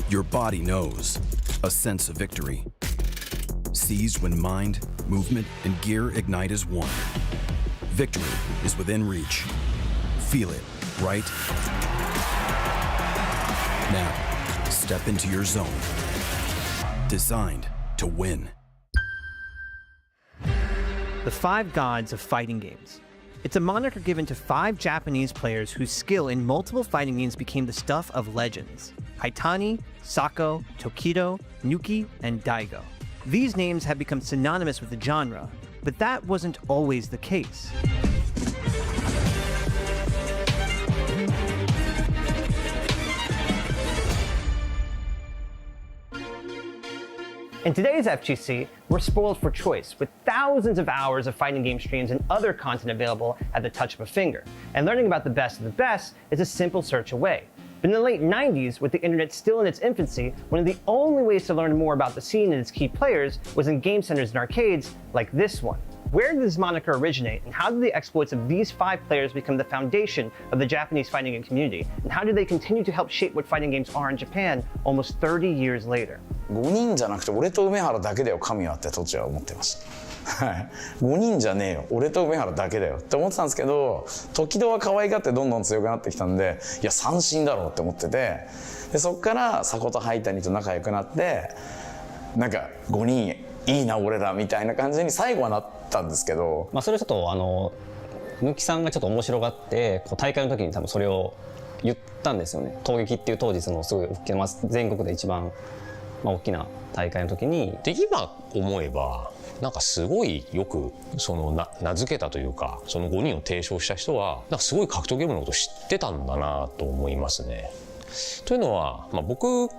X: Your body knows a sense of victory. Seized when mind, movement, and gear ignite as one. Victory is within reach. Feel it, right? Now, step into your zone. Designed to win.
Z: The 5 gods of fighting games. It's a moniker given to 5 Japanese players whose skill in multiple fighting games became the stuff of legends. Haitani, Sako, Tokido, Nuki, and Daigo. These names have become synonymous with the genre, but that wasn't always the case. In today's FGC, we're spoiled for choice, with thousands of hours of fighting game streams and other content available at the touch of a finger. And learning about the best of the best is a simple search away. But in the late 90s, with the internet still in its infancy, one of the only ways to learn more about the scene and its key players was in game centers and arcades like this one. Where did this moniker originate, and how did the exploits of these 5 players become the foundation of the Japanese fighting game community? And how do they continue to help shape what fighting games are in Japan almost 30 years later?
E: 5人じゃなくて俺と梅原だけだよ神はって当時は思ってました。はい、5人じゃねえよ俺と梅原だけだよって思ってたんですけど、時々は可愛がってどんどん強くなってきたんで、いや三振だろうって思ってて、でそっから迫とハイタニと仲良くなって、なんか5人いいな俺らみたいな感じに最後はなったんですけど、
M: それちょっとぬきさんがちょっと面白がってこう大会の時に多分それを言ったんですよね。闘撃っていう当日のすごい大きな、全国で一番、大きな大会の時に。
N: で今思えばなんかすごいよくその名付けたというか、その5人を提唱した人はなんかすごい格闘ゲームのことを知ってたんだなと思いますね。というのは、僕は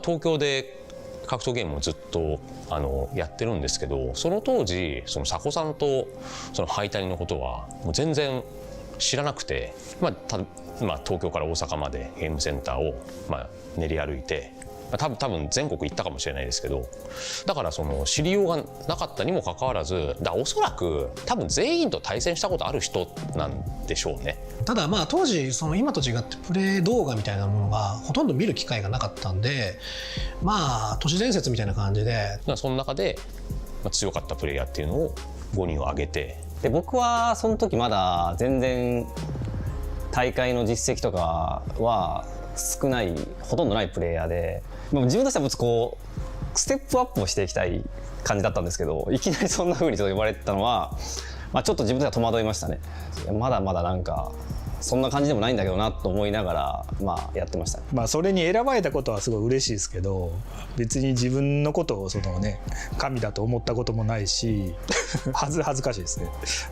N: 東京で格闘ゲームをずっとやってるんですけど、その当時その佐古さんとそのハイタニのことはもう全然知らなくて、東京から大阪までゲームセンターを練り歩いて、多分全国行ったかもしれないですけど、だからその知りようがなかったにもかかわらず、おそらく多分全員と対戦したことある人なんでしょうね。
O: ただ当時今と違ってプレイ動画みたいなものがほとんど見る機会がなかったんで、都市伝説みたいな感じで、
N: その中で強かったプレイヤーっていうのを5人を挙げて、
M: で僕はその時まだ全然大会の実績とかは少ない、ほとんどないプレイヤーで、自分としてはこうステップアップをしていきたい感じだったんですけど、いきなりそんな風にちょっと呼ばれてたのは、ちょっと自分では戸惑いましたね。まだまだなんかそんな感じでもないんだけどなと思いながらやってました。
P: それに選ばれたことはすごい嬉しいですけど、別に自分のことを神だと思ったこともないし恥ずかしいですね。
N: い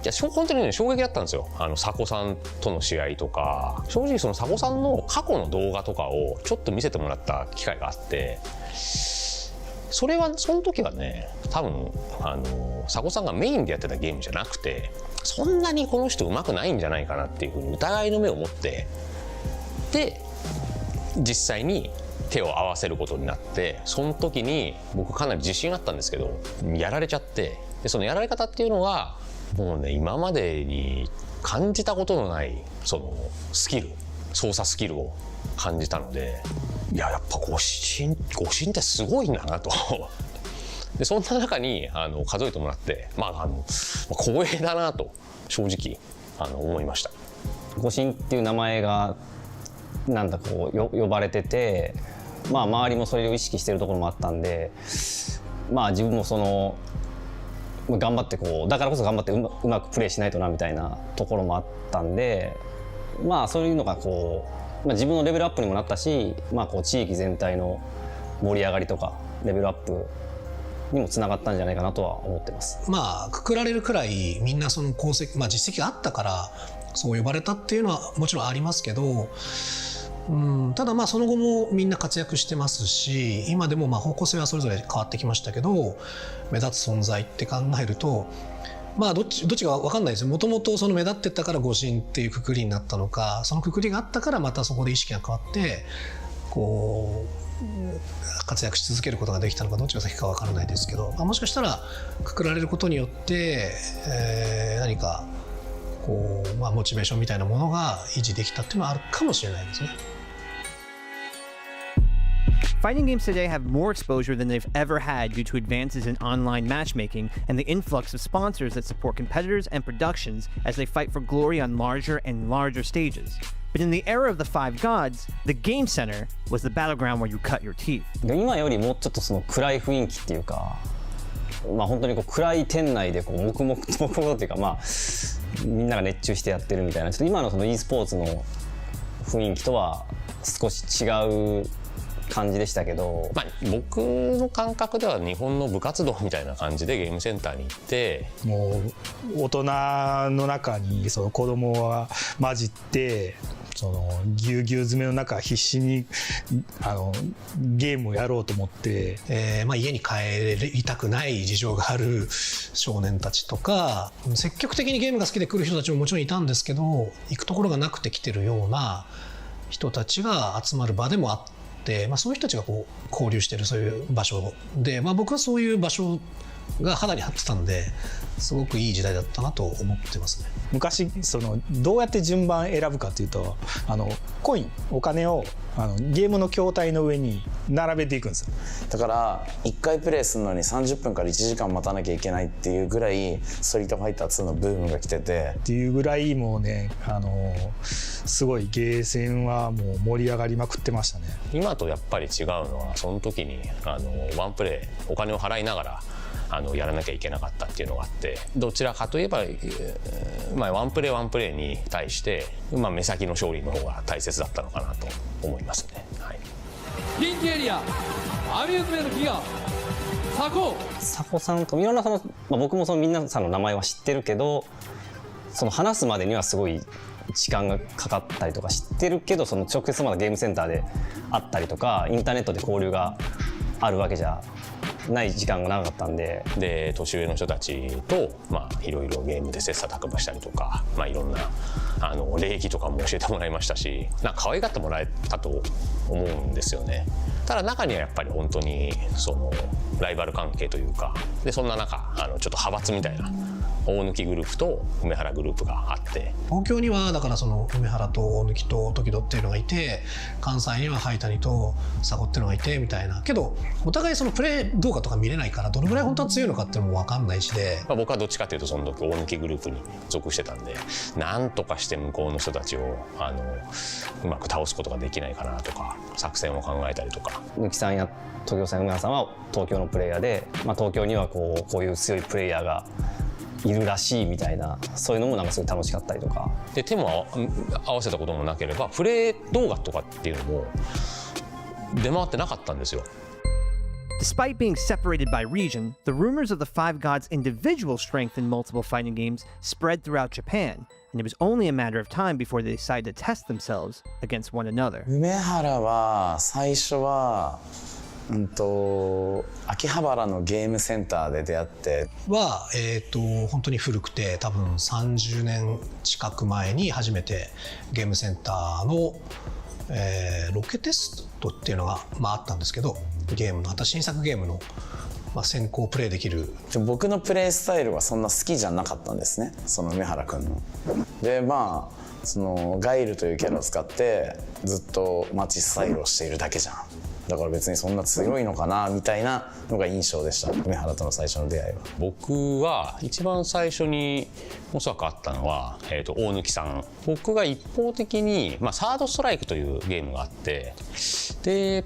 N: や本当にね衝撃だったんですよ。佐古さんとの試合とか、正直その佐古さんの過去の動画とかをちょっと見せてもらった機会があって、その時はね多分佐古さんがメインでやってたゲームじゃなくて、そんなにこの人上手くないんじゃないかなっていうふうに疑いの目を持って、で実際に手を合わせることになって、その時に僕かなり自信あったんですけどやられちゃって、でそのやられ方っていうのがもうね今までに感じたことのないその操作スキルを感じたので、やっぱ誤審ってすごいんだなとでそんな中に数えてもらって、光栄だなと正直思いました。
M: 誤審っていう名前がなんだ呼ばれてて、周りもそれを意識してるところもあったんで、自分も頑張ってだからこそ頑張ってうまくプレーしないとなみたいなところもあったんで、そういうのが自分のレベルアップにもなったし、地域全体の盛り上がりとかレベルアップにもつながったんじゃないかなとは思ってます。
O: くくられるくらいみんなその功績、実績があったからそう呼ばれたっていうのはもちろんありますけど、ただその後もみんな活躍してますし、今でも方向性はそれぞれ変わってきましたけど、目立つ存在って考えるとどっちか分かんないですよ。もともとその目立ってたから誤審っていうくくりになったのか、そのくくりがあったからまたそこで意識が変わって活躍し続けることができたのか、どっちが先か分からないですけど、もしかしたらくくられることによって、何かモチベーションみたいなものが維持できたっていうのはあるかもしれないですね。
Z: Fighting games today have more exposure than they've ever had due to advances in online matchmaking and the influx of sponsors that support competitors and productions as they fight for glory on larger and larger stages. But in the era of the five gods, the game center was the battleground where you cut your teeth.
M: 今よりもうちょっとその暗い雰囲気っていうか、本当に暗い店内で黙々とっていうか、みんなが熱中してやってるみたいな、ちょっと今のその e スポーツの雰囲気とは少し違う感じでしたけど、
N: 僕の感覚では日本の部活動みたいな感じでゲームセンターに行って、
P: もう大人の中にその子供は混じってそのぎゅうぎゅう詰めの中必死にゲームをやろうと思って、
O: 家に帰りたくない事情がある少年たちとか、積極的にゲームが好きで来る人たちももちろんいたんですけど、行くところがなくて来てるような人たちが集まる場でもあって、そういう人たちがこう交流してるそういう場所で、僕はそういう場所が肌に張ってたんで、すごくいい時代だったなと思ってますね。
P: 昔どうやって順番選ぶかっていうと、コインお金をゲームの筐体の上に並べていくんですよ。
E: だから1回プレイするのに30分から1時間待たなきゃいけないっていうぐらいストリートファイター2のブームが来てて
P: っていうぐらい、もうねすごいゲーセンはもう盛り上がりまくってましたね。
N: 今とやっぱり違うのは、その時にワンプレイお金を払いながらやらなきゃいけなかったっていうのがあって、どちらかといえば、ワンプレイに対して、目先の勝利の方が大切だったのかなと思いますね。はい、
A: ピンクエリアアミューズメント企業
M: 佐古さんといろんな僕も皆さんの名前は知ってるけど、話すまでにはすごい時間がかかったりとか知ってるけど、直接まだゲームセンターで会ったりとかインターネットで交流があるわけじゃない時間が長かったんで、
N: 年上の人たちといろいろゲームで切磋琢磨したりとか、いろんな礼儀とかも教えてもらいましたし、可愛がってもらえたと思うんですよね。ただ中にはやっぱり本当にライバル関係というかで、そんな中ちょっと派閥みたいな大貫グループと梅原グループがあって、
O: 東京にはだから梅原と大貫と時戸っていうのがいて、関西には灰谷と佐古っていうのがいてみたいな。けどお互いプレイ動画とか見れないから、どのぐらい本当は強いのかっていうのも分かんないしで、
N: 僕はどっちかっていうとその時大貫グループに属してたんで、なんとかして向こうの人たちをうまく倒すことができないかなとか作戦を考えたりとか。
M: 貫さんや時戸さん梅原さんは東京のプレイヤーで、東京にはこういう強いプレイヤーがいるらしいみたいな、そういうのもすごい楽しかったりとか
N: で、手も合わせたこともなければプレイ動画とかっていうのも出回ってなかったんですよ。
Z: Despite being separated by region, the rumors of the Five Gods' individual strength in multiple fighting games spread throughout Japan, and it was only a matter of time before they decided to test themselves against one another.
E: 梅原は最初は秋葉原のゲームセンターで出会って
O: 本当に古くて、多分30年近く前に初めてゲームセンターの、ロケテストっていうのが、あったんですけど、ゲームの新作ゲームの、先行プレイできる。
E: 僕のプレイスタイルはそんな好きじゃなかったんですね、その梅原君の。でガイルというキャラを使ってずっと街スタイルをしているだけじゃん。だから別にそんな強いのかなみたいなのが印象でした、梅原との最初の出会いは。
N: 僕は一番最初におそらくあったのは、大貫さん。僕が一方的に、サードストライクというゲームがあって、で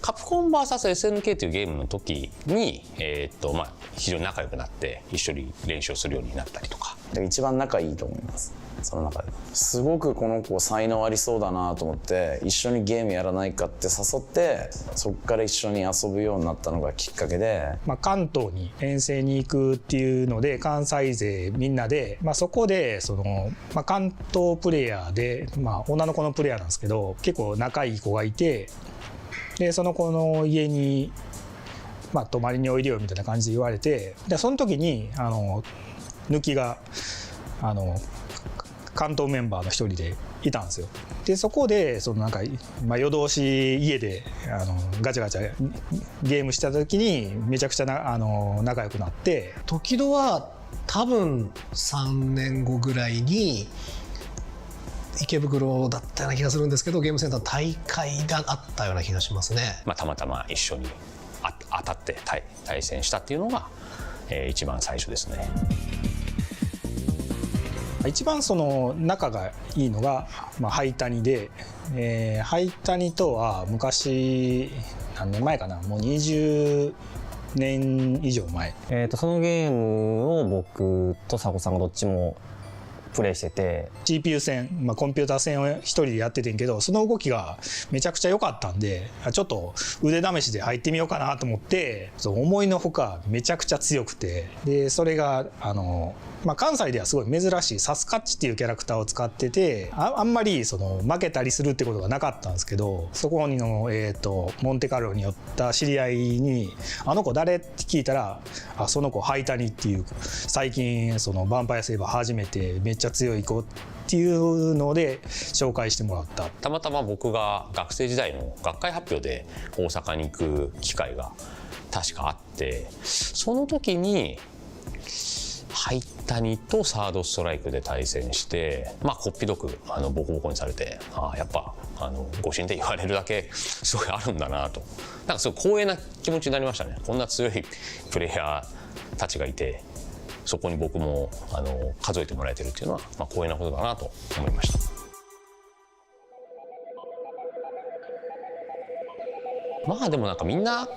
N: カプコン VS SNK というゲームの時に、非常に仲良くなって一緒に練習をするようになったりとか。
E: 一番仲いいと思います、その中ですごくこの子才能ありそうだなと思って、一緒にゲームやらないかって誘って、そこから一緒に遊ぶようになったのがきっかけで、
P: 関東に遠征に行くっていうので、関西勢みんなで、そこで関東プレイヤーで、女の子のプレイヤーなんですけど、結構仲いい子がいて、でその子の家に、泊まりにおいでよみたいな感じで言われて、でその時に抜きが関東メンバーの一人でいたんですよ。でそこで夜通し家でガチャガチャゲームした時にめちゃくちゃ仲良くなって、
O: 時戸は多分3年後ぐらいに池袋だったような気がするんですけど、ゲームセンターの大会があったような気がしますね。
N: たまたま一緒に当たって対戦したっていうのが、一番最初ですね。
P: 一番仲がいいのが、灰谷で、灰谷とは昔何年前かな、もう20年以上前。
M: そのゲームを僕と佐古さんがどっちもプレイしてて、
P: GPU 戦、コンピューター戦を一人でやっててんけど、その動きがめちゃくちゃ良かったんで、ちょっと腕試しで入ってみようかなと思って、思いのほかめちゃくちゃ強くて、でそれが関西ではすごい珍しいサスカッチっていうキャラクターを使ってて、あんまりその負けたりするってことがなかったんですけど、そこにの、モンテカルロに寄った知り合いに「あの子誰?」って聞いたら「その子ハイタニっていう最近そのヴァンパイアセイバー始めてめっちゃ強い子」っていうので紹介してもらった。
N: たまたま僕が学生時代の学会発表で大阪に行く機会が確かあって、その時にハイタニとサードストライクで対戦して、こっぴどくボコボコにされて、やっぱご神で言われるだけすごいあるんだなと、なんかすごい光栄な気持ちになりましたね。こんな強いプレイヤーたちがいて、そこに僕も数えてもらえてるっていうのは、光栄なことだなと思いました。でもなんかみんな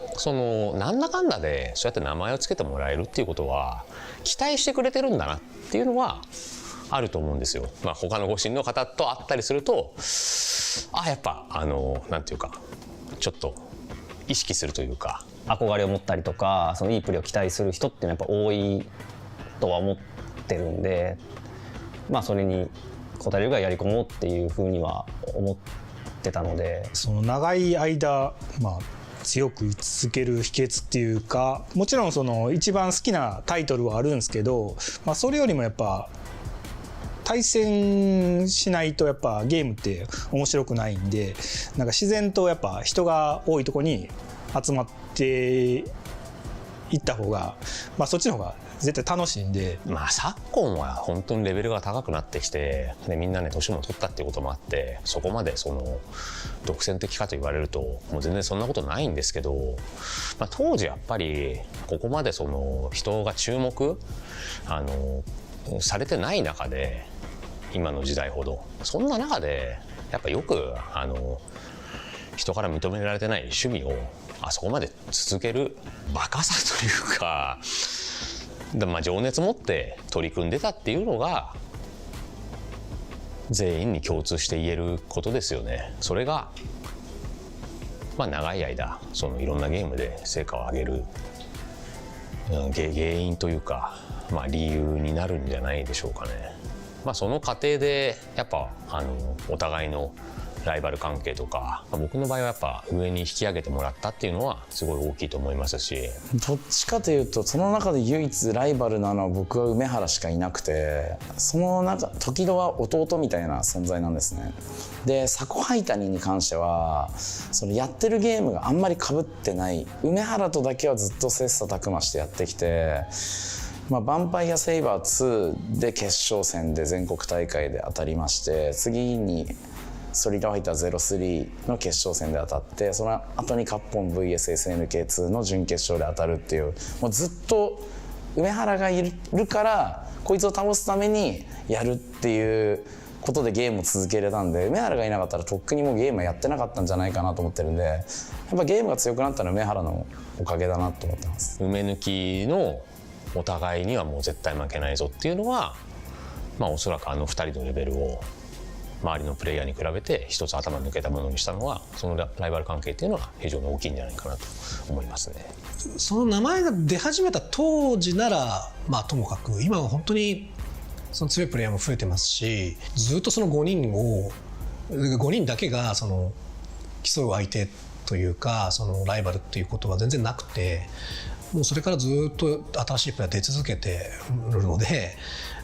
N: なんだかんだでそうやって名前を付けてもらえるっていうことは期待してくれてるんだなっていうのはあると思うんですよ。他のご神の方と会ったりすると、やっぱなんていうかちょっと意識するというか、
M: 憧れを持ったりとか、そのいいプレーを期待する人っていうのはやっぱ多いとは思ってるんで、それに応えるがやり込もうっていうふうには思ってたので、
P: その長い間、強く居続ける秘訣っていうか、もちろんその一番好きなタイトルはあるんですけど、それよりもやっぱ対戦しないとやっぱゲームって面白くないんで、なんか自然とやっぱ人が多いとこに集まっていった方が、そっちの方が絶対楽しいんで。
N: 昨今は本当にレベルが高くなってきて、でみんなね年も取ったっていうこともあって、そこまで独占的かと言われるともう全然そんなことないんですけど、当時やっぱりここまで人が注目されてない中で、今の時代ほどそんな中でやっぱよく人から認められてない趣味をあそこまで続けるバカさというか、情熱持って取り組んでたっていうのが全員に共通して言えることですよね。それが長い間いろんなゲームで成果を上げる原因というか、理由になるんじゃないでしょうかね。その過程でやっぱお互いのライバル関係とか、僕の場合はやっぱ上に引き上げてもらったっていうのはすごい大きいと思いますし、
E: どっちかというとその中で唯一ライバルなのは僕は梅原しかいなくて、その中時戸は弟みたいな存在なんですね。でサコハイタニに関してはやってるゲームがあんまり被ってない、梅原とだけはずっと切磋琢磨してやってきて、ヴァンパイアセイバー2で決勝戦で全国大会で当たりまして、次にストリートファイター03の決勝戦で当たって、その後にカッポン VSSNK2 の準決勝で当たるっていう、もうずっと梅原がいるからこいつを倒すためにやるっていうことでゲームを続けれたんで、梅原がいなかったらとっくにもうゲームやってなかったんじゃないかなと思ってるんで、やっぱゲームが強くなったのは梅原のおかげだなと思ってます。
N: 梅抜きのお互いにはもう絶対負けないぞっていうのは、おそらく2人のレベルを周りのプレイヤーに比べて一つ頭抜けたものにしたのは、そのライバル関係っていうのは非常に大きいんじゃないかなと思いますね。
O: その名前が出始めた当時ならともかく、今は本当にその強いプレイヤーも増えてますし、ずっとその5人だけが競う相手というか、ライバルっていうことは全然なくて、もうそれからずっと新しいプレイヤー出続けてるので、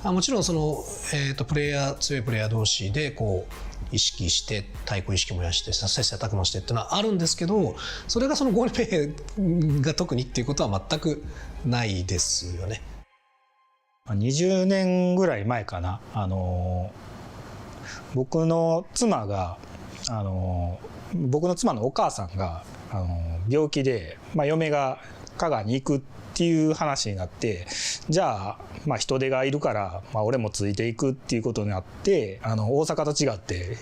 O: もちろん強いプレイヤー同士で意識して対抗意識もやして切磋琢磨してっていうのはあるんですけど、それが5名が特にっていうことは全くないですよね。
P: 20年ぐらい前かな、僕の妻のお母さんが病気で、嫁が香川に行くっていう話になって、じゃあ、人手がいるから、俺もついていくっていうことになって、大阪と違って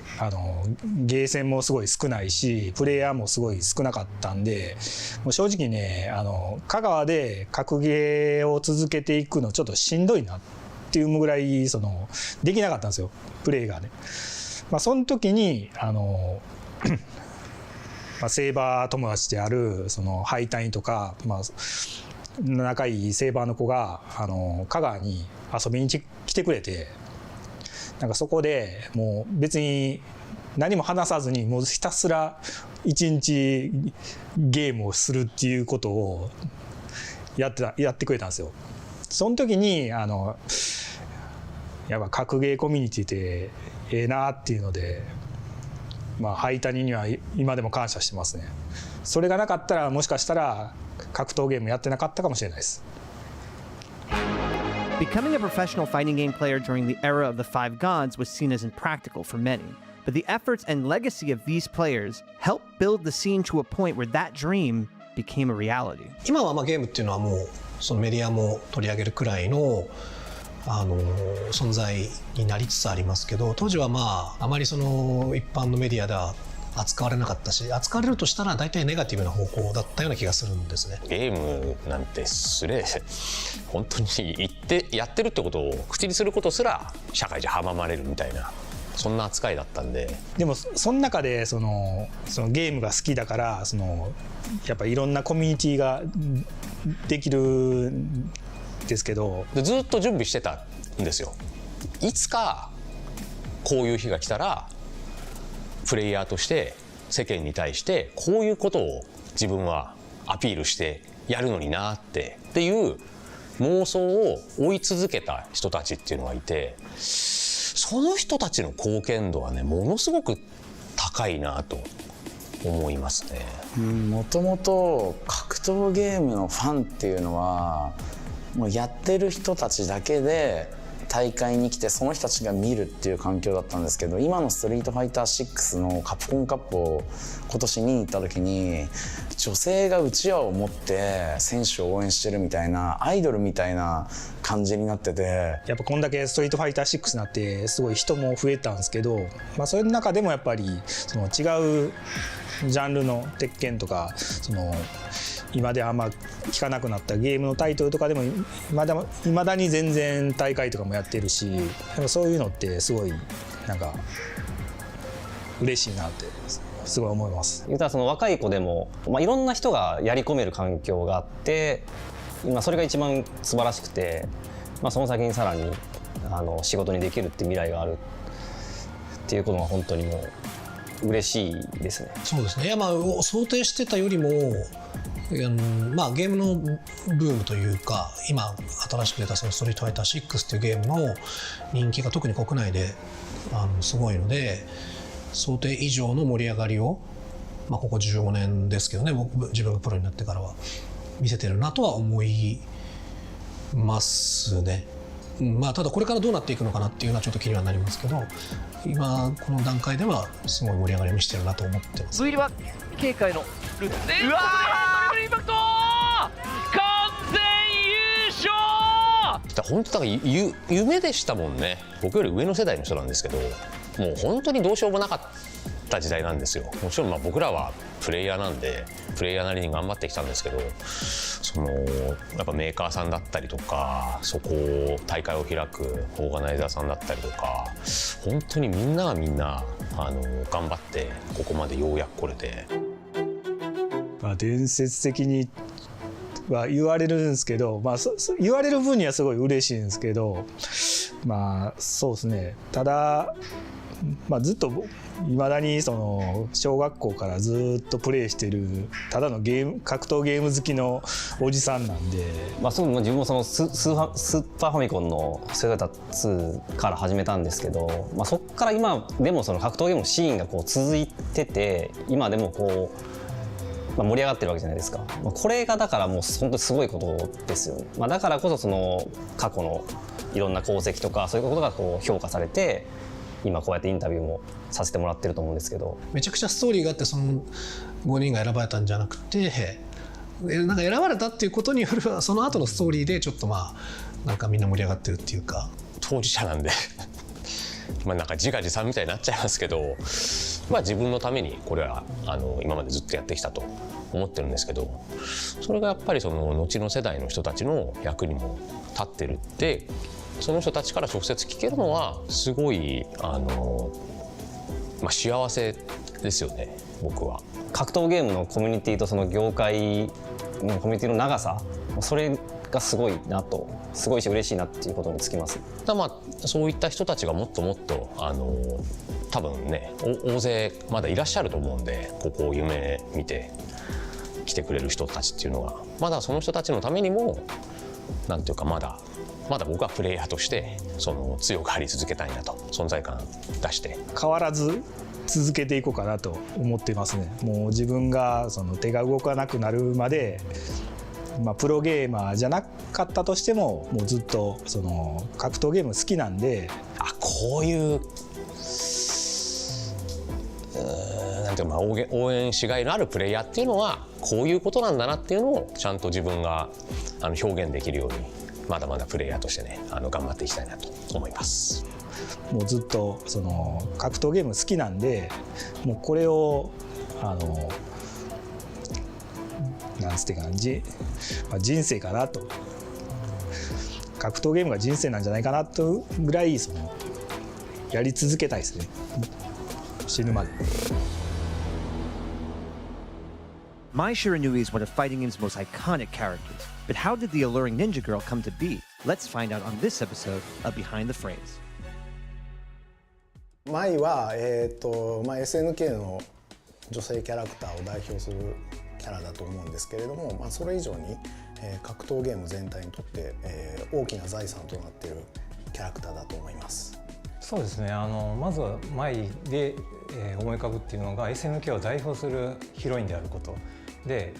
P: ゲーセンもすごい少ないし、プレイヤーもすごい少なかったんで、もう正直ね香川で格ゲーを続けていくのちょっとしんどいなっていうぐらいできなかったんですよ、プレイがね。その時にセイバー友達であるハイタイとか、仲いいセーバーの子が香川に遊びに来てくれて、なんかそこでもう別に何も話さずにもうひたすら一日ゲームをするっていうことをやってくれたんですよ。その時にやっぱ格ゲーコミュニティってええなっていうので、まあハイタニには今でも感謝してますね。それがなかったらもしかしたら格闘ゲームやってなかったかもしれないです。
Z: Becoming a professional fighting game player during the era of the Five Gods was seen as impractical for many, but the efforts and legacy of these players helped build the scene to a point where that dream became a reality.
O: 今はまあゲームっていうのはもうそのメディアも取り上げるくらいの存在になりつつありますけど、当時はまああまりその一般のメディアでは扱われなかったし、扱われるとしたら大体ネガティブな方向だったような気がするんですね。
N: ゲームなんて本当にやってるってことを口にすることすら社会じゃ阻まれるみたいな、そんな扱いだったんで。
P: でもその中でそのゲームが好きだからやっぱいろんなコミュニティができるんですけど、
N: ずっと準備してたんですよ。いつかこういう日が来たらプレイヤーとして世間に対してこういうことを自分はアピールしてやるのになっていう妄想を追い続けた人たちっていうのがいて、その人たちの貢献度はねものすごく高いなと思いますね。
E: もともと格闘ゲームのファンっていうのはもうやってる人たちだけで大会に来てその人たちが見るっていう環境だったんですけど、今のストリートファイター6のカプコンカップを今年見に行った時に女性がうちわを持って選手を応援してるみたいなアイドルみたいな感じになってて、
P: やっぱこんだけストリートファイター6になってすごい人も増えたんですけど、まあそれの中でもやっぱりその違うジャンルの鉄拳とか今ではあんま聞かなくなったゲームのタイトルとかでもいまだに全然大会とかもやってるし、そういうのってすごいなんか嬉しいなってすごい思います。
M: 言うたらその若い子でも、いろんな人がやり込める環境があって、それが一番素晴らしくて、その先にさらに仕事にできるって未来があるっていうことが本当にもう嬉しいですね。
O: そうですね。いや想定してたよりもゲームのブームというか、今新しく出たそのストリートファイター6っていうゲームの人気が特に国内ですごいので、想定以上の盛り上がりを、ここ15年ですけどね、自分がプロになってからは見せてるなとは思いますね。ただこれからどうなっていくのかなっていうのはちょっと気にはなりますけど、今この段階ではすごい盛り上がりを見せてるなと思ってます。
C: V リバ警戒のルーツで、うわー、インパクト完全優勝。
N: 本当だから夢でしたもんね。僕より上の世代の人なんですけど、もう本当にどうしようもなかった時代なんですよ。もちろん僕らはプレイヤーなんでプレイヤーなりに頑張ってきたんですけど、やっぱメーカーさんだったりとか、そこを大会を開くオーガナイザーさんだったりとか、本当にみんながみんな頑張ってここまでようやく来れて。
P: 伝説的には言われるんですけど、言われる分にはすごい嬉しいんですけど、そうですね。ただずっといまだに小学校からずっとプレイしてるただの格闘ゲーム好きのおじさんなんで、
M: 自分もスーパーファミコンのストリートファイター2から始めたんですけど、そこから今でも格闘ゲームのシーンが続いてて、今でも盛り上がってるわけじゃないですか。これがだからもう本当にすごいことですよね。だからこそ過去のいろんな功績とかそういうことが評価されて、今こうやってインタビューもさせてもらってると思うんですけど、
O: めちゃくちゃストーリーがあってその5人が選ばれたんじゃなくて、なんか選ばれたっていうことによるその後のストーリーでちょっとなんかみんな盛り上がってるっていうか、
N: 当事者なんでなんか自画自賛みたいになっちゃいますけど、自分のためにこれは今までずっとやってきたと思ってるんですけど、それがやっぱり後の世代の人たちの役にも立ってるって、その人たちから直接聞けるのはすごい幸せですよね。僕は
M: 格闘ゲームのコミュニティとその業界のコミュニティの長さそれがすごいなと、すごいし嬉しいなっていうことにつきます。
N: まあそういった人たちがもっともっと多分ね大勢まだいらっしゃると思うんで、ここを夢見て来てくれる人たちっていうのが、まだその人たちのためにもなんていうかまだ僕はプレイヤーとして強くあり続けたいなと、存在感出して
P: 変わらず続けていこうかなと思ってますね。もう自分が手が動かなくなるまで、プロゲーマーじゃなかったとしても、もうずっと格闘ゲーム好きなんで、
N: こういうなんていうか応援しがいのあるプレイヤーっていうのはこういうことなんだなっていうのをちゃんと自分が表現できるように、まだまだプレイヤーとしてね頑張っていきたいなと思います。
P: もうずっと格闘ゲーム好きなんで、もうこれをなんつってかな、人生かなと、格闘ゲームが人生なんじゃないかなとぐらいやり続けたいですね、死ぬまで。
Z: Mai Shiranui is one of fighting game's most iconic characters. But how did the alluring ninja girl come to be? Let's find out on this episode of Behind the Frames.
B: マイは、SNK の女性キャラクターを代表するキャラだと思うんですけれども、それ以上に、格闘ゲーム全体にとって、大きな財産となっているキャラクターだと思います。
D: そうですね、まずはマイで、思い浮かぶっていうのが SNK を代表するヒロインであることで、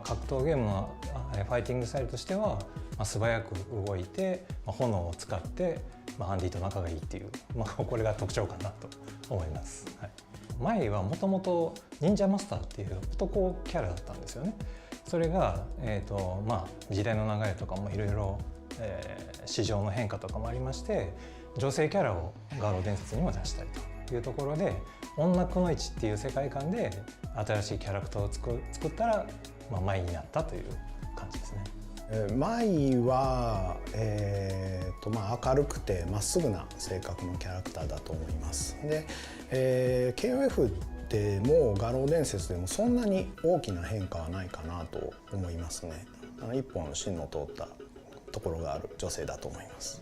D: 格闘ゲームのファイティングスタイルとしては、素早く動いて、炎を使って、アンディと仲がいいっていう、これが特徴かなと思います。はい、マイはもともと忍者マスターっていう男キャラだったんですよね。それが、時代の流れとかもいろいろ市場の変化とかもありまして、女性キャラを画廊伝説にも出したりというところで、女くのいちっていう世界観で新しいキャラクターを作ったら、マイになったという感じですね。
B: マイは、明るくてまっすぐな性格のキャラクターだと思います。で、KOF でも画廊伝説でもそんなに大きな変化はないかなと思いますね。一本芯の通ったところがある女性だと思います。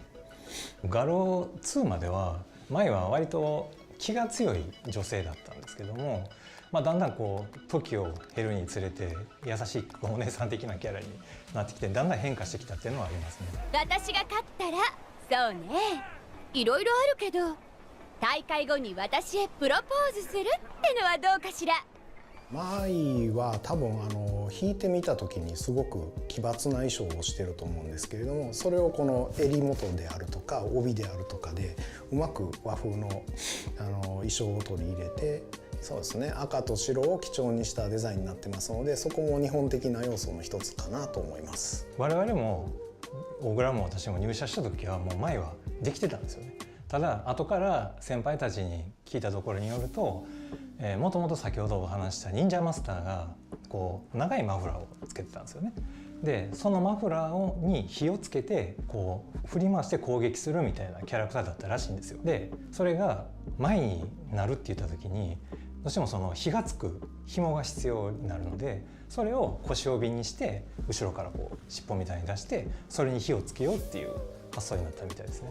D: 画廊2まではマイは割と気が強い女性だったんですけども、だんだん時を経るにつれて優しいお姉さん的なキャラになってきて、だんだん変化してきたっていうのはありますね。
F: 私が勝ったら、そうね、いろいろあるけど大会後に私へプロポーズするってのはどうかしら。
B: マイは多分弾いてみた時にすごく奇抜な衣装をしてると思うんですけれども、それをこの襟元であるとか帯であるとかでうまく和風の衣装を取り入れて、そうですね、赤と白を基調にしたデザインになってますので、そこも日本的な要素の一つかなと思います。
D: 我々も大倉も私も入社した時はもう前はできてたんですよね。ただ後から先輩たちに聞いたところによると、もともと先ほどお話した忍者マスターが長いマフラーをつけてたんですよね。でそのマフラーに火をつけて振り回して攻撃するみたいなキャラクターだったらしいんですよ。でそれが前になるって言った時にどうしてもその火がつく紐が必要になるので、それを腰帯にして後ろから尻尾みたいに出してそれに火をつけようっていう発想になったみたいですね。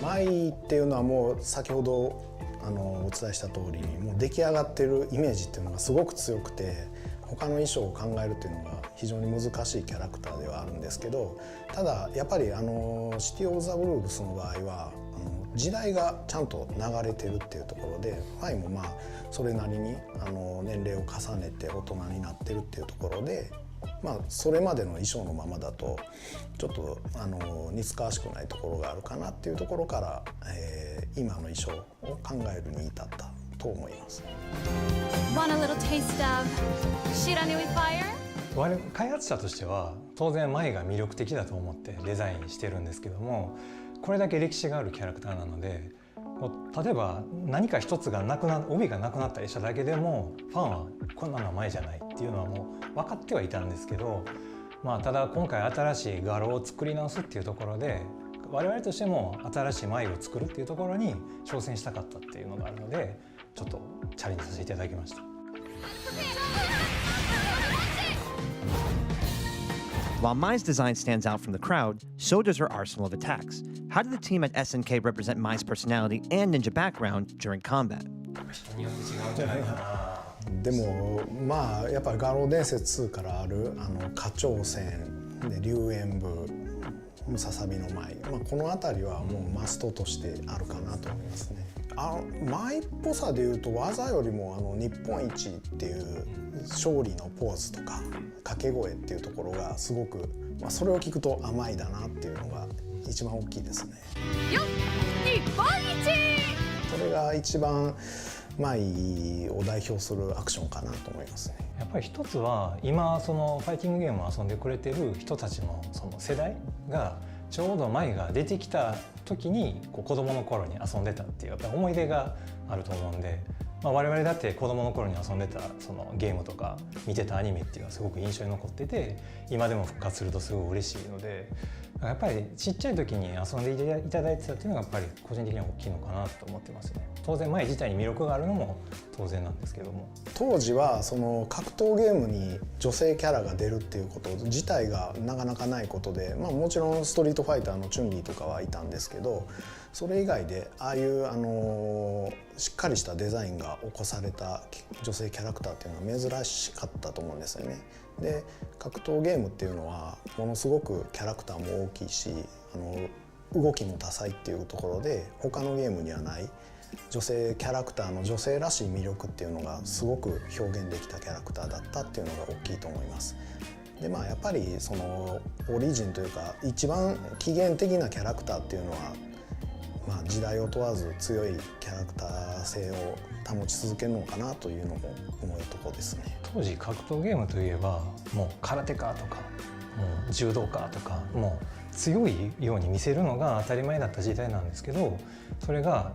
B: マイっていうのはもう先ほどお伝えした通りにもう出来上がってるイメージっていうのがすごく強くて、他の衣装を考えるっていうのが非常に難しいキャラクターではあるんですけど、ただやっぱりシティ・オブ・ザ・ブルーブスの場合は時代がちゃんと流れてるっていうところで、マイもそれなりに年齢を重ねて大人になってるっていうところで、それまでの衣装のままだとちょっと似つかわしくないところがあるかなっていうところから、今の衣装を考えるに至ったと思います。
F: Want a little taste of Shiranui Fire?
D: 開発者としては当然マイが魅力的だと思ってデザインしてるんですけども、これだけ歴史があるキャラクターなので、例えば何か一つが帯がなくなったりしただけでもファンはこんなのはマイじゃないっていうのはもう分かってはいたんですけど、ただ今回新しい画廊を作り直すっていうところで我々としても新しいマイを作るっていうところに挑戦したかったっていうのがあるので、ちょっとチャレンジさせていただきました。
Z: While Mai's design stands out from the crowd, so does her arsenal of attacks. How did the team at SNK represent Mai's personality and ninja background during combat?
B: でもまあやっぱり画廊伝説2からある花鳥線で龍炎部ムササビの舞、この辺りはもうマストとしてあるかなと思いますね。舞っぽさでいうと技よりも日本一っていう勝利のポーズとか掛け声っていうところがすごく、それを聞くと甘いだなっていうのが一番大きいですね。
F: よっ日本一！
B: それが一番舞を代表するアクションかなと思いますね。
D: やっぱり一つは今そのファイティングゲームを遊んでくれてる人たちのその世代がちょうど舞が出てきた時に子供の頃に遊んでたっていうやっぱり思い出があると思うんで、我々だって子供の頃に遊んでたそのゲームとか見てたアニメっていうのはすごく印象に残ってて、今でも復活するとすごい嬉しいので、やっぱりちっちゃい時に遊んでいただいてたっていうのがやっぱり個人的には大きいのかなと思ってますね。当然舞自体に魅力があるのも当然なんですけども、
B: 当時はその格闘ゲームに女性キャラが出るっていうこと自体がなかなかないことで、もちろんストリートファイターのチュンリーとかはいたんですけど、それ以外でああいうしっかりしたデザインが起こされた女性キャラクターっていうのは珍しかったと思うんですよね。で格闘ゲームっていうのはものすごくキャラクターも大きいし動きも多彩っていうところで他のゲームにはない女性キャラクターの女性らしい魅力っていうのがすごく表現できたキャラクターだったっていうのが大きいと思います。でやっぱりそのオリジンというか一番起源的なキャラクターっていうのは、時代を問わず強いキャラクター性を保ち続けるのかなというのも思うところですね。
D: 当時格闘ゲームといえばもう空手家とかもう柔道家とかもう強いように見せるのが当たり前だった時代なんですけど、それが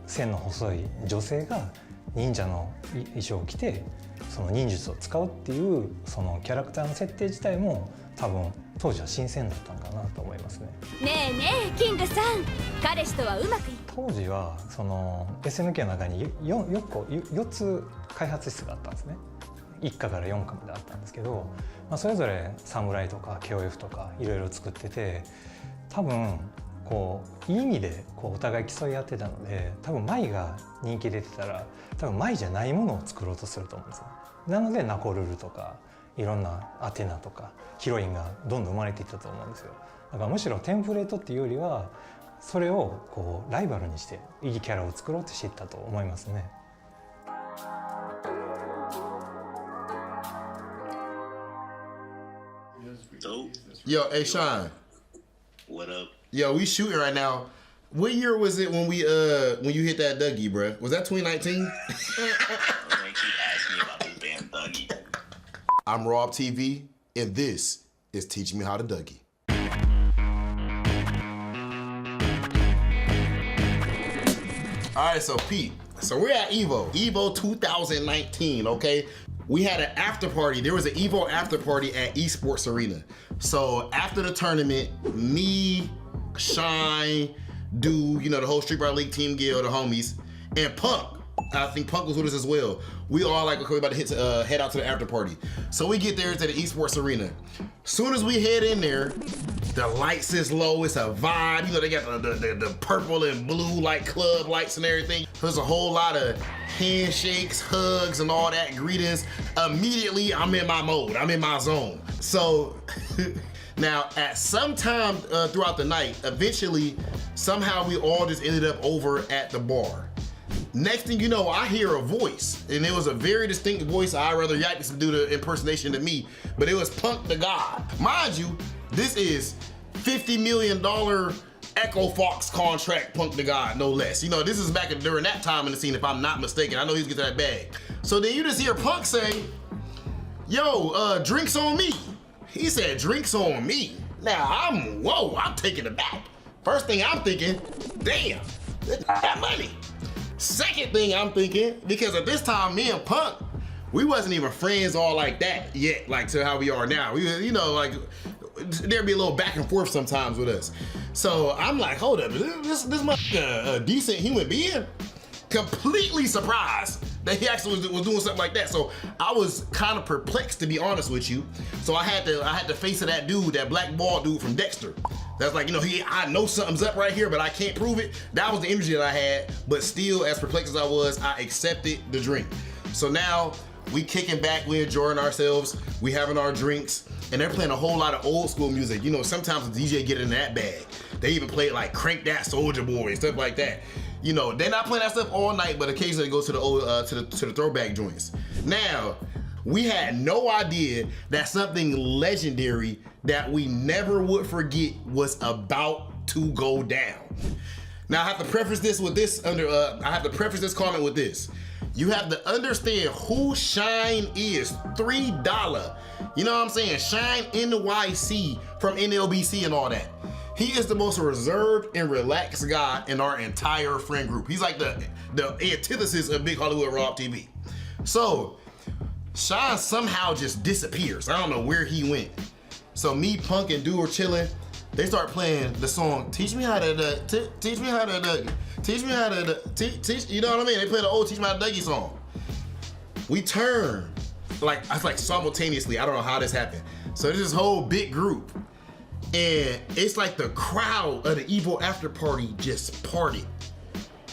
D: 線の細い女性が忍者の衣装を着てその忍術を使うっていうそのキャラクターの設定自体も多分当時は新鮮だったんかなと思いますね。
F: ねえねえキングさん、彼氏とはうまくいっ
D: 当時はその SNK の中に4つ開発室があったんですね。1課から4課まであったんですけど、それぞれ侍とか KOF とかいろいろ作ってて、多分いい意味でお互い競い合ってたので、多分舞が人気出てたら多分舞じゃないものを作ろうとすると思うんですよ。なのでナコルルとかいろんなアテナとかヒロインがどんどん生まれていったと思うんですよ。だからむしろテンプレートっていうよりはそれをライバルにしていいキャラを作ろうとしていったと思いますね。
I: Yo, hey Sean.
G: What up?
I: Yo, we shooting right now. What year was it when you hit that Dougie, bruh? Was that 2019? I'm RoA2, and this is Teach Me How to Dougie. All right, so Pete, we're at Evo 2019, okay? We had an after party. There was an Evo after party at Esports Arena. So after the tournament, me, Shine, Dude, the whole Street Fighter League team guild, the homies, and Punk. I think Punk was with us as well. We all okay, we about to head out to the after party. So we get there to the Esports Arena. Soon as we head in there, the lights is low, it's a vibe. They got the purple and blue like club lights and everything. There's a whole lot of handshakes, hugs, and all that, greetings. Immediately, I'm in my mode, I'm in my zone. So now at some time throughout the night, eventually, somehow we all just ended up over at the bar. Next thing you know, I hear a voice, and it was a very distinct voice. I'd rather Yikes do the impersonation than me, but it was Punk the God. Mind you, this is $50 million Echo Fox contract, Punk the God, no less. This is back during that time in the scene, if I'm not mistaken. I know he's getting that bag. So then you just hear Punk say, yo, drinks on me. He said, drinks on me. Now, I'm taking it back. First thing I'm thinking, damn, that money. Second thing I'm thinking, because at this time, me and Punk, we wasn't even friends all like that yet, like to how we are now. We, there'd be a little back and forth sometimes with us. So I'm like, hold up, this must be a decent human being? Completely surprised that he actually was doing something like that. So I was kind of perplexed, to be honest with you. So I had the face of that dude, that black bald dude from Dexter. That's like, I know something's up right here, but I can't prove it. That was the energy that I had. But still, as perplexed as I was, I accepted the drink. So now we kicking back, we enjoying ourselves, we having our drinks, and they're playing a whole lot of old school music. Sometimes the DJ get in that bag. They even play like Crank That Soulja Boy and stuff like that. They're not playing that stuff all night, but occasionally they go to the old to the throwback joints. Now, we had no idea that something legendary that we never would forget was about to go down. Now I have to preface this with this I have to preface this comment with this. You have to understand who Shine is. $3. You know what I'm saying? Shine NYC from NLBC and all that. He is the most reserved and relaxed guy in our entire friend group. He's like the antithesis of Big Hollywood Raw TV. So Shine somehow just disappears. I don't know where he went. So me, Punk, and Dude were chilling. They start playing the song, Teach Me How to Teach Me How to Teach Me How to teach, you know what I mean? They play the old Teach Me How to Dougie song. We turn, it's like simultaneously, I don't know how this happened. So there's this whole big group, and it's like the crowd of the Evo after party just parted.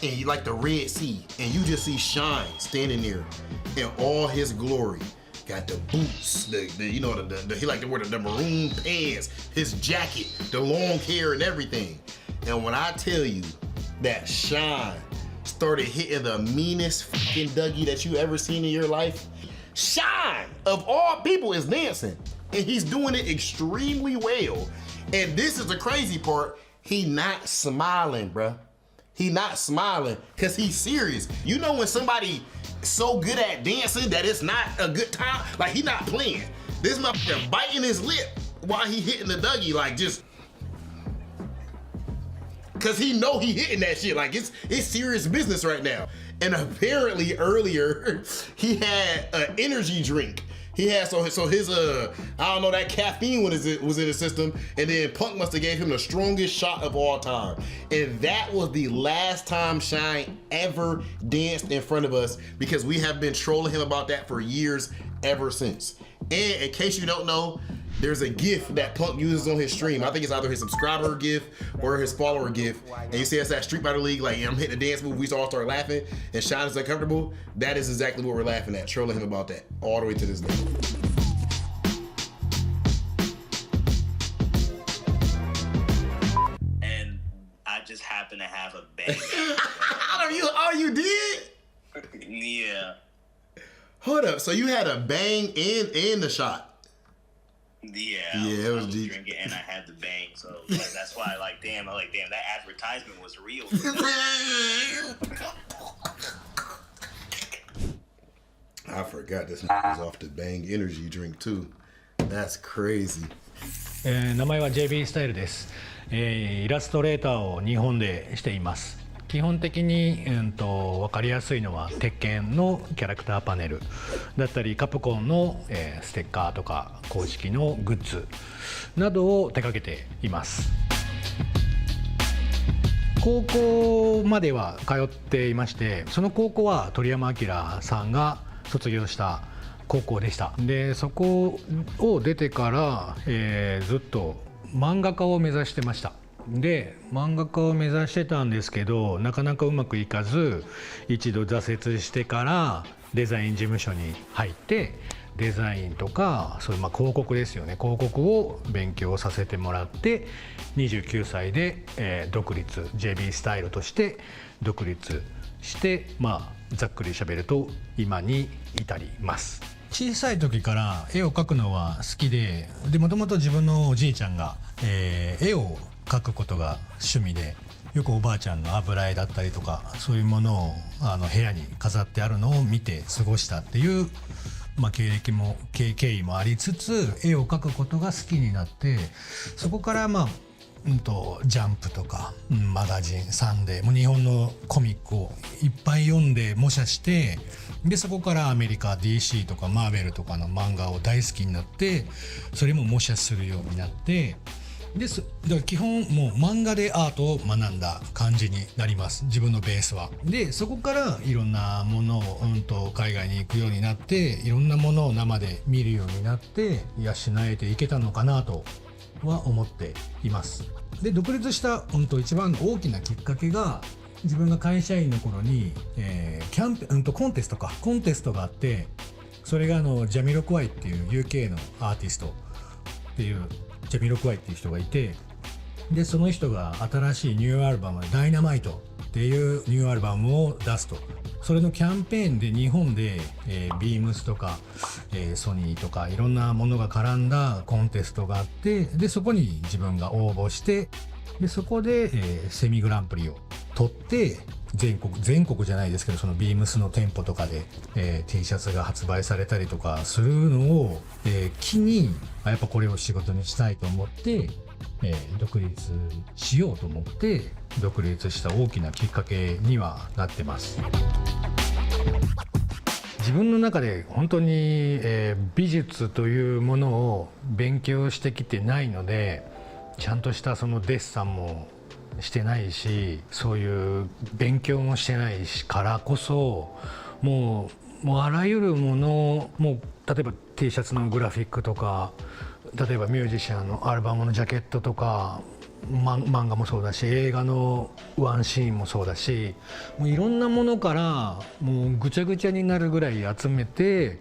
I: And you like the Red Sea, and you just see Shine standing there in all his glory. Got the boots, he like to wear the maroon pants, his jacket, the long hair and everything. And when I tell you that Shine started hitting the meanest fucking Dougie that you ever seen in your life, Shine, of all people, is dancing. And he's doing it extremely well. And this is the crazy part, he not smiling, bruh. He not smiling, cause he's serious. You know when somebody so good at dancing that it's not a good time, like he not playing. This motherfucker biting his lip while he hitting the Dougie, like just, cause he know he hitting that shit, like it's serious business right now. And apparently earlier, he had an energy drink. He had, so his, I don't know, that caffeine was in his system, and then Punk must have gave him the strongest shot of all time. And that was the last time Shine ever danced in front of us, because we have been trolling him about that for years ever since. And in case you don't know, there's a GIF that Punk uses on his stream. I think it's either his subscriber GIF or his follower GIF. And you see us at Street Fighter League, like, I'm hitting the dance move, we all start laughing, and Shine is uncomfortable. That is exactly what we're laughing at, trolling him about that, all the way to this day.
G: And I just happen to have a bang.
I: Oh, you did?
G: Yeah.
I: Hold up, so you had a bang and the shot?
G: Yeah,
I: it was
G: deep. Drinking and I had the bang, so that's why damn, that advertisement was real.
I: I forgot this was off the bang energy drink too. That's crazy.
J: 名前は JB スタイルです。イラストレーターを日本でしています。基本的に、分かりやすいのは鉄拳のキャラクターパネルだったりカプコンの、ステッカーとか公式のグッズなどを手掛けています。高校までは通っていまして、その高校は鳥山明さんが卒業した高校でした。でそこを出てから、ずっと漫画家を目指してました。で漫画家を目指してたんですけど、なかなかうまくいかず、一度挫折してからデザイン事務所に入って、デザインとかそういう広告ですよね、広告を勉強させてもらって、29歳で、独立 JB スタイルとして独立して、ざっくり喋ると今に至ります。小さい時から絵を描くのは好きで、もともと自分のおじいちゃんが、絵を描くことが趣味で、よくおばあちゃんの油絵だったりとかそういうものを部屋に飾ってあるのを見て過ごしたっていう、経緯もありつつ、絵を描くことが好きになって、そこからジャンプとか、マガジン、サンデー、もう日本のコミックをいっぱい読んで模写して、でそこからアメリカ DC とかマーベルとかの漫画を大好きになって、それも模写するようになって、だから基本もう漫画でアートを学んだ感じになります、自分のベースは。でそこからいろんなものを、海外に行くようになって、いろんなものを生で見るようになって養えていけたのかなとは思っています。で独立した一番の大きなきっかけが、自分が会社員の頃に、コンテストがあって、それがジャミロクワイっていう UK のアーティストっていうジャミロクワイっていう人がいて、でその人が新しいニューアルバム「ダイナマイト」っていうニューアルバムを出すと。それのキャンペーンで日本で、ビームスとか、ソニーとかいろんなものが絡んだコンテストがあって、でそこに自分が応募して、でそこで、セミグランプリを取って、全国じゃないですけど、そのビームスの店舗とかで、T シャツが発売されたりとかするのを、機にやっぱこれを仕事にしたいと思って、独立しようと思って独立した大きなきっかけにはなってます。自分の中で本当に、美術というものを勉強してきてないので、ちゃんとしたそのデッサンもしてないし、そういう勉強もしてないしからこそ、もうあらゆるもの、もう例えば T シャツのグラフィックとか、例えばミュージシャンのアルバムのジャケットとか、漫画もそうだし、映画のワンシーンもそうだし、もういろんなものからもうぐちゃぐちゃになるぐらい集めて、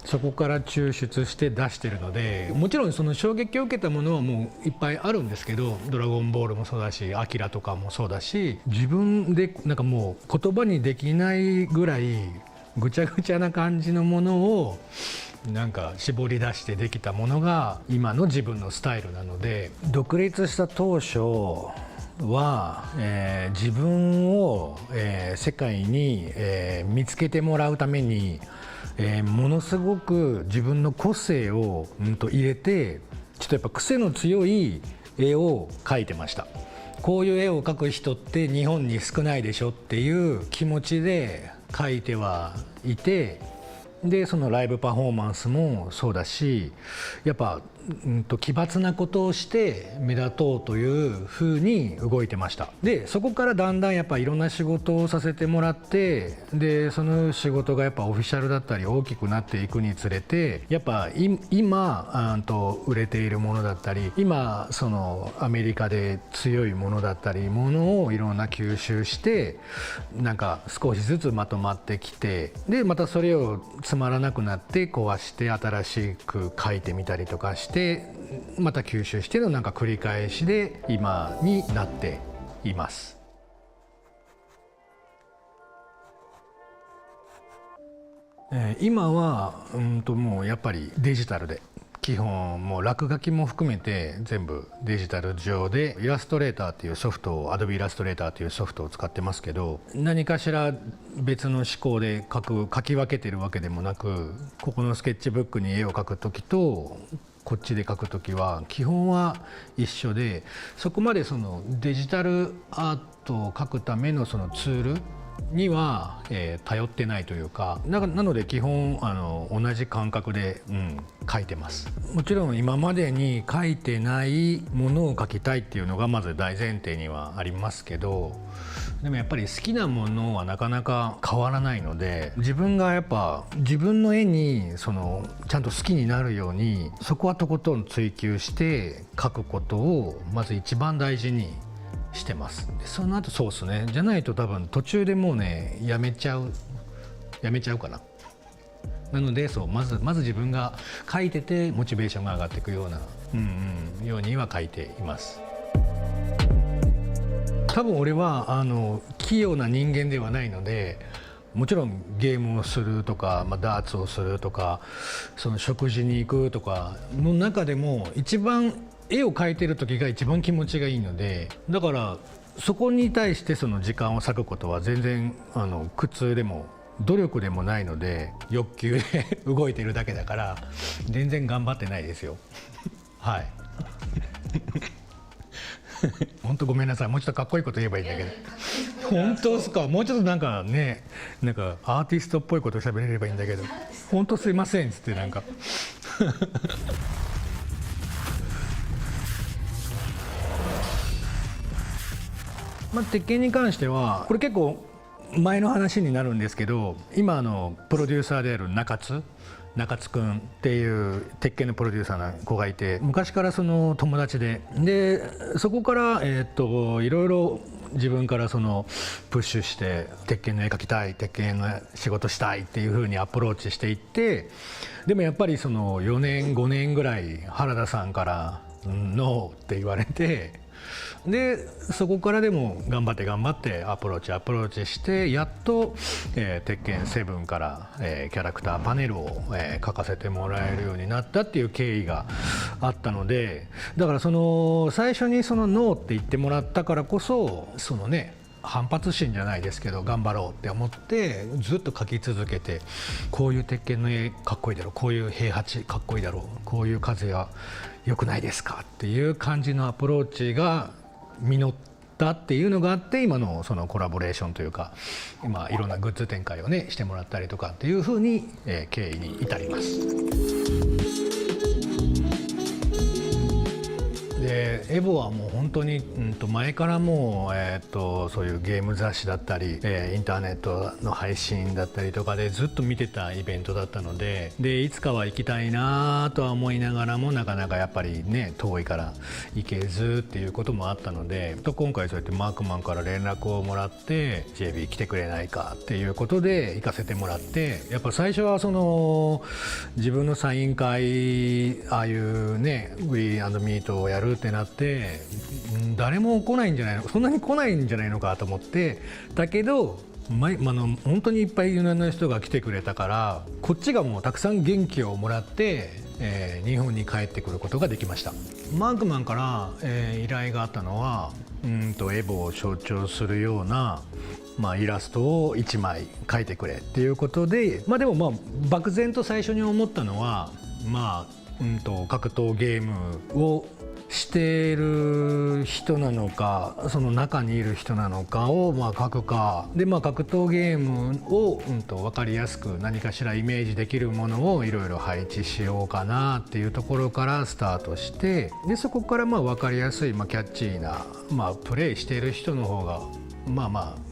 J: そこから抽出して出してるので、もちろんその衝撃を受けたものはもういっぱいあるんですけど、ドラゴンボールもそうだし、アキラとかもそうだし、自分でなんかもう言葉にできないぐらいぐちゃぐちゃな感じのものをなんか絞り出してできたものが今の自分のスタイルなので、独立した当初は、自分を、世界に、見つけてもらうために、ものすごく自分の個性を、入れて、ちょっとやっぱ癖の強い絵を描いてました。こういう絵を描く人って日本に少ないでしょっていう気持ちで描いてはいて、でそのライブパフォーマンスもそうだし、やっぱ奇抜なことをして目立とうという風に動いてました。でそこからだんだんやっぱいろんな仕事をさせてもらって、でその仕事がやっぱオフィシャルだったり大きくなっていくにつれて、やっぱ今売れているものだったり、今そのアメリカで強いものだったりものをいろんな吸収して、なんか少しずつまとまってきて、でまたそれをつまらなくなって壊して新しく書いてみたりとかして、また吸収してのなんか繰り返しで今になっています。今はもうやっぱりデジタルで、基本もう落書きも含めて全部デジタル上で、イラストレーターっていうソフトを、アドビイラストレーターっていうソフトを使ってますけど、何かしら別の思考で書き分けてるわけでもなく、ここのスケッチブックに絵を描くときとこっちで描くときは基本は一緒で、そこまでそのデジタルアートを描くためのそのツールには、頼ってないというか、なので基本同じ感覚で、描いてます。もちろん今までに描いてないものを描きたいっていうのがまず大前提にはありますけど、でもやっぱり好きなものはなかなか変わらないので、自分がやっぱ自分の絵にちゃんと好きになるように、そこはとことん追求して描くことをまず一番大事にしてます。でその後そうですね、じゃないと多分途中でもうねやめちゃうかな。なのでまず自分が描いててモチベーションが上がっていくような、ようには描いています。多分俺は器用な人間ではないので、もちろんゲームをするとか、ダーツをするとか、その食事に行くとかの中でも一番絵を描いてる時が一番気持ちがいいので、だからそこに対してその時間を割くことは全然苦痛でも努力でもないので、欲求で動いてるだけだから全然頑張ってないですよ。はい本当ごめんなさい、もうちょっとかっこいいこと言えばいいんだけど。本当ですか、もうちょっとなんかね、なんかアーティストっぽいこと喋れればいいんだけど、本当すいませんっつってなんか鉄拳に関してはこれ結構前の話になるんですけど、今プロデューサーである中津くんっていう鉄拳のプロデューサーの子がいて、昔からその友達でそこからいろいろ自分からプッシュして鉄拳の絵描きたい、鉄拳の仕事したいっていう風にアプローチしていって、でもやっぱり4年5年ぐらい原田さんからノーって言われて、でそこからでも頑張ってアプローチしてやっと、鉄拳7から、キャラクターパネルを、描かせてもらえるようになったっていう経緯があったので、だから最初にノーって言ってもらったからこそ反発心じゃないですけど頑張ろうって思ってずっと描き続けて、こういう鉄拳の絵かっこいいだろう、こういう平八かっこいいだろう、こういう風は良くないですかっていう感じのアプローチが実ったっていうのがあって、今のコラボレーションというか、今いろんなグッズ展開をねしてもらったりとかっていうふうに、経緯に至ります。でエボはもう本当に、前からもう、そういうゲーム雑誌だったり、インターネットの配信だったりとかでずっと見てたイベントだったので、いつかは行きたいなとは思いながらもなかなかやっぱりね遠いから行けずっていうこともあったので、今回そうやってマークマンから連絡をもらって JB 来てくれないかっていうことで行かせてもらって、やっぱ最初は自分のサイン会ああいうねウィー&ミートをやるってなって誰も来ないんじゃないの、そんなに来ないんじゃないのかと思ってだけど、本当にいっぱいいろんな人が来てくれたから、こっちがもうたくさん元気をもらって、日本に帰ってくることができました。マークマンから、依頼があったのはエボを象徴するようなイラストを1枚描いてくれっていうことで、でも漠然と最初に思ったのは格闘ゲームをしている人なのか、その中にいる人なのかを描くかで、格闘ゲームを、分かりやすく何かしらイメージできるものをいろいろ配置しようかなっていうところからスタートして、でそこから分かりやすい、キャッチーな、プレイしている人の方が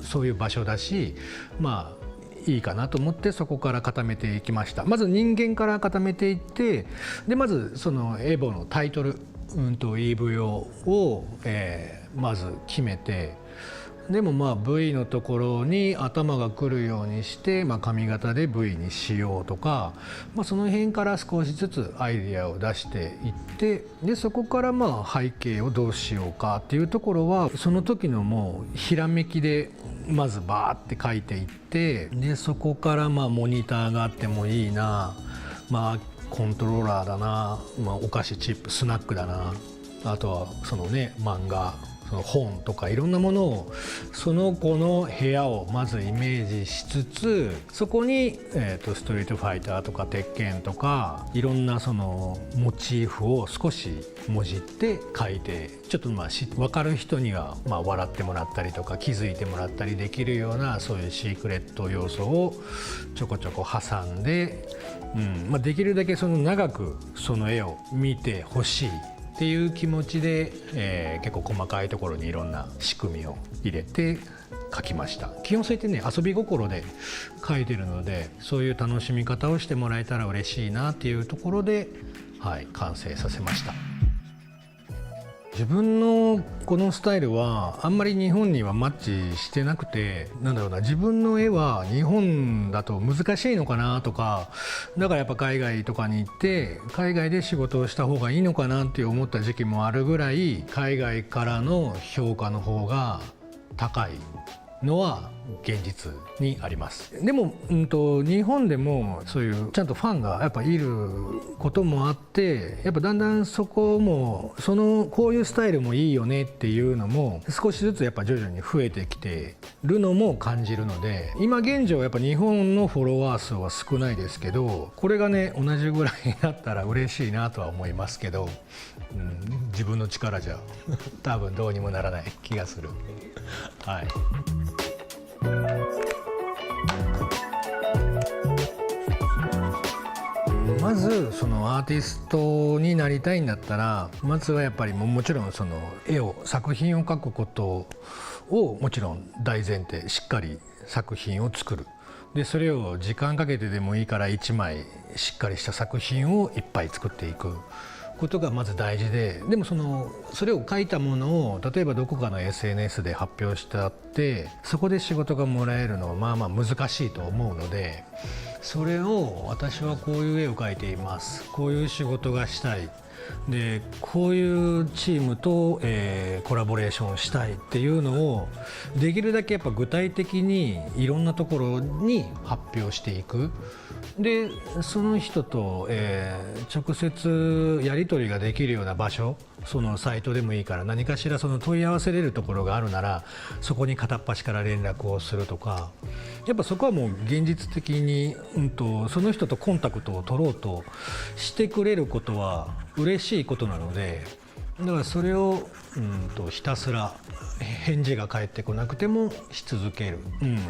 J: そういう場所だしいいかなと思って、そこから固めていきました。まず人間から固めていって、でまずそのエボのタイトルEVO を、まず決めて、でもV のところに頭が来るようにして、髪型で V にしようとか、その辺から少しずつアイデアを出していって、でそこから背景をどうしようかっていうところはその時のもうひらめきでまずバーって書いていって、でそこからモニターがあってもいいな、コントローラーだな、お菓子チップスナックだな、あとは漫画、その本とかいろんなものをその子の部屋をまずイメージしつつ、そこに、ストリートファイターとか鉄拳とかいろんなそのモチーフを少しもじって書いて、ちょっと分かる人には笑ってもらったりとか気づいてもらったりできるような、そういうシークレット要素をちょこちょこ挟んで、できるだけ長くその絵を見てほしいっていう気持ちで、結構細かいところにいろんな仕組みを入れて描きました。基本そうやって遊び心で描いてるので、そういう楽しみ方をしてもらえたら嬉しいなっていうところで、完成させました。自分のこのスタイルはあんまり日本にはマッチしてなくて、自分の絵は日本だと難しいのかなとか、だからやっぱ海外とかに行って海外で仕事をした方がいいのかなって思った時期もあるぐらい、海外からの評価の方が高いのは現実にあります。でも、日本でもそういうちゃんとファンがやっぱいることもあって、やっぱだんだんそこもこういうスタイルもいいよねっていうのも少しずつやっぱ徐々に増えてきてるのも感じるので、今現状やっぱ日本のフォロワー数は少ないですけど、これがね同じぐらいになったら嬉しいなとは思いますけど、自分の力じゃ多分どうにもならない気がする。はい。まずそのアーティストになりたいんだったら、まずはやっぱりもちろんその作品を描くことをもちろん大前提、しっかり作品を作る。でそれを時間かけてでもいいから1枚しっかりした作品をいっぱい作っていくことがまず大事で、でもそれを書いたものを例えばどこかの SNS で発表したってそこで仕事がもらえるのはまあまあ難しいと思うので、それを私はこういう絵を描いています、こういう仕事がしたい、でこういうチームと、コラボレーションしたいっていうのをできるだけやっぱ具体的にいろんなところに発表していく。でその人と、直接やり取りができるような場所、そのサイトでもいいから何かしらその問い合わせれるところがあるならそこに片っ端から連絡をするとか、やっぱそこはもう現実的に、その人とコンタクトを取ろうとしてくれることは嬉しいことなので、だからそれを、ひたすら返事が返ってこなくてもし続ける、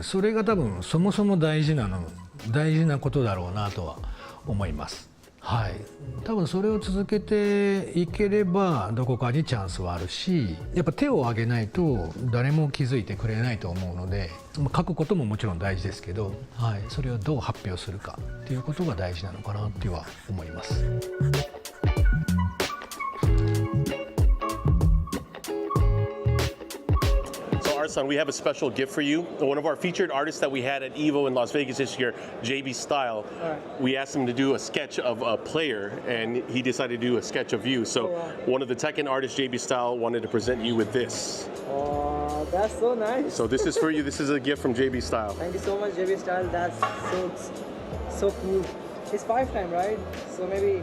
J: それが多分そもそも大事なことだろうなとは思います。はい、多分それを続けていければどこかにチャンスはあるし、やっぱ手を挙げないと誰も気づいてくれないと思うので、書くことももちろん大事ですけど、はい、それをどう発表するかっていうことが大事なのかなっては思います。
H: Son, we have a special gift for you. One of our featured artists that we had at EVO in Las Vegas this year, JB Style, we asked him to do a sketch of a player, and he decided to do a sketch of you. So one of the Tekken artists, JB Style, wanted to present you with this.
L: Oh, that's so nice.
H: So this is for you. This is a gift from JB Style.
L: Thank you so much, JB Style. That's so cool. It's 5 time, right? So maybe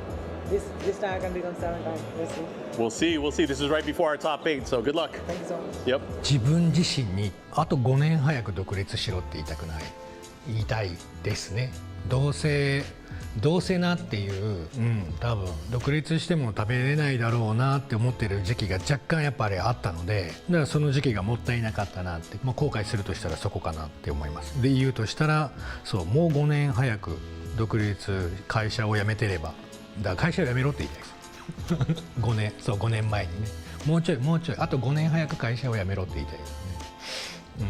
L: this time I can become 7 time. Let's see.
H: We'll see. We'll see. This is right before our top 8. So good luck.
L: Thank you so much.
H: Yep.
J: 自分自身にあと5年早く独立しろって言いたいですね。どうせなっていう、多分独立しても食べれないだろうなって思ってる時期が若干やっぱりあったので、だからその時期がもったいなかったなって、後悔するとしたらそこかなって思います。で言うとしたら、もう5年早く独立、会社を辞めてれば、だから会社を辞めろって言いたいです。5年前にね、もうちょいあと5年早く会社を辞めろって言いたいですね。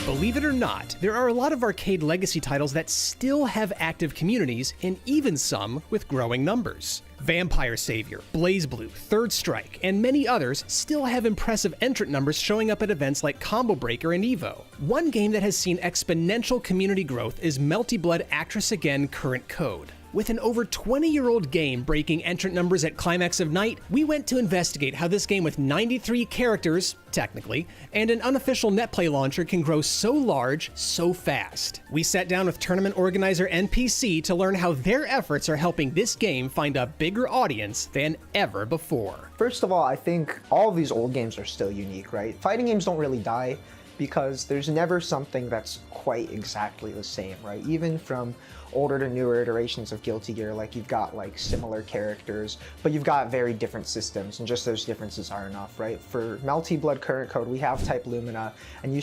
R: Believe it or not, there are a lot of arcade legacy titles that still have active communities, and even some with growing numbers. Vampire Savior, BlazBlue, Third Strike, and many others still have impressive entrant numbers showing up at events like Combo Breaker and EVO. One game that has seen exponential community growth is Melty Blood Actress Again Current Code. With an over 20-year-old game breaking entrant numbers at Climax of Night, we went to investigate how this game with 93 characters, technically, and an unofficial netplay launcher can grow so large, so fast. We sat down with tournament organizer NPC to learn how their efforts are helping this game find a bigger audience than ever before.
S: First of all, I think all of these old games are still unique, right? Fighting games don't really die because there's never something that's quite exactly the same, right? Even from older to newer iterations of Guilty Gear, like you've got like similar characters, but you've got very different systems, and just those differences are enough, right? For Melty Blood Current Code, we have Type Lumina, and you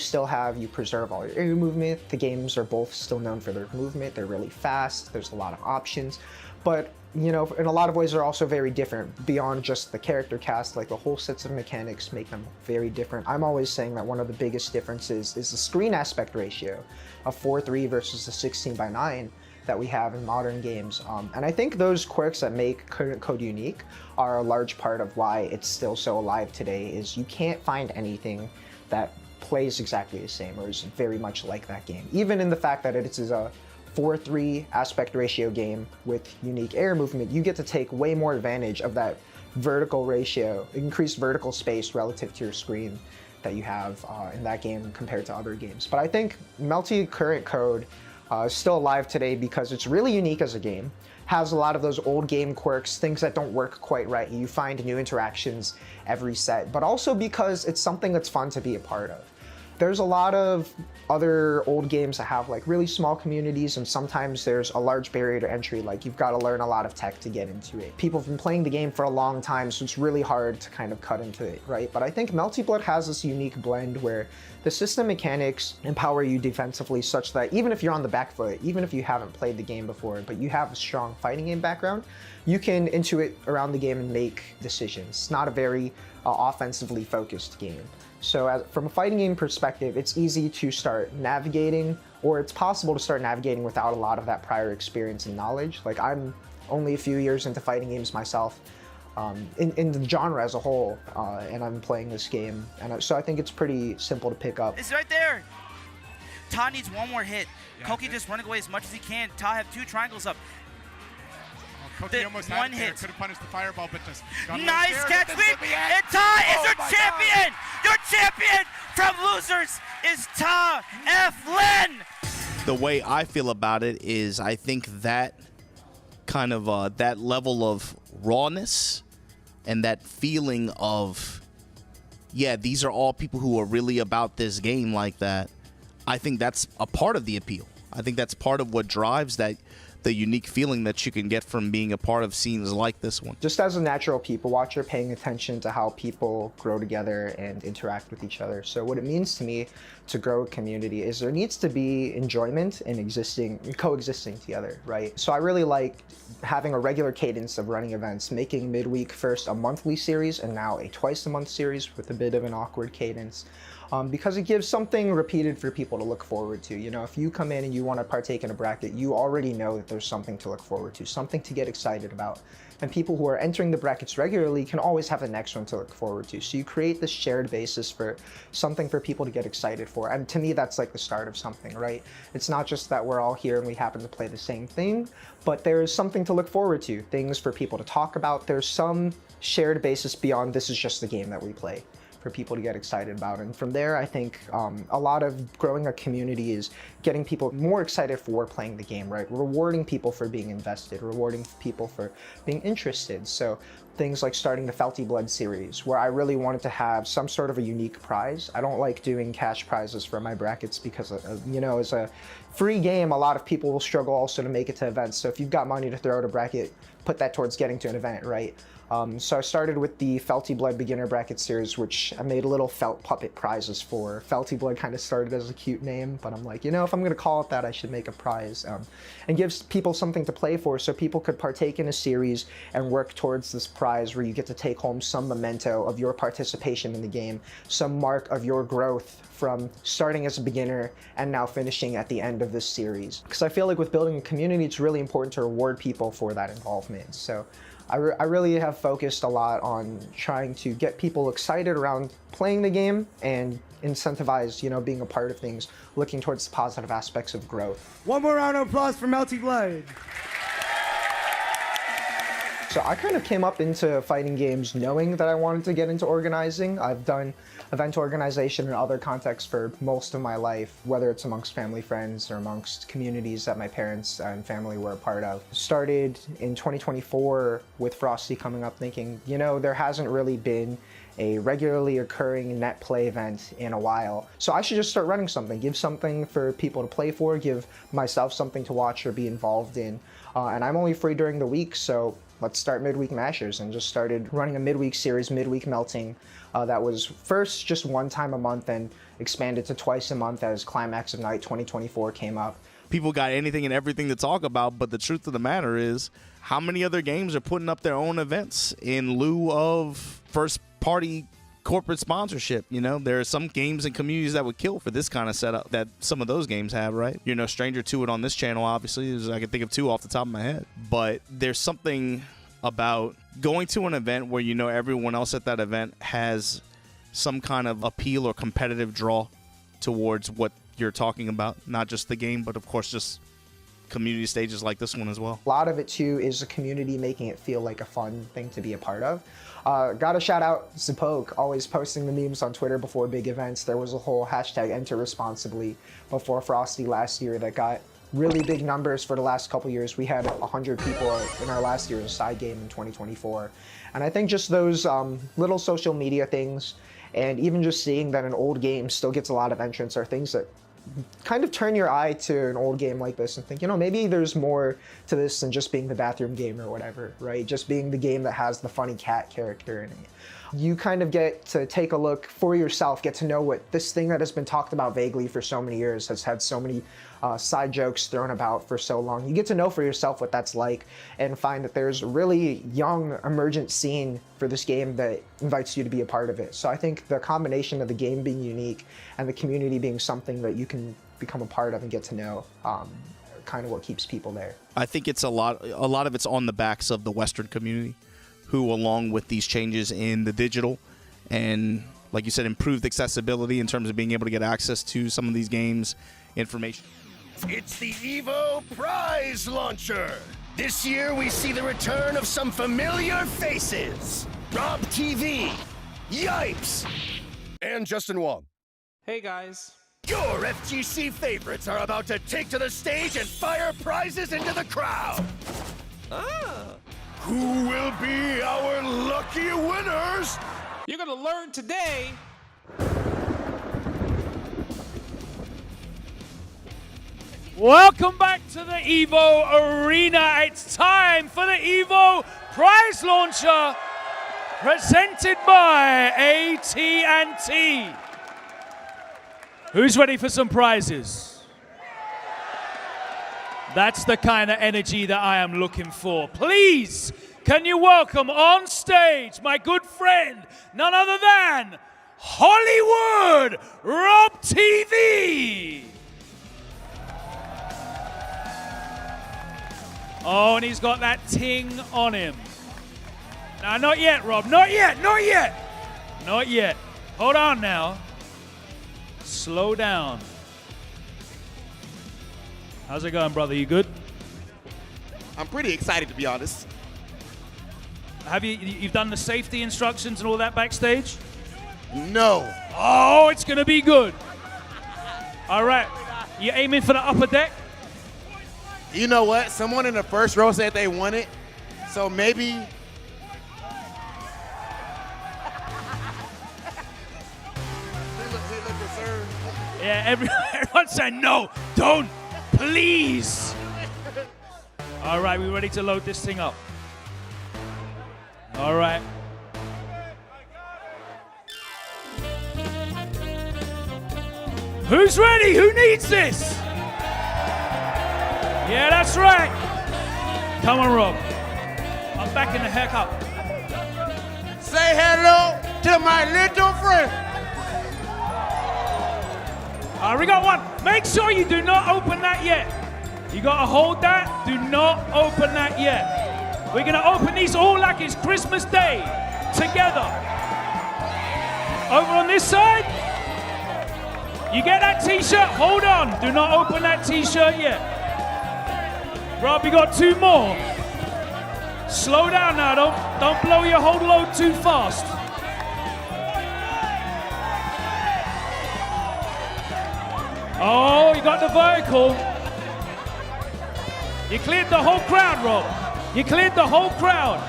S: preserve all your air movement. The games are both still known for their movement. They're really fast. There's a lot of options, but you know, in a lot of ways they're also very different beyond just the character cast. Like the whole sets of mechanics make them very different. I'm always saying that one of the biggest differences is the screen aspect ratio of 4:3 versus the 16:9 that we have in modern games. And I think those quirks that make Current Code unique are a large part of why it's still so alive today, is you can't find anything that plays exactly the same or is very much like that game. Even in the fact that it is a 4:3 aspect ratio game with unique air movement, you get to take way more advantage of that vertical ratio, increased vertical space relative to your screen that you have in that game compared to other games. But I think Melty Current Code is still alive today because it's really unique as a game, has a lot of those old game quirks, things that don't work quite right. You find new interactions every set, but also because it's something that's fun to be a part of. There's a lot of other old games that have like really small communities, and sometimes there's a large barrier to entry, like you've got to learn a lot of tech to get into it. People have been playing the game for a long time, so it's really hard to kind of cut into it, right? But I think Melty Blood has this unique blend where the system mechanics empower you defensively such that even if you're on the back foot, even if you haven't played the game before, but you have a strong fighting game background, you can intuit around the game and make decisions. It's not a very offensively focused game. So from a fighting game perspective, it's easy to start navigating, or it's possible to start navigating without a lot of that prior experience and knowledge. Like, I'm only a few years into fighting games myself, in the genre as a whole, and I'm playing this game. And so I think it's pretty simple to pick up.
K: It's right there. Ta needs one more hit. Koki just running away as much as he can. Ta have 2 triangles up.
Q: Koki almost had it there. Could have punished the fireball, but just
K: nice catch, and Ta is your champion! Your champion from losers is Ta F. Lin!
W: The way I feel about it is I think that kind of that level of rawness and that feeling of, yeah, these are all people who are really about this game like that. I think that's a part of the appeal. I think that's part of what drives that, the unique feeling that you can get from being a part of scenes like this one.
S: Just as a natural people watcher, paying attention to how people grow together and interact with each other. So what it means to me to grow a community is there needs to be enjoyment in coexisting together, right? So I really like having a regular cadence of running events, making midweek first a monthly series and now a twice-a-month series with a bit of an awkward cadence. Because it gives something repeated for people to look forward to. You know, if you come in and you want to partake in a bracket, you already know that there's something to look forward to, something to get excited about. And people who are entering the brackets regularly can always have the next one to look forward to. So you create this shared basis for something for people to get excited for. And to me, that's like the start of something, right? It's not just that we're all here and we happen to play the same thing, but there's something to look forward to, things for people to talk about. There's some shared basis beyond this is just the game that we play, for people to get excited about. And from there, I think a lot of growing a community is getting people more excited for playing the game, right? Rewarding people for being invested, rewarding people for being interested. So things like starting the Felty Blood series, where I really wanted to have some sort of a unique prize. I don't like doing cash prizes for my brackets because, you know, as a free game, a lot of people will struggle also to make it to events. So if you've got money to throw at a bracket, put that towards getting to an event, right? So I started with the Felty Blood Beginner Bracket Series, which I made little felt puppet prizes for. Felty Blood kind of started as a cute name, but I'm like, you know, if I'm going to call it that, I should make a prize. And gives people something to play for, so people could partake in a series and work towards this prize where you get to take home some memento of your participation in the game, some mark of your growth from starting as a beginner and now finishing at the end of this series. Because I feel like with building a community, it's really important to reward people for that involvement. So I really have focused a lot on trying to get people excited around playing the game and incentivize, you know, being a part of things, looking towards the positive aspects of growth.
L: One more round of applause for Melty Blood.
S: So I kind of came up into fighting games knowing that I wanted to get into organizing. I've done event organization in other contexts for most of my life, whether it's amongst family friends or amongst communities that my parents and family were a part of. Started in 2024 with Frosty coming up thinking, you know, there hasn't really been a regularly occurring net play event in a while. So I should just start running something, give something for people to play for, give myself something to watch or be involved in. And I'm only free during the week, so let's start midweek mashers, and just started running a midweek series, midweek melting, that was first just one time a month and expanded to twice a month as Climax of Night 2024 came up.
W: People got anything and everything to talk about, but the truth of the matter is, how many other games are putting up their own events in lieu of first-party corporate sponsorship? You know, there are some games and communities that would kill for this kind of setup that some of those games have, right? You're no stranger to it on this channel, obviously. I can think of 2 off the top of my head. But there's something about going to an event where you know everyone else at that event has some kind of appeal or competitive draw towards what you're talking about. Not just the game, but of course just community stages like this one as well.
S: A lot of it too is the community making it feel like a fun thing to be a part of. Gotta shout out Zapoke, always posting the memes on Twitter before big events. There was a whole hashtag enter responsibly before Frosty last year that got really big numbers for the last couple years. We had 100 people in our last year's side game in 2024. And I think just those little social media things And even just seeing that an old game still gets a lot of entrants are things that kind of turn your eye to an old game like this and think, you know, maybe there's more to this than just being the bathroom game or whatever, right? Just being the game that has the funny cat character in it. You kind of get to take a look for yourself, get to know what this thing that has been talked about vaguely for so many years, has had so many side jokes thrown about for so long. You get to know for yourself what that's like and find that there's a really young, emergent scene for this game that invites you to be a part of it. So I think the combination of the game being unique and the community being something that you can become a part of and get to know, kind of what keeps people there.
W: I think it's a lot of it's on the backs of the Western community, who, along with these changes in the digital and, like you said, improved accessibility in terms of being able to get access to some of these games, information.
A: It's the EVO Prize Launcher. This year we see the return of some familiar faces. Rob TV, Yipes, and Justin Wong.
T: Hey guys.
A: Your FGC favorites are about to take to the stage and fire prizes into the crowd. Who will be our lucky winners?
T: You're gonna learn today.
U: Welcome back to the EVO Arena. It's time for the EVO Prize Launcher, presented by AT&T. Who's ready for some prizes? That's the kind of energy that I am looking for. Please, can you welcome on stage my good friend, none other than Hollywood Rob TV. Oh, and he's got that ting on him. Now, not yet, Rob. Not yet, not yet. Not yet. Hold on now. Slow down. How's it going, brother? You good?
I: I'm pretty excited, to be honest.
U: Have you've done the safety instructions and all that backstage?
I: No.
U: Oh, it's going to be good. All right. You aiming for the upper deck?
I: You know what? Someone in the first row said they won it, so maybe.
U: Yeah, everyone's saying no, don't, please. All right, we ready to load this thing up? All right. Who's ready? Who needs this? Yeah, that's right. Come on, Rob. I'm back in the haircut.
I: Say hello to my little friend.
U: All right, we got one. Make sure you do not open that yet. You gotta hold that. Do not open that yet. We're gonna open these all like it's Christmas Day together. Over on this side. You get that t-shirt? Hold on. Do not open that t-shirt yet. Rob, you got two more. Slow down now, don't blow your whole load too fast. Oh, you got the vertical. You cleared the whole crowd, Rob. You cleared the whole crowd.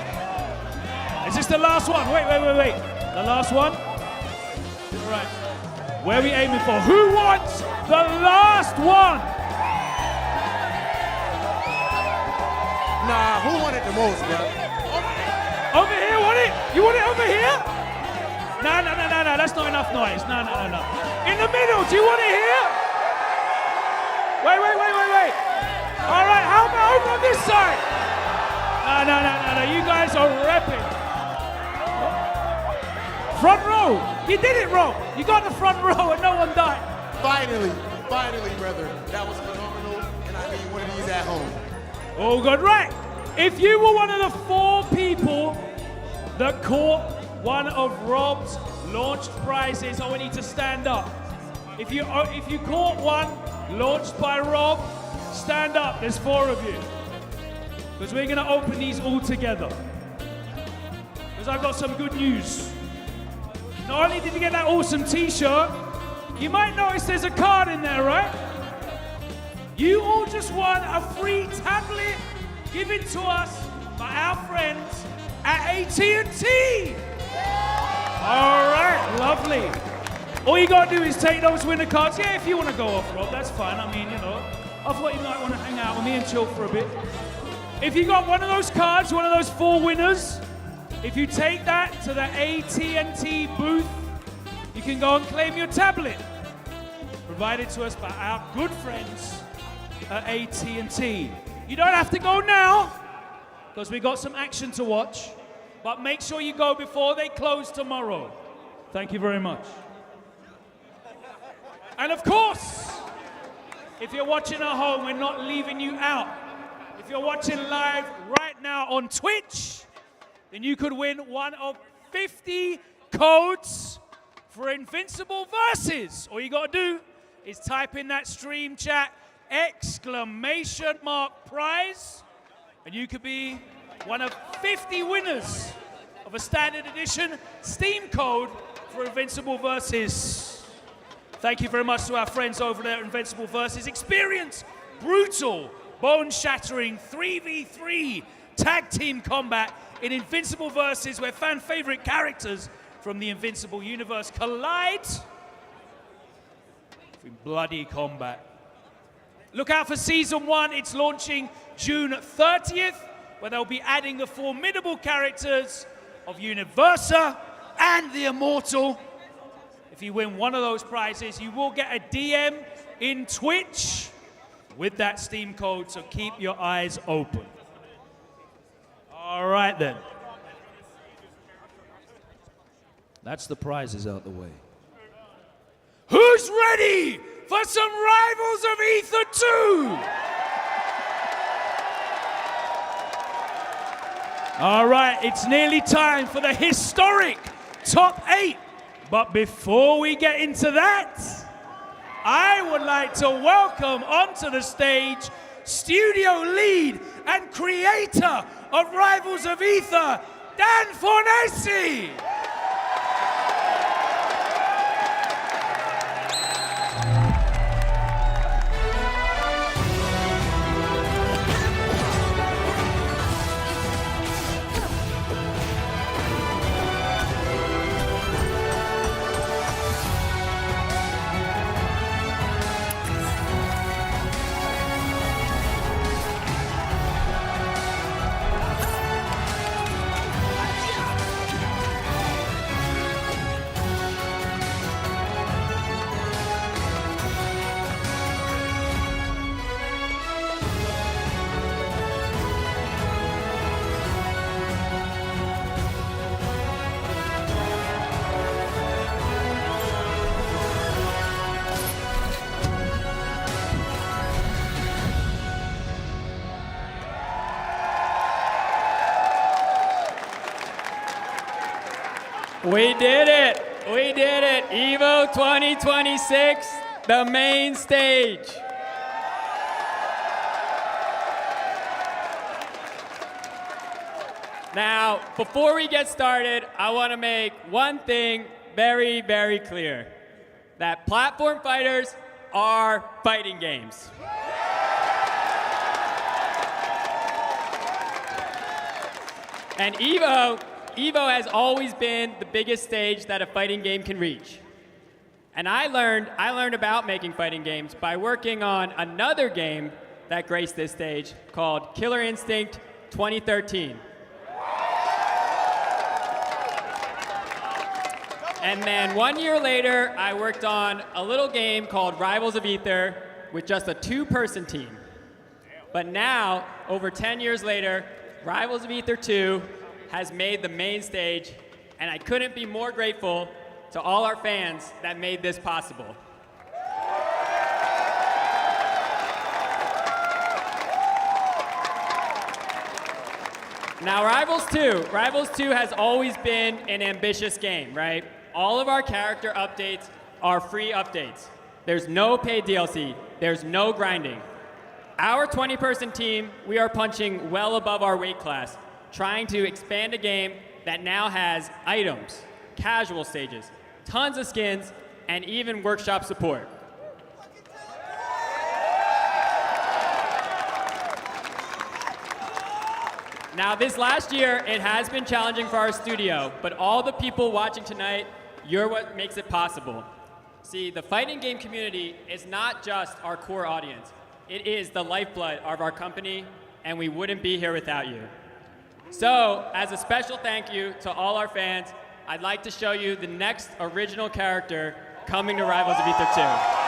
U: Is this the last one? Wait. The last one? All right. Where are we aiming for? Who wants the last one?
I: Nah, who won it the most, bro?
U: Over here, want it? You want it over here? No, that's not enough noise. No. In the middle, do you want it here? Wait. All right, how about over on this side? No, you guys are repping. Front row, you did it, Rob. You got the front row and no one died.
I: Finally, brother. That was phenomenal, and I need one of these at home.
U: Oh, good, right. If you were one of the 4 people that caught one of Rob's launched prizes, I want you to stand up. If you caught one launched by Rob, stand up. There's 4 of you. Because we're going to open these all together. Because I've got some good news. Not only did you get that awesome t-shirt, you might notice there's a card in there, right? You all just won a free tablet given to us by our friends at AT&T. All right, lovely. All you gotta do is take those winner cards. Yeah, if you wanna go off, Rob, that's fine. I mean, you know, I thought you might wanna hang out with me and chill for a bit. If you got one of those cards, one of those 4 winners, if you take that to the AT&T booth, you can go and claim your tablet, provided to us by our good friends at AT&T. You don't have to go now, because we got some action to watch, but make sure you go before they close tomorrow. Thank you very much. And of course, if you're watching at home, we're not leaving you out. If you're watching live right now on Twitch, then you could win one of 50 codes for Invincible Versus. All you gotta do is type in that stream chat !prize, and you could be one of 50 winners of a standard edition Steam code for Invincible Versus. Thank you very much to our friends over there at Invincible Versus. Experience brutal, bone-shattering 3v3 tag team combat in Invincible Versus, where fan-favorite characters from the Invincible universe collide in bloody combat. Look out for Season 1. It's launching June 30th, where they'll be adding the formidable characters of Universa and the Immortal. If you win one of those prizes, you will get a DM in Twitch with that Steam code, so keep your eyes open. All right, then. That's the prizes out the way. Who's ready for some Rivals of Aether 2? All right, it's nearly time for the historic top 8. But before we get into that, I would like to welcome onto the stage studio lead and creator of Rivals of Aether, Dan Fornesi.
C: We did it! We did it! EVO 2026, the main stage. Now, before we get started, I want to make one thing very, very clear. That platform fighters are fighting games. And EVO has always been the biggest stage that a fighting game can reach. And I learned about making fighting games by working on another game that graced this stage called Killer Instinct 2013. And then 1 year later, I worked on a little game called Rivals of Aether with just a 2-person team. But now, over 10 years later, Rivals of Aether 2 has made the main stage, and I couldn't be more grateful to all our fans that made this possible. Now, Rivals 2 has always been an ambitious game, right? All of our character updates are free updates. There's no paid DLC, there's no grinding. Our 20-person team, we are punching well above our weight class, trying to expand a game that now has items, casual stages, tons of skins, and even workshop support. Now, this last year, it has been challenging for our studio, but all the people watching tonight, you're what makes it possible. See, the fighting game community is not just our core audience. It is the lifeblood of our company, and we wouldn't be here without you. So, as a special thank you to all our fans, I'd like to show you the next original character coming to Rivals of Aether 2.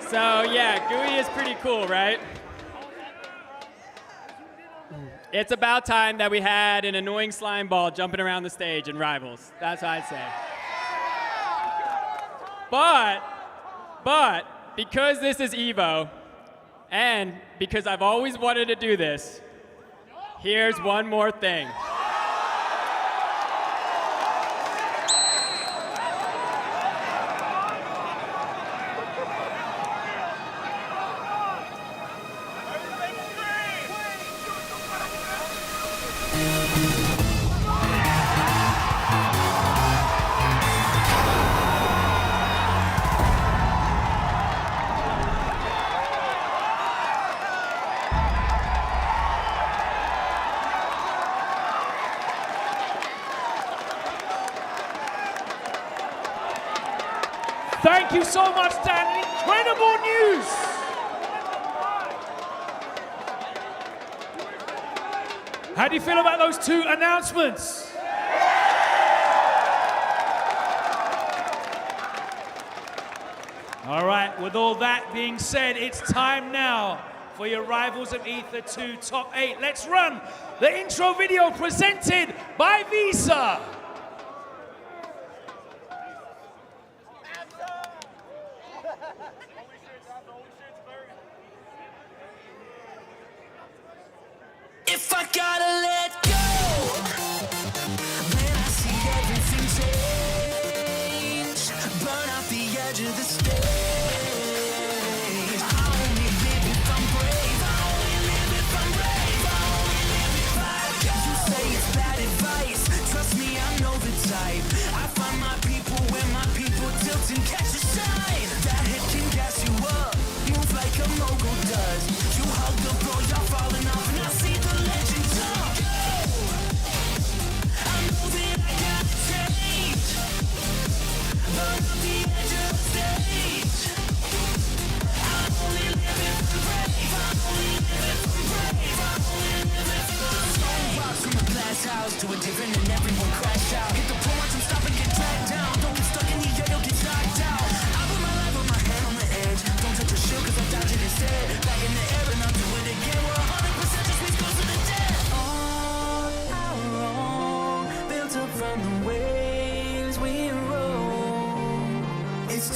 C: So yeah, GUI is pretty cool, right? It's about time that we had an annoying slime ball jumping around the stage in Rivals. That's what I'd say. But, because this is EVO, and because I've always wanted to do this, here's one more thing.
U: Thank you so much, Dan. Incredible news. How do you feel about those two announcements? All right, with all that being said, it's time now for your Rivals of Aether 2 Top 8. Let's run the intro video presented by Visa.
K: If I gotta let go, when I see everything change, burn out the edge of the stage. I only live if I'm brave. I only live if I'm brave. I only live if I go. You say it's bad advice. Trust me, I know the type. I find my people when my people tilt and catch a shine. That hit can gas you up, move like a mogul does. You hug the floor, y'all falling off, and I see the legend jump. I know that I gotta change, burn up the edge of the stage. I only live if I'm brave. I only live if I'm brave. I only live if I'm brave. Rocks from a glass house to a different and everyone crash out. Hit the floor, watch them stop and get dragged down. Don't get stuck in the air, you'll get knocked out. I put my life with my hand on the edge. Don't touch your shield, cause I'm dodging instead. Back in the air and I'll do it again. We're 100% just means close to the dead. All our own, built up from the way.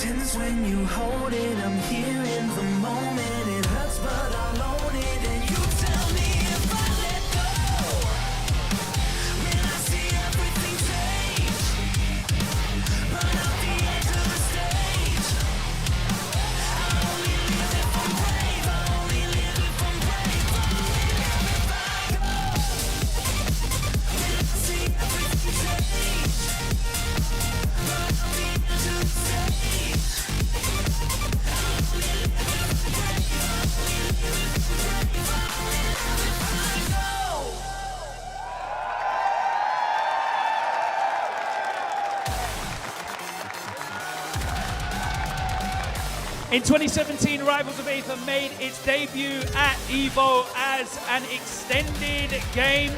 K: tense when you hold it. I'm here in the moment. It hurts, but I'll own it. And you tell me if I let go. When I see everything change, burn up the edge of the stage. I only live if I'm brave. I only live if I'm brave. I only live if I go. When I see everything change, burn up the edge of the stage.
U: In 2017, Rivals of Aether made its debut at EVO as an extended game.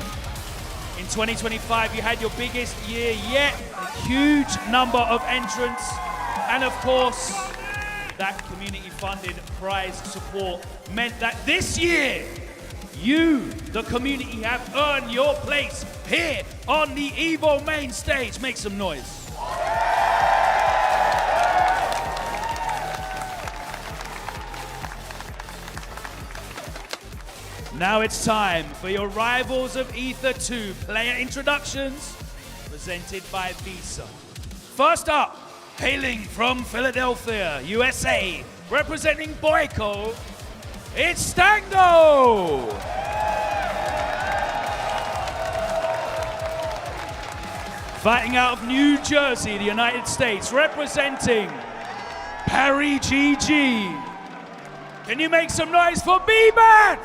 U: In 2025, you had your biggest year yet, a huge number of entrants, and of course, that community-funded prize support meant that this year, you, the community, have earned your place here on the EVO main stage. Make some noise. Now it's time for your Rivals of Aether 2 player introductions, presented by Visa. First up, hailing from Philadelphia, USA, representing Boyko, it's Stango! Fighting out of New Jersey, the United States, representing Parry GG. Can you make some noise for B-Man?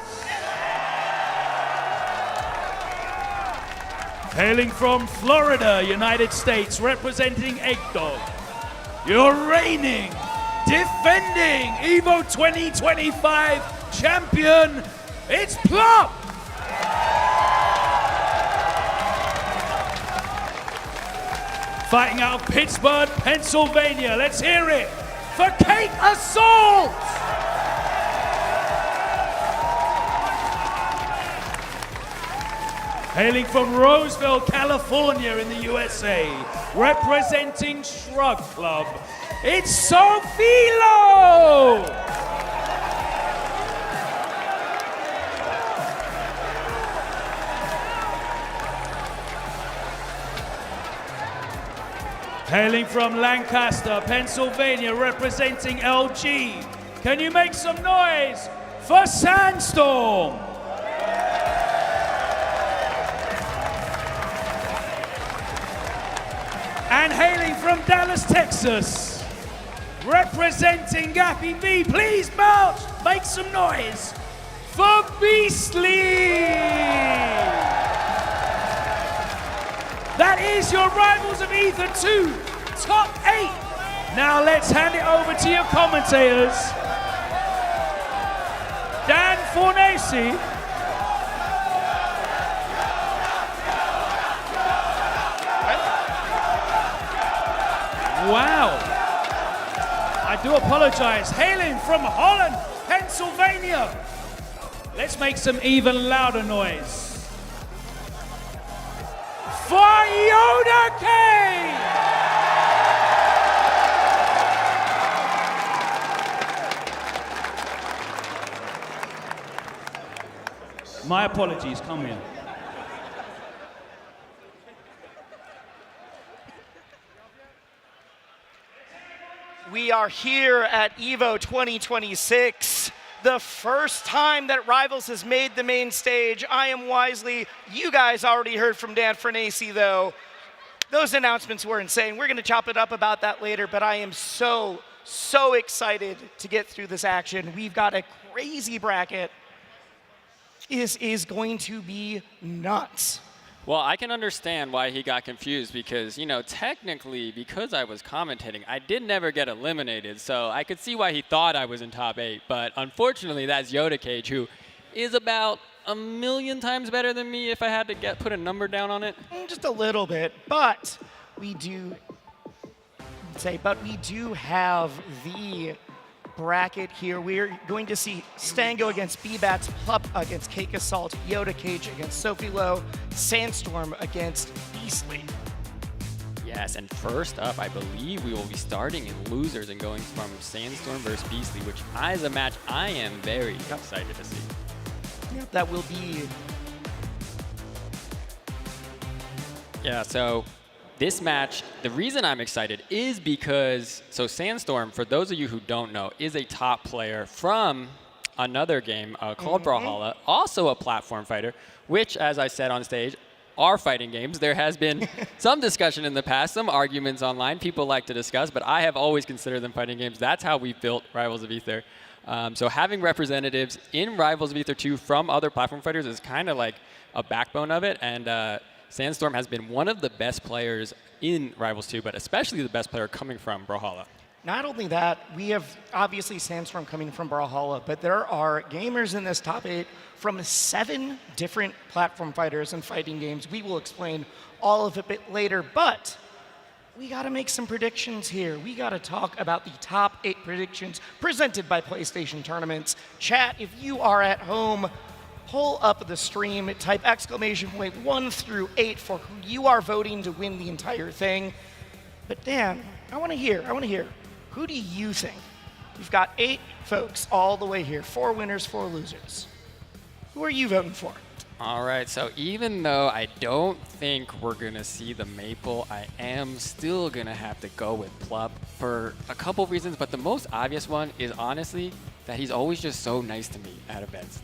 U: Hailing from Florida, United States, representing Eggdog, your reigning, defending EVO 2025 champion, it's Plum! Fighting out of Pittsburgh, Pennsylvania, let's hear it for Cake Assault! Hailing from Roseville, California in the USA, representing Shrug Club, it's Sofilo! Hailing from Lancaster, Pennsylvania, representing LG, can you make some noise for Sandstorm? And hailing from Dallas, Texas, representing Gappy B, please bounce, make some noise for Beastly! That is your Rivals of Aether 2 top 8. Now let's hand it over to your commentators. Dan Fornesi. Wow. I do apologize. Hailing from Holland, Pennsylvania. Let's make some even louder noise for Yoda K! My apologies, come here.
E: We are here at EVO 2026, the first time that Rivals has made the main stage. I am Wisely. You guys already heard from Dan Fornesi, though. Those announcements were insane. We're going to chop it up about that later, but I am so excited to get through this action. We've got a crazy bracket. This is going to be nuts.
C: Well, I can understand why he got confused because, you know, technically, because I was commentating, I did never get eliminated. So I could see why he thought I was in top 8. But unfortunately, that's Yoda Cage, who is about 1,000,000 times better than me if I had to put a number down on it.
E: Just a little bit, but we do have the bracket here. We're going to see Stango against B-Bats, Plup against Cake Assault, Yoda Cage against Sophie Lowe, Sandstorm against Beastly.
C: Yes, and first up, I believe we will be starting in losers and going from Sandstorm versus Beastly, which is a match I am very excited to see.
E: Yep, that will be.
C: Yeah, so this match, the reason I'm excited is because, so Sandstorm, for those of you who don't know, is a top player from another game called Brawlhalla, also a platform fighter, which, as I said on stage, are fighting games. There has been some discussion in the past, some arguments online people like to discuss, but I have always considered them fighting games. That's how we built Rivals of Aether. So having representatives in Rivals of Aether 2 from other platform fighters is kind of like a backbone of it, and Sandstorm has been one of the best players in Rivals 2, but especially the best player coming from Brawlhalla.
E: Not only that, we have obviously Sandstorm coming from Brawlhalla, but there are gamers in this top 8 from 7 different platform fighters and fighting games. We will explain all of it a bit later, but we got to make some predictions here. We got to talk about the top 8 predictions presented by PlayStation Tournaments. Chat, if you are at home, pull up the stream, type exclamation point 1 through 8 for who you are voting to win the entire thing. But Dan, I want to hear. Who do you think? We've got 8 folks all the way here. 4 winners, 4 losers. Who are you voting for?
C: All right, so even though I don't think we're going to see the Maple, I am still going to have to go with Plup for a couple of reasons, but the most obvious one is honestly that he's always just so nice to me at events.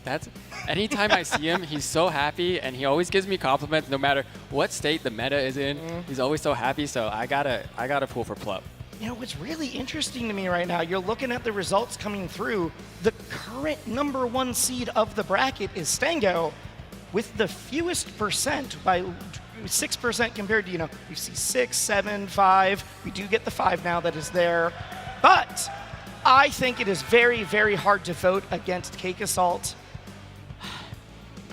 C: Anytime I see him, he's so happy, and he always gives me compliments no matter what state the meta is in. He's always so happy, so I gotta pull for Plup.
E: You know, what's really interesting to me right now, you're looking at the results coming through. The current #1 seed of the bracket is Stango, with the fewest percent by 6% compared to, we see 6, 7, 5. We do get the 5 now that is there. But I think it is very, very hard to vote against Cake Assault.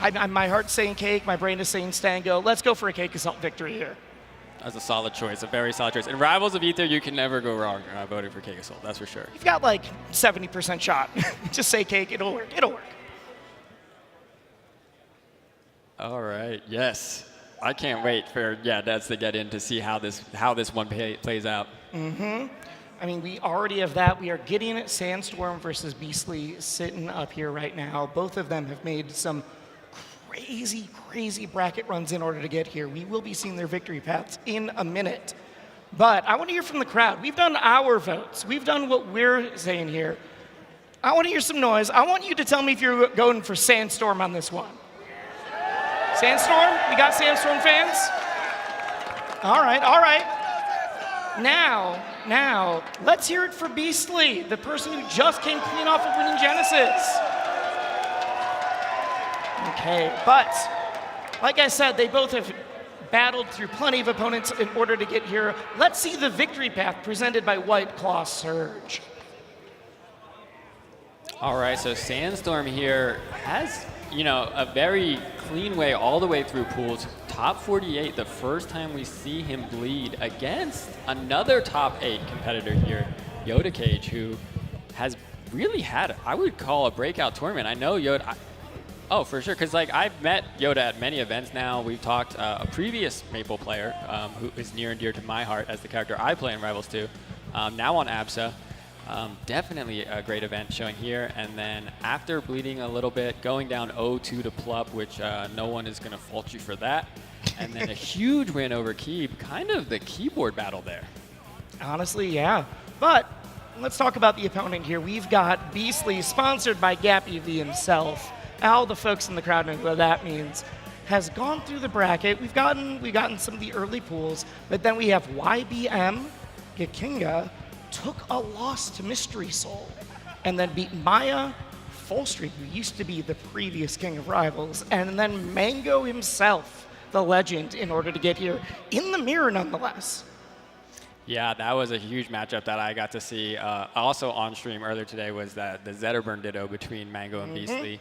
E: My heart's saying Cake, my brain is saying Stango. Let's go for a Cake Assault victory here.
C: That's a solid choice, a very solid choice. In Rivals of Aether, you can never go wrong voting for Cake Assault, that's for sure.
E: You've got like 70% shot. Just say Cake, it'll work.
C: All right, yes. I can't wait for Dets to get in to see how this one plays out.
E: I mean, we already have that. We are getting Sandstorm versus Beastly sitting up here right now. Both of them have made some crazy, crazy bracket runs in order to get here. We will be seeing their victory paths in a minute. But I want to hear from the crowd. We've done our votes. We've done what we're saying here. I want to hear some noise. I want you to tell me if you're going for Sandstorm on this one. Sandstorm? We got Sandstorm fans? All right. Now, let's hear it for Beastly, the person who just came clean off of winning Genesis. Okay, but like I said, they both have battled through plenty of opponents in order to get here. Let's see the victory path presented by White Claw Surge.
C: All right, so Sandstorm here has, a very clean way all the way through pools. Top 48, the first time we see him bleed against another top 8 competitor here, Yoda Cage, who has really had, I would call a breakout tournament. I know Yoda, oh, for sure, because I've met Yoda at many events now. We've talked a previous Maple player who is near and dear to my heart as the character I play in Rivals 2, now on ABSA. Definitely a great event showing here, and then after bleeding a little bit, going down 0-2 to Plup, which no one is going to fault you for that, and then a huge win over Keeb, kind of the keyboard battle there.
E: Honestly, yeah. But let's talk about the opponent here. We've got Beastly, sponsored by GAPEV himself. All the folks in the crowd know what that means. Has gone through the bracket. We've gotten some of the early pools, but then we have YBM, Gakinga, took a loss to Mystery Soul, and then beat Maya Fullstreak, who used to be the previous king of Rivals, and then Mango himself, the legend, in order to get here in the mirror nonetheless.
C: Yeah, that was a huge matchup that I got to see. Also on stream earlier today was the Zetterburn Ditto between Mango and Beastly.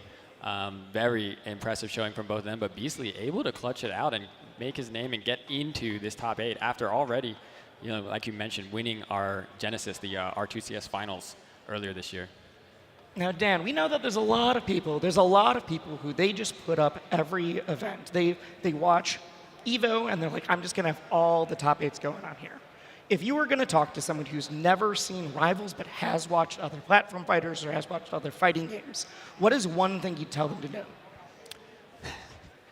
C: Very impressive showing from both of them, but Beastly able to clutch it out and make his name and get into this top 8 after already, like you mentioned, winning our Genesis, the R2CS finals earlier this year.
E: Now, Dan, we know that there's a lot of people who they just put up every event. They watch Evo, and they're like, I'm just going to have all the top 8s going on here. If you were going to talk to someone who's never seen Rivals but has watched other platform fighters or has watched other fighting games, what is one thing you'd tell them to know?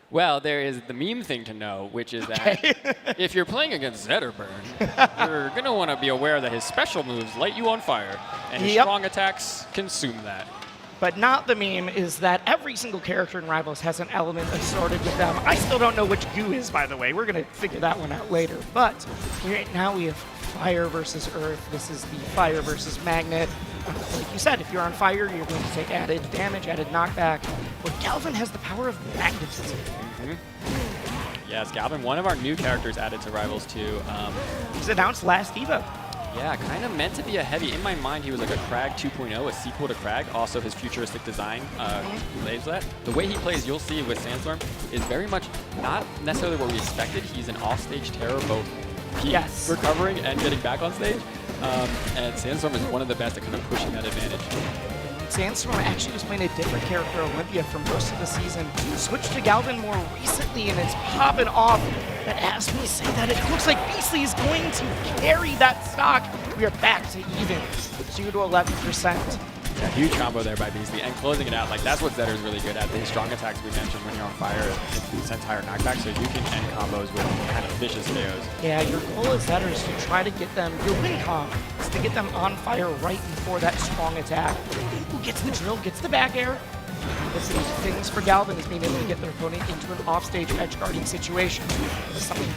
C: Well, there is the meme thing to know, which is that if you're playing against Zetterburn, you're going to want to be aware that his special moves light you on fire, and his strong attacks consume that.
E: But not the meme is that every single character in Rivals has an element assorted with them. I still don't know which goo is, by the way. We're going to figure that one out later. But right now we have fire versus earth. This is the fire versus magnet. Like you said, if you're on fire, you're going to take added damage, added knockback. But Galvin has the power of magnetism.
C: Yes, Galvin, one of our new characters added to Rivals 2.
E: He's announced last Evo.
C: Yeah, kind of meant to be a heavy. In my mind, he was like a Krag 2.0, a sequel to Krag. Also, his futuristic design lays that. The way he plays, you'll see with Sandstorm, is very much not necessarily what we expected. He's an offstage terror, both recovering and getting back on stage. And Sandstorm is one of the best at kind of pushing that advantage.
E: Sandstorm actually was playing a different character, Olympia, for most of the season. Switched to Galvin more recently, and it's popping off. But as we say that, it looks like Beastly is going to carry that stock. We are back to even, 2 to 11%.
C: Yeah, huge combo there by Beastly, and closing it out. Like, that's what Zetter's really good at. His strong attacks we mentioned when you're on fire, it sends higher knockback, so you can end combos with kind of vicious KOs.
E: Yeah, your goal as Zetter is to try to get them, your win comp is to get them on fire right before that strong attack. Who gets the drill, gets the back air. That's the things for Galvin is being able to get their opponent into an offstage edge guarding situation. That's something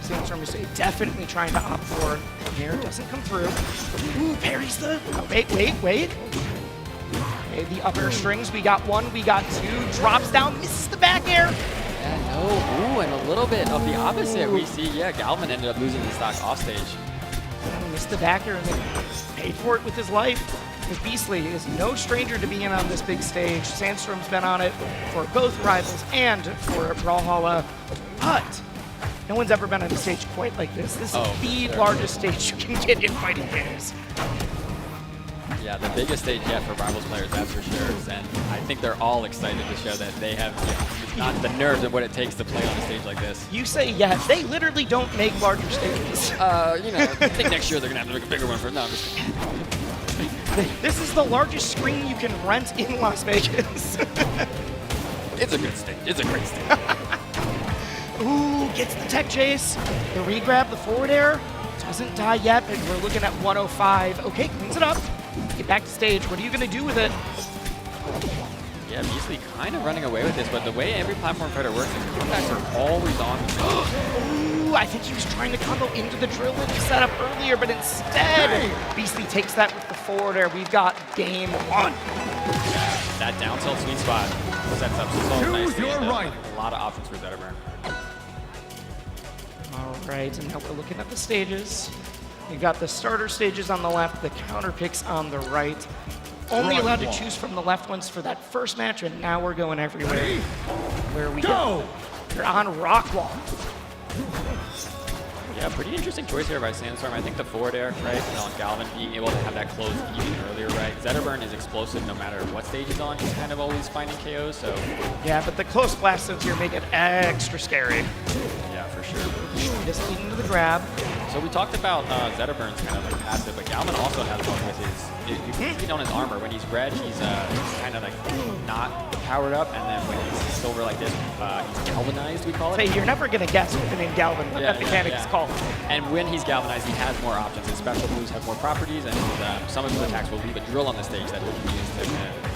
E: Sandstorm is definitely trying to opt for. Air doesn't come through. Ooh, parries the... Oh, wait. Okay, the up air strings. We got 1, we got 2. Drops down, misses the back air.
C: Yeah, no. Ooh, and a little bit of the opposite. We see, Galvin ended up losing the stock offstage.
E: Missed the back air and then paid for it with his life. Because Beastly is no stranger to being on this big stage. Sandstorm's been on it for both Rivals and for Brawlhalla. But no one's ever been on a stage quite like this. This is the largest stage you can get in fighting games.
C: Yeah, the biggest stage yet for Rivals players, that's for sure. And I think they're all excited to show that they have not the nerves of what it takes to play on a stage like this.
E: You say yes. They literally don't make larger stages.
C: I think next year they're going to have to make a bigger one for no, I'm just kidding.
E: This is the largest screen you can rent in Las Vegas.
C: It's a good stage. It's a great stage.
E: Ooh, gets the tech chase. The regrab, the forward air. Doesn't die yet, but we're looking at 105. Okay, cleans it up. Get back to stage. What are you going to do with it?
C: Yeah, Beastly kind of running away with this, but the way every platform fighter works is comebacks are always on the stage.
E: Ooh, I think he was trying to combo into the drill that he set up earlier, but instead, Beastly takes that with the forward air. We've got game 1.
C: That down tilt sweet spot sets up so nicely. A lot of options for Zetterburn.
E: All right, and now we're looking at the stages. We've got the starter stages on the left, the counter picks on the right. Only allowed to choose from the left ones for that first match, and now we're going everywhere. Where we go? We're on Rockwall.
C: Yeah, pretty interesting choice here by Sandstorm. I think the forward air, right, Galvin being able to have that close even earlier, right? Zetterburn is explosive no matter what stage he's on. He's kind of always finding KOs, so...
E: Yeah, but the close blast zones here make it extra scary.
C: Yeah, for sure.
E: Just leading to the grab.
C: So we talked about Zetterburn's kind of like passive, but Galvin also has one with his... You can see it on his armor. When he's red, he's kind of like not powered up, and then when he's silver like this, he's galvanized, we call it.
E: Hey, you're never going to guess with the name Galvin what that mechanic is called.
C: And when he's galvanized, he has more options. His special moves have more properties, and some of his attacks will leave a drill on the stage that he can use to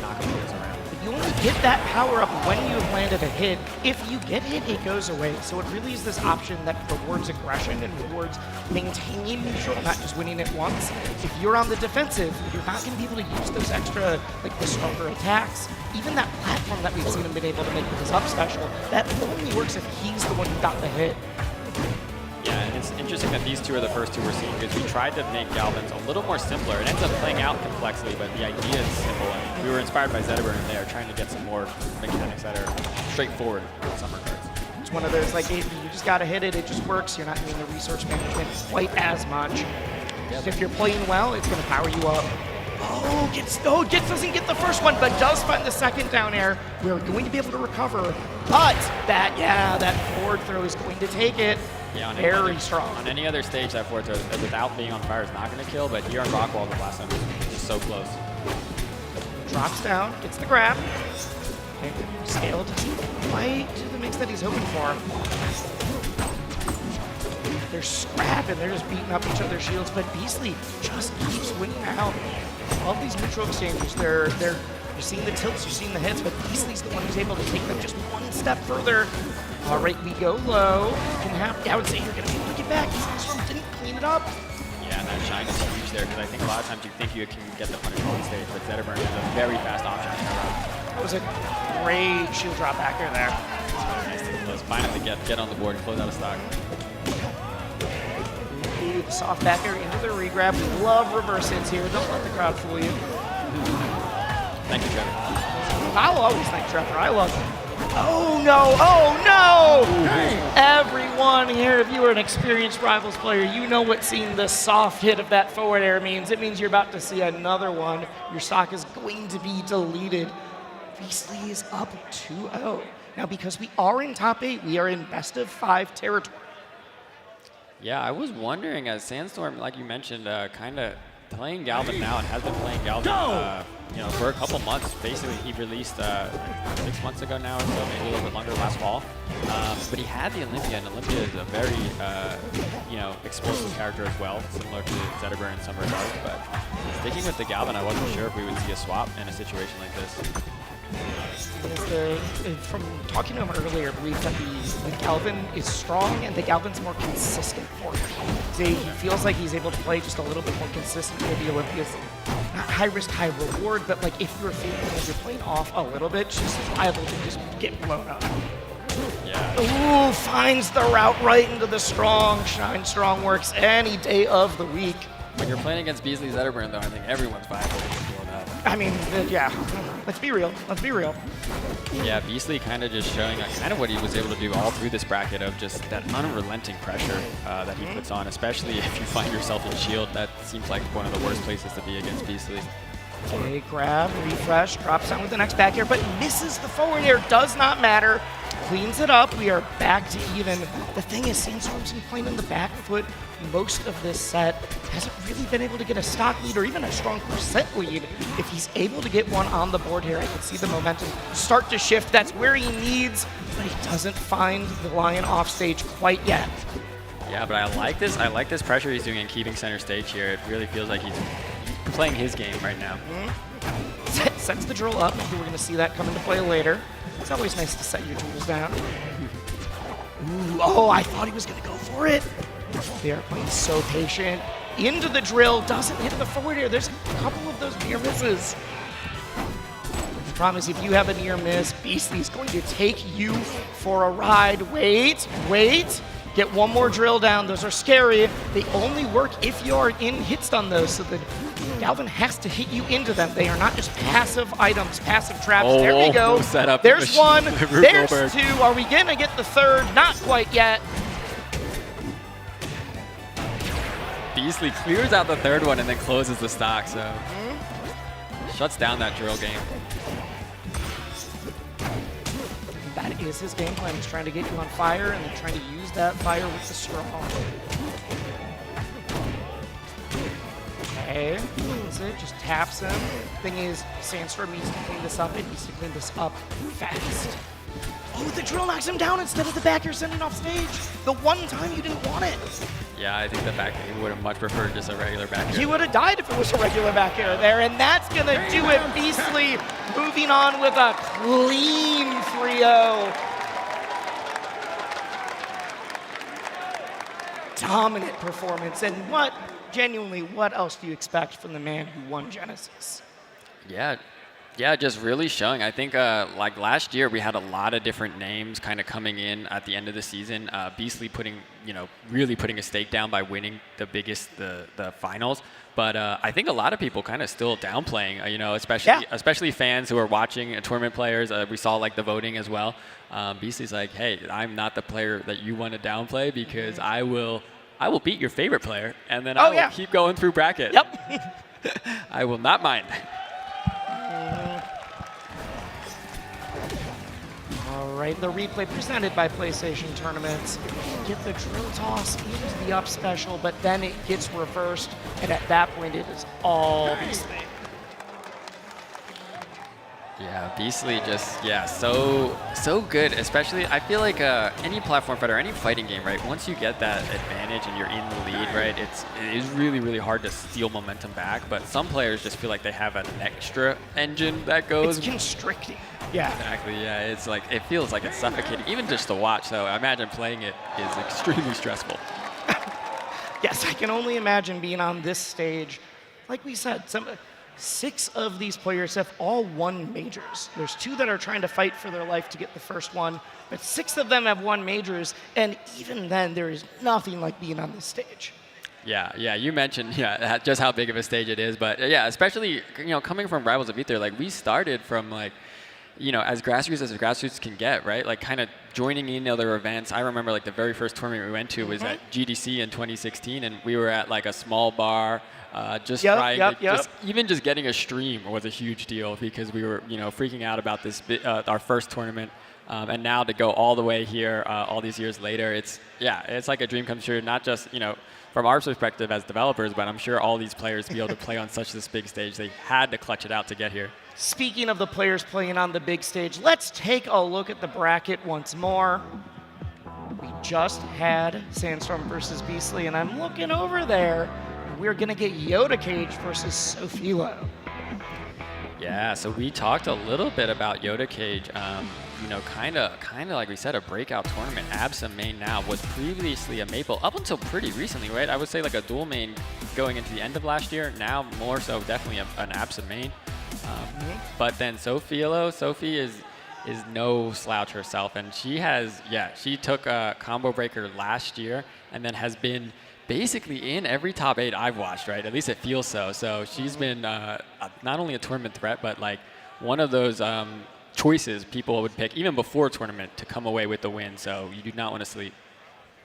C: knock opponents around.
E: You only get that power up when you've landed a hit. If you get hit, it goes away. So it really is this option that rewards aggression and rewards maintaining neutral, not just winning it once. If you're on the defensive, you're not going to be able to use those extra, like the stronger attacks. Even that platform that we've seen him been able to make with his up special, that only works if he's the one who got the hit.
C: Yeah, and it's interesting that these two are the first two we're seeing because we tried to make Galvin's a little more simpler. It ends up playing out complexly, but the idea is simple. And we were inspired by Zetterburn and they are trying to get some more mechanics that are straightforward in some regards.
E: It's one of those, like, you just got to hit it, it just works. You're not doing the resource management quite as much. Yep. If you're playing well, it's going to power you up. Gitz doesn't get the first one, but does find the second down air. We're going to be able to recover, but that forward throw is going to take it.
C: Yeah,
E: very strong.
C: On any other stage, that forward throw without being on fire is not going to kill, but here on Rockwall, the last time was just so close.
E: Drops down, gets the grab. Scaled quite to the mix that he's hoping for. They're scrapping, they're just beating up each other's shields, but Beastly just keeps winning out. All these neutral exchanges, you're seeing the tilts, you're seeing the hits, but Beastly's the one who's able to take them just one step further. All right, we go low. I would say you're going to be able to get back. Sandstorm didn't clean it up.
C: Yeah, and that shine is huge there, because I think a lot of times you think you can get the punish on stage, but Zetterburn has a very fast option to interrupt.
E: That was a great shield drop back there.
C: Nice to close. Finally get on the board and close out of stock.
E: The soft backer into the regrab. We love reverse hits here. Don't let the crowd fool you.
C: Thank you, Trevor.
E: I'll always thank Trevor. I love him. Oh no! Oh no! Everyone here, if you are an experienced Rivals player, you know what seeing the soft hit of that forward air means. It means you're about to see another one. Your stock is going to be deleted. Beastly is up 2-0. Now, because we are in top 8, we are in best of 5 territory.
C: Yeah, I was wondering, as Sandstorm, like you mentioned, kind of playing Galvin now and has been playing Galvin for a couple months. Basically, he released 6 months ago now, so maybe a little bit longer, last fall. But he had the Olympia, and Olympia is a very explosive character as well, similar to Zetterburn in some regards. But sticking with the Galvin, I wasn't sure if we would see a swap in a situation like this.
E: From talking to him earlier, I believe that the Galvin is strong and the Galvin's more consistent for him. He feels like he's able to play just a little bit more consistent with the Olympias. Not high risk, high reward, but like if you're feeling like you're playing off a little bit, just liable to just get blown up.
C: Yeah.
E: Ooh, finds the route right into the strong. Shine Strong works any day of the week.
C: When you're playing against Beastly Zetterburn, though, I think everyone's viable to feel that.
E: I mean, yeah. Let's be real. Let's be real.
C: Yeah, Beastly kind of just showing kind of what he was able to do all through this bracket of just that unrelenting pressure that he puts on, especially if you find yourself in shield. That seems like one of the worst places to be against Beastly.
E: Okay, grab, refresh, drops down with the next back air, but misses the forward air. Does not matter. Cleans it up. We are back to even. The thing is, Sandstorm's been playing on the back foot most of this set. Hasn't really been able to get a stock lead or even a strong percent lead. If he's able to get one on the board here, I can see the momentum start to shift. That's where he needs, but he doesn't find the Lion off stage quite yet.
C: Yeah, but I like this. I like this pressure he's doing and keeping center stage here. It really feels like he's playing his game right now.
E: Sets the drill up. Maybe we're going to see that come into play later. It's always nice to set your tools down. Ooh, oh, I thought he was going to go for it. They are playing so patient. Into the drill, doesn't hit the forward air. There's a couple of those near misses. I promise if you have a near miss, Beastly's going to take you for a ride. Wait. Get one more drill down. Those are scary. They only work if you're in hit stun those, so the Galvin has to hit you into them. They are not just passive items, passive traps.
C: Oh,
E: there we go.
C: Setup.
E: There's one. There's two. Are we going to get the third? Not quite yet.
C: Beastly clears out the third one and then closes the stock, so shuts down that drill game.
E: That is his game plan. He's trying to get you on fire and then trying to use that fire with the straw. Okay, cleans it, just taps him. Thing is, Sandstorm needs to clean this up. It needs to clean this up fast. Oh, the drill knocks him down instead of the back air sending off stage. The one time you didn't want it.
C: Yeah, I think the back air would have much preferred just a regular back air.
E: He would have died if it was a regular back air there, and that's going to do it. Beastly moving on with a clean 3-0. Dominant performance, and genuinely, what else do you expect from the man who won Genesis?
C: Yeah, just really showing. I think like last year we had a lot of different names kind of coming in at the end of the season. Beastly really putting a stake down by winning the finals. But I think a lot of people kind of still downplaying, especially fans who are watching, tournament players. We saw like the voting as well. Beastly's like, hey, I'm not the player that you want to downplay because I will beat your favorite player, and then I will keep going through bracket.
E: Yep.
C: I will not mind.
E: All right, the replay presented by PlayStation Tournaments. Get the drill toss into the up special, but then it gets reversed, and at that point it is all Beastly.
C: Yeah, Beastly just, so good. Especially, I feel like any platform fighter, any fighting game, right? Once you get that advantage and you're in the lead, right? It is really, really hard to steal momentum back. But some players just feel like they have an extra engine that goes.
E: It's constricting. Yeah.
C: Exactly. Yeah, it's like it feels like it's suffocating, even just to watch. So I imagine playing it is extremely stressful.
E: Yes, I can only imagine being on this stage. Like we said, 6 of these players have all won majors. There's 2 that are trying to fight for their life to get the first one, but 6 of them have won majors, and even then, there is nothing like being on this stage.
C: Yeah, you mentioned just how big of a stage it is, but yeah, especially coming from Rivals of Aether, like we started from like as grassroots can get, right? Like kind of joining in other events. I remember like the very first tournament we went to was at GDC in 2016, and we were at like a small bar. Just getting a stream was a huge deal because we were freaking out about this our first tournament, and now to go all the way here all these years later, it's like a dream come true. Not just from our perspective as developers, but I'm sure all these players to be able to play on such this big stage, they had to clutch it out to get here.
E: Speaking of the players playing on the big stage, let's take a look at the bracket once more. We just had Sandstorm versus Beastly, and I'm looking over there. We're gonna get Yoda Cage versus Sophilo.
C: Yeah, so we talked a little bit about Yoda Cage. Kind of like we said, a breakout tournament. Absa main now was previously a Maple up until pretty recently, right? I would say like a dual main going into the end of last year. Now more so definitely an Absa main. But then Sophie is no slouch herself, and she took a combo breaker last year and then has been basically in every top 8 I've watched, right? At least it feels so. So she's been not only a tournament threat, but like one of those choices people would pick even before a tournament to come away with the win. So you do not want to sleep.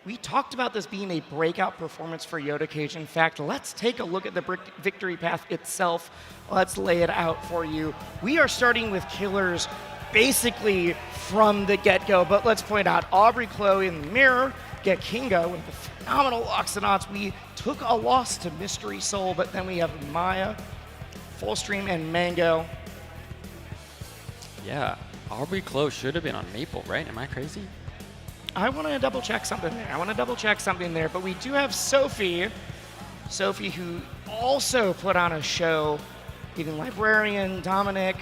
E: We talked about this being a breakout performance for Yoda Cage. In fact, let's take a look at the victory path itself. Let's lay it out for you. We are starting with killers basically from the get-go, but let's point out Aubrey Chloe in the mirror, get Kingo with the phenomenal Oxonauts. We took a loss to Mystery Soul, but then we have Maya, Fullstream, and Mango.
C: Yeah, Aubrey Chloe should have been on Maple, right? Am I crazy?
E: I want to double check something there. But we do have Sophie, who also put on a show, beating Librarian, Dominic,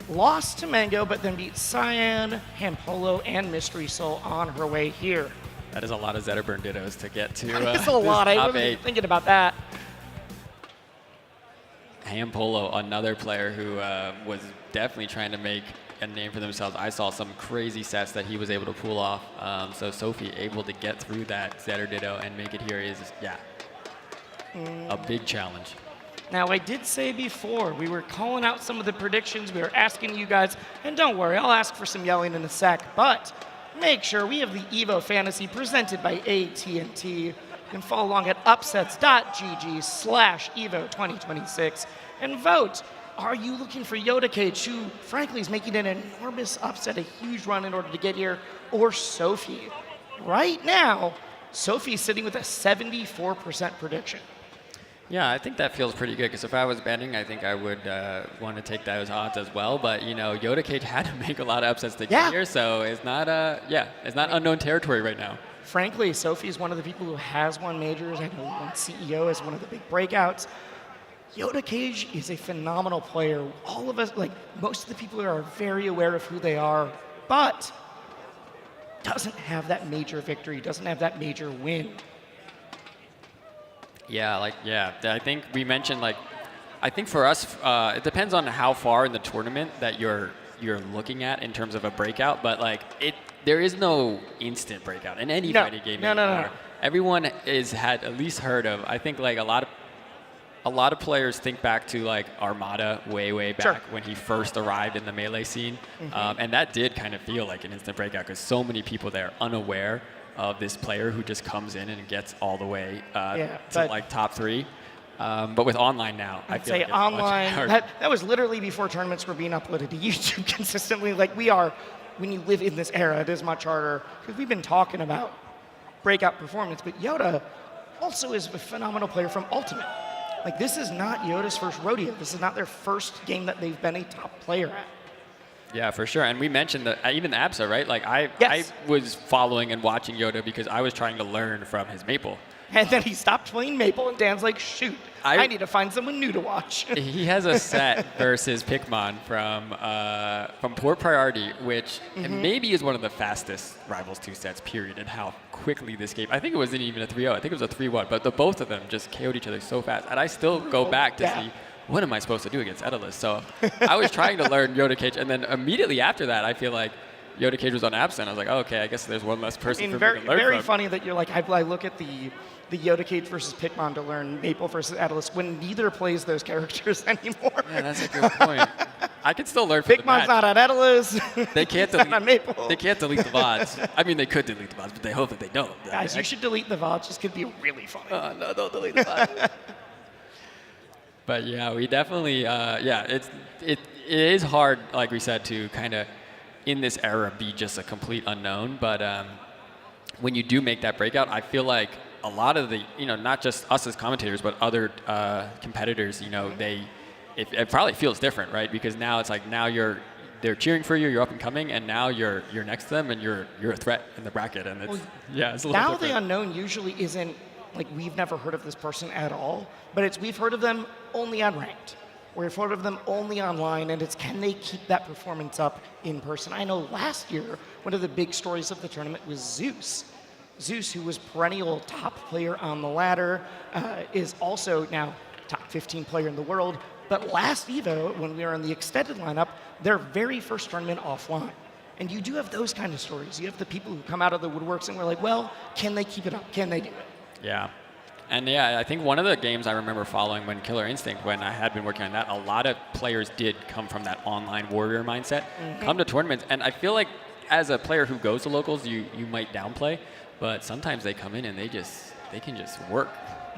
E: lost to Mango, but then beat Cyan, Hampolo, and Mystery Soul on her way here.
C: That is a lot of Zetterburn dittos to get to.
E: That's a lot. I wasn't even thinking about that.
C: Hampolo, another player who was definitely trying to make a name for themselves. I saw some crazy sets that he was able to pull off. So Sophie able to get through that Zetter ditto and make it here is, a big challenge.
E: Now, I did say before, we were calling out some of the predictions. We were asking you guys, and don't worry, I'll ask for some yelling in a sec, but make sure we have the EVO Fantasy presented by AT&T. You can follow along at upsets.gg/EVO2026 and vote. Are you looking for Yoda Cage, who frankly is making an enormous upset, a huge run in order to get here, or Sophie? Right now, Sophie's sitting with a 74% prediction.
C: Yeah, I think that feels pretty good, because if I was betting, I think I would want to take those odds as well. But, Yoda Cage had to make a lot of upsets to get here, so it's not, it's not unknown territory right now.
E: Frankly, Sophie is one of the people who has won majors. I know he won CEO as one of the big breakouts. Yoda Cage is a phenomenal player. All of us, most of the people are very aware of who they are, but doesn't have that major victory, doesn't have that major win.
C: I think we mentioned, I think for us, it depends on how far in the tournament that you're looking at in terms of a breakout, but there is no instant breakout in any fighting game anymore. Everyone had at least heard of, I think a lot of players think back to Armada way back when he first arrived in the Melee scene, and that did kind of feel like an instant breakout because so many people there unaware of this player who just comes in and gets all the way to top 3. But with online now, I
E: I'd
C: feel
E: say
C: like it's much
E: online,
C: harder.
E: that was literally before tournaments were being uploaded to YouTube consistently. Like we are, when you live in this era, it is much harder. Because we've been talking about breakout performance, but Yoda also is a phenomenal player from Ultimate. Like this is not Yoda's first rodeo. This is not their first game that they've been a top player at.
C: Yeah, for sure. And we mentioned that even the ABSA, right? Like I was following and watching Yoda because I was trying to learn from his Maple.
E: And then he stopped playing Maple, and Dan's like, shoot, I need to find someone new to watch.
C: He has a set versus Pikmin from Port Priority, which maybe is one of the fastest Rivals 2 sets, period, and how quickly this game, I think it wasn't even a 3-0, I think it was a 3-1, but the both of them just KO'd each other so fast. And I still go back to see, what am I supposed to do against Daedalus? So I was trying to learn Yoda Cage, and then immediately after that, I feel like Yoda Cage was on ABSA, and I was like, oh, okay, I guess there's one less person for me to learn
E: very
C: from.
E: funny that you're like, I look at the Yoda Cage versus Pikmin to learn Maple versus Daedalus when neither plays those characters anymore.
C: Yeah, that's a good point. I can still learn from the
E: Pikmin's
C: match.
E: not on Daedalus.
C: They can't
E: He's not on
C: delete.
E: Maple.
C: They can't delete the VODs. I mean, they could delete the VODs, but they hope that they don't.
E: Guys, you should delete the VODs. This could be really funny.
C: No, don't delete the VODs. But yeah, we definitely, it is hard, like we said, to kind of in this era be just a complete unknown. But when you do make that breakout, I feel like a lot of the, not just us as commentators, but other competitors, it probably feels different, right? Because now it's like they're cheering for you, you're up and coming, and now you're next to them and you're a threat in the bracket, and it's it's a little
E: Now
C: different.
E: the unknown usually isn't like we've never heard of this person at all, but it's we've heard of them only on ranked. We've heard of them only online, and it's can they keep that performance up in person? I know last year, one of the big stories of the tournament was Zeus. Zeus, who was perennial top player on the ladder, is also now top 15 player in the world. But last EVO, when we were in the extended lineup, their very first tournament offline. And you do have those kind of stories. You have the people who come out of the woodworks and we're like, well, can they keep it up? Can they do it?
C: Yeah. And yeah, I think one of the games I remember following when Killer Instinct, when I had been working on that, a lot of players did come from that online warrior mindset, come to tournaments. And I feel like as a player who goes to locals, you might downplay, but sometimes they come in and they can just work.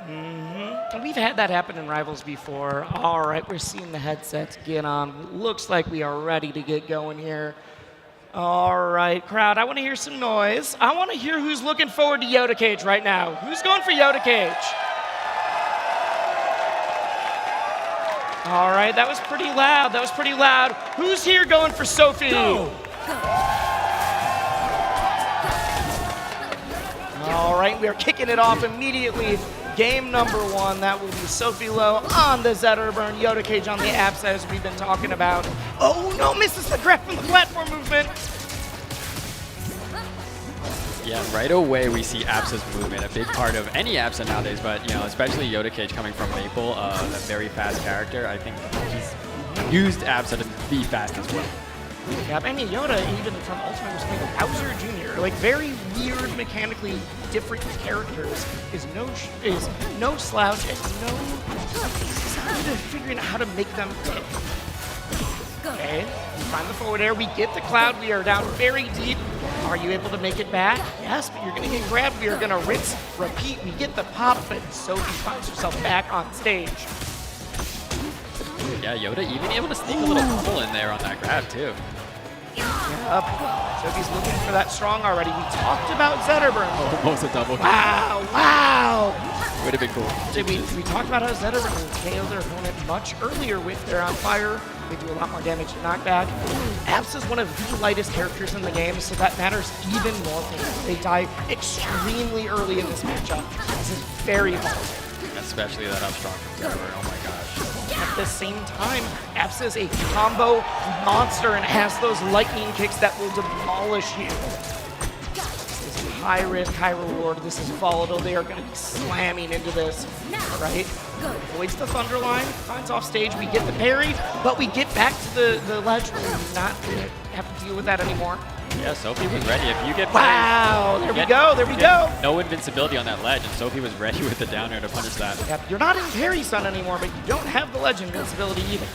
E: And we've had that happen in Rivals before. All right, we're seeing the headsets get on. Looks like we are ready to get going here. All right, crowd, I want to hear some noise. I want to hear who's looking forward to Yoda Cage right now. Who's going for Yoda Cage? All right, that was pretty loud. Who's here going for Sophie? Go. All right, we are kicking it off immediately. Game number 1, that will be Sophie Lowe on the Zetterburn, Yoda Cage on the apps as we've been talking about. Oh no, misses the grab from the platform movement.
C: Yeah, right away we see ABSA's movement, a big part of any ABSA nowadays, but especially Yoda Cage coming from Maple, a very fast character. I think he's used ABSA to be fast as well.
E: Yeah, I mean, Yoda, even from Ultimate, was playing Bowser Jr., like very weird, mechanically different characters, is no slouch, and he's not good at figuring out how to make them tick. Okay, we find the forward air, we get the cloud, we are down very deep. Are you able to make it back? Yes, but you're gonna get grabbed, we are gonna rinse, repeat, we get the pop, but Sophie finds herself back on stage.
C: Yeah, Yoda even able to sneak a little pull in there on that grab too.
E: Yep. Sophie's looking for that strong already. We talked about Zetterburn.
C: Almost a double.
E: Wow.
C: Would have been cool.
E: We talked about how Zetterburn KO'd their opponent much earlier with their on fire. They do a lot more damage to knockback. Abs is one of the lightest characters in the game, so that matters even more for them. They die extremely early in this matchup. This is very hard.
C: Especially that up strong from Zetterburn. Oh my gosh.
E: At the same time, Abs is a combo monster and has those lightning kicks that will demolish you. This is high risk, high reward. This is volatile. They are going to be slamming into this, right? Avoids the thunder line, finds off stage. We get the parry, but we get back to the ledge where we're not going to have to deal with that anymore.
C: Yeah, Sophie was ready. If you get
E: wow, there we go, there we go.
C: No invincibility on that ledge, and Sophie was ready with the down air to punish that.
E: Yep, you're not in parry stun anymore, but you don't have the ledge invincibility either.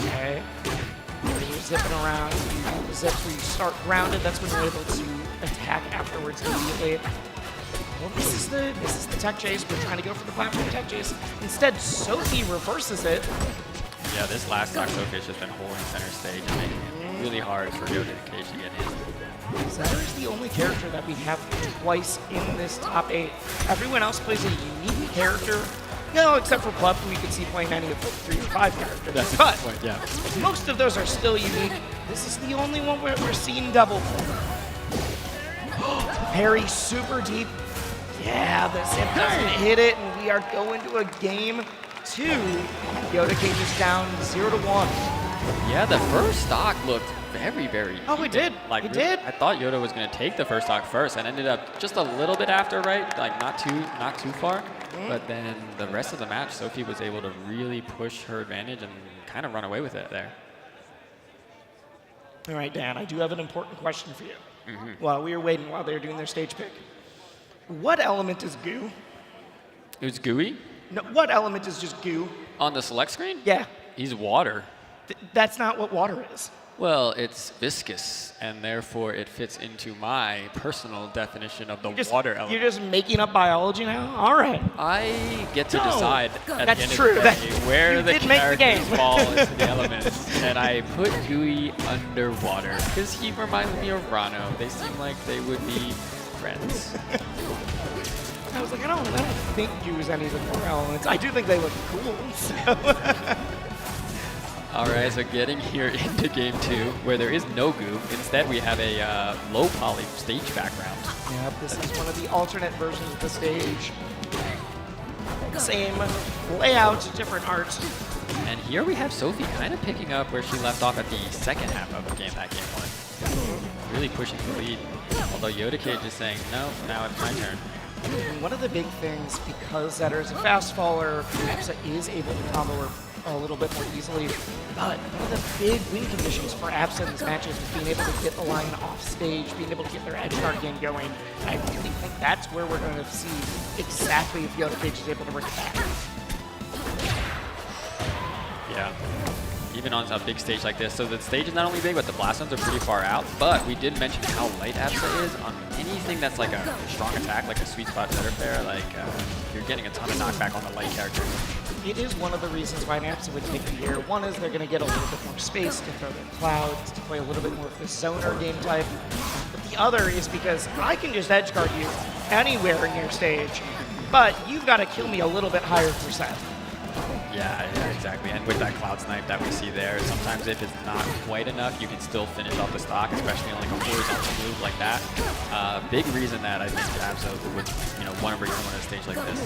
E: Okay, you're zipping around. The zips where you start grounded, that's when you're able to attack afterwards immediately. Well, this is the tech chase. We're trying to go for the platform tech chase. Instead, Sophie reverses it.
C: Yeah, this last stock Sophie has just been holding center stage and making it really hard for Yoda to Cage to get in.
E: Zetter is the only character that we have twice in this top 8. Everyone else plays a unique character. No, except for Plup, who you can see playing any of the 3 or 5 characters.
C: That's a
E: but
C: good point, yeah.
E: most of those are still unique. This is the only one where we're seeing double. Parry super deep. Yeah, the zip doesn't hit it, and we are going to a game 2. Yoda Cage is down 0-1.
C: Yeah, the first stock looked very, very
E: Oh, it
C: even.
E: did.
C: Like,
E: It
C: really,
E: did.
C: I thought Yoda was going to take the first stock first and ended up just a little bit after, right? Like, not too far. But then the rest of the match, Sophie was able to really push her advantage and kind of run away with it there.
E: All right, Dan, I do have an important question for you. While we were waiting, while they were doing their stage pick. What element is goo?
C: It was gooey?
E: No, what element is just goo?
C: On the select screen?
E: Yeah.
C: He's water.
E: That's not what water is.
C: Well, it's viscous, and therefore it fits into my personal definition of the water element.
E: You're just making up biology now? All right.
C: I get to
E: No.
C: decide at
E: That's
C: the end
E: true.
C: of the day where
E: You
C: the
E: did make the
C: characters
E: game.
C: fall into the elements, and I put Gooey underwater because he reminds me of Rano. They seem like they would be friends.
E: I was like, I don't think use any of the core elements. I do think they look cool. So.
C: All right, so getting here into game 2, where there is no goo. Instead, we have a low poly stage background.
E: Yep, this is one of the alternate versions of the stage. Same layout, different art.
C: And here we have Sophie kind of picking up where she left off at the second half of game 1. Really pushing the lead. Although Yoda Cage is saying, no, now it's my turn.
E: One of the big things, because Zetter is a fast faller, Epsa is able to combo her a little bit more easily. But one of the big win conditions for Epsa in these matches is being able to get the line off stage, being able to get their edge guard game going. And I really think that's where we're going to see exactly if Yoda Cage is able to bring it back.
C: Yeah. Even on a big stage like this. So the stage is not only big, but the blast zones are pretty far out. But we did mention how light Epsa is on anything that's like a strong attack, like a sweet spot Zetter player. Like, you're getting a ton of knockback on the light characters.
E: It is one of the reasons why Epsa would take the here. One is they're going to get a little bit more space to throw their clouds, to play a little bit more of the zoner game type. But the other is because I can just edge guard you anywhere in your stage, but you've got to kill me a little bit higher percent.
C: Yeah, exactly. And with that cloud snipe that we see there, sometimes if it's not quite enough, you can still finish off the stock, especially on like a horizontal move like that. Big reason that I think Epsa would, want to bring someone on a stage like this.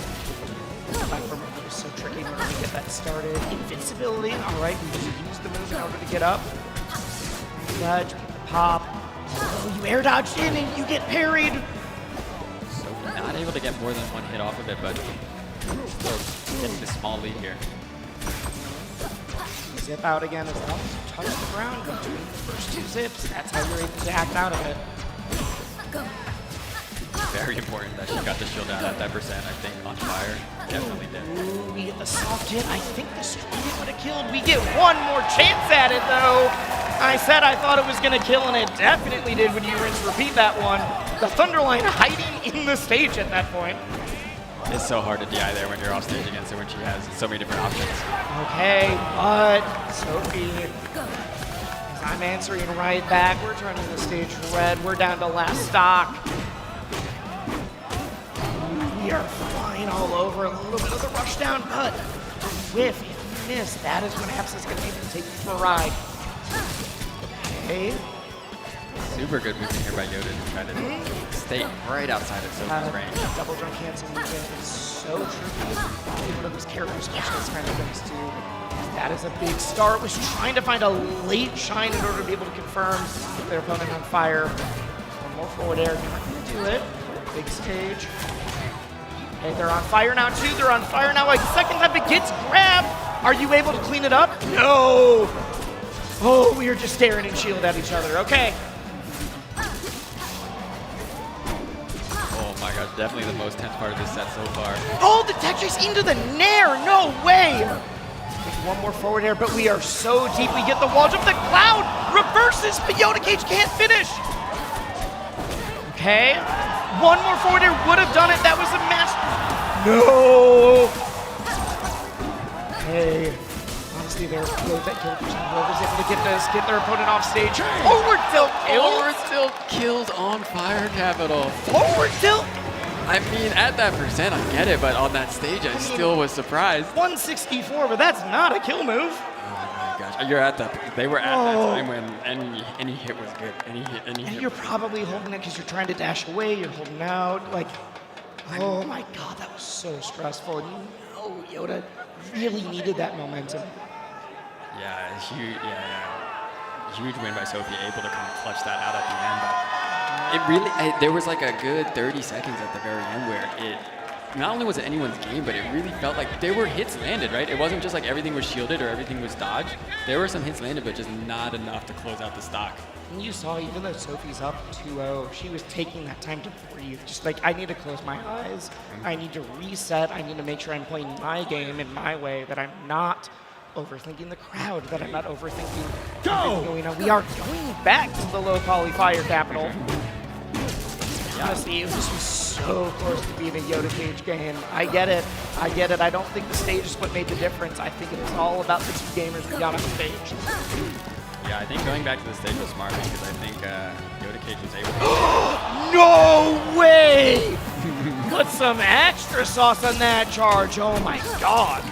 E: Platform move is so tricky when we get that started. Invincibility, all right, we just use the move in order to get up. Ledge, pop. Oh, you air dodged in and you get parried.
C: So not able to get more than one hit off of it, but still getting the small lead here.
E: Zip out again as long as you touch the ground between the first 2 zips. That's how you're able to act out of it.
C: Very important that she got the shield out at that percent, I think, on fire. Definitely did.
E: Ooh, we get the soft hit. I think the strong hit would have killed. We get one more chance at it, though. I said I thought it was going to kill, and it definitely did when you rinse repeat that one. The Thunderline hiding in the stage at that point.
C: It's so hard to DI there when you're off stage against her when she has so many different options.
E: Okay, but Sophie, as I'm answering right back, we're turning the stage red. We're down to last stock. We are flying all over, a little bit of the rush down, but whiff, if you miss, that is when Epsa's going to be able to take you for a ride. Okay.
C: Super good movement here by Yoda to try to stay right outside of Sophie's range.
E: Double jump cancel movement is so tricky. One of those character specialists kind of things too. That is a big start. Was trying to find a late shine in order to be able to confirm get their opponent on fire. One more forward air, not gonna do it. Big stage. Okay, they're on fire now too. They're on fire now. Like second time it gets grabbed. Are you able to clean it up? No. Oh, we are just staring and shield at each other. Okay.
C: Oh my gosh, definitely the most tense part of this set so far.
E: Oh, the tech chase into the nair. No way. One more forward air, but we are so deep. We get the wall jump. The cloud reverses, but Yoda Cage can't finish. Okay, One more forward air would have done it. That was a match. No. Hey. Honestly, they're that kill percent. Whoever's able to get their opponent off stage. Forward tilt.
M: Forward tilt killed on Fire Capital.
E: Forward tilt.
M: I mean, at that percent, I get it, but on that stage, I still was surprised.
E: 164, but that's not a kill move.
M: Oh my gosh, you're at that. They were at that time when any hit was good. Any
E: And
M: hit.
E: you're probably holding it because you're trying to dash away. You're holding out. Like, oh my God, that was so stressful. And you know Yoda really needed that momentum.
C: Yeah, huge win by Sophie, able to kind of clutch that out at the end. But it really, there was like a good 30 seconds at the very end where it, not only was it anyone's game, but it really felt like there were hits landed, right? It wasn't just like everything was shielded or everything was dodged. There were some hits landed, but just not enough to close out the stock.
E: And you saw, even though Sophie's up 2-0, she was taking that time to breathe. Just like, I need to close my eyes. I need to reset. I need to make sure I'm playing my game in my way, that I'm not overthinking the crowd, that I'm not overthinking everything going on. We are going back to the low poly Fire Capital. Honestly, this was so close to being a Yoda Cage game. I get it. I don't think the stage is what made the difference. I think it was all about the two gamers we got on stage.
C: Yeah, I think going back to the stage was smart because I think Yoda Cage was able to...
E: No way! Put some extra sauce on that charge. Oh my God.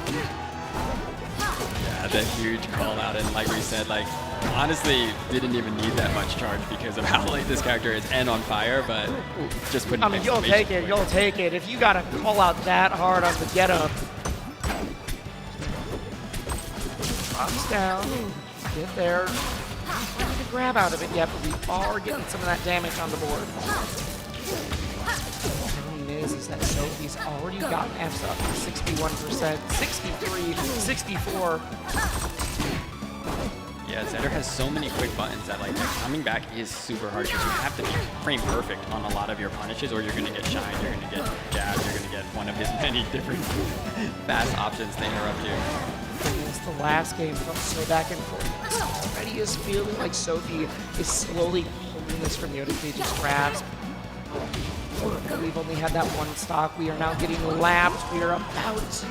C: Yeah, the huge call out, and like we said, like honestly didn't even need that much charge because of how late this character is and on fire, but just putting.
E: I mean, you'll take it. You'll take it if you got to call out that hard on the get up. Drops down. Get there. Not getting the grab out of it yet, but we are getting some of that damage on the board. Is that Sophie's already gotten F's up to 61%, 63, 64.
C: Yeah, Zedder has so many quick buttons that like coming back is super hard because you have to be frame perfect on a lot of your punishes or you're going to get shined, you're going to get jabbed, you're going to get one of his many different fast options to interrupt you.
E: It's the last game felt so back and forth. This already is feeling like Sophie is slowly pulling this from Yoda Cage's grasp. We've only had that one stock. We are now getting lapped. We are about.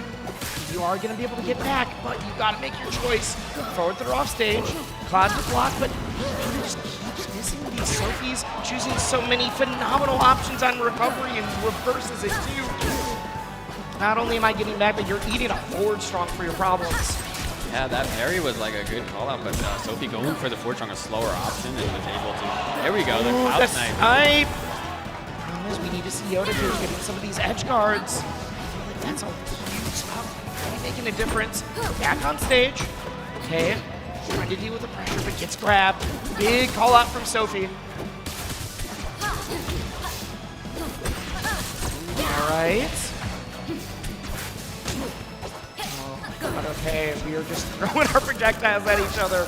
E: You are going to be able to get back, but you got to make your choice. Forward throw off stage, Cloud to block, but he just keeps missing these. Sophie's choosing so many phenomenal options on recovery and reverses it too. Not only am I getting back, but you're eating a forward strong for your problems.
C: Yeah, that parry was like a good call out, but Sophie going for the forward strong, a slower option, and was able to. There we go, the Cloud Snipe.
E: We need to see Yoda Cage getting some of these edge guards. I feel like that's a huge spot. Really making a difference. Back on stage. Okay. Trying to deal with the pressure, but gets grabbed. Big call out from Sophie. All right. But okay, we are just throwing our projectiles at each other.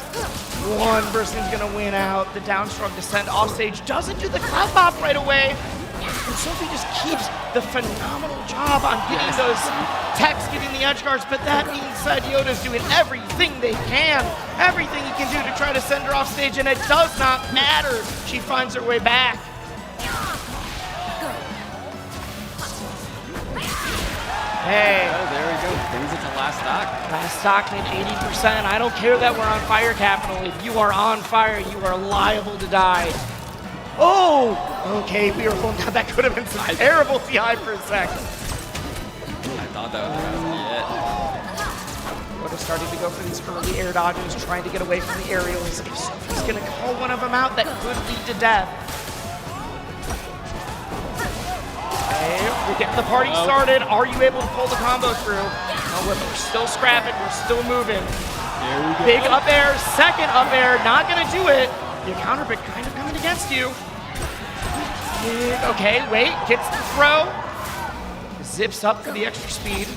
E: One person's gonna win out. The down strong descent off stage doesn't do the cloud pop right away. And Sophie just keeps the phenomenal job on getting those techs, getting the edge guards, but that being said, Yoda's doing everything they can, everything he can do to try to send her off stage, and it does not matter. She finds her way back. Hey.
C: Oh, there we go. Brings it to last stock.
E: Last stock made 80%. I don't care that we're on Fire Capital. If you are on fire, you are liable to die. Oh! Okay, we were going down. That could have been some terrible TI for a second.
C: I thought that was about to be it.
E: Yoda starting to go for these early air dodges, trying to get away from the aerials. If Sophie's going to call one of them out, that could lead to death. Okay, we're getting the party started. Are you able to pull the combo through? No, we're still scrapping. We're still moving.
C: There we go.
E: Big up air, second up air. Not going to do it. Your counter pick kind of coming against you. Okay, wait, gets the throw. Zips up for the extra speed.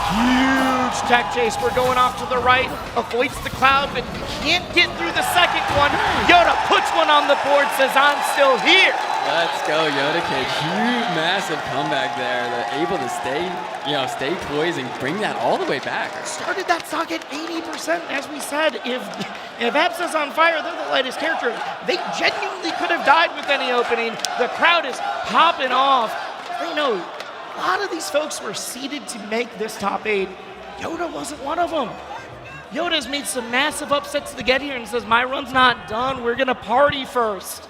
E: Huge tech chase. We're going off to the right. Avoids the cloud, but can't get through the second one. Yoda puts one on the board, says, I'm still here.
M: Let's go, Yoda Cage. Huge, massive comeback there. They're able to stay poised and bring that all the way back.
E: Started that stock at 80%. As we said, if Absa's on fire, they're the lightest character. They genuinely could have died with any opening. The crowd is popping off. They know a lot of these folks were seeded to make this top 8. Yoda wasn't one of them. Yoda's made some massive upsets to get here and says, my run's not done. We're going to party first.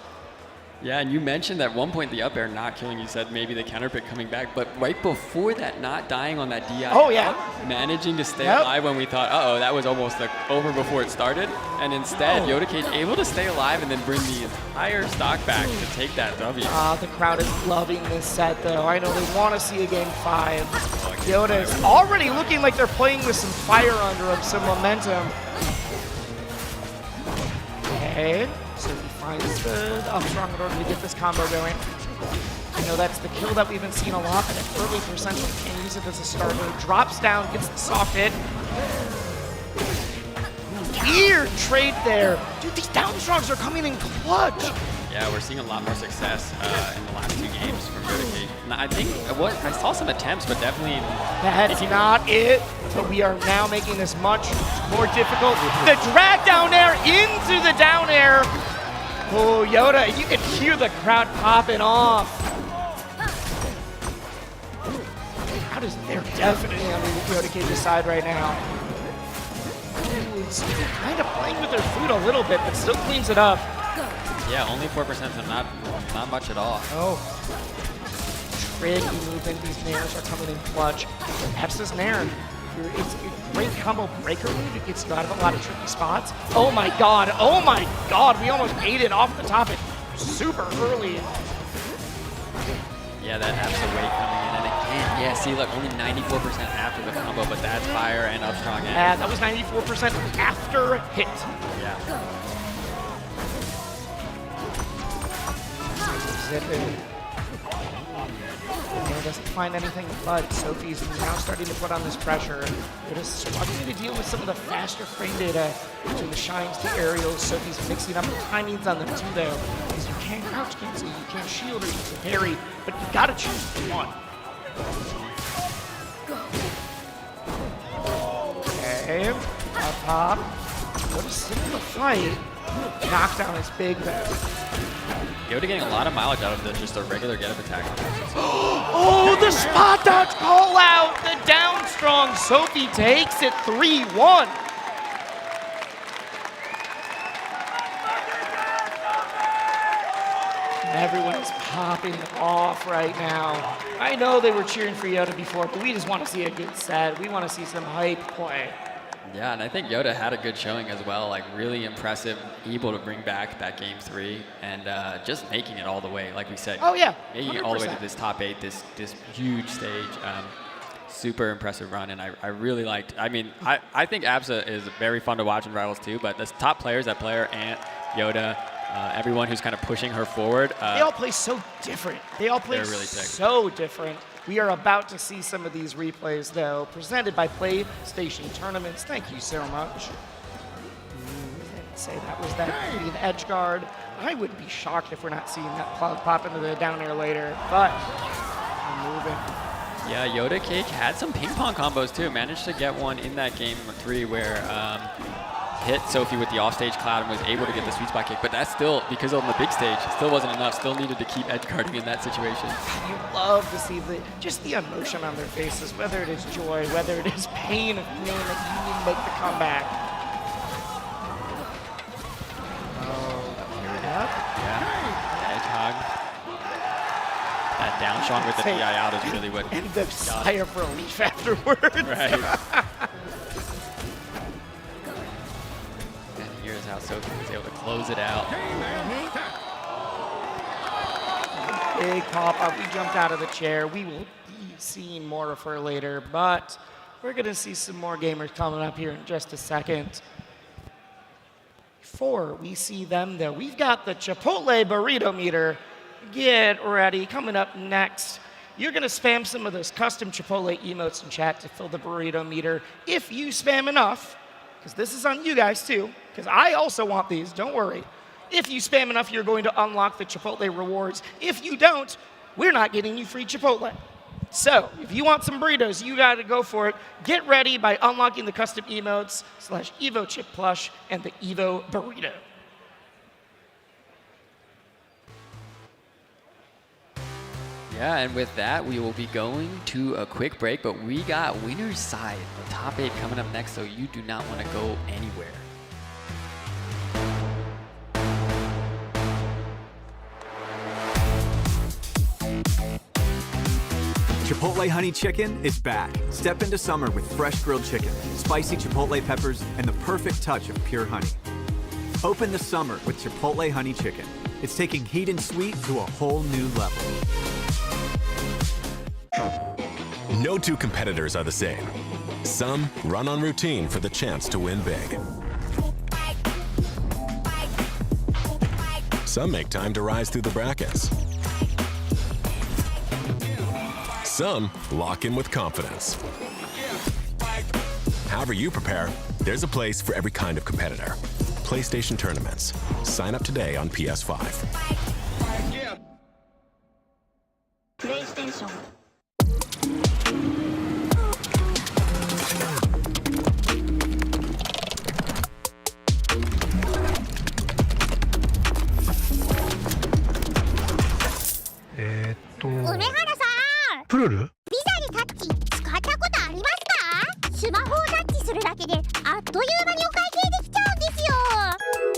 M: Yeah, and you mentioned at one point the up air not killing. You said maybe the counter pick coming back, but right before that, not dying on that DI.
E: Oh, yeah.
M: Managing to stay alive when we thought, uh-oh, that was almost over before it started. And instead, Yoda Cage able to stay alive and then bring the entire stock back to take that W.
E: The crowd is loving this set, though. I know they want to see a game 5. Yoda is already looking like they're playing with some fire under them, some momentum. Okay. So he finds the up strong in order to get this combo going. I know that's the kill that we've been seeing a lot, but at early percent, we can use it as a starter. Drops down, gets the soft hit. Weird trade there. Dude, these down strongs are coming in clutch.
M: Yeah, we're seeing a lot more success in the last 2 games from Yoda Cage. And I think I saw some attempts, but definitely...
E: That's not it. But we are now making this much more difficult. The drag down air into the down air. Oh, Yoda, you can hear the crowd popping off. They're definitely on Yoda Cage's side right now. Ooh, it's kind of playing with their food a little bit, but still cleans it up.
M: Yeah, only 4%, so not much at all.
E: Oh. Tricky movement. These nairs are coming in clutch. Absa's nair. It's a great combo breaker move. It gets you out of a lot of tricky spots. Oh my god. Oh my god. We almost ate it off the top of it super early.
M: Yeah, that Absa weight coming in. And again, yeah, see, look, only 94% after the combo, but that's fire and up strong.
E: Yeah, that was 94% after hit.
M: Yeah.
E: Zipping. Doesn't find anything, but Sophie's now starting to put on this pressure. It is struggling to deal with some of the faster frame data between the shines, the aerials. Sophie's mixing up the timings on them too, though, because you can't crouch cancel, you can't shield, or you can parry, but you gotta choose one. Okay, up top. What a simple fight. Knockdown is big, though.
M: Yoda getting a lot of mileage out of just a regular get-up attack.
E: Oh, the spot dodge call out! The down strong Sophie takes it 3-1. Everyone is popping off right now. I know they were cheering for Yoda before, but we just want to see a good set. We want to see some hype play.
M: Yeah, and I think Yoda had a good showing as well, like really impressive, able to bring back that game 3 and just making it all the way, like we said.
E: Oh yeah,
M: making it all the way to this top 8, this huge stage. Super impressive run, and I really liked. I mean, I think Absa is very fun to watch in Rivals too, but the top players that play her, Ant, Yoda, everyone who's kind of pushing her forward.
E: They all play so different. They all play really so different. We are about to see some of these replays, though, presented by PlayStation Tournaments. Thank you so much. Say that was that Queen edge guard. I would be shocked if we're not seeing that pop into the down air later, but we're moving.
M: Yeah, Yoda Cage had some ping pong combos too. Managed to get one in that game 3 where hit Sophie with the offstage cloud and was able to get the sweet spot kick, but that's still, because on the big stage, still wasn't enough. Still needed to keep edge guarding in that situation.
E: You love to see just the emotion on their faces, whether it is joy, whether it is pain of knowing that you need to make the comeback. Oh, that up.
M: Yeah, edge hog. That down strong with the DI out is really what...
E: And the sigh of relief afterwards.
M: Right. Here's how Sophie was able to close it out.
E: Big pop-up. We jumped out of the chair. We will be seeing more of her later, but we're going to see some more gamers coming up here in just a second. Before we see them, though, we've got the Chipotle Burrito Meter. Get ready. Coming up next, you're going to spam some of those custom Chipotle emotes in chat to fill the Burrito Meter. If you spam enough, because this is on you guys too, because I also want these, don't worry. If you spam enough, you're going to unlock the Chipotle rewards. If you don't, we're not getting you free Chipotle. So, if you want some burritos, you gotta go for it. Get ready by unlocking the custom emotes / Evo Chip Plush and the Evo Burrito.
M: Yeah, and with that, we will be going to a quick break, but we got winner's side, the top 8 coming up next, so you do not want to go anywhere.
N: Chipotle Honey Chicken is back. Step into summer with fresh grilled chicken, spicy Chipotle peppers, and the perfect touch of pure honey. Open the summer with Chipotle Honey Chicken. It's taking heat and sweet to a whole new level.
O: No two competitors are the same. Some run on routine for the chance to win big. Some make time to rise through the brackets. Some lock in with confidence. However you prepare, there's a place for every kind of competitor. PlayStation Tournaments. Sign up today on PS5.
K: PlayStation.
J: プルル
K: ビザにタッチ使ったことありますか？スマホをタッチするだけであっという間にお会計できちゃうんですよ。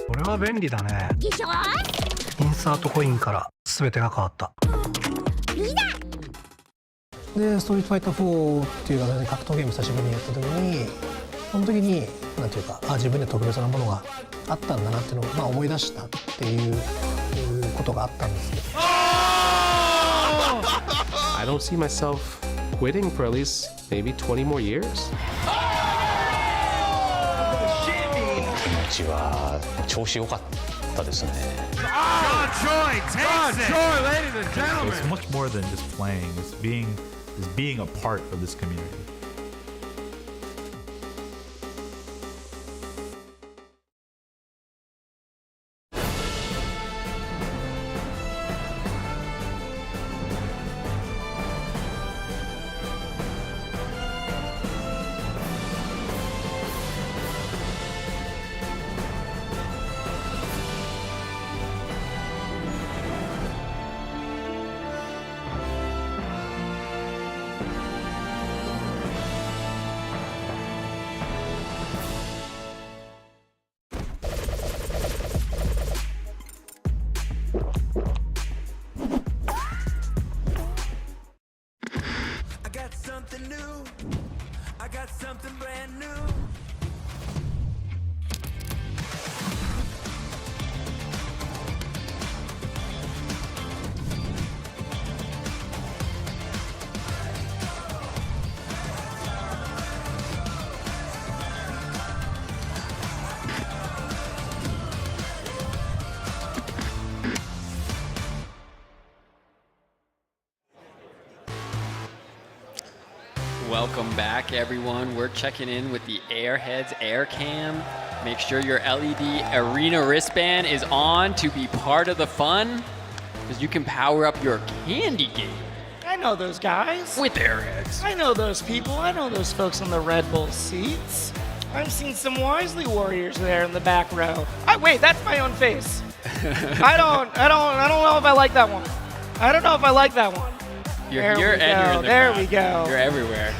J: これは便利だね。
K: でしょ？
J: インサートコインから全てが変わった。
K: ビザ
J: でストリートファイター4っていう形で格闘ゲーム久しぶりにやった時にその時になんていうか自分で特別なものがあったんだなっていうのを、思い出したっていうことがあったんですけど。
P: I don't see myself quitting for at least maybe 20 more years.
V: 気持ちは調子良かったですね。
X: It's much more than just playing. It's being a part of this community.
M: Welcome back, everyone. We're checking in with the Airheads Air Cam. Make sure your LED Arena wristband is on to be part of the fun, because you can power up your candy game.
E: I know those guys.
M: With Airheads.
E: I know those people. I know those folks on the Red Bull seats. I've seen some Wisely Warriors there in the back row. Wait, that's my own face. I don't know if I like that one. I don't know if I like that one.
M: You're in the
E: There
M: crowd.
E: we go.
M: You're everywhere.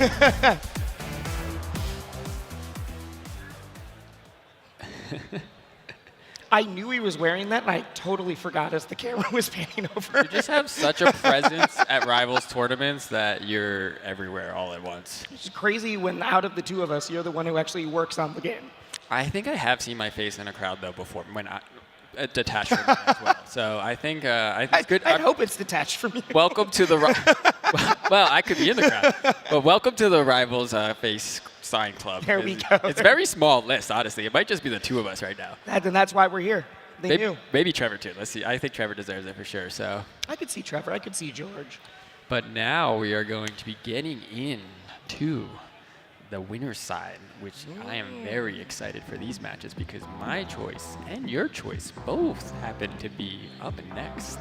E: I knew he was wearing that, and I totally forgot as the camera was panning over.
M: You just have such a presence at Rivals tournaments that you're everywhere all at once.
E: It's crazy when out of the two of us, you're the one who actually works on the game.
M: I think I have seen my face in a crowd though before when I detached from me as well. So I think it's good.
E: I hope it's detached from you.
M: Welcome to the well, I could be in the crowd, but welcome to the Rivals face sign club.
E: There we go.
M: It's a very small list, honestly. It might just be the two of us right now.
E: And that's why we're here. They knew.
M: Maybe Trevor too. Let's see. I think Trevor deserves it for sure. So
E: I could see Trevor. I could see George.
M: But now we are going to be getting into the winner's side, which I am very excited for these matches because my choice and your choice both happen to be up next.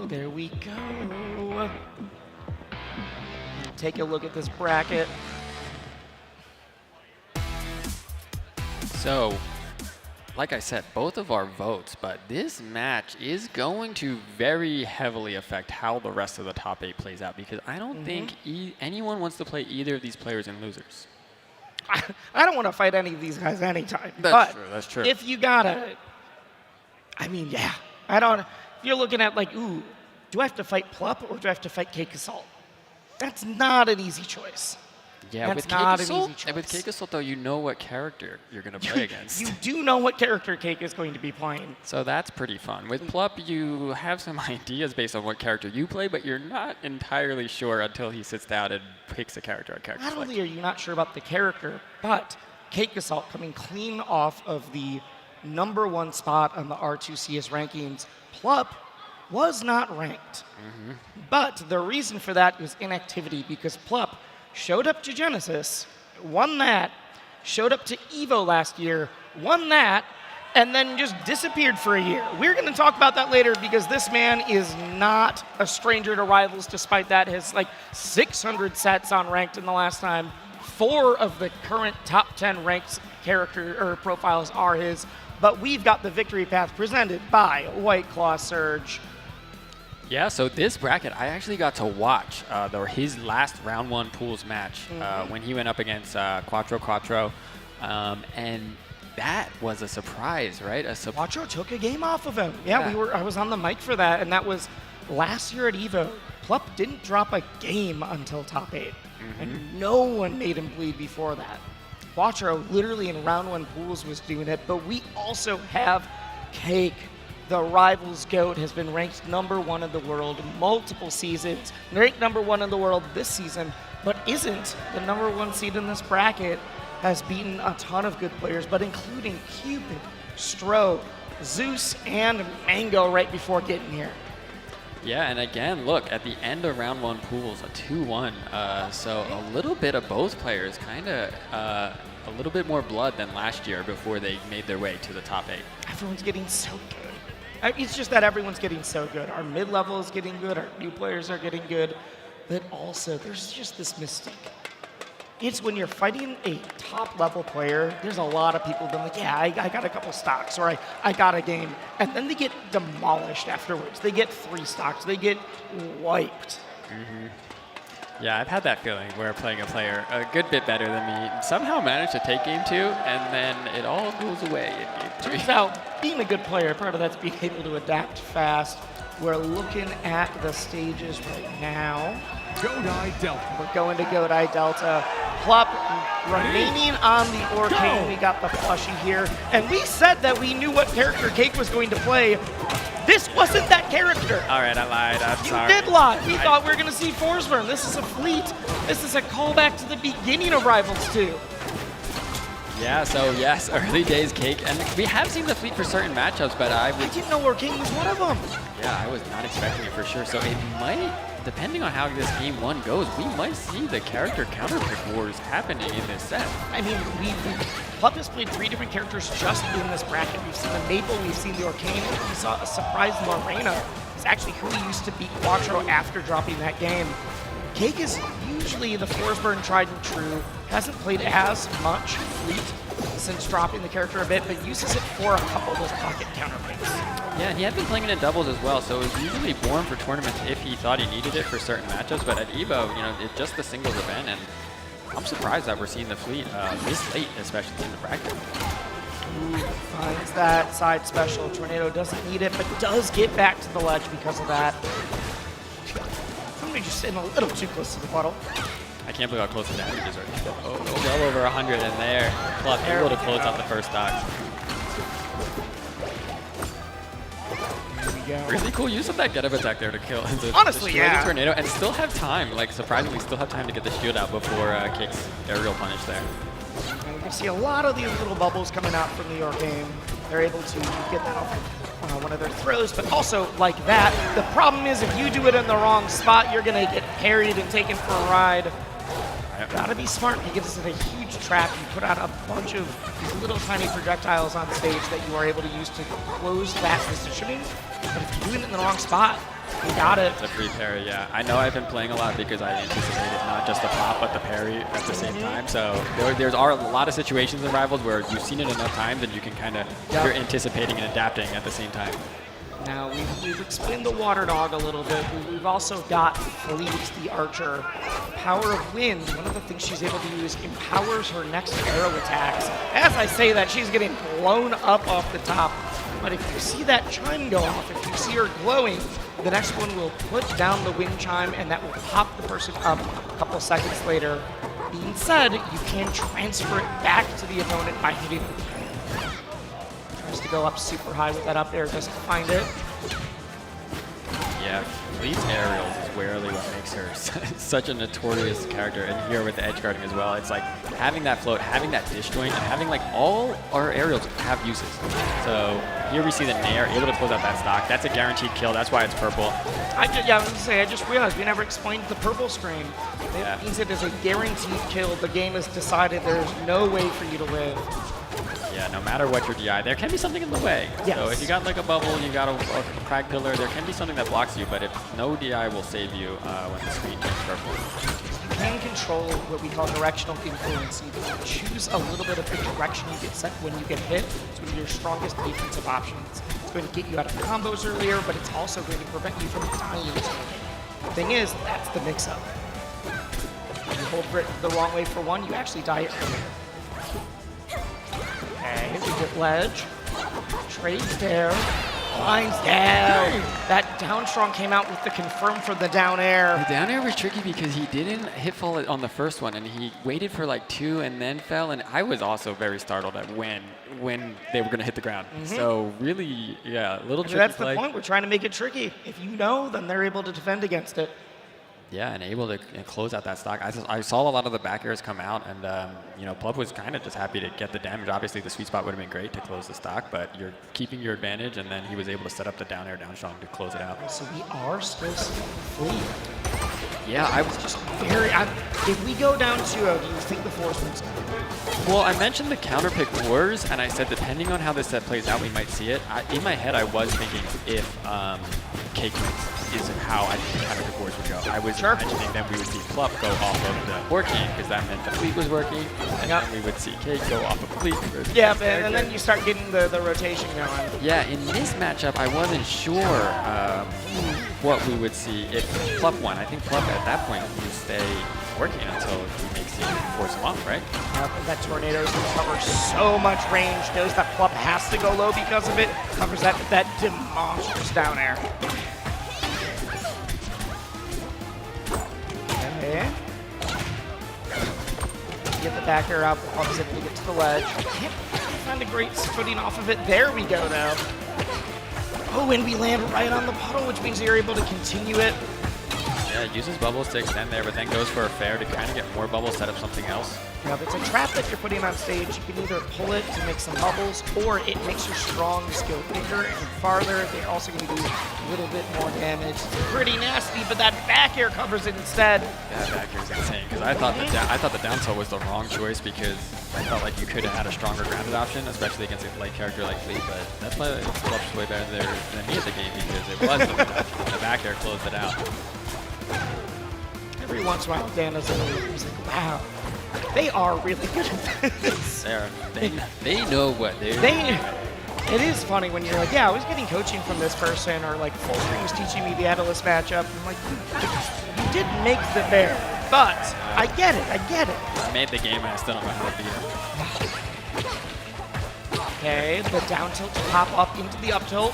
E: There we go. Take a look at this bracket.
M: So, like I said, both of our votes, but this match is going to very heavily affect how the rest of the top 8 plays out because I don't think anyone wants to play either of these players in losers.
E: I don't want to fight any of these guys anytime.
M: That's true, that's true.
E: If you gotta, I mean, yeah. I don't, if you're looking at like, ooh, do I have to fight Plup or do I have to fight Cake Assault? That's not an easy choice.
M: Yeah,
E: That's not an easy choice.
M: with Cake Assault, though, you know what character you're going to play against.
E: You do know what character Cake is going to be playing.
M: So that's pretty fun. With Plup, you have some ideas based on what character you play, but you're not entirely sure until he sits down and picks a character on character
E: Not
M: select.
E: only are you not sure about the character, but Cake Assault coming clean off of the #1 spot on the R2CS rankings, Plup was not ranked. But the reason for that was inactivity because Plup showed up to Genesis, won that, showed up to EVO last year, won that, and then just disappeared for a year. We're going to talk about that later because this man is not a stranger to Rivals despite that. His like 600 sets on ranked in the last time. 4 of the current top 10 ranked character or profiles are his, but we've got the victory path presented by White Claw Surge.
M: Yeah, so this bracket, I actually got to watch his last round 1 pools match when he went up against Quattro, and that was a surprise, right?
E: Quattro took a game off of him. Yeah, I was on the mic for that, and that was last year at EVO. Plup didn't drop a game until top 8, and no one made him bleed before that. Quattro literally in round 1 pools was doing it, but we also have Cake. The Rivals GOAT has been ranked #1 in the world multiple seasons, ranked #1 in the world this season, but isn't the #1 seed in this bracket, has beaten a ton of good players, but including Cupid, Strode, Zeus, and Mango right before getting here.
M: Yeah, and again, look, at the end of round 1 pools, a 2-1, so a little bit of both players, kind of a little bit more blood than last year before they made their way to the top 8.
E: Everyone's getting so good. It's just that everyone's getting so good. Our mid-level is getting good, our new players are getting good, but also there's just this mystique. It's when you're fighting a top-level player, there's a lot of people that are like, yeah, I got a couple stocks, or I got a game, and then they get demolished afterwards. They get 3 stocks, they get wiped.
M: Yeah, I've had that feeling where playing a player a good bit better than me somehow managed to take game 2, and then it all goes away in game 3.
E: Turns out, being a good player, part of that's being able to adapt fast. We're looking at the stages right now.
K: Godai Delta.
E: We're going to Godai Delta. Plup remaining on the Orcane. We got the plushie here. And we said that we knew what character Cake was going to play. This wasn't that character.
M: All right, I lied. I'm sorry.
E: You did lie. We thought we were going to see Forsburn. This is a fleet. This is a callback to the beginning of Rivals 2.
M: Yeah, so yes, early days Cake. And we have seen the fleet for certain matchups, but I
E: didn't know Orcane was one of them.
M: Yeah, I was not expecting it for sure. So it might, depending on how this game 1 goes, we might see the character counterpick wars happening in this set.
E: I mean, Plup has played 3 different characters just in this bracket. We've seen the Maple, we've seen the Orcane, we saw a surprise Lorena. It's actually who used to beat Quattro after dropping that game. Cake is usually the Forsburn tried and true, hasn't played as much fleet since dropping the character a bit, but uses it for a couple of those pocket counterpicks.
M: Yeah, and he had been playing it in doubles as well, so it was usually born for tournaments if he thought he needed it for certain matchups, but at EVO, you know, it's just the singles event, and I'm surprised that we're seeing the fleet this late, especially in the bracket.
E: Ooh, finds that side special. Tornado doesn't need it, but does get back to the ledge because of that. Somebody just sitting a little too close to the puddle.
M: I can't believe how close the damage is right now. Oh, well over 100 in there. Plup able to close out the first stock. Really cool use of that get-up attack there to kill.
E: Honestly,
M: destroy
E: yeah.
M: the tornado and still have time, like surprisingly still have time to get the shield out before Cake's aerial punish there.
E: And we can see a lot of these little bubbles coming out from the Orcane. They're able to get that off one of their throws, but also like that. The problem is if you do it in the wrong spot, you're gonna get parried and taken for a ride. Gotta be smart because this is a huge trap. You put out a bunch of these little tiny projectiles on stage that you are able to use to close that positioning. But if you're doing it in the wrong spot, you got it.
M: It's a free parry, yeah. I know I've been playing a lot because I anticipated not just the pop, but the parry at the same time. So there's a lot of situations in Rivals where you've seen it enough times and you can kind of, you're anticipating and adapting at the same time.
E: Now, we've explained the Water Dog a little bit. We've also got Fleet, the Archer. Power of Wind, one of the things she's able to use, empowers her next arrow attacks. As I say that, she's getting blown up off the top. But if you see that chime go off, if you see her glowing, the next one will put down the wind chime, and that will pop the person up a couple seconds later. Being said, you can transfer it back to the opponent by hitting it. Tries to go up super high with that up air, doesn't find it.
M: Yeah, Fleet's aerials is rarely what makes her such a notorious character, and here with the edge guarding as well. It's like having that float, having that disjoint, and having like all our aerials have uses. So here we see the Nair able to close out that stock. That's a guaranteed kill. That's why it's purple.
E: I was going to say, I just realized we never explained the purple screen. It means it is a guaranteed kill. The game has decided there's no way for you to live.
M: Yeah, no matter what your DI, there can be something in the way.
E: Yes.
M: So if you got like a bubble, you got a crag pillar, there can be something that blocks you, but if no DI will save you when the screen turns purple.
E: You can control what we call directional influence. You can choose a little bit of the direction you get set when you get hit. It's one of your strongest defensive options. It's going to get you out of combos earlier, but it's also going to prevent you from dying. The thing is, that's the mix-up. You hold for it the wrong way for one, you actually die earlier. Okay, we get ledge. Trades there. Lines down. That down strong came out with the confirm for the down air.
M: The down air was tricky because he didn't hit fall on the first one, and he waited for like 2 and then fell, and I was also very startled at when they were going to hit the ground. So really, yeah, a little tricky
E: That's
M: play.
E: the point. We're trying to make it tricky. If you know, then they're able to defend against it.
M: Yeah, and able to close out that stock. I saw a lot of the back airs come out, and you know, Plub was kind of just happy to get the damage. Obviously, the sweet spot would have been great to close the stock, but you're keeping your advantage, and then he was able to set up the down air down strong to close it out.
E: So we are still seeing Fleet.
M: Yeah, I was
E: just very. If we go down 2-0, do you think the force wins?
M: Well, I mentioned the counter pick wars, and I said depending on how this set plays out, we might see it. In my head, I was thinking if Cake is how I think the counter pick wars would go. I was imagining that we would see Plup go off of the working, because that meant the Fleet was working, and then we would see Cake go off of Fleet.
E: Yeah, and then you start getting the rotation going.
M: Yeah, in this matchup, I wasn't sure what we would see if Plup won. I think Plup at that point would stay working until he makes the force him off, right?
E: That tornado is going to cover so much range. Knows that Plup has to go low because of it. Covers that monstrous down air. Okay. Get the back air out. Plup's able to get to the ledge. Can't find a great footing off of it. There we go, though. Oh, and we land right on the puddle, which means you're able to continue it.
M: Yeah, uses bubbles to extend there, but then goes for a fair to kind of get more bubbles, set up something else.
E: Now, if it's a trap that you're putting on stage, you can either pull it to make some bubbles, or it makes your strong skill bigger and farther. They're also going to do a little bit more damage. Pretty nasty, but that back air covers it instead.
M: Yeah, back air is insane, because I thought the down tilt was the wrong choice, because I felt like you could have had a stronger grounded option, especially against a light character like Fleet, but that's why Club's way better than me at the game, because it was the back air closed it out.
E: Every once in a while, Dan is like, wow, they are really good at this.
M: They know what they're doing.
E: It is funny when you're like, yeah, I was getting coaching from this person, or like Full Screen was teaching me the Atlas matchup. I'm like, you did make the bear, but I get it.
M: I made the game and I still don't know how to beat it.
E: Okay, the down tilt to pop up into the up tilt.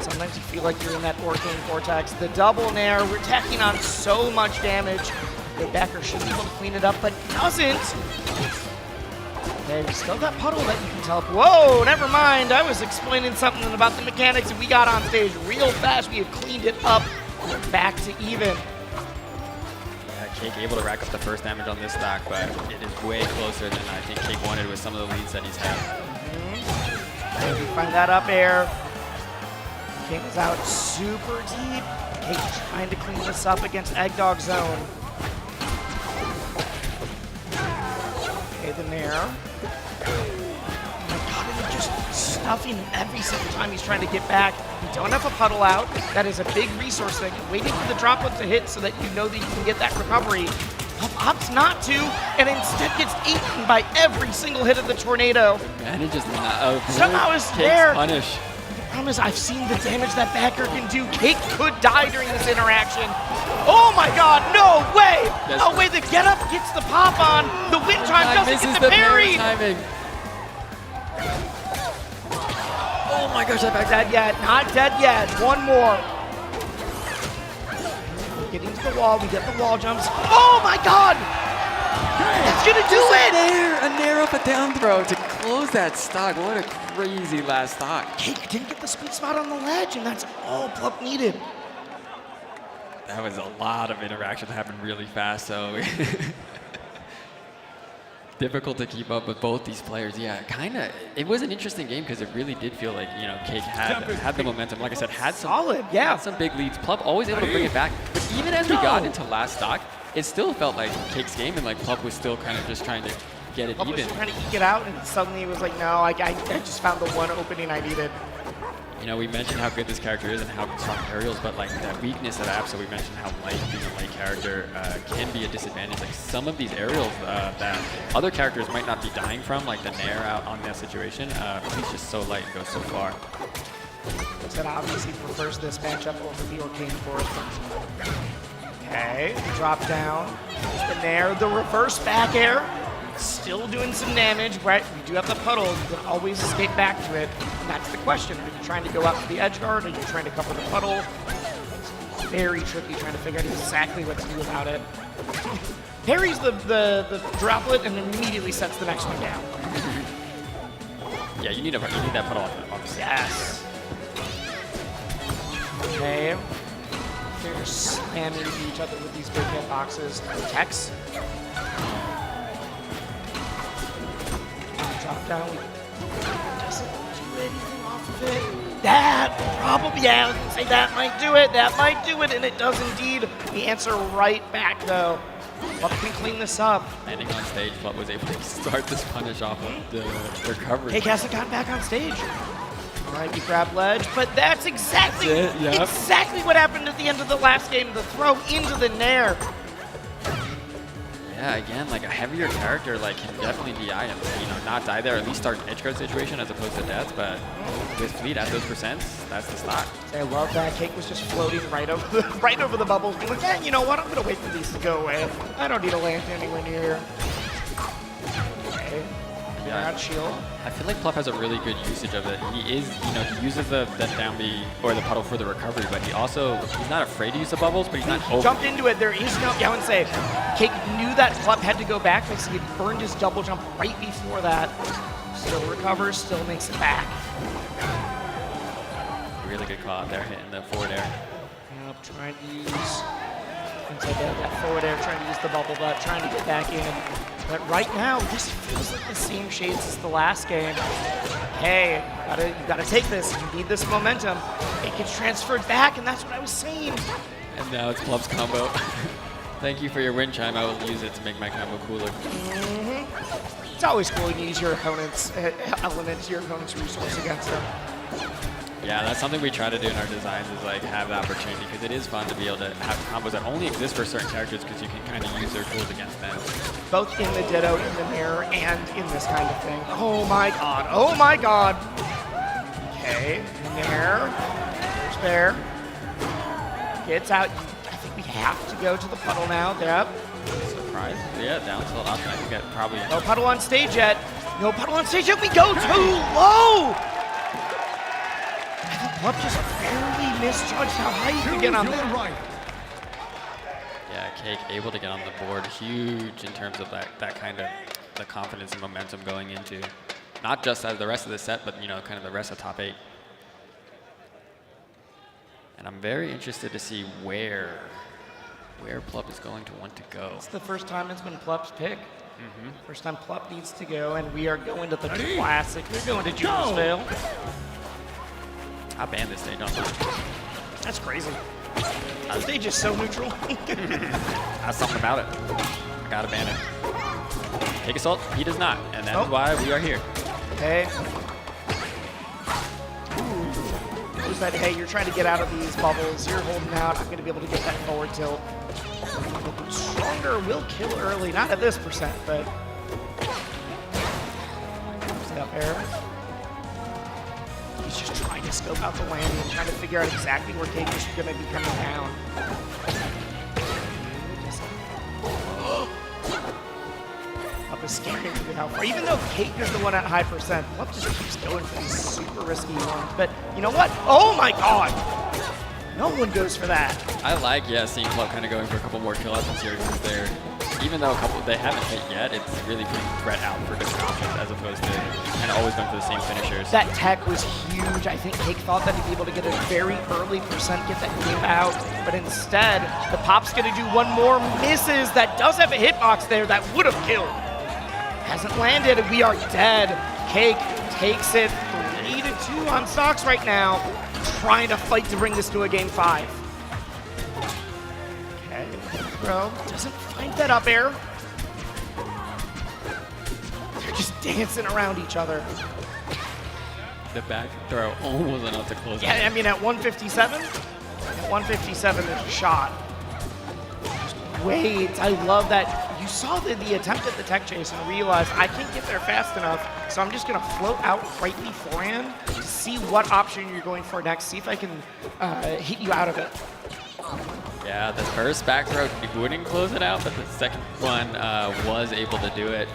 E: Sometimes you feel like you're in that Orcane Vortex. The double nair, we're tacking on so much damage. The backer should be able to clean it up, but doesn't. Okay, we still got puddle that you can tell. Whoa, never mind. I was explaining something about the mechanics and we got on stage real fast. We have cleaned it up. We're back to even.
M: Yeah, Cake able to rack up the first damage on this stock, but it is way closer than I think Cake wanted with some of the leads that he's had.
E: Okay, we find that up air. King is out super deep. Cake trying to clean this up against Eggdog Zone. Nair. Oh my god, and just stuffing him every single time he's trying to get back. You don't have a puddle out. That is a big resource thing. Waiting for the droplet to hit so that you know that you can get that recovery. Opts not to, and instead gets eaten by every single hit of the tornado.
M: Manages not.
E: Somehow is there.
M: Punish.
E: The problem is I've seen the damage that backer can do. Cake could die during this interaction. Oh my god, no way! No way, the get up gets the pop on. The wind chime doesn't get the parry.
M: Timing. Oh my gosh, that back.
E: Dead yet, not dead yet. One more. Getting to the wall, we get the wall jumps. Oh my god! It's gonna do it!
M: A nair off a down throw to close that stock. What a crazy last stock.
E: Cake didn't get the sweet spot on the ledge, and that's all Plup needed.
M: That was a lot of interaction that happened really fast, so difficult to keep up with both these players. Yeah, kind of. It was an interesting game because it really did feel like, you know, Cake had the momentum. Like I said, had some big leads. Plup always able to bring it back. But even as we got into last stock, it still felt like Cake's game, and like Plup was still kind of just trying to get it
E: Plup
M: even.
E: was trying to eke it out, and suddenly it was like, no, I just found the one opening I needed.
M: You know, we mentioned how good this character is and how strong aerials, but like that weakness of Apsa, we mentioned how light being a light character can be a disadvantage. Like some of these aerials that other characters might not be dying from, like the Nair out on that situation, he's just so light and goes so far.
E: That obviously prefers this matchup over the Arcane Forest. Okay, drop down. There's the Nair, the reverse back air. Still doing some damage, right? We do have the puddle. You can always escape back to it. And that's the question. Are you trying to go up to the edge guard? Are you trying to cover the puddle? It's very tricky trying to figure out exactly what to do about it. Parries the droplet and immediately sets the next one down.
M: Yeah, you need that puddle off.
E: Yes. Okay. They're slamming into each other with these big hitboxes. Tex. Drop down. Doesn't do anything off of it. That probably, yeah, I was gonna say that might do it. That might do it, and it does indeed. The answer right back though. Plup can clean this up.
M: Landing on stage, Plup was able to start this punish off of the recovery.
E: Cake hasn't gotten back on stage. All right, we grab ledge, but that's exactly exactly what happened at the end of the last game. The throw into the Nair.
M: Yeah, again, like a heavier character like can definitely DI and, you know, not die there, at least start an edge guard situation as opposed to death, but with Fleet at those percents, that's the stock.
E: I love that. Cake was just floating right over the bubbles, being like, yeah, you know what, I'm gonna wait for these to go away. I don't need to land anywhere near. Okay.
M: Yeah,
E: shield.
M: I feel like Plup has a really good usage of it. He is, you know, he uses the down B or the puddle for the recovery, but he's not afraid to use the bubbles, but he's not over.
E: Jumped into it. There is no, I wouldn't say, Cake knew that Plup had to go back because he had burned his double jump right before that. Still recovers, still makes it back.
M: Really good call out there, hitting the forward air.
E: Yep, trying to use inside that forward air, trying to use the bubble butt, trying to get back in. But right now, this feels like the same shades as the last game. Hey, you gotta take this. You need this momentum. It gets transferred back, and that's what I was saying.
M: And now it's Plup's combo. Thank you for your wind chime. I will use it to make my combo cooler.
E: It's always cool to use your opponent's elements, your opponent's resource against them.
M: Yeah, that's something we try to do in our designs is like have the opportunity because it is fun to be able to have combos that only exist for certain characters because you can kind of use their tools against them.
E: Both in the Ditto, in the Mirror, and in this kind of thing. Oh my god, oh my god. Okay, there. There's there. Gets out. I think we have to go to the puddle now. Yep.
M: Surprise. Yeah, down tilt option. I think that probably.
E: No puddle on stage yet. No puddle on stage yet. We go too low. I think Plup just barely misjudged how high he could get on that.
U: Right.
M: Yeah, Cake able to get on the board. Huge in terms of that kind of the confidence and momentum going into not just as the rest of the set, but you know, kind of the rest of top 8. And I'm very interested to see where Plup is going to want to go.
E: It's the first time it's been Plup's pick. First time Plup needs to go, and we are going to the classic. We're going to GBVSR.
M: I banned this stage on time.
E: That's crazy. The stage is so neutral.
M: That's something about it. I gotta ban it. Cake Assault, he does not, and that is why we are here.
E: Okay. Who's that? Hey, you're trying to get out of these bubbles. You're holding out. I'm going to be able to get that forward tilt. Stronger will kill early. Not at this percent, but... Stay up air. He's just trying to scope out the landing and trying to figure out exactly where Cake is going to be coming down. Up is scary with how far. Even though Cake is the one at high percent, Plup just keeps going for these super risky ones. But you know what? Oh my god! No one goes for that.
M: I like, seeing Plup kind of going for a couple more kill options here there. Even though they haven't hit yet, it's really putting threat out for different options as opposed to kind of always going for the same finishers.
E: That tech was huge. I think Cake thought that he'd be able to get a very early percent, get that game out, but instead, the Pop's gonna do one more, misses. That does have a hitbox there that would have killed. Hasn't landed, we are dead. Cake takes it 3-2 on stocks right now, trying to fight to bring this to a game 5. Okay, bro, doesn't find that up air. They're just dancing around each other.
M: The back throw almost enough to close
E: Yeah,
M: it.
E: I mean, at 157, there's a shot. Just wait, I love that. You saw the attempt at the tech chase and realized I can't get there fast enough, so I'm just gonna float out right beforehand to see what option you're going for next, see if I can hit you out of it.
M: Yeah, the first back throw wouldn't close it out, but the second one was able to do it.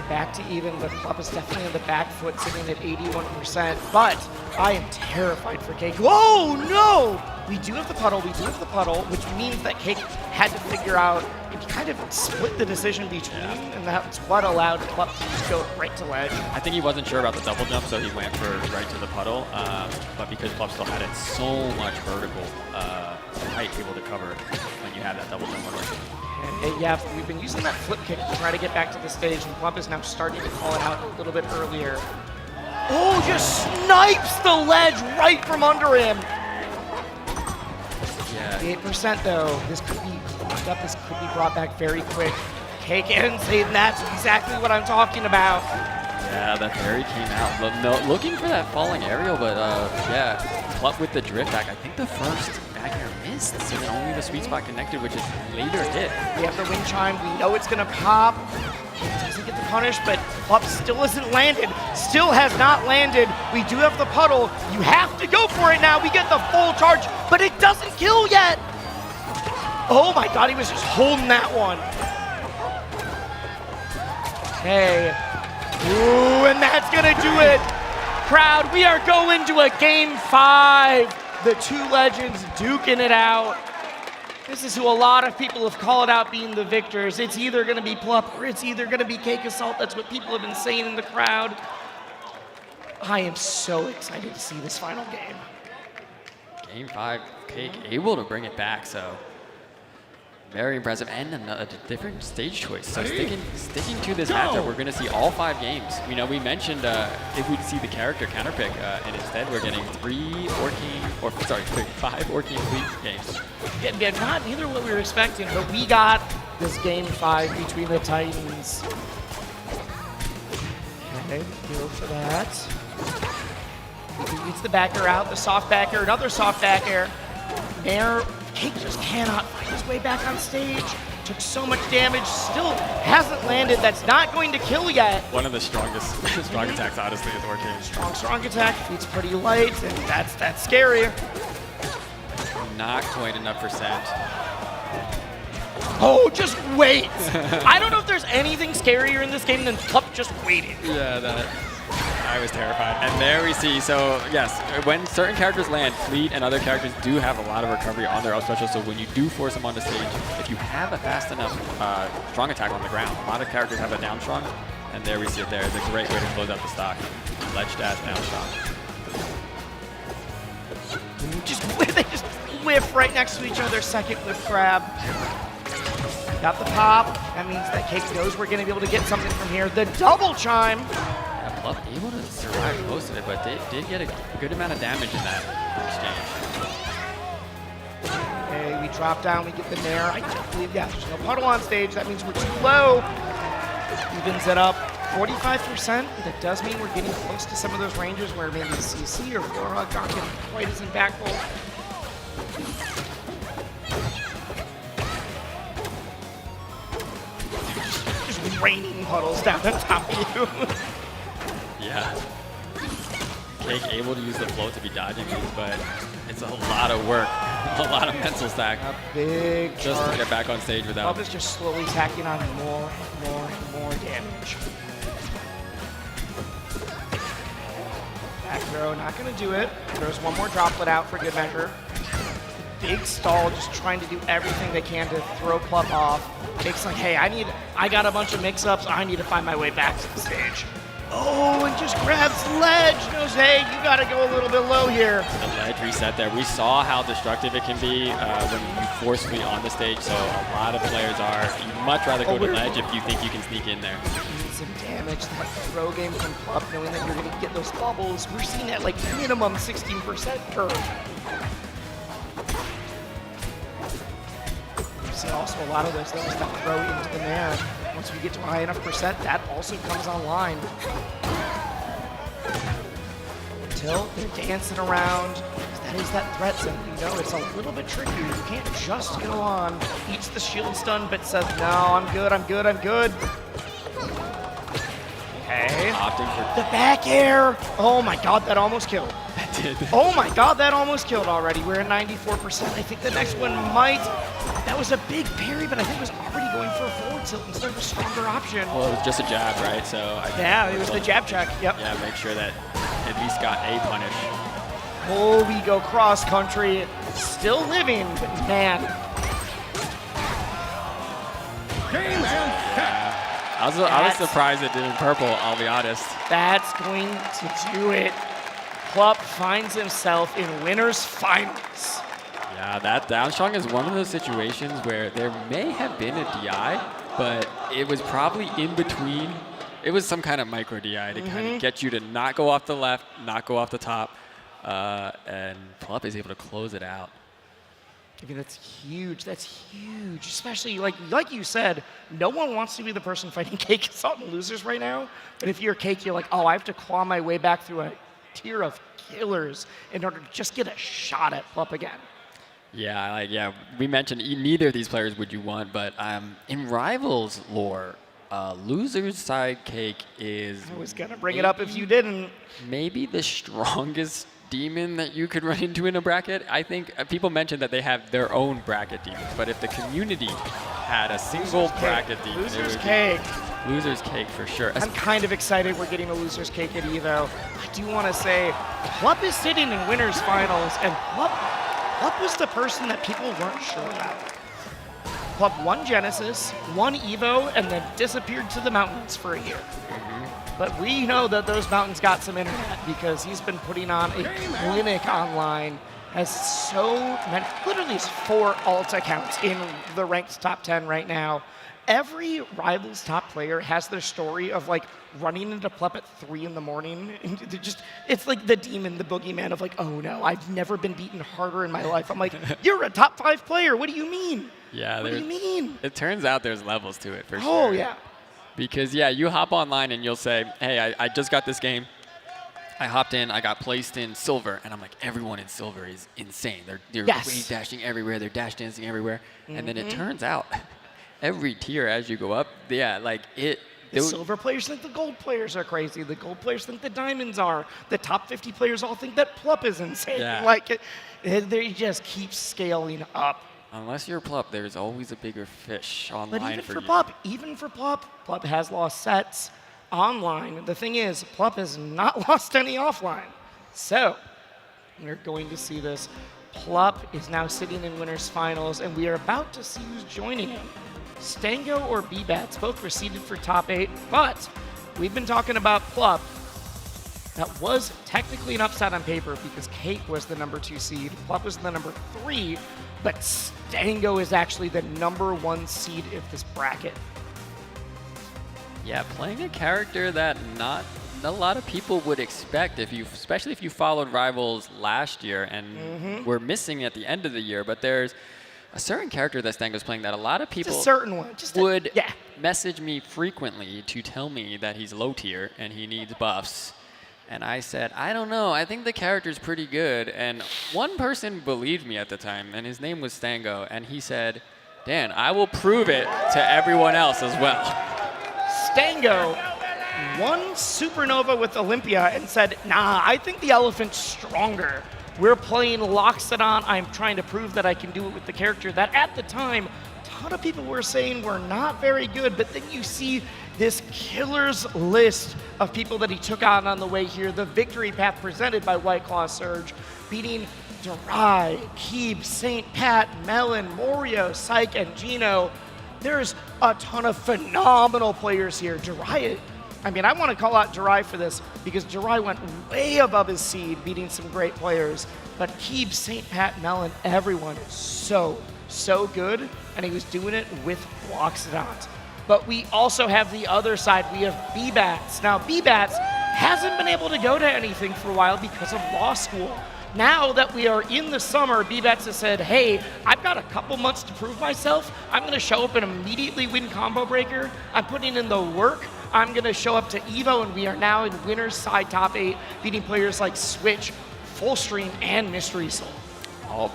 E: Back to even, but Plup is definitely on the back foot, sitting at 81%. But I am terrified for Cake. Whoa, no! We do have the puddle, which means that Cake had to figure out and kind of split the decision between, and that's what allowed Plup to just go right to ledge.
M: I think he wasn't sure about the double jump, so he went for right to the puddle. But because Plup still had it so much vertical height able to cover when you have that double jump on it.
E: And yeah, we've been using that flip kick to try to get back to the stage, and Plup is now starting to call it out a little bit earlier. Oh, just snipes the ledge right from under him.
M: Yeah.
E: 8% though. This could be cleaned up. This could be brought back very quick. Cake and say that's exactly what I'm talking about.
M: Yeah, that parry came out. Looking for that falling aerial, but yeah, Plup with the drift back. I think the first back air missed, so then only the sweet spot connected, which is later hit.
E: We have the wind chime. We know it's gonna pop. Doesn't get the punish, but Plup still isn't landed. Still has not landed. We do have the puddle. You have to go for it now. We get the full charge, but it doesn't kill yet. Oh my god, he was just holding that one. Okay. Ooh, and that's gonna do it. Crowd, we are going to a game 5. The two legends duking it out. This is who a lot of people have called out being the victors. It's either gonna be Plup or it's either gonna be Cake Assault. That's what people have been saying in the crowd. I am so excited to see this final game.
M: Game 5, Cake able to bring it back, so very impressive, and a different stage choice. So sticking to this matchup, we're going to see all 5 games. You know, we mentioned if we'd see the character counterpick, and instead we're getting 5 Orchid Fleet games.
E: Yeah, not neither what we were expecting, but we got this game 5 between the Titans. Okay, go for that. He gets the back air out, the soft back air, another soft back air. There, Cake just cannot find his way back on stage. Took so much damage, still hasn't landed. That's not going to kill yet.
M: One of the strongest strong attacks, honestly, is Orchid.
E: Strong attack. It's pretty light, and that's scary.
M: Not quite enough percent.
E: Oh, just wait. I don't know if there's anything scarier in this game than Plup just waiting.
M: Yeah, I was terrified. And there we see, so yes, when certain characters land, Fleet and other characters do have a lot of recovery on their up special, so when you do force them onto stage, if you have a fast enough strong attack on the ground, a lot of characters have a down strong, and there we see it there. It's a great way to close out the stock. Ledge dash down strong.
E: They just whiff right next to each other, second whiff grab. Got the pop. That means that Cake knows we're going to be able to get something from here. The double chime.
M: Plup able to survive most of it, but they did get a good amount of damage in that exchange.
E: Okay, we drop down, we get the nair. I don't believe, yeah, there's no puddle on stage. That means we're too low. Evens it up 45%. That does mean we're getting close to some of those ranges where maybe CC or floor hug aren't getting quite as impactful. Just raining puddles down on top of you.
M: Yeah. Cake able to use the float to be dodging these, but it's a lot of work, a lot of mental stack.
E: A big
M: just
E: charge.
M: to get back on stage without.
E: Club is just slowly tacking on more damage. Back throw, not gonna do it. Throws one more droplet out for good measure. Big stall, just trying to do everything they can to throw Plup off. Cake's like, hey, I got a bunch of mix-ups. I need to find my way back to the stage. Oh, and just grabs ledge. Knows, hey, you gotta go a little bit low here.
M: The ledge reset there. We saw how destructive it can be when you forcefully on the stage, so a lot of players are. You'd much rather go to ledge if you think you can sneak in there.
E: Need some damage. That throw game from Plup, knowing that you're gonna get those bubbles. We're seeing that like minimum 16% curve. We've seen also a lot of those things that throw into the nair. Once we get to a high enough percent, that also comes online. Until they're dancing around. That is that threat zone. You know, it's a little bit tricky. You can't just go on, eats the shield stun, but says, no, I'm good, I'm good, I'm good. Okay.
M: Opting for
E: the back air. Oh my god, that almost killed.
M: That did.
E: Oh my god, that almost killed already. We're at 94%. I think the next one might. That was a big parry, but I think it was already going for a forward tilt instead of a stronger option.
M: Well, it was just a jab, right? So
E: yeah, it was the jab check. Yep.
M: Yeah, make sure that at least got a punish.
E: Oh, we go cross country. Still living, but man.
M: I was surprised it didn't purple, I'll be honest.
E: That's going to do it. Plup finds himself in winners finals.
M: Yeah, that down strong is one of those situations where there may have been a DI, but it was probably in between. It was some kind of micro DI to kind of get you to not go off the left, not go off the top, and Plup is able to close it out.
E: I mean, that's huge. That's huge. Especially, like you said, no one wants to be the person fighting Cake Assault and Losers right now. But if you're Cake, you're like, oh, I have to claw my way back through a tier of killers in order to just get a shot at Plup again.
M: Yeah, we mentioned neither of these players would you want, but in Rivals lore, Losers side Cake is...
E: I was going to bring it up if you didn't.
M: Maybe the strongest demon that you could run into in a bracket. I think people mentioned that they have their own bracket demons, but if the community had a single bracket demon,
E: Losers Cake.
M: Losers Cake for sure.
E: I'm kind of excited we're getting a Losers Cake at EVO. I do want to say, Plup is sitting in winners finals, and Plup was the person that people weren't sure about. Plup won Genesis, won EVO, and then disappeared to the mountains for a year. But we know that those mountains got some internet because he's been putting on a clinic online. Has so many, literally has 4 alt accounts in the ranked top 10 right now. Every Rivals top player has their story of like running into Plup at 3 in the morning. And it's like the demon, the boogeyman of like, oh no, I've never been beaten harder in my life. I'm like, you're a top 5 player. What do you mean?
M: Yeah,
E: what do you mean?
M: It turns out there's levels to it for sure.
E: Oh yeah.
M: Because yeah, you hop online and you'll say, hey, I just got this game. I hopped in, I got placed in silver, and I'm like, everyone in silver is insane. They're wave dashing everywhere, they're dash dancing everywhere. And then it turns out, every tier as you go up, the
E: silver players think the gold players are crazy. The gold players think the diamonds are. The top 50 players all think that Plup is insane.
M: Yeah.
E: They just keep scaling up.
M: Unless you're Plup, there's always a bigger fish online
E: but even
M: for
E: for
M: you.
E: Plup, Plup has lost sets online. The thing is, Plup has not lost any offline. So, we're going to see this. Plup is now sitting in winners finals, and we are about to see who's joining him. Stango or B-Bats, both were seeded for top 8, but we've been talking about Plup. That was technically an upset on paper because Cake was the number 2 seed, Plup was the number 3, but Stango is actually the number 1 seed of this bracket.
M: Yeah, playing a character that not a lot of people would expect, especially if you followed Rivals last year and were missing at the end of the year. But there's a certain character that Stango's playing that a lot of people
E: Just a certain one.
M: would message me frequently to tell me that he's low tier and he needs buffs. And I said, I don't know, I think the character's pretty good. And one person believed me at the time, and his name was Stango, and he said, Dan, I will prove it to everyone else as well.
E: Stango won Supernova with Olympia and said, nah, I think the elephant's stronger. We're playing Loxodon. I'm trying to prove that I can do it with the character that at the time, a ton of people were saying were not very good, but then you see this killer's list of people that he took on the way here, the victory path presented by White Claw Surge, beating Durai, Keeb, St. Pat, Melon, Morio, Psych, and Gino. There's a ton of phenomenal players here. Durai, I mean, I want to call out Durai for this because Durai went way above his seed, beating some great players. But Keeb, St. Pat, Melon, everyone is so good, and he was doing it with Loxodon. But we also have the other side. We have BBats. Now, BBats hasn't been able to go to anything for a while because of law school. Now that we are in the summer, BBats has said, hey, I've got a couple months to prove myself. I'm going to show up and immediately win Combo Breaker. I'm putting in the work. I'm going to show up to EVO, and we are now in winner's side top 8, beating players like Switch, Fullstream, and Mystery Soul.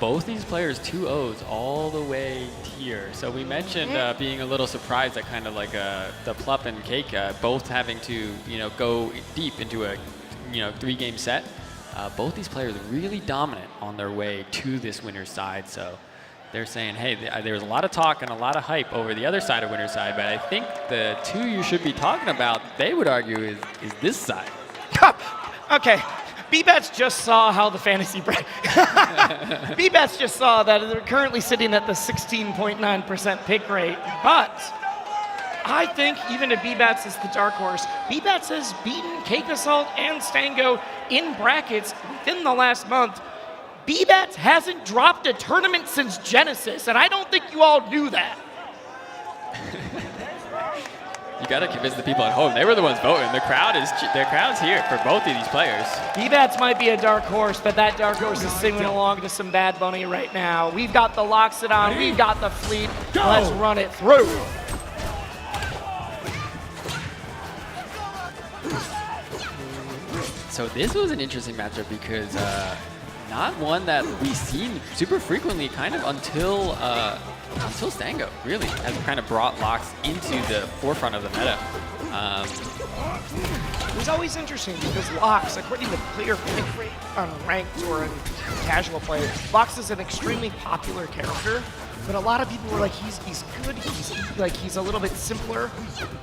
M: Both these players 2-0s all the way here. So we mentioned being a little surprised at kind of like the Plup and Cake both having to go deep into a 3-game set. Both these players really dominant on their way to this winner's side. So they're saying, hey, there's a lot of talk and a lot of hype over the other side of winner's side, but I think the two you should be talking about, they would argue, is this side.
E: Okay. BBats just saw how the fantasy BBats just saw that they're currently sitting at the 16.9% pick rate, but I think even if BBats is the dark horse, BBats has beaten Cake Assault and Stango in brackets within the last month. BBats hasn't dropped a tournament since Genesis, and I don't think you all knew that.
M: You got to convince the people at home. They were the ones voting. The crowd's here for both of these players.
E: BBats might be a dark horse, but that dark horse is singing along to some Bad Bunny right now. We've got the Loxodon, we've got the Fleet. Let's run it through.
M: So this was an interesting matchup because not one that we've seen super frequently kind of until Stango really has kind of brought Lox into the forefront of the meta.
E: It was always interesting because Lox, according to player pick rate on ranked or in casual play, Lox is an extremely popular character, but a lot of people were like, he's good, he's a little bit simpler,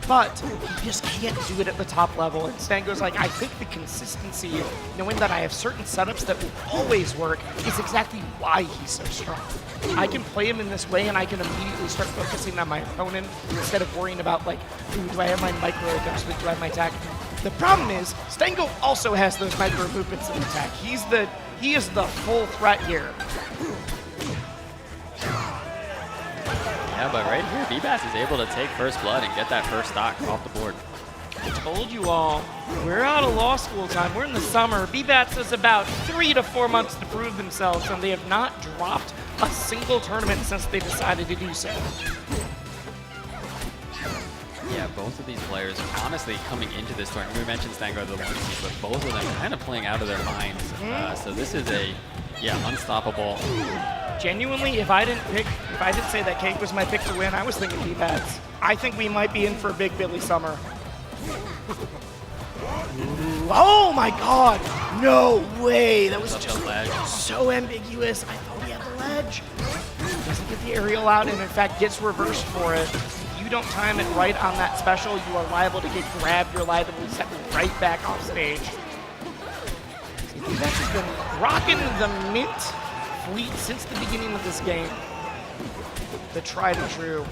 E: but he just can't do it at the top level. And Stango's like, I think the consistency, knowing that I have certain setups that will always work, is exactly why he's so strong. I can play him in this way, and I can immediately start focusing on my opponent instead of worrying about, like, ooh, do I have my micro eventually, do I have my attack? The problem is, Stango also has those micro movements in attack. He is the full threat here.
M: Yeah, but right here, BBats is able to take first blood and get that first stock off the board.
E: I told you all, we're out of law school time. We're in the summer. BBats has about 3 to 4 months to prove themselves, and they have not dropped a single tournament since they decided to do so.
M: Yeah, both of these players, honestly, coming into this tournament, we mentioned Stango the 1 seed, but both of them kind of playing out of their minds. So this is unstoppable.
E: Genuinely, if I didn't say that Cake was my pick to win, I was thinking BBats. I think we might be in for a big Billy Summer. Oh my God! No way! That was just so ambiguous. I thought he had the ledge. Doesn't get the aerial out, and in fact gets reversed for it. If you don't time it right on that special, you are liable to get grabbed. You're liable to be set right back off stage. BBats has been rocking the mint Fleet since the beginning of this game. The tried and true.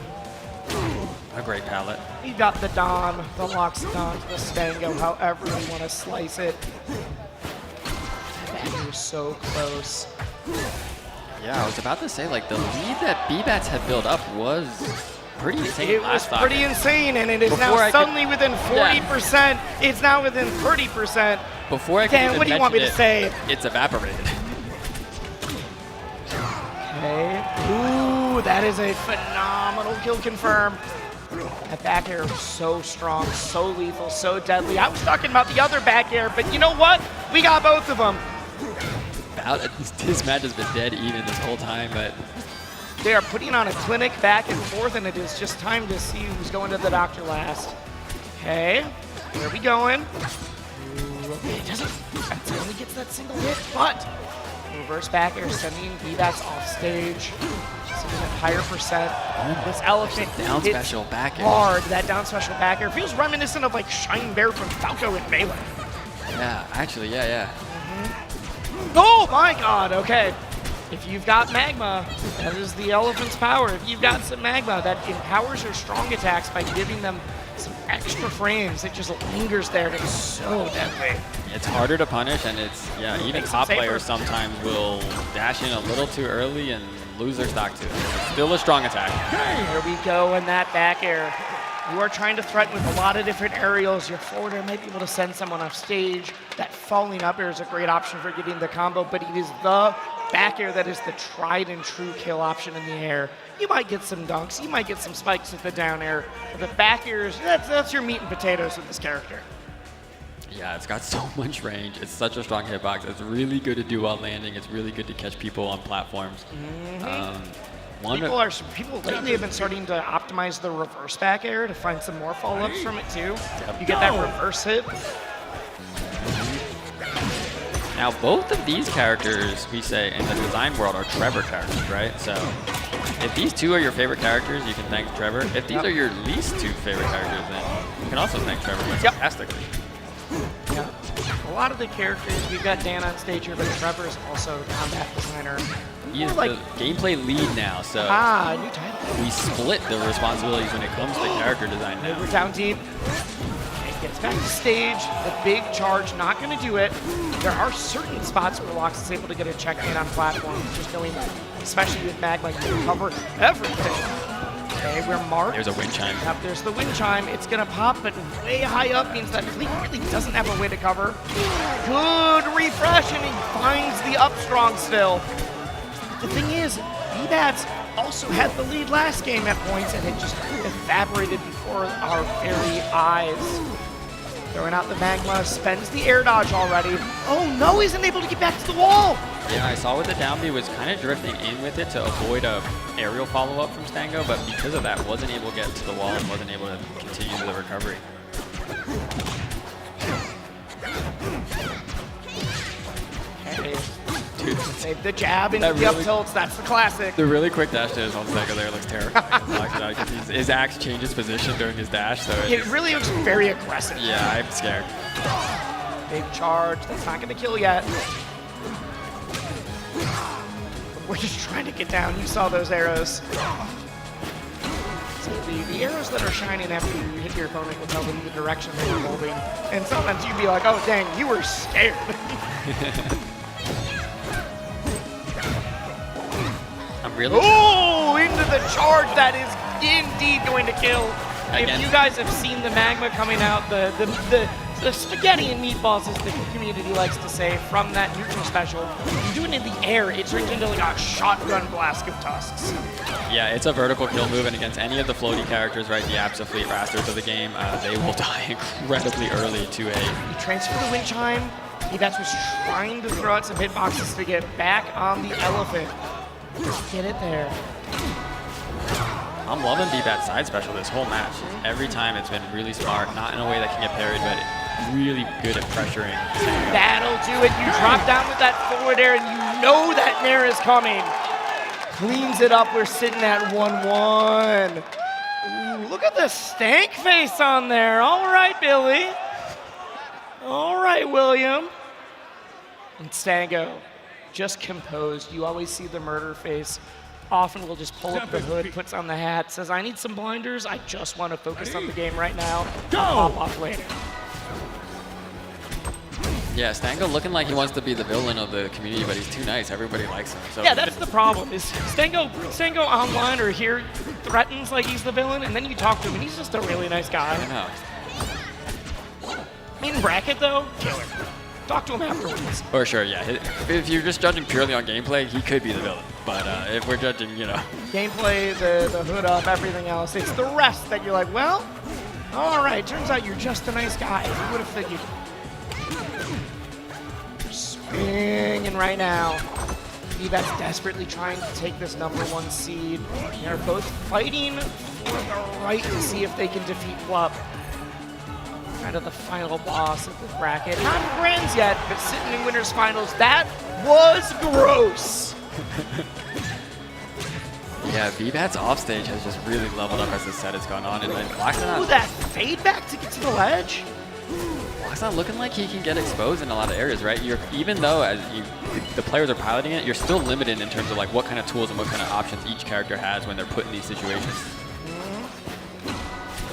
M: A great palette.
E: You got the Don, the Loxodon, the Stango, however you want to slice it. That was so close.
M: Yeah, I was about to say, like, the lead that BBats had built up was pretty insane.
E: It was pretty insane, and it is now suddenly within 40%. Yeah. It's now within 30%.
M: Before I could
E: Dan, what do you want me to say?
M: It's evaporated.
E: Okay. Ooh, Ooh, that is a phenomenal kill confirm. That back air was so strong, so lethal, so deadly. I was talking about the other back air, but you know what? We got both of them.
M: This match has been dead even this whole time, but
E: they are putting on a clinic back and forth, and it is just time to see who's going to the doctor last. Okay, where are we going? Ooh, okay, it doesn't. That's only gets that single hit, but reverse back air sending VBats off stage. Seeing a higher percent. This elephant
M: down
E: hits
M: special back air.
E: hard. That down special back air feels reminiscent of like Shine Bear from Falco in Melee.
M: yeah, actually, yeah.
E: Oh my god, okay. If you've got magma, that is the elephant's power. If you've got some magma, that empowers your strong attacks by giving them some extra frames. It just lingers there and it's so deadly.
M: It's harder to punish, and it's, even
E: Makes
M: top
E: them safer.
M: players sometimes will dash in a little too early and lose their stock to it. It's still a strong attack.
E: There we go, and that back air. You are trying to threaten with a lot of different aerials. Your forward air might be able to send someone off stage. That falling up air is a great option for getting the combo, but it is the back air that is the tried and true kill option in the air. You might get some dunks, you might get some spikes with the down air, but the back air is, that's your meat and potatoes with this character.
M: Yeah, it's got so much range. It's such a strong hitbox. It's really good to do while landing. It's really good to catch people on platforms.
E: People lately have been starting to optimize the reverse back air to find some more follow-ups from it too. You get that reverse hit.
M: Now, both of these characters, we say, in the design world are Trevor characters, right? So, if these two are your favorite characters, you can thank Trevor. If these are your least two favorite characters, then you can also thank Trevor fantastically.
E: Yeah. A lot of the characters, we've got Dan on stage here, but Trevor is also the combat designer.
M: He is the gameplay lead now, so
E: new title.
M: we split the responsibilities when it comes to character design now.
E: We're down deep. It gets back to stage. The big charge, not going to do it. There are certain spots where Lox is able to get a checkmate on platforms, just knowing, especially with Magma, you can cover everything. Okay, we're marked.
M: There's a wind chime.
E: Yep, there's the wind chime. It's going to pop, but way high up means that Fleet really doesn't have a way to cover. Good refresh, and he finds the up strong still. The thing is, VBats also had the lead last game at points, and it just evaporated before our very eyes. Throwing out the magma, spends the air dodge already. Oh no, he's unable to get back to the wall!
M: Yeah, I saw with the down B was kind of drifting in with it to avoid a aerial follow-up from Stango, but because of that, wasn't able to get to the wall and wasn't able to continue the recovery.
E: Okay. Save the jab into the up tilts, that's the classic.
M: The really quick dash to his own Stango there looks terrifying. His axe changes position during his dash, so
E: it really looks very aggressive.
M: Yeah, I'm scared.
E: Big charge, that's not gonna kill yet. We're just trying to get down. You saw those arrows. So the arrows that are shining after you hit your opponent will tell them the direction they were holding. And sometimes you'd be like, oh dang, you were scared.
M: I'm really
E: into the charge. That is indeed going to kill.
M: Again.
E: If you guys have seen the magma coming out, the spaghetti and meatballs, as the community likes to say, from that neutral special, you do it in the air, it turns into like a shotgun blast of tusks.
M: Yeah, it's a vertical kill move, and against any of the floaty characters, right, the Absolute Rastards of the game, they will die incredibly early to a...
E: You transfer the wind chime. Evats was trying to throw out some hitboxes to get back on the elephant. Just get it there.
M: I'm loving VBat's side special this whole match. Every time it's been really smart, not in a way that can get parried, but really good at pressuring.
E: That'll do it. You drop down with that forward air, and you know that Nair is coming. Cleans it up. We're sitting at 1-1. Ooh, look at the stank face on there. All right, Billy. All right, William. And Stango, just composed. You always see the murder face. Often will just pull up the hood, puts on the hat, says, I need some blinders. I just want to focus on the game right now. I'll pop off later.
M: Yeah, Stango looking like he wants to be the villain of the community, but he's too nice. Everybody likes him. So
E: yeah, that's the problem. Is Stango online or here threatens like he's the villain, and then you talk to him, and he's just a really nice guy.
M: I know.
E: Main bracket, though, killer. Talk to him afterwards.
M: For sure, yeah. If you're just judging purely on gameplay, he could be the villain. But if we're judging,
E: Gameplay, the hood up, everything else, it's the rest that you're like, well, all right, turns out you're just a nice guy. Who would have figured? Swinging right now. That's desperately trying to take this #1 seed. They're both fighting for the right to see if they can defeat Flup. Kind of the final boss of the bracket. Not in Grands yet, but sitting in Winners Finals. That was gross.
M: Yeah, VBAT's offstage has just really leveled up as the set has gone on. And then Black's
E: Ooh, that fade back to get to the ledge.
M: Black's not looking like he can get exposed in a lot of areas, right? Even though the players are piloting it, you're still limited in terms of like what kind of tools and what kind of options each character has when they're put in these situations.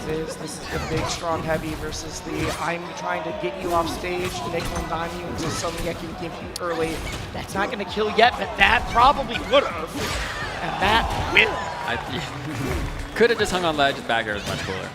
E: This is the big, strong, heavy versus the I'm trying to get you off stage, nickel and dime you into something I can give you early. That's not going to kill yet, but that probably would have. And that will.
M: Could have just hung on ledge. Back air is much cooler.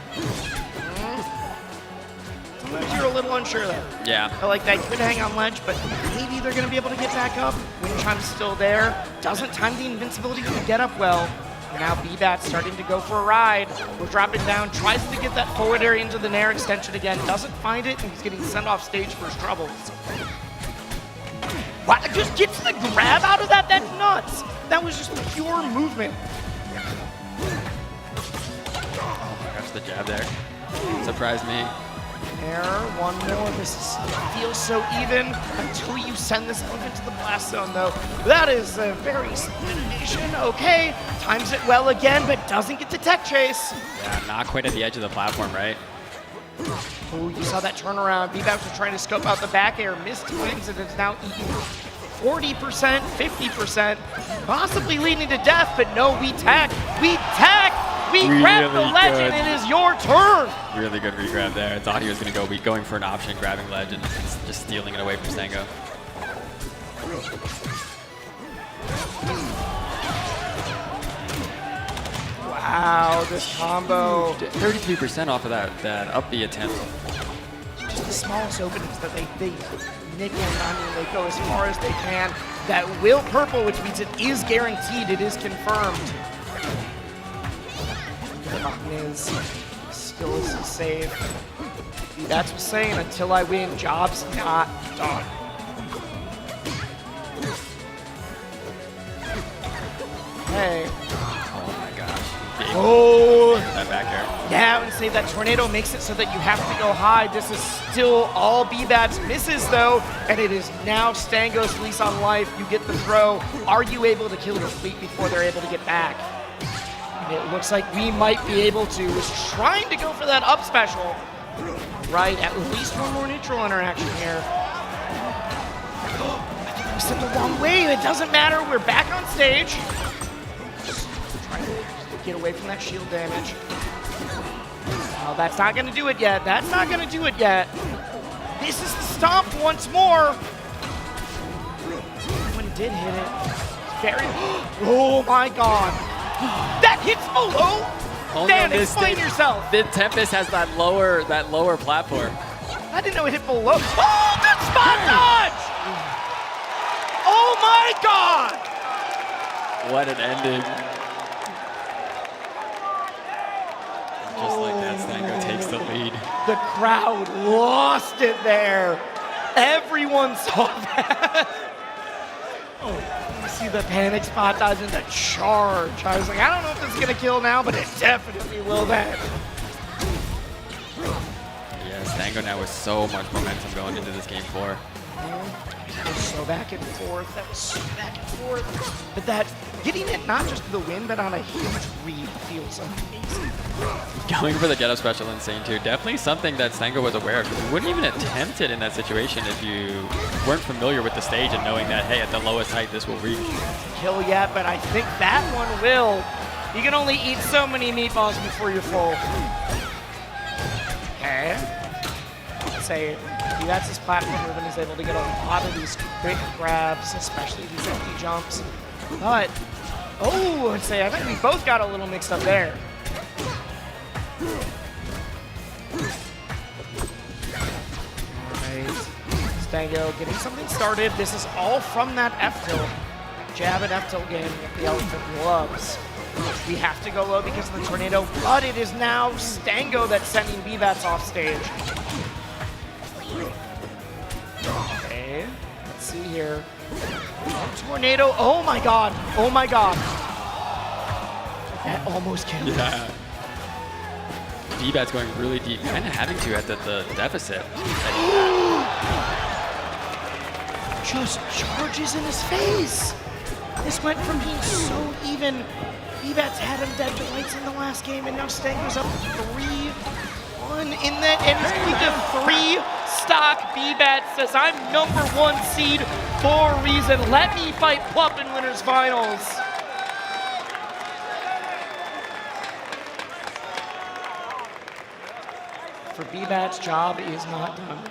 E: You're a little unsure there.
M: Yeah.
E: I like that could hang on ledge, but maybe they're going to be able to get back up. Wind chime's still there. Doesn't time the invincibility to get up well. Now BBAT's starting to go for a ride. We're dropping down, tries to get that forward area into the Nair extension again, doesn't find it, and he's getting sent off stage for his troubles. Wow, just gets the grab out of that? That's nuts. That was just pure movement.
M: Oh my gosh, the jab there. Surprised me.
E: Nair, one more. This feels so even until you send this one into the blast zone, though. That is a very small animation. Okay, times it well again, but doesn't get to tech chase.
M: Yeah, not quite at the edge of the platform, right?
E: Oh, you saw that turnaround. BBAT was trying to scope out the back air, missed twins, and it's now eating 40%, 50%, possibly leading to death, but no, we tech. We tech! We grab the ledge, and it is your turn!
M: Really good regrab there. I thought he was going to be going for an option, grabbing ledge, and just stealing it away from Stango.
E: Wow, this combo.
M: 33% off of that up B attempt.
E: Just the smallest openings that they nickel and dime, they go as far as they can. That will purple, which means it is guaranteed, it is confirmed. Is still isn't safe. That's what's saying, until I win, job's not done. Hey.
M: Oh my gosh.
E: Oh!
M: That back air.
E: Yeah, I would say that tornado makes it so that you have to go high. This is still all BBAT's misses, though, and it is now Stango's lease on life. You get the throw. Are you able to kill your fleet before they're able to get back? It looks like we might be able to. Was trying to go for that up special. Right, at least one more neutral interaction here. I think I was the wrong way. It doesn't matter. We're back on stage. Trying to get away from that shield damage. Oh, that's not going to do it yet. That's not going to do it yet. This is the stomp once more. When it did hit it, very. Oh my God. That hits below? Dan, explain yourself.
M: The Tempest has that lower platform.
E: I didn't know it hit below. Oh, good spot dodge! Oh my God!
M: What an ending. Just like that, Stango takes the lead.
E: The crowd lost it there. Everyone saw that. Oh. See the panic spot dodge and the charge. I was like, I don't know if this is gonna kill now, but it definitely will then.
M: Yeah, Stango now with so much momentum going into this game 4.
E: That was so back and forth. That was so back and forth. But that getting it not just to the win, but on a huge read feels amazing.
M: Going for the get up special insane too. Definitely something that Stango was aware of. You wouldn't even attempt it in that situation if you weren't familiar with the stage and knowing that, hey, at the lowest height, this will reach.
E: Kill yet, but I think that one will. You can only eat so many meatballs before you're full. Okay. Let's say that's his platform move and is able to get a lot of these quick grabs, especially these empty jumps. But, oh, I'd say I think we both got a little mixed up there. Alright. Stango getting something started. This is all from that F-tilt. Jab and F-tilt game that the Elephant loves. We have to go low because of the tornado, but it is now Stango that's sending BBats off stage. Okay, let's see here. Tornado, oh my god, oh my god. That almost killed us.
M: Yeah. BBat's going really deep, kind of having to at the deficit.
E: Just charges in his face. This went from being so even. BBats had him dead twice in the last game, and now Stango's up 3-1 in that, and it's going to 3-stock. BBats says, I'm #1 seed for a reason. Let me fight Plup in winners finals. For BBat's job is not done.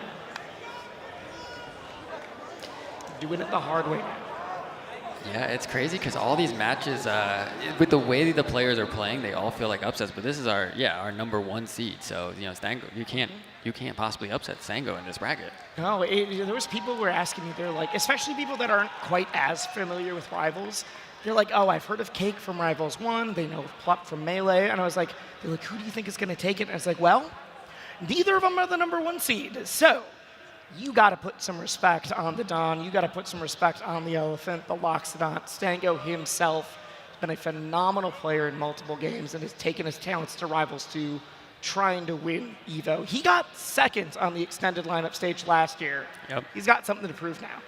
E: Doing it the hard way now.
M: Yeah, it's crazy because all these matches, with the way the players are playing, they all feel like upsets. But this is our #1 seed. So Stango, you can't possibly upset Stango in this bracket.
E: No, there was people who were asking me. They're like, especially people that aren't quite as familiar with Rivals. They're like, oh, I've heard of Cake from Rivals 1. They know Plup from Melee. And I was like, they're like, who do you think is going to take it? And I was like, well, neither of them are the #1 seed. So you got to put some respect on the Don. You got to put some respect on the Elephant, the Loxodont. Stango himself has been a phenomenal player in multiple games and has taken his talents to Rivals 2, trying to win EVO. He got second on the extended lineup stage last year.
M: Yep.
E: He's got something to prove now.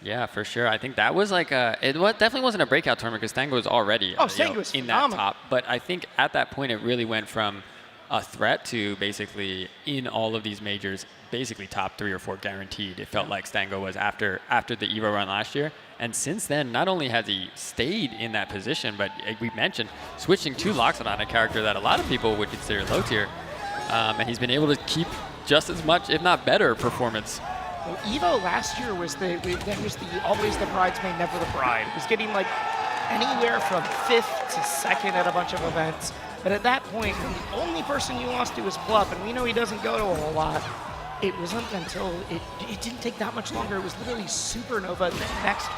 M: Yeah, for sure. I think that was like definitely wasn't a breakout tournament because Stango was already
E: Stango's
M: in that top. But I think at that point it really went from a threat to basically in all of these majors, basically top 3 or 4 guaranteed. It felt like Stango was after the EVO run last year. And since then, not only has he stayed in that position, but we mentioned switching to Loxodont, a character that a lot of people would consider low tier. And he's been able to keep just as much, if not better, performance.
E: Well, EVO last year was always the bridesmaid, never the bride. It was getting like anywhere from 5th to 2nd at a bunch of events. But at that point, the only person you lost to was Plup, and we know he doesn't go to a whole lot. It wasn't until it didn't take that much longer. It was literally Supernova the next week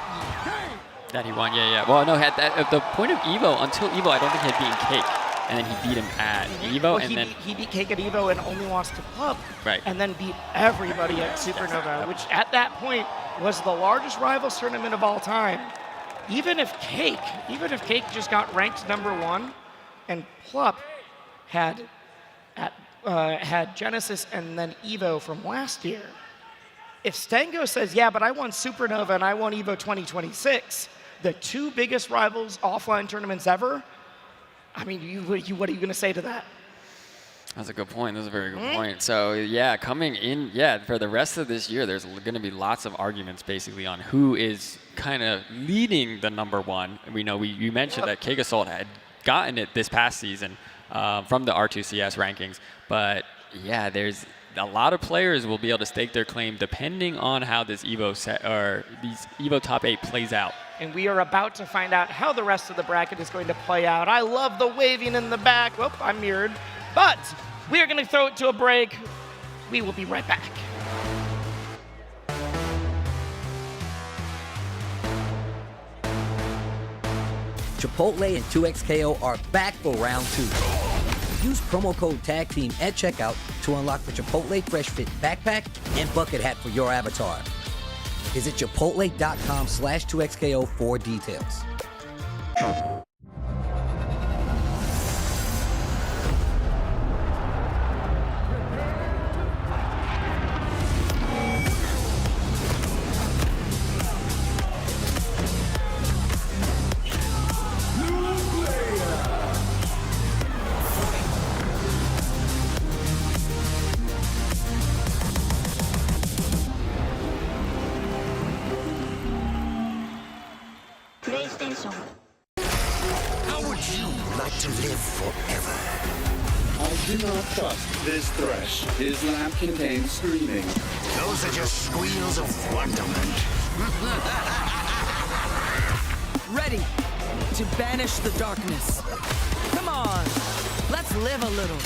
M: that he won. Yeah. Well, no, at the point of EVO, until EVO, I don't think he had beaten Cake, and then he beat him at EVO,
E: well, he beat Cake at EVO and only lost to Plup,
M: right?
E: And then beat everybody at Supernova, which at that point was the largest Rivals tournament of all time. Even if Cake just got ranked #1, and Plup had Genesis and then EVO from last year. If Stango says, yeah, but I won Supernova and I won EVO 2026, the 2 biggest Rivals offline tournaments ever, I mean, what are you going to say to that?
M: That's a good point. That's a very good point. So, yeah, coming in, for the rest of this year, there's going to be lots of arguments basically on who is kind of leading the #1. We know you mentioned that Cake Assault had gotten it this past season from the R2CS rankings. But yeah, there's a lot of players will be able to stake their claim depending on how this EVO set or these EVO top 8 plays out.
E: And we are about to find out how the rest of the bracket is going to play out. I love the waving in the back. Whoop, I'm mirrored. But we are going to throw it to a break. We will be right back.
B: Chipotle and 2XKO are back for round 2. Use promo code TAGTEAM at checkout to unlock the Chipotle Fresh Fit backpack and bucket hat for your avatar. Visit chipotle.com/2XKO for details.
K: How would you like to live forever?
D: I do not trust this thresh. His lamp contains screaming.
K: Those are just squeals of wonderment.
F: Ready to banish the darkness. Come on, let's live a little.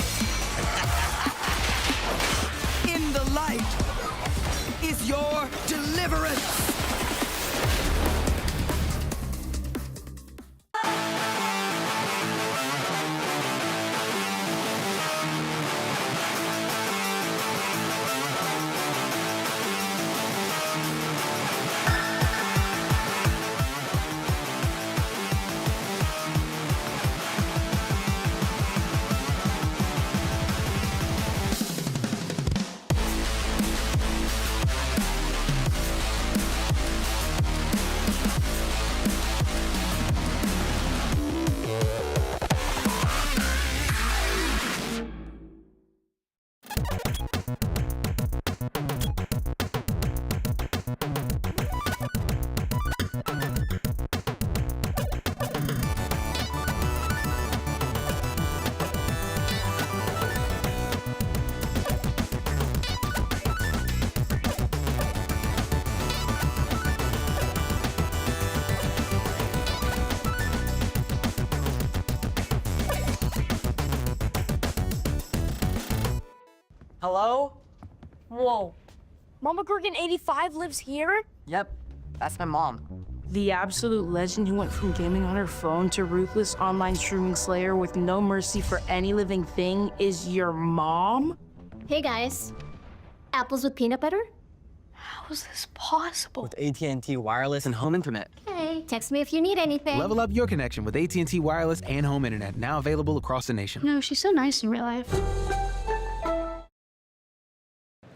F: In the light. is your deliverance.
G: Hello? Whoa. Mama Gurgan 85 lives here?
H: Yep, that's my mom.
G: The absolute legend who went from gaming on her phone to ruthless online streaming slayer with no mercy for any living thing is your mom?
Q: Hey guys. Apples with peanut butter?
G: How is this possible?
H: With AT&T wireless and home internet.
Q: Hey, text me if you need anything.
R: Level up your connection with AT&T wireless and home internet, now available across the nation.
Q: No, she's so nice in real life.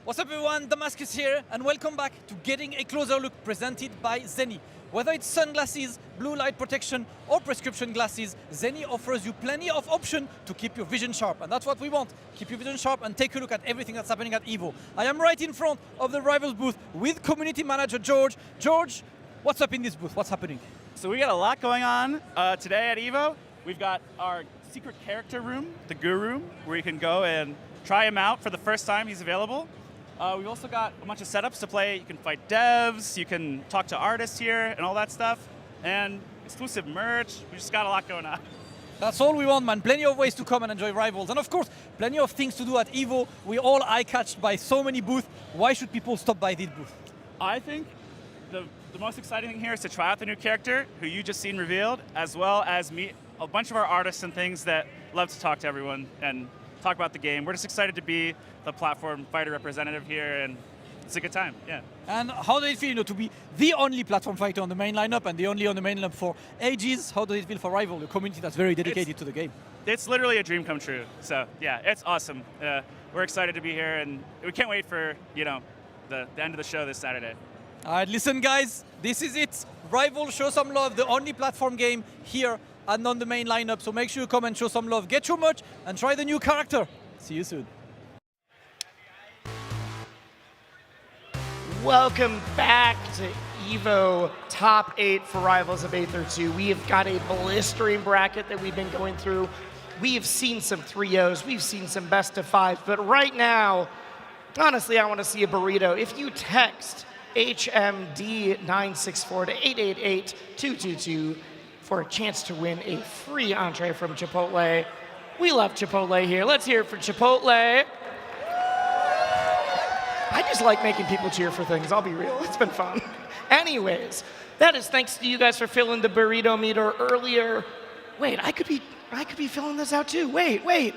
Y: What's up everyone, Damascus here, and welcome back to Getting a Closer Look presented by Zenny. Whether it's sunglasses, blue light protection, or prescription glasses, Zenny offers you plenty of options to keep your vision sharp, and that's what we want. Keep your vision sharp and take a look at everything that's happening at EVO. I am right in front of the Rivals booth with community manager George. George, what's up in this booth? What's happening?
Z: So we got a lot going on today at EVO. We've got our secret character room, the Guru Room, where you can go and try him out for the first time he's available. We've also got a bunch of setups to play. You can fight devs, you can talk to artists here and all that stuff, and exclusive merch. We just got a lot going on.
Y: That's all we want, man. Plenty of ways to come and enjoy Rivals. And of course, plenty of things to do at EVO. We're all eye-catched by so many booths. Why should people stop by this booth?
Z: I think the most exciting thing here is to try out the new character, who you just seen revealed, as well as meet a bunch of our artists and things that love to talk to everyone and talk about the game. We're just excited to be the platform fighter representative here, and it's a good time, yeah.
Y: And how does it feel, to be the only platform fighter on the main lineup and the only on the main lineup for ages? How does it feel for Rival, a community that's very dedicated to the game?
Z: It's literally a dream come true. So yeah, it's awesome. We're excited to be here, and we can't wait for the end of the show this Saturday.
Y: All right, listen guys, this is it. Rival, show some love, the only platform game here and on the main lineup. So make sure you come and show some love. Get your merch and try the new character. See you soon.
E: Welcome back to EVO Top 8 for Rivals of Aether 2. We have got a blistering bracket that we've been going through. We have seen some 3-0s, we've seen some best of 5, but right now, honestly, I want to see a burrito. If you text HMD964 to 888-222 for a chance to win a free entree from Chipotle. We love Chipotle here. Let's hear it for Chipotle. I just like making people cheer for things, I'll be real, it's been fun. Anyways, that is thanks to you guys for filling the burrito meter earlier. Wait, I could be filling this out too. Wait.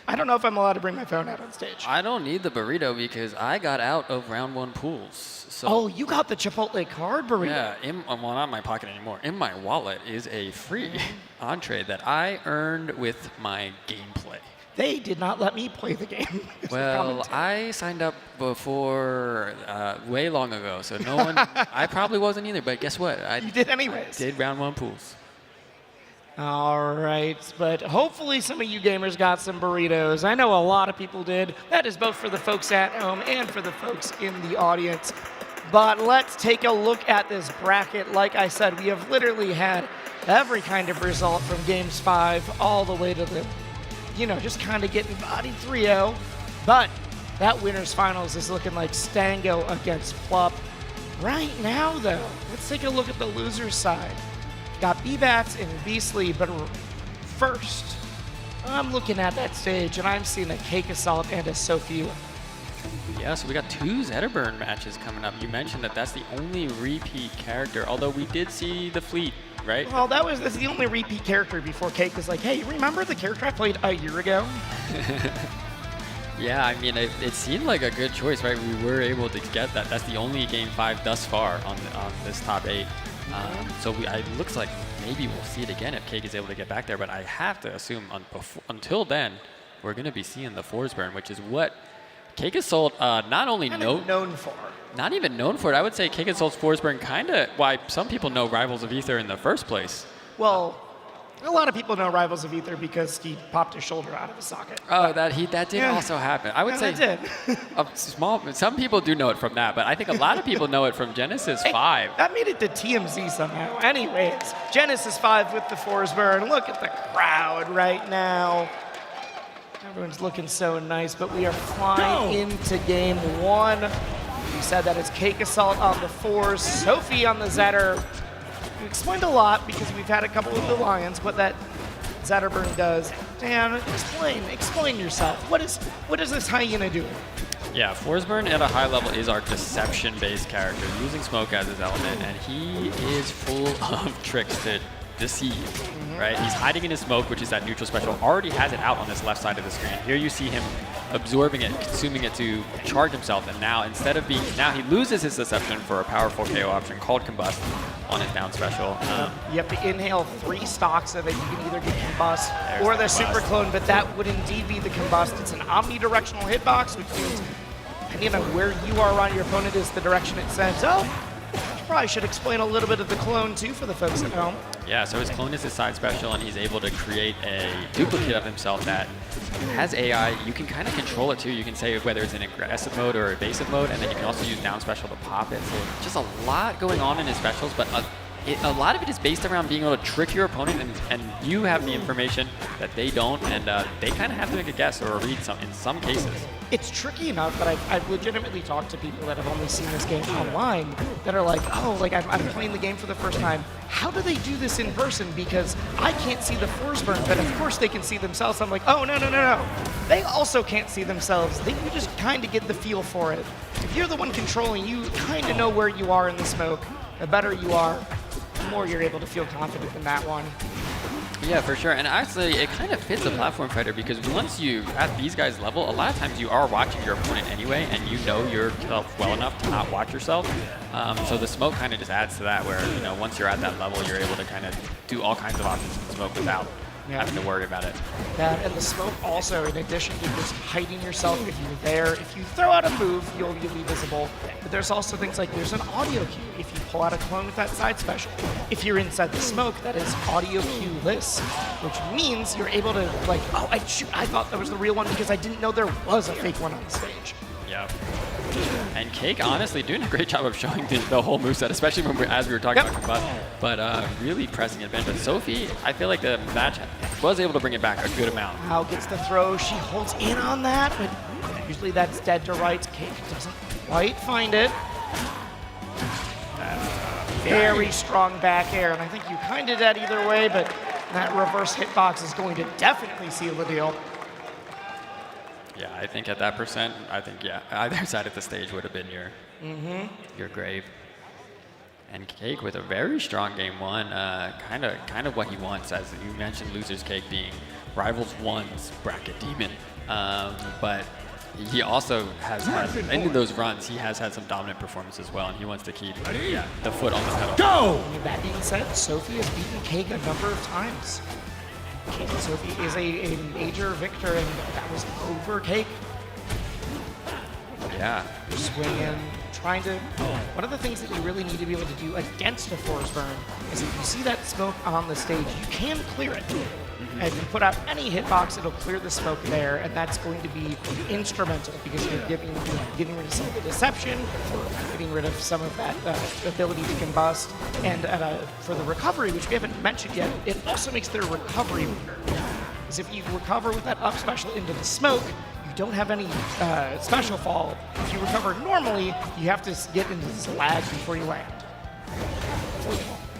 E: I don't know if I'm allowed to bring my phone out on stage.
M: I don't need the burrito because I got out of round 1 pools. So
E: oh, you got the Chipotle card burrito?
M: Yeah, well, not in my pocket anymore. In my wallet is a free entree that I earned with my gameplay.
E: They did not let me play the game.
M: Well, I signed up before way long ago, so no one. I probably wasn't either, but guess what?
E: You did anyways.
M: I did round 1 pools.
E: All right, but hopefully some of you gamers got some burritos. I know a lot of people did. That is both for the folks at home and for the folks in the audience. But let's take a look at this bracket. Like I said, we have literally had every kind of result from games 5 all the way to the, just kind of getting bodied 3-0. But that winner's finals is looking like Stango against Plup. Right now, though, let's take a look at the loser's side. Got B-Bats and Beastly, but first, I'm looking at that stage and I'm seeing a Cake Assault and a Sophia.
M: Yeah, so we got 2 Zetterburn matches coming up. You mentioned that that's the only repeat character, although we did see the Fleet, right?
E: Well, that's the only repeat character before Cake was like, hey, remember the character I played a year ago?
M: Yeah, I mean, it seemed like a good choice, right? We were able to get that. That's the only Game 5 thus far on this top 8. So it looks like maybe we'll see it again if Cake is able to get back there, but I have to assume until then, we're going to be seeing the Forsburn, which is what Cake has sold not only
E: known for.
M: Not even known for it. I would say Cake has sold Forsburn kind of why some people know Rivals of Aether in the first place.
E: Well, a lot of people know Rivals of Aether because he popped his shoulder out of his socket.
M: Oh, that did also happen. I would say
E: that did.
M: Some people do know it from that, but I think a lot of people know it from Genesis 5.
E: That made it to TMZ somehow. Anyways, Genesis 5 with the Forsburn. Look at the crowd right now. Everyone's looking so nice, but we are flying into game 1. You said that it's Cake Assault on the Force, Sophie on the Zetter. You explained a lot because we've had a couple of the Lions, what that Zetterburn does. Dan, explain yourself. What is this hyena doing?
M: Yeah, Forsburn at a high level is our deception-based character, using smoke as his element, and he is full of tricks to deceive, right? He's hiding in his smoke, which is that neutral special, already has it out on this left side of the screen. Here you see him absorbing it, consuming it to charge himself, and now now he loses his deception for a powerful KO option called Combust on his down special.
E: You have to inhale 3 stocks of it. You can either get Combust or the Super Clone, but that would indeed be the Combust. It's an omnidirectional hitbox, which means depending on where you are around your opponent is the direction it sends. Probably should explain a little bit of the clone too for the folks at home.
M: Yeah, so his clone is his side special, and he's able to create a duplicate of himself that has AI. You can kind of control it too. You can say whether it's in aggressive mode or evasive mode, and then you can also use down special to pop it. So just a lot going on in his specials, but a lot of it is based around being able to trick your opponent, and you have the information that they don't, and they kind of have to make a guess or a read in some cases.
E: It's tricky enough that I've legitimately talked to people that have only seen this game online that are like, oh, like I'm playing the game for the first time. How do they do this in person? Because I can't see the Forsburn, but of course they can see themselves. I'm like, oh, no. They also can't see themselves. You just kind of get the feel for it. If you're the one controlling, you kind of know where you are in the smoke. The better you are, the more you're able to feel confident in that one.
M: Yeah, for sure. And actually, it kind of fits a platform fighter because once you at these guys' level, a lot of times you are watching your opponent anyway, and you know yourself well enough to not watch yourself. So the smoke kind of just adds to that, where once you're at that level, you're able to kind of do all kinds of options in smoke without having to worry about it.
E: That and the smoke also, in addition to just hiding yourself if you're there, if you throw out a move, you'll be visible. But there's also things like there's an audio cue if you pull out a clone with that side special. If you're inside the smoke, that is audio cue-less, which means you're able to like, oh, I thought that was the real one because I didn't know there was a fake one on the stage.
M: Yep. And Cake, honestly, doing a great job of showing the whole moveset, especially as we were talking about Combust, but really pressing advantage. But Sophie, I feel like the match was able to bring it back a good amount.
E: How gets the throw? She holds in on that, but usually that's dead to rights. Cake doesn't quite find it. Very strong back air, and I think you kind of dead either way, but that reverse hitbox is going to definitely seal the deal.
M: Yeah, I think at that percent, either side of the stage would have been your grave. And Cake with a very strong game 1, kind of what he wants, as you mentioned, Loser's Cake being Rivals 1's bracket demon. But he also has had, in those runs, he has had some dominant performance as well, and he wants to keep the foot on the pedal.
E: Go! That being said, Sophie has beaten Cake a number of times. Sophie is a major victor, and that was over Cake.
M: Yeah.
E: Swinging, trying to... One of the things that you really need to be able to do against a Forsburn is if you see that smoke on the stage, you can clear it. And if you put out any hitbox, it'll clear the smoke there, and that's going to be instrumental because you're getting rid of some of the deception, getting rid of some of that ability to combust, and for the recovery, which we haven't mentioned yet, it also makes their recovery weaker. Because if you recover with that up special into the smoke, you don't have any special fall. If you recover normally, you have to get into this lag before you land.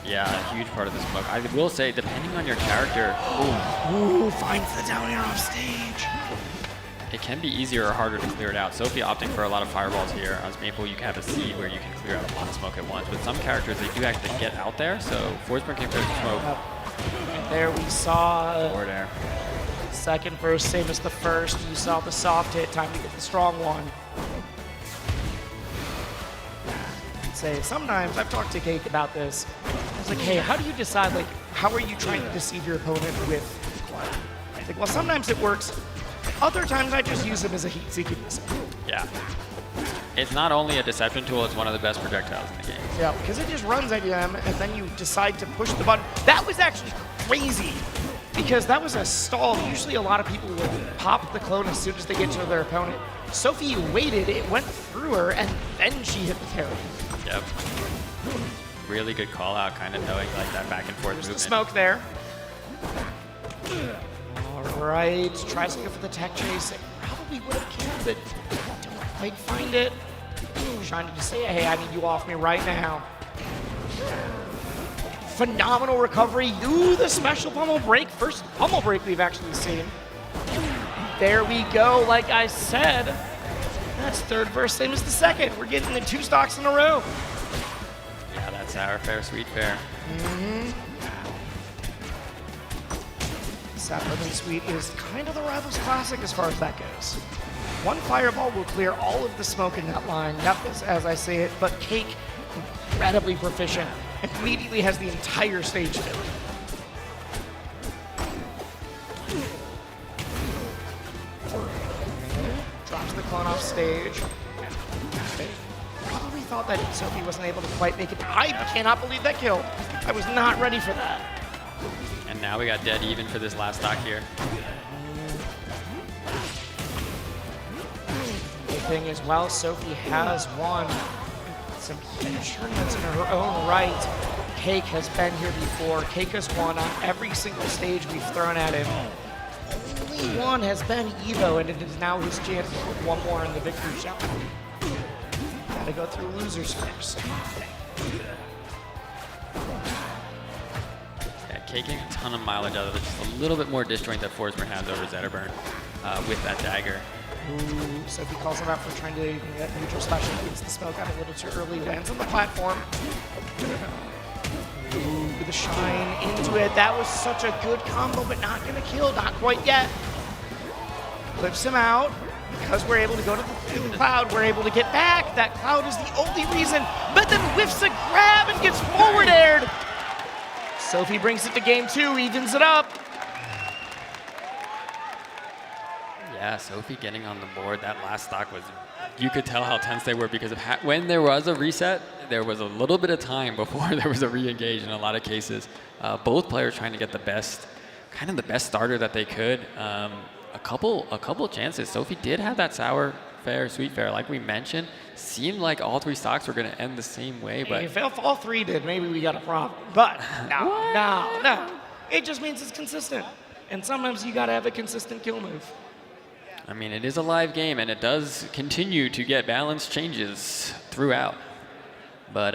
M: Yeah, a huge part of the smoke. I will say, depending on your character...
E: Ooh, finds the down air off stage.
M: it can be easier or harder to clear it out. Sophie opting for a lot of fireballs here. As Maple, you can have a seed where you can clear out a lot of smoke at once. With some characters, they do actually get out there, so Forsberg can clear the smoke.
E: And there we saw
M: Forward air.
E: second burst, same as the first. You saw the soft hit, time to get the strong one. I'd say sometimes, I've talked to Cake about this. I was like, hey, how do you decide, like, how are you trying to deceive your opponent with Quiet? I think, well, sometimes it works. Other times I just use him as a heat-seeking missile.
M: Yeah. It's not only a deception tool, it's one of the best projectiles in the game.
E: Yeah, because it just runs at them, and then you decide to push the button. That was actually crazy, because that was a stall. Usually a lot of people will pop the clone as soon as they get to their opponent. Sophie waited, it went through her, and then she hit the parry.
M: Yep. Really good call out, kind of knowing like that back and forth
E: There's
M: movement.
E: the smoke there. All right, tries to go for the tech chase. It probably would have killed it. Don't quite find it. Trying to just say, hey, I need you off me right now. Phenomenal recovery. Ooh, the special pummel break. First pummel break we've actually seen. There we go, like I said. That's third verse, same as the second. We're getting the 2 stocks in a row.
M: Yeah, that's sour fair, sweet fair.
E: Sour and sweet is kind of the Rivals Classic as far as that goes. One fireball will clear all of the smoke in that line. That is as I say it, but Cake, incredibly proficient, immediately has the entire stage filled. Drops the clone off stage. Probably thought that Sophie wasn't able to quite make it. I cannot believe that kill. I was not ready for that.
M: And now we got dead even for this last stock here.
E: The thing is, while Sophie has won some huge tournaments in her own right, Cake has been here before. Cake has won on every single stage we've thrown at him. Only one has been Evo, and it is now his chance to put one more in the victory shout. Gotta go through losers first.
M: Taking a ton of mileage out of it, just a little bit more disjoint that Forsberg has over Zetterburn with that dagger.
E: Ooh, Sophie calls him out for trying to get neutral special, gets the smoke out a little too early, lands on the platform. Ooh, with the shine into it. That was such a good combo, but not gonna kill, not quite yet. Clips him out. Because we're able to go to the cloud, we're able to get back. That cloud is the only reason, but then whiffs a grab and gets forward aired. Sophie brings it to game 2, evens it up.
M: Yeah, Sophie getting on the board. That last stock was, you could tell how tense they were because of when there was a reset, there was a little bit of time before there was a re-engage in a lot of cases. Both players trying to get the best, kind of the best starter that they could. A couple chances. Sophie did have that sour fair, sweet fair, like we mentioned. Seemed like all 3 stocks were going to end the same way, but
E: if all 3 did, maybe we got a problem. But no. It just means it's consistent. And sometimes you got to have a consistent kill move.
M: I mean, it is a live game, and it does continue to get balance changes throughout. But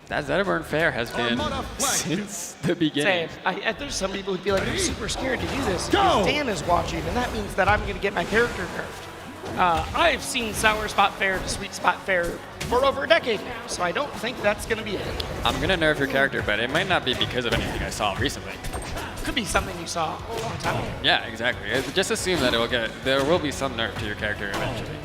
M: that Zetterburn fair has been since the beginning.
E: There's some people who'd be like, I'm super scared to do this because Dan is watching, and that means that I'm going to get my character nerfed. I've seen sour spot fair to sweet spot fair for over a decade now, so I don't think that's going to be it.
M: I'm going to nerf your character, but it might not be because of anything I saw recently.
E: Could be something you saw a long time ago.
M: Yeah, exactly. Just assume that there will be some nerf to your character eventually.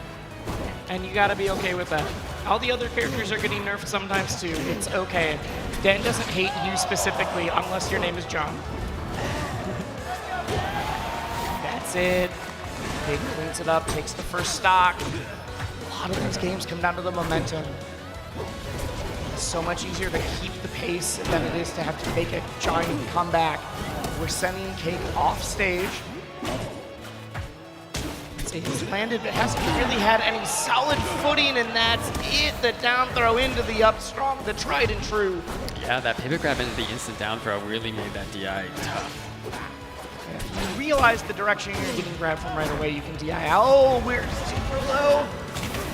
E: And you gotta be okay with that. All the other characters are getting nerfed sometimes too. It's okay. Dan doesn't hate you specifically unless your name is John. That's it. Big cleans it up, takes the first stock. A lot of these games come down to the momentum. It's so much easier to keep the pace than it is to have to make a giant comeback. We're sending Cake off stage. He's landed, but hasn't really had any solid footing, and that's it. The down throw into the up strong, the tried and true.
M: Yeah, that pivot grab into the instant down throw really made that DI tough.
E: Yeah, you realize the direction you're getting grabbed from right away, you can DI. Oh, we're super low,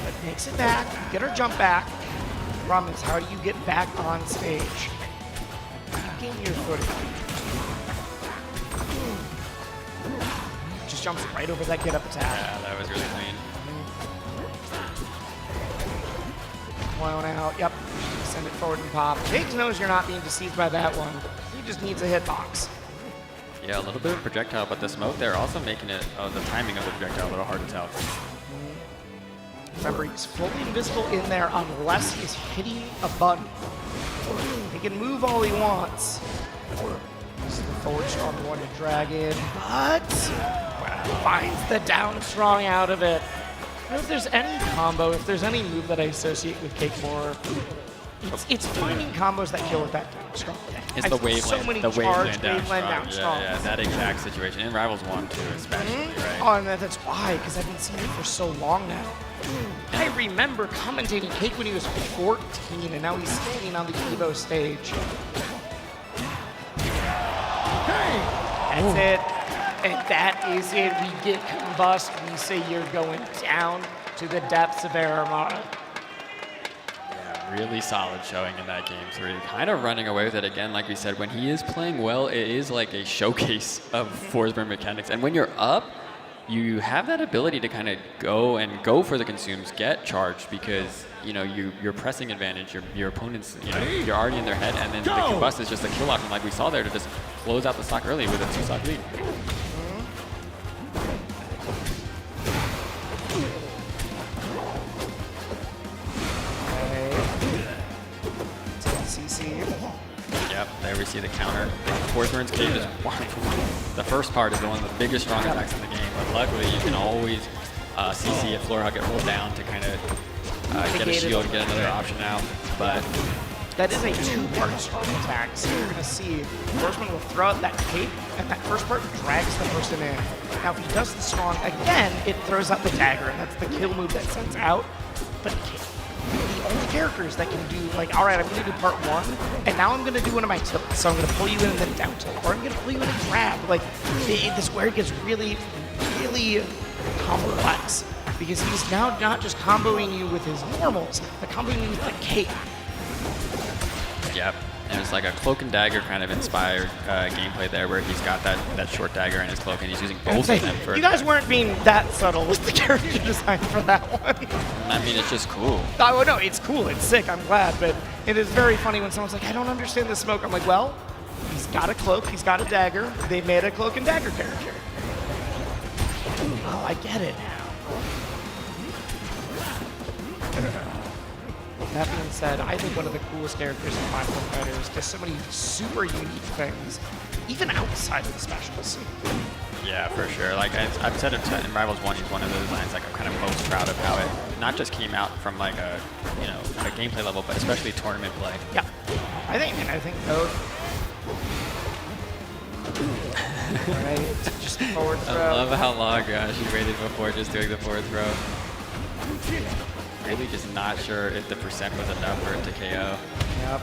E: but makes it back. Get our jump back. The problem is, how do you get back on stage? Gain your footing. Just jumps right over that get up attack.
M: Yeah, that was really clean.
E: Blown out. Yep. Send it forward and pop. Jake knows you're not being deceived by that one. He just needs a hitbox.
M: Yeah, a little bit of projectile, but the smoke there also making it, the timing of the projectile a little hard to tell.
E: Remember, he's fully invisible in there unless he's hitting a button. He can move all he wants. This is the forward strong one to Dragon, but finds the down strong out of it. I don't know if there's any combo, if there's any move that I associate with Cake more. It's finding combos that kill with that down strong.
M: It's the waveland,
E: so many
M: the
E: charged
M: waveland
E: down strong.
M: Yeah, that exact situation. In Rivals 1 too, especially, right?
E: Oh, and that's why, because I've been seeing it for so long now. I remember commentating Cake when he was 14, and now he's standing on the Evo stage. That's it. And that is it. We get combust. We say you're going down to the depths of Aramata.
M: Yeah, really solid showing in that game 3. Kind of running away with it again, like we said. When he is playing well, it is like a showcase of Forsberg mechanics. And when you're up, you have that ability to kind of go for the consumes, get charged, because you're pressing advantage. Your opponents, you're already in their head, and then the combust is just a kill option, like we saw there, to just close out the stock early with a 2-stock lead. Yep, there we see the counter. Forsberg's cage is the first part is one of the biggest strong attacks in the game, but luckily you can always CC a floor hug, get rolled down to kind of get a shield and get another option out. But
E: that is a 2-part strong attack, so you're going to see Forsberg will throw out that cape, and that first part drags the person in. Now if he does the strong again, it throws out the dagger, and that's the kill move that sends out. But the only characters that can do, like, all right, I'm going to do part 1, and now I'm going to do one of my tilts. So I'm going to pull you in and then down tilt, or I'm going to pull you in and grab. Like, this where it gets really, really complex, because he's now not just comboing you with his normals, but comboing you with the cape.
M: Yep, and it's like a cloak and dagger kind of inspired gameplay there, where he's got that short dagger in his cloak, and he's using both of them for.
E: You guys weren't being that subtle with the character design for that one.
M: I mean, it's just cool.
E: Oh no, it's cool, it's sick, I'm glad, but it is very funny when someone's like, I don't understand the smoke. I'm like, well, he's got a cloak, he's got a dagger, they made a cloak and dagger character. Oh, I get it now. That being said, I think one of the coolest characters in Final Fighters does so many super unique things, even outside of the specials.
M: Yeah, for sure. Like I've said it in Rivals 1, he's one of the designs like I'm kind of most proud of how it not just came out from like a a gameplay level, but especially tournament play.
E: Yeah, I think both. Right, just forward throw.
M: I love how long she waited before just doing the forward throw. Really just not sure if the percent was enough for it to KO.
E: Yep.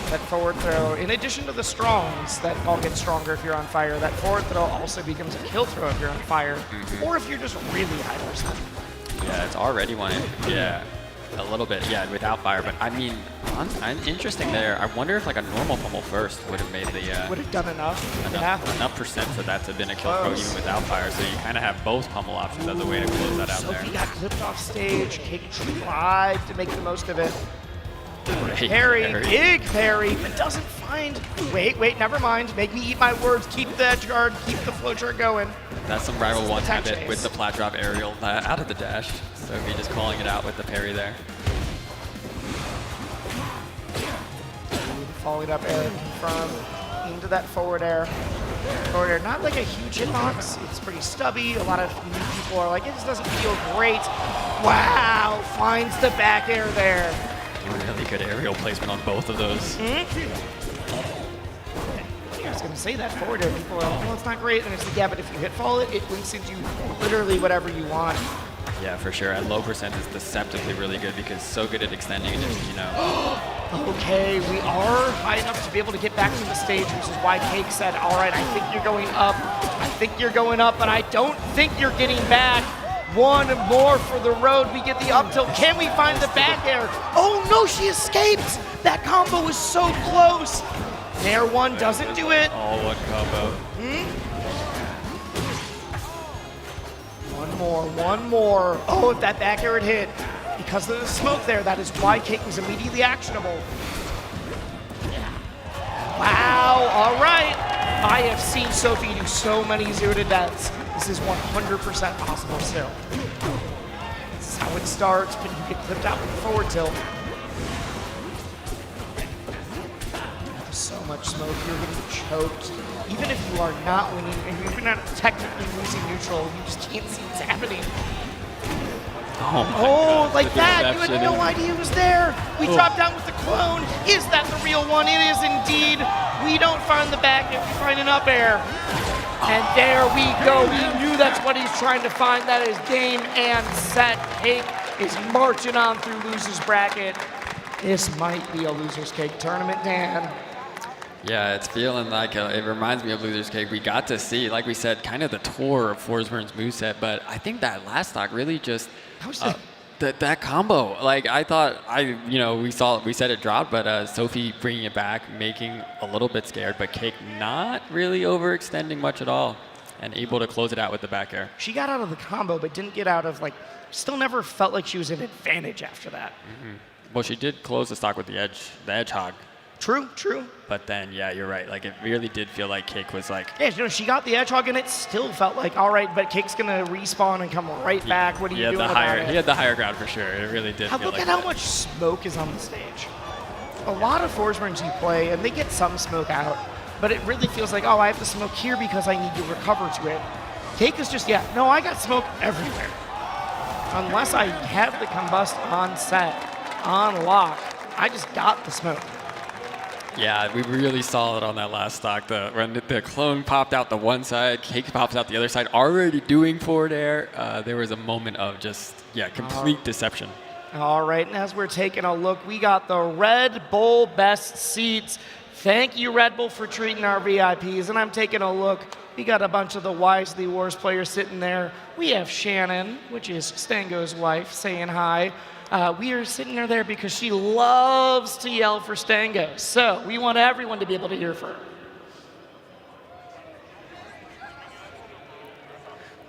E: That forward throw, in addition to the strongs that all get stronger if you're on fire, that forward throw also becomes a kill throw if you're on fire, or if you're just really high percent.
M: Yeah, it's already one. Yeah, a little bit. Yeah, without fire. But I mean, interesting there. I wonder if like a normal pummel first would have made the
E: would have done enough.
M: Enough percent for that to have been a kill throw even without fire. So you kind of have both pummel options as a way to close that out there.
E: Sophie got clipped off stage. Cake tried to make the most of it. Parry, big parry, but doesn't find. Wait, never mind. Make me eat my words. Keep the edge guard. Keep the flow chart going.
M: That's some Rival 1 habit with the plat drop aerial out of the dash. So be just calling it out with the parry there.
E: Followed up air from into that forward air. Forward air, not like a huge hitbox. It's pretty stubby. A lot of new people are like, it just doesn't feel great. Wow, finds the back air there.
M: Really good aerial placement on both of those.
E: I was going to say that forward air. People are like, well, it's not great. And it's like, yeah, but if you hit fall it links into literally whatever you want.
M: Yeah, for sure. At low percent, it's deceptively really good because it's so good at extending it,
E: Okay, we are high enough to be able to get back to the stage, which is why Cake said, all right, I think you're going up. I think you're going up, and I don't think you're getting back. One more for the road. We get the up tilt. Can we find the back air? Oh no, she escapes. That combo was so close. Air one doesn't do it.
M: All one combo.
E: one more. Oh, if that back air had hit, because of the smoke there, that is why Cake was immediately actionable. Wow, all right. I have seen Sophie do so many 0 to deaths. This is 100% possible still. This is how it starts, but you get clipped out with the forward tilt. There's so much smoke, you're getting choked. Even if you are not winning, and you're not technically losing neutral, you just can't see what's happening. Oh, like that! You had no idea it was there! We dropped down with the clone. Is that the real one? It is indeed. We don't find the back end, we find an up air. And there we go. We knew that's what he's trying to find. That is game and set. Cake is marching on through loser's bracket. This might be a loser's cake tournament, Dan.
M: Yeah, it's feeling like it reminds me of Loser's Cake. We got to see, like we said, kind of the tour of Forsburn's moveset, but I think that last stock really just that combo. Like I thought, we said it dropped, but Sophie bringing it back, making a little bit scared, but Cake not really overextending much at all, and able to close it out with the back air.
E: She got out of the combo, but didn't get out of still never felt like she was an advantage after that.
M: Mm-hmm. Well, she did close the stock with the Edgehog.
E: True, true.
M: But then, yeah, you're right. Like, it really did feel like Cake was like...
E: Yeah, she got the Edgehog, and it still felt like, all right, but Cake's going to respawn and come right back. What are you doing about it?
M: He had the higher ground for sure. It really did feel
E: Look
M: like
E: at how much smoke is on the stage. A lot of Forsburns you play, and they get some smoke out, but it really feels like, oh, I have to smoke here because I need to recover to it. Cake is just, no, I got smoke everywhere. Unless I have the combust on set, on lock, I just got the smoke.
M: Yeah, we really saw it on that last stock. When the clone popped out the one side, Cake pops out the other side, already doing forward air. There was a moment of just, complete deception.
E: All right, and as we're taking a look, we got the Red Bull best seats. Thank you, Red Bull, for treating our VIPs. And I'm taking a look. We got a bunch of the Wisely Wars players sitting there. We have Shannon, which is Stango's wife, saying hi. We are sitting there because she loves to yell for Stango. So we want everyone to be able to hear for her.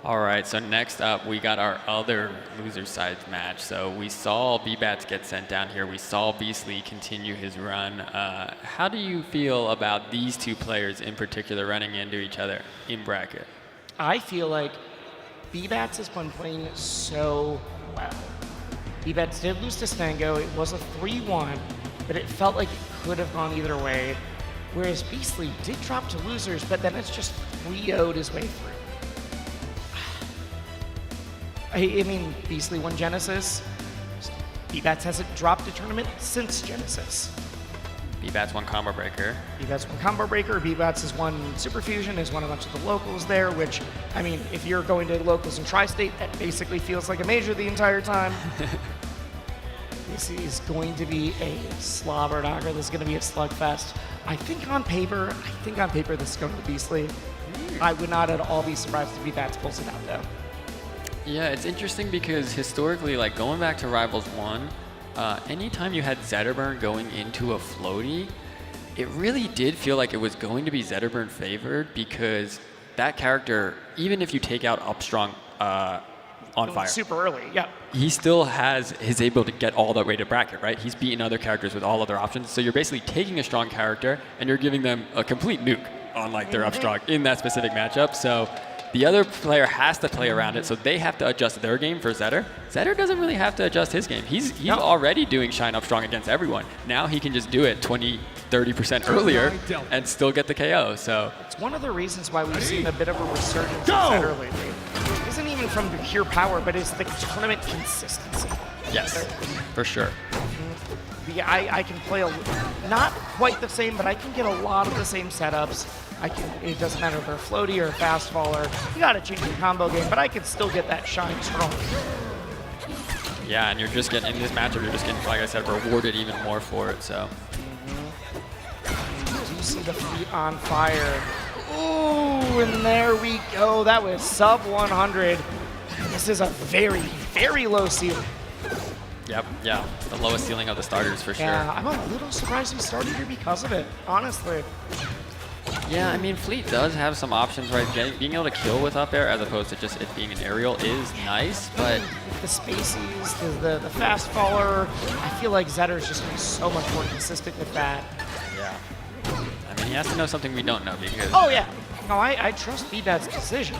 M: All right, so next up, we got our other loser side match. So we saw B-Bats get sent down here. We saw Beastly continue his run. How do you feel about these two players in particular running into each other in bracket?
E: I feel like B-Bats has been playing so well. B-Bats did lose to Stango. It was a 3-1, but it felt like it could have gone either way. Whereas Beastly did drop to losers, but then it's just 3-0'd his way through. I mean, Beastly won Genesis. B-Bats hasn't dropped a tournament since Genesis.
M: B-Bats won Combo Breaker.
E: B-Bats won Combo Breaker. B-Bats has won Super Fusion, has won a bunch of the locals there, which, I mean, if you're going to locals in Tri-State, that basically feels like a major the entire time. This is going to be a slobber knocker. This is going to be a slugfest. I think on paper this is going to Beastly. I would not at all be surprised if B-Bats pulls it out, though.
M: Yeah, it's interesting because historically, like going back to Rivals 1, anytime you had Zetterburn going into a floaty, it really did feel like it was going to be Zetterburn favored because that character, even if you take out Upstrong on fire,
E: super early, yeah,
M: he still is able to get all that way to bracket, right? He's beaten other characters with all other options. So you're basically taking a strong character and you're giving them a complete nuke on like their Upstrong in that specific matchup. So the other player has to play around it, so they have to adjust their game for Zetter. Zetter doesn't really have to adjust his game. He's already doing Shine Up Strong against everyone. Now he can just do it 20, 30% earlier and still get the KO. So
E: it's one of the reasons why we've seen a bit of a resurgence of Zetter lately. It isn't even from the pure power, but it's the tournament consistency.
M: Yes, for sure.
E: Yeah, I can play not quite the same, but I can get a lot of the same setups. It doesn't matter if they're floaty or fast faller. You gotta change the combo game, but I can still get that shine strong.
M: Yeah, and you're just getting, in this matchup, you're just getting, like I said, rewarded even more for it, so.
E: You see the feet on fire. Ooh, and there we go. That was sub 100. This is a very, very low ceiling.
M: Yep, yeah, the lowest ceiling of the starters for sure.
E: Yeah, I'm a little surprised we started here because of it, honestly.
M: Yeah, I mean, Fleet does have some options, right? Being able to kill with up air as opposed to just it being an aerial is nice, but...
E: The spaces, the fast faller, I feel like Zetter's just been so much more consistent with that.
M: Yeah. I mean, he has to know something we don't know because...
E: Oh, yeah. No, I trust BBAT's decision.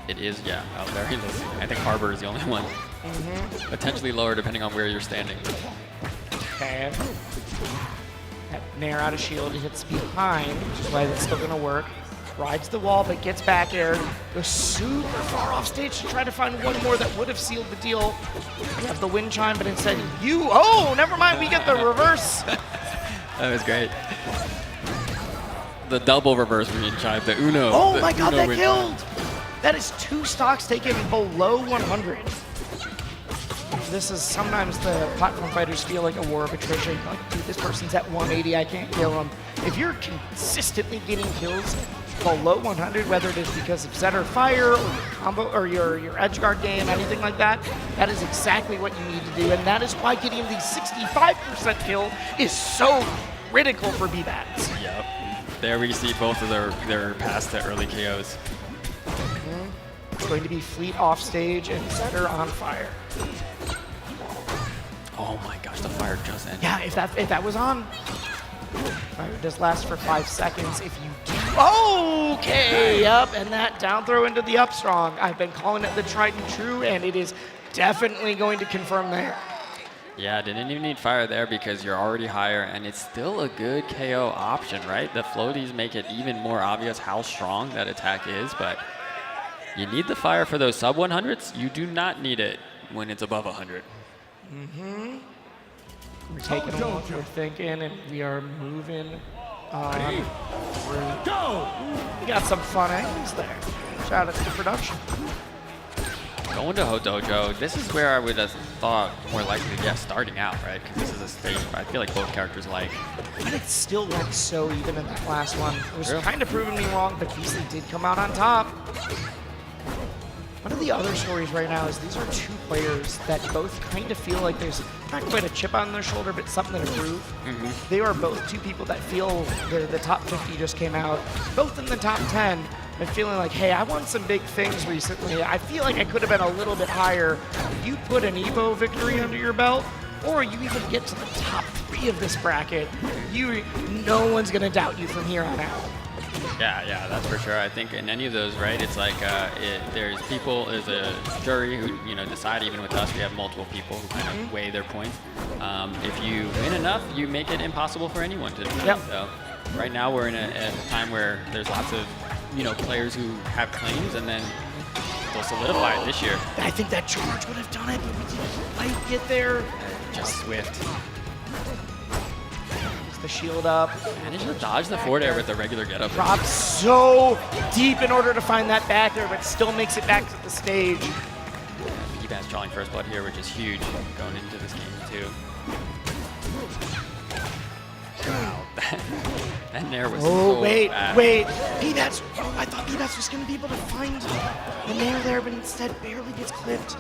M: It is, yeah, very low. I think Harbor is the only one. Potentially lower depending on where you're standing.
E: Okay. That Nair out of shield hits behind, which is why that's still going to work. Rides the wall, but gets back air. Goes super far off stage to try to find one more that would have sealed the deal. We have the wind chime, but instead oh, never mind, we get the reverse.
M: That was great. The double reverse wind chime, the Uno.
E: Oh my god, that
M: wind
E: killed!
M: chime.
E: That is 2 stocks taken below 100. This is sometimes the platform fighters feel like a war of attrition. Like, dude, this person's at 180, I can't kill him. If you're consistently getting kills below 100, whether it is because of Zetter fire or your combo or your edge guard game, anything like that, that is exactly what you need to do. And that is why getting the 65% kill is so critical for BBATs.
M: Yep. There we see both of their past the early KOs.
E: It's going to be Fleet off stage and Zetter on fire.
M: Oh my gosh, the fire just ended.
E: Yeah, if that was on, fire does last for 5 seconds. If you do, okay, yep, and that down throw into the up strong. I've been calling it the tried and true, and it is definitely going to confirm there.
M: Yeah, didn't even need fire there because you're already higher, and it's still a good KO option, right? The floaties make it even more obvious how strong that attack is, but you need the fire for those sub 100s. You do not need it when it's above 100.
E: We're taking a look, we're thinking, and we are moving on through. We got some fun angles there. Shout out to the production.
M: Going to Hodojo, this is where I would have thought more likely, yeah, starting out, right? Because this is a stage I feel like both characters like.
E: But it still went so even in that last one. It was kind of proving me wrong, but Beasley did come out on top. One of the other stories right now is these are 2 players that both kind of feel like there's not quite a chip on their shoulder, but something to prove. They are both 2 people that feel the top 50 just came out, both in the top 10, and feeling like, hey, I won some big things recently. I feel like I could have been a little bit higher. You put an EVO victory under your belt, or you even get to the top 3 of this bracket, no one's going to doubt you from here on out.
M: Yeah, that's for sure. I think in any of those, right, it's like there's a jury who, decide, even with us, we have multiple people who kind of weigh their points. If you win enough, you make it impossible for anyone to win.
E: Yep.
M: So right now we're in a time where there's lots of, players who have claims and then they'll solidify it this year.
E: I think that charge would have done it, but we didn't quite get there.
M: Just Swift.
E: The shield up.
M: Managed to dodge the forward air with the regular getup.
E: Drops so deep in order to find that back there, but still makes it back to the stage.
M: BBAT's drawing first blood here, which is huge going into this game too. Wow, that Nair was so bad.
E: wait. BBAT's, I thought BBAT's was going to be able to find the Nair there, but instead barely gets clipped.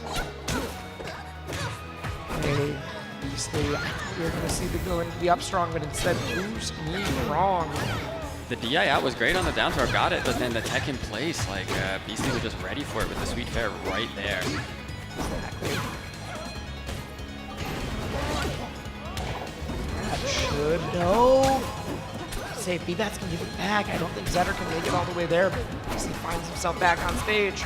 E: Hey. Beastly, I thought we were going to see the go into the up strong, but instead proves me wrong.
M: The DI out was great on the down throw, got it, but then the tech in place, like Beastly was just ready for it with the sweet fair right there.
E: Exactly. That should say if BBAT's can give it back. I don't think Zetter can make it all the way there, but Beastly finds himself back on stage.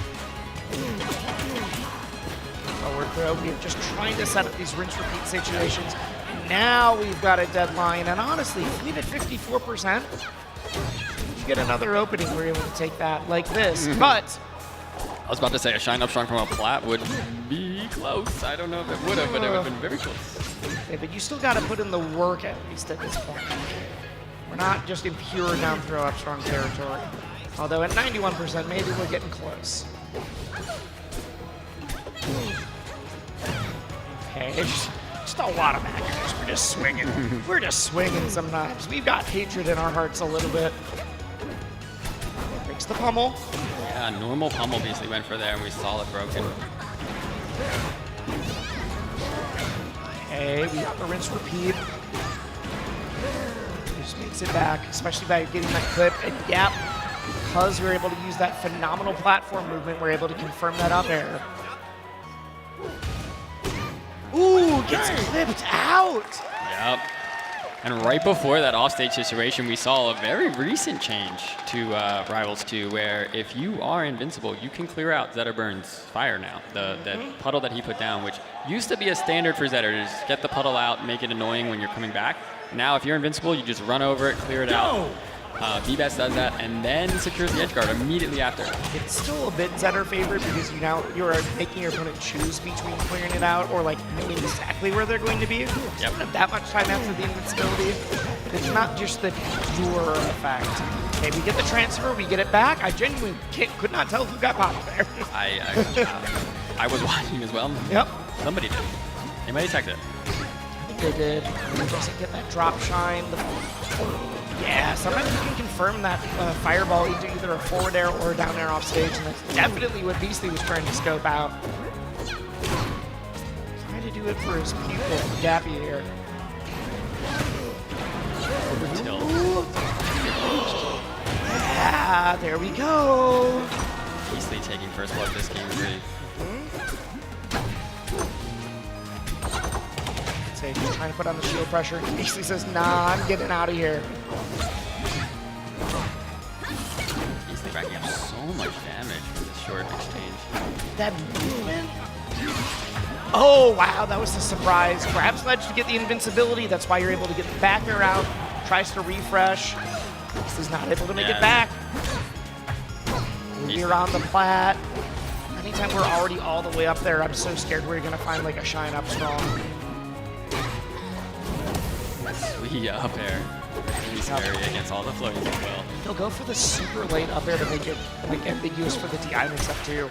E: Forward throw. We're just trying to set up these rinse-repeat situations. Now we've got a deadline, and honestly, Fleet at 54%. You get another opening, we're able to take that like this, but...
M: I was about to say a shine up strong from a plat would be close. I don't know if it would have, but it would have been very close.
E: Okay, but you still got to put in the work at least at this point. We're not just in pure down throw up strong territory. Although at 91%, maybe we're getting close. Okay, just a lot of backers. We're just swinging. We're just swinging sometimes. We've got hatred in our hearts a little bit. Breaks the pummel.
M: Yeah, normal pummel basically went for there, and we saw it broken.
E: Hey, we got the rinse repeat. just makes it back, especially by getting that clip. And yep, because we're able to use that phenomenal platform movement, we're able to confirm that up air. Ooh, gets clipped out.
M: Yep. And right before that offstage situation, we saw a very recent change to Rivals 2, where if you are invincible, you can clear out Zetterburn's fire now. The puddle that he put down, which used to be a standard for Zetter, to just get the puddle out, make it annoying when you're coming back. Now, if you're invincible, you just run over it, clear it out. VBES does that, and then secures the edge guard immediately after.
E: It's still a bit Zetter favorite because you're making your opponent choose between clearing it out or like knowing exactly where they're going to be. You don't have that much time after the invincibility. It's not just the pure effect. Okay, we get the transfer, we get it back. I genuinely could not tell who got popped there.
M: I was watching as well.
E: Yep.
M: Somebody did. Anybody checked it?
E: I think they did. He doesn't get that drop shine. Yeah, sometimes you can confirm that fireball into either a forward air or a down air off stage, and that's definitely what Beastly was trying to scope out. Trying to do it for his pupil, Gappy here. Yeah, there we go.
M: Beastly taking first blood this game, really.
E: He's trying to put on the shield pressure. He basically says, nah, I'm getting out of here.
M: Beastly racking up so much damage for this short exchange.
E: That movement? Oh, wow, that was a surprise. Grabs ledge to get the invincibility. That's why you're able to get the back air out. Tries to refresh. Beastly's not able to make it back. We're on the plat. Anytime we're already all the way up there, I'm so scared we're going to find like a shine up strong.
M: Sweet up air. Really scary against all the floatings as well.
E: He'll go for the super late up air to make it ambiguous for the DI mix up too.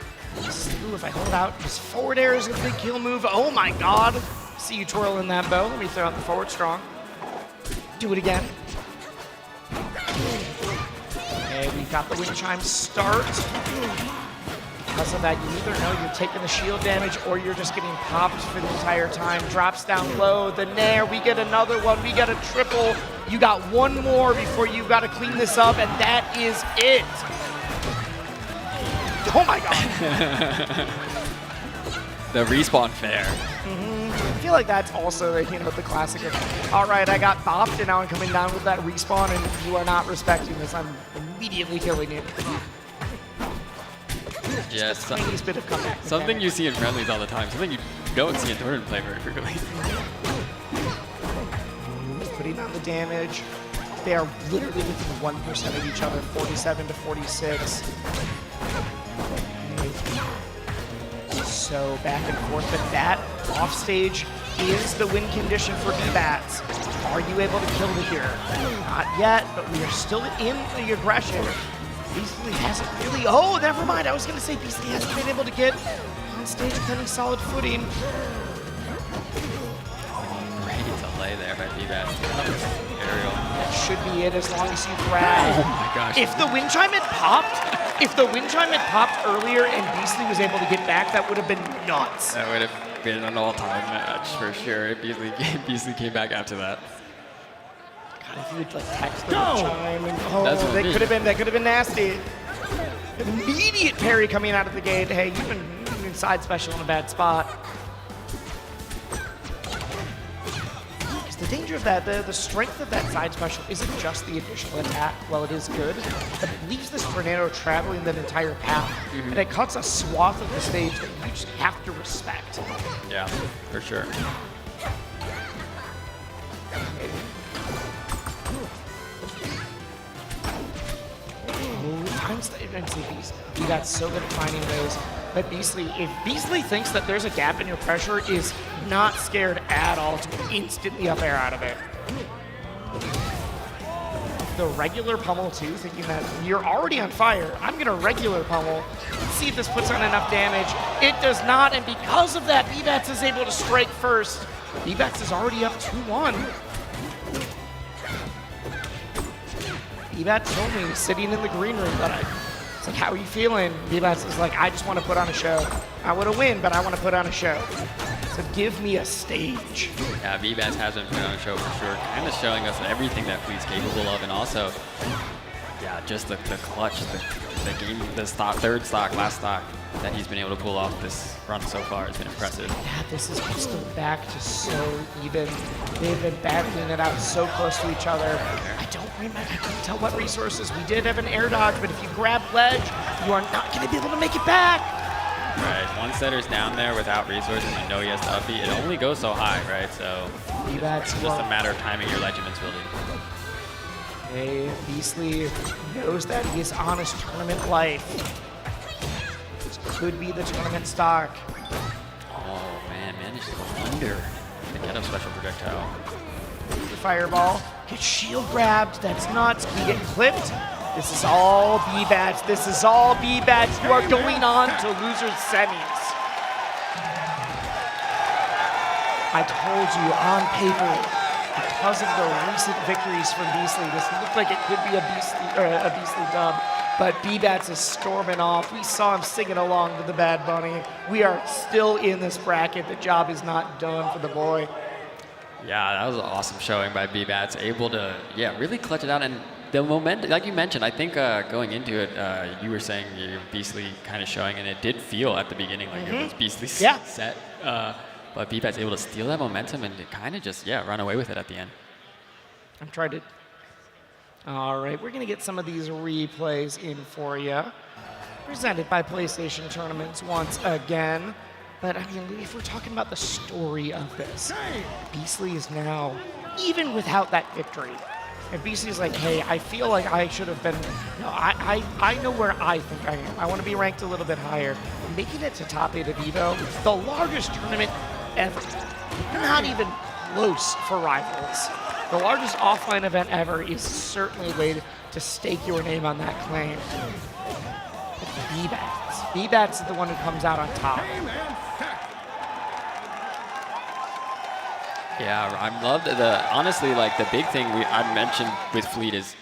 E: Ooh, if I hold out, just forward air is a big kill move. Oh my god. See you twirl in that bow. Let me throw out the forward strong. Do it again. Okay, we got the wind chime start. Because of that, you either know you're taking the shield damage or you're just getting popped for the entire time. Drops down low, the nair, we get another one, we get a triple. You got one more before you got to clean this up, and that is it. Oh my god.
M: The respawn fair.
E: I feel like that's also the classic of, all right, I got bopped and now I'm coming down with that respawn and you are not respecting this. I'm immediately killing you.
M: Yes,
E: Bit of comeback
M: something you see in friendlies all the time, something you don't see in tournament play very frequently.
E: Putting on the damage. They are literally within 1% of each other, 47 to 46. So back and forth, but that offstage is the win condition for VBATs. Are you able to kill it here? Not yet, but we are still in the aggression. Beastly hasn't really, oh, never mind. I was going to say Beastly hasn't been able to get on stage with any solid footing.
M: Great delay there by VBAT. Aerial.
E: That should be it as long as you grab.
M: Oh my gosh.
E: If the wind chime had popped earlier and Beastly was able to get back, that would have been nuts.
M: That would have been an all-time match for sure if Beastly came back after that.
E: God, if you would like text the chime and that could have been nasty. Immediate parry coming out of the gate. Hey, you've been side special in a bad spot. The danger of that, the strength of that side special isn't just the additional attack, while it is good, but it leaves this tornado traveling that entire path, and it cuts a swath of the stage that you just have to respect.
M: Yeah, for sure. Beastly got so good at finding those. But Beastly, if Beastly thinks that there's a gap in your pressure, is not scared at all to instantly up air out of it. The regular pummel too, thinking that you're already on fire. I'm gonna regular pummel. Let's see if this puts on enough damage. It does not, and because of that, VBATS is able to strike first. VBATS is already up 2-1. VBATS told me, sitting in the green room, that it's like, how are you feeling? VBATS is like, I just want to put on a show. I want to win, but I want to put on a show.
E: So give me a stage.
M: Yeah, VBats has been putting on a show for sure, kind of showing us everything that Fleet's capable of, and also, yeah, just the clutch, the game, the stock, third stock, last stock that he's been able to pull off this run so far has been impressive.
E: Yeah, this is just back to so even. They've been battling it out so close to each other. I couldn't tell what resources. We did have an air dodge, but if you grab ledge, you are not going to be able to make it back.
M: Right, once Setter's down there without resources, you know he has to up it only goes so high, right? So it's just a matter of timing your legends building.
E: Hey, Beastly knows that he is on his tournament life. This could be the tournament stock.
M: Oh man, managed to go under the get up special projectile.
E: Fireball, gets shield grabbed, that's nuts, we get clipped. This is all B-Bats, this is all B-Bats. You are going on to losers semis. I told you on paper, because of the recent victories from Beastly, this looked like it could be a Beastly dub, but B-Bats is storming off. We saw him singing along to the Bad Bunny. We are still in this bracket. The job is not done for the boy.
M: Yeah, that was an awesome showing by B-Bats, able to, really clutch it out. And the momentum, like you mentioned, I think going into it, you were saying you're Beastly kind of showing, and it did feel at the beginning like it was Beastly set. But B-Bats able to steal that momentum and kind of just, run away with it at the end.
E: I'm trying to... All right, we're going to get some of these replays in for you. Presented by PlayStation Tournaments once again. But, I mean, if we're talking about the story of this, Beastly is now, even without that victory, and Beastly's like, hey, I feel like I should have been, I know where I think I am. I want to be ranked a little bit higher. Making it to top 8 of EVO, the largest tournament ever. Not even close for Rivals. The largest offline event ever is certainly a way to stake your name on that claim. B-Bats. B-Bats is the one who comes out on top.
M: Yeah, I love honestly, like the big thing I mentioned with Fleet is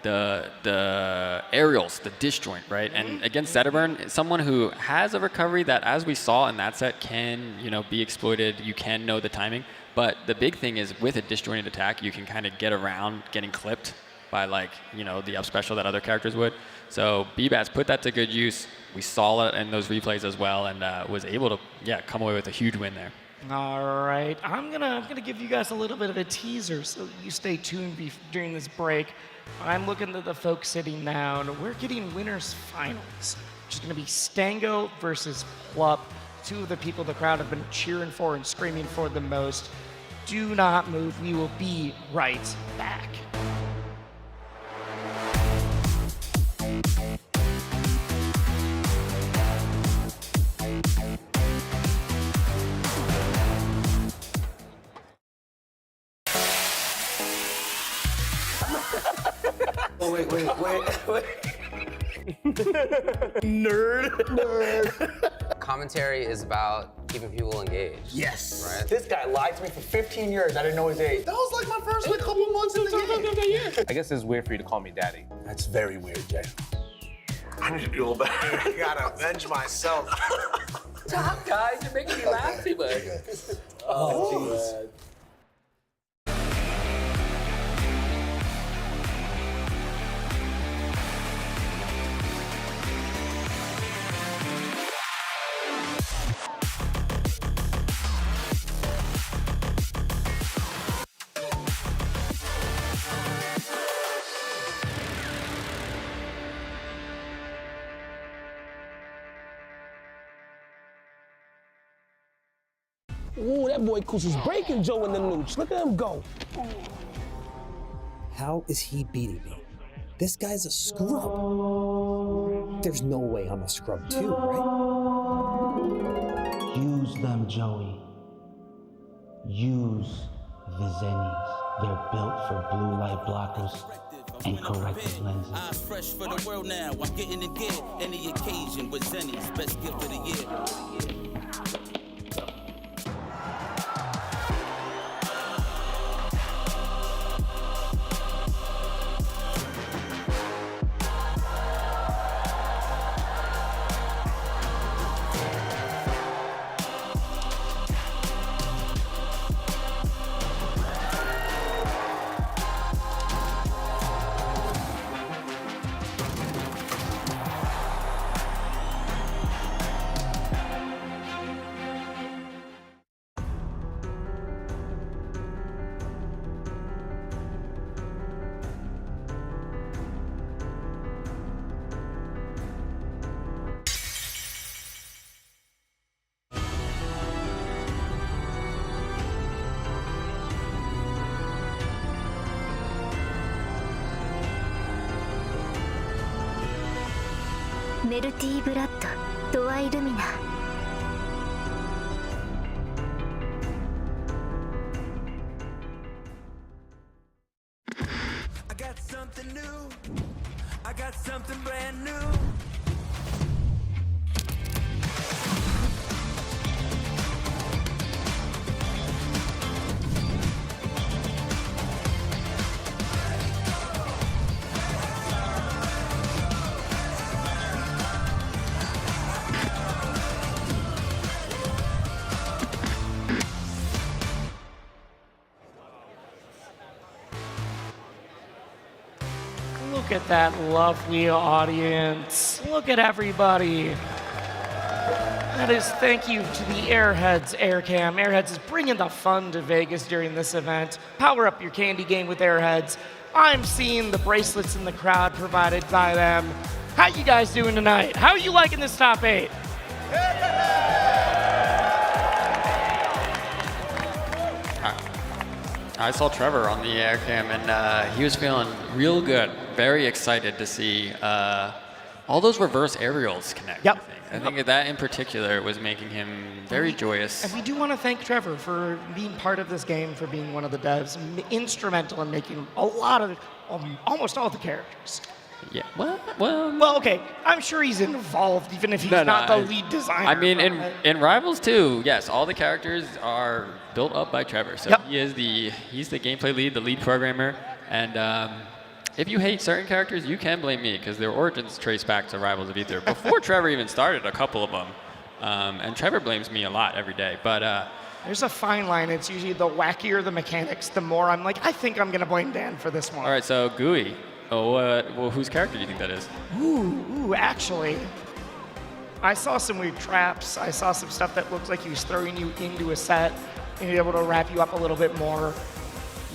M: the aerials, the disjoint, right? And against Zetterburn, someone who has a recovery that, as we saw in that set, can be exploited. You can know the timing, but the big thing is with a disjointed attack, you can kind of get around getting clipped by the up special that other characters would. So B-Bats put that to good use. We saw it in those replays as well, and was able to come away with a huge win there.
E: All right, I'm gonna give you guys a little bit of a teaser, so you stay tuned during this break. I'm looking at the folks sitting down. We're getting winners finals, which is gonna be Stango versus Plup, two of the people the crowd have been cheering for and screaming for the most. Do not move. We will be right back.
K: Oh, wait. Nerd.
H: Commentary is about keeping people engaged.
K: Yes.
H: Right?
K: This guy lied to me for 15 years. I didn't know his age. That was like my first couple months in the game.
P: I guess it's weird for you to call me daddy.
K: That's very weird, Jay. I need to do better. I gotta avenge myself.
B: Stop, guys. You're making me laugh too much. Oh, jeez.
A: Ooh, that boy Kush is breaking Joe in the nooch. Look at him go.
I: How is he beating me? This guy's a scrub. There's no way I'm a scrub too, right?
L: Use them, Joey. Use the Zennies. They're built for blue light blockers and corrective lenses.
S: I'm fresh for the world now. I'm getting in gear. Any occasion with Zennies. Best gift of the year.
Q: メルティーブラッドドアイルミナ
K: I got something new. I got something brand new.
E: Look at that lovely audience. Look at everybody. That is thank you to the Airheads Aircam. Airheads is bringing the fun to Vegas during this event. Power up your candy game with Airheads. I'm seeing the bracelets in the crowd provided by them. How you guys doing tonight? How are you liking this top 8?
M: I saw Trevor on the air cam, and he was feeling real good. Very excited to see all those reverse aerials connect.
E: Yep.
M: I think that in particular was making him very joyous.
E: And we do want to thank Trevor for being part of this game, for being one of the devs, instrumental in making a lot of, almost all the characters.
M: Yeah. Well,
E: okay. I'm sure he's involved, even if he's not the lead designer.
M: I mean, in Rivals too, yes, all the characters are built up by Trevor. So he's the gameplay lead, the lead programmer, and if you hate certain characters, you can blame me because their origins trace back to Rivals of Aether before Trevor even started. A couple of them, and Trevor blames me a lot every day. But
E: there's a fine line. It's usually the wackier the mechanics, the more I'm like, I think I'm gonna blame Dan for this one.
M: All right, so Gooey. Oh, well, whose character do you think that is?
E: Ooh, actually, I saw some weird traps. I saw some stuff that looked like he was throwing you into a set and be able to wrap you up a little bit more.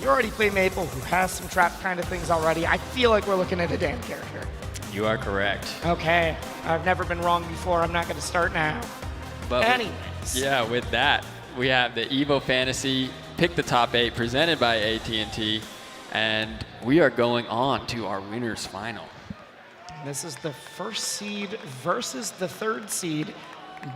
E: You already play Maple, who has some trap kind of things already. I feel like we're looking at a Dan character.
M: You are correct.
E: Okay, I've never been wrong before. I'm not going to start now.
M: But
E: anyways.
M: With that, we have the Evo Fantasy Pick the Top 8 presented by AT&T. And we are going on to our winners final.
E: This is the first seed versus the third seed.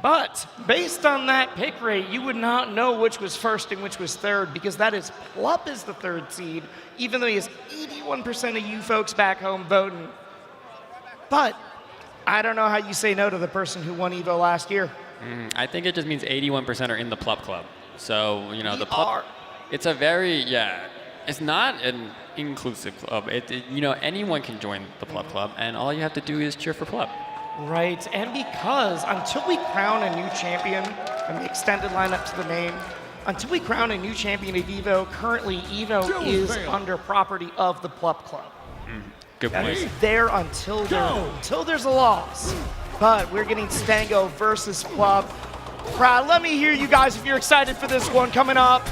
E: But based on that pick rate, you would not know which was first and which was third, because that is Plup is the third seed, even though he has 81% of you folks back home voting. But I don't know how you say no to the person who won Evo last year.
M: I think it just means 81% are in the Plup Club. So, you know, the Plup, it's a very, it's not an inclusive club. You know, anyone can join the Plup Club, and all you have to do is cheer for Plup.
E: Right, and because until we crown a new champion, and the extended lineup to the main, until we crown a new champion at Evo, currently Evo is under property of the Plup Club.
M: Good point.
E: That is there until there's a loss. But we're getting Stango versus Plup. Crowd, let me hear you guys if you're excited for this one coming up.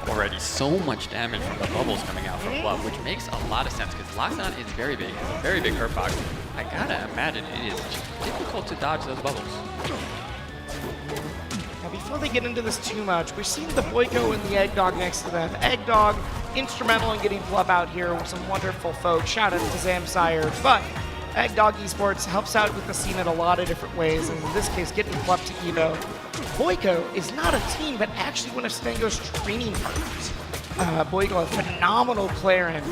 M: Already so much damage from the bubbles coming out from Plup, which makes a lot of sense because Lockdown is very big. It's a very big hurt box. I gotta imagine it is difficult to dodge those bubbles.
E: Now, before they get into this too much, we're seeing the Boyko and the Eggdog next to them. Eggdog, instrumental in getting Plup out here with some wonderful folks. Shout out to Zamsire. But Eggdog Esports helps out with the scene in a lot of different ways, and in this case, getting Plup to Evo. Boyko is not a team, but actually one of Stango's training partners. Boyko, a phenomenal player, and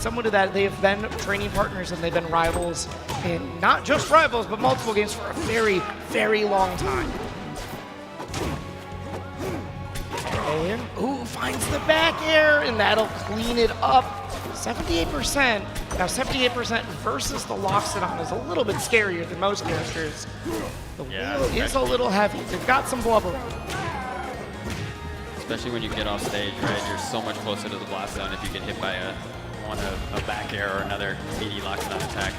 E: someone to that, they have been training partners and they've been rivals in not just rivals, but multiple games for a very, very long time. And, finds the back air, and that'll clean it up. 78%. Now 78% versus the Loxodon is a little bit scarier than most characters. The wheel is a little heavy. They've got some blubber.
M: Especially when you get off stage, right? You're so much closer to the blast zone if you get hit by a back air or another 80 Loxodon attack.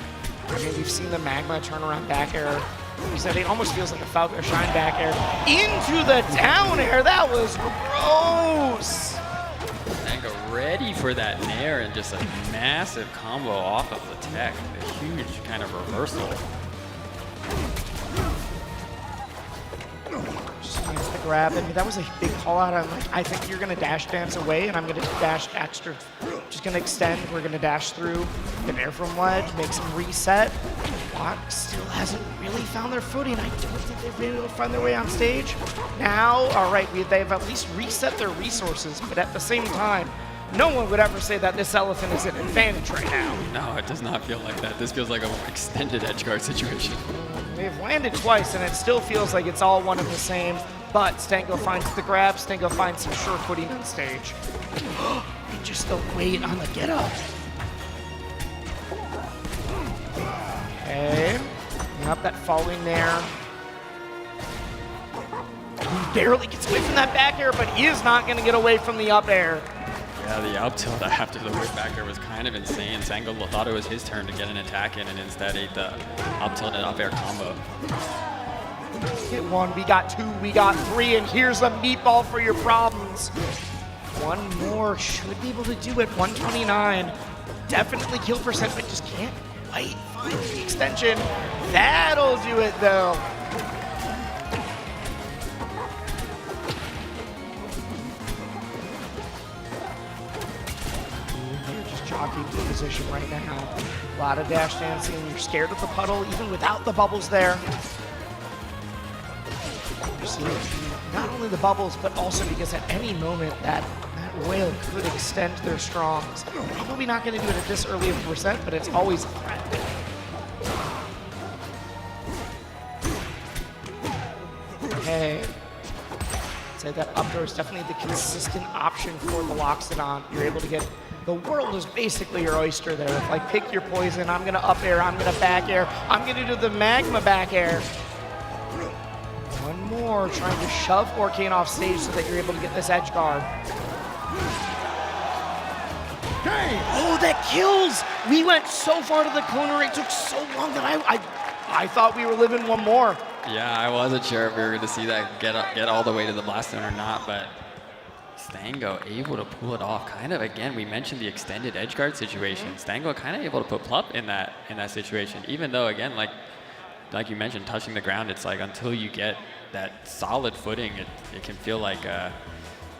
E: I mean, we've seen the Magma turn around back air. We said it almost feels like a Falcon Shine back air. Into the down air. That was gross.
M: Stango ready for that nair and just a massive combo off of the tech. A huge kind of reversal.
E: Just trying to stick grab. I mean, that was a big call out. I'm like, I think you're gonna dash dance away, and I'm gonna dash extra. Just gonna extend. We're gonna dash through, get air from ledge, make some reset. Block still hasn't really found their footing. I don't think they've been able to find their way on stage. Now, all right, they've at least reset their resources, but at the same time, no one would ever say that this elephant is an advantage right now.
M: No, it does not feel like that. This feels like an extended edge guard situation.
E: They've landed twice, and it still feels like it's all one of the same, but Stango finds the grab, Stango finds some sure footing on stage. And just the weight on the get up. Okay, up that following there. He barely gets away from that back air, but he is not gonna get away from the up air.
M: Yeah, the up tilt after the whip back there was kind of insane. Stango thought it was his turn to get an attack in and instead ate the up tilt and up air combo.
E: Hit one, we got two, we got three, and here's a meatball for your problems. One more, should be able to do it, 129. Definitely kill percent, but just can't quite find the extension. That'll do it though. Jockeying to position right now. A lot of dash dancing. You're scared of the puddle, even without the bubbles there. You're seeing not only the bubbles, but also because at any moment that whale could extend their strongs. Probably not going to do it at this early of a percent, but it's always a threat. Okay. I'd say that up throw is definitely the consistent option for the Loxodon. You're able to get. The world is basically your oyster there. It's like, pick your poison. I'm gonna up air, I'm gonna back air, I'm gonna do the magma back air. One more, trying to shove Orcane off stage so that you're able to get this edge guard. Oh, that kills! We went so far to the corner, it took so long that I thought we were living one more.
M: Yeah, I wasn't sure if we were going to see that get all the way to the blast zone or not, but Stango able to pull it off. Kind of, again, we mentioned the extended edge guard situation. Stango kind of able to put Plup in that situation, even though, again, like you mentioned, touching the ground, it's like until you get that solid footing, it can feel like,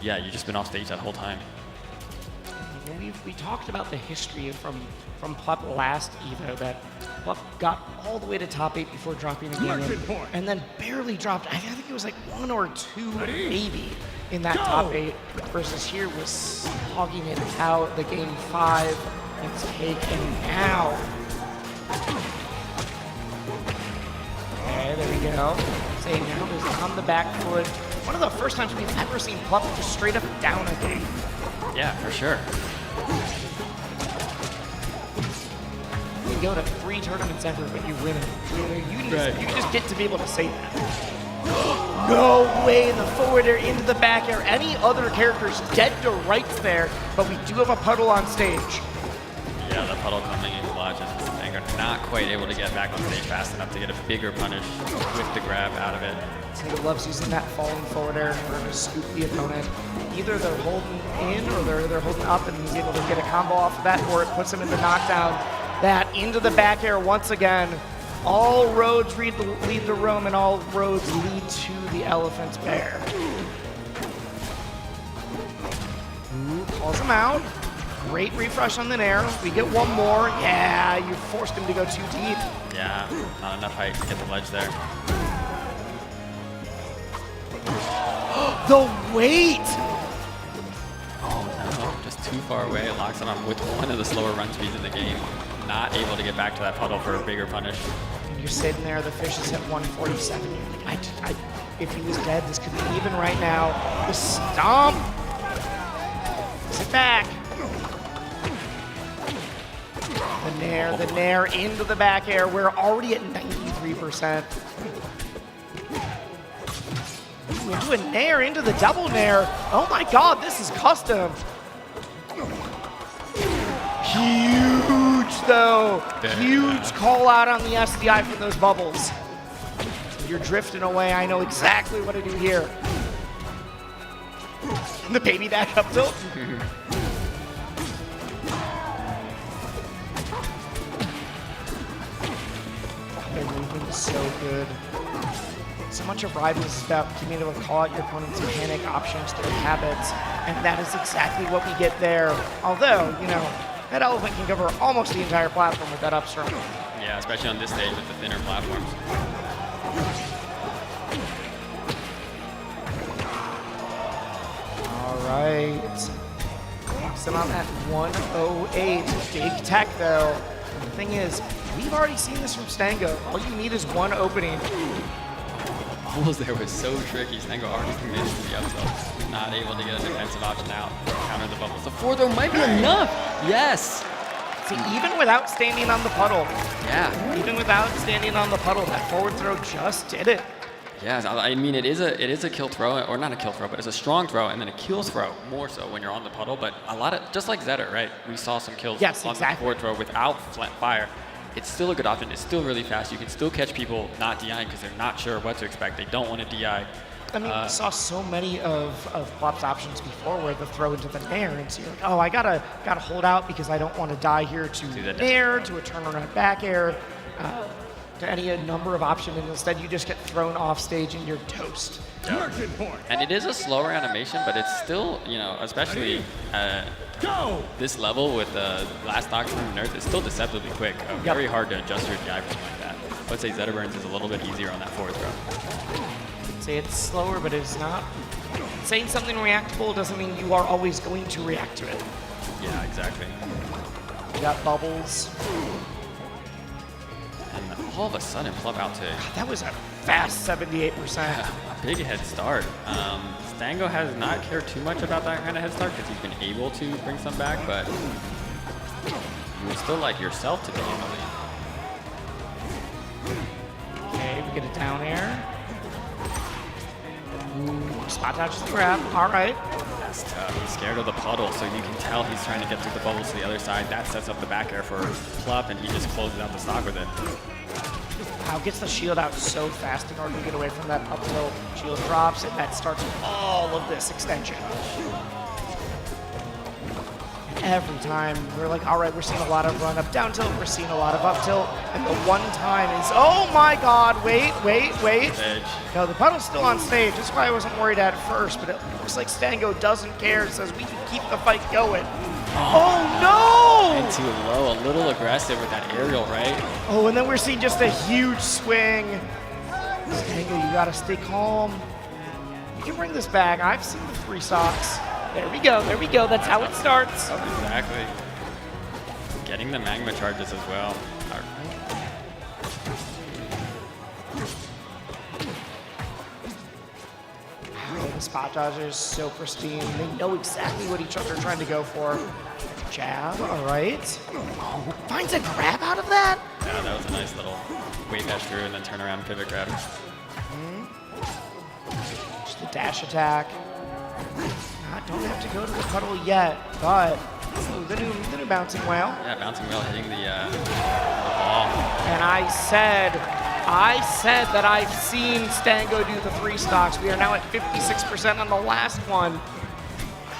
M: yeah, you've just been off stage that whole time.
E: We talked about the history from Plup last Evo, that Plup got all the way to top 8 before dropping again, and then barely dropped. I think it was like 1 or 2 maybe in that top 8, versus here was hogging it out the game 5 and taken now. Okay, there we go. Say now is on the back foot. One of the first times we've ever seen Plup just straight up down a game.
M: Yeah, for sure.
E: You go to 3 tournaments ever, but you win it. You just get to be able to say that. No way, the forward air into the back air. Any other characters dead to rights there, but we do have a puddle on stage.
M: Yeah, the puddle coming in clutch, and Stango not quite able to get back on stage fast enough to get a bigger punish with the grab out of it.
E: Stango loves using that falling forward air in order to scoop the opponent. Either they're holding in or they're holding up, and he's able to get a combo off of that, or it puts him in the knockdown. That into the back air once again. All roads lead to Rome, and all roads lead to the elephant's bear. Ooh, calls him out. Great refresh on the nair. We get one more. Yeah, you forced him to go too deep.
M: Yeah, not enough height to get the ledge there.
E: The weight!
M: Oh no, just too far away. It locks it on with one of the slower run speeds in the game. Not able to get back to that puddle for a bigger punish.
E: And you're sitting there, the fish is at 147. You're like, if he was dead, this could be even right now. The stomp! Sit back. The nair into the back air. We're already at 93%. We do a nair into the double nair. Oh my god, this is custom. Huge though. Huge call out on the SDI from those bubbles. You're drifting away. I know exactly what to do here. The baby back up tilt. Their movement is so good. So much of Rivals is about being able to call out your opponent's panic options, their habits, and that is exactly what we get there. Although, you know, that elephant can cover almost the entire platform with that up strong.
M: Yeah, especially on this stage with the thinner platforms.
E: All right. Still on that 108. Big tech, though. The thing is, we've already seen this from Stango. All you need is one opening.
M: Bubbles there was so tricky. Stango already committed to the up tilt. Not able to get a defensive option out. Counter the bubbles. The forward throw might be enough. Yes.
E: See, even without standing on the puddle.
M: Yeah.
E: Even without standing on the puddle, that forward throw just did it.
M: Yeah, I mean, it is a kill throw, or not a kill throw, but it's a strong throw, and then a kill throw more so when you're on the puddle. But a lot of, just like Zetter, right? We saw some kills on the forward throw without flat fire. It's still a good option. It's still really fast. You can still catch people not DIing because they're not sure what to expect. They don't want to DI.
E: I mean, we saw so many of Plop's options before where the throw into the nair, and so you're like, oh, I gotta hold out because I don't want to die here to the nair, to a turnaround back air, to any number of options, and instead you just get thrown off stage and you're toast.
M: Yep. And it is a slower animation, but it's still, you know, especially this level with the last stock from Nerf, it's still deceptively quick. Very hard to adjust your DI from like that. I would say Zetterburns is a little bit easier on that forward throw.
E: I'd say it's slower, but it's not. Saying something reactable doesn't mean you are always going to react to it.
M: Yeah, exactly.
E: You got bubbles.
M: And all of a sudden, Plop out to...
E: That was a fast 78%.
M: Yeah, a big head start. Stango has not cared too much about that kind of head start because he's been able to bring some back, but you would still like yourself to be in the lead.
E: Okay, we get a down air. Ooh, spot dodge the grab. All right.
M: That's tough. He's scared of the puddle, so you can tell he's trying to get through the bubbles to the other side. That sets up the back air for Plop, and he just closes out the stock with it.
E: Wow, gets the shield out so fast in order to get away from that up tilt. Shield drops, and that starts all of this extension. Every time we're like, all right, we're seeing a lot of run up down tilt, we're seeing a lot of up tilt, and the one time is, oh my god, wait. No, the puddle's still on stage. That's why I wasn't worried at first, but it looks like Stango doesn't care, says we can keep the fight going. Oh no!
M: And too low, a little aggressive with that aerial, right?
E: Oh, and then we're seeing just a huge swing. Stango, you gotta stay calm. You can bring this back. I've seen the 3 stocks. There we go, that's how it starts.
M: Exactly. Getting the magma charges as well.
E: The spot dodgers so pristine. They know exactly what each other are trying to go for. Jab, all right. Oh, finds a grab out of that?
M: Yeah, that was a nice little wave dash through and then turn around pivot grab.
E: Just a dash attack. Don't have to go to the puddle yet, but the new bouncing whale.
M: Yeah, bouncing whale hitting the ball.
E: And I said that I've seen Stango do the 3 stocks. We are now at 56% on the last one.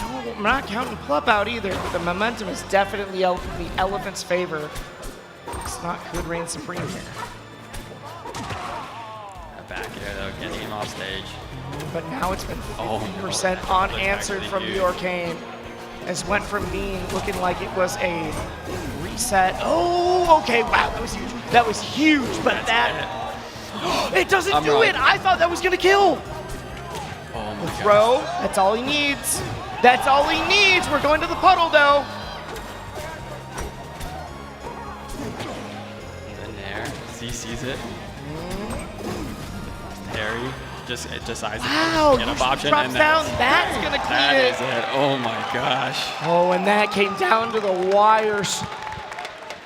E: I'm not counting Plup out either, but the momentum is definitely in the elephant's favor. It's not good reign supreme here.
M: Back air though, getting him off stage.
E: But now it's been 50% unanswered from the Arcane. This went from looking like it was a reset. Oh, okay, wow, that was huge. That was huge, but it doesn't do it. I thought that was gonna kill.
M: Oh
E: the throw, that's all he needs. That's all he needs. We're going to the puddle though.
M: The nair, Z sees it. Harry just eyes get up option
E: drops down. That's gonna clean it.
M: That is it. Oh my gosh.
E: Oh, and that came down to the wires.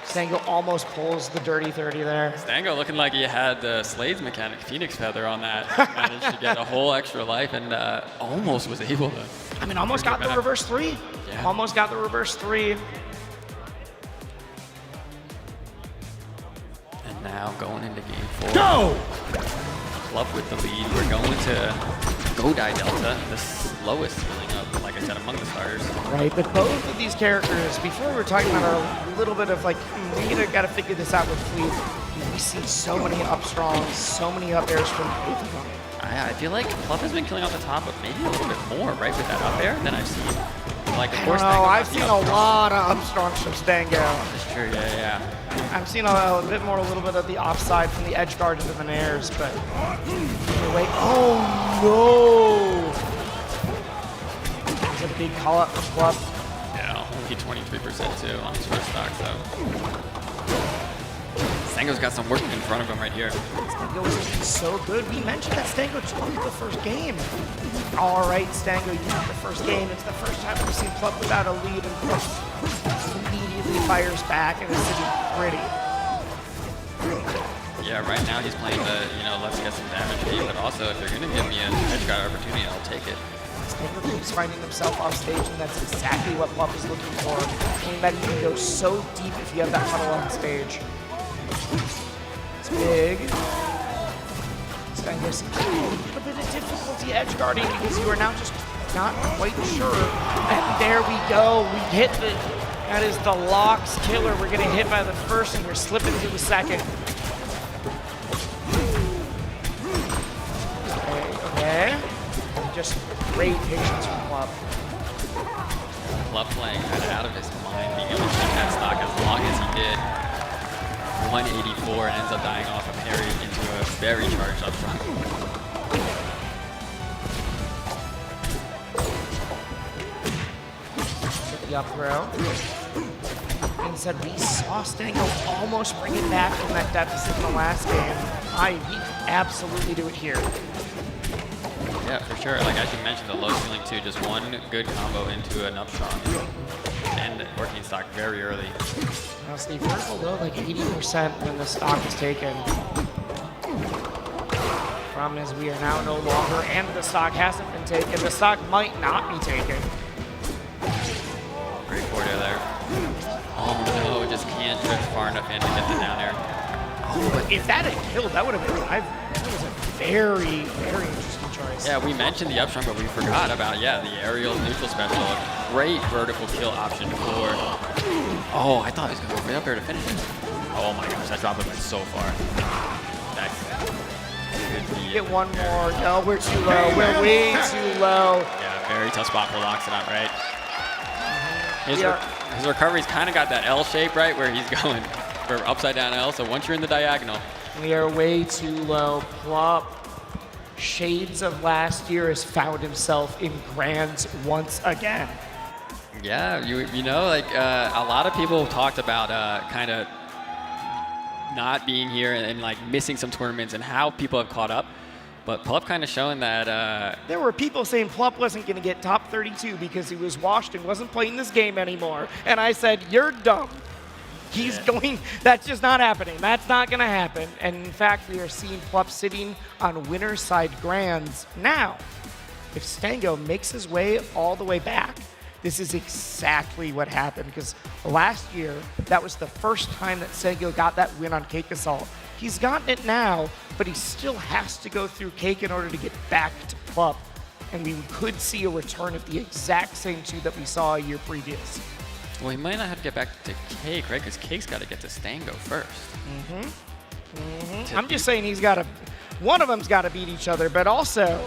E: Stango almost pulls the dirty 30 there.
M: Stango looking like he had the Slade's mechanic Phoenix Feather on that. Managed to get a whole extra life and almost was able to.
E: I mean, almost got the reverse 3.
M: Yeah.
E: Almost got the reverse 3.
M: And now going into game 4.
E: Go!
M: Plop with the lead. We're going to Godai Delta, the slowest filling up, like I said, among the starters.
E: Right, but both of these characters, before we were talking about our little bit of like, we got to figure this out with Fleet. We see so many up strongs, so many up airs from both of them.
M: Yeah, I feel like Plup has been killing off the top, but maybe a little bit more, right, with that up air than I've seen. Like, of course,
E: I've seen a lot of upstrongs from Stango.
M: That's true, yeah.
E: I've seen a little bit of the offside from the edge guard into the nairs, but wait. Oh no! There's a big call up from Plup.
M: Yeah, only 23% too on his first stock, so. Stango's got some work in front of him right here.
E: Stango was so good. We mentioned that Stango took the first game. All right, Stango, you took the first game. It's the first time we've seen Plup without a lead, and Plup immediately fires back and is sitting pretty.
M: Yeah, right now he's playing the, let's get some damage game, but also if they're going to give me an edge guard opportunity, I'll take it.
E: Stango keeps finding himself off stage, and that's exactly what Plup is looking for. Meaning that you can go so deep if you have that funnel on stage. It's big. Stango seems to have a little bit of difficulty edge guarding because you are now just not quite sure. And there we go. We hit the. That is the Locks killer. We're getting hit by the first, and we're slipping to the second. Okay. Just great patience from Plup.
M: Plup playing kind of out of his mind, being able to keep that stock as long as he did. 184 and ends up dying off a parry into a very charged up front.
E: The up throw. And said we saw Stango almost bring it back from that deficit in the last game. He absolutely do it here.
M: Yeah, for sure. Like as you mentioned, the low ceiling too, just one good combo into an up strong and working stock very early.
E: Honestly, if we're below like 80% when the stock is taken. Problem is we are now no longer, and the stock hasn't been taken. The stock might not be taken.
M: Great forward air there. Oh no, just can't drift far enough in to get the down air.
E: Oh, but if that had killed, that would have been, that was a very, very interesting choice.
M: Yeah, we mentioned the upstrong, but we forgot about, the aerial neutral special. A great vertical kill option for... Oh, I thought he was going to go right up there to finish it. Oh my gosh, that drop went so far. That's good.
E: Get one more. No, we're too low. We're way too low.
M: Yeah, very tough spot for Locks it out, right? His recovery's kind of got that L shape, right, where he's going for upside down L. So once you're in the diagonal,
E: we are way too low. Plup, shades of last year, has found himself in Grands once again.
M: Yeah, you know, like a lot of people talked about kind of not being here and like missing some tournaments and how people have caught up. But Plup kind of showing that...
E: There were people saying Plup wasn't going to get top 32 because he was washed and wasn't playing this game anymore. And I said, you're dumb. He's going... That's just not happening. That's not going to happen. And in fact, we are seeing Plup sitting on winner's side Grands. Now, if Stango makes his way all the way back, this is exactly what happened. Because last year, that was the first time that Stango got that win on Cake Assault. He's gotten it now, but he still has to go through Cake in order to get back to Plup. And we could see a return of the exact same two that we saw a year previous.
M: Well, he might not have to get back to Cake, right? Because Cake's got to get to Stango first.
E: I'm just saying he's got to... One of them's got to beat each other, but also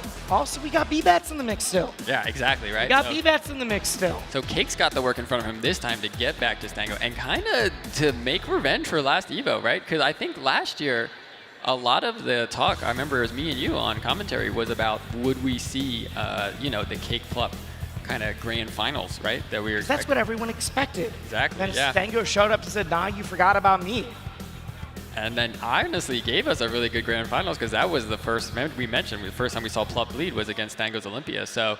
E: we got B-Bats in the mix still.
M: Yeah, exactly, right?
E: We got B-Bats in the mix still.
M: So Cake's got the work in front of him this time to get back to Stango and kind of to make revenge for last Evo, right? Because I think last year, a lot of the talk, I remember it was me and you on commentary, was about would we see, the Cake Plup kind of grand finals, right? That we were.
E: That's what everyone expected.
M: Exactly,
E: then Stango showed up and said, nah, you forgot about me.
M: And then honestly gave us a really good grand finals because that was the first, we mentioned, the first time we saw Plup lead was against Stango's Olympia. So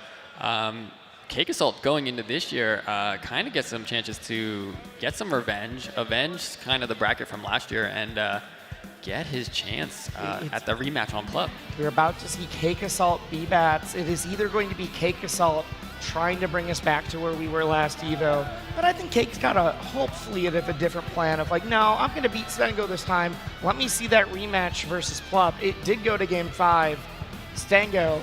M: Cake Assault going into this year kind of gets some chances to get some revenge, avenge kind of the bracket from last year, and get his chance at the rematch on Plup.
E: We're about to see Cake Assault B-Bats. It is either going to be Cake Assault trying to bring us back to where we were last Evo, but I think Cake's got hopefully a different plan of like, no, I'm going to beat Stango this time. Let me see that rematch versus Plup. It did go to Game 5. Stango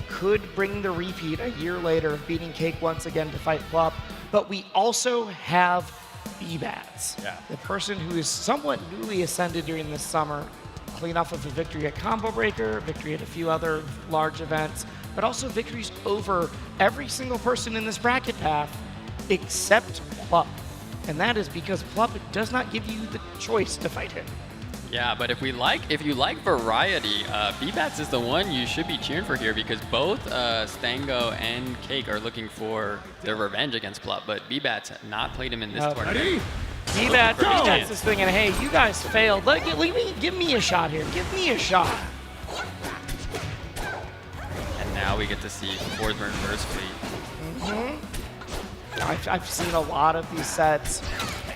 E: could bring the repeat a year later of beating Cake once again to fight Plup, but we also have B-Bats.
M: Yeah.
E: The person who is somewhat newly ascended during this summer, clean off of a victory at Combo Breaker, victory at a few other large events, but also victories over every single person in this bracket path except Plup. And that is because Plup does not give you the choice to fight him.
M: Yeah, but if you like variety, B-Bats is the one you should be cheering for here because both Stango and Cake are looking for their revenge against Plup, but B-Bats have not played him in this tournament.
E: B-Bats is thinking, hey, you guys failed. Give me a shot here. Give me a shot.
M: And now we get to see Forsburn versus Fleet.
E: I've seen a lot of these sets.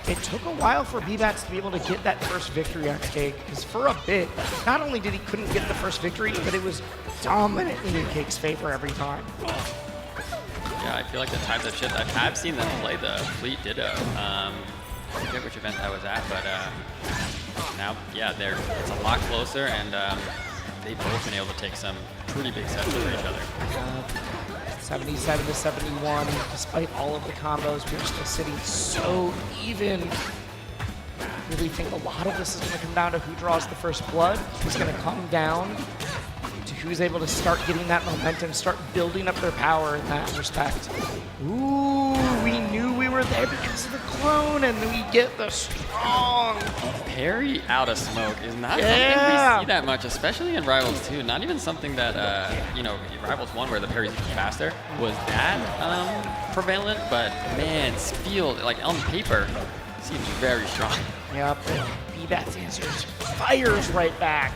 E: It took a while for B-Bats to be able to get that first victory on Cake, because for a bit, not only did he couldn't get the first victory, but it was dominantly in Cake's favor every time.
M: Yeah, I feel like the times have shifted. I have seen them play the Fleet Ditto. I forget which event I was at, but now, yeah, it's a lot closer, and they've both been able to take some pretty big sets over each other.
E: 77 to 71, despite all of the combos, we're still sitting so even. I really think a lot of this is going to come down to who draws the first blood. It's going to come down to who's able to start getting that momentum, start building up their power in that respect. Ooh, we knew we were there because of the clone, and then we get the strong
M: parry out of smoke is not something we see that much, especially in Rivals 2. Not even something that, you know, Rivals 1 where the parry's even faster was that prevalent, but man, Spiel, like on paper, seems very strong.
E: Yep, B-Bats answers, fires right back.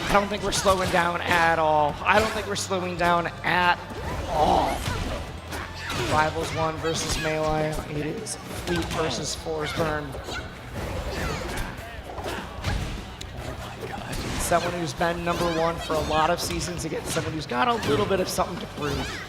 E: I don't think we're slowing down at all. I don't think we're slowing down at all. Rivals 1 versus Melee. It is Fleet versus Forsburn. Someone who's been #1 for a lot of seasons against someone who's got a little bit of something to prove.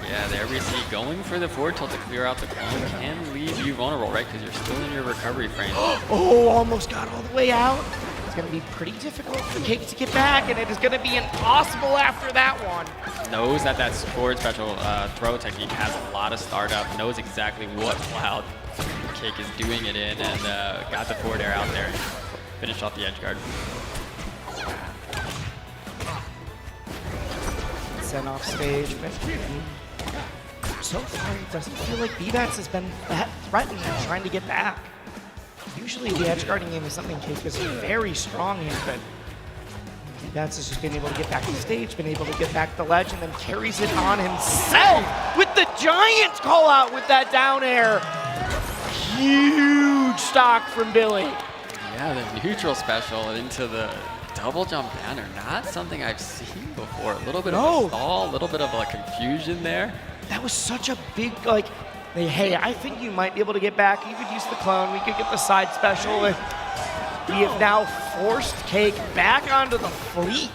M: Yeah, there we see going for the forward tilt to clear out the clone can leave you vulnerable, right? Because you're still in your recovery frame.
E: Oh, almost got all the way out. It's going to be pretty difficult for Cake to get back, and it is going to be impossible after that one.
M: Knows that forward special throw technique has a lot of startup, knows exactly what cloud Cake is doing it in, and got the forward air out there and finished off the edge guard.
E: Sent off stage, but so far it doesn't feel like B-Bats has been that threatened trying to get back. Usually the edge guarding game is something Cake is very strong in, but B-Bats has just been able to get back to stage, been able to get back the ledge, and then carries it on himself with the giant call out with that down air. Huge stock from Billy.
M: Yeah, the neutral special into the double jump banner, not something I've seen before. A little bit of a stall, a little bit of a confusion there.
E: That was such a big, like, hey, I think you might be able to get back. You could use the clone. We could get the side special. We have now forced Cake back onto the Fleet.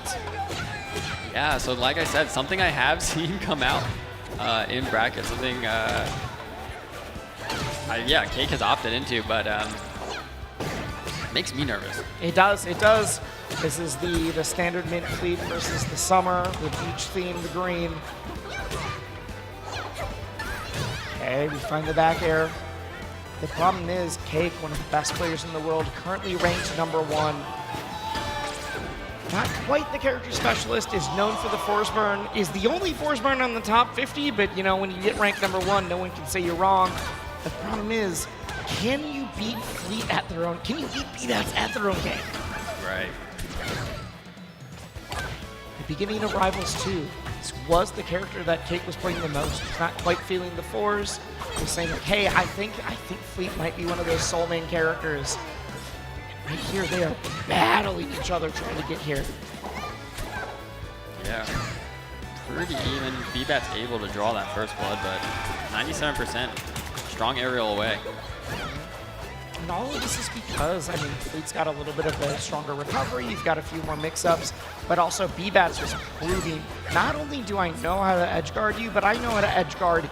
M: Yeah, so like I said, something I have seen come out in bracket, something, yeah, Cake has opted into, but makes me nervous.
E: It does, it does. This is the standard mint Fleet versus the summer with each theme the green. Okay, we find the back air. The problem is Cake, one of the best players in the world, currently ranked #1. Not quite the character specialist, is known for the Forsburn, is the only Forsburn on the top 50, but you know, when you get ranked #1, no one can say you're wrong. The problem is, can you beat Fleet at their own, can you beat B-Bats at their own game?
M: Right.
E: The beginning of Rivals 2, this was the character that Cake was playing the most. He's not quite feeling the fours. He was saying, like, hey, I think Fleet might be one of those soul main characters. And right here, they are battling each other trying to get here.
M: Yeah, pretty even. B-Bat's able to draw that first blood, but 97%, strong aerial away.
E: And all of this is because, I mean, Fleet's got a little bit of a stronger recovery, you've got a few more mix-ups, but also B-Bats was proving, not only do I know how to edge guard you, but I know how to edge guard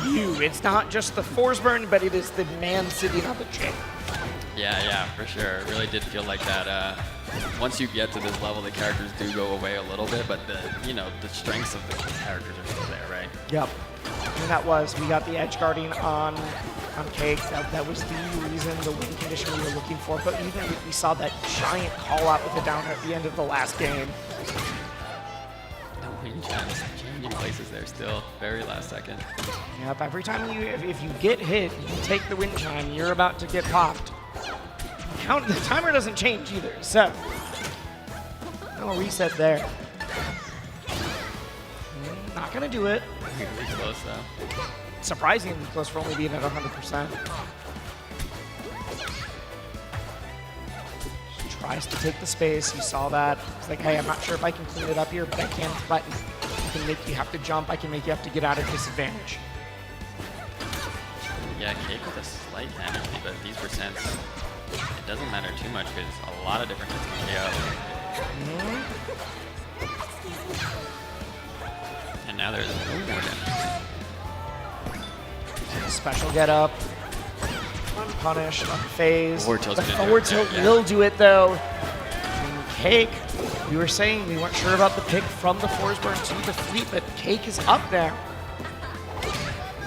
E: you. It's not just the Forsburn, but it is the man sitting on the chair.
M: Yeah, for sure. It really did feel like that. Once you get to this level, the characters do go away a little bit, but the strengths of the characters are still there, right?
E: Yep. And that was, we got the edge guarding on on Cake. That was the reason, the win condition we were looking for. But even if we saw that giant call out with the downer at the end of the last game.
M: No win chance, changing places there still, very last second.
E: Yep, every time if you get hit, you take the wind chime, you're about to get popped. The timer doesn't change either, so no reset there. Not gonna do it.
M: Really close though.
E: Surprisingly close for only being at 100%. Tries to take the space. You saw that. It's like, hey, I'm not sure if I can clean it up here, but I can threaten. I can make you have to jump. I can make you have to get out of disadvantage.
M: Yeah, Cake with a slight damage, but these percents, it doesn't matter too much because a lot of different hits can KO. And now there's no more damage.
E: Special get up. Unpunished, unfazed.
M: Forward
E: the forward tilt will do it though. And Cake, we were saying we weren't sure about the pick from the force burn to the fleet, but Cake is up there.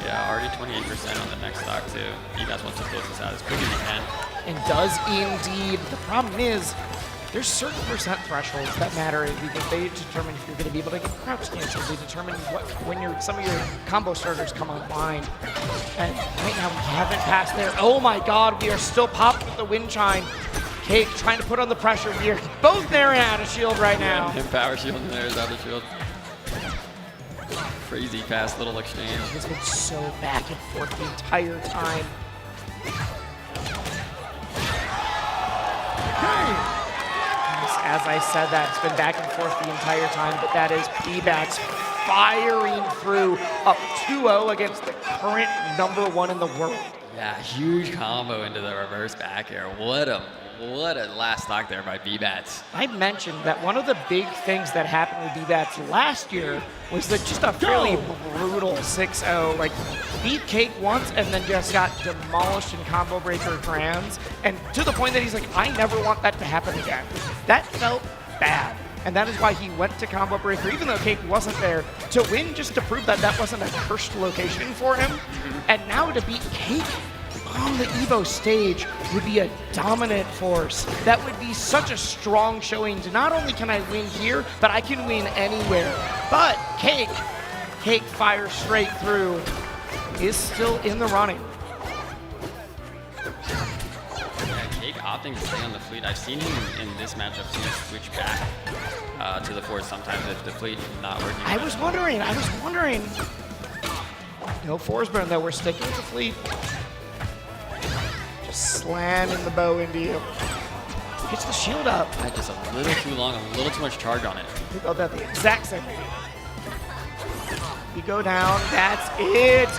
M: Yeah, already 28% on the next stock too. VBATS wants to close this out as quick as he can.
E: And does indeed. The problem is, there's certain percent thresholds that matter because they determine if you're going to be able to get crouch cancel. They determine when some of your combo starters come online. And right now we haven't passed there. Oh my God, we are still popped with the wind chime. Cake trying to put on the pressure. We are both there and out of shield right now.
M: Him power shield and there's out of shield. Crazy fast little exchange.
E: It's been so back and forth the entire time. As I said that, it's been back and forth the entire time, but that is VBATS firing through up 2-0 against the current #1 in the world.
M: Yeah, huge combo into the reverse back air. What a last stock there by VBATS.
E: I mentioned that one of the big things that happened with VBATS last year was that just a fairly brutal 6-0, like beat Cake once and then just got demolished in combo breaker grands, and to the point that he's like, I never want that to happen again. That felt bad. And that is why he went to combo breaker, even though Cake wasn't there, to win just to prove that that wasn't a cursed location for him. And now to beat Cake on the EVO stage would be a dominant force. That would be such a strong showing to not only can I win here, but I can win anywhere. But Cake fires straight through, is still in the running.
M: Cake opting to stay on the fleet. I've seen him in this matchup switch back to the force sometimes if the fleet not working.
E: I was wondering. No force burn though, we're sticking with the fleet. Just slamming the bow into you. Gets the shield up.
M: Just a little too long, a little too much charge on it.
E: We got that the exact same way. We go down, that's it.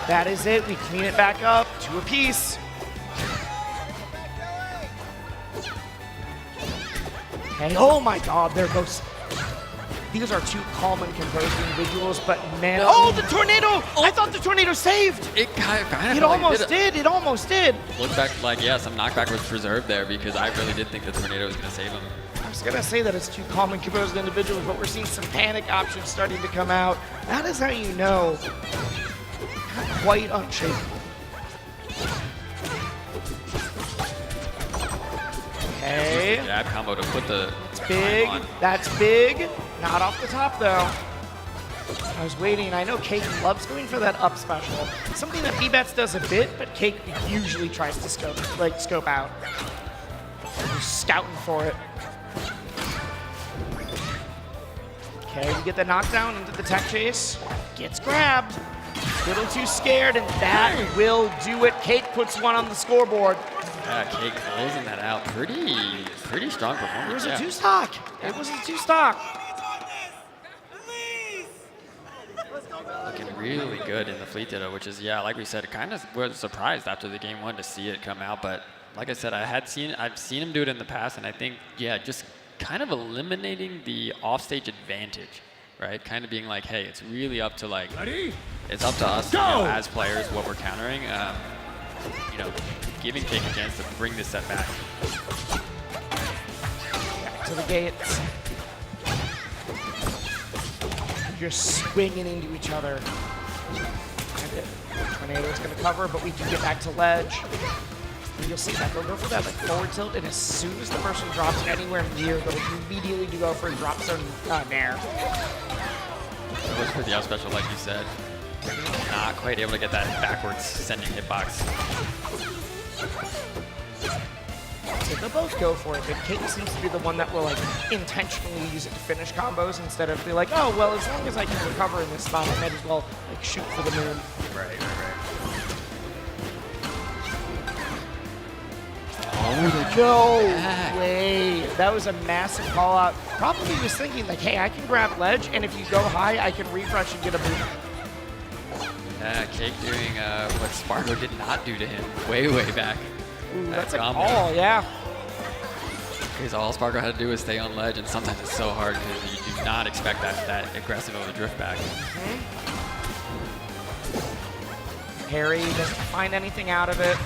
E: That is it, we clean it back up, 2 apiece. Okay, oh my God, they're both. These are 2 calm and composed individuals, but man, oh, the tornado! I thought the tornado saved!
M: It kind of
E: It almost did, it almost did.
M: Look back, like, yeah, some knockback was preserved there because I really did think the tornado was going to save him.
E: I was going to say that it's 2 calm and composed individuals, but we're seeing some panic options starting to come out. That is how you know. Quite unshakable. Okay.
M: Jab combo to put the
E: big.
M: on.
E: That's big. Not off the top though. I was waiting. I know Cake loves going for that up special. Something that VBATS does a bit, but Cake usually tries to scope out. He's scouting for it. Okay, we get the knockdown into the tech chase. Gets grabbed. Little too scared, and that will do it. Cake puts 1 on the scoreboard.
M: Yeah, Cake closing that out. Pretty strong performance.
E: It was a 2-stock. It was a 2-stock.
M: Looking really good in the fleet ditto, which is, yeah, like we said, kind of was surprised after the game 1 to see it come out. But like I said, I've seen him do it in the past, and I think, yeah, just kind of eliminating the offstage advantage, right? Kind of being like, hey, it's really up to it's up to us as players what we're countering. Giving Cake a chance to bring this set back.
E: Back to the gates. You're swinging into each other. And Tornado is going to cover, but we can get back to ledge. And you'll see that they'll go for that like forward tilt, and as soon as the person drops anywhere near, they'll immediately do go for a drop zone nair.
M: It was for the out special, like you said. Not quite able to get that backwards sending hitbox.
E: So they'll both go for it, but Kate seems to be the one that will like intentionally use it to finish combos instead of be like, oh well, as long as I can recover in this spot, I might as well like shoot for the moon.
M: Right. Oh,
E: no way! That was a massive call out. Probably was thinking like, hey, I can grab ledge, and if you go high, I can refresh and get a boot.
M: Yeah, Cake doing what Spargo did not do to him way back.
E: Ooh, that's a call, yeah.
M: Because all Spargo had to do was stay on ledge, and sometimes it's so hard because you do not expect that aggressive of a drift back.
E: Harry doesn't find anything out of it.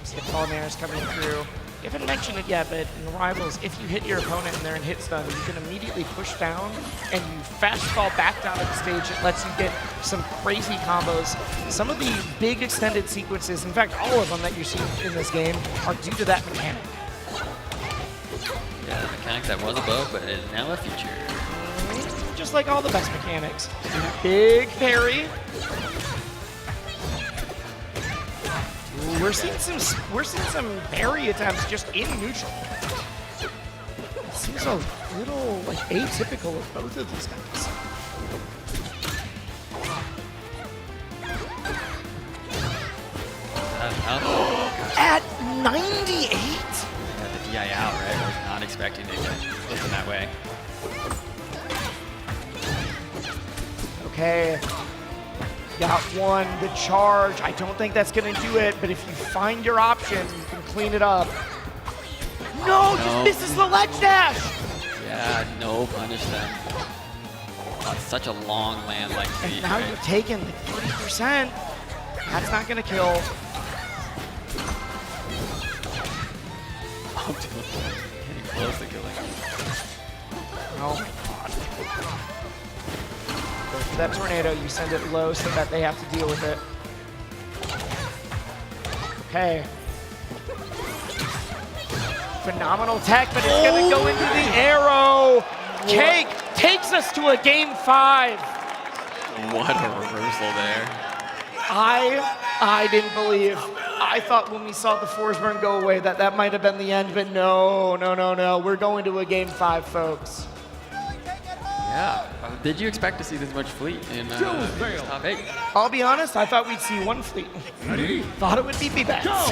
E: See the Polynairs coming through. You haven't mentioned it yet, but in Rivals, if you hit your opponent and they're in hit stun, you can immediately push down and you fast fall back down to the stage. It lets you get some crazy combos. Some of the big extended sequences, in fact, all of them that you see in this game, are due to that mechanic.
M: Yeah, the mechanic that was a bug, but is now a feature.
E: Just like all the best mechanics. Big parry. Ooh, we're seeing some parry attempts just in neutral. It seems a little like atypical of both of these guys. At 98?
M: Yeah, the DI out, right? I was not expecting to get looking that way.
E: Okay. Got one, the charge. I don't think that's gonna do it, but if you find your option, you can clean it up. No, just misses the ledge dash!
M: Yeah, no punish then. On such a long land like
E: And
M: feet,
E: now
M: right?
E: you're taking the 30%. That's not gonna kill.
M: Getting close to killing him.
E: Oh my god. Go for that tornado, you send it low so that they have to deal with it. Okay. Phenomenal tech, but it's gonna go into the arrow. Cake takes us to a game 5.
M: What a reversal there.
E: I didn't believe. I thought when we saw the Force Burn go away that might have been the end, but no. We're going to a game 5, folks.
M: Yeah. Did you expect to see this much fleet in top 8?
E: I'll be honest, I thought we'd see one fleet. Thought it would be B-Bats.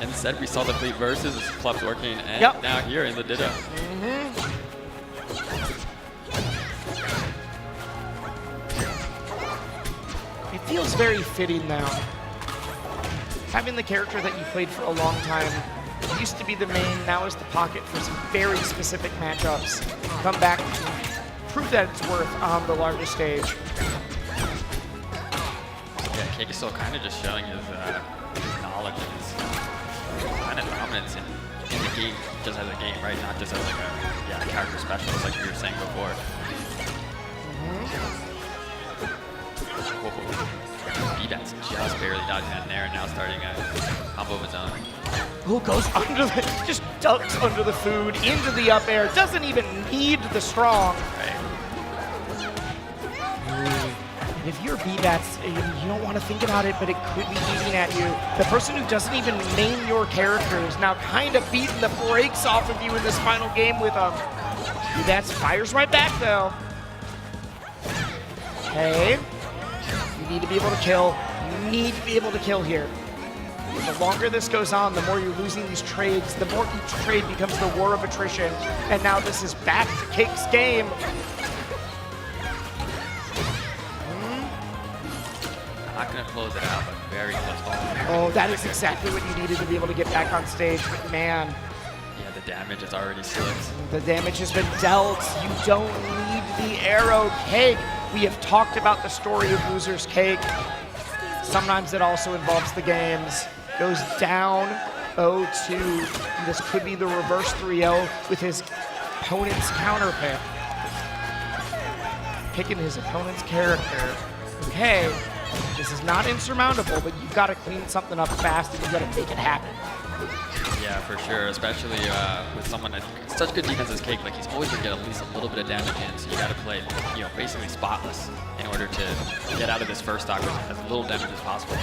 M: Instead, we saw the fleet versus clubs working, and now here in the Ditto.
E: It feels very fitting now. Having the character that you played for a long time, used to be the main, now is the pocket for some very specific matchups. Come back, prove that it's worth on the larger stage.
M: Yeah, Cake is still kind of just showing his knowledge and his kind of dominance in the game, just as a game, right? Not just as like a character specialist, like you were saying before. B-Bats just barely dodging that nair and now starting a combo of his own.
E: Who goes under the, just ducks under the food, into the up air, doesn't even need the strong. If you're B-Bats, you don't want to think about it, but it could be eating at you. The person who doesn't even name your character is now kind of beating the brakes off of you in this final game with them. B-Bats fires right back though. Okay. You need to be able to kill. You need to be able to kill here. The longer this goes on, the more you're losing these trades, the more each trade becomes the war of attrition. And now this is back to Cake's game.
M: Not going to close it out, but very close call.
E: Oh, that is exactly what you needed to be able to get back on stage, but man.
M: Yeah, the damage is already slipped.
E: The damage has been dealt. You don't need the arrow, Cake. We have talked about the story of Loser's Cake. Sometimes it also involves the games. Goes down 0-2. This could be the reverse 3-0 with his opponent's counter pick. Picking his opponent's character. okay, this is not insurmountable, but you've got to clean something up fast and you've got to make it happen.
M: Yeah, for sure, especially with someone that such good defense as Cake. Like, he's always going to get at least a little bit of damage in, so you got to play, you know, basically spotless in order to get out of this first stock with as little damage as possible.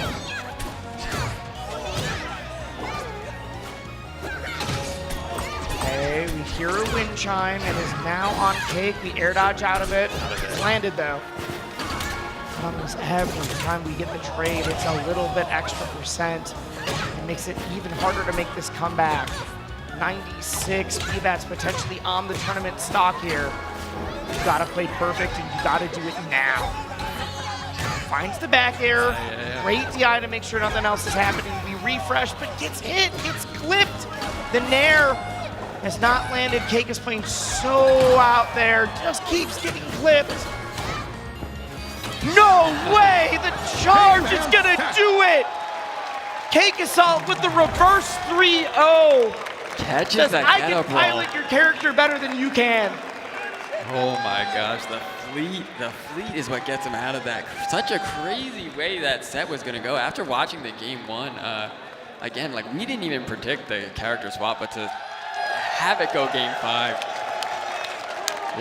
E: Okay, we hear a wind chime and is now on Cake. We air dodge out of it. It's landed though. Almost every time we get the trade, it's a little bit extra percent. It makes it even harder to make this comeback. 96, BBAT's potentially on the tournament stock here. You gotta play perfect and you gotta do it now. Finds the back air, great DI to make sure nothing else is happening. We refresh, but gets hit, gets clipped. The Nair has not landed. Cake is playing so out there, just keeps getting clipped. No way, the charge is gonna do it. Cake Assault with the reverse 3-0.
M: Catches that
E: I can
M: getup roll.
E: pilot your character better than you can.
M: Oh my gosh, the fleet is what gets him out of that. Such a crazy way that set was gonna go. After watching the game one, again, like we didn't even predict the character swap, but to have it go game 5.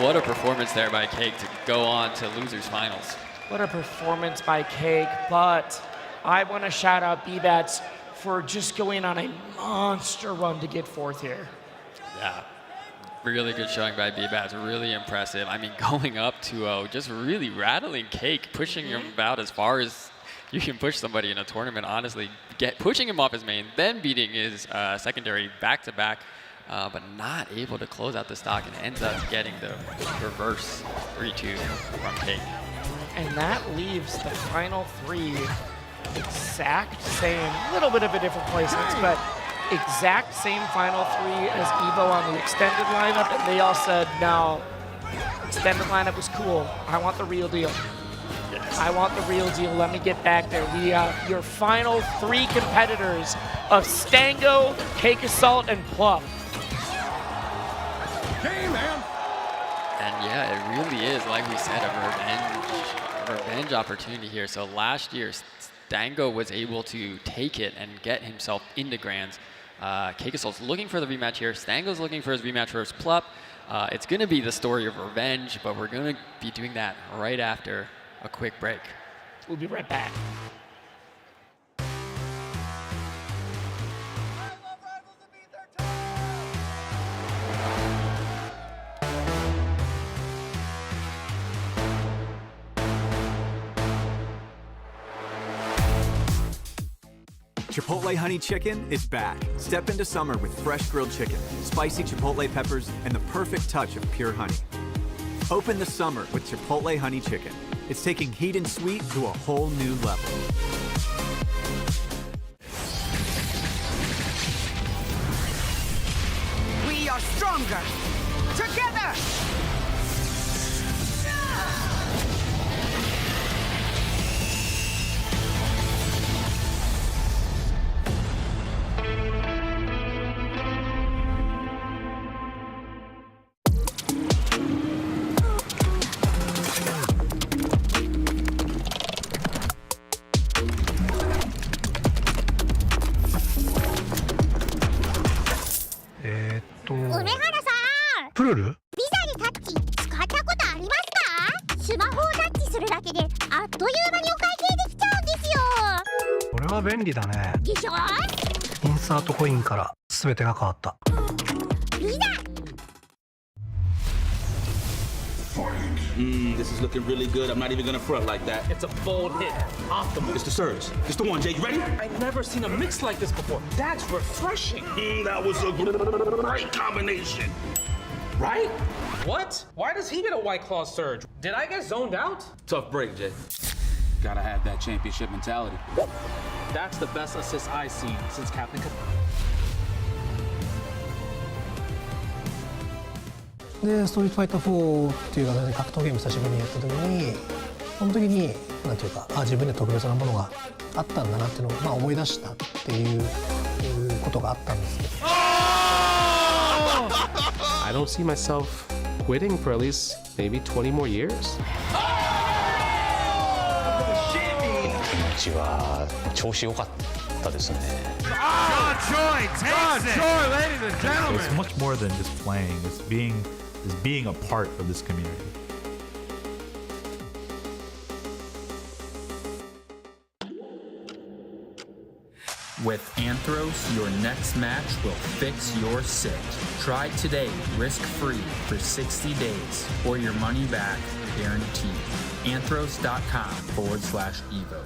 M: What a performance there by Cake to go on to losers finals.
E: What a performance by Cake, but I want to shout out BBATs for just going on a monster run to get 4th here.
M: Yeah, really good showing by BBATs, really impressive. I mean, going up 2-0, just really rattling Cake, pushing him about as far as you can push somebody in a tournament, honestly. Pushing him off his main, then beating his secondary back-to-back, but not able to close out the stock and ends up getting the reverse 3-2 from Cake.
E: And that leaves the final 3 exact same, little bit of a different placements, but exact same final 3 as Evo on the extended lineup, and they all said, no, extended lineup was cool. I want the real deal. Yes. I want the real deal. Let me get back there. We have your final 3 competitors of Stango, Cake Assault, and Plup.
K: Hey, man.
M: And yeah, it really is, like we said, a revenge opportunity here. So last year, Stango was able to take it and get himself into Grands. Cake Assault's looking for the rematch here. Stango's looking for his rematch versus Plup. It's going to be the story of revenge, but we're going to be doing that right after a quick break.
E: We'll be right back.
C: Chipotle Honey Chicken is back. Step into summer with fresh grilled chicken, spicy Chipotle peppers, and the perfect touch of pure honey. Open the summer with Chipotle Honey Chicken. It's taking heat and sweet to a whole new level.
F: We are stronger together.
S: This is looking really good. I'm not even gonna front like that.
A: It's a bold hit. Optimal.
S: It's the surge. It's the one, Jay. You ready?
A: I've never seen a mix like this before. That's refreshing.
S: That was a great combination.
A: Right? What? Why does he get a White Claw surge? Did I get zoned out?
S: Tough break, Jay. Gotta have that championship mentality.
A: That's the best assist I've seen since Captain Cup.
J: で、ストリートファイター4っていう形で格闘ゲーム久しぶりにやった時に、その時になんていうか、自分で特別なものがあったんだなっていうのを思い出したっていうことがあったんですけど。
P: I don't see myself quitting for at least maybe 20 more years.
N: ちは調子良かったですね。
O: It's much more than just playing. It's being a part of this community.
T: With Anthros, your next match will fix your sit. Try today, risk-free, for 60 days, or your money back guaranteed. Anthros.com/Evo.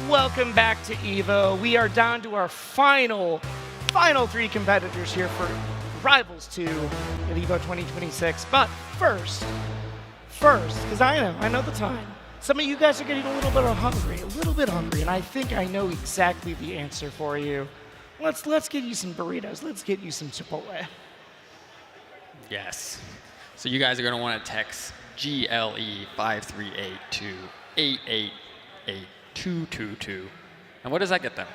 E: Welcome back to EVO. We are down to our final three competitors here for Rivals 2 at EVO 2026. But first, because I know the time. Some of you guys are getting a little bit hungry, and I think I know exactly the answer for you. Let's get you some burritos. Let's get you some Chipotle.
M: Yes. So you guys are going to want to text GLE538 to 888222. And what does that get them?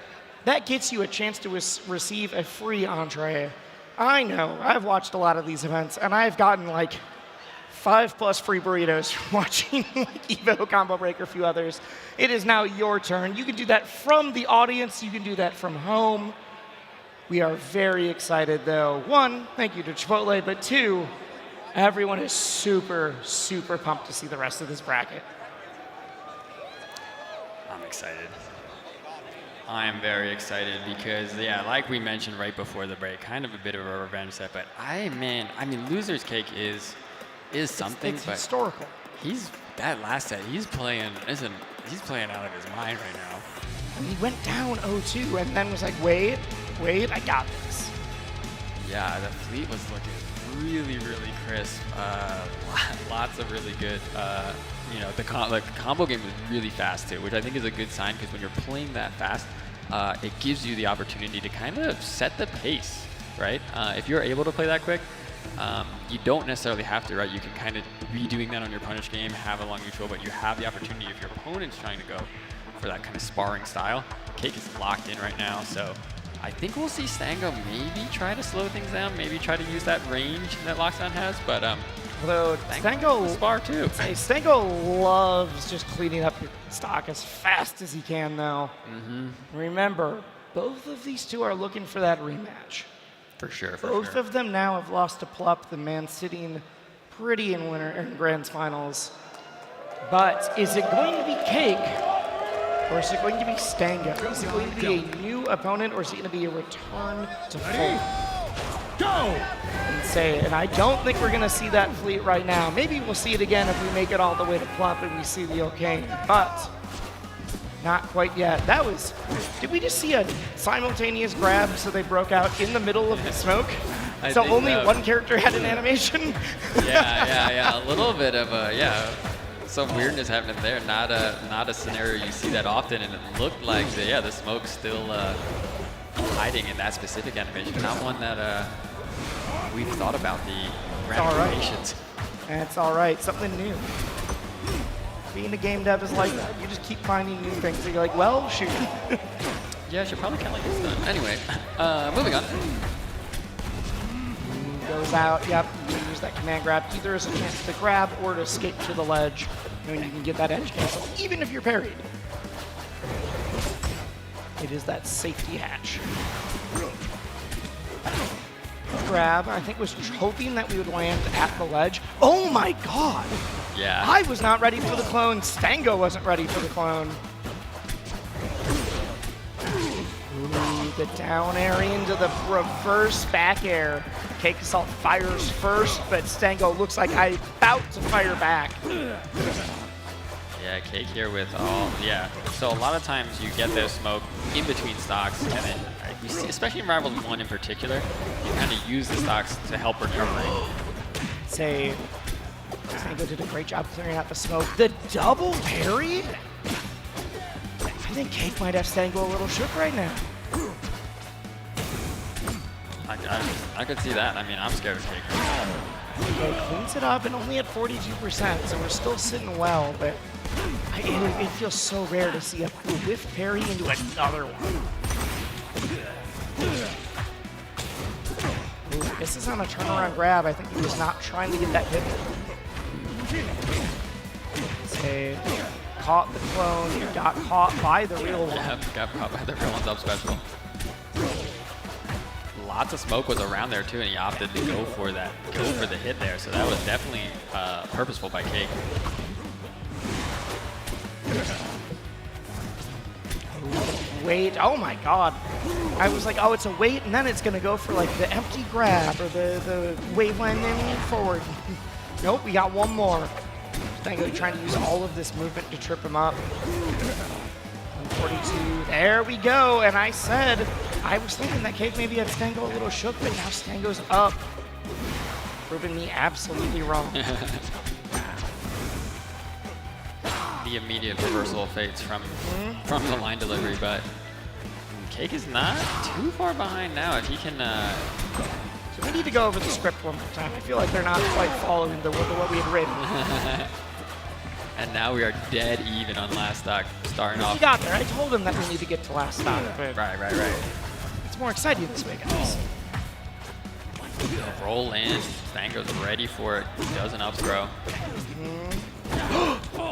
E: That gets you a chance to receive a free entree. I know, I've watched a lot of these events, and I've gotten like 5+ free burritos from watching like EVO, Combo Breaker, a few others. It is now your turn. You can do that from the audience. You can do that from home. We are very excited, though. One, thank you to Chipotle, but two, everyone is super, super pumped to see the rest of this bracket.
M: I'm excited. I am very excited because, yeah, like we mentioned right before the break, kind of a bit of a revenge set, but I mean, Loser's Cake is something.
E: It's
M: but
E: historical.
M: That last set, he's playing out of his mind right now.
E: And he went down 0-2 and then was like, wait, I got this.
M: Yeah, the fleet was looking really, really crisp. Lots of really good. The combo game was really fast too, which I think is a good sign because when you're playing that fast, it gives you the opportunity to kind of set the pace, right? If you're able to play that quick, you don't necessarily have to, right? You can kind of be doing that on your punish game, have a long neutral, but you have the opportunity if your opponent's trying to go for that kind of sparring style. Cake is locked in right now, so I think we'll see Stango maybe try to slow things down, maybe try to use that range that Lockdown has, but
E: although Stango
M: spar too.
E: Stango loves just cleaning up your stock as fast as he can, though. Remember, both of these two are looking for that rematch.
M: For sure.
E: Both of them now have lost to Plup, the man sitting pretty in Grand Finals. But is it going to be Cake, or is it going to be Stango? Is it going to be a new opponent, or is it going to be a return to full? Go! And I don't think we're going to see that fleet right now. Maybe we'll see it again if we make it all the way to Plup and we see the O'Kane, but not quite yet. Did we just see a simultaneous grab so they broke out in the middle of the smoke? So only one character had an animation?
M: Yeah, a little bit of some weirdness happening there. Not a scenario you see that often, and it looked like the smoke's still hiding in that specific animation. Not one that we've thought about the animations.
E: That's all right. Something new. Being a game dev is like that. You just keep finding new things. And you're like, well, shoot.
M: Yeah, I should probably kind of like this done. Anyway, moving on.
E: Goes out. Yep. You use that command grab either as a chance to grab or to escape to the ledge. And you can get that edge cancel, even if you're parried. It is that safety hatch. Grab, I think, was hoping that we would land at the ledge. Oh my god!
M: Yeah.
E: I was not ready for the clone. Stango wasn't ready for the clone. Ooh, the down air into the reverse back air. Cake Assault fires first, but Stango looks like I'm about to fire back.
M: Yeah, Cake here with all, yeah. So a lot of times you get their smoke in between stocks, and then you see, especially in Rivals 1 in particular, you kind of use the stocks to help recovery.
E: Say, Stango did a great job clearing out the smoke. The double parry? I think Cake might have Stango a little shook right now.
M: I could see that. I mean, I'm scared of Cake.
E: Okay, cleans it up and only at 42%, so we're still sitting well, but it feels so rare to see a whiff parry into another one. Ooh, this is on a turnaround grab. I think he was not trying to get that hit. Say, caught the clone, you got caught by the real one.
M: Yeah, got caught by the real one's up special. Lots of smoke was around there too, and he opted to go for the hit there. So that was definitely purposeful by Cake.
E: Wait, oh my god. I was like, oh, it's a wait, and then it's gonna go for like the empty grab or the wave landing forward. Nope, we got one more. Stango trying to use all of this movement to trip him up. 42, there we go, and I said, I was thinking that Cake maybe had Stango a little shook, but now Stango's up. Proving me absolutely wrong.
M: The immediate reversal of fates from the line delivery, but Cake is not too far behind now. If he can...
E: So we need to go over the script one more time. I feel like they're not quite following what we had written.
M: And now we are dead even on last stock, starting off.
E: He got there. I told him that we need to get to last stock. But
M: Right.
E: it's more exciting this way, guys.
M: Roll in. Stango's ready for it. He does an up throw.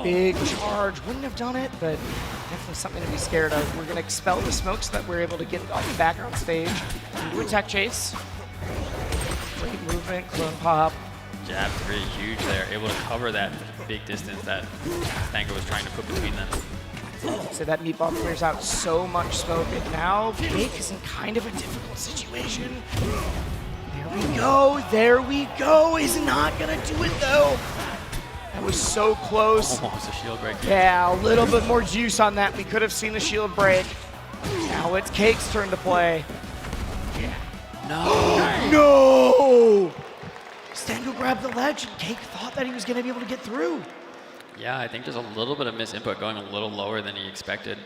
E: Big charge. Wouldn't have done it, but definitely something to be scared of. We're going to expel the smoke so that we're able to get off the background stage. Do a tech chase. Great movement. Clone pop.
M: Jab 3, huge there. Able to cover that big distance that Stango was trying to put between them.
E: So that meatball clears out so much smoke, and now Cake is in kind of a difficult situation. There we go. He's not gonna do it though. That was so close.
M: Almost a shield break.
E: Yeah, a little bit more juice on that. We could have seen a shield break. Now it's Cake's turn to play. Yeah. No! Stango grabbed the ledge, and Cake thought that he was gonna be able to get through.
M: Yeah, I think there's a little bit of misinput, going a little lower than he expected.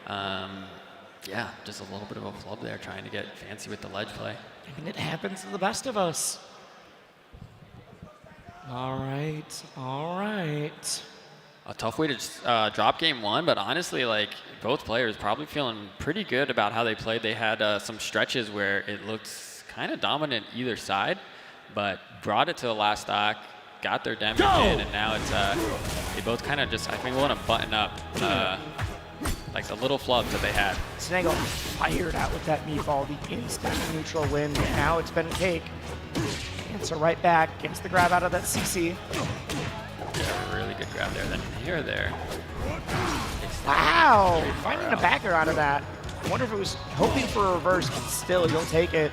M: Yeah, just a little bit of a flub there, trying to get fancy with the ledge play.
E: And it happens to the best of us. All right.
M: A tough way to drop game one, but honestly, like, both players probably feeling pretty good about how they played. They had some stretches where it looked kind of dominant either side, but brought it to the last stock, got their damage in, and now it's they both kind of just, I think, want to button up like the little flubs that they had.
E: Stango fired out with that meatball, the instant neutral win. Now it's been Cake. Answer right back, gets the grab out of that CC.
M: Yeah, really good grab there. Then there.
E: Wow, finding a backer out of that. I wonder if it was hoping for a reverse, but still, you'll take it.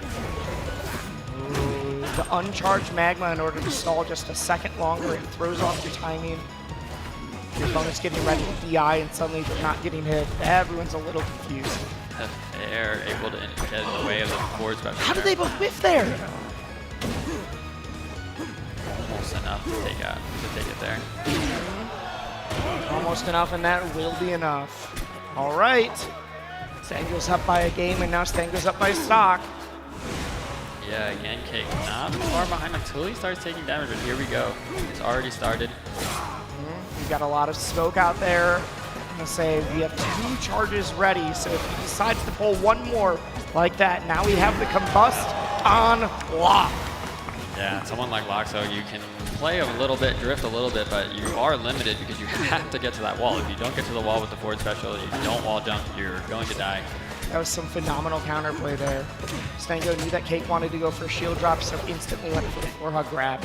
E: Ooh, the uncharged magma in order to stall just a second longer. It throws off your timing. Your opponent's getting ready with DI, and suddenly they're not getting hit. Everyone's a little confused.
M: They're able to get in the way of the forward special.
E: How did they both whiff there?
M: Almost enough to take it there.
E: Almost enough, and that will be enough. All right. Stango's up by a game, and now Stango's up by stock.
M: Yeah, again, Cake not far behind until he starts taking damage, but here we go. It's already started.
E: We've got a lot of smoke out there. I'm gonna say we have 2 charges ready, so if he decides to pull one more like that, now we have the combust on lock.
M: Yeah, someone like Loxo, you can play a little bit, drift a little bit, but you are limited because you have to get to that wall. If you don't get to the wall with the forward special, you don't wall jump, you're going to die.
E: That was some phenomenal counterplay there. Stango knew that Cake wanted to go for a shield drop, so instantly went for the 4-hug grab.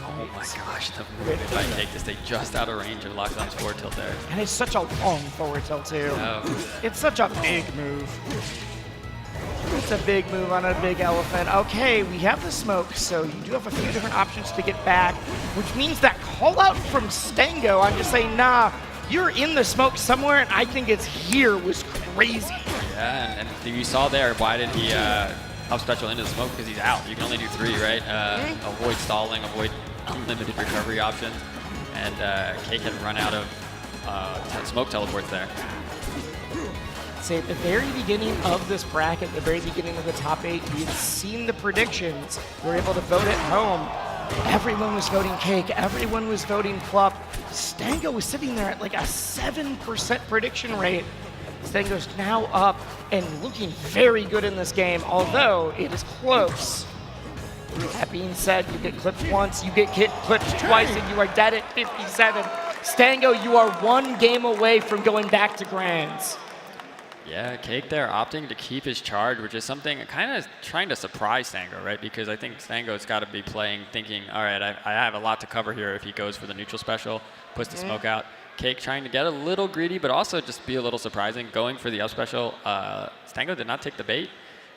M: Oh my gosh, the movement by Cake to stay just out of range of Loxon's forward tilt there.
E: And it's such a long forward tilt too.
M: Oh.
E: It's such a big move. It's a big move on a big elephant. Okay, we have the smoke, so you do have a few different options to get back, which means that call out from Stango, I'm just saying, nah, you're in the smoke somewhere, and I think it's here, was crazy.
M: Yeah, and you saw there, why did he up special into the smoke? Because he's out. You can only do 3, right? Avoid stalling, avoid unlimited recovery options, and Cake had run out of smoke teleports there.
E: Say at the very beginning of this bracket, the very beginning of the top 8, we had seen the predictions. We were able to vote at home. Everyone was voting Cake. Everyone was voting Plup. Stango was sitting there at like a 7% prediction rate. Stango's now up and looking very good in this game, although it is close. That being said, you get clipped once, you get clipped twice, and you are dead at 57. Stango, you are 1 game away from going back to Grands.
M: Yeah, Cake there opting to keep his charge, which is something kind of trying to surprise Stango, right? Because I think Stango's got to be playing, thinking, all right, I have a lot to cover here if he goes for the neutral special, puts the smoke out. Cake trying to get a little greedy, but also just be a little surprising. Going for the up special, Stango did not take the bait,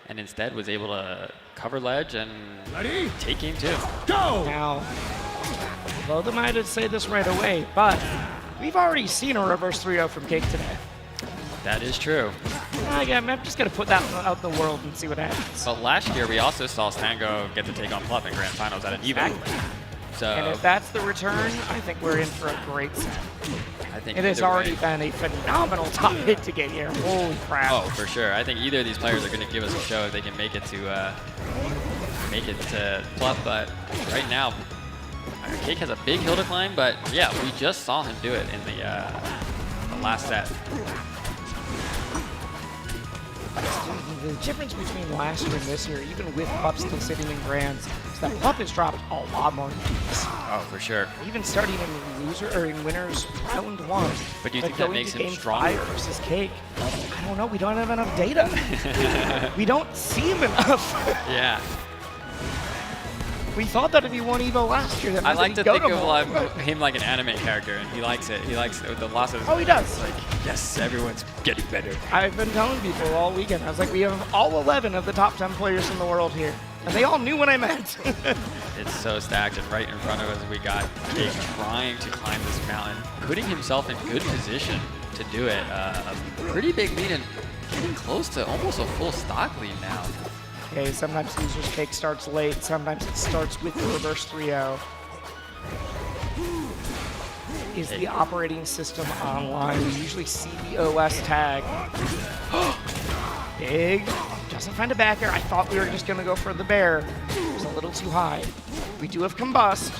M: and instead was able to cover ledge and take game 2.
E: Go! Now, although they might have say this right away, but we've already seen a reverse 3-0 from Cake today.
M: That is true.
E: I'm just going to put that out in the world and see what happens.
M: But last year, we also saw Stango get to take on Plup in Grand Finals at an even. So,
E: and if that's the return, I think we're in for a great set.
M: I think
E: it has already been a phenomenal top hit to get here. Holy crap.
M: Oh, for sure. I think either of these players are going to give us a show if they can make it to Plup. But right now, Cake has a big hill to climb. But yeah, we just saw him do it in the last set.
E: The difference between last year and this year, even with Plup still sitting in Grands, is that Plup has dropped a lot more games.
M: Oh, for sure.
E: Even starting in winners round 1.
M: But do you think that makes him stronger?
E: Game 5 versus Cake. I don't know. We don't have enough data. We don't see him enough.
M: Yeah.
E: We thought that if he won Evo last year, that
M: I like to think of him like an anime character, and he likes it. He likes it with the losses.
E: Oh, he does.
M: Like, yes, everyone's getting better.
E: I've been telling people all weekend. I was like, we have all 11 of the top 10 players in the world here. And they all knew what I meant.
M: It's so stacked, and right in front of us, we got Cake trying to climb this mountain, putting himself in good position to do it. A pretty big lead, and getting close to almost a full stock lead now.
E: Okay, sometimes Loser's Cake starts late, sometimes it starts with the reverse 3-0. Is the operating system online? We usually see the OS tag. Big, doesn't find a backer. I thought we were just gonna go for the bear. It was a little too high. We do have Combust.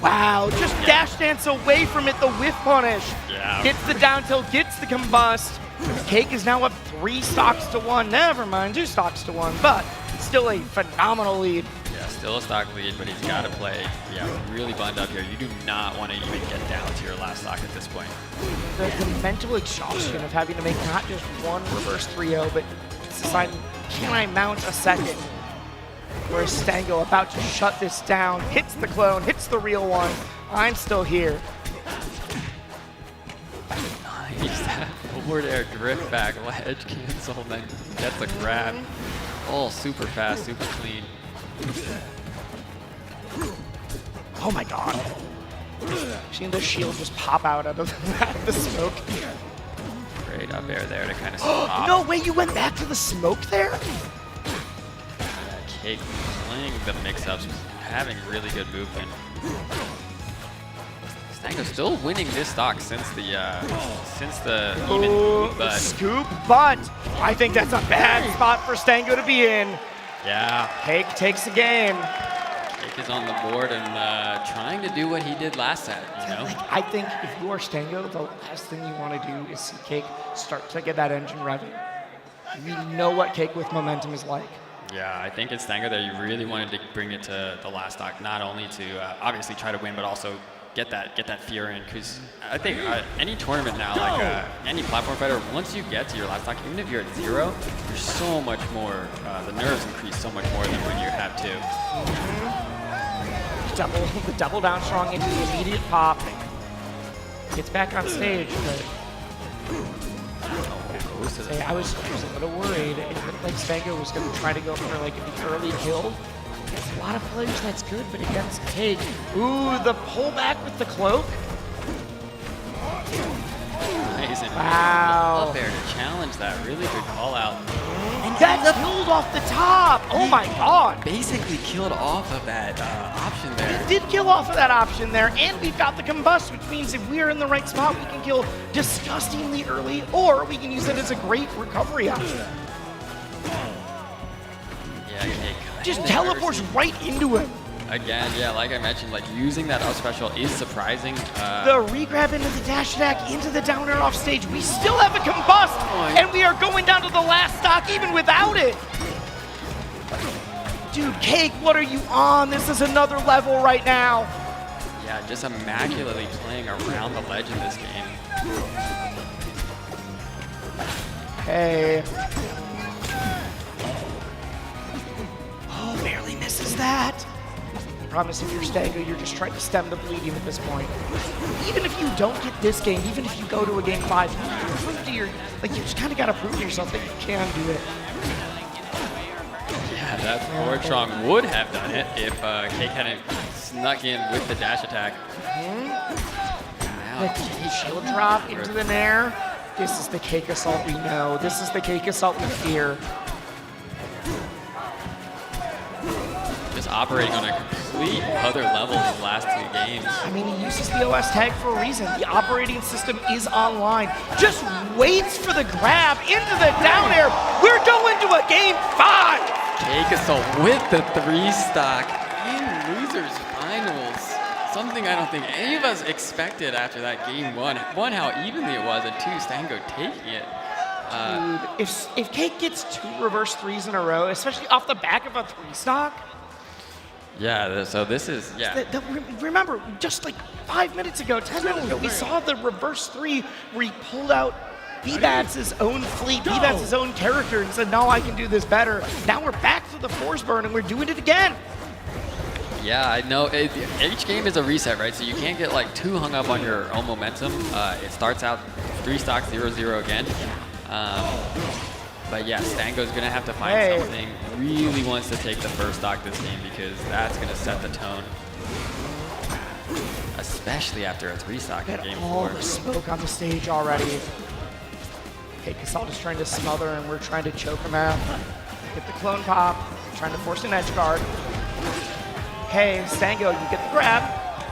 E: Wow, just dash dance away from it, the whiff punish.
M: Yeah.
E: Gets the down tilt, gets the Combust. Cake is now up 3 stocks to 1. Never mind, 2 stocks to 1, but still a phenomenal lead.
M: Yeah, still a stock lead, but he's got to play, really buttoned up here. You do not want to even get down to your last stock at this point.
E: The mental exhaustion of having to make not just one reverse 3-0, but deciding, can I mount a second? Whereas Stango about to shut this down, hits the clone, hits the real one. I'm still here.
M: Nice, that forward air drift back, ledge cancel, and then gets a grab. Oh, super fast, super clean.
E: Oh my god. Seeing the shield just pop out of the smoke.
M: Great up air there to kind of stop.
E: No way, you went back to the smoke there?
M: Cake playing the mix-ups, having really good movement. Stango's still winning this stock since the even
E: scoop, but I think that's a bad spot for Stango to be in.
M: Yeah.
E: Cake takes the game.
M: Cake is on the board and trying to do what he did last set, you know?
E: I think if you are Stango, the last thing you want to do is see Cake start to get that engine revving. We know what Cake with momentum is like.
M: Yeah, I think it's Stango that you really wanted to bring it to the last stock, not only to obviously try to win, but also get that fear in. Because I think any tournament now, like any platform fighter, once you get to your last stock, even if you're at 0, you're so much more, the nerves increase so much more than when you have 2.
E: The double down strong into the immediate pop. Gets back on stage, but
M: close to the
E: Hey, I was a little worried. It looked like Stango was going to try to go for like an early kill. Against a lot of players, that's good, but against Cake, ooh, the pullback with the cloak.
M: Nice. And
E: Wow.
M: Up there to challenge that. Really good call out.
E: And that killed off the top. Oh my god.
M: Basically killed off of that option there.
E: It did kill off of that option there, and we've got the combust, which means if we're in the right spot, we can kill disgustingly early, or we can use it as a great recovery option.
M: Yeah,
E: Just teleports right into him.
M: Again, yeah, like I mentioned, like using that up special is surprising.
E: The regrab into the dash attack, into the down air off stage. We still have a combust, and we are going down to the last stock even without it. Dude, Cake, what are you on? This is another level right now.
M: Yeah, just immaculately playing around the ledge in this game.
E: Hey. Oh, barely misses that. I promise if you're Stango, you're just trying to stem the bleeding at this point. Even if you don't get this game, even if you go to a game 5, you prove to your, like, you just kind of got to prove to yourself that you can do it.
M: Yeah, that forward strong would have done it if Cake hadn't snuck in with the dash attack.
E: The shield drop into the nair. This is the Cake assault we know. This is the Cake assault we fear.
M: Just operating on a complete other level these last 2 games.
E: I mean, he uses the OS tag for a reason. The operating system is online. Just waits for the grab into the down air. We're going to a game 5.
M: Cake assault with the 3 stock in losers finals. Something I don't think any of us expected after that game 1. 1, how evenly it was, and 2, Stango taking it.
E: Dude, if Cake gets 2 reverse 3s in a row, especially off the back of a 3 stock.
M: Yeah, so this is, yeah.
E: Remember, just like 5 minutes ago, 10 minutes ago, we saw the reverse 3 where he pulled out B-Bats' own fleet, B-Bats' own character, and said, no, I can do this better. Now we're back to the force burn, and we're doing it again.
M: Yeah, I know. Each game is a reset, right? So you can't get like too hung up on your own momentum. It starts out 3 stocks, 0-0 again. But yeah, Stango's going to have to find something. Really wants to take the first stock this game because that's going to set the tone. Especially after a 3 stock in game 4.
E: All the smoke on the stage already. Okay, Casal is trying to smother and we're trying to choke him out. Get the clone pop, trying to force an edge guard. Hey, Stango, you get the grab.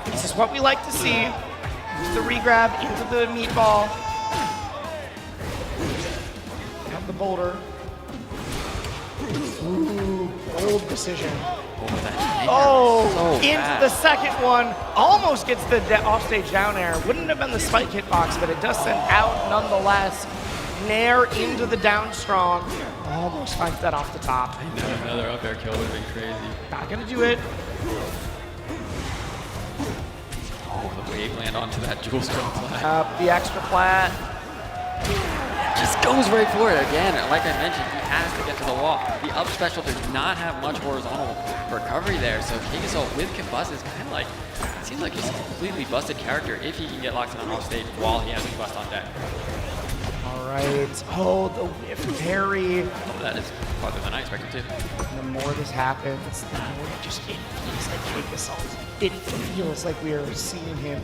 E: This is what we like to see. Use the regrab into the meatball. Have the boulder. Ooh, bold decision. Oh, into the second one. Almost gets the offstage down air. Wouldn't have been the spike hitbox, but it does send out nonetheless. Nair into the down strong. Almost finds that off the top.
M: I know another up air kill would have been crazy.
E: Not gonna do it.
M: Oh, the wave land onto that jewel stroke flat.
E: The extra flat.
M: Just goes right for it again. Like I mentioned, he has to get to the wall. The up special does not have much horizontal recovery there, so King Assault with Combust is kind of like, it seems like he's a completely busted character if he can get locked in on off stage while he has Combust on deck.
E: All right. Oh, the whiff parry.
M: Oh, that is farther than I expected too.
E: And the more this happens, the more it just feels like King Assault. It feels like we are seeing him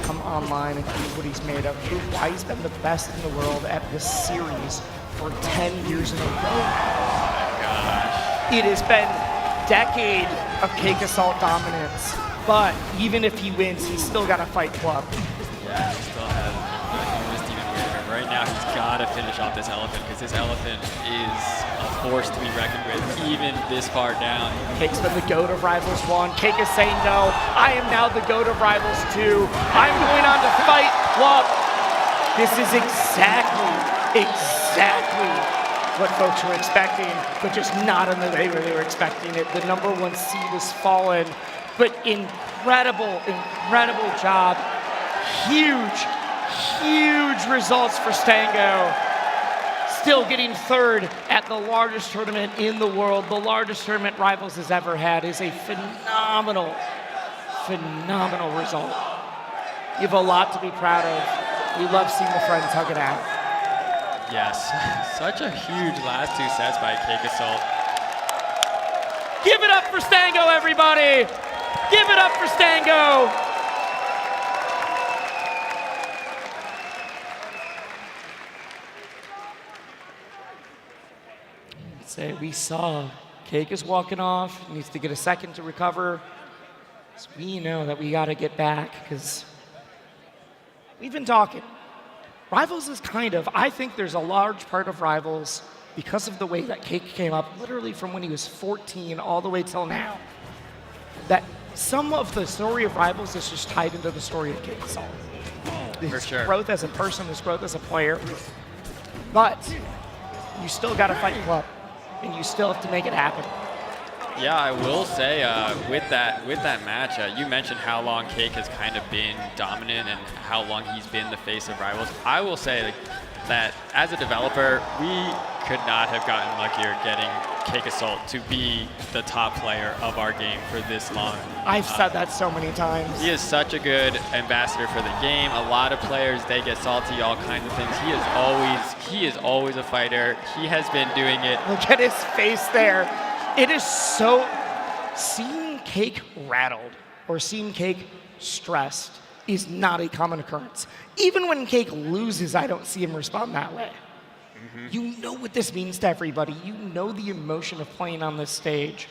E: come online and prove what he's made of. Prove why he's been the best in the world at this series for 10 years in a row.
M: Oh my gosh.
E: It has been a decade of Cake Assault dominance, but even if he wins, he's still got to fight Club.
M: Yeah, he still has enormous demon weight. Right now, he's got to finish off this elephant because this elephant is a force to be reckoned with, even this far down.
E: Cake's been the GOAT of Rivals 1. Cake is saying no. I am now the GOAT of Rivals 2. I'm going on to fight Club. This is exactly what folks were expecting, but just not in the way where they were expecting it. The #1 seed has fallen, but incredible job. Huge results for Stango. Still getting 3rd at the largest tournament in the world. The largest tournament Rivals has ever had is a phenomenal result. You have a lot to be proud of. We love seeing the friends hug it out.
M: Yes, such a huge last 2 sets by Cake Assault.
E: Give it up for Stango, everybody! Give it up for Stango! Say we saw Cake is walking off, needs to get a second to recover. So we know that we got to get back because we've been talking. Rivals is kind of, I think there's a large part of Rivals because of the way that Cake came up, literally from when he was 14 all the way till now, that some of the story of Rivals is just tied into the story of Cake Assault. His growth as a person, his growth as a player. But you still got to fight Club, and you still have to make it happen.
M: Yeah, I will say with that match, you mentioned how long Cake has kind of been dominant and how long he's been the face of Rivals. I will say that as a developer, we could not have gotten luckier getting Cake Assault to be the top player of our game for this long.
E: I've said that so many times.
M: He is such a good ambassador for the game. A lot of players, they get salty, all kinds of things. He is always a fighter. He has been doing it.
E: Look at his face there. It is so, seeing Cake rattled or seeing Cake stressed is not a common occurrence. Even when Cake loses, I don't see him respond that way. You know what this means to everybody. You know the emotion of playing on this stage.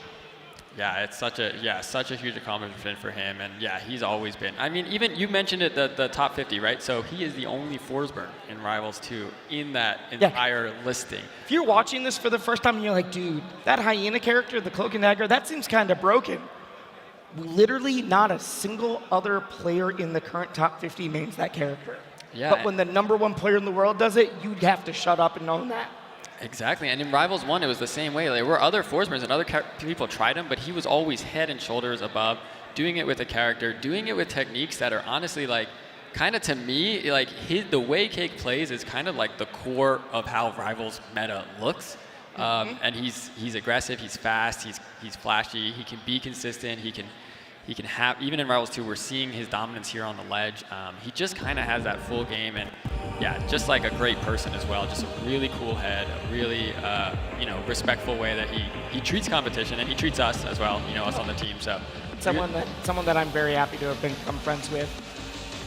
M: Yeah, it's such a huge accomplishment for him, and yeah, he's always been. I mean, even you mentioned it, the top 50, right? So he is the only Forsberg in Rivals 2 in that entire listing.
E: If you're watching this for the first time and you're like, dude, that hyena character, the Cloak and Dagger, that seems kind of broken. Literally not a single other player in the current top 50 mains that character.
M: Yeah,
E: but when the #1 player in the world does it, you'd have to shut up and own that.
M: Exactly, and in Rivals 1, it was the same way. There were other Forsbergs and other people tried him, but he was always head and shoulders above, doing it with a character, doing it with techniques that are honestly like, kind of to me, like the way Cake plays is kind of like the core of how Rivals meta looks. And he's aggressive, he's fast, he's flashy, he can be consistent, he can have, even in Rivals 2, we're seeing his dominance here on the ledge. He just kind of has that full game, and yeah, just like a great person as well. Just a really cool head, a really respectful way that he treats competition, and he treats us as well, us on the team. So
E: someone that I'm very happy to have become friends with.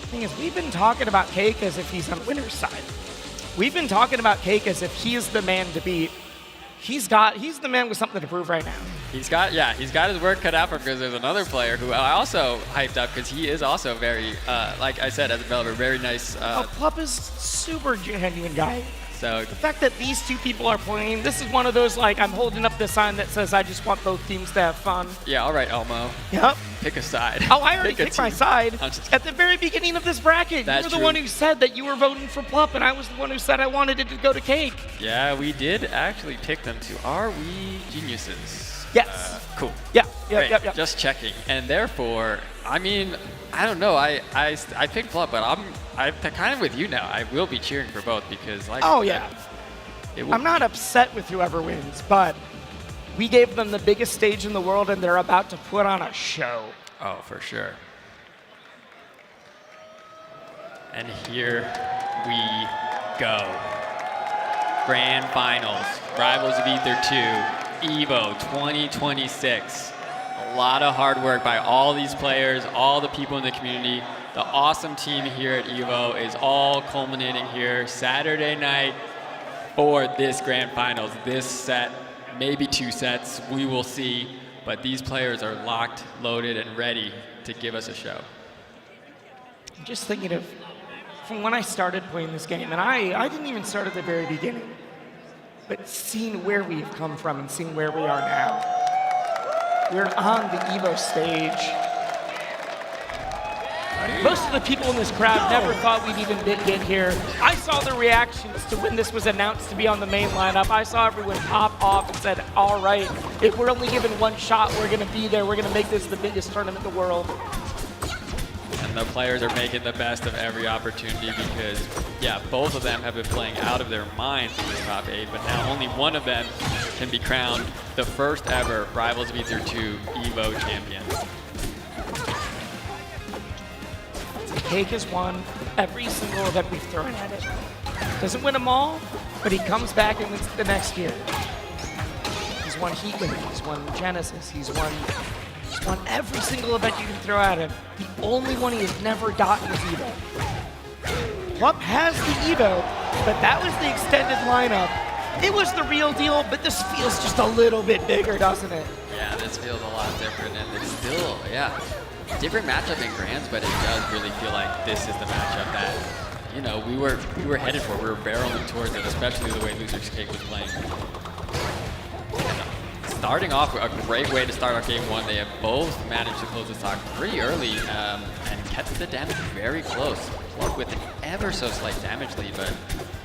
E: The thing is, we've been talking about Cake as if he's on the winner's side. We've been talking about Cake as if he is the man to beat. He's the man with something to prove right now.
M: He's got his work cut out for him, because there's another player who I also hyped up because he is also very, like I said, as a developer, very nice.
E: Plup is super genuine guy.
M: So
E: the fact that these two people are playing, this is one of those, like, I'm holding up the sign that says I just want both teams to have fun.
M: Yeah, all right, Elmo.
E: Yep.
M: Pick a side.
E: Oh, I already picked my side. At the very beginning of this bracket, you were the one who said that you were voting for Plup, and I was the one who said I wanted it to go to Cake.
M: Yeah, we did actually pick them to Are We Geniuses?
E: Yes.
M: Cool.
E: Yeah.
M: Just checking. And therefore, I mean, I don't know. I picked Plup, but I'm kind of with you now. I will be cheering for both because, like,
E: I'm not upset with whoever wins, but we gave them the biggest stage in the world, and they're about to put on a show.
M: Oh, for sure. And here we go. Grand Finals, Rivals of Aether 2, EVO 2026. A lot of hard work by all these players, all the people in the community. The awesome team here at EVO is all culminating here Saturday night for this Grand Finals. This set, maybe 2 sets, we will see. But these players are locked, loaded, and ready to give us a show.
E: I'm just thinking of from when I started playing this game, and I didn't even start at the very beginning, but seeing where we've come from and seeing where we are now. We're on the EVO stage. Most of the people in this crowd never thought we'd even get here. I saw the reactions to when this was announced to be on the main lineup. I saw everyone pop off and said, all right, if we're only given one shot, we're going to be there. We're going to make this the biggest tournament in the world.
M: And the players are making the best of every opportunity because, yeah, both of them have been playing out of their minds in this top 8, but now only one of them can be crowned the first ever Rivals of Aether 2 EVO champion.
E: Cake has won every single event we've thrown at it. Doesn't win them all, but he comes back and wins the next year. He's won Heatwave, he's won Genesis, he's won every single event you can throw at him. The only one he has never gotten is Evo. Plup has the Evo, but that was the extended lineup. It was the real deal, but this feels just a little bit bigger, doesn't it?
M: Yeah, this feels a lot different, and it's still, different matchup in Grands, but it does really feel like this is the matchup that, you know, we were headed for. We were barreling towards it, especially the way Loser's Cake was playing. Starting off, a great way to start our game one. They have both managed to close the stock pretty early and kept the damage very close. Plup with an ever so slight damage lead, but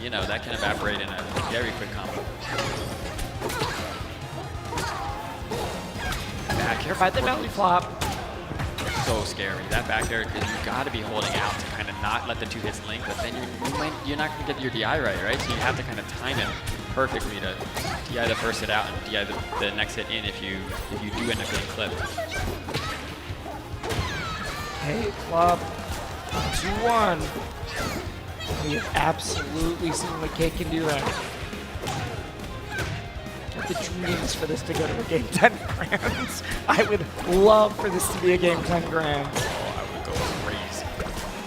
M: you know, that can evaporate in a very quick combo. Back air
E: by the belly flop.
M: So scary. That back air, because you got to be holding out to kind of not let the two hits link, but then you're not going to get your DI right? So you have to kind of time it perfectly to DI the first hit out and DI the next hit in if you do end up getting clipped.
E: Hey, Plup. 2-1. We have absolutely seen what Cake can do that. The dreams for this to go to a game 10 Grands. I would love for this to be a game 10 Grands.
M: Oh, I would go crazy.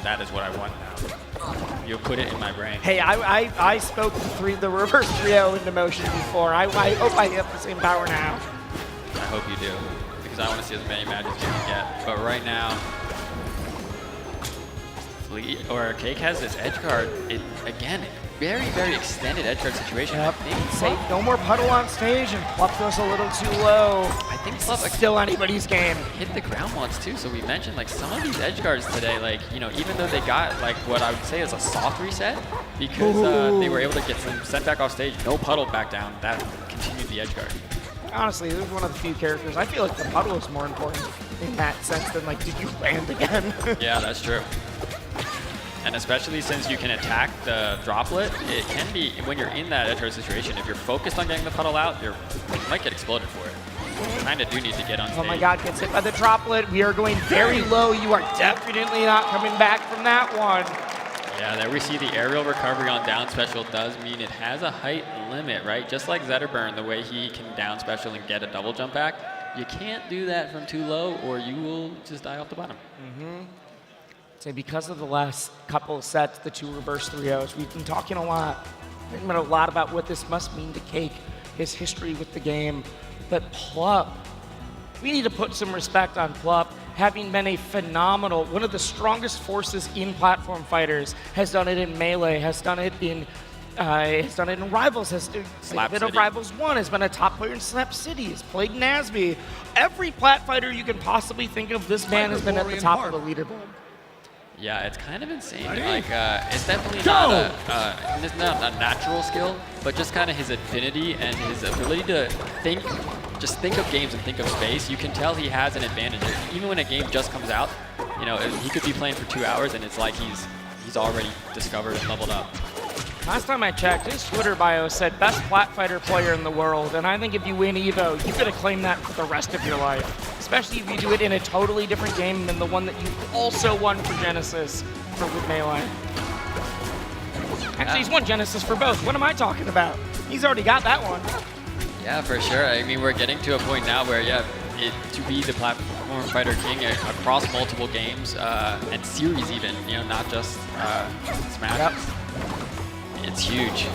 M: That is what I want now. You'll put it in my brain.
E: Hey, I spoke the reverse 3-0 into motion before. I hope I have the same power now.
M: I hope you do, because I want to see as many matches as you can get. But right now, Cake has this edge guard. Again, very, very extended edge guard situation.
E: Yep.
M: I think
E: Say no more puddle on stage, and Plup goes a little too low.
M: I think
E: Plup is still anybody's game.
M: Hit the ground once too, so we mentioned like some of these edge guards today, like, you know, even though they got like what I would say is a soft reset, because they were able to get some sent back off stage, no puddle back down, that continued the edge guard.
E: Honestly, this is one of the few characters. I feel like the puddle is more important in that sense than like, did you land again?
M: Yeah, that's true. And especially since you can attack the droplet, it can be, when you're in that edge guard situation, if you're focused on getting the puddle out, you might get exploded for it. You kind of do need to get on stage.
E: Oh my god, gets hit by the droplet. We are going very low. You are definitely not coming back from that one.
M: Yeah, there we see the aerial recovery on down special does mean it has a height limit, right? Just like Zetterburn, the way he can down special and get a double jump back, you can't do that from too low or you will just die off the bottom.
E: So because of the last couple of sets, the two reverse 3-0s, we've been talking a lot about what this must mean to Cake, his history with the game. But Plup, we need to put some respect on Plup, having been a phenomenal, one of the strongest forces in platform fighters, has done it in Melee, has done it in Rivals, has done a bit of Rivals 1, has been a top player in Slap City, has played Nasby. Every plat fighter you can possibly think of, this man has been at the top of the leaderboard.
M: Yeah, it's kind of insane. Like, it's definitely not it's not a natural skill, but just kind of his affinity and his ability to think of games and think of space. You can tell he has an advantage. Even when a game just comes out, you know, he could be playing for 2 hours and it's like he's already discovered and leveled up.
E: Last time I checked, his Twitter bio said best plat fighter player in the world, and I think if you win Evo, you gotta claim that for the rest of your life. Especially if you do it in a totally different game than the one that you also won for Genesis with Melee. Actually, he's won Genesis for both. What am I talking about? He's already got that one.
M: Yeah, for sure. I mean, we're getting to a point now where, to be the platform fighter king across multiple games and series even, you know, not just Smash.
E: Yep.
M: It's huge.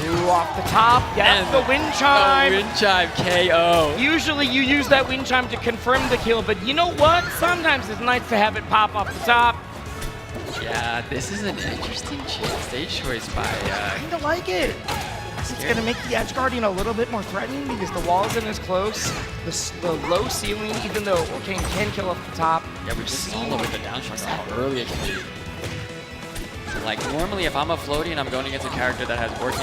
E: Ooh, off the top, yes, the wind chime.
M: The wind chime KO.
E: Usually you use that wind chime to confirm the kill, but you know what? Sometimes it's nice to have it pop off the top.
M: Yeah, this is an interesting stage choice by...
E: I kinda like it. It's gonna make the edge guarding a little bit more threatening because the wall isn't as close. The low ceiling, even though Orcane can kill off the top.
M: Yeah, we just saw with the down shot how early it can be. Like, normally if I'm a floaty and I'm going against a character that has Orcane